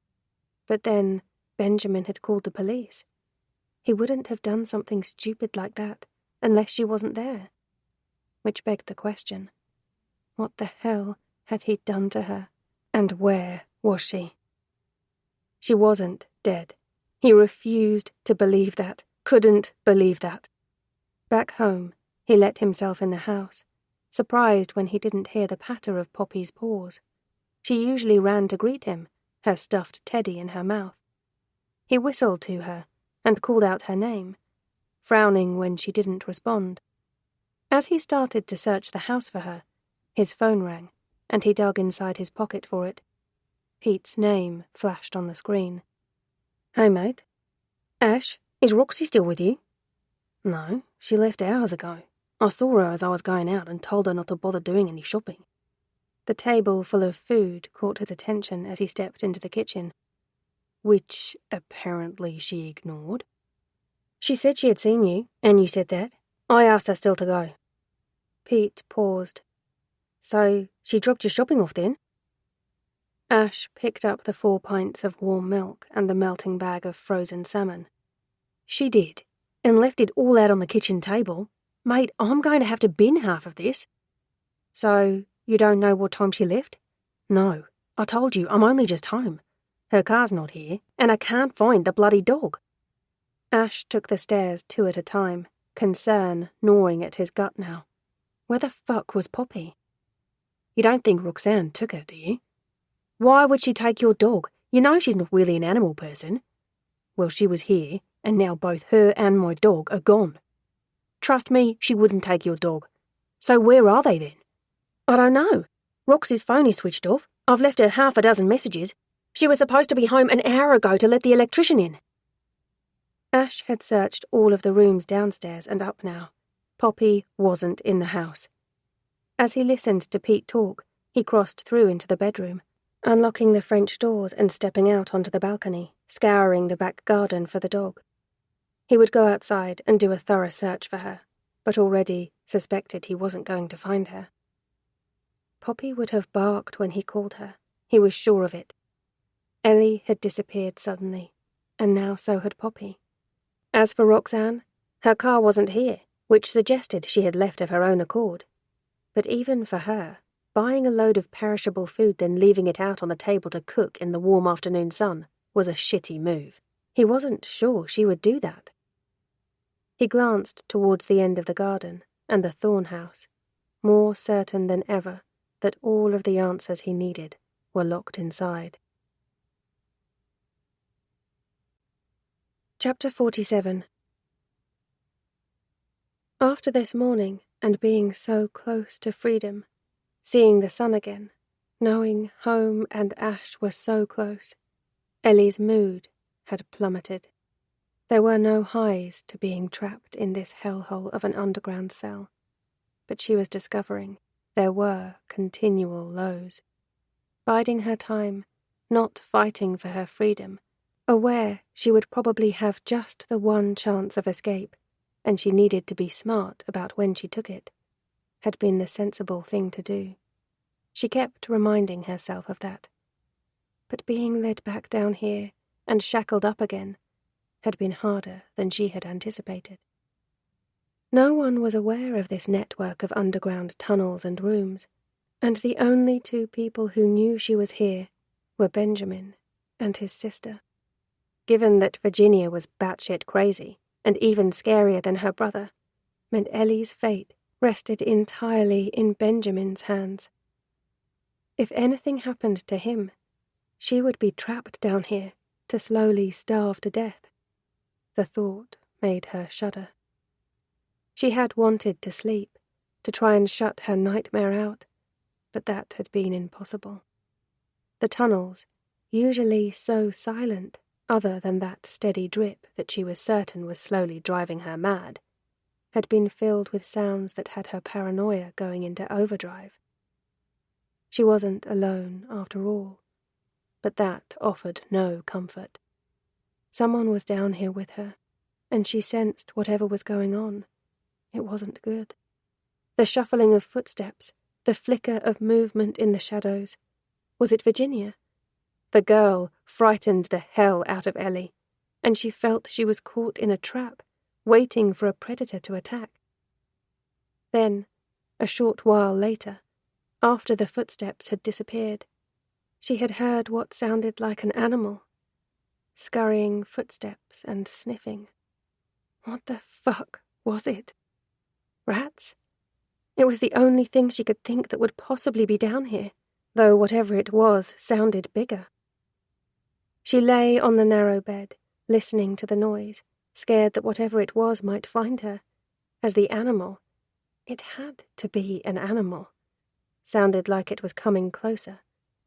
But then Benjamin had called the police. He wouldn't have done something stupid like that unless she wasn't there. Which begged the question, what the hell had he done to her, and where was she? She wasn't dead. He refused to believe that, couldn't believe that. Back home, he let himself in the house, surprised when he didn't hear the patter of Poppy's paws. She usually ran to greet him, her stuffed teddy in her mouth. He whistled to her and called out her name, frowning when she didn't respond. As he started to search the house for her, his phone rang, and he dug inside his pocket for it. Pete's name flashed on the screen. Hey, mate. Ash, is Roxy still with you? No, she left hours ago. I saw her as I was going out and told her not to bother doing any shopping. The table full of food caught his attention as he stepped into the kitchen. Which, apparently, she ignored. She said she had seen you, and you said that. I asked her still to go. Pete paused. So, she dropped your shopping off then? Ash picked up the 4 pints of warm milk and the melting bag of frozen salmon. She did, and left it all out on the kitchen table. Mate, I'm going to have to bin half of this. So, you don't know what time she left? No, I told you, I'm only just home. Her car's not here, and I can't find the bloody dog. Ash took the stairs 2 at a time, concern gnawing at his gut now. Where the fuck was Poppy? You don't think Roxanne took her, do you? Why would she take your dog? You know she's not really an animal person. Well, she was here, and now both her and my dog are gone. Trust me, she wouldn't take your dog. So where are they then? I don't know. Roxy's phone is switched off. I've left her half a dozen messages. She was supposed to be home an hour ago to let the electrician in. Ash had searched all of the rooms downstairs and up now. Poppy wasn't in the house. As he listened to Pete talk, he crossed through into the bedroom, unlocking the French doors and stepping out onto the balcony, scouring the back garden for the dog. He would go outside and do a thorough search for her, but already suspected he wasn't going to find her. Poppy would have barked when he called her. He was sure of it. Ellie had disappeared suddenly, and now so had Poppy. As for Roxanne, her car wasn't here, which suggested she had left of her own accord. But even for her, buying a load of perishable food then leaving it out on the table to cook in the warm afternoon sun was a shitty move. He wasn't sure she would do that. He glanced towards the end of the garden and the thorn house, more certain than ever that all of the answers he needed were locked inside. Chapter 47. After this morning, and being so close to freedom, seeing the sun again, knowing home and Ash were so close, Ellie's mood had plummeted. There were no highs to being trapped in this hellhole of an underground cell, but she was discovering there were continual lows. Biding her time, not fighting for her freedom, aware she would probably have just the one chance of escape, and she needed to be smart about when she took it, had been the sensible thing to do. She kept reminding herself of that. But being led back down here and shackled up again had been harder than she had anticipated. No one was aware of this network of underground tunnels and rooms, and the only two people who knew she was here were Benjamin and his sister. Given that Virginia was batshit crazy, and even scarier than her brother, meant Ellie's fate rested entirely in Benjamin's hands. If anything happened to him, she would be trapped down here to slowly starve to death. The thought made her shudder. She had wanted to sleep, to try and shut her nightmare out, but that had been impossible. The tunnels, usually so silent, other than that steady drip that she was certain was slowly driving her mad, had been filled with sounds that had her paranoia going into overdrive. She wasn't alone, after all, but that offered no comfort. Someone was down here with her, and she sensed whatever was going on. It wasn't good. The shuffling of footsteps, the flicker of movement in the shadows. Was it Virginia? The girl frightened the hell out of Ellie, and she felt she was caught in a trap, waiting for a predator to attack. Then, a short while later, after the footsteps had disappeared, she had heard what sounded like an animal. Scurrying footsteps and sniffing. What the fuck was it? Rats? It was the only thing she could think that would possibly be down here, though whatever it was sounded bigger. She lay on the narrow bed, listening to the noise, scared that whatever it was might find her, as the animal, it had to be an animal, sounded like it was coming closer,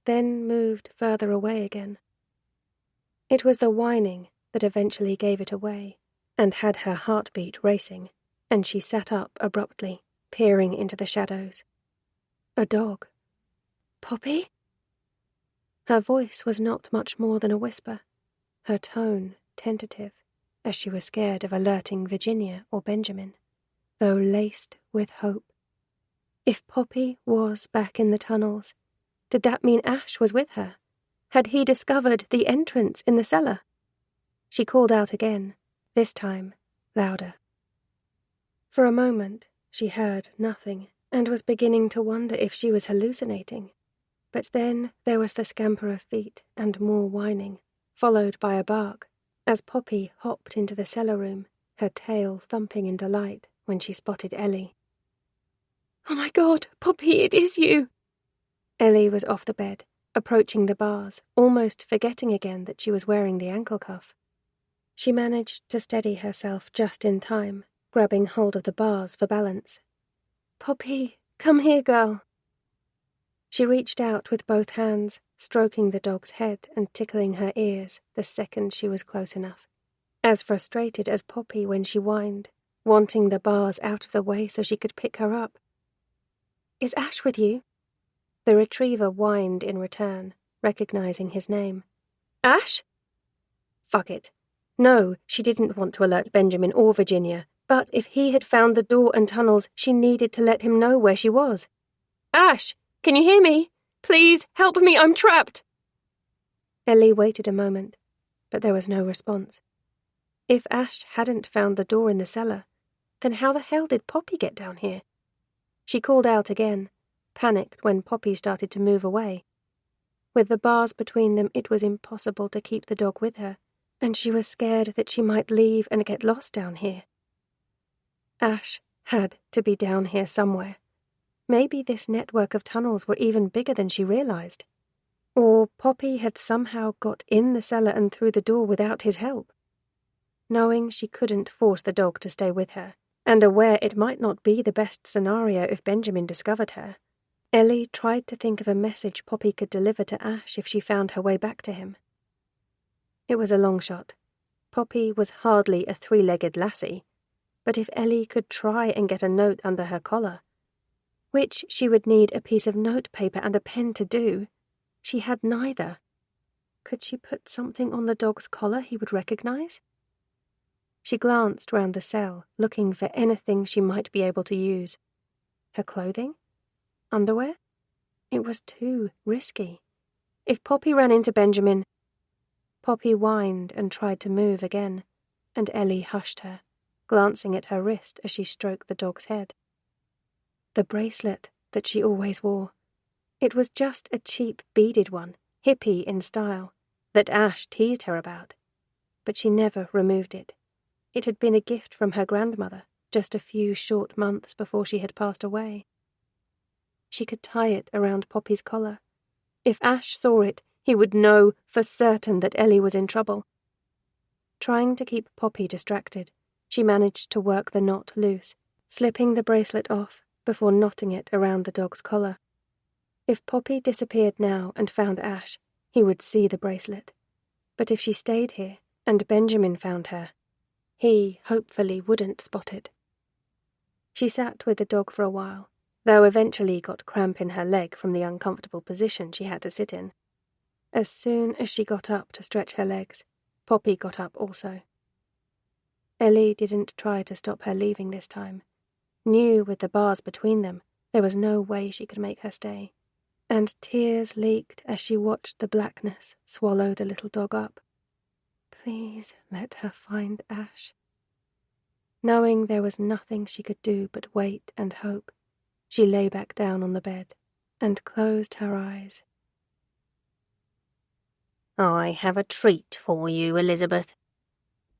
then moved further away again. It was the whining that eventually gave it away, and had her heartbeat racing, and she sat up abruptly, peering into the shadows. A dog. Poppy? Her voice was not much more than a whisper, her tone tentative, as she was scared of alerting Virginia or Benjamin, though laced with hope. If Poppy was back in the tunnels, did that mean Ash was with her? Had he discovered the entrance in the cellar? She called out again, this time louder. For a moment, she heard nothing, and was beginning to wonder if she was hallucinating. But then there was the scamper of feet and more whining, followed by a bark, as Poppy hopped into the cellar room, her tail thumping in delight when she spotted Ellie. "Oh my God, Poppy, it is you!" Ellie was off the bed, approaching the bars, almost forgetting again that she was wearing the ankle cuff. She managed to steady herself just in time, grabbing hold of the bars for balance. "Poppy, come here, girl." She reached out with both hands, stroking the dog's head and tickling her ears the second she was close enough. As frustrated as Poppy when she whined, wanting the bars out of the way so she could pick her up. "Is Ash with you?" The retriever whined in return, recognizing his name. "Ash?" Fuck it. No, she didn't want to alert Benjamin or Virginia, but if he had found the door and tunnels, she needed to let him know where she was. "Ash, can you hear me? Please, help me, I'm trapped." Ellie waited a moment, but there was no response. If Ash hadn't found the door in the cellar, then how the hell did Poppy get down here? She called out again, panicked when Poppy started to move away. With the bars between them, it was impossible to keep the dog with her, and she was scared that she might leave and get lost down here. Ash had to be down here somewhere. Maybe this network of tunnels were even bigger than she realized. Or Poppy had somehow got in the cellar and through the door without his help. Knowing she couldn't force the dog to stay with her, and aware it might not be the best scenario if Benjamin discovered her, Ellie tried to think of a message Poppy could deliver to Ash if she found her way back to him. It was a long shot. Poppy was hardly a three-legged lassie, but if Ellie could try and get a note under her collar, which she would need a piece of notepaper and a pen to do, she had neither. Could she put something on the dog's collar he would recognize? She glanced round the cell, looking for anything she might be able to use. Her clothing? Underwear? It was too risky. If Poppy ran into Benjamin... Poppy whined and tried to move again, and Ellie hushed her, glancing at her wrist as she stroked the dog's head. The bracelet that she always wore. It was just a cheap beaded one, hippie in style, that Ash teased her about. But she never removed it. It had been a gift from her grandmother, just a few short months before she had passed away. She could tie it around Poppy's collar. If Ash saw it, he would know for certain that Ellie was in trouble. Trying to keep Poppy distracted, she managed to work the knot loose, slipping the bracelet off before knotting it around the dog's collar. If Poppy disappeared now and found Ash, he would see the bracelet. But if she stayed here and Benjamin found her, he hopefully wouldn't spot it. She sat with the dog for a while, though eventually got cramp in her leg from the uncomfortable position she had to sit in. As soon as she got up to stretch her legs, Poppy got up also. Ellie didn't try to stop her leaving this time. Knew with the bars between them, there was no way she could make her stay. And tears leaked as she watched the blackness swallow the little dog up. Please let her find Ash. Knowing there was nothing she could do but wait and hope, she lay back down on the bed and closed her eyes. "I have a treat for you, Elizabeth."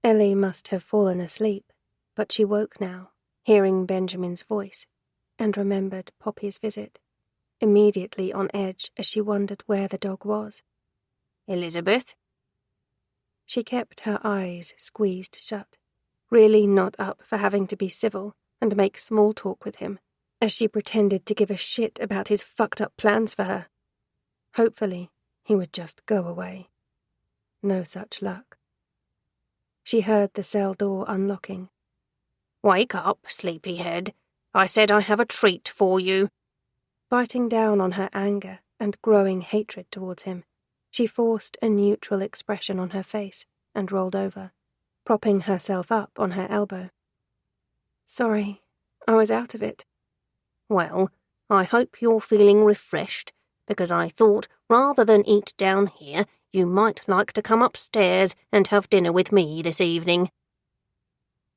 Ellie must have fallen asleep, but she woke now, hearing Benjamin's voice, and remembered Poppy's visit, immediately on edge as she wondered where the dog was. "Elizabeth?" She kept her eyes squeezed shut, really not up for having to be civil and make small talk with him, as she pretended to give a shit about his fucked-up plans for her. Hopefully, he would just go away. No such luck. She heard the cell door unlocking. "Wake up, sleepyhead. I said I have a treat for you." Biting down on her anger and growing hatred towards him, she forced a neutral expression on her face and rolled over, propping herself up on her elbow. "Sorry, I was out of it." "Well, I hope you're feeling refreshed, because I thought, rather than eat down here, you might like to come upstairs and have dinner with me this evening."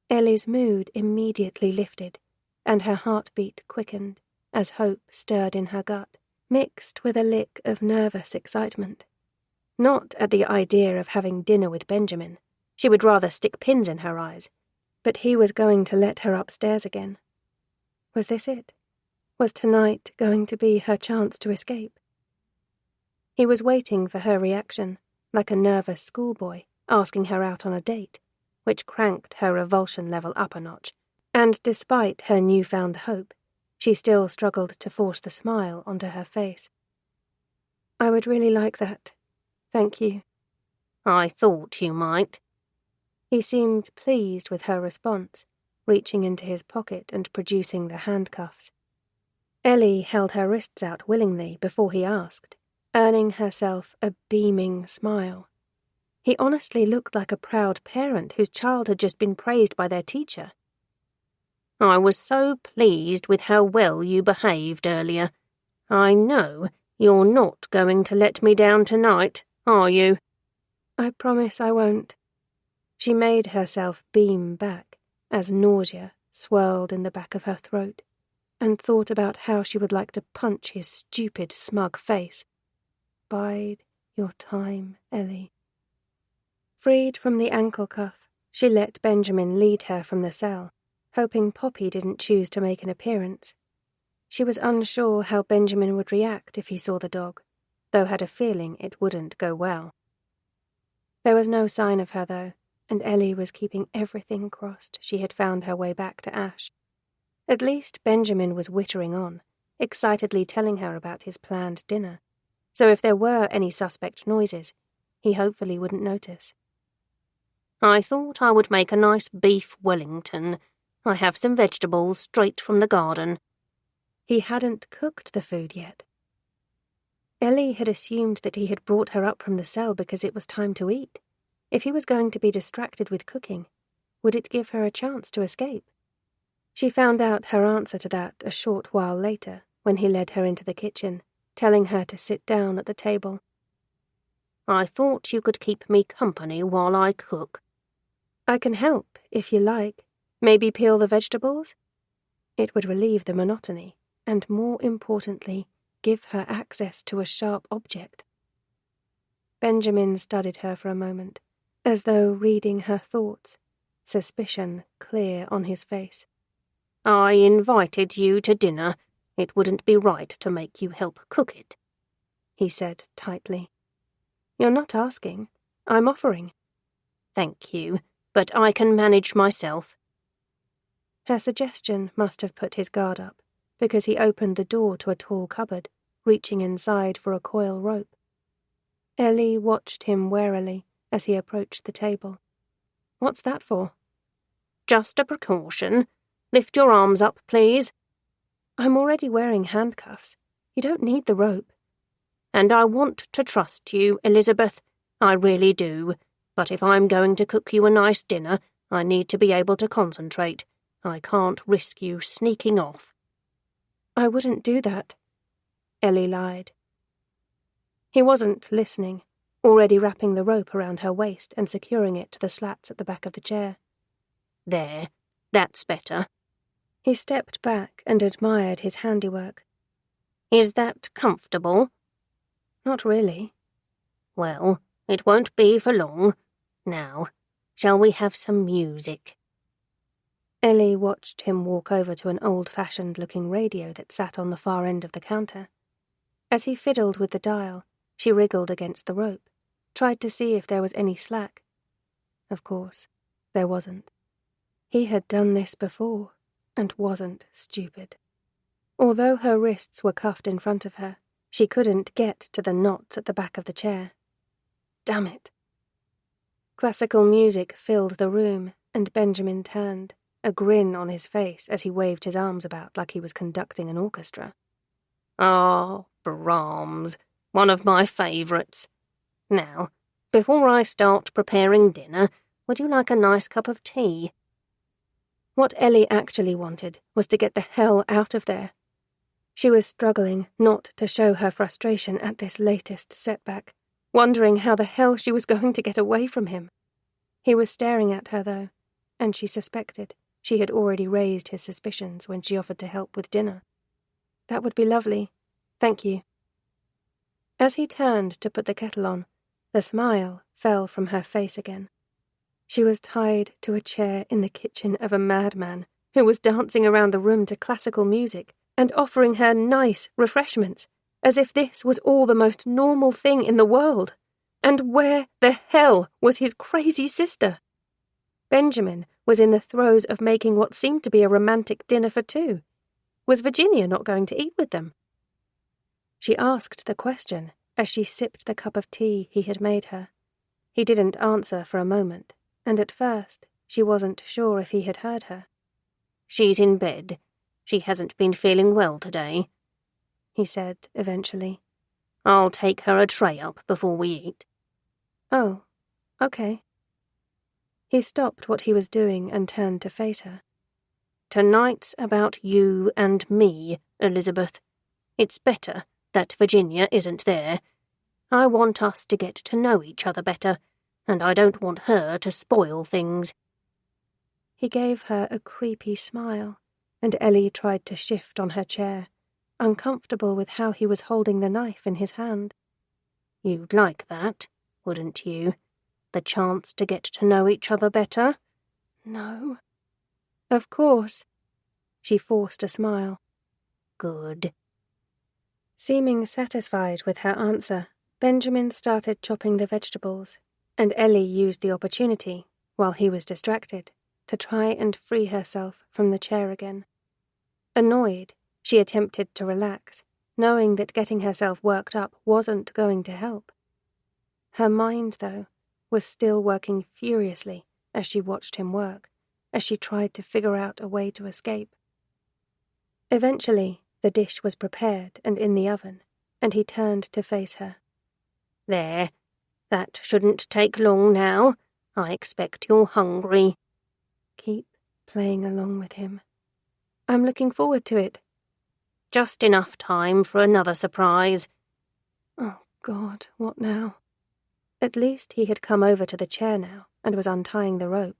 Ellie's mood immediately lifted, and her heartbeat quickened as hope stirred in her gut, mixed with a lick of nervous excitement. Not at the idea of having dinner with Benjamin. She would rather stick pins in her eyes. But he was going to let her upstairs again. Was this it? Was tonight going to be her chance to escape? He was waiting for her reaction, like a nervous schoolboy, asking her out on a date, which cranked her revulsion level up a notch, and despite her newfound hope, she still struggled to force the smile onto her face. "I would really like that. Thank you." "I thought you might." He seemed pleased with her response, reaching into his pocket and producing the handcuffs. Ellie held her wrists out willingly before he asked, earning herself a beaming smile. He honestly looked like a proud parent whose child had just been praised by their teacher. "I was so pleased with how well you behaved earlier. I know you're not going to let me down tonight, are you?" "I promise I won't." She made herself beam back as nausea swirled in the back of her throat, and thought about how she would like to punch his stupid, smug face. Bide your time, Ellie. Freed from the ankle cuff, she let Benjamin lead her from the cell, hoping Poppy didn't choose to make an appearance. She was unsure how Benjamin would react if he saw the dog, though had a feeling it wouldn't go well. There was no sign of her, though, and Ellie was keeping everything crossed she had found her way back to Ash. At least Benjamin was wittering on, excitedly telling her about his planned dinner, so if there were any suspect noises, he hopefully wouldn't notice. "I thought I would make a nice beef Wellington. I have some vegetables straight from the garden." He hadn't cooked the food yet. Ellie had assumed that he had brought her up from the cell because it was time to eat. If he was going to be distracted with cooking, would it give her a chance to escape? She found out her answer to that a short while later when he led her into the kitchen, telling her to sit down at the table. "I thought you could keep me company while I cook." "I can help, if you like. Maybe peel the vegetables?" It would relieve the monotony, and more importantly, give her access to a sharp object. Benjamin studied her for a moment, as though reading her thoughts, suspicion clear on his face. "I invited you to dinner. It wouldn't be right to make you help cook it," he said tightly. "You're not asking. I'm offering." "Thank you, but I can manage myself." Her suggestion must have put his guard up, because he opened the door to a tall cupboard, reaching inside for a coil rope. Ellie watched him warily as he approached the table. "What's that for?" "Just a precaution. Lift your arms up, please." "I'm already wearing handcuffs. You don't need the rope." "And I want to trust you, Elizabeth. I really do. But if I'm going to cook you a nice dinner, I need to be able to concentrate. I can't risk you sneaking off." "I wouldn't do that," Ellie lied. He wasn't listening, already wrapping the rope around her waist and securing it to the slats at the back of the chair. "There, that's better." He stepped back and admired his handiwork. "Is that comfortable?" "Not really." "Well, it won't be for long. Now, shall we have some music?" Ellie watched him walk over to an old-fashioned-looking radio that sat on the far end of the counter. As he fiddled with the dial, she wriggled against the rope, tried to see if there was any slack. Of course, there wasn't. He had done this before, and wasn't stupid. Although her wrists were cuffed in front of her, she couldn't get to the knots at the back of the chair. Damn it. Classical music filled the room, and Benjamin turned, a grin on his face as he waved his arms about like he was conducting an orchestra. "Oh, Brahms, one of my favourites. Now, before I start preparing dinner, would you like a nice cup of tea?" What Ellie actually wanted was to get the hell out of there. She was struggling not to show her frustration at this latest setback, wondering how the hell she was going to get away from him. He was staring at her, though, and she suspected she had already raised his suspicions when she offered to help with dinner. "That would be lovely. Thank you." As he turned to put the kettle on, the smile fell from her face again. She was tied to a chair in the kitchen of a madman who was dancing around the room to classical music and offering her nice refreshments, as if this was all the most normal thing in the world. And where the hell was his crazy sister? Benjamin was in the throes of making what seemed to be a romantic dinner for two. Was Virginia not going to eat with them? She asked the question as she sipped the cup of tea he had made her. He didn't answer for a moment, and at first she wasn't sure if he had heard her. "She's in bed. She hasn't been feeling well today," he said eventually. "I'll take her a tray up before we eat." Oh, okay. He stopped what he was doing and turned to face her. "Tonight's about you and me, Elizabeth. It's better that Virginia isn't there. I want us to get to know each other better, and I don't want her to spoil things." He gave her a creepy smile, and Ellie tried to shift on her chair, uncomfortable with how he was holding the knife in his hand. "You'd like that, wouldn't you? The chance to get to know each other better?" No. Of course. She forced a smile. "Good." Seeming satisfied with her answer, Benjamin started chopping the vegetables, and Ellie used the opportunity, while he was distracted, to try and free herself from the chair again. Annoyed, she attempted to relax, knowing that getting herself worked up wasn't going to help. Her mind, though, was still working furiously as she watched him work, as she tried to figure out a way to escape. Eventually, the dish was prepared and in the oven, and he turned to face her. "There. That shouldn't take long now. I expect you're hungry." Keep playing along with him. I'm looking forward to it. "Just enough time for another surprise." Oh, God, what now? At least he had come over to the chair now and was untying the rope.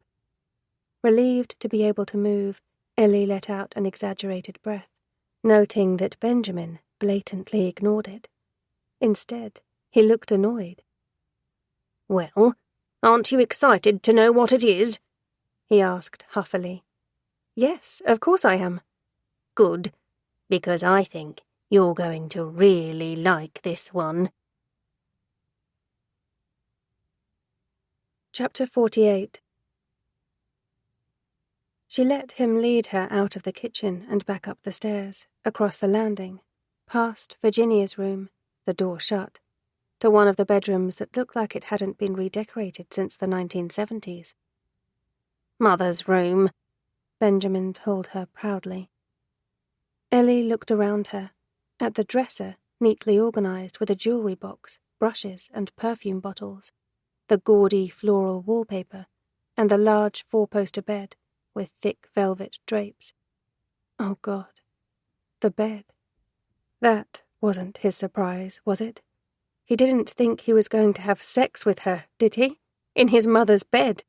Relieved to be able to move, Ellie let out an exaggerated breath, noting that Benjamin blatantly ignored it. Instead, he looked annoyed. "Well, aren't you excited to know what it is?" he asked huffily. Yes, of course I am. "Good, because I think you're going to really like this one." Chapter 48. She let him lead her out of the kitchen and back up the stairs, across the landing, past Virginia's room, the door shut, to one of the bedrooms that looked like it hadn't been redecorated since the 1970s. "Mother's room," Benjamin told her proudly. Ellie looked around her, at the dresser neatly organized with a jewelry box, brushes and perfume bottles, the gaudy floral wallpaper, and the large four-poster bed with thick velvet drapes. Oh, God. The bed. That wasn't his surprise, was it? He didn't think he was going to have sex with her, did he? In his mother's bed.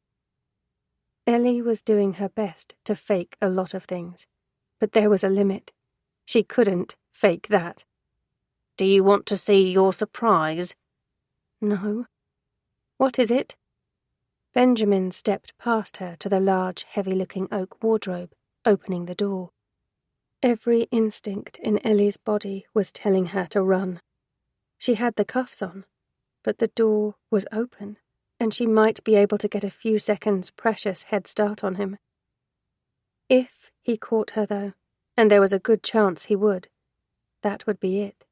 Ellie was doing her best to fake a lot of things, but there was a limit. She couldn't fake that. "Do you want to see your surprise?" No. What is it? Benjamin stepped past her to the large, heavy-looking oak wardrobe, opening the door. Every instinct in Ellie's body was telling her to run. She had the cuffs on, but the door was open, and she might be able to get a few seconds' precious head start on him. If he caught her, though, and there was a good chance he would, that would be it.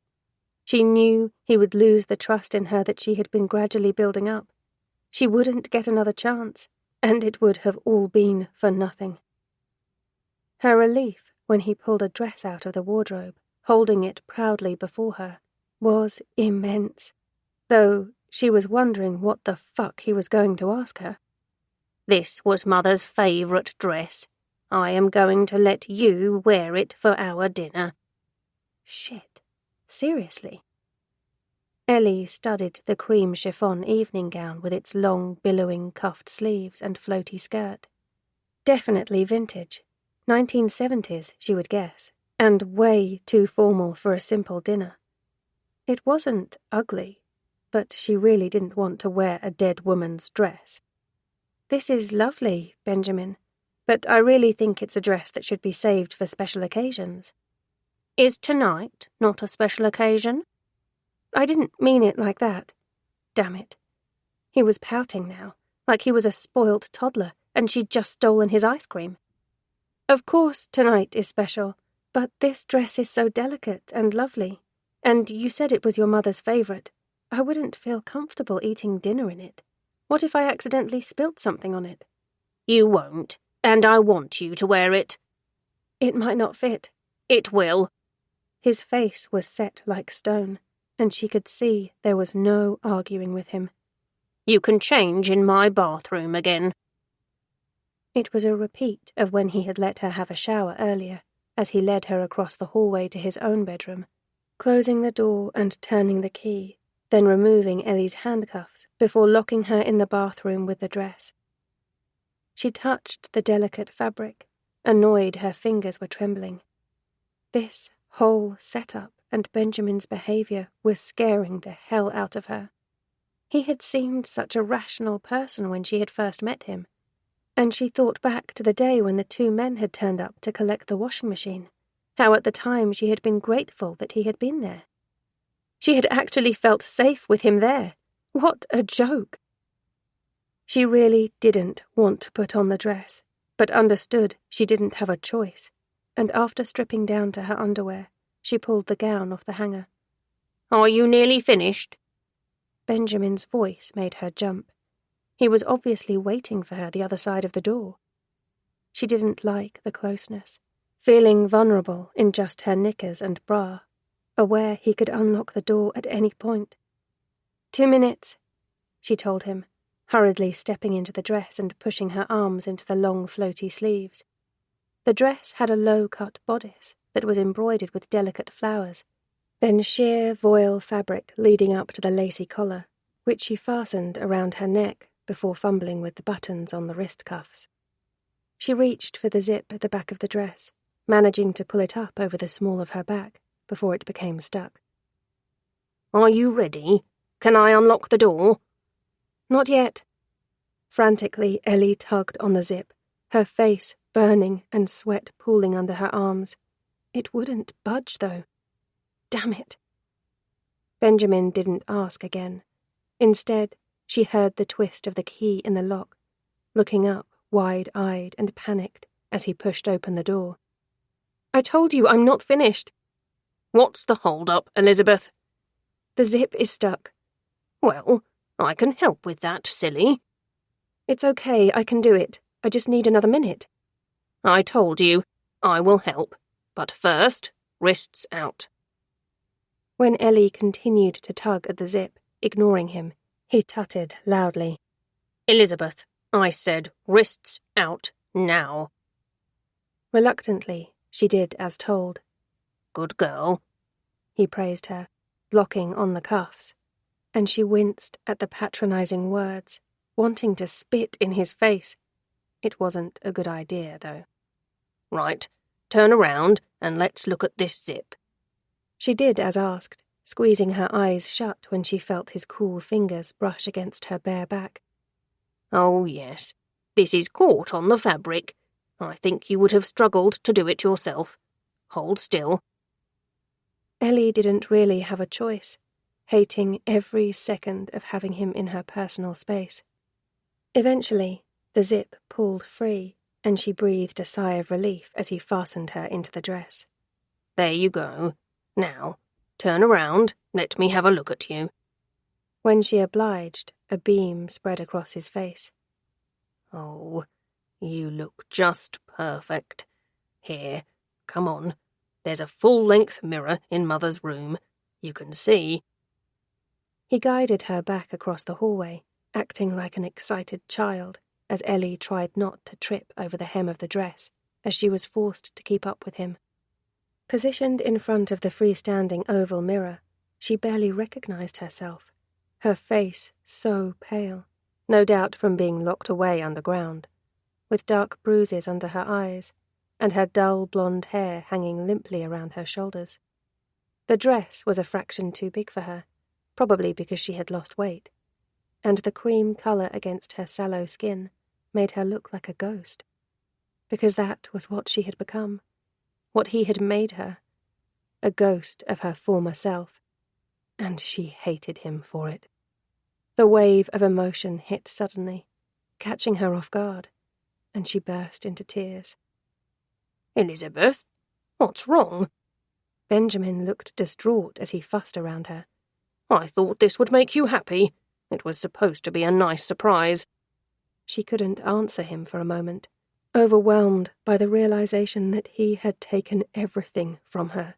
She knew he would lose the trust in her that she had been gradually building up. She wouldn't get another chance, and it would have all been for nothing. Her relief when he pulled a dress out of the wardrobe, holding it proudly before her, was immense, though she was wondering what the fuck he was going to ask her. "This was Mother's favourite dress. I am going to let you wear it for our dinner." Shit. Seriously? Ellie studied the cream chiffon evening gown with its long, billowing, cuffed sleeves and floaty skirt. Definitely vintage. 1970s, she would guess, and way too formal for a simple dinner. It wasn't ugly, but she really didn't want to wear a dead woman's dress. This is lovely, Benjamin, but I really think it's a dress that should be saved for special occasions. Is tonight not a special occasion? I didn't mean it like that. Damn it. He was pouting now, like he was a spoilt toddler and she'd just stolen his ice cream. Of course tonight is special, but this dress is so delicate and lovely, and you said it was your mother's favourite. I wouldn't feel comfortable eating dinner in it. What if I accidentally spilt something on it? You won't, and I want you to wear it. It might not fit. It will. His face was set like stone, and she could see there was no arguing with him. You can change in my bathroom again. It was a repeat of when he had let her have a shower earlier, as he led her across the hallway to his own bedroom, closing the door and turning the key, then removing Ellie's handcuffs before locking her in the bathroom with the dress. She touched the delicate fabric, annoyed her fingers were trembling. This whole setup and Benjamin's behaviour was scaring the hell out of her. He had seemed such a rational person when she had first met him, and she thought back to the day when the two men had turned up to collect the washing machine, how at the time she had been grateful that he had been there. She had actually felt safe with him there. What a joke! She really didn't want to put on the dress, but understood she didn't have a choice, and after stripping down to her underwear, she pulled the gown off the hanger. Are you nearly finished? Benjamin's voice made her jump. He was obviously waiting for her the other side of the door. She didn't like the closeness, feeling vulnerable in just her knickers and bra, aware he could unlock the door at any point. 2 minutes, she told him, hurriedly stepping into the dress and pushing her arms into the long floaty sleeves. The dress had a low-cut bodice that was embroidered with delicate flowers, then sheer voile fabric leading up to the lacy collar, which she fastened around her neck before fumbling with the buttons on the wrist cuffs. She reached for the zip at the back of the dress, managing to pull it up over the small of her back before it became stuck. Are you ready? Can I unlock the door? Not yet. Frantically, Ellie tugged on the zip, her face burning and sweat pooling under her arms. It wouldn't budge, though. Damn it. Benjamin didn't ask again. Instead, she heard the twist of the key in the lock, looking up, wide-eyed and panicked, as he pushed open the door. I told you I'm not finished. What's the hold-up, Elizabeth? The zip is stuck. Well, I can help with that, silly. It's okay, I can do it. I just need another minute. I told you, I will help. But first, wrists out. When Ellie continued to tug at the zip, ignoring him, he tutted loudly. Elizabeth, I said wrists out now. Reluctantly, she did as told. Good girl. He praised her, locking on the cuffs, and she winced at the patronizing words, wanting to spit in his face. It wasn't a good idea, though. Right, turn around and let's look at this zip. She did as asked, squeezing her eyes shut when she felt his cool fingers brush against her bare back. Oh, yes, this is caught on the fabric. I think you would have struggled to do it yourself. Hold still. Ellie didn't really have a choice, hating every second of having him in her personal space. Eventually, the zip pulled free, and she breathed a sigh of relief as he fastened her into the dress. There you go. Now, turn around, let me have a look at you. When she obliged, a beam spread across his face. Oh, you look just perfect. Here, come on. There's a full-length mirror in Mother's room. You can see. He guided her back across the hallway, acting like an excited child, as Ellie tried not to trip over the hem of the dress, as she was forced to keep up with him. Positioned in front of the freestanding oval mirror, she barely recognized herself, her face so pale, no doubt from being locked away underground, with dark bruises under her eyes, and her dull blonde hair hanging limply around her shoulders. The dress was a fraction too big for her, probably because she had lost weight, and the cream colour against her sallow skin made her look like a ghost, because that was what she had become, what he had made her, a ghost of her former self, and she hated him for it. The wave of emotion hit suddenly, catching her off guard, and she burst into tears. Elizabeth, what's wrong? Benjamin looked distraught as he fussed around her. I thought this would make you happy. It was supposed to be a nice surprise. She couldn't answer him for a moment, overwhelmed by the realization that he had taken everything from her,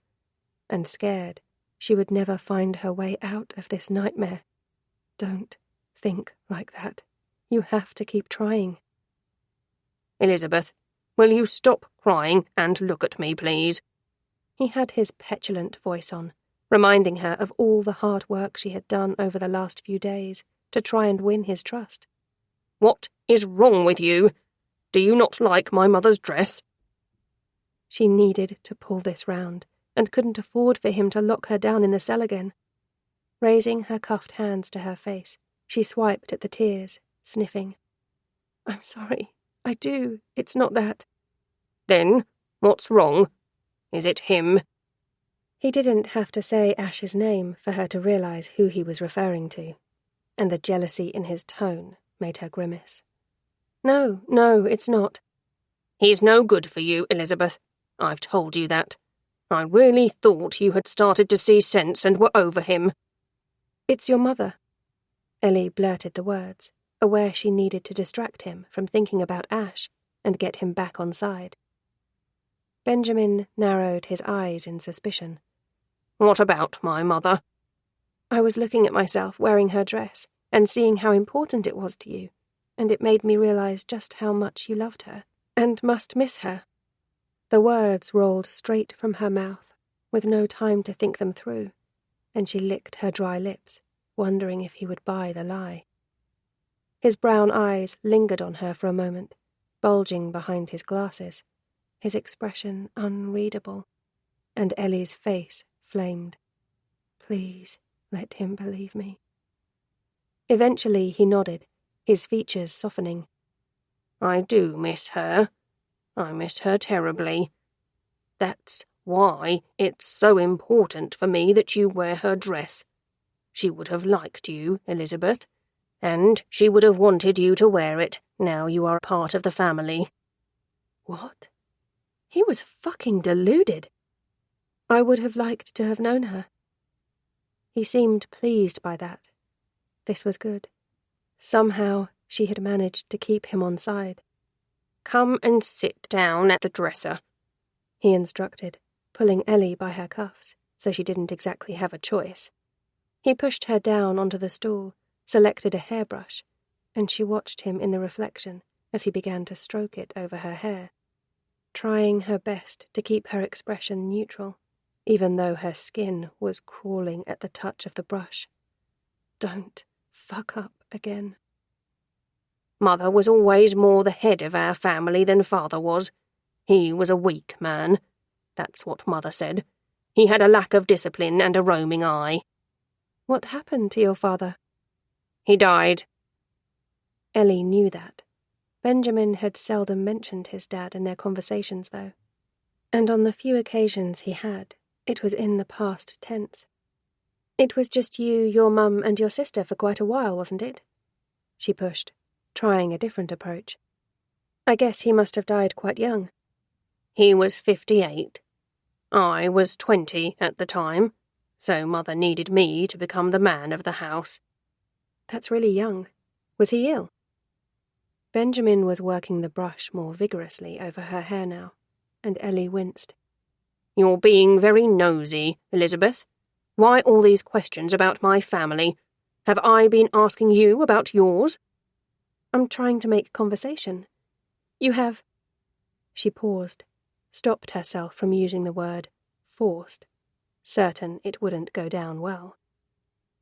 and scared she would never find her way out of this nightmare. Don't think like that. You have to keep trying. Elizabeth, will you stop crying and look at me, please? He had his petulant voice on, reminding her of all the hard work she had done over the last few days to try and win his trust. What is wrong with you? Do you not like my mother's dress? She needed to pull this round, and couldn't afford for him to lock her down in the cell again. Raising her cuffed hands to her face, she swiped at the tears, sniffing. I'm sorry. I do. It's not that. Then, what's wrong? Is it him? He didn't have to say Ash's name for her to realize who he was referring to, and the jealousy in his tone made her grimace. No, it's not. He's no good for you, Elizabeth. I've told you that. I really thought you had started to see sense and were over him. It's your mother. Ellie blurted the words, aware she needed to distract him from thinking about Ash and get him back on side. Benjamin narrowed his eyes in suspicion. What about my mother? I was looking at myself wearing her dress and seeing how important it was to you, and it made me realize just how much you loved her and must miss her. The words rolled straight from her mouth, with no time to think them through, and she licked her dry lips, wondering if he would buy the lie. His brown eyes lingered on her for a moment, bulging behind his glasses, his expression unreadable, and Ellie's face flamed. Please let him believe me. Eventually he nodded, his features softening. I do miss her. I miss her terribly. That's why it's so important for me that you wear her dress. She would have liked you, Elizabeth, and she would have wanted you to wear it now you are part of the family. What? He was fucking deluded. I would have liked to have known her. He seemed pleased by that. This was good. Somehow she had managed to keep him on side. Come and sit down at the dresser, he instructed, pulling Ellie by her cuffs so she didn't exactly have a choice. He pushed her down onto the stool, selected a hairbrush, and she watched him in the reflection as he began to stroke it over her hair, trying her best to keep her expression neutral, even though her skin was crawling at the touch of the brush. Don't fuck up again. Mother was always more the head of our family than Father was. He was a weak man. That's what Mother said. He had a lack of discipline and a roaming eye. What happened to your father? He died. Ellie knew that. Benjamin had seldom mentioned his dad in their conversations, though. And on the few occasions he had, it was in the past tense. It was just you, your mum, and your sister for quite a while, wasn't it? She pushed, trying a different approach. I guess he must have died quite young. He was 58. I was 20 at the time, so Mother needed me to become the man of the house. That's really young. Was he ill? Benjamin was working the brush more vigorously over her hair now, and Ellie winced. You're being very nosy, Elizabeth. Why all these questions about my family? Have I been asking you about yours? I'm trying to make conversation. You have... She paused, stopped herself from using the word forced, certain it wouldn't go down well.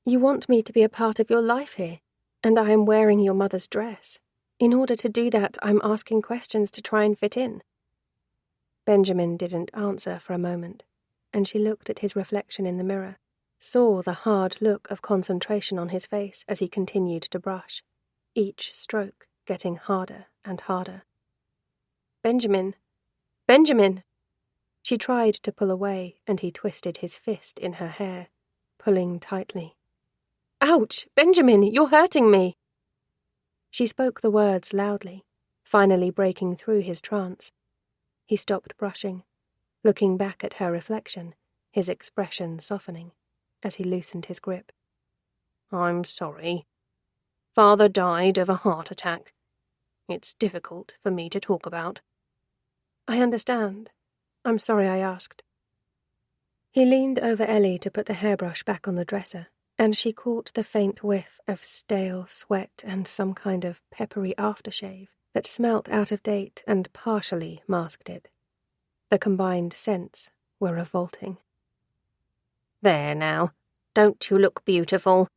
You want me to be a part of your life here, and I am wearing your mother's dress. In order to do that, I'm asking questions to try and fit in. Benjamin didn't answer for a moment, and she looked at his reflection in the mirror, saw the hard look of concentration on his face as he continued to brush, each stroke getting harder and harder. Benjamin! Benjamin! She tried to pull away, and he twisted his fist in her hair, pulling tightly. Ouch! Benjamin, you're hurting me! She spoke the words loudly, finally breaking through his trance. He stopped brushing, looking back at her reflection, his expression softening, as he loosened his grip. I'm sorry. Father died of a heart attack. It's difficult for me to talk about. I understand. I'm sorry I asked. He leaned over Ellie to put the hairbrush back on the dresser, and she caught the faint whiff of stale sweat and some kind of peppery aftershave that smelt out of date and partially masked it. The combined scents were revolting. There now, don't you look beautiful?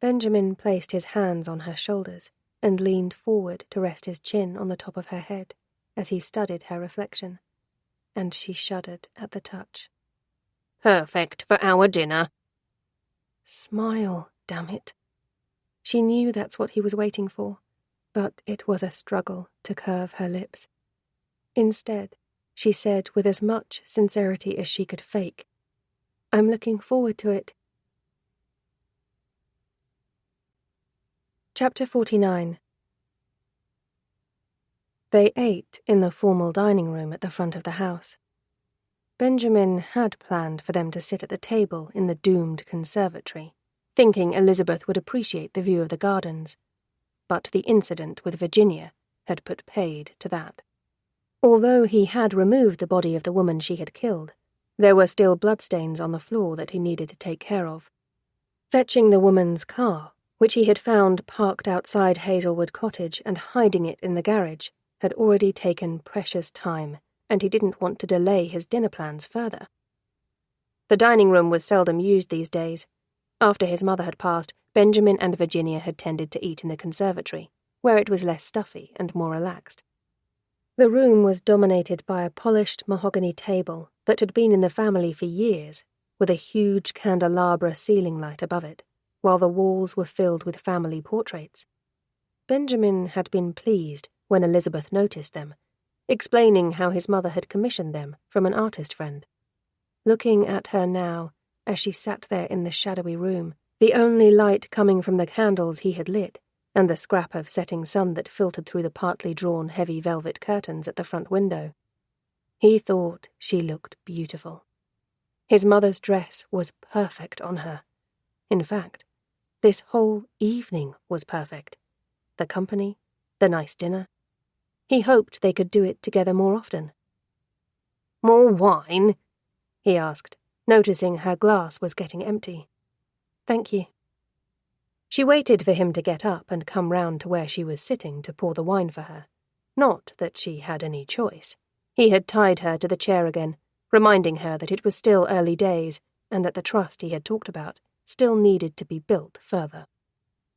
Benjamin placed his hands on her shoulders and leaned forward to rest his chin on the top of her head as he studied her reflection, and she shuddered at the touch. Perfect for our dinner. Smile, damn it. She knew that's what he was waiting for, but it was a struggle to curve her lips. Instead, she said with as much sincerity as she could fake, I'm looking forward to it. Chapter 49. They ate in the formal dining room at the front of the house. Benjamin had planned for them to sit at the table in the doomed conservatory, thinking Elizabeth would appreciate the view of the gardens, but the incident with Virginia had put paid to that. Although he had removed the body of the woman she had killed, there were still bloodstains on the floor that he needed to take care of. Fetching the woman's car, which he had found parked outside Hazelwood Cottage, and hiding it in the garage, had already taken precious time, and he didn't want to delay his dinner plans further. The dining room was seldom used these days. After his mother had passed, Benjamin and Virginia had tended to eat in the conservatory, where it was less stuffy and more relaxed. The room was dominated by a polished mahogany table that had been in the family for years, with a huge candelabra ceiling light above it, while the walls were filled with family portraits. Benjamin had been pleased when Elizabeth noticed them, explaining how his mother had commissioned them from an artist friend. Looking at her now, as she sat there in the shadowy room, the only light coming from the candles he had lit, and the scrap of setting sun that filtered through the partly drawn heavy velvet curtains at the front window, he thought she looked beautiful. His mother's dress was perfect on her. In fact, this whole evening was perfect. The company, the nice dinner. He hoped they could do it together more often. More wine? He asked, noticing her glass was getting empty. Thank you. She waited for him to get up and come round to where she was sitting to pour the wine for her. Not that she had any choice. He had tied her to the chair again, reminding her that it was still early days, and that the trust he had talked about still needed to be built further.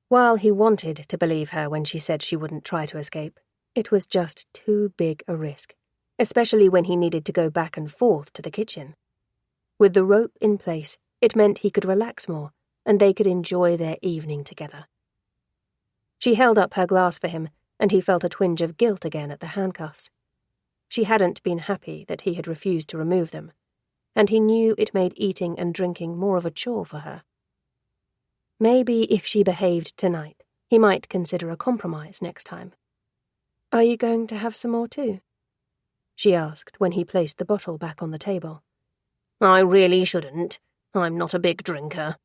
While he wanted to believe her when she said she wouldn't try to escape, it was just too big a risk, especially when he needed to go back and forth to the kitchen. With the rope in place, it meant he could relax more, and they could enjoy their evening together. She held up her glass for him, and he felt a twinge of guilt again at the handcuffs. She hadn't been happy that he had refused to remove them, and he knew it made eating and drinking more of a chore for her. Maybe if she behaved tonight, he might consider a compromise next time. Are you going to have some more too? She asked when he placed the bottle back on the table. I really shouldn't. I'm not a big drinker.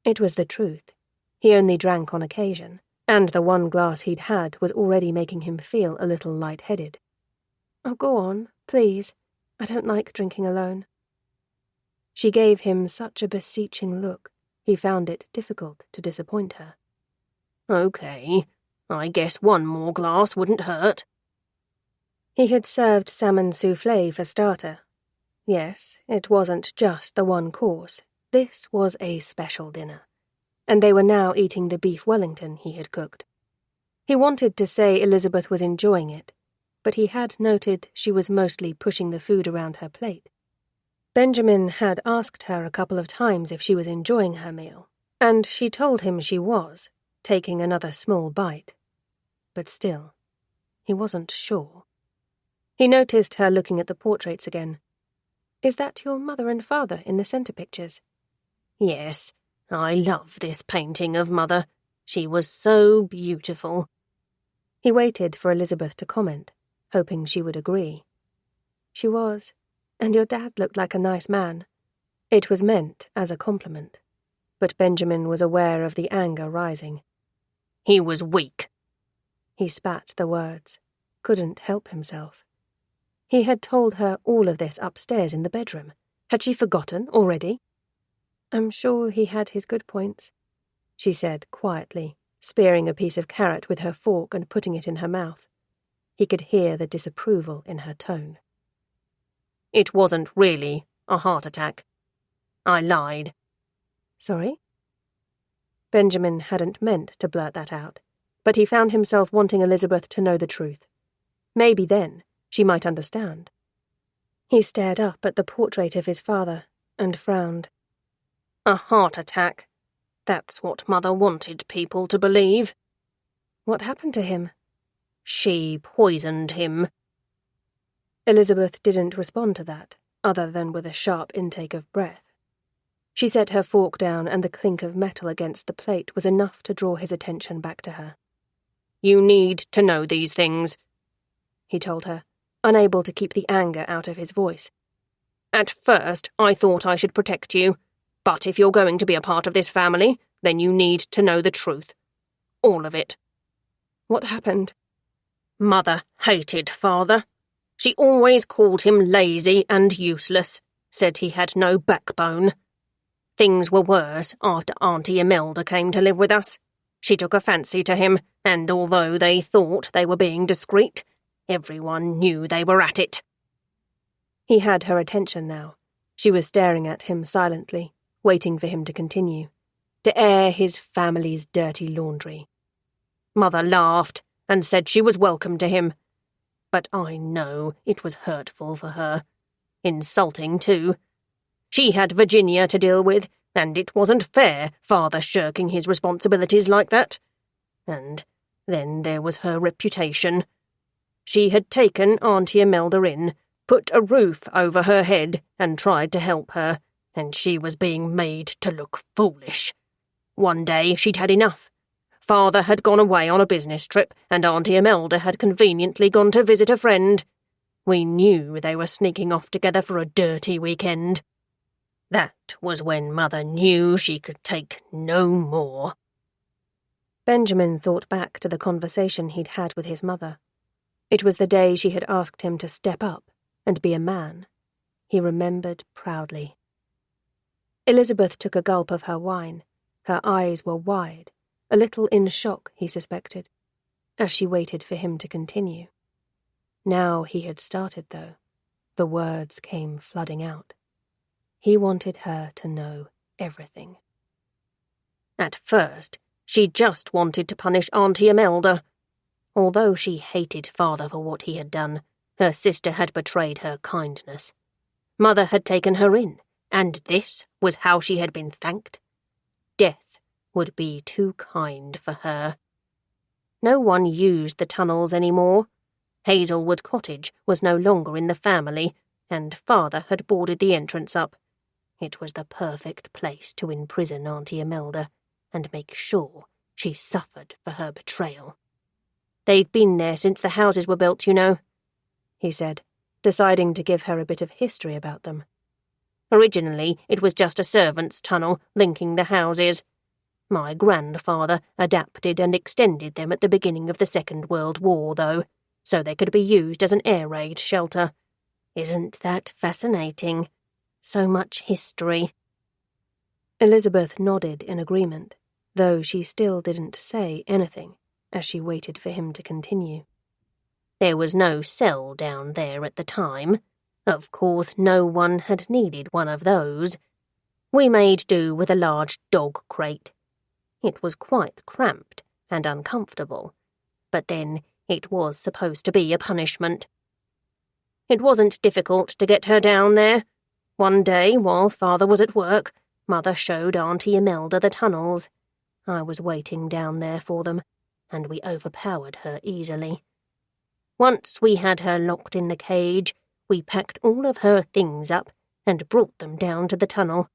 It was the truth. He only drank on occasion, and the one glass he'd had was already making him feel a little light-headed. Oh, go on, please. I don't like drinking alone. She gave him such a beseeching look, he found it difficult to disappoint her. Okay, I guess one more glass wouldn't hurt. He had served salmon soufflé for starter. Yes, it wasn't just the one course. This was a special dinner, and they were now eating the beef Wellington he had cooked. He wanted to say Elizabeth was enjoying it, but he had noted she was mostly pushing the food around her plate. Benjamin had asked her a couple of times if she was enjoying her meal, and she told him she was, taking another small bite. But still, he wasn't sure. He noticed her looking at the portraits again. Is that your mother and father in the centre pictures? Yes, I love this painting of Mother. She was so beautiful." He waited for Elizabeth to comment, hoping she would agree. She was, and your dad looked like a nice man. It was meant as a compliment, but Benjamin was aware of the anger rising. "He was weak." He spat the words, couldn't help himself. He had told her all of this upstairs in the bedroom. Had she forgotten already? "I'm sure he had his good points," she said quietly, spearing a piece of carrot with her fork and putting it in her mouth. He could hear the disapproval in her tone. "It wasn't really a heart attack. I lied." "Sorry?" Benjamin hadn't meant to blurt that out, but he found himself wanting Elizabeth to know the truth. Maybe then she might understand. He stared up at the portrait of his father and frowned. "A heart attack. That's what Mother wanted people to believe." "What happened to him?" "She poisoned him." Elizabeth didn't respond to that, other than with a sharp intake of breath. She set her fork down, and the clink of metal against the plate was enough to draw his attention back to her. "You need to know these things," he told her, unable to keep the anger out of his voice. "At first, I thought I should protect you, but if you're going to be a part of this family, then you need to know the truth. All of it." "What happened?" "Mother hated Father. She always called him lazy and useless, said he had no backbone. Things were worse after Auntie Imelda came to live with us. She took a fancy to him, and although they thought they were being discreet, everyone knew they were at it." He had her attention now. She was staring at him silently, waiting for him to continue, to air his family's dirty laundry. "Mother laughed and said she was welcome to him. But I know it was hurtful for her. Insulting, too. She had Virginia to deal with, and it wasn't fair, Father shirking his responsibilities like that. And then there was her reputation. She had taken Auntie Imelda in, put a roof over her head, and tried to help her, and she was being made to look foolish. One day she'd had enough. Father had gone away on a business trip, and Auntie Imelda had conveniently gone to visit a friend. We knew they were sneaking off together for a dirty weekend. That was when Mother knew she could take no more." Benjamin thought back to the conversation he'd had with his mother. It was the day she had asked him to step up and be a man. He remembered proudly. Elizabeth took a gulp of her wine. Her eyes were wide, a little in shock, he suspected, as she waited for him to continue. Now he had started, though. The words came flooding out. He wanted her to know everything. "At first, she just wanted to punish Auntie Imelda. Although she hated Father for what he had done, her sister had betrayed her kindness. Mother had taken her in, and this was how she had been thanked. Death would be too kind for her. No one used the tunnels anymore. Hazelwood Cottage was no longer in the family, and Father had boarded the entrance up. It was the perfect place to imprison Auntie Imelda and make sure she suffered for her betrayal. They've been there since the houses were built, you know," he said, deciding to give her a bit of history about them. "Originally, it was just a servants' tunnel linking the houses. My grandfather adapted and extended them at the beginning of the Second World War, though, so they could be used as an air raid shelter. Isn't that fascinating? So much history." Elizabeth nodded in agreement, though she still didn't say anything as she waited for him to continue. "There was no cell down there at the time. Of course, no one had needed one of those. We made do with a large dog crate. It was quite cramped and uncomfortable, but then it was supposed to be a punishment. It wasn't difficult to get her down there. One day, while Father was at work, Mother showed Auntie Imelda the tunnels. I was waiting down there for them, and we overpowered her easily. Once we had her locked in the cage, we packed all of her things up and brought them down to the tunnel.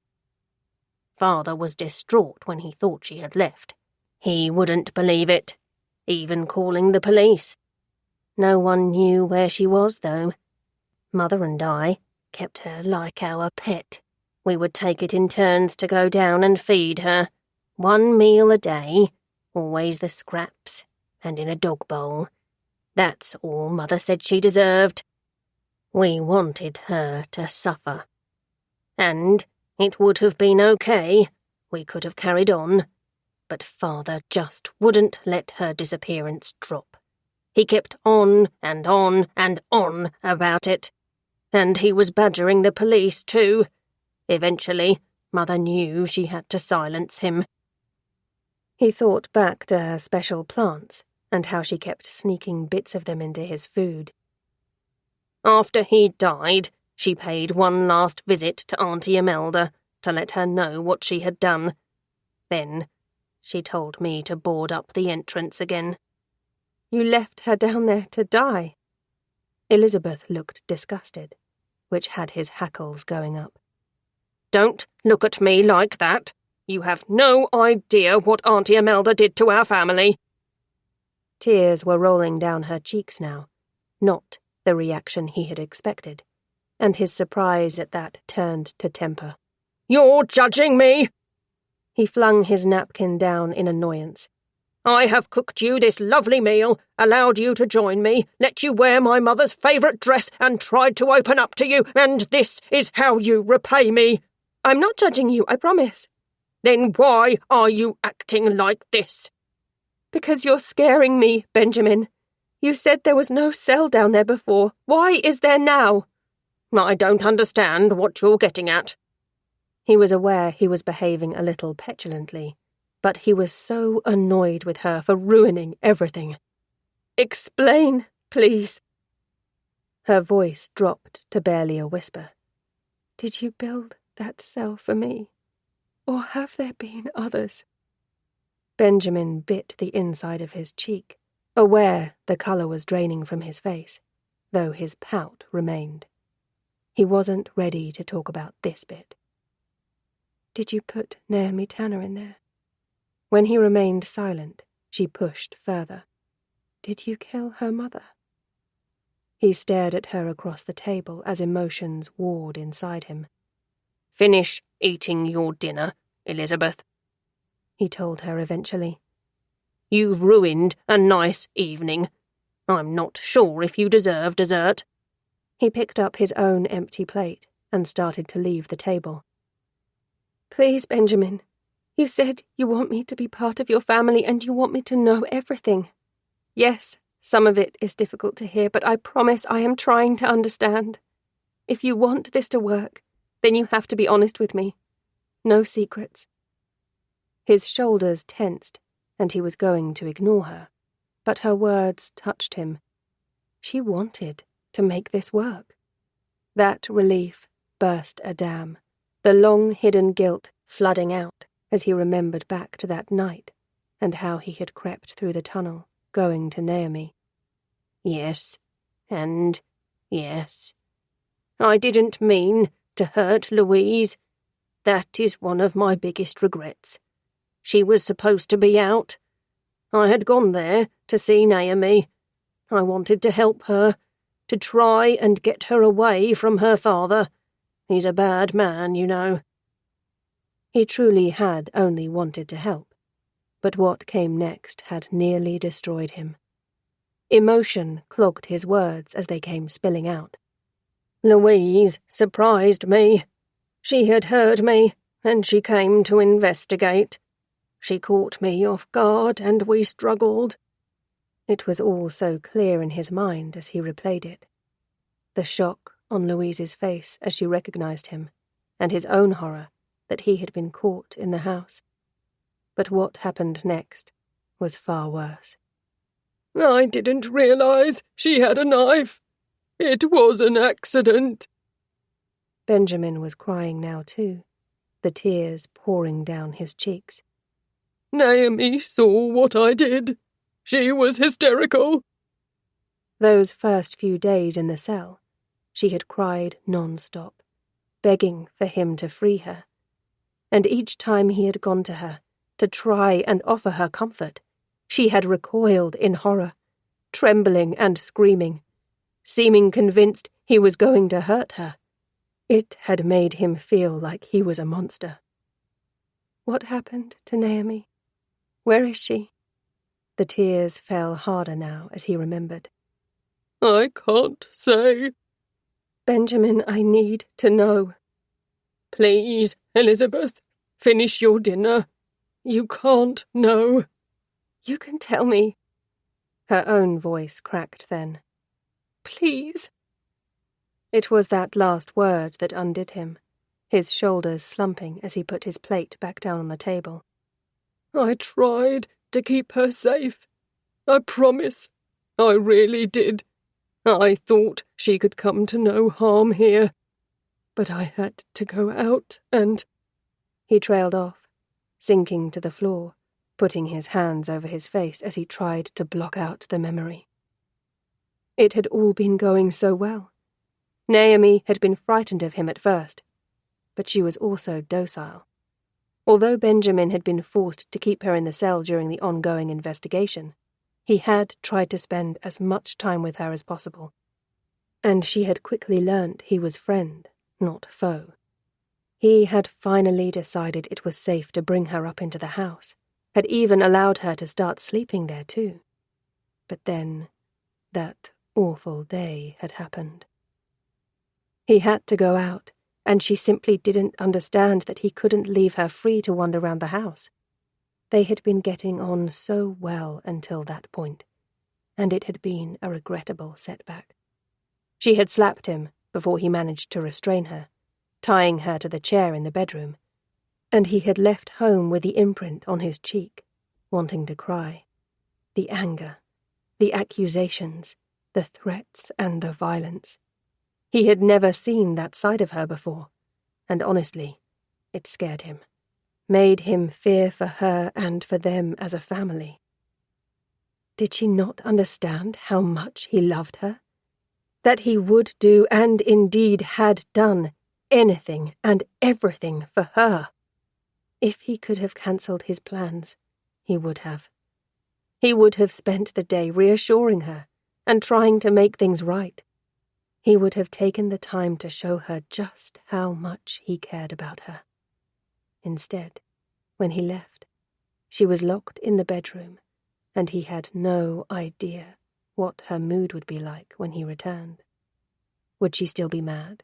Father was distraught when he thought she had left. He wouldn't believe it, even calling the police. No one knew where she was, though. Mother and I kept her like our pet. We would take it in turns to go down and feed her. 1 meal a day, always the scraps, and in a dog bowl. That's all Mother said she deserved. We wanted her to suffer. And it would have been okay. We could have carried on. But Father just wouldn't let her disappearance drop. He kept on and on and on about it. And he was badgering the police too. Eventually, Mother knew she had to silence him. He thought back to her special plants and how she kept sneaking bits of them into his food. After he died, she paid one last visit to Auntie Imelda to let her know what she had done. Then she told me to board up the entrance again. You left her down there to die? Elizabeth looked disgusted, which had his hackles going up. Don't look at me like that. You have no idea what Auntie Imelda did to our family. Tears were rolling down her cheeks now, not the reaction he had expected, and his surprise at that turned to temper. You're judging me! He flung his napkin down in annoyance. I have cooked you this lovely meal, allowed you to join me, let you wear my mother's favourite dress, and tried to open up to you, and this is how you repay me. I'm not judging you, I promise. Then why are you acting like this? Because you're scaring me, Benjamin. You said there was no cell down there before. Why is there now? I don't understand what you're getting at. He was aware he was behaving a little petulantly, but he was so annoyed with her for ruining everything. Explain, please. Her voice dropped to barely a whisper. Did you build that cell for me? Or have there been others? Benjamin bit the inside of his cheek, aware the colour was draining from his face, though his pout remained. He wasn't ready to talk about this bit. Did you put Naomi Tanner in there? When he remained silent, she pushed further. Did you kill her mother? He stared at her across the table as emotions warred inside him. Finish eating your dinner, Elizabeth, he told her eventually. You've ruined a nice evening. I'm not sure if you deserve dessert. He picked up his own empty plate and started to leave the table. Please, Benjamin, you said you want me to be part of your family and you want me to know everything. Yes, some of it is difficult to hear, but I promise I am trying to understand. If you want this to work, then you have to be honest with me. No secrets. His shoulders tensed, and he was going to ignore her, but her words touched him. She wanted to make this work. That relief burst a dam, the long-hidden guilt flooding out as he remembered back to that night and how he had crept through the tunnel, going to Naomi. Yes, and yes. I didn't mean to hurt Louise. That is one of my biggest regrets. She was supposed to be out. I had gone there to see Naomi. I wanted to help her, to try and get her away from her father. He's a bad man, you know. He truly had only wanted to help, but what came next had nearly destroyed him. Emotion clogged his words as they came spilling out. Louise surprised me. She had heard me, and she came to investigate. She caught me off guard, and we struggled. It was all so clear in his mind as he replayed it. The shock on Louise's face as she recognized him, and his own horror that he had been caught in the house. But what happened next was far worse. I didn't realize she had a knife. It was an accident. Benjamin was crying now too, the tears pouring down his cheeks. Naomi saw what I did. She was hysterical. Those first few days in the cell, she had cried non-stop, begging for him to free her. and each time he had gone to her, to try and offer her comfort, she had recoiled in horror, trembling and screaming, seeming convinced he was going to hurt her. It had made him feel like he was a monster. What happened to Naomi? Where is she? The tears fell harder now as he remembered. I can't say. Benjamin, I need to know. Please, Elizabeth, finish your dinner. You can't know. You can tell me. Her own voice cracked then. Please. It was that last word that undid him, his shoulders slumping as he put his plate back down on the table. I tried to keep her safe. I promise. I really did. I thought she could come to no harm here. But I had to go out and... He trailed off, sinking to the floor, putting his hands over his face as he tried to block out the memory. It had all been going so well. Naomi had been frightened of him at first, but she was also docile. Although Benjamin had been forced to keep her in the cell during the ongoing investigation, he had tried to spend as much time with her as possible, and she had quickly learnt he was friend, not foe. He had finally decided it was safe to bring her up into the house, had even allowed her to start sleeping there too. But then, that awful day had happened. He had to go out, and she simply didn't understand that he couldn't leave her free to wander around the house. They had been getting on so well until that point, and it had been a regrettable setback. She had slapped him before he managed to restrain her, tying her to the chair in the bedroom, and he had left home with the imprint on his cheek, wanting to cry. The anger, the accusations, the threats and the violence. He had never seen that side of her before, and honestly, it scared him, made him fear for her and for them as a family. Did she not understand how much he loved her? That he would do, and indeed had done, anything and everything for her. If he could have cancelled his plans, he would have. He would have spent the day reassuring her and trying to make things right. He would have taken the time to show her just how much he cared about her. Instead, when he left, she was locked in the bedroom, and he had no idea what her mood would be like when he returned. Would she still be mad,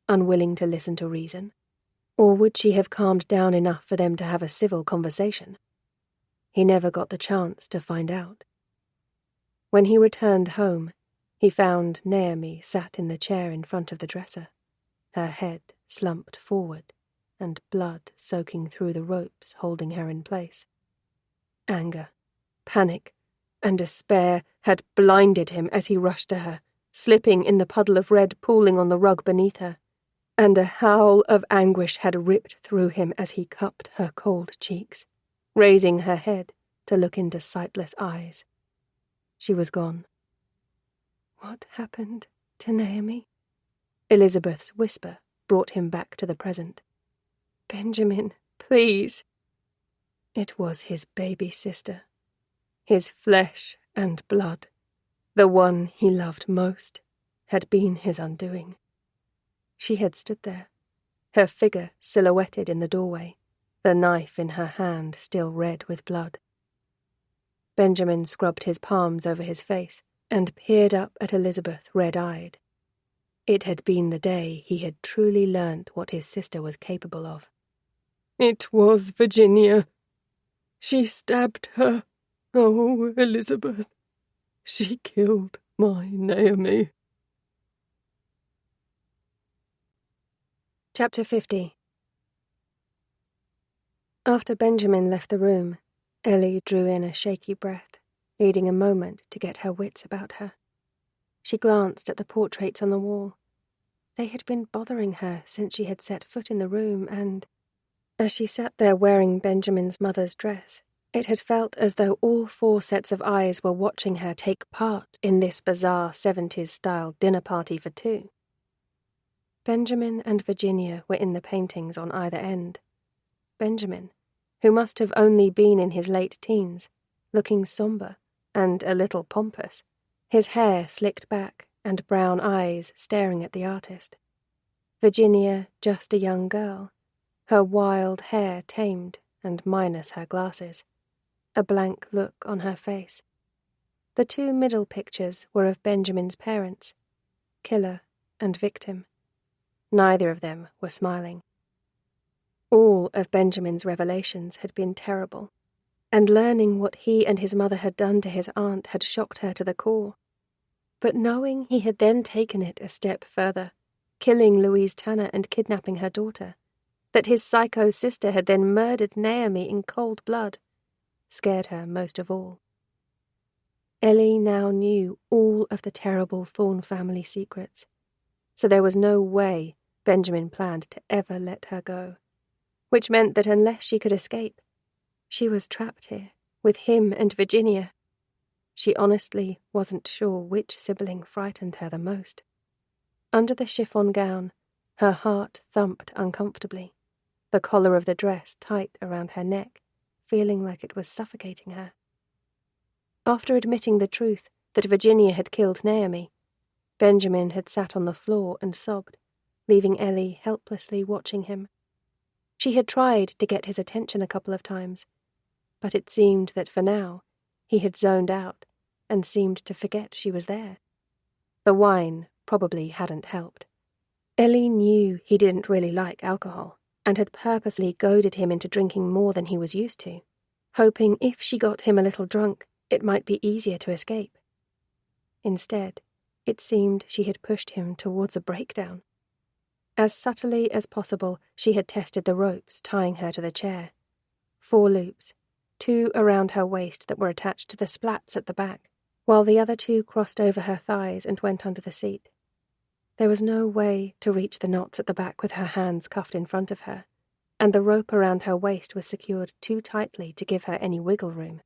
unwilling to listen to reason? Or would she have calmed down enough for them to have a civil conversation? He never got the chance to find out. When he returned home, he found Naomi sat in the chair in front of the dresser, her head slumped forward and blood soaking through the ropes holding her in place. Anger, panic, and despair had blinded him as he rushed to her, slipping in the puddle of red pooling on the rug beneath her, and a howl of anguish had ripped through him as he cupped her cold cheeks, raising her head to look into sightless eyes. She was gone. What happened to Naomi? Elizabeth's whisper brought him back to the present. Benjamin, please. It was his baby sister, his flesh and blood, the one he loved most, had been his undoing. She had stood there, her figure silhouetted in the doorway, the knife in her hand still red with blood. Benjamin scrubbed his palms over his face and peered up at Elizabeth red-eyed. It had been the day he had truly learnt what his sister was capable of. It was Virginia. She stabbed her. Oh, Elizabeth. She killed my Naomi. Chapter 50. After Benjamin left the room, Ellie drew in a shaky breath, needing a moment to get her wits about her. She glanced at the portraits on the wall. They had been bothering her since she had set foot in the room, and, as she sat there wearing Benjamin's mother's dress, it had felt as though all 4 sets of eyes were watching her take part in this bizarre 70s-style dinner party for 2. Benjamin and Virginia were in the paintings on either end, Benjamin, who must have only been in his late teens, looking somber and a little pompous, his hair slicked back and brown eyes staring at the artist. Virginia just a young girl, her wild hair tamed and minus her glasses, a blank look on her face. The two middle pictures were of Benjamin's parents, killer and victim. Neither of them were smiling. All of Benjamin's revelations had been terrible, and learning what he and his mother had done to his aunt had shocked her to the core. But knowing he had then taken it a step further, killing Louise Tanner and kidnapping her daughter, that his psycho sister had then murdered Naomi in cold blood, scared her most of all. Ellie now knew all of the terrible Thorne family secrets, so there was no way Benjamin planned to ever let her go, which meant that unless she could escape, she was trapped here with him and Virginia. She honestly wasn't sure which sibling frightened her the most. Under the chiffon gown, her heart thumped uncomfortably, the collar of the dress tight around her neck, feeling like it was suffocating her. After admitting the truth that Virginia had killed Naomi, Benjamin had sat on the floor and sobbed, leaving Ellie helplessly watching him. She had tried to get his attention a couple of times, but it seemed that for now he had zoned out and seemed to forget she was there. The wine probably hadn't helped. Ellie knew he didn't really like alcohol and had purposely goaded him into drinking more than he was used to, hoping if she got him a little drunk, it might be easier to escape. Instead, it seemed she had pushed him towards a breakdown. As subtly as possible, she had tested the ropes tying her to the chair. 4 loops, 2 around her waist that were attached to the splats at the back, while the other 2 crossed over her thighs and went under the seat. There was no way to reach the knots at the back with her hands cuffed in front of her, and the rope around her waist was secured too tightly to give her any wiggle room.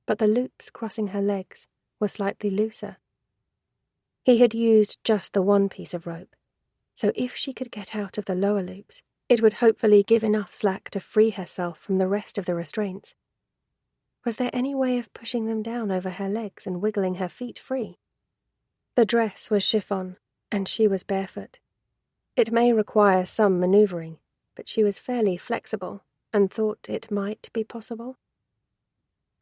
But the loops crossing her legs were slightly looser. He had used just the one piece of rope, so if she could get out of the lower loops, it would hopefully give enough slack to free herself from the rest of the restraints. Was there any way of pushing them down over her legs and wiggling her feet free? The dress was chiffon, and she was barefoot. It may require some maneuvering, but she was fairly flexible and thought it might be possible.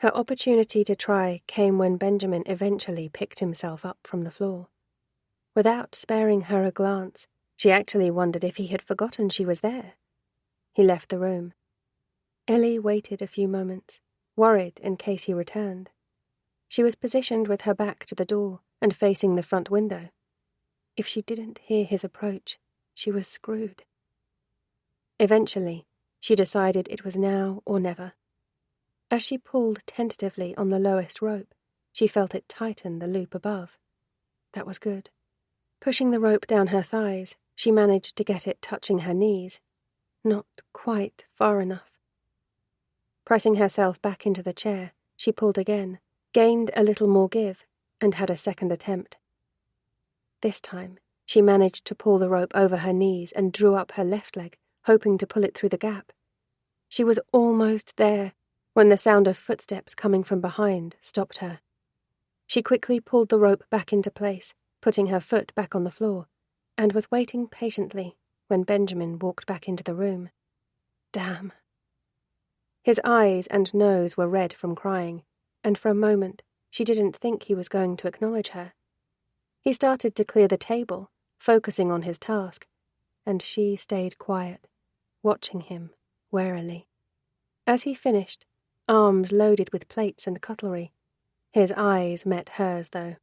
Her opportunity to try came when Benjamin eventually picked himself up from the floor. Without sparing her a glance, she actually wondered if he had forgotten she was there. He left the room. Ellie waited a few moments, worried in case he returned. She was positioned with her back to the door and facing the front window. If she didn't hear his approach, she was screwed. Eventually, she decided it was now or never. As she pulled tentatively on the lowest rope, she felt it tighten the loop above. That was good. Pushing the rope down her thighs, she managed to get it touching her knees. Not quite far enough. Pressing herself back into the chair, she pulled again, gained a little more give, and had a second attempt. This time, she managed to pull the rope over her knees and drew up her left leg, hoping to pull it through the gap. She was almost there when the sound of footsteps coming from behind stopped her. She quickly pulled the rope back into place, putting her foot back on the floor, and was waiting patiently when Benjamin walked back into the room. Damn. His eyes and nose were red from crying, and for a moment she didn't think he was going to acknowledge her. He started to clear the table, focusing on his task, and she stayed quiet, watching him warily. As he finished, arms loaded with plates and cutlery, his eyes met hers, though.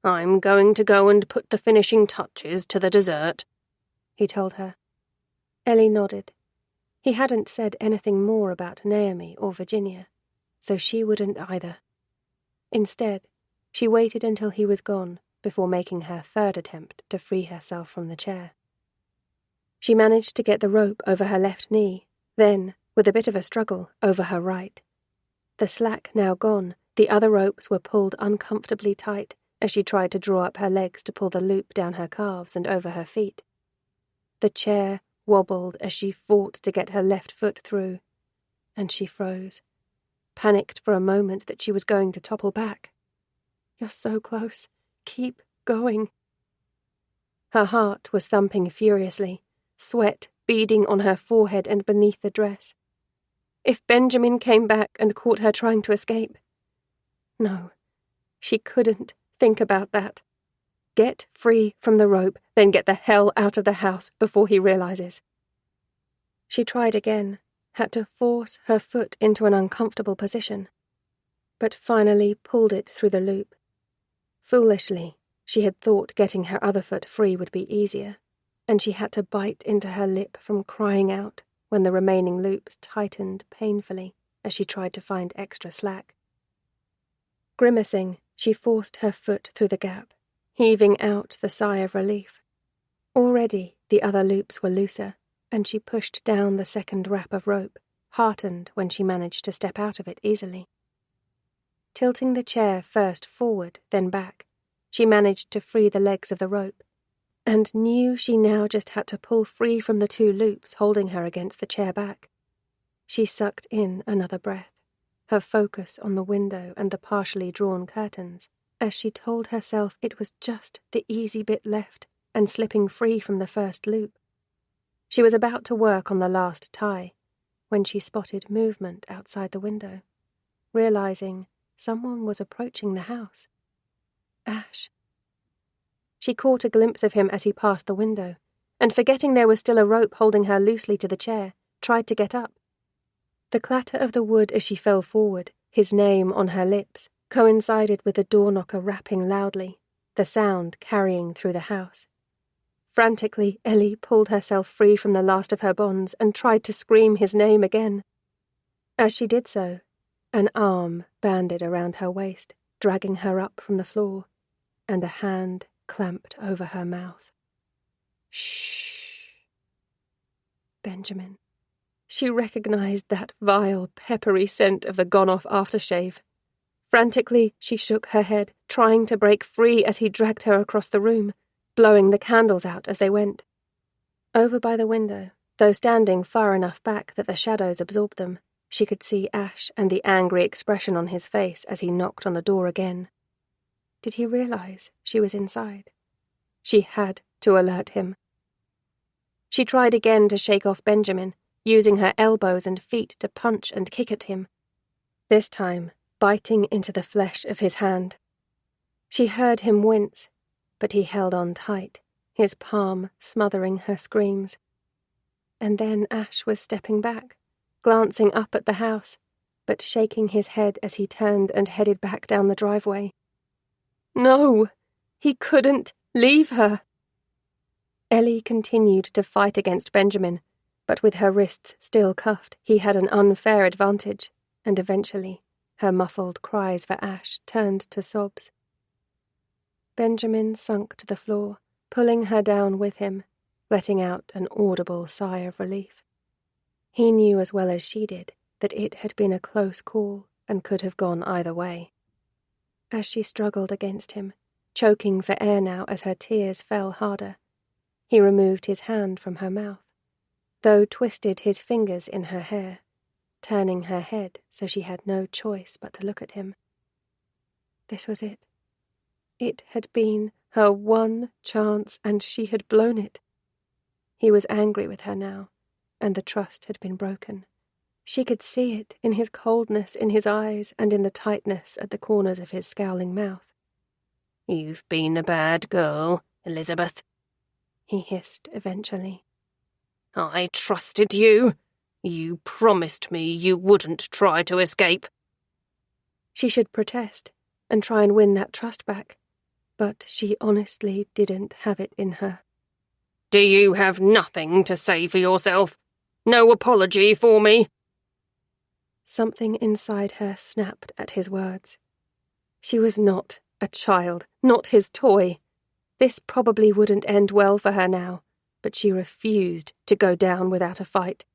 "I'm going to go and put the finishing touches to the dessert," he told her. Ellie nodded. He hadn't said anything more about Naomi or Virginia, so she wouldn't either. Instead, she waited until he was gone before making her third attempt to free herself from the chair. She managed to get the rope over her left knee, then, with a bit of a struggle, over her right. The slack now gone, the other ropes were pulled uncomfortably tight as she tried to draw up her legs to pull the loop down her calves and over her feet. The chair wobbled as she fought to get her left foot through, and she froze, panicked for a moment that she was going to topple back. "You're so close. Keep going." Her heart was thumping furiously, sweat beading on her forehead and beneath the dress. If Benjamin came back and caught her trying to escape? No, she couldn't think about that. Get free from the rope, then get the hell out of the house before he realizes. She tried again, had to force her foot into an uncomfortable position, but finally pulled it through the loop. Foolishly, she had thought getting her other foot free would be easier, and she had to bite into her lip from crying out when the remaining loops tightened painfully as she tried to find extra slack. Grimacing, she forced her foot through the gap, heaving out the sigh of relief. Already the other loops were looser, and she pushed down the second wrap of rope, heartened when she managed to step out of it easily. Tilting the chair first forward, then back, she managed to free the legs of the rope, and knew she now just had to pull free from the two loops holding her against the chair back. She sucked in another breath, her focus on the window and the partially drawn curtains, as she told herself it was just the easy bit left and slipping free from the first loop. She was about to work on the last tie when she spotted movement outside the window, realizing someone was approaching the house. Ash. She caught a glimpse of him as he passed the window, and forgetting there was still a rope holding her loosely to the chair, tried to get up. The clatter of the wood as she fell forward, his name on her lips, coincided with the doorknocker rapping loudly, the sound carrying through the house. Frantically, Ellie pulled herself free from the last of her bonds and tried to scream his name again. As she did so, an arm banded around her waist, dragging her up from the floor, and a hand clamped over her mouth. Shh. Benjamin. She recognized that vile, peppery scent of the gone-off aftershave. Frantically, she shook her head, trying to break free as he dragged her across the room, blowing the candles out as they went. Over by the window, though standing far enough back that the shadows absorbed them, she could see Ash and the angry expression on his face as he knocked on the door again. Did he realize she was inside? She had to alert him. She tried again to shake off Benjamin, using her elbows and feet to punch and kick at him, this time biting into the flesh of his hand. She heard him wince, but he held on tight, his palm smothering her screams. And then Ash was stepping back, glancing up at the house, but shaking his head as he turned and headed back down the driveway. No! He couldn't leave her! Ellie continued to fight against Benjamin, but with her wrists still cuffed, he had an unfair advantage, and eventually her muffled cries for Ash turned to sobs. Benjamin sunk to the floor, pulling her down with him, letting out an audible sigh of relief. He knew as well as she did that it had been a close call and could have gone either way. As she struggled against him, choking for air now as her tears fell harder, he removed his hand from her mouth, though twisted his fingers in her hair, turning her head so she had no choice but to look at him. This was it. It had been her one chance, and she had blown it. He was angry with her now, and the trust had been broken. She could see it in his coldness in his eyes and in the tightness at the corners of his scowling mouth. "You've been a bad girl, Elizabeth," he hissed eventually. "I trusted you. You promised me you wouldn't try to escape." She should protest and try and win that trust back, but she honestly didn't have it in her. "Do you have nothing to say for yourself? No apology for me?" Something inside her snapped at his words. She was not a child, not his toy. This probably wouldn't end well for her now, but she refused to go down without a fight.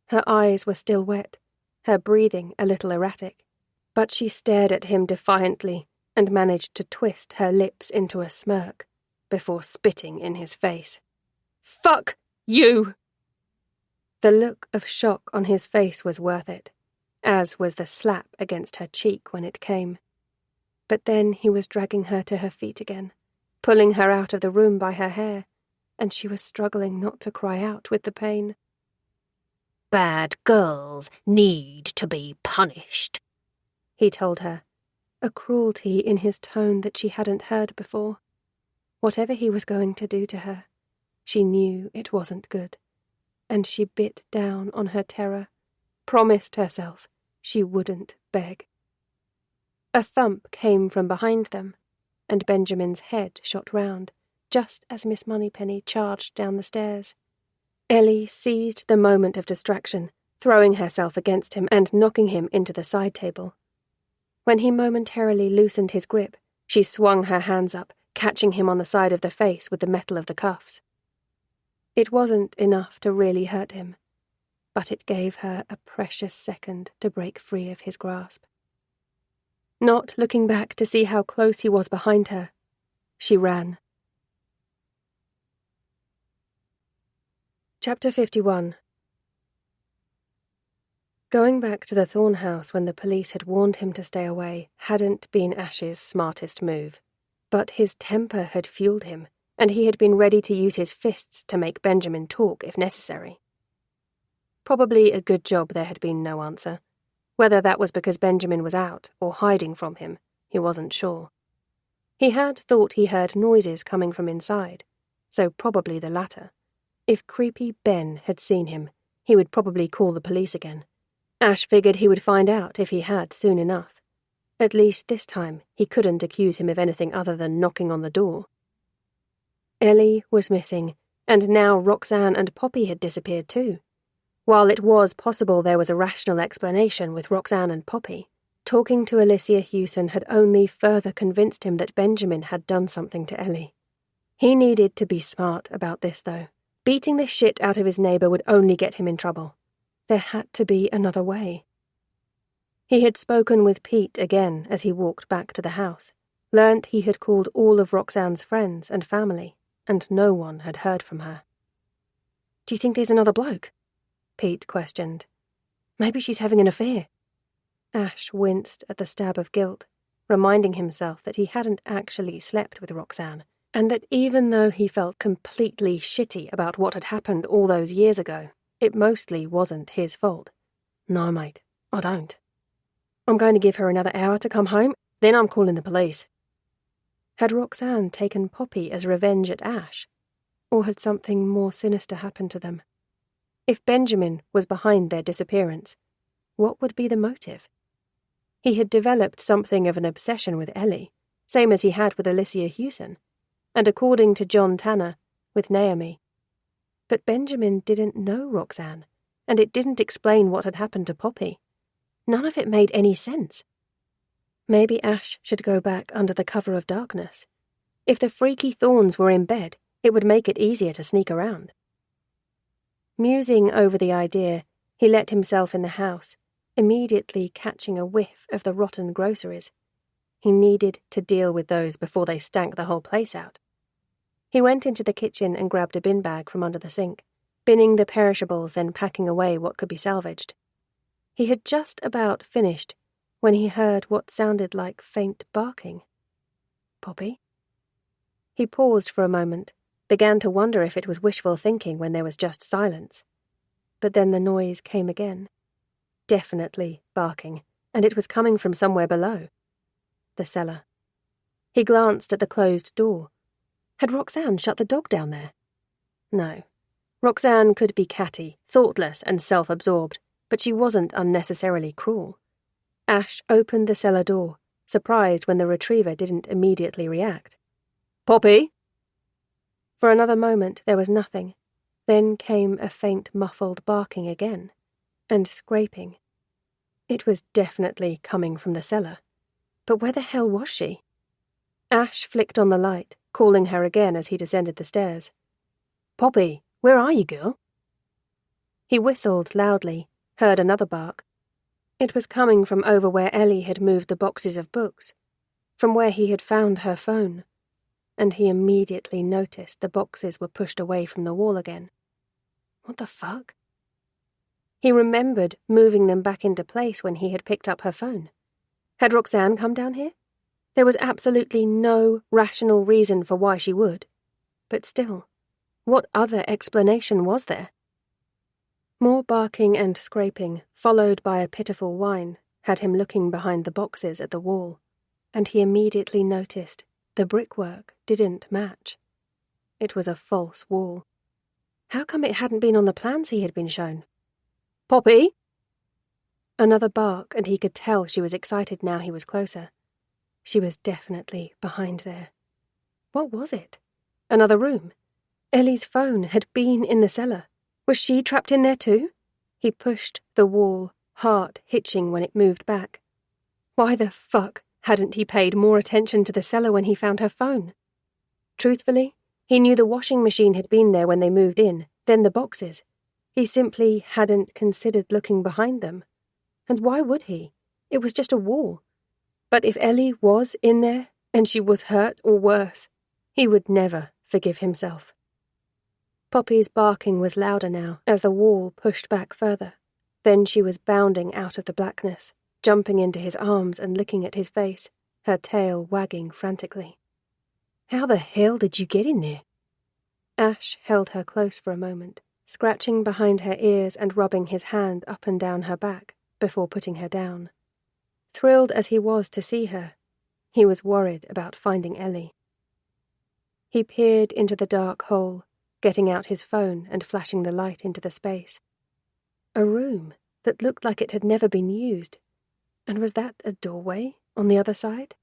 Her eyes were still wet, her breathing a little erratic, but she stared at him defiantly and managed to twist her lips into a smirk before spitting in his face. "Fuck You! The look of shock on his face was worth it, as was the slap against her cheek when it came. But then he was dragging her to her feet again, pulling her out of the room by her hair, and she was struggling not to cry out with the pain. Bad girls need to be punished, he told her, a cruelty in his tone that she hadn't heard before. Whatever he was going to do to her, she knew it wasn't good, and she bit down on her terror, promised herself she wouldn't beg. A thump came from behind them, and Benjamin's head shot round, just as Miss Moneypenny charged down the stairs. Ellie seized the moment of distraction, throwing herself against him and knocking him into the side table. When he momentarily loosened his grip, she swung her hands up, catching him on the side of the face with the metal of the cuffs. It wasn't enough to really hurt him, but it gave her a precious second to break free of his grasp. Not looking back to see how close he was behind her, she ran. Chapter 51. Going back to the Thorn house when the police had warned him to stay away hadn't been Ash's smartest move. But his temper had fueled him, and he had been ready to use his fists to make Benjamin talk if necessary. Probably a good job there had been no answer. Whether that was because Benjamin was out or hiding from him, he wasn't sure. He had thought he heard noises coming from inside, so probably the latter. If creepy Ben had seen him, he would probably call the police again. Ash figured he would find out if he had soon enough. At least this time he couldn't accuse him of anything other than knocking on the door. Ellie was missing, and now Roxanne and Poppy had disappeared too. While it was possible there was a rational explanation with Roxanne and Poppy, talking to Alicia Hewson had only further convinced him that Benjamin had done something to Ellie. He needed to be smart about this, though. Beating the shit out of his neighbour would only get him in trouble. There had to be another way. He had spoken with Pete again as he walked back to the house, learnt he had called all of Roxanne's friends and family, and no one had heard from her. "Do you think there's another bloke?" Pete questioned. "Maybe she's having an affair." Ash winced at the stab of guilt, reminding himself that he hadn't actually slept with Roxanne, and that even though he felt completely shitty about what had happened all those years ago, it mostly wasn't his fault. "No, mate, I don't. I'm going to give her another hour to come home, then I'm calling the police." Had Roxanne taken Poppy as revenge at Ash, or had something more sinister happened to them? If Benjamin was behind their disappearance, what would be the motive? He had developed something of an obsession with Ellie, same as he had with Alicia Hewson, and according to John Tanner, with Naomi. But Benjamin didn't know Roxanne, and it didn't explain what had happened to Poppy. None of it made any sense. Maybe Ash should go back under the cover of darkness. If the freaky Thorns were in bed, it would make it easier to sneak around. Musing over the idea, he let himself in the house, immediately catching a whiff of the rotten groceries. He needed to deal with those before they stank the whole place out. He went into the kitchen and grabbed a bin bag from under the sink, binning the perishables, then packing away what could be salvaged. He had just about finished when he heard what sounded like faint barking. Poppy? He paused for a moment, began to wonder if it was wishful thinking when there was just silence. But then the noise came again. Definitely barking, and it was coming from somewhere below. The cellar. He glanced at the closed door. Had Roxanne shut the dog down there? No. Roxanne could be catty, thoughtless, and self-absorbed, but she wasn't unnecessarily cruel. Ash opened the cellar door, surprised when the retriever didn't immediately react. "Poppy?" For another moment there was nothing. Then came a faint muffled barking again, and scraping. It was definitely coming from the cellar. But where the hell was she? Ash flicked on the light, calling her again as he descended the stairs. "Poppy, where are you, girl?" He whistled loudly, heard another bark. It was coming from over where Ellie had moved the boxes of books, from where he had found her phone, and he immediately noticed the boxes were pushed away from the wall again. What the fuck? He remembered moving them back into place when he had picked up her phone. Had Roxanne come down here? There was absolutely no rational reason for why she would. But still, what other explanation was there? More barking and scraping, followed by a pitiful whine, had him looking behind the boxes at the wall, and he immediately noticed the brickwork didn't match. It was a false wall. How come it hadn't been on the plans he had been shown? "Poppy!" Another bark, and he could tell she was excited now he was closer. She was definitely behind there. What was it? Another room? Ellie's phone had been in the cellar. Was she trapped in there too? He pushed the wall, heart hitching when it moved back. Why the fuck hadn't he paid more attention to the cellar when he found her phone? Truthfully, he knew the washing machine had been there when they moved in, then the boxes. He simply hadn't considered looking behind them. And why would he? It was just a wall. But if Ellie was in there, and she was hurt or worse, he would never forgive himself. Poppy's barking was louder now as the wall pushed back further. Then she was bounding out of the blackness, jumping into his arms and licking at his face, her tail wagging frantically. How the hell did you get in there? Ash held her close for a moment, scratching behind her ears and rubbing his hand up and down her back before putting her down. Thrilled as he was to see her, he was worried about finding Ellie. He peered into the dark hole, getting out his phone and flashing the light into the space. A room that looked like it had never been used. And was that a doorway on the other side?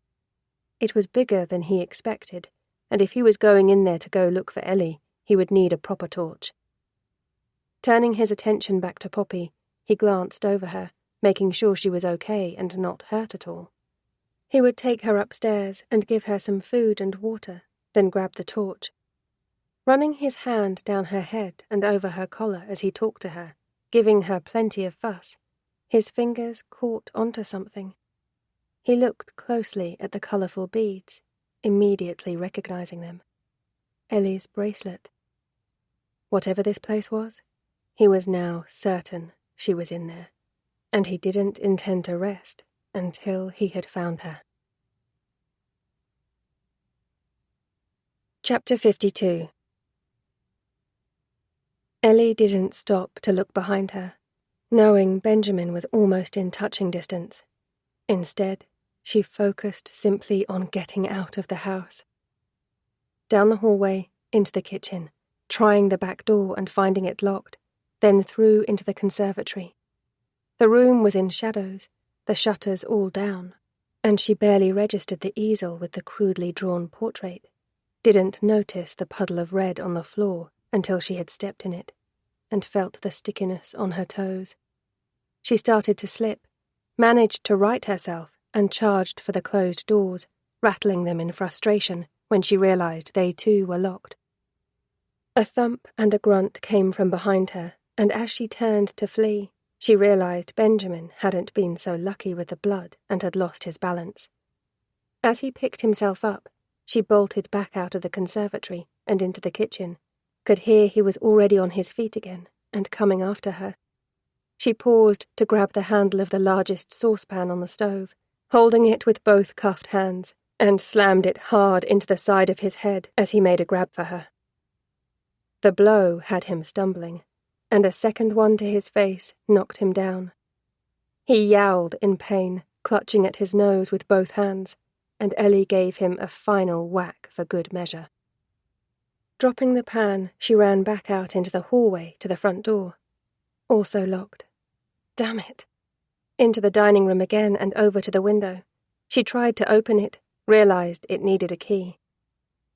It was bigger than he expected, and if he was going in there to go look for Ellie, he would need a proper torch. Turning his attention back to Poppy, he glanced over her, making sure she was okay and not hurt at all. He would take her upstairs and give her some food and water, then grab the torch. Running his hand down her head and over her collar as he talked to her, giving her plenty of fuss, his fingers caught onto something. He looked closely at the colourful beads, immediately recognizing them. Ellie's bracelet. Whatever this place was, he was now certain she was in there, and he didn't intend to rest until he had found her. Chapter 52. Ellie didn't stop to look behind her, knowing Benjamin was almost in touching distance. Instead, she focused simply on getting out of the house. Down the hallway, into the kitchen, trying the back door and finding it locked, then through into the conservatory. The room was in shadows, the shutters all down, and she barely registered the easel with the crudely drawn portrait, didn't notice the puddle of red on the floor until she had stepped in it, and felt the stickiness on her toes. She started to slip, managed to right herself, and charged for the closed doors, rattling them in frustration when she realized they too were locked. A thump and a grunt came from behind her, and as she turned to flee, she realized Benjamin hadn't been so lucky with the blood and had lost his balance. As he picked himself up, she bolted back out of the conservatory and into the kitchen, could hear he was already on his feet again and coming after her. She paused to grab the handle of the largest saucepan on the stove, holding it with both cuffed hands, and slammed it hard into the side of his head as he made a grab for her. The blow had him stumbling, and a second one to his face knocked him down. He yowled in pain, clutching at his nose with both hands, and Ellie gave him a final whack for good measure. Dropping the pan, she ran back out into the hallway to the front door. Also locked. Damn it. Into the dining room again and over to the window. She tried to open it, realized it needed a key.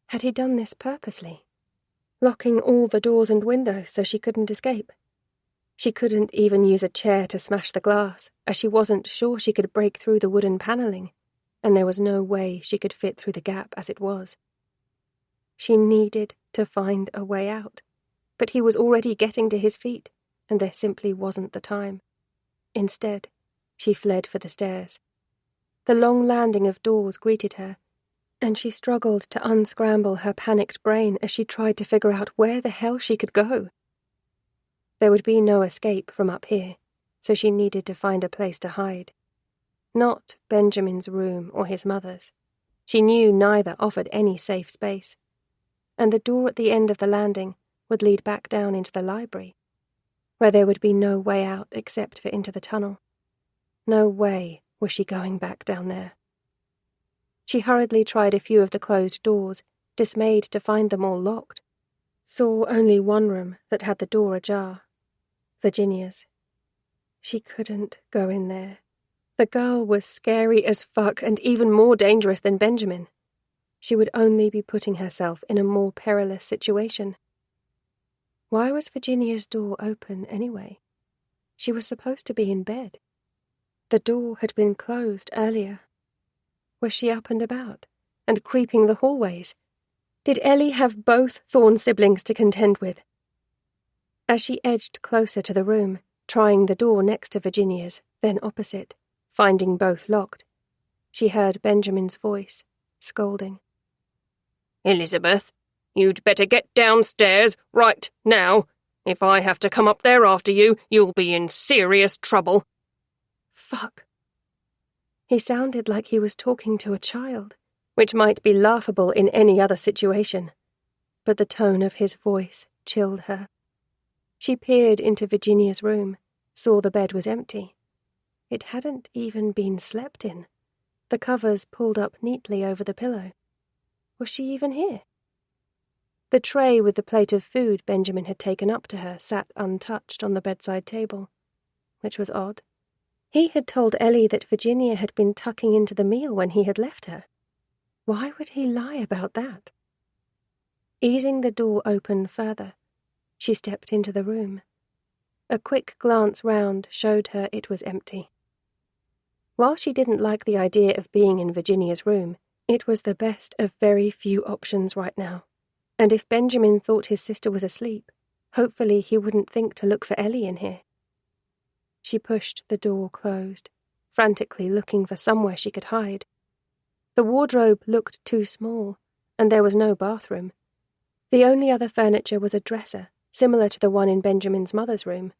Had he done this purposely? Locking all the doors and windows so she couldn't escape? She couldn't even use a chair to smash the glass, as she wasn't sure she could break through the wooden paneling, and there was no way she could fit through the gap as it was. She needed to find a way out, but he was already getting to his feet, and there simply wasn't the time. Instead, she fled for the stairs. The long landing of doors greeted her, and she struggled to unscramble her panicked brain as she tried to figure out where the hell she could go. There would be no escape from up here, so she needed to find a place to hide. Not Benjamin's room or his mother's. She knew neither offered any safe space. And the door at the end of the landing would lead back down into the library, where there would be no way out except for into the tunnel. No way was she going back down there. She hurriedly tried a few of the closed doors, dismayed to find them all locked. Saw only one room that had the door ajar. Virginia's. She couldn't go in there. The girl was scary as fuck and even more dangerous than Benjamin. She would only be putting herself in a more perilous situation. Why was Virginia's door open anyway? She was supposed to be in bed. The door had been closed earlier. Was she up and about, and creeping the hallways? Did Ellie have both Thorne siblings to contend with? As she edged closer to the room, trying the door next to Virginia's, then opposite, finding both locked, she heard Benjamin's voice, scolding. Elizabeth, you'd better get downstairs right now. If I have to come up there after you, you'll be in serious trouble. Fuck. He sounded like he was talking to a child, which might be laughable in any other situation. But the tone of his voice chilled her. She peered into Virginia's room, saw the bed was empty. It hadn't even been slept in. The covers pulled up neatly over the pillow. Was she even here? The tray with the plate of food Benjamin had taken up to her sat untouched on the bedside table, which was odd. He had told Ellie that Virginia had been tucking into the meal when he had left her. Why would he lie about that? Easing the door open further, she stepped into the room. A quick glance round showed her it was empty. While she didn't like the idea of being in Virginia's room, it was the best of very few options right now. And if Benjamin thought his sister was asleep, hopefully he wouldn't think to look for Ellie in here. She pushed the door closed, frantically looking for somewhere she could hide. The wardrobe looked too small, and there was no bathroom. The only other furniture was a dresser, similar to the one in Benjamin's mother's room.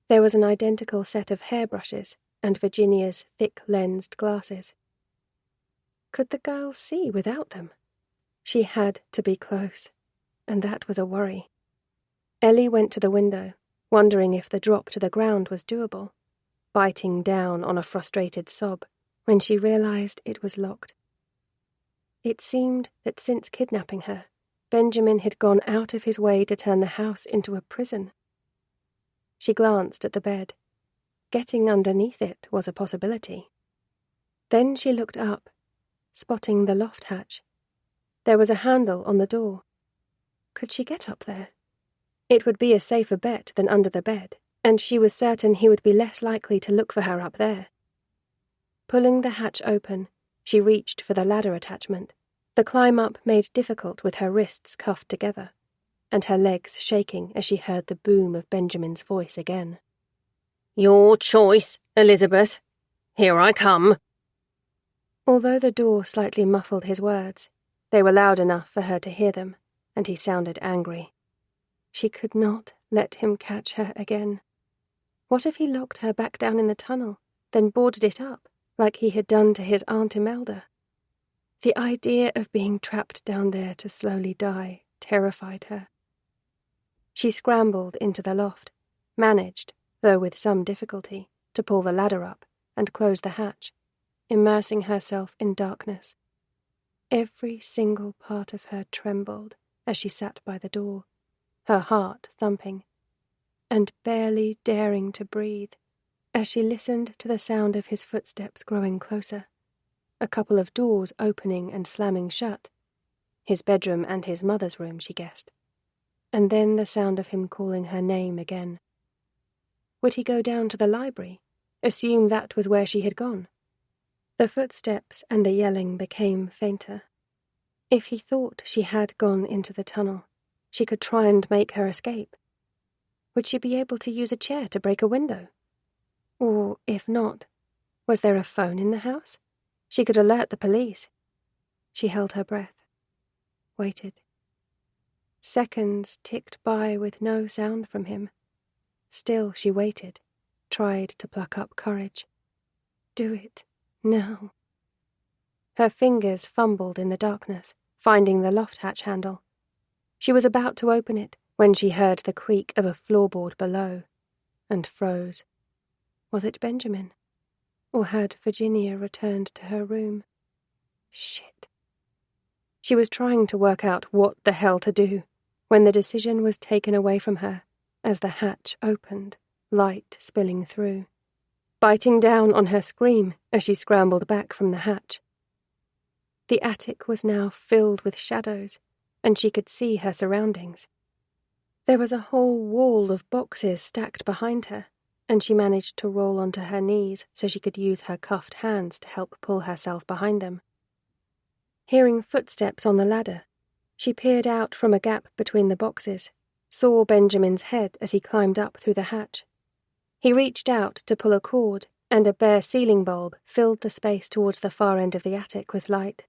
There was an identical set of hairbrushes and Virginia's thick-lensed glasses. Could the girl see without them? She had to be close, and that was a worry. Ellie went to the window, wondering if the drop to the ground was doable, biting down on a frustrated sob when she realized it was locked. It seemed that since kidnapping her, Benjamin had gone out of his way to turn the house into a prison. She glanced at the bed. Getting underneath it was a possibility. Then she looked up, spotting the loft hatch. There was a handle on the door. Could she get up there? It would be a safer bet than under the bed, and she was certain he would be less likely to look for her up there. Pulling the hatch open, she reached for the ladder attachment. The climb-up made difficult with her wrists cuffed together, and her legs shaking as she heard the boom of Benjamin's voice again. Your choice, Elizabeth. Here I come. Although the door slightly muffled his words, they were loud enough for her to hear them, and he sounded angry. She could not let him catch her again. What if he locked her back down in the tunnel, then boarded it up, like he had done to his Aunt Imelda? The idea of being trapped down there to slowly die terrified her. She scrambled into the loft, managed, though with some difficulty, to pull the ladder up and close the hatch, immersing herself in darkness. Every single part of her trembled as she sat by the door, her heart thumping, and barely daring to breathe as she listened to the sound of his footsteps growing closer, a couple of doors opening and slamming shut, his bedroom and his mother's room, she guessed, and then the sound of him calling her name again. Would he go down to the library, assume that was where she had gone? The footsteps and the yelling became fainter. If he thought she had gone into the tunnel, she could try and make her escape. Would she be able to use a chair to break a window? Or, if not, was there a phone in the house? She could alert the police. She held her breath. Waited. Seconds ticked by with no sound from him, Still she waited, tried to pluck up courage. Do it, now. Her fingers fumbled in the darkness, finding the loft hatch handle. She was about to open it when she heard the creak of a floorboard below, and froze. Was it Benjamin? Or had Virginia returned to her room? Shit. She was trying to work out what the hell to do when the decision was taken away from her as the hatch opened, light spilling through, biting down on her scream as she scrambled back from the hatch. The attic was now filled with shadows, and she could see her surroundings. There was a whole wall of boxes stacked behind her, and she managed to roll onto her knees so she could use her cuffed hands to help pull herself behind them. Hearing footsteps on the ladder, she peered out from a gap between the boxes, saw Benjamin's head as he climbed up through the hatch. He reached out to pull a cord, and a bare ceiling bulb filled the space towards the far end of the attic with light.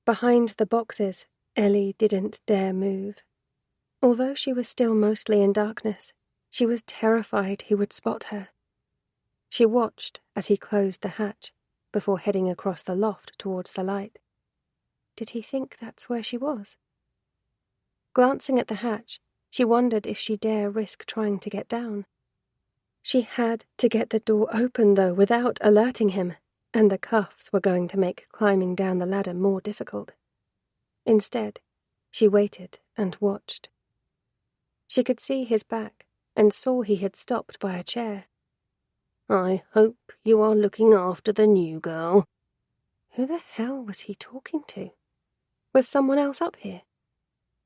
Behind the boxes, Ellie didn't dare move. Although she was still mostly in darkness, she was terrified he would spot her. She watched as he closed the hatch, before heading across the loft towards the light. Did he think that's where she was? Glancing at the hatch, she wondered if she dare risk trying to get down. She had to get the door open, though, without alerting him, and the cuffs were going to make climbing down the ladder more difficult. Instead, she waited and watched. She could see his back and saw he had stopped by a chair. I hope you are looking after the new girl. Who the hell was he talking to? Was someone else up here?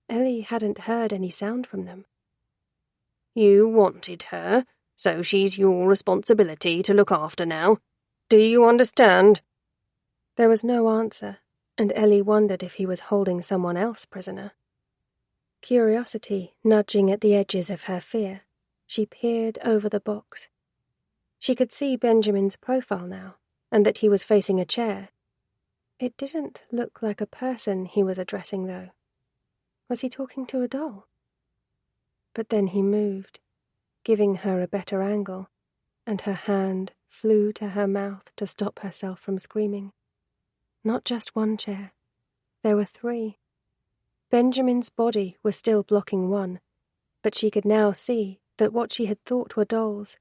Ellie hadn't heard any sound from them. You wanted her, so she's your responsibility to look after now. Do you understand? There was no answer, and Ellie wondered if he was holding someone else prisoner. Curiosity nudging at the edges of her fear, she peered over the box. She could see Benjamin's profile now, and that he was facing a chair. It didn't look like a person he was addressing, though. Was he talking to a doll? But then he moved, giving her a better angle, and her hand flew to her mouth to stop herself from screaming. Not just one chair. There were 3. Benjamin's body was still blocking one, but she could now see that what she had thought were dolls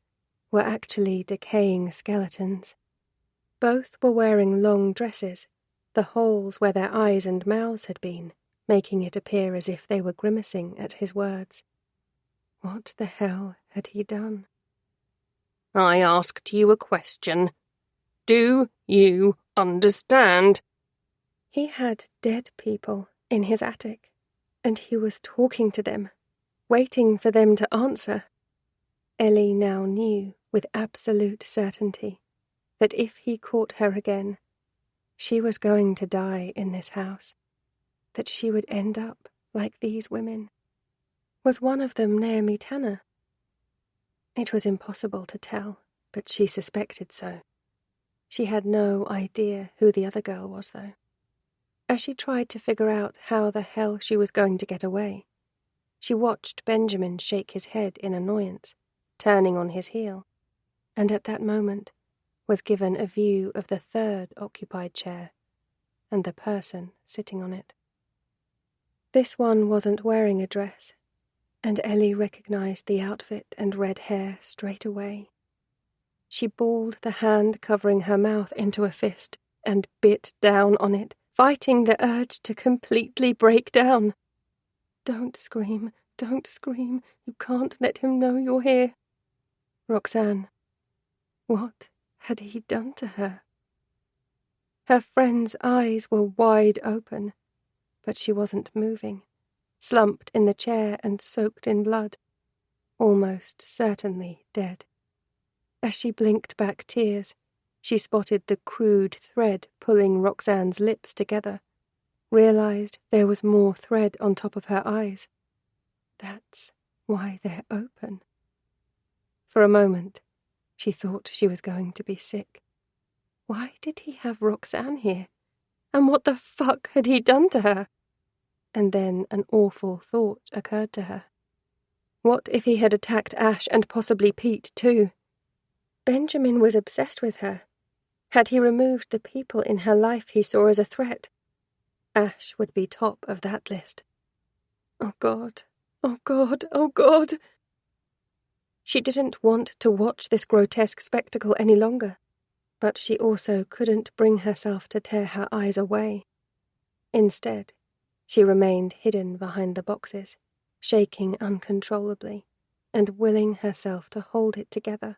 were actually decaying skeletons. Both were wearing long dresses, the holes where their eyes and mouths had been, making it appear as if they were grimacing at his words. What the hell had he done? I asked you a question. Do you understand? He had dead people in his attic, and he was talking to them, waiting for them to answer. Ellie now knew with absolute certainty that if he caught her again, she was going to die in this house, that she would end up like these women. Was one of them Naomi Tanner? It was impossible to tell, but she suspected so. She had no idea who the other girl was, though. As she tried to figure out how the hell she was going to get away, she watched Benjamin shake his head in annoyance, turning on his heel, and at that moment was given a view of the 3rd occupied chair and the person sitting on it. This one wasn't wearing a dress, and Ellie recognized the outfit and red hair straight away. She balled the hand covering her mouth into a fist and bit down on it, fighting the urge to completely break down. Don't scream, you can't let him know you're here. Roxanne, what had he done to her? Her friend's eyes were wide open, but she wasn't moving, slumped in the chair and soaked in blood, almost certainly dead. As she blinked back tears, she spotted the crude thread pulling Roxanne's lips together, realized there was more thread on top of her eyes. That's why they're open. For a moment, she thought she was going to be sick. Why did he have Roxanne here? And what the fuck had he done to her? And then an awful thought occurred to her. What if he had attacked Ash and possibly Pete too? Benjamin was obsessed with her. Had he removed the people in her life he saw as a threat, Ash would be top of that list. Oh God, oh God, oh God! She didn't want to watch this grotesque spectacle any longer, but she also couldn't bring herself to tear her eyes away. Instead, she remained hidden behind the boxes, shaking uncontrollably, and willing herself to hold it together,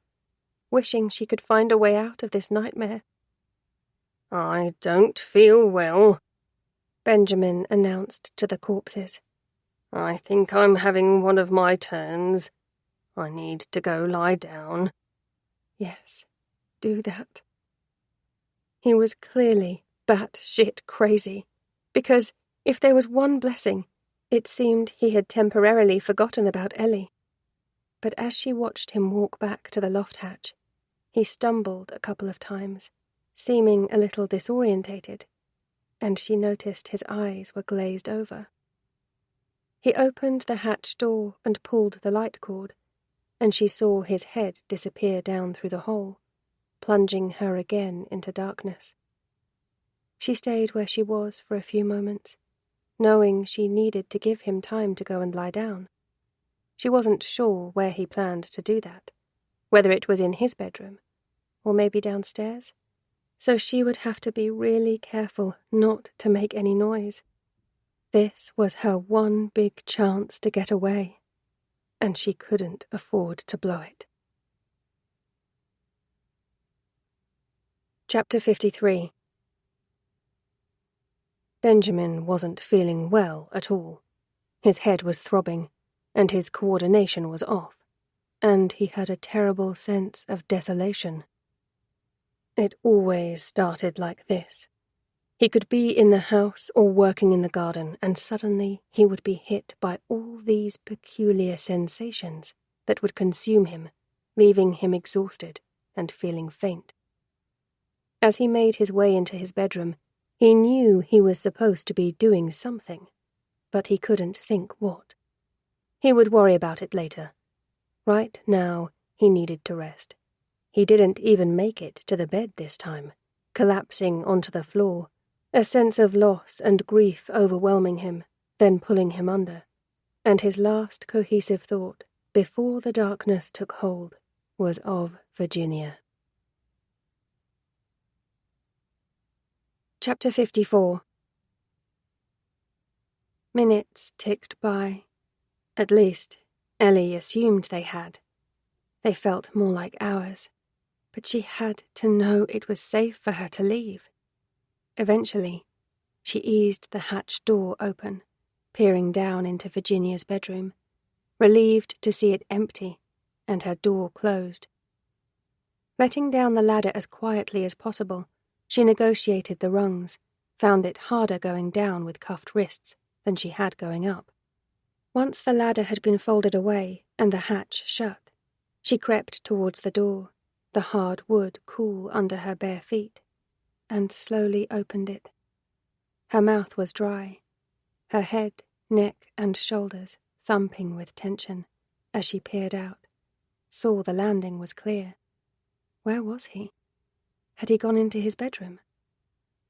wishing she could find a way out of this nightmare. "I don't feel well," Benjamin announced to the corpses. "I think I'm having one of my turns. I need to go lie down." Yes, do that. He was clearly bat-shit crazy, because if there was one blessing, it seemed he had temporarily forgotten about Ellie. But as she watched him walk back to the loft hatch, he stumbled a couple of times, seeming a little disorientated, and she noticed his eyes were glazed over. He opened the hatch door and pulled the light cord, and she saw his head disappear down through the hole, plunging her again into darkness. She stayed where she was for a few moments, knowing she needed to give him time to go and lie down. She wasn't sure where he planned to do that, whether it was in his bedroom, or maybe downstairs, so she would have to be really careful not to make any noise. This was her one big chance to get away, and she couldn't afford to blow it. Chapter 53. Benjamin wasn't feeling well at all. His head was throbbing, and his coordination was off, and he had a terrible sense of desolation. It always started like this. He could be in the house or working in the garden, and suddenly he would be hit by all these peculiar sensations that would consume him, leaving him exhausted and feeling faint. As he made his way into his bedroom, he knew he was supposed to be doing something, but he couldn't think what. He would worry about it later. Right now, he needed to rest. He didn't even make it to the bed this time, collapsing onto the floor, a sense of loss and grief overwhelming him, then pulling him under, and his last cohesive thought, before the darkness took hold, was of Virginia. Chapter 54. Minutes ticked by. At least, Ellie assumed they had. They felt more like hours, but she had to know it was safe for her to leave. Eventually, she eased the hatch door open, peering down into Virginia's bedroom, relieved to see it empty and her door closed. Letting down the ladder as quietly as possible, she negotiated the rungs, found it harder going down with cuffed wrists than she had going up. Once the ladder had been folded away and the hatch shut, she crept towards the door, the hard wood cool under her bare feet, and slowly opened it. Her mouth was dry, her head, neck, and shoulders thumping with tension as she peered out, saw the landing was clear. Where was he? Had he gone into his bedroom?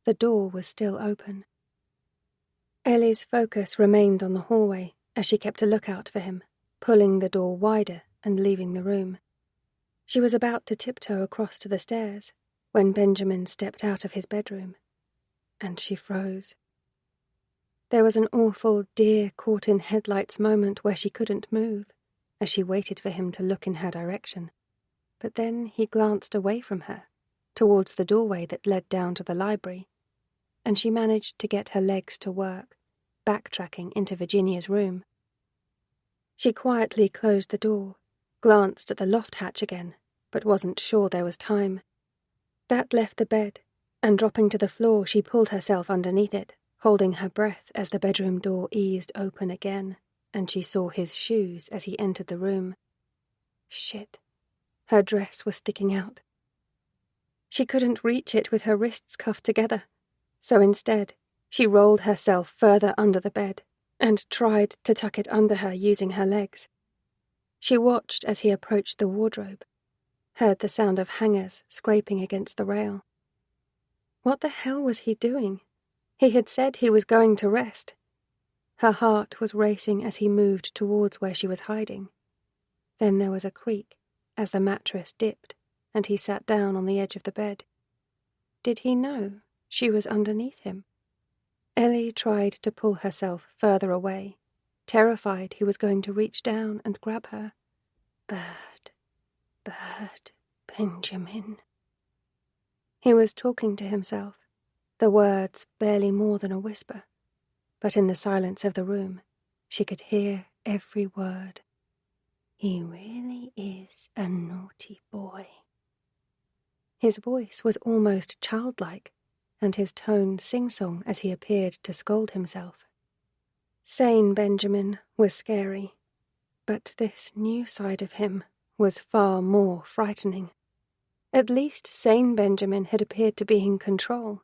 The door was still open. Ellie's focus remained on the hallway as she kept a lookout for him, pulling the door wider and leaving the room. She was about to tiptoe across to the stairs when Benjamin stepped out of his bedroom, and she froze. There was an awful deer-caught-in-headlights moment where she couldn't move, as she waited for him to look in her direction. But then he glanced away from her, towards the doorway that led down to the library, and she managed to get her legs to work, backtracking into Virginia's room. She quietly closed the door, glanced at the loft hatch again, but wasn't sure there was time. That left the bed, and dropping to the floor she pulled herself underneath it, holding her breath as the bedroom door eased open again, and she saw his shoes as he entered the room. Shit. Her dress was sticking out. She couldn't reach it with her wrists cuffed together, so instead, she rolled herself further under the bed and tried to tuck it under her using her legs. She watched as he approached the wardrobe, heard the sound of hangers scraping against the rail. What the hell was he doing? He had said he was going to rest. Her heart was racing as he moved towards where she was hiding. Then there was a creak as the mattress dipped, and he sat down on the edge of the bed. Did he know she was underneath him? Ellie tried to pull herself further away, terrified he was going to reach down and grab her. Bird, Benjamin. He was talking to himself, the words barely more than a whisper, but in the silence of the room, she could hear every word. He really is a naughty boy. His voice was almost childlike, and his tone sing-song as he appeared to scold himself. Sane Benjamin was scary, but this new side of him was far more frightening. At least sane Benjamin had appeared to be in control.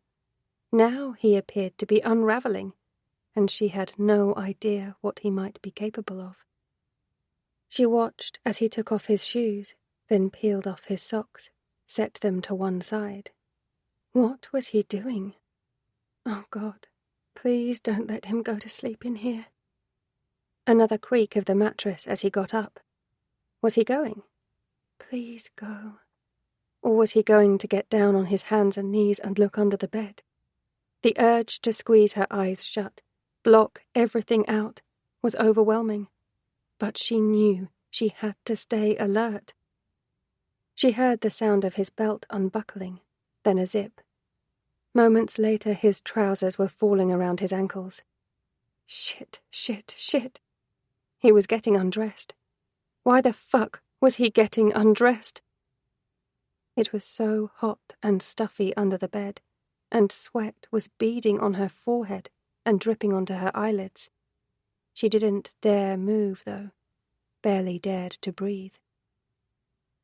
Now he appeared to be unraveling, and she had no idea what he might be capable of. She watched as he took off his shoes, then peeled off his socks, set them to one side. What was he doing? Oh God, please don't let him go to sleep in here. Another creak of the mattress as he got up. Was he going? Please go. Or was he going to get down on his hands and knees and look under the bed? The urge to squeeze her eyes shut, block everything out, was overwhelming. But she knew she had to stay alert. She heard the sound of his belt unbuckling, then a zip. Moments later, his trousers were falling around his ankles. Shit. He was getting undressed. Why the fuck was he getting undressed? It was so hot and stuffy under the bed, and sweat was beading on her forehead and dripping onto her eyelids. She didn't dare move, though, barely dared to breathe.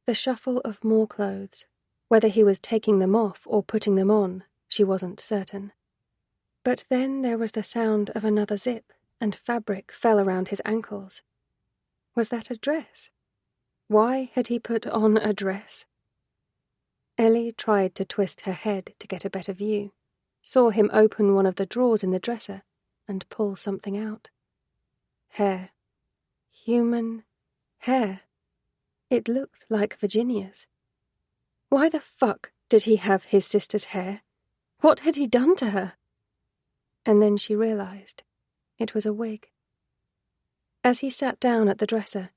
The shuffle of more clothes, whether he was taking them off or putting them on, she wasn't certain. But then there was the sound of another zip, and fabric fell around his ankles. Was that a dress? Why had he put on a dress? Ellie tried to twist her head to get a better view, saw him open one of the drawers in the dresser and pull something out. Hair. Human hair. It looked like Virginia's. Why the fuck did he have his sister's hair? What had he done to her? And then she realized it was a wig. As he sat down at the dresser,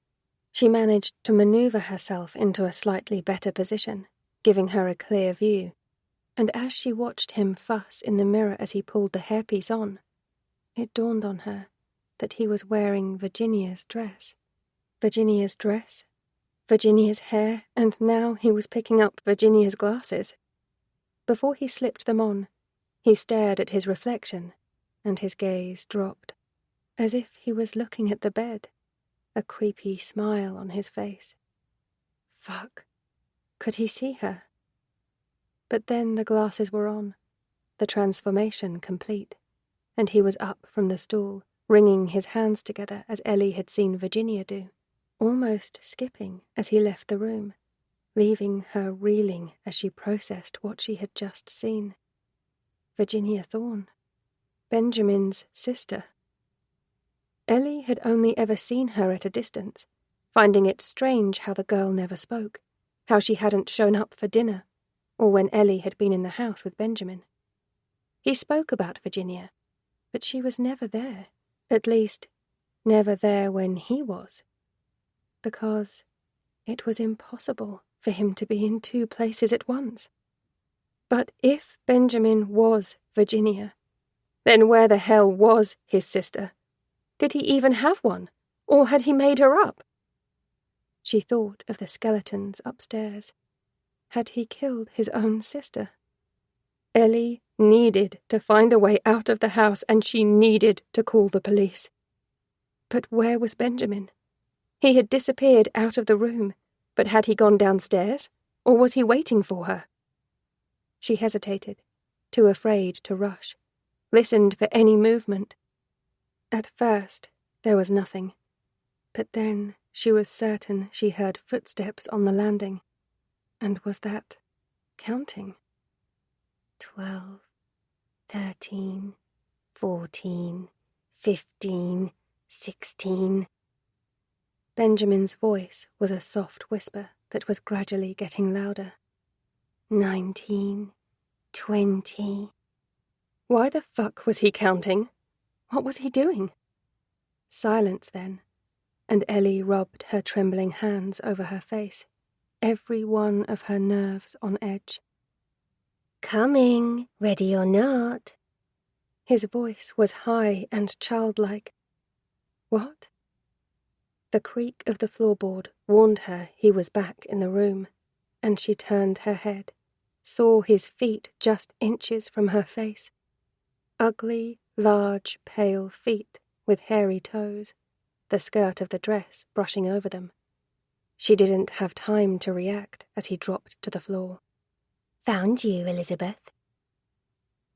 she managed to maneuver herself into a slightly better position, giving her a clear view, and as she watched him fuss in the mirror as he pulled the hairpiece on, it dawned on her that he was wearing Virginia's dress. Virginia's dress, Virginia's hair, and now he was picking up Virginia's glasses. Before he slipped them on, he stared at his reflection, and his gaze dropped, as if he was looking at the bed, a creepy smile on his face. Fuck. Could he see her? But then the glasses were on, the transformation complete, and he was up from the stool, wringing his hands together as Ellie had seen Virginia do, almost skipping as he left the room, leaving her reeling as she processed what she had just seen. Virginia Thorne, Benjamin's sister. Ellie had only ever seen her at a distance, finding it strange how the girl never spoke, how she hadn't shown up for dinner, or when Ellie had been in the house with Benjamin. He spoke about Virginia, but she was never there, at least, never there when he was, because it was impossible for him to be in two places at once. But if Benjamin was Virginia, then where the hell was his sister? Did he even have one, or had he made her up? She thought of the skeletons upstairs. Had he killed his own sister? Ellie needed to find a way out of the house, and she needed to call the police. But where was Benjamin? He had disappeared out of the room, but had he gone downstairs, or was he waiting for her? She hesitated, too afraid to rush, listened for any movement. At first, there was nothing, but then She was certain she heard footsteps on the landing. And was that counting? 12, 13, 14, 15, 16. Benjamin's voice was a soft whisper that was gradually getting louder. 19, 20. Why the fuck was he counting? What was he doing? Silence then, and Ellie rubbed her trembling hands over her face, every one of her nerves on edge. Coming, ready or not. His voice was high and childlike. What? The creak of the floorboard warned her he was back in the room, and she turned her head, saw his feet just inches from her face. Ugly, large, pale feet with hairy toes, the skirt of the dress brushing over them. She didn't have time to react as he dropped to the floor. Found you, Elizabeth.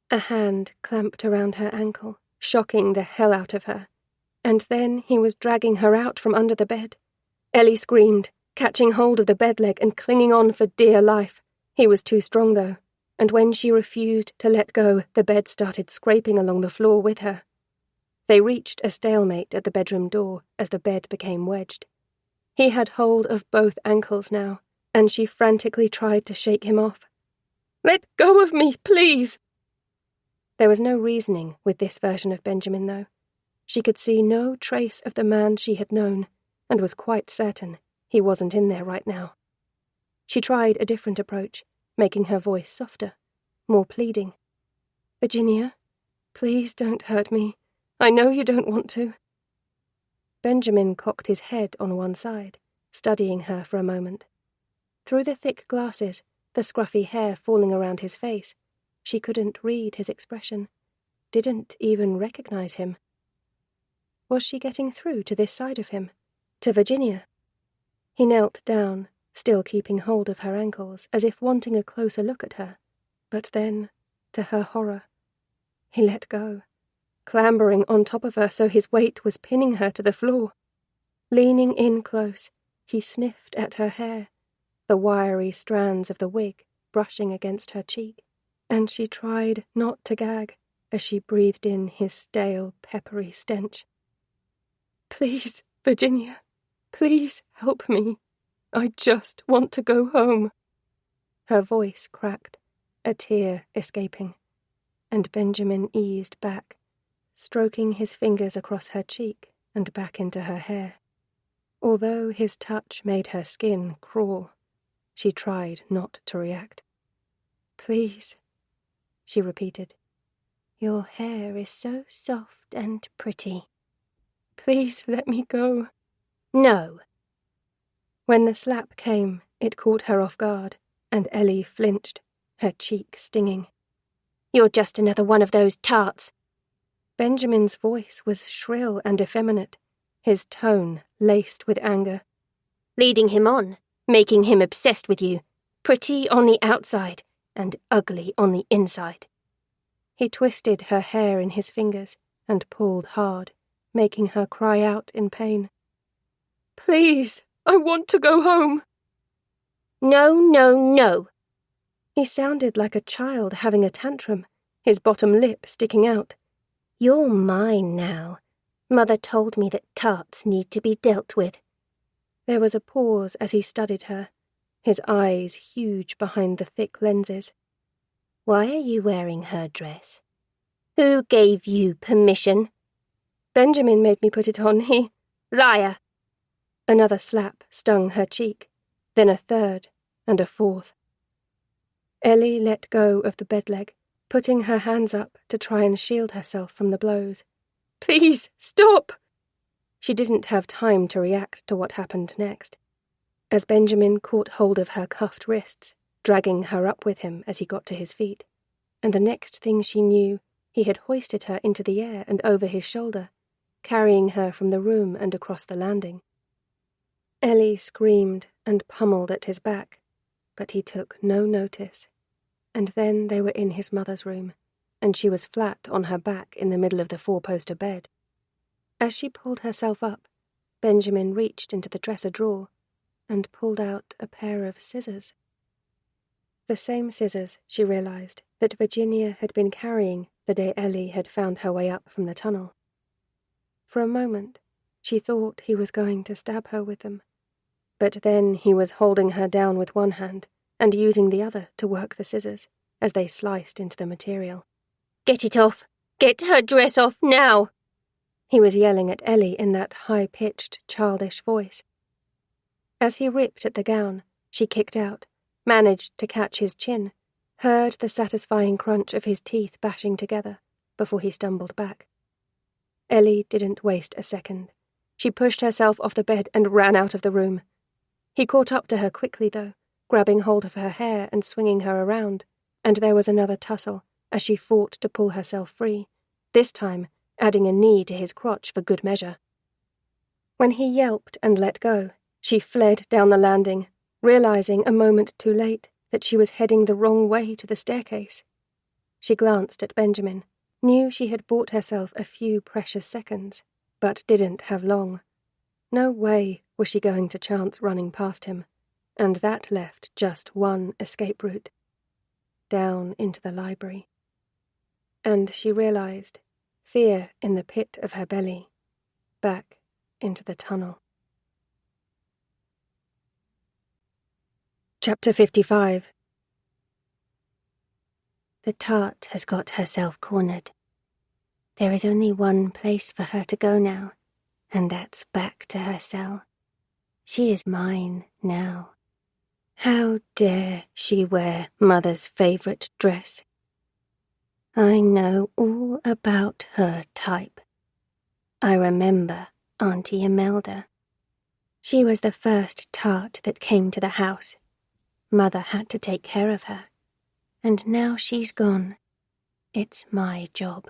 A hand clamped around her ankle, shocking the hell out of her, and then he was dragging her out from under the bed. Ellie screamed, catching hold of the bed leg and clinging on for dear life. He was too strong, though, and when she refused to let go, the bed started scraping along the floor with her. They reached a stalemate at the bedroom door as the bed became wedged. He had hold of both ankles now, and she frantically tried to shake him off. "Let go of me, please!" There was no reasoning with this version of Benjamin, though. She could see no trace of the man she had known, and was quite certain he wasn't in there right now. She tried a different approach, making her voice softer, more pleading. "Virginia, please don't hurt me. I know you don't want to." Benjamin cocked his head on one side, studying her for a moment. Through the thick glasses, the scruffy hair falling around his face, she couldn't read his expression, didn't even recognize him. Was she getting through to this side of him, to Virginia? He knelt down, still keeping hold of her ankles, as if wanting a closer look at her. But then, to her horror, he let go, clambering on top of her so his weight was pinning her to the floor. Leaning in close, he sniffed at her hair, the wiry strands of the wig brushing against her cheek, and she tried not to gag as she breathed in his stale, peppery stench. "Please, Virginia, please help me. I just want to go home." Her voice cracked, a tear escaping, and Benjamin eased back, stroking his fingers across her cheek and back into her hair. Although his touch made her skin crawl, she tried not to react. "Please," she repeated. Your hair is so soft and pretty. "Please let me go." No. When the slap came, it caught her off guard, and Ellie flinched, her cheek stinging. You're just another one of those tarts. Benjamin's voice was shrill and effeminate, his tone laced with anger. Leading him on, making him obsessed with you, pretty on the outside and ugly on the inside. He twisted her hair in his fingers and pulled hard, making her cry out in pain. "Please, I want to go home." No, no, no. He sounded like a child having a tantrum, his bottom lip sticking out. You're mine now. Mother told me that tarts need to be dealt with. There was a pause as he studied her, his eyes huge behind the thick lenses. Why are you wearing her dress? Who gave you permission? Benjamin made me put it on. He... Liar! Another slap stung her cheek, then a third and a fourth. Ellie let go of the bed leg, putting her hands up to try and shield herself from the blows. "Please, stop!" She didn't have time to react to what happened next, as Benjamin caught hold of her cuffed wrists, dragging her up with him as he got to his feet, and the next thing she knew, he had hoisted her into the air and over his shoulder, carrying her from the room and across the landing. Ellie screamed and pummeled at his back, but he took no notice, and then they were in his mother's room, and she was flat on her back in the middle of the four-poster bed. As she pulled herself up, Benjamin reached into the dresser drawer and pulled out a pair of scissors. The same scissors, she realized, that Virginia had been carrying the day Ellie had found her way up from the tunnel. For a moment, she thought he was going to stab her with them, but then he was holding her down with one hand and using the other to work the scissors as they sliced into the material. "Get it off! Get her dress off now!" He was yelling at Ellie in that high-pitched, childish voice. As he ripped at the gown, she kicked out, managed to catch his chin, heard the satisfying crunch of his teeth bashing together before he stumbled back. Ellie didn't waste a second. She pushed herself off the bed and ran out of the room. He caught up to her quickly, though, grabbing hold of her hair and swinging her around, and there was another tussle as she fought to pull herself free, this time adding a knee to his crotch for good measure. When he yelped and let go, she fled down the landing, realizing a moment too late that she was heading the wrong way to the staircase. She glanced at Benjamin, knew she had bought herself a few precious seconds, but didn't have long. No way was she going to chance running past him, and that left just one escape route. Down into the library. And she realized, fear in the pit of her belly, back into the tunnel. Chapter 55. The tart has got herself cornered. There is only one place for her to go now, and that's back to her cell. She is mine now. How dare she wear Mother's favourite dress? I know all about her type. I remember Auntie Imelda. She was the first tart that came to the house. Mother had to take care of her, and now she's gone. It's my job.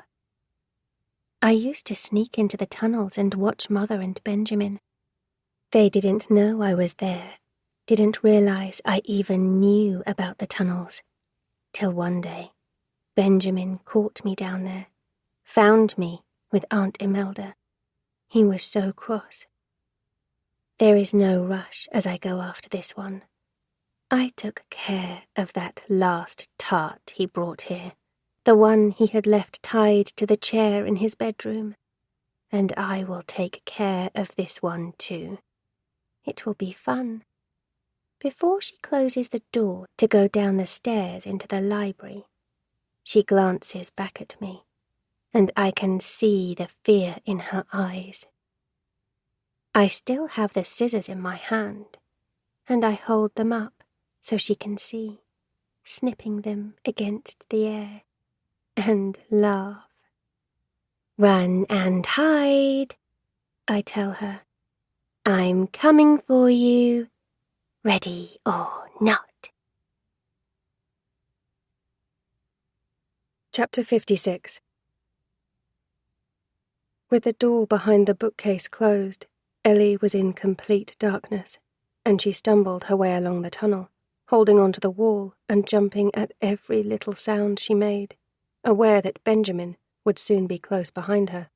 I used to sneak into the tunnels and watch Mother and Benjamin. They didn't know I was there, didn't realize I even knew about the tunnels, till one day Benjamin caught me down there, found me with Aunt Imelda. He was so cross. There is no rush as I go after this one. I took care of that last tart he brought here, the one he had left tied to the chair in his bedroom, and I will take care of this one too. It will be fun. Before she closes the door to go down the stairs into the library, she glances back at me, and I can see the fear in her eyes. I still have the scissors in my hand, and I hold them up so she can see, snipping them against the air, and laugh. Run and hide, I tell her. I'm coming for you, ready or not. Chapter 56. With the door behind the bookcase closed, Ellie was in complete darkness, and she stumbled her way along the tunnel, holding onto the wall and jumping at every little sound she made, aware that Benjamin would soon be close behind her.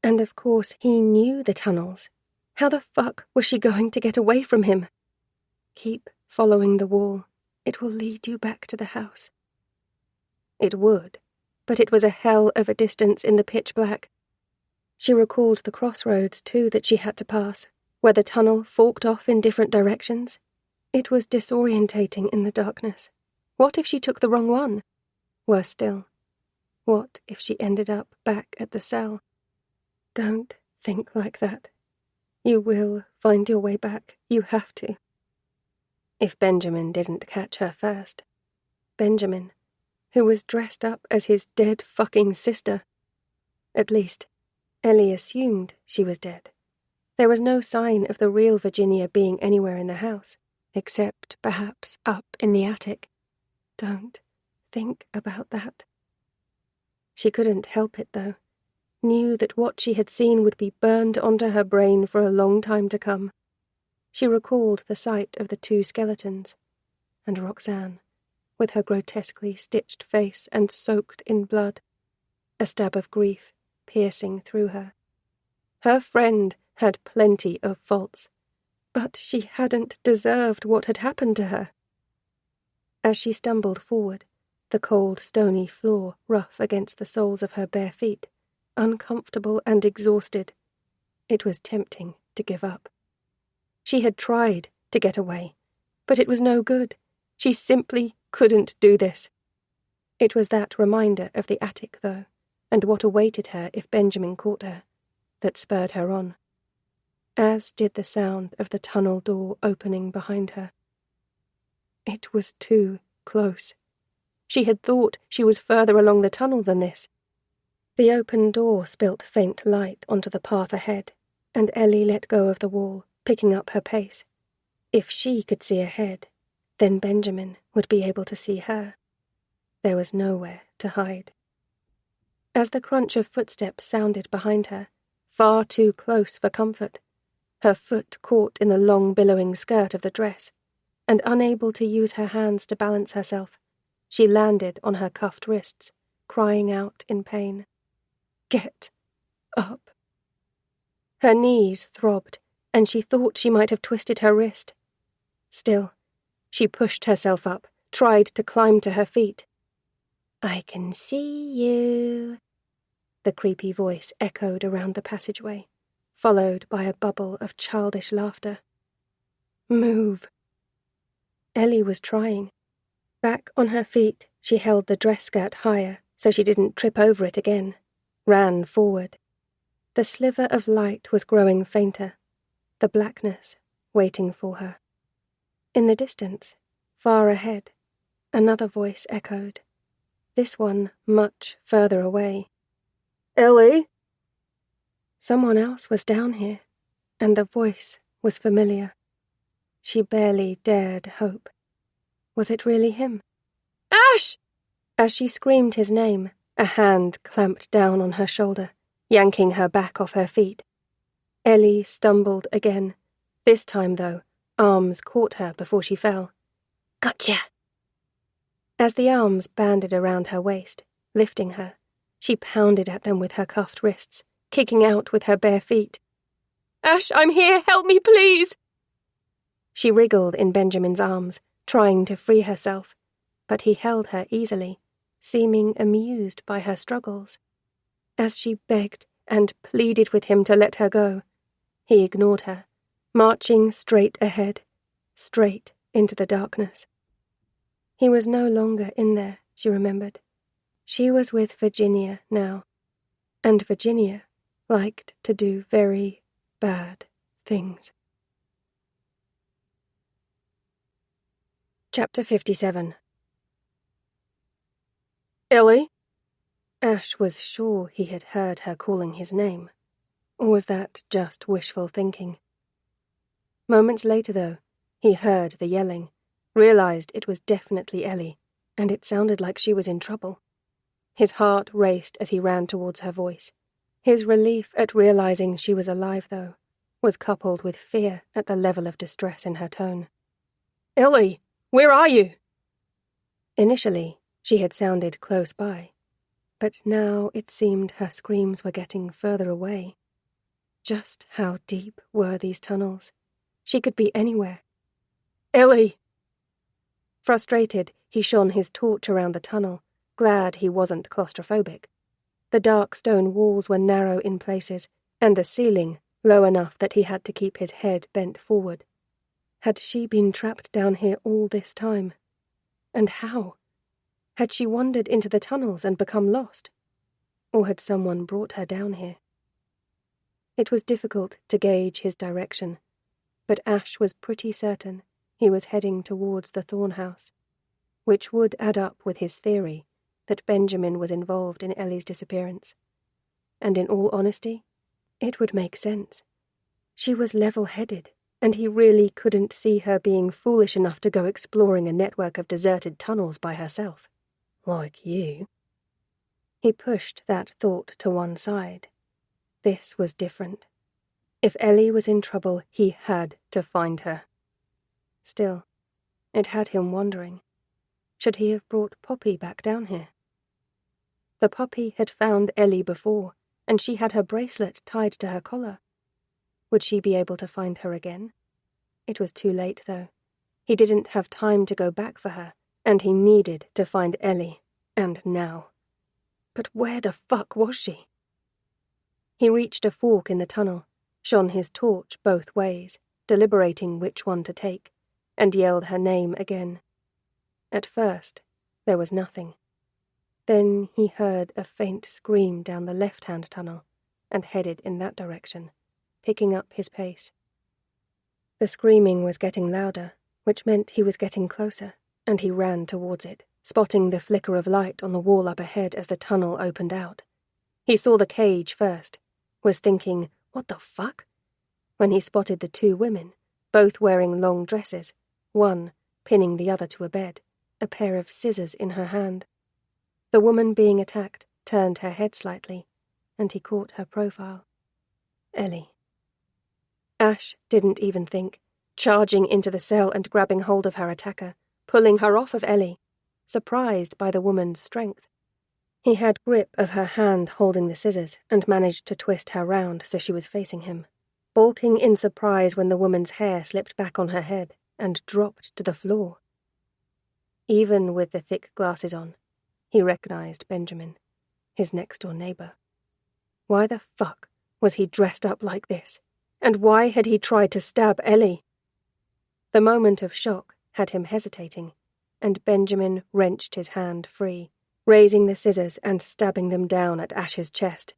And of course he knew the tunnels. How the fuck was she going to get away from him? Keep following the wall. It will lead you back to the house. It would, but it was a hell of a distance in the pitch black. She recalled the crossroads, too, that she had to pass, where the tunnel forked off in different directions. It was disorientating in the darkness. What if she took the wrong one? Worse still, what if she ended up back at the cell? Don't think like that. You will find your way back. You have to. If Benjamin didn't catch her first. Benjamin, who was dressed up as his dead fucking sister. At least, Ellie assumed she was dead. There was no sign of the real Virginia being anywhere in the house, except perhaps up in the attic. Don't think about that. She couldn't help it, though. Knew that what she had seen would be burned onto her brain for a long time to come. She recalled the sight of the two skeletons, and Roxanne, with her grotesquely stitched face and soaked in blood, a stab of grief piercing through her. Her friend had plenty of faults, but she hadn't deserved what had happened to her. As she stumbled forward, the cold, stony floor rough against the soles of her bare feet, uncomfortable and exhausted, it was tempting to give up. She had tried to get away, but it was no good. She simply couldn't do this. It was that reminder of the attic, though, and what awaited her if Benjamin caught her, that spurred her on, as did the sound of the tunnel door opening behind her. It was too close. She had thought she was further along the tunnel than this. The open door spilt faint light onto the path ahead, and Ellie let go of the wall, picking up her pace. If she could see ahead, then Benjamin would be able to see her. There was nowhere to hide. As the crunch of footsteps sounded behind her, far too close for comfort, her foot caught in the long billowing skirt of the dress, and unable to use her hands to balance herself, she landed on her cuffed wrists, crying out in pain. Get up. Her knees throbbed, and she thought she might have twisted her wrist. Still, she pushed herself up, tried to climb to her feet. I can see you, the creepy voice echoed around the passageway, followed by a bubble of childish laughter. Move. Ellie was trying. Back on her feet, she held the dress skirt higher so she didn't trip over it again, ran forward. The sliver of light was growing fainter, the blackness waiting for her. In the distance, far ahead, another voice echoed, this one much further away. Ellie? Someone else was down here, and the voice was familiar. She barely dared hope. Was it really him? Ash! As she screamed his name, a hand clamped down on her shoulder, yanking her back off her feet. Ellie stumbled again. This time, though, arms caught her before she fell. Gotcha! As the arms banded around her waist, lifting her, she pounded at them with her cuffed wrists, kicking out with her bare feet. Ash, I'm here! Help me, please! She wriggled in Benjamin's arms, trying to free herself, but he held her easily, seeming amused by her struggles. As she begged and pleaded with him to let her go, he ignored her, marching straight ahead, straight into the darkness. He was no longer in there, she remembered. She was with Virginia now, and Virginia liked to do very bad things. Chapter 57. Ellie? Ash was sure he had heard her calling his name. Or was that just wishful thinking? Moments later, though, he heard the yelling, realized it was definitely Ellie, and it sounded like she was in trouble. His heart raced as he ran towards her voice. His relief at realizing she was alive, though, was coupled with fear at the level of distress in her tone. Ellie, where are you? Initially, she had sounded close by, but now it seemed her screams were getting further away. Just how deep were these tunnels? She could be anywhere. Ellie! Frustrated, he shone his torch around the tunnel, glad he wasn't claustrophobic. The dark stone walls were narrow in places, and the ceiling low enough that he had to keep his head bent forward. Had she been trapped down here all this time? And how? Had she wandered into the tunnels and become lost? Or had someone brought her down here? It was difficult to gauge his direction, but Ash was pretty certain he was heading towards the Thorn House, which would add up with his theory that Benjamin was involved in Ellie's disappearance. And in all honesty, it would make sense. She was level-headed, and he really couldn't see her being foolish enough to go exploring a network of deserted tunnels by herself. Like you. He pushed that thought to one side. This was different. If Ellie was in trouble, he had to find her. Still, it had him wondering. Should he have brought Poppy back down here? The puppy had found Ellie before, and she had her bracelet tied to her collar. Would she be able to find her again? It was too late, though. He didn't have time to go back for her, and he needed to find Ellie, and now. But where the fuck was she? He reached a fork in the tunnel, shone his torch both ways, deliberating which one to take, and yelled her name again. At first, there was nothing. Then he heard a faint scream down the left-hand tunnel, and headed in that direction, picking up his pace. The screaming was getting louder, which meant he was getting closer, and he ran towards it, spotting the flicker of light on the wall up ahead as the tunnel opened out. He saw the cage first, was thinking, what the fuck? When he spotted the two women, both wearing long dresses, one pinning the other to a bed, a pair of scissors in her hand. The woman being attacked turned her head slightly, and he caught her profile. Ellie. Ash didn't even think, charging into the cell and grabbing hold of her attacker, pulling her off of Ellie, surprised by the woman's strength. He had grip of her hand holding the scissors and managed to twist her round so she was facing him, balking in surprise when the woman's hair slipped back on her head and dropped to the floor. Even with the thick glasses on, he recognized Benjamin, his next-door neighbor. Why the fuck was he dressed up like this? And why had he tried to stab Ellie? The moment of shock had him hesitating, and Benjamin wrenched his hand free, raising the scissors and stabbing them down at Ash's chest.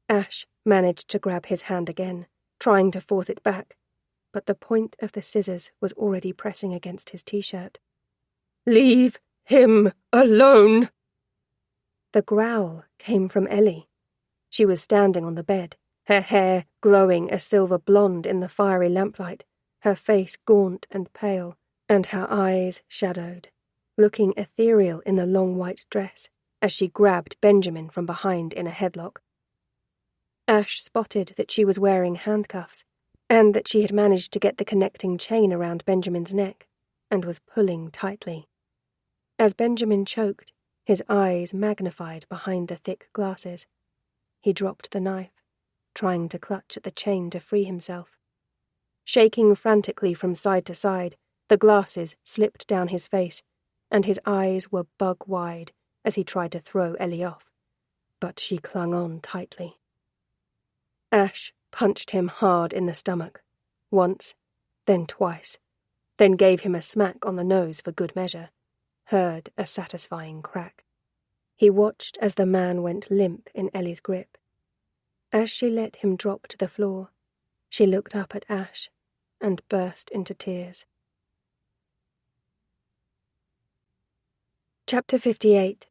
Ash managed to grab his hand again, trying to force it back, but the point of the scissors was already pressing against his t-shirt. "Leave him alone!" The growl came from Ellie. She was standing on the bed, her hair glowing a silver blonde in the fiery lamplight, her face gaunt and pale, and her eyes shadowed, looking ethereal in the long white dress as she grabbed Benjamin from behind in a headlock. Ash spotted that she was wearing handcuffs, and that she had managed to get the connecting chain around Benjamin's neck, and was pulling tightly. As Benjamin choked, his eyes magnified behind the thick glasses. He dropped the knife, trying to clutch at the chain to free himself. Shaking frantically from side to side, the glasses slipped down his face, and his eyes were bug-wide as he tried to throw Ellie off, but she clung on tightly. Ash punched him hard in the stomach, once, then twice, then gave him a smack on the nose for good measure, heard a satisfying crack. He watched as the man went limp in Ellie's grip. As she let him drop to the floor, she looked up at Ash and burst into tears. Chapter 58.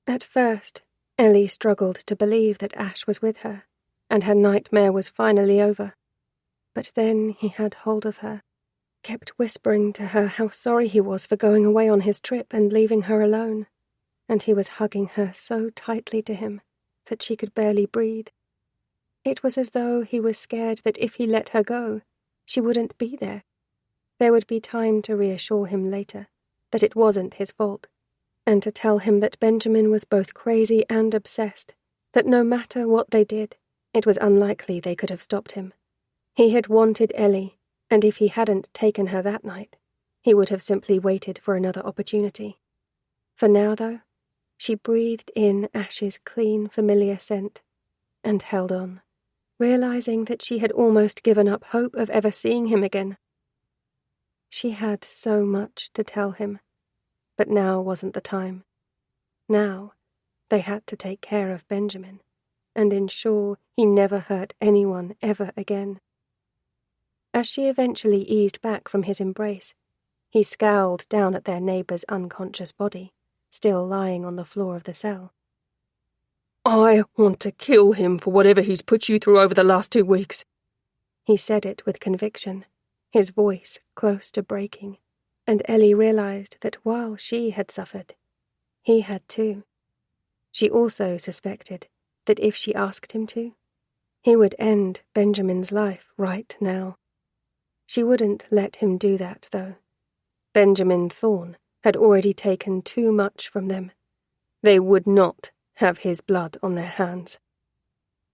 At first, Ellie struggled to believe that Ash was with her, and her nightmare was finally over. But then he had hold of her, kept whispering to her how sorry he was for going away on his trip and leaving her alone, and he was hugging her so tightly to him that she could barely breathe. It was as though he was scared that if he let her go, she wouldn't be there. There would be time to reassure him later that it wasn't his fault, and to tell him that Benjamin was both crazy and obsessed, that no matter what they did, it was unlikely they could have stopped him. He had wanted Ellie, and if he hadn't taken her that night, he would have simply waited for another opportunity. For now, though, she breathed in Ash's clean, familiar scent, and held on, realizing that she had almost given up hope of ever seeing him again. She had so much to tell him, but now wasn't the time. Now, they had to take care of Benjamin, and ensure he never hurt anyone ever again. As she eventually eased back from his embrace, he scowled down at their neighbour's unconscious body, still lying on the floor of the cell. "I want to kill him for whatever he's put you through over the last 2 weeks." He said it with conviction, his voice close to breaking, and Ellie realized that while she had suffered, he had too. She also suspected that if she asked him to, he would end Benjamin's life right now. She wouldn't let him do that, though. Benjamin Thorne had already taken too much from them. They would not have his blood on their hands.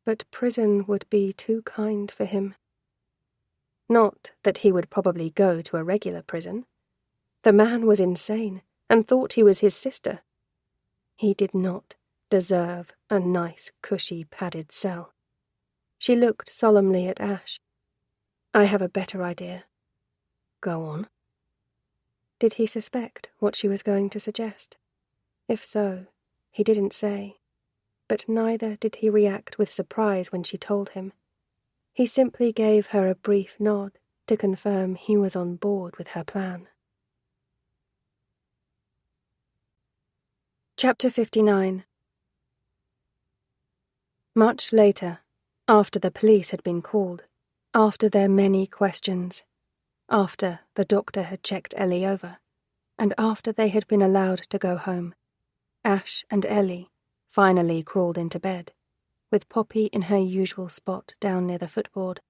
But prison would be too kind for him. Not that he would probably go to a regular prison. The man was insane and thought he was his sister. He did not deserve a nice, cushy, padded cell. She looked solemnly at Ash. I have a better idea. Go on. Did he suspect what she was going to suggest? If so, he didn't say. But neither did he react with surprise when she told him. He simply gave her a brief nod to confirm he was on board with her plan. Chapter 59. Much later, after the police had been called, after their many questions, after the doctor had checked Ellie over, and after they had been allowed to go home, Ash and Ellie finally crawled into bed, with Poppy in her usual spot down near the footboard.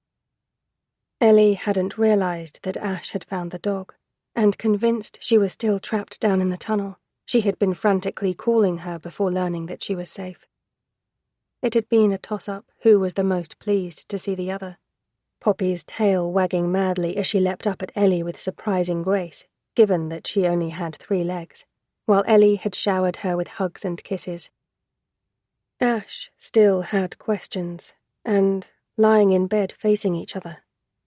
Ellie hadn't realized that Ash had found the dog, and convinced she was still trapped down in the tunnel, she had been frantically calling her before learning that she was safe. It had been a toss-up who was the most pleased to see the other, Poppy's tail wagging madly as she leapt up at Ellie with surprising grace, given that she only had 3 legs, while Ellie had showered her with hugs and kisses. Ash still had questions, and, lying in bed facing each other,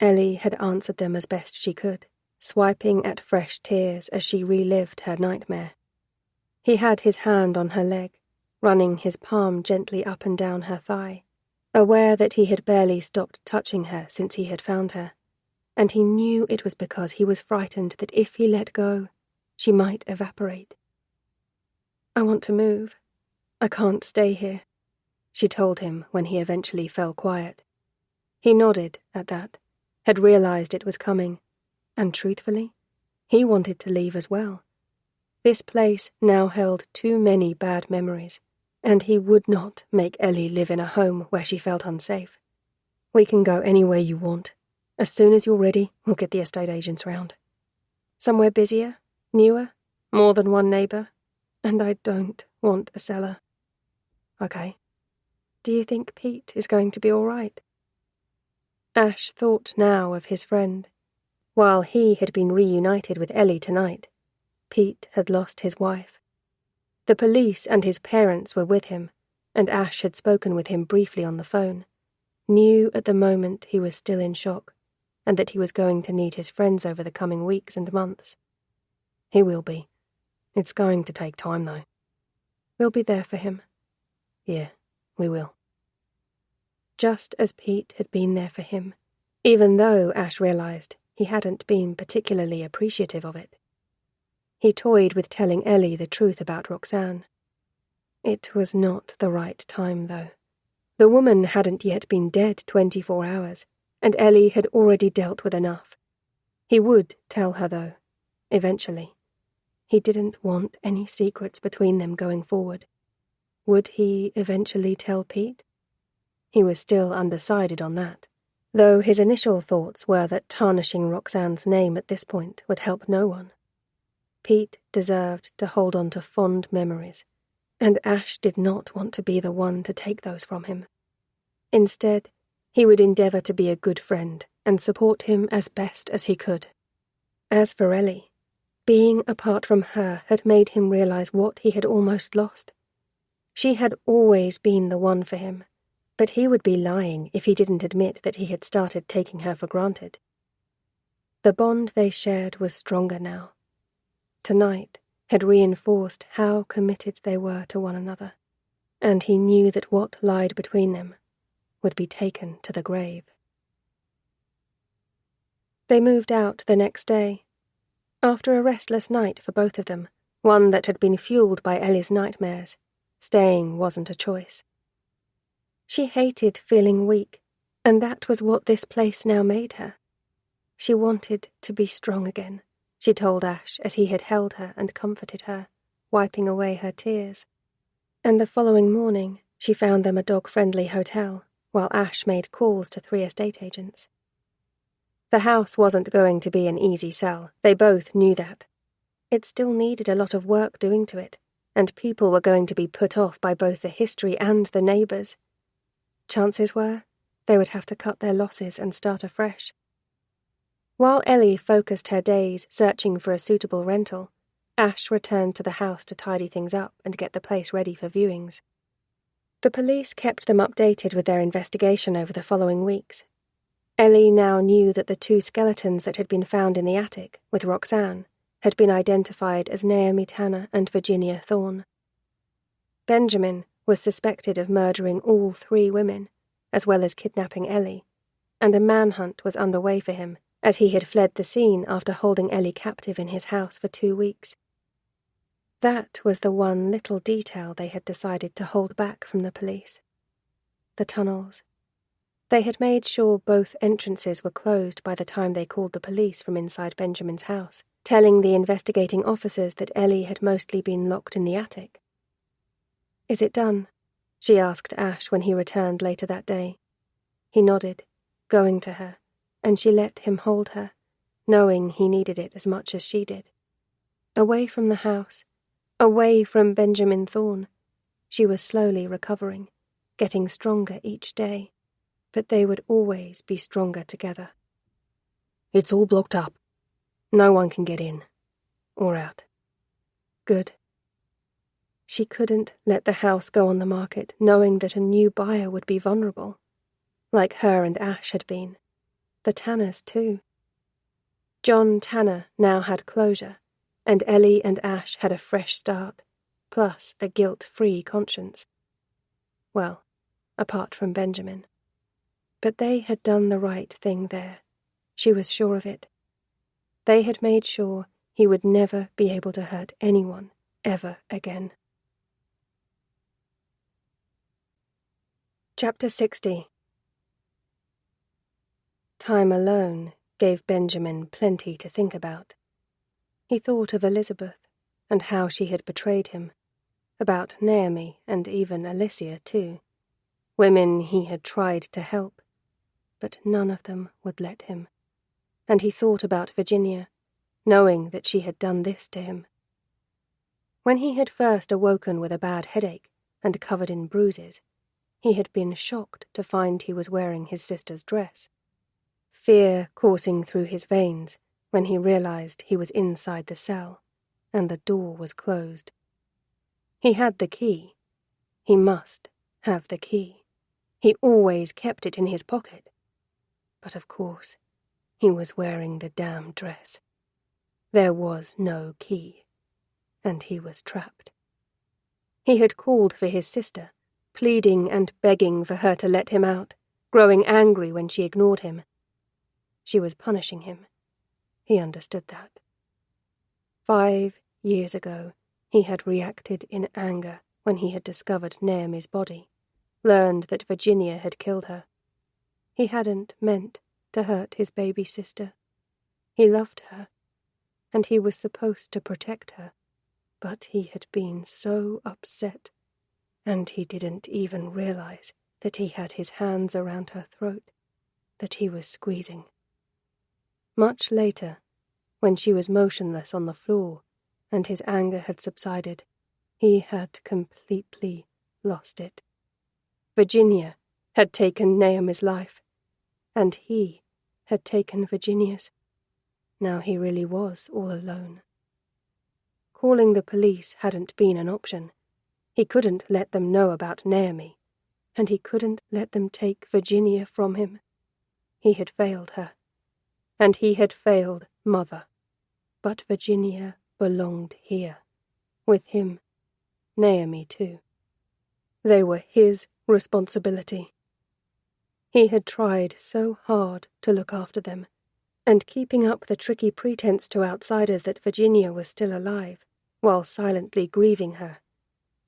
Ellie had answered them as best she could, swiping at fresh tears as she relived her nightmare. He had his hand on her leg, running his palm gently up and down her thigh, aware that he had barely stopped touching her since he had found her, and he knew it was because he was frightened that if he let go, she might evaporate. I want to move. I can't stay here, she told him when he eventually fell quiet. He nodded at that, had realized it was coming, and truthfully, he wanted to leave as well. This place now held too many bad memories, and he would not make Ellie live in a home where she felt unsafe. We can go anywhere you want. As soon as you're ready, we'll get the estate agents round. Somewhere busier, newer, more than one neighbour, and I don't want a cellar. Okay. Do you think Pete is going to be all right? Ash thought now of his friend. While he had been reunited with Ellie tonight, Pete had lost his wife. The police and his parents were with him, and Ash had spoken with him briefly on the phone, knew at the moment he was still in shock, and that he was going to need his friends over the coming weeks and months. He will be. It's going to take time, though. We'll be there for him. Yeah, we will. Just as Pete had been there for him, even though Ash realized he hadn't been particularly appreciative of it. He toyed with telling Ellie the truth about Roxanne. It was not the right time, though. The woman hadn't yet been dead 24 hours, and Ellie had already dealt with enough. He would tell her, though, eventually. He didn't want any secrets between them going forward. Would he eventually tell Pete? He was still undecided on that, though his initial thoughts were that tarnishing Roxanne's name at this point would help no one. Pete deserved to hold on to fond memories, and Ash did not want to be the one to take those from him. Instead, he would endeavour to be a good friend and support him as best as he could. As for Ellie, being apart from her had made him realise what he had almost lost. She had always been the one for him, but he would be lying if he didn't admit that he had started taking her for granted. The bond they shared was stronger now. Tonight had reinforced how committed they were to one another, and he knew that what lied between them would be taken to the grave. They moved out the next day, after a restless night for both of them, one that had been fueled by Ellie's nightmares. Staying wasn't a choice. She hated feeling weak, and that was what this place now made her. She wanted to be strong again, she told Ash as he had held her and comforted her, wiping away her tears. And the following morning, she found them a dog-friendly hotel, while Ash made calls to 3 estate agents. The house wasn't going to be an easy sell, they both knew that. It still needed a lot of work doing to it, and people were going to be put off by both the history and the neighbours. Chances were they would have to cut their losses and start afresh. While Ellie focused her days searching for a suitable rental, Ash returned to the house to tidy things up and get the place ready for viewings. The police kept them updated with their investigation over the following weeks. Ellie now knew that the 2 skeletons that had been found in the attic with Roxanne had been identified as Naomi Tanner and Virginia Thorne. Benjamin was suspected of murdering all 3 women, as well as kidnapping Ellie, and a manhunt was underway for him, as he had fled the scene after holding Ellie captive in his house for 2 weeks. That was the one little detail they had decided to hold back from the police. The tunnels. They had made sure both entrances were closed by the time they called the police from inside Benjamin's house, telling the investigating officers that Ellie had mostly been locked in the attic. "Is it done?" she asked Ash when he returned later that day. He nodded, going to her, and she let him hold her, knowing he needed it as much as she did. Away from the house, away from Benjamin Thorne, she was slowly recovering, getting stronger each day, but they would always be stronger together. "It's all blocked up. No one can get in. Or out." Good. She couldn't let the house go on the market knowing that a new buyer would be vulnerable, like her and Ash had been. The Tanners, too. John Tanner now had closure, and Ellie and Ash had a fresh start, plus a guilt-free conscience. Well, apart from Benjamin. But they had done the right thing there. She was sure of it. They had made sure he would never be able to hurt anyone ever again. Chapter 60. Time alone gave Benjamin plenty to think about. He thought of Elizabeth and how she had betrayed him, about Naomi and even Alicia too, women he had tried to help, but none of them would let him. And he thought about Virginia, knowing that she had done this to him. When he had first awoken with a bad headache and covered in bruises, he had been shocked to find he was wearing his sister's dress. Fear coursing through his veins when he realized he was inside the cell, and the door was closed. He had the key. He must have the key. He always kept it in his pocket. But of course, he was wearing the damn dress. There was no key, and he was trapped. He had called for his sister, pleading and begging for her to let him out, growing angry when she ignored him. She was punishing him. He understood that. 5 years ago, he had reacted in anger when he had discovered Naomi's body, learned that Virginia had killed her. He hadn't meant to hurt his baby sister. He loved her, and he was supposed to protect her, but he had been so upset, and he didn't even realize that he had his hands around her throat, that he was squeezing. Much later, when she was motionless on the floor and his anger had subsided, he had completely lost it. Virginia had taken Naomi's life, and he had taken Virginia's. Now he really was all alone. Calling the police hadn't been an option. He couldn't let them know about Naomi, and he couldn't let them take Virginia from him. He had failed her, and he had failed Mother. But Virginia belonged here, with him, Naomi too. They were his responsibility. He had tried so hard to look after them, and keeping up the tricky pretense to outsiders that Virginia was still alive, while silently grieving her,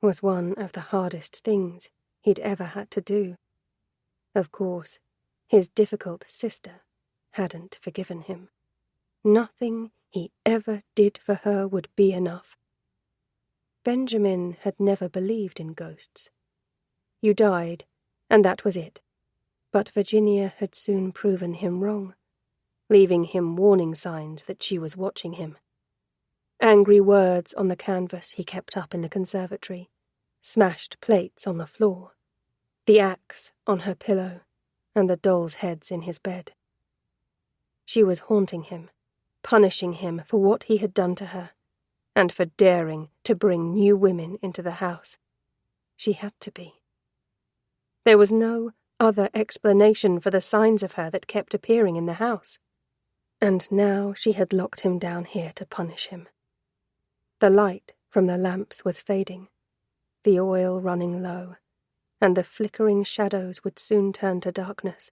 was one of the hardest things he'd ever had to do. Of course, his difficult sister hadn't forgiven him. Nothing he ever did for her would be enough. Benjamin had never believed in ghosts. You died, and that was it. But Virginia had soon proven him wrong, leaving him warning signs that she was watching him. angry words on the canvas he kept up in the conservatory, smashed plates on the floor, the axe on her pillow, and the dolls' heads in his bed. She was haunting him, punishing him for what he had done to her, and for daring to bring new women into the house. She had to be. There was no other explanation for the signs of her that kept appearing in the house. And now she had locked him down here to punish him. The light from the lamps was fading, the oil running low, and the flickering shadows would soon turn to darkness.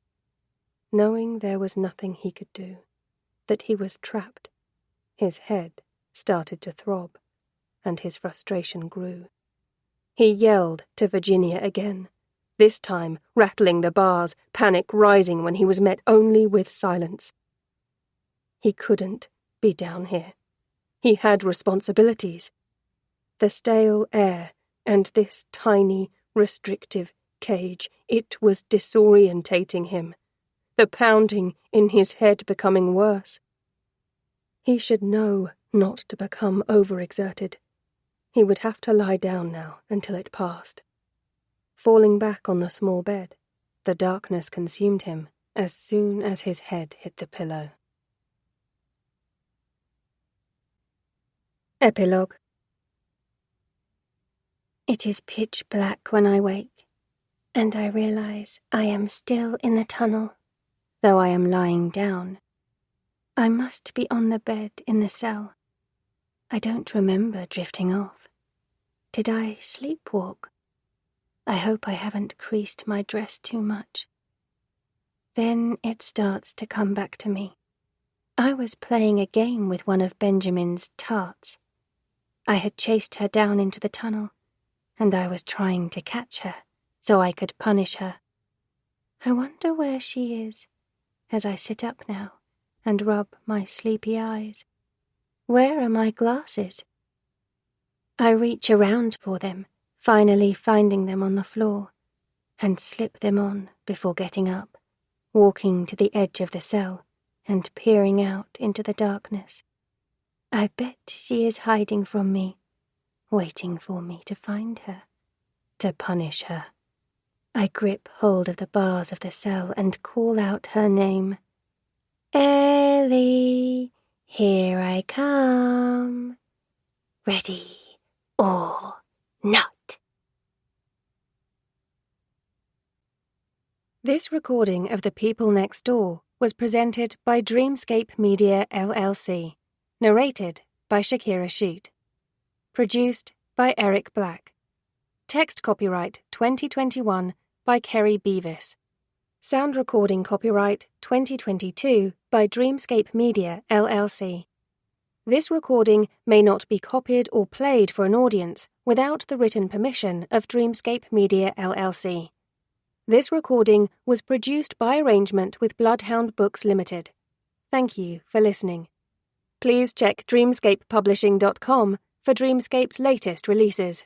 Knowing there was nothing he could do, that he was trapped, his head started to throb, and his frustration grew. He yelled to Virginia again, this time rattling the bars, panic rising when he was met only with silence. He couldn't be down here. He had responsibilities. The stale air and this tiny, restrictive cage, it was disorientating him, the pounding in his head becoming worse. He should know not to become overexerted. He would have to lie down now until it passed. Falling back on the small bed, the darkness consumed him as soon as his head hit the pillow. Epilogue. It is pitch black when I wake, and I realize I am still in the tunnel, though I am lying down. I must be on the bed in the cell. I don't remember drifting off. Did I sleepwalk? I hope I haven't creased my dress too much. Then it starts to come back to me. I was playing a game with one of Benjamin's tarts. I had chased her down into the tunnel, and I was trying to catch her so I could punish her. I wonder where she is, as I sit up now and rub my sleepy eyes. Where are my glasses? I reach around for them, finally finding them on the floor, and slip them on before getting up, walking to the edge of the cell and peering out into the darkness. I bet she is hiding from me, waiting for me to find her, to punish her. I grip hold of the bars of the cell and call out her name. Ellie, here I come. Ready or not. This recording of The People Next Door was presented by Dreamscape Media LLC. Narrated by Shakira Sheet. Produced by Eric Black. Text copyright 2021 by Keri Beevis. Sound recording copyright 2022 by Dreamscape Media LLC. This recording may not be copied or played for an audience without the written permission of Dreamscape Media LLC. This recording was produced by arrangement with Bloodhound Books Limited. Thank you for listening. Please check dreamscapepublishing.com for Dreamscape's latest releases.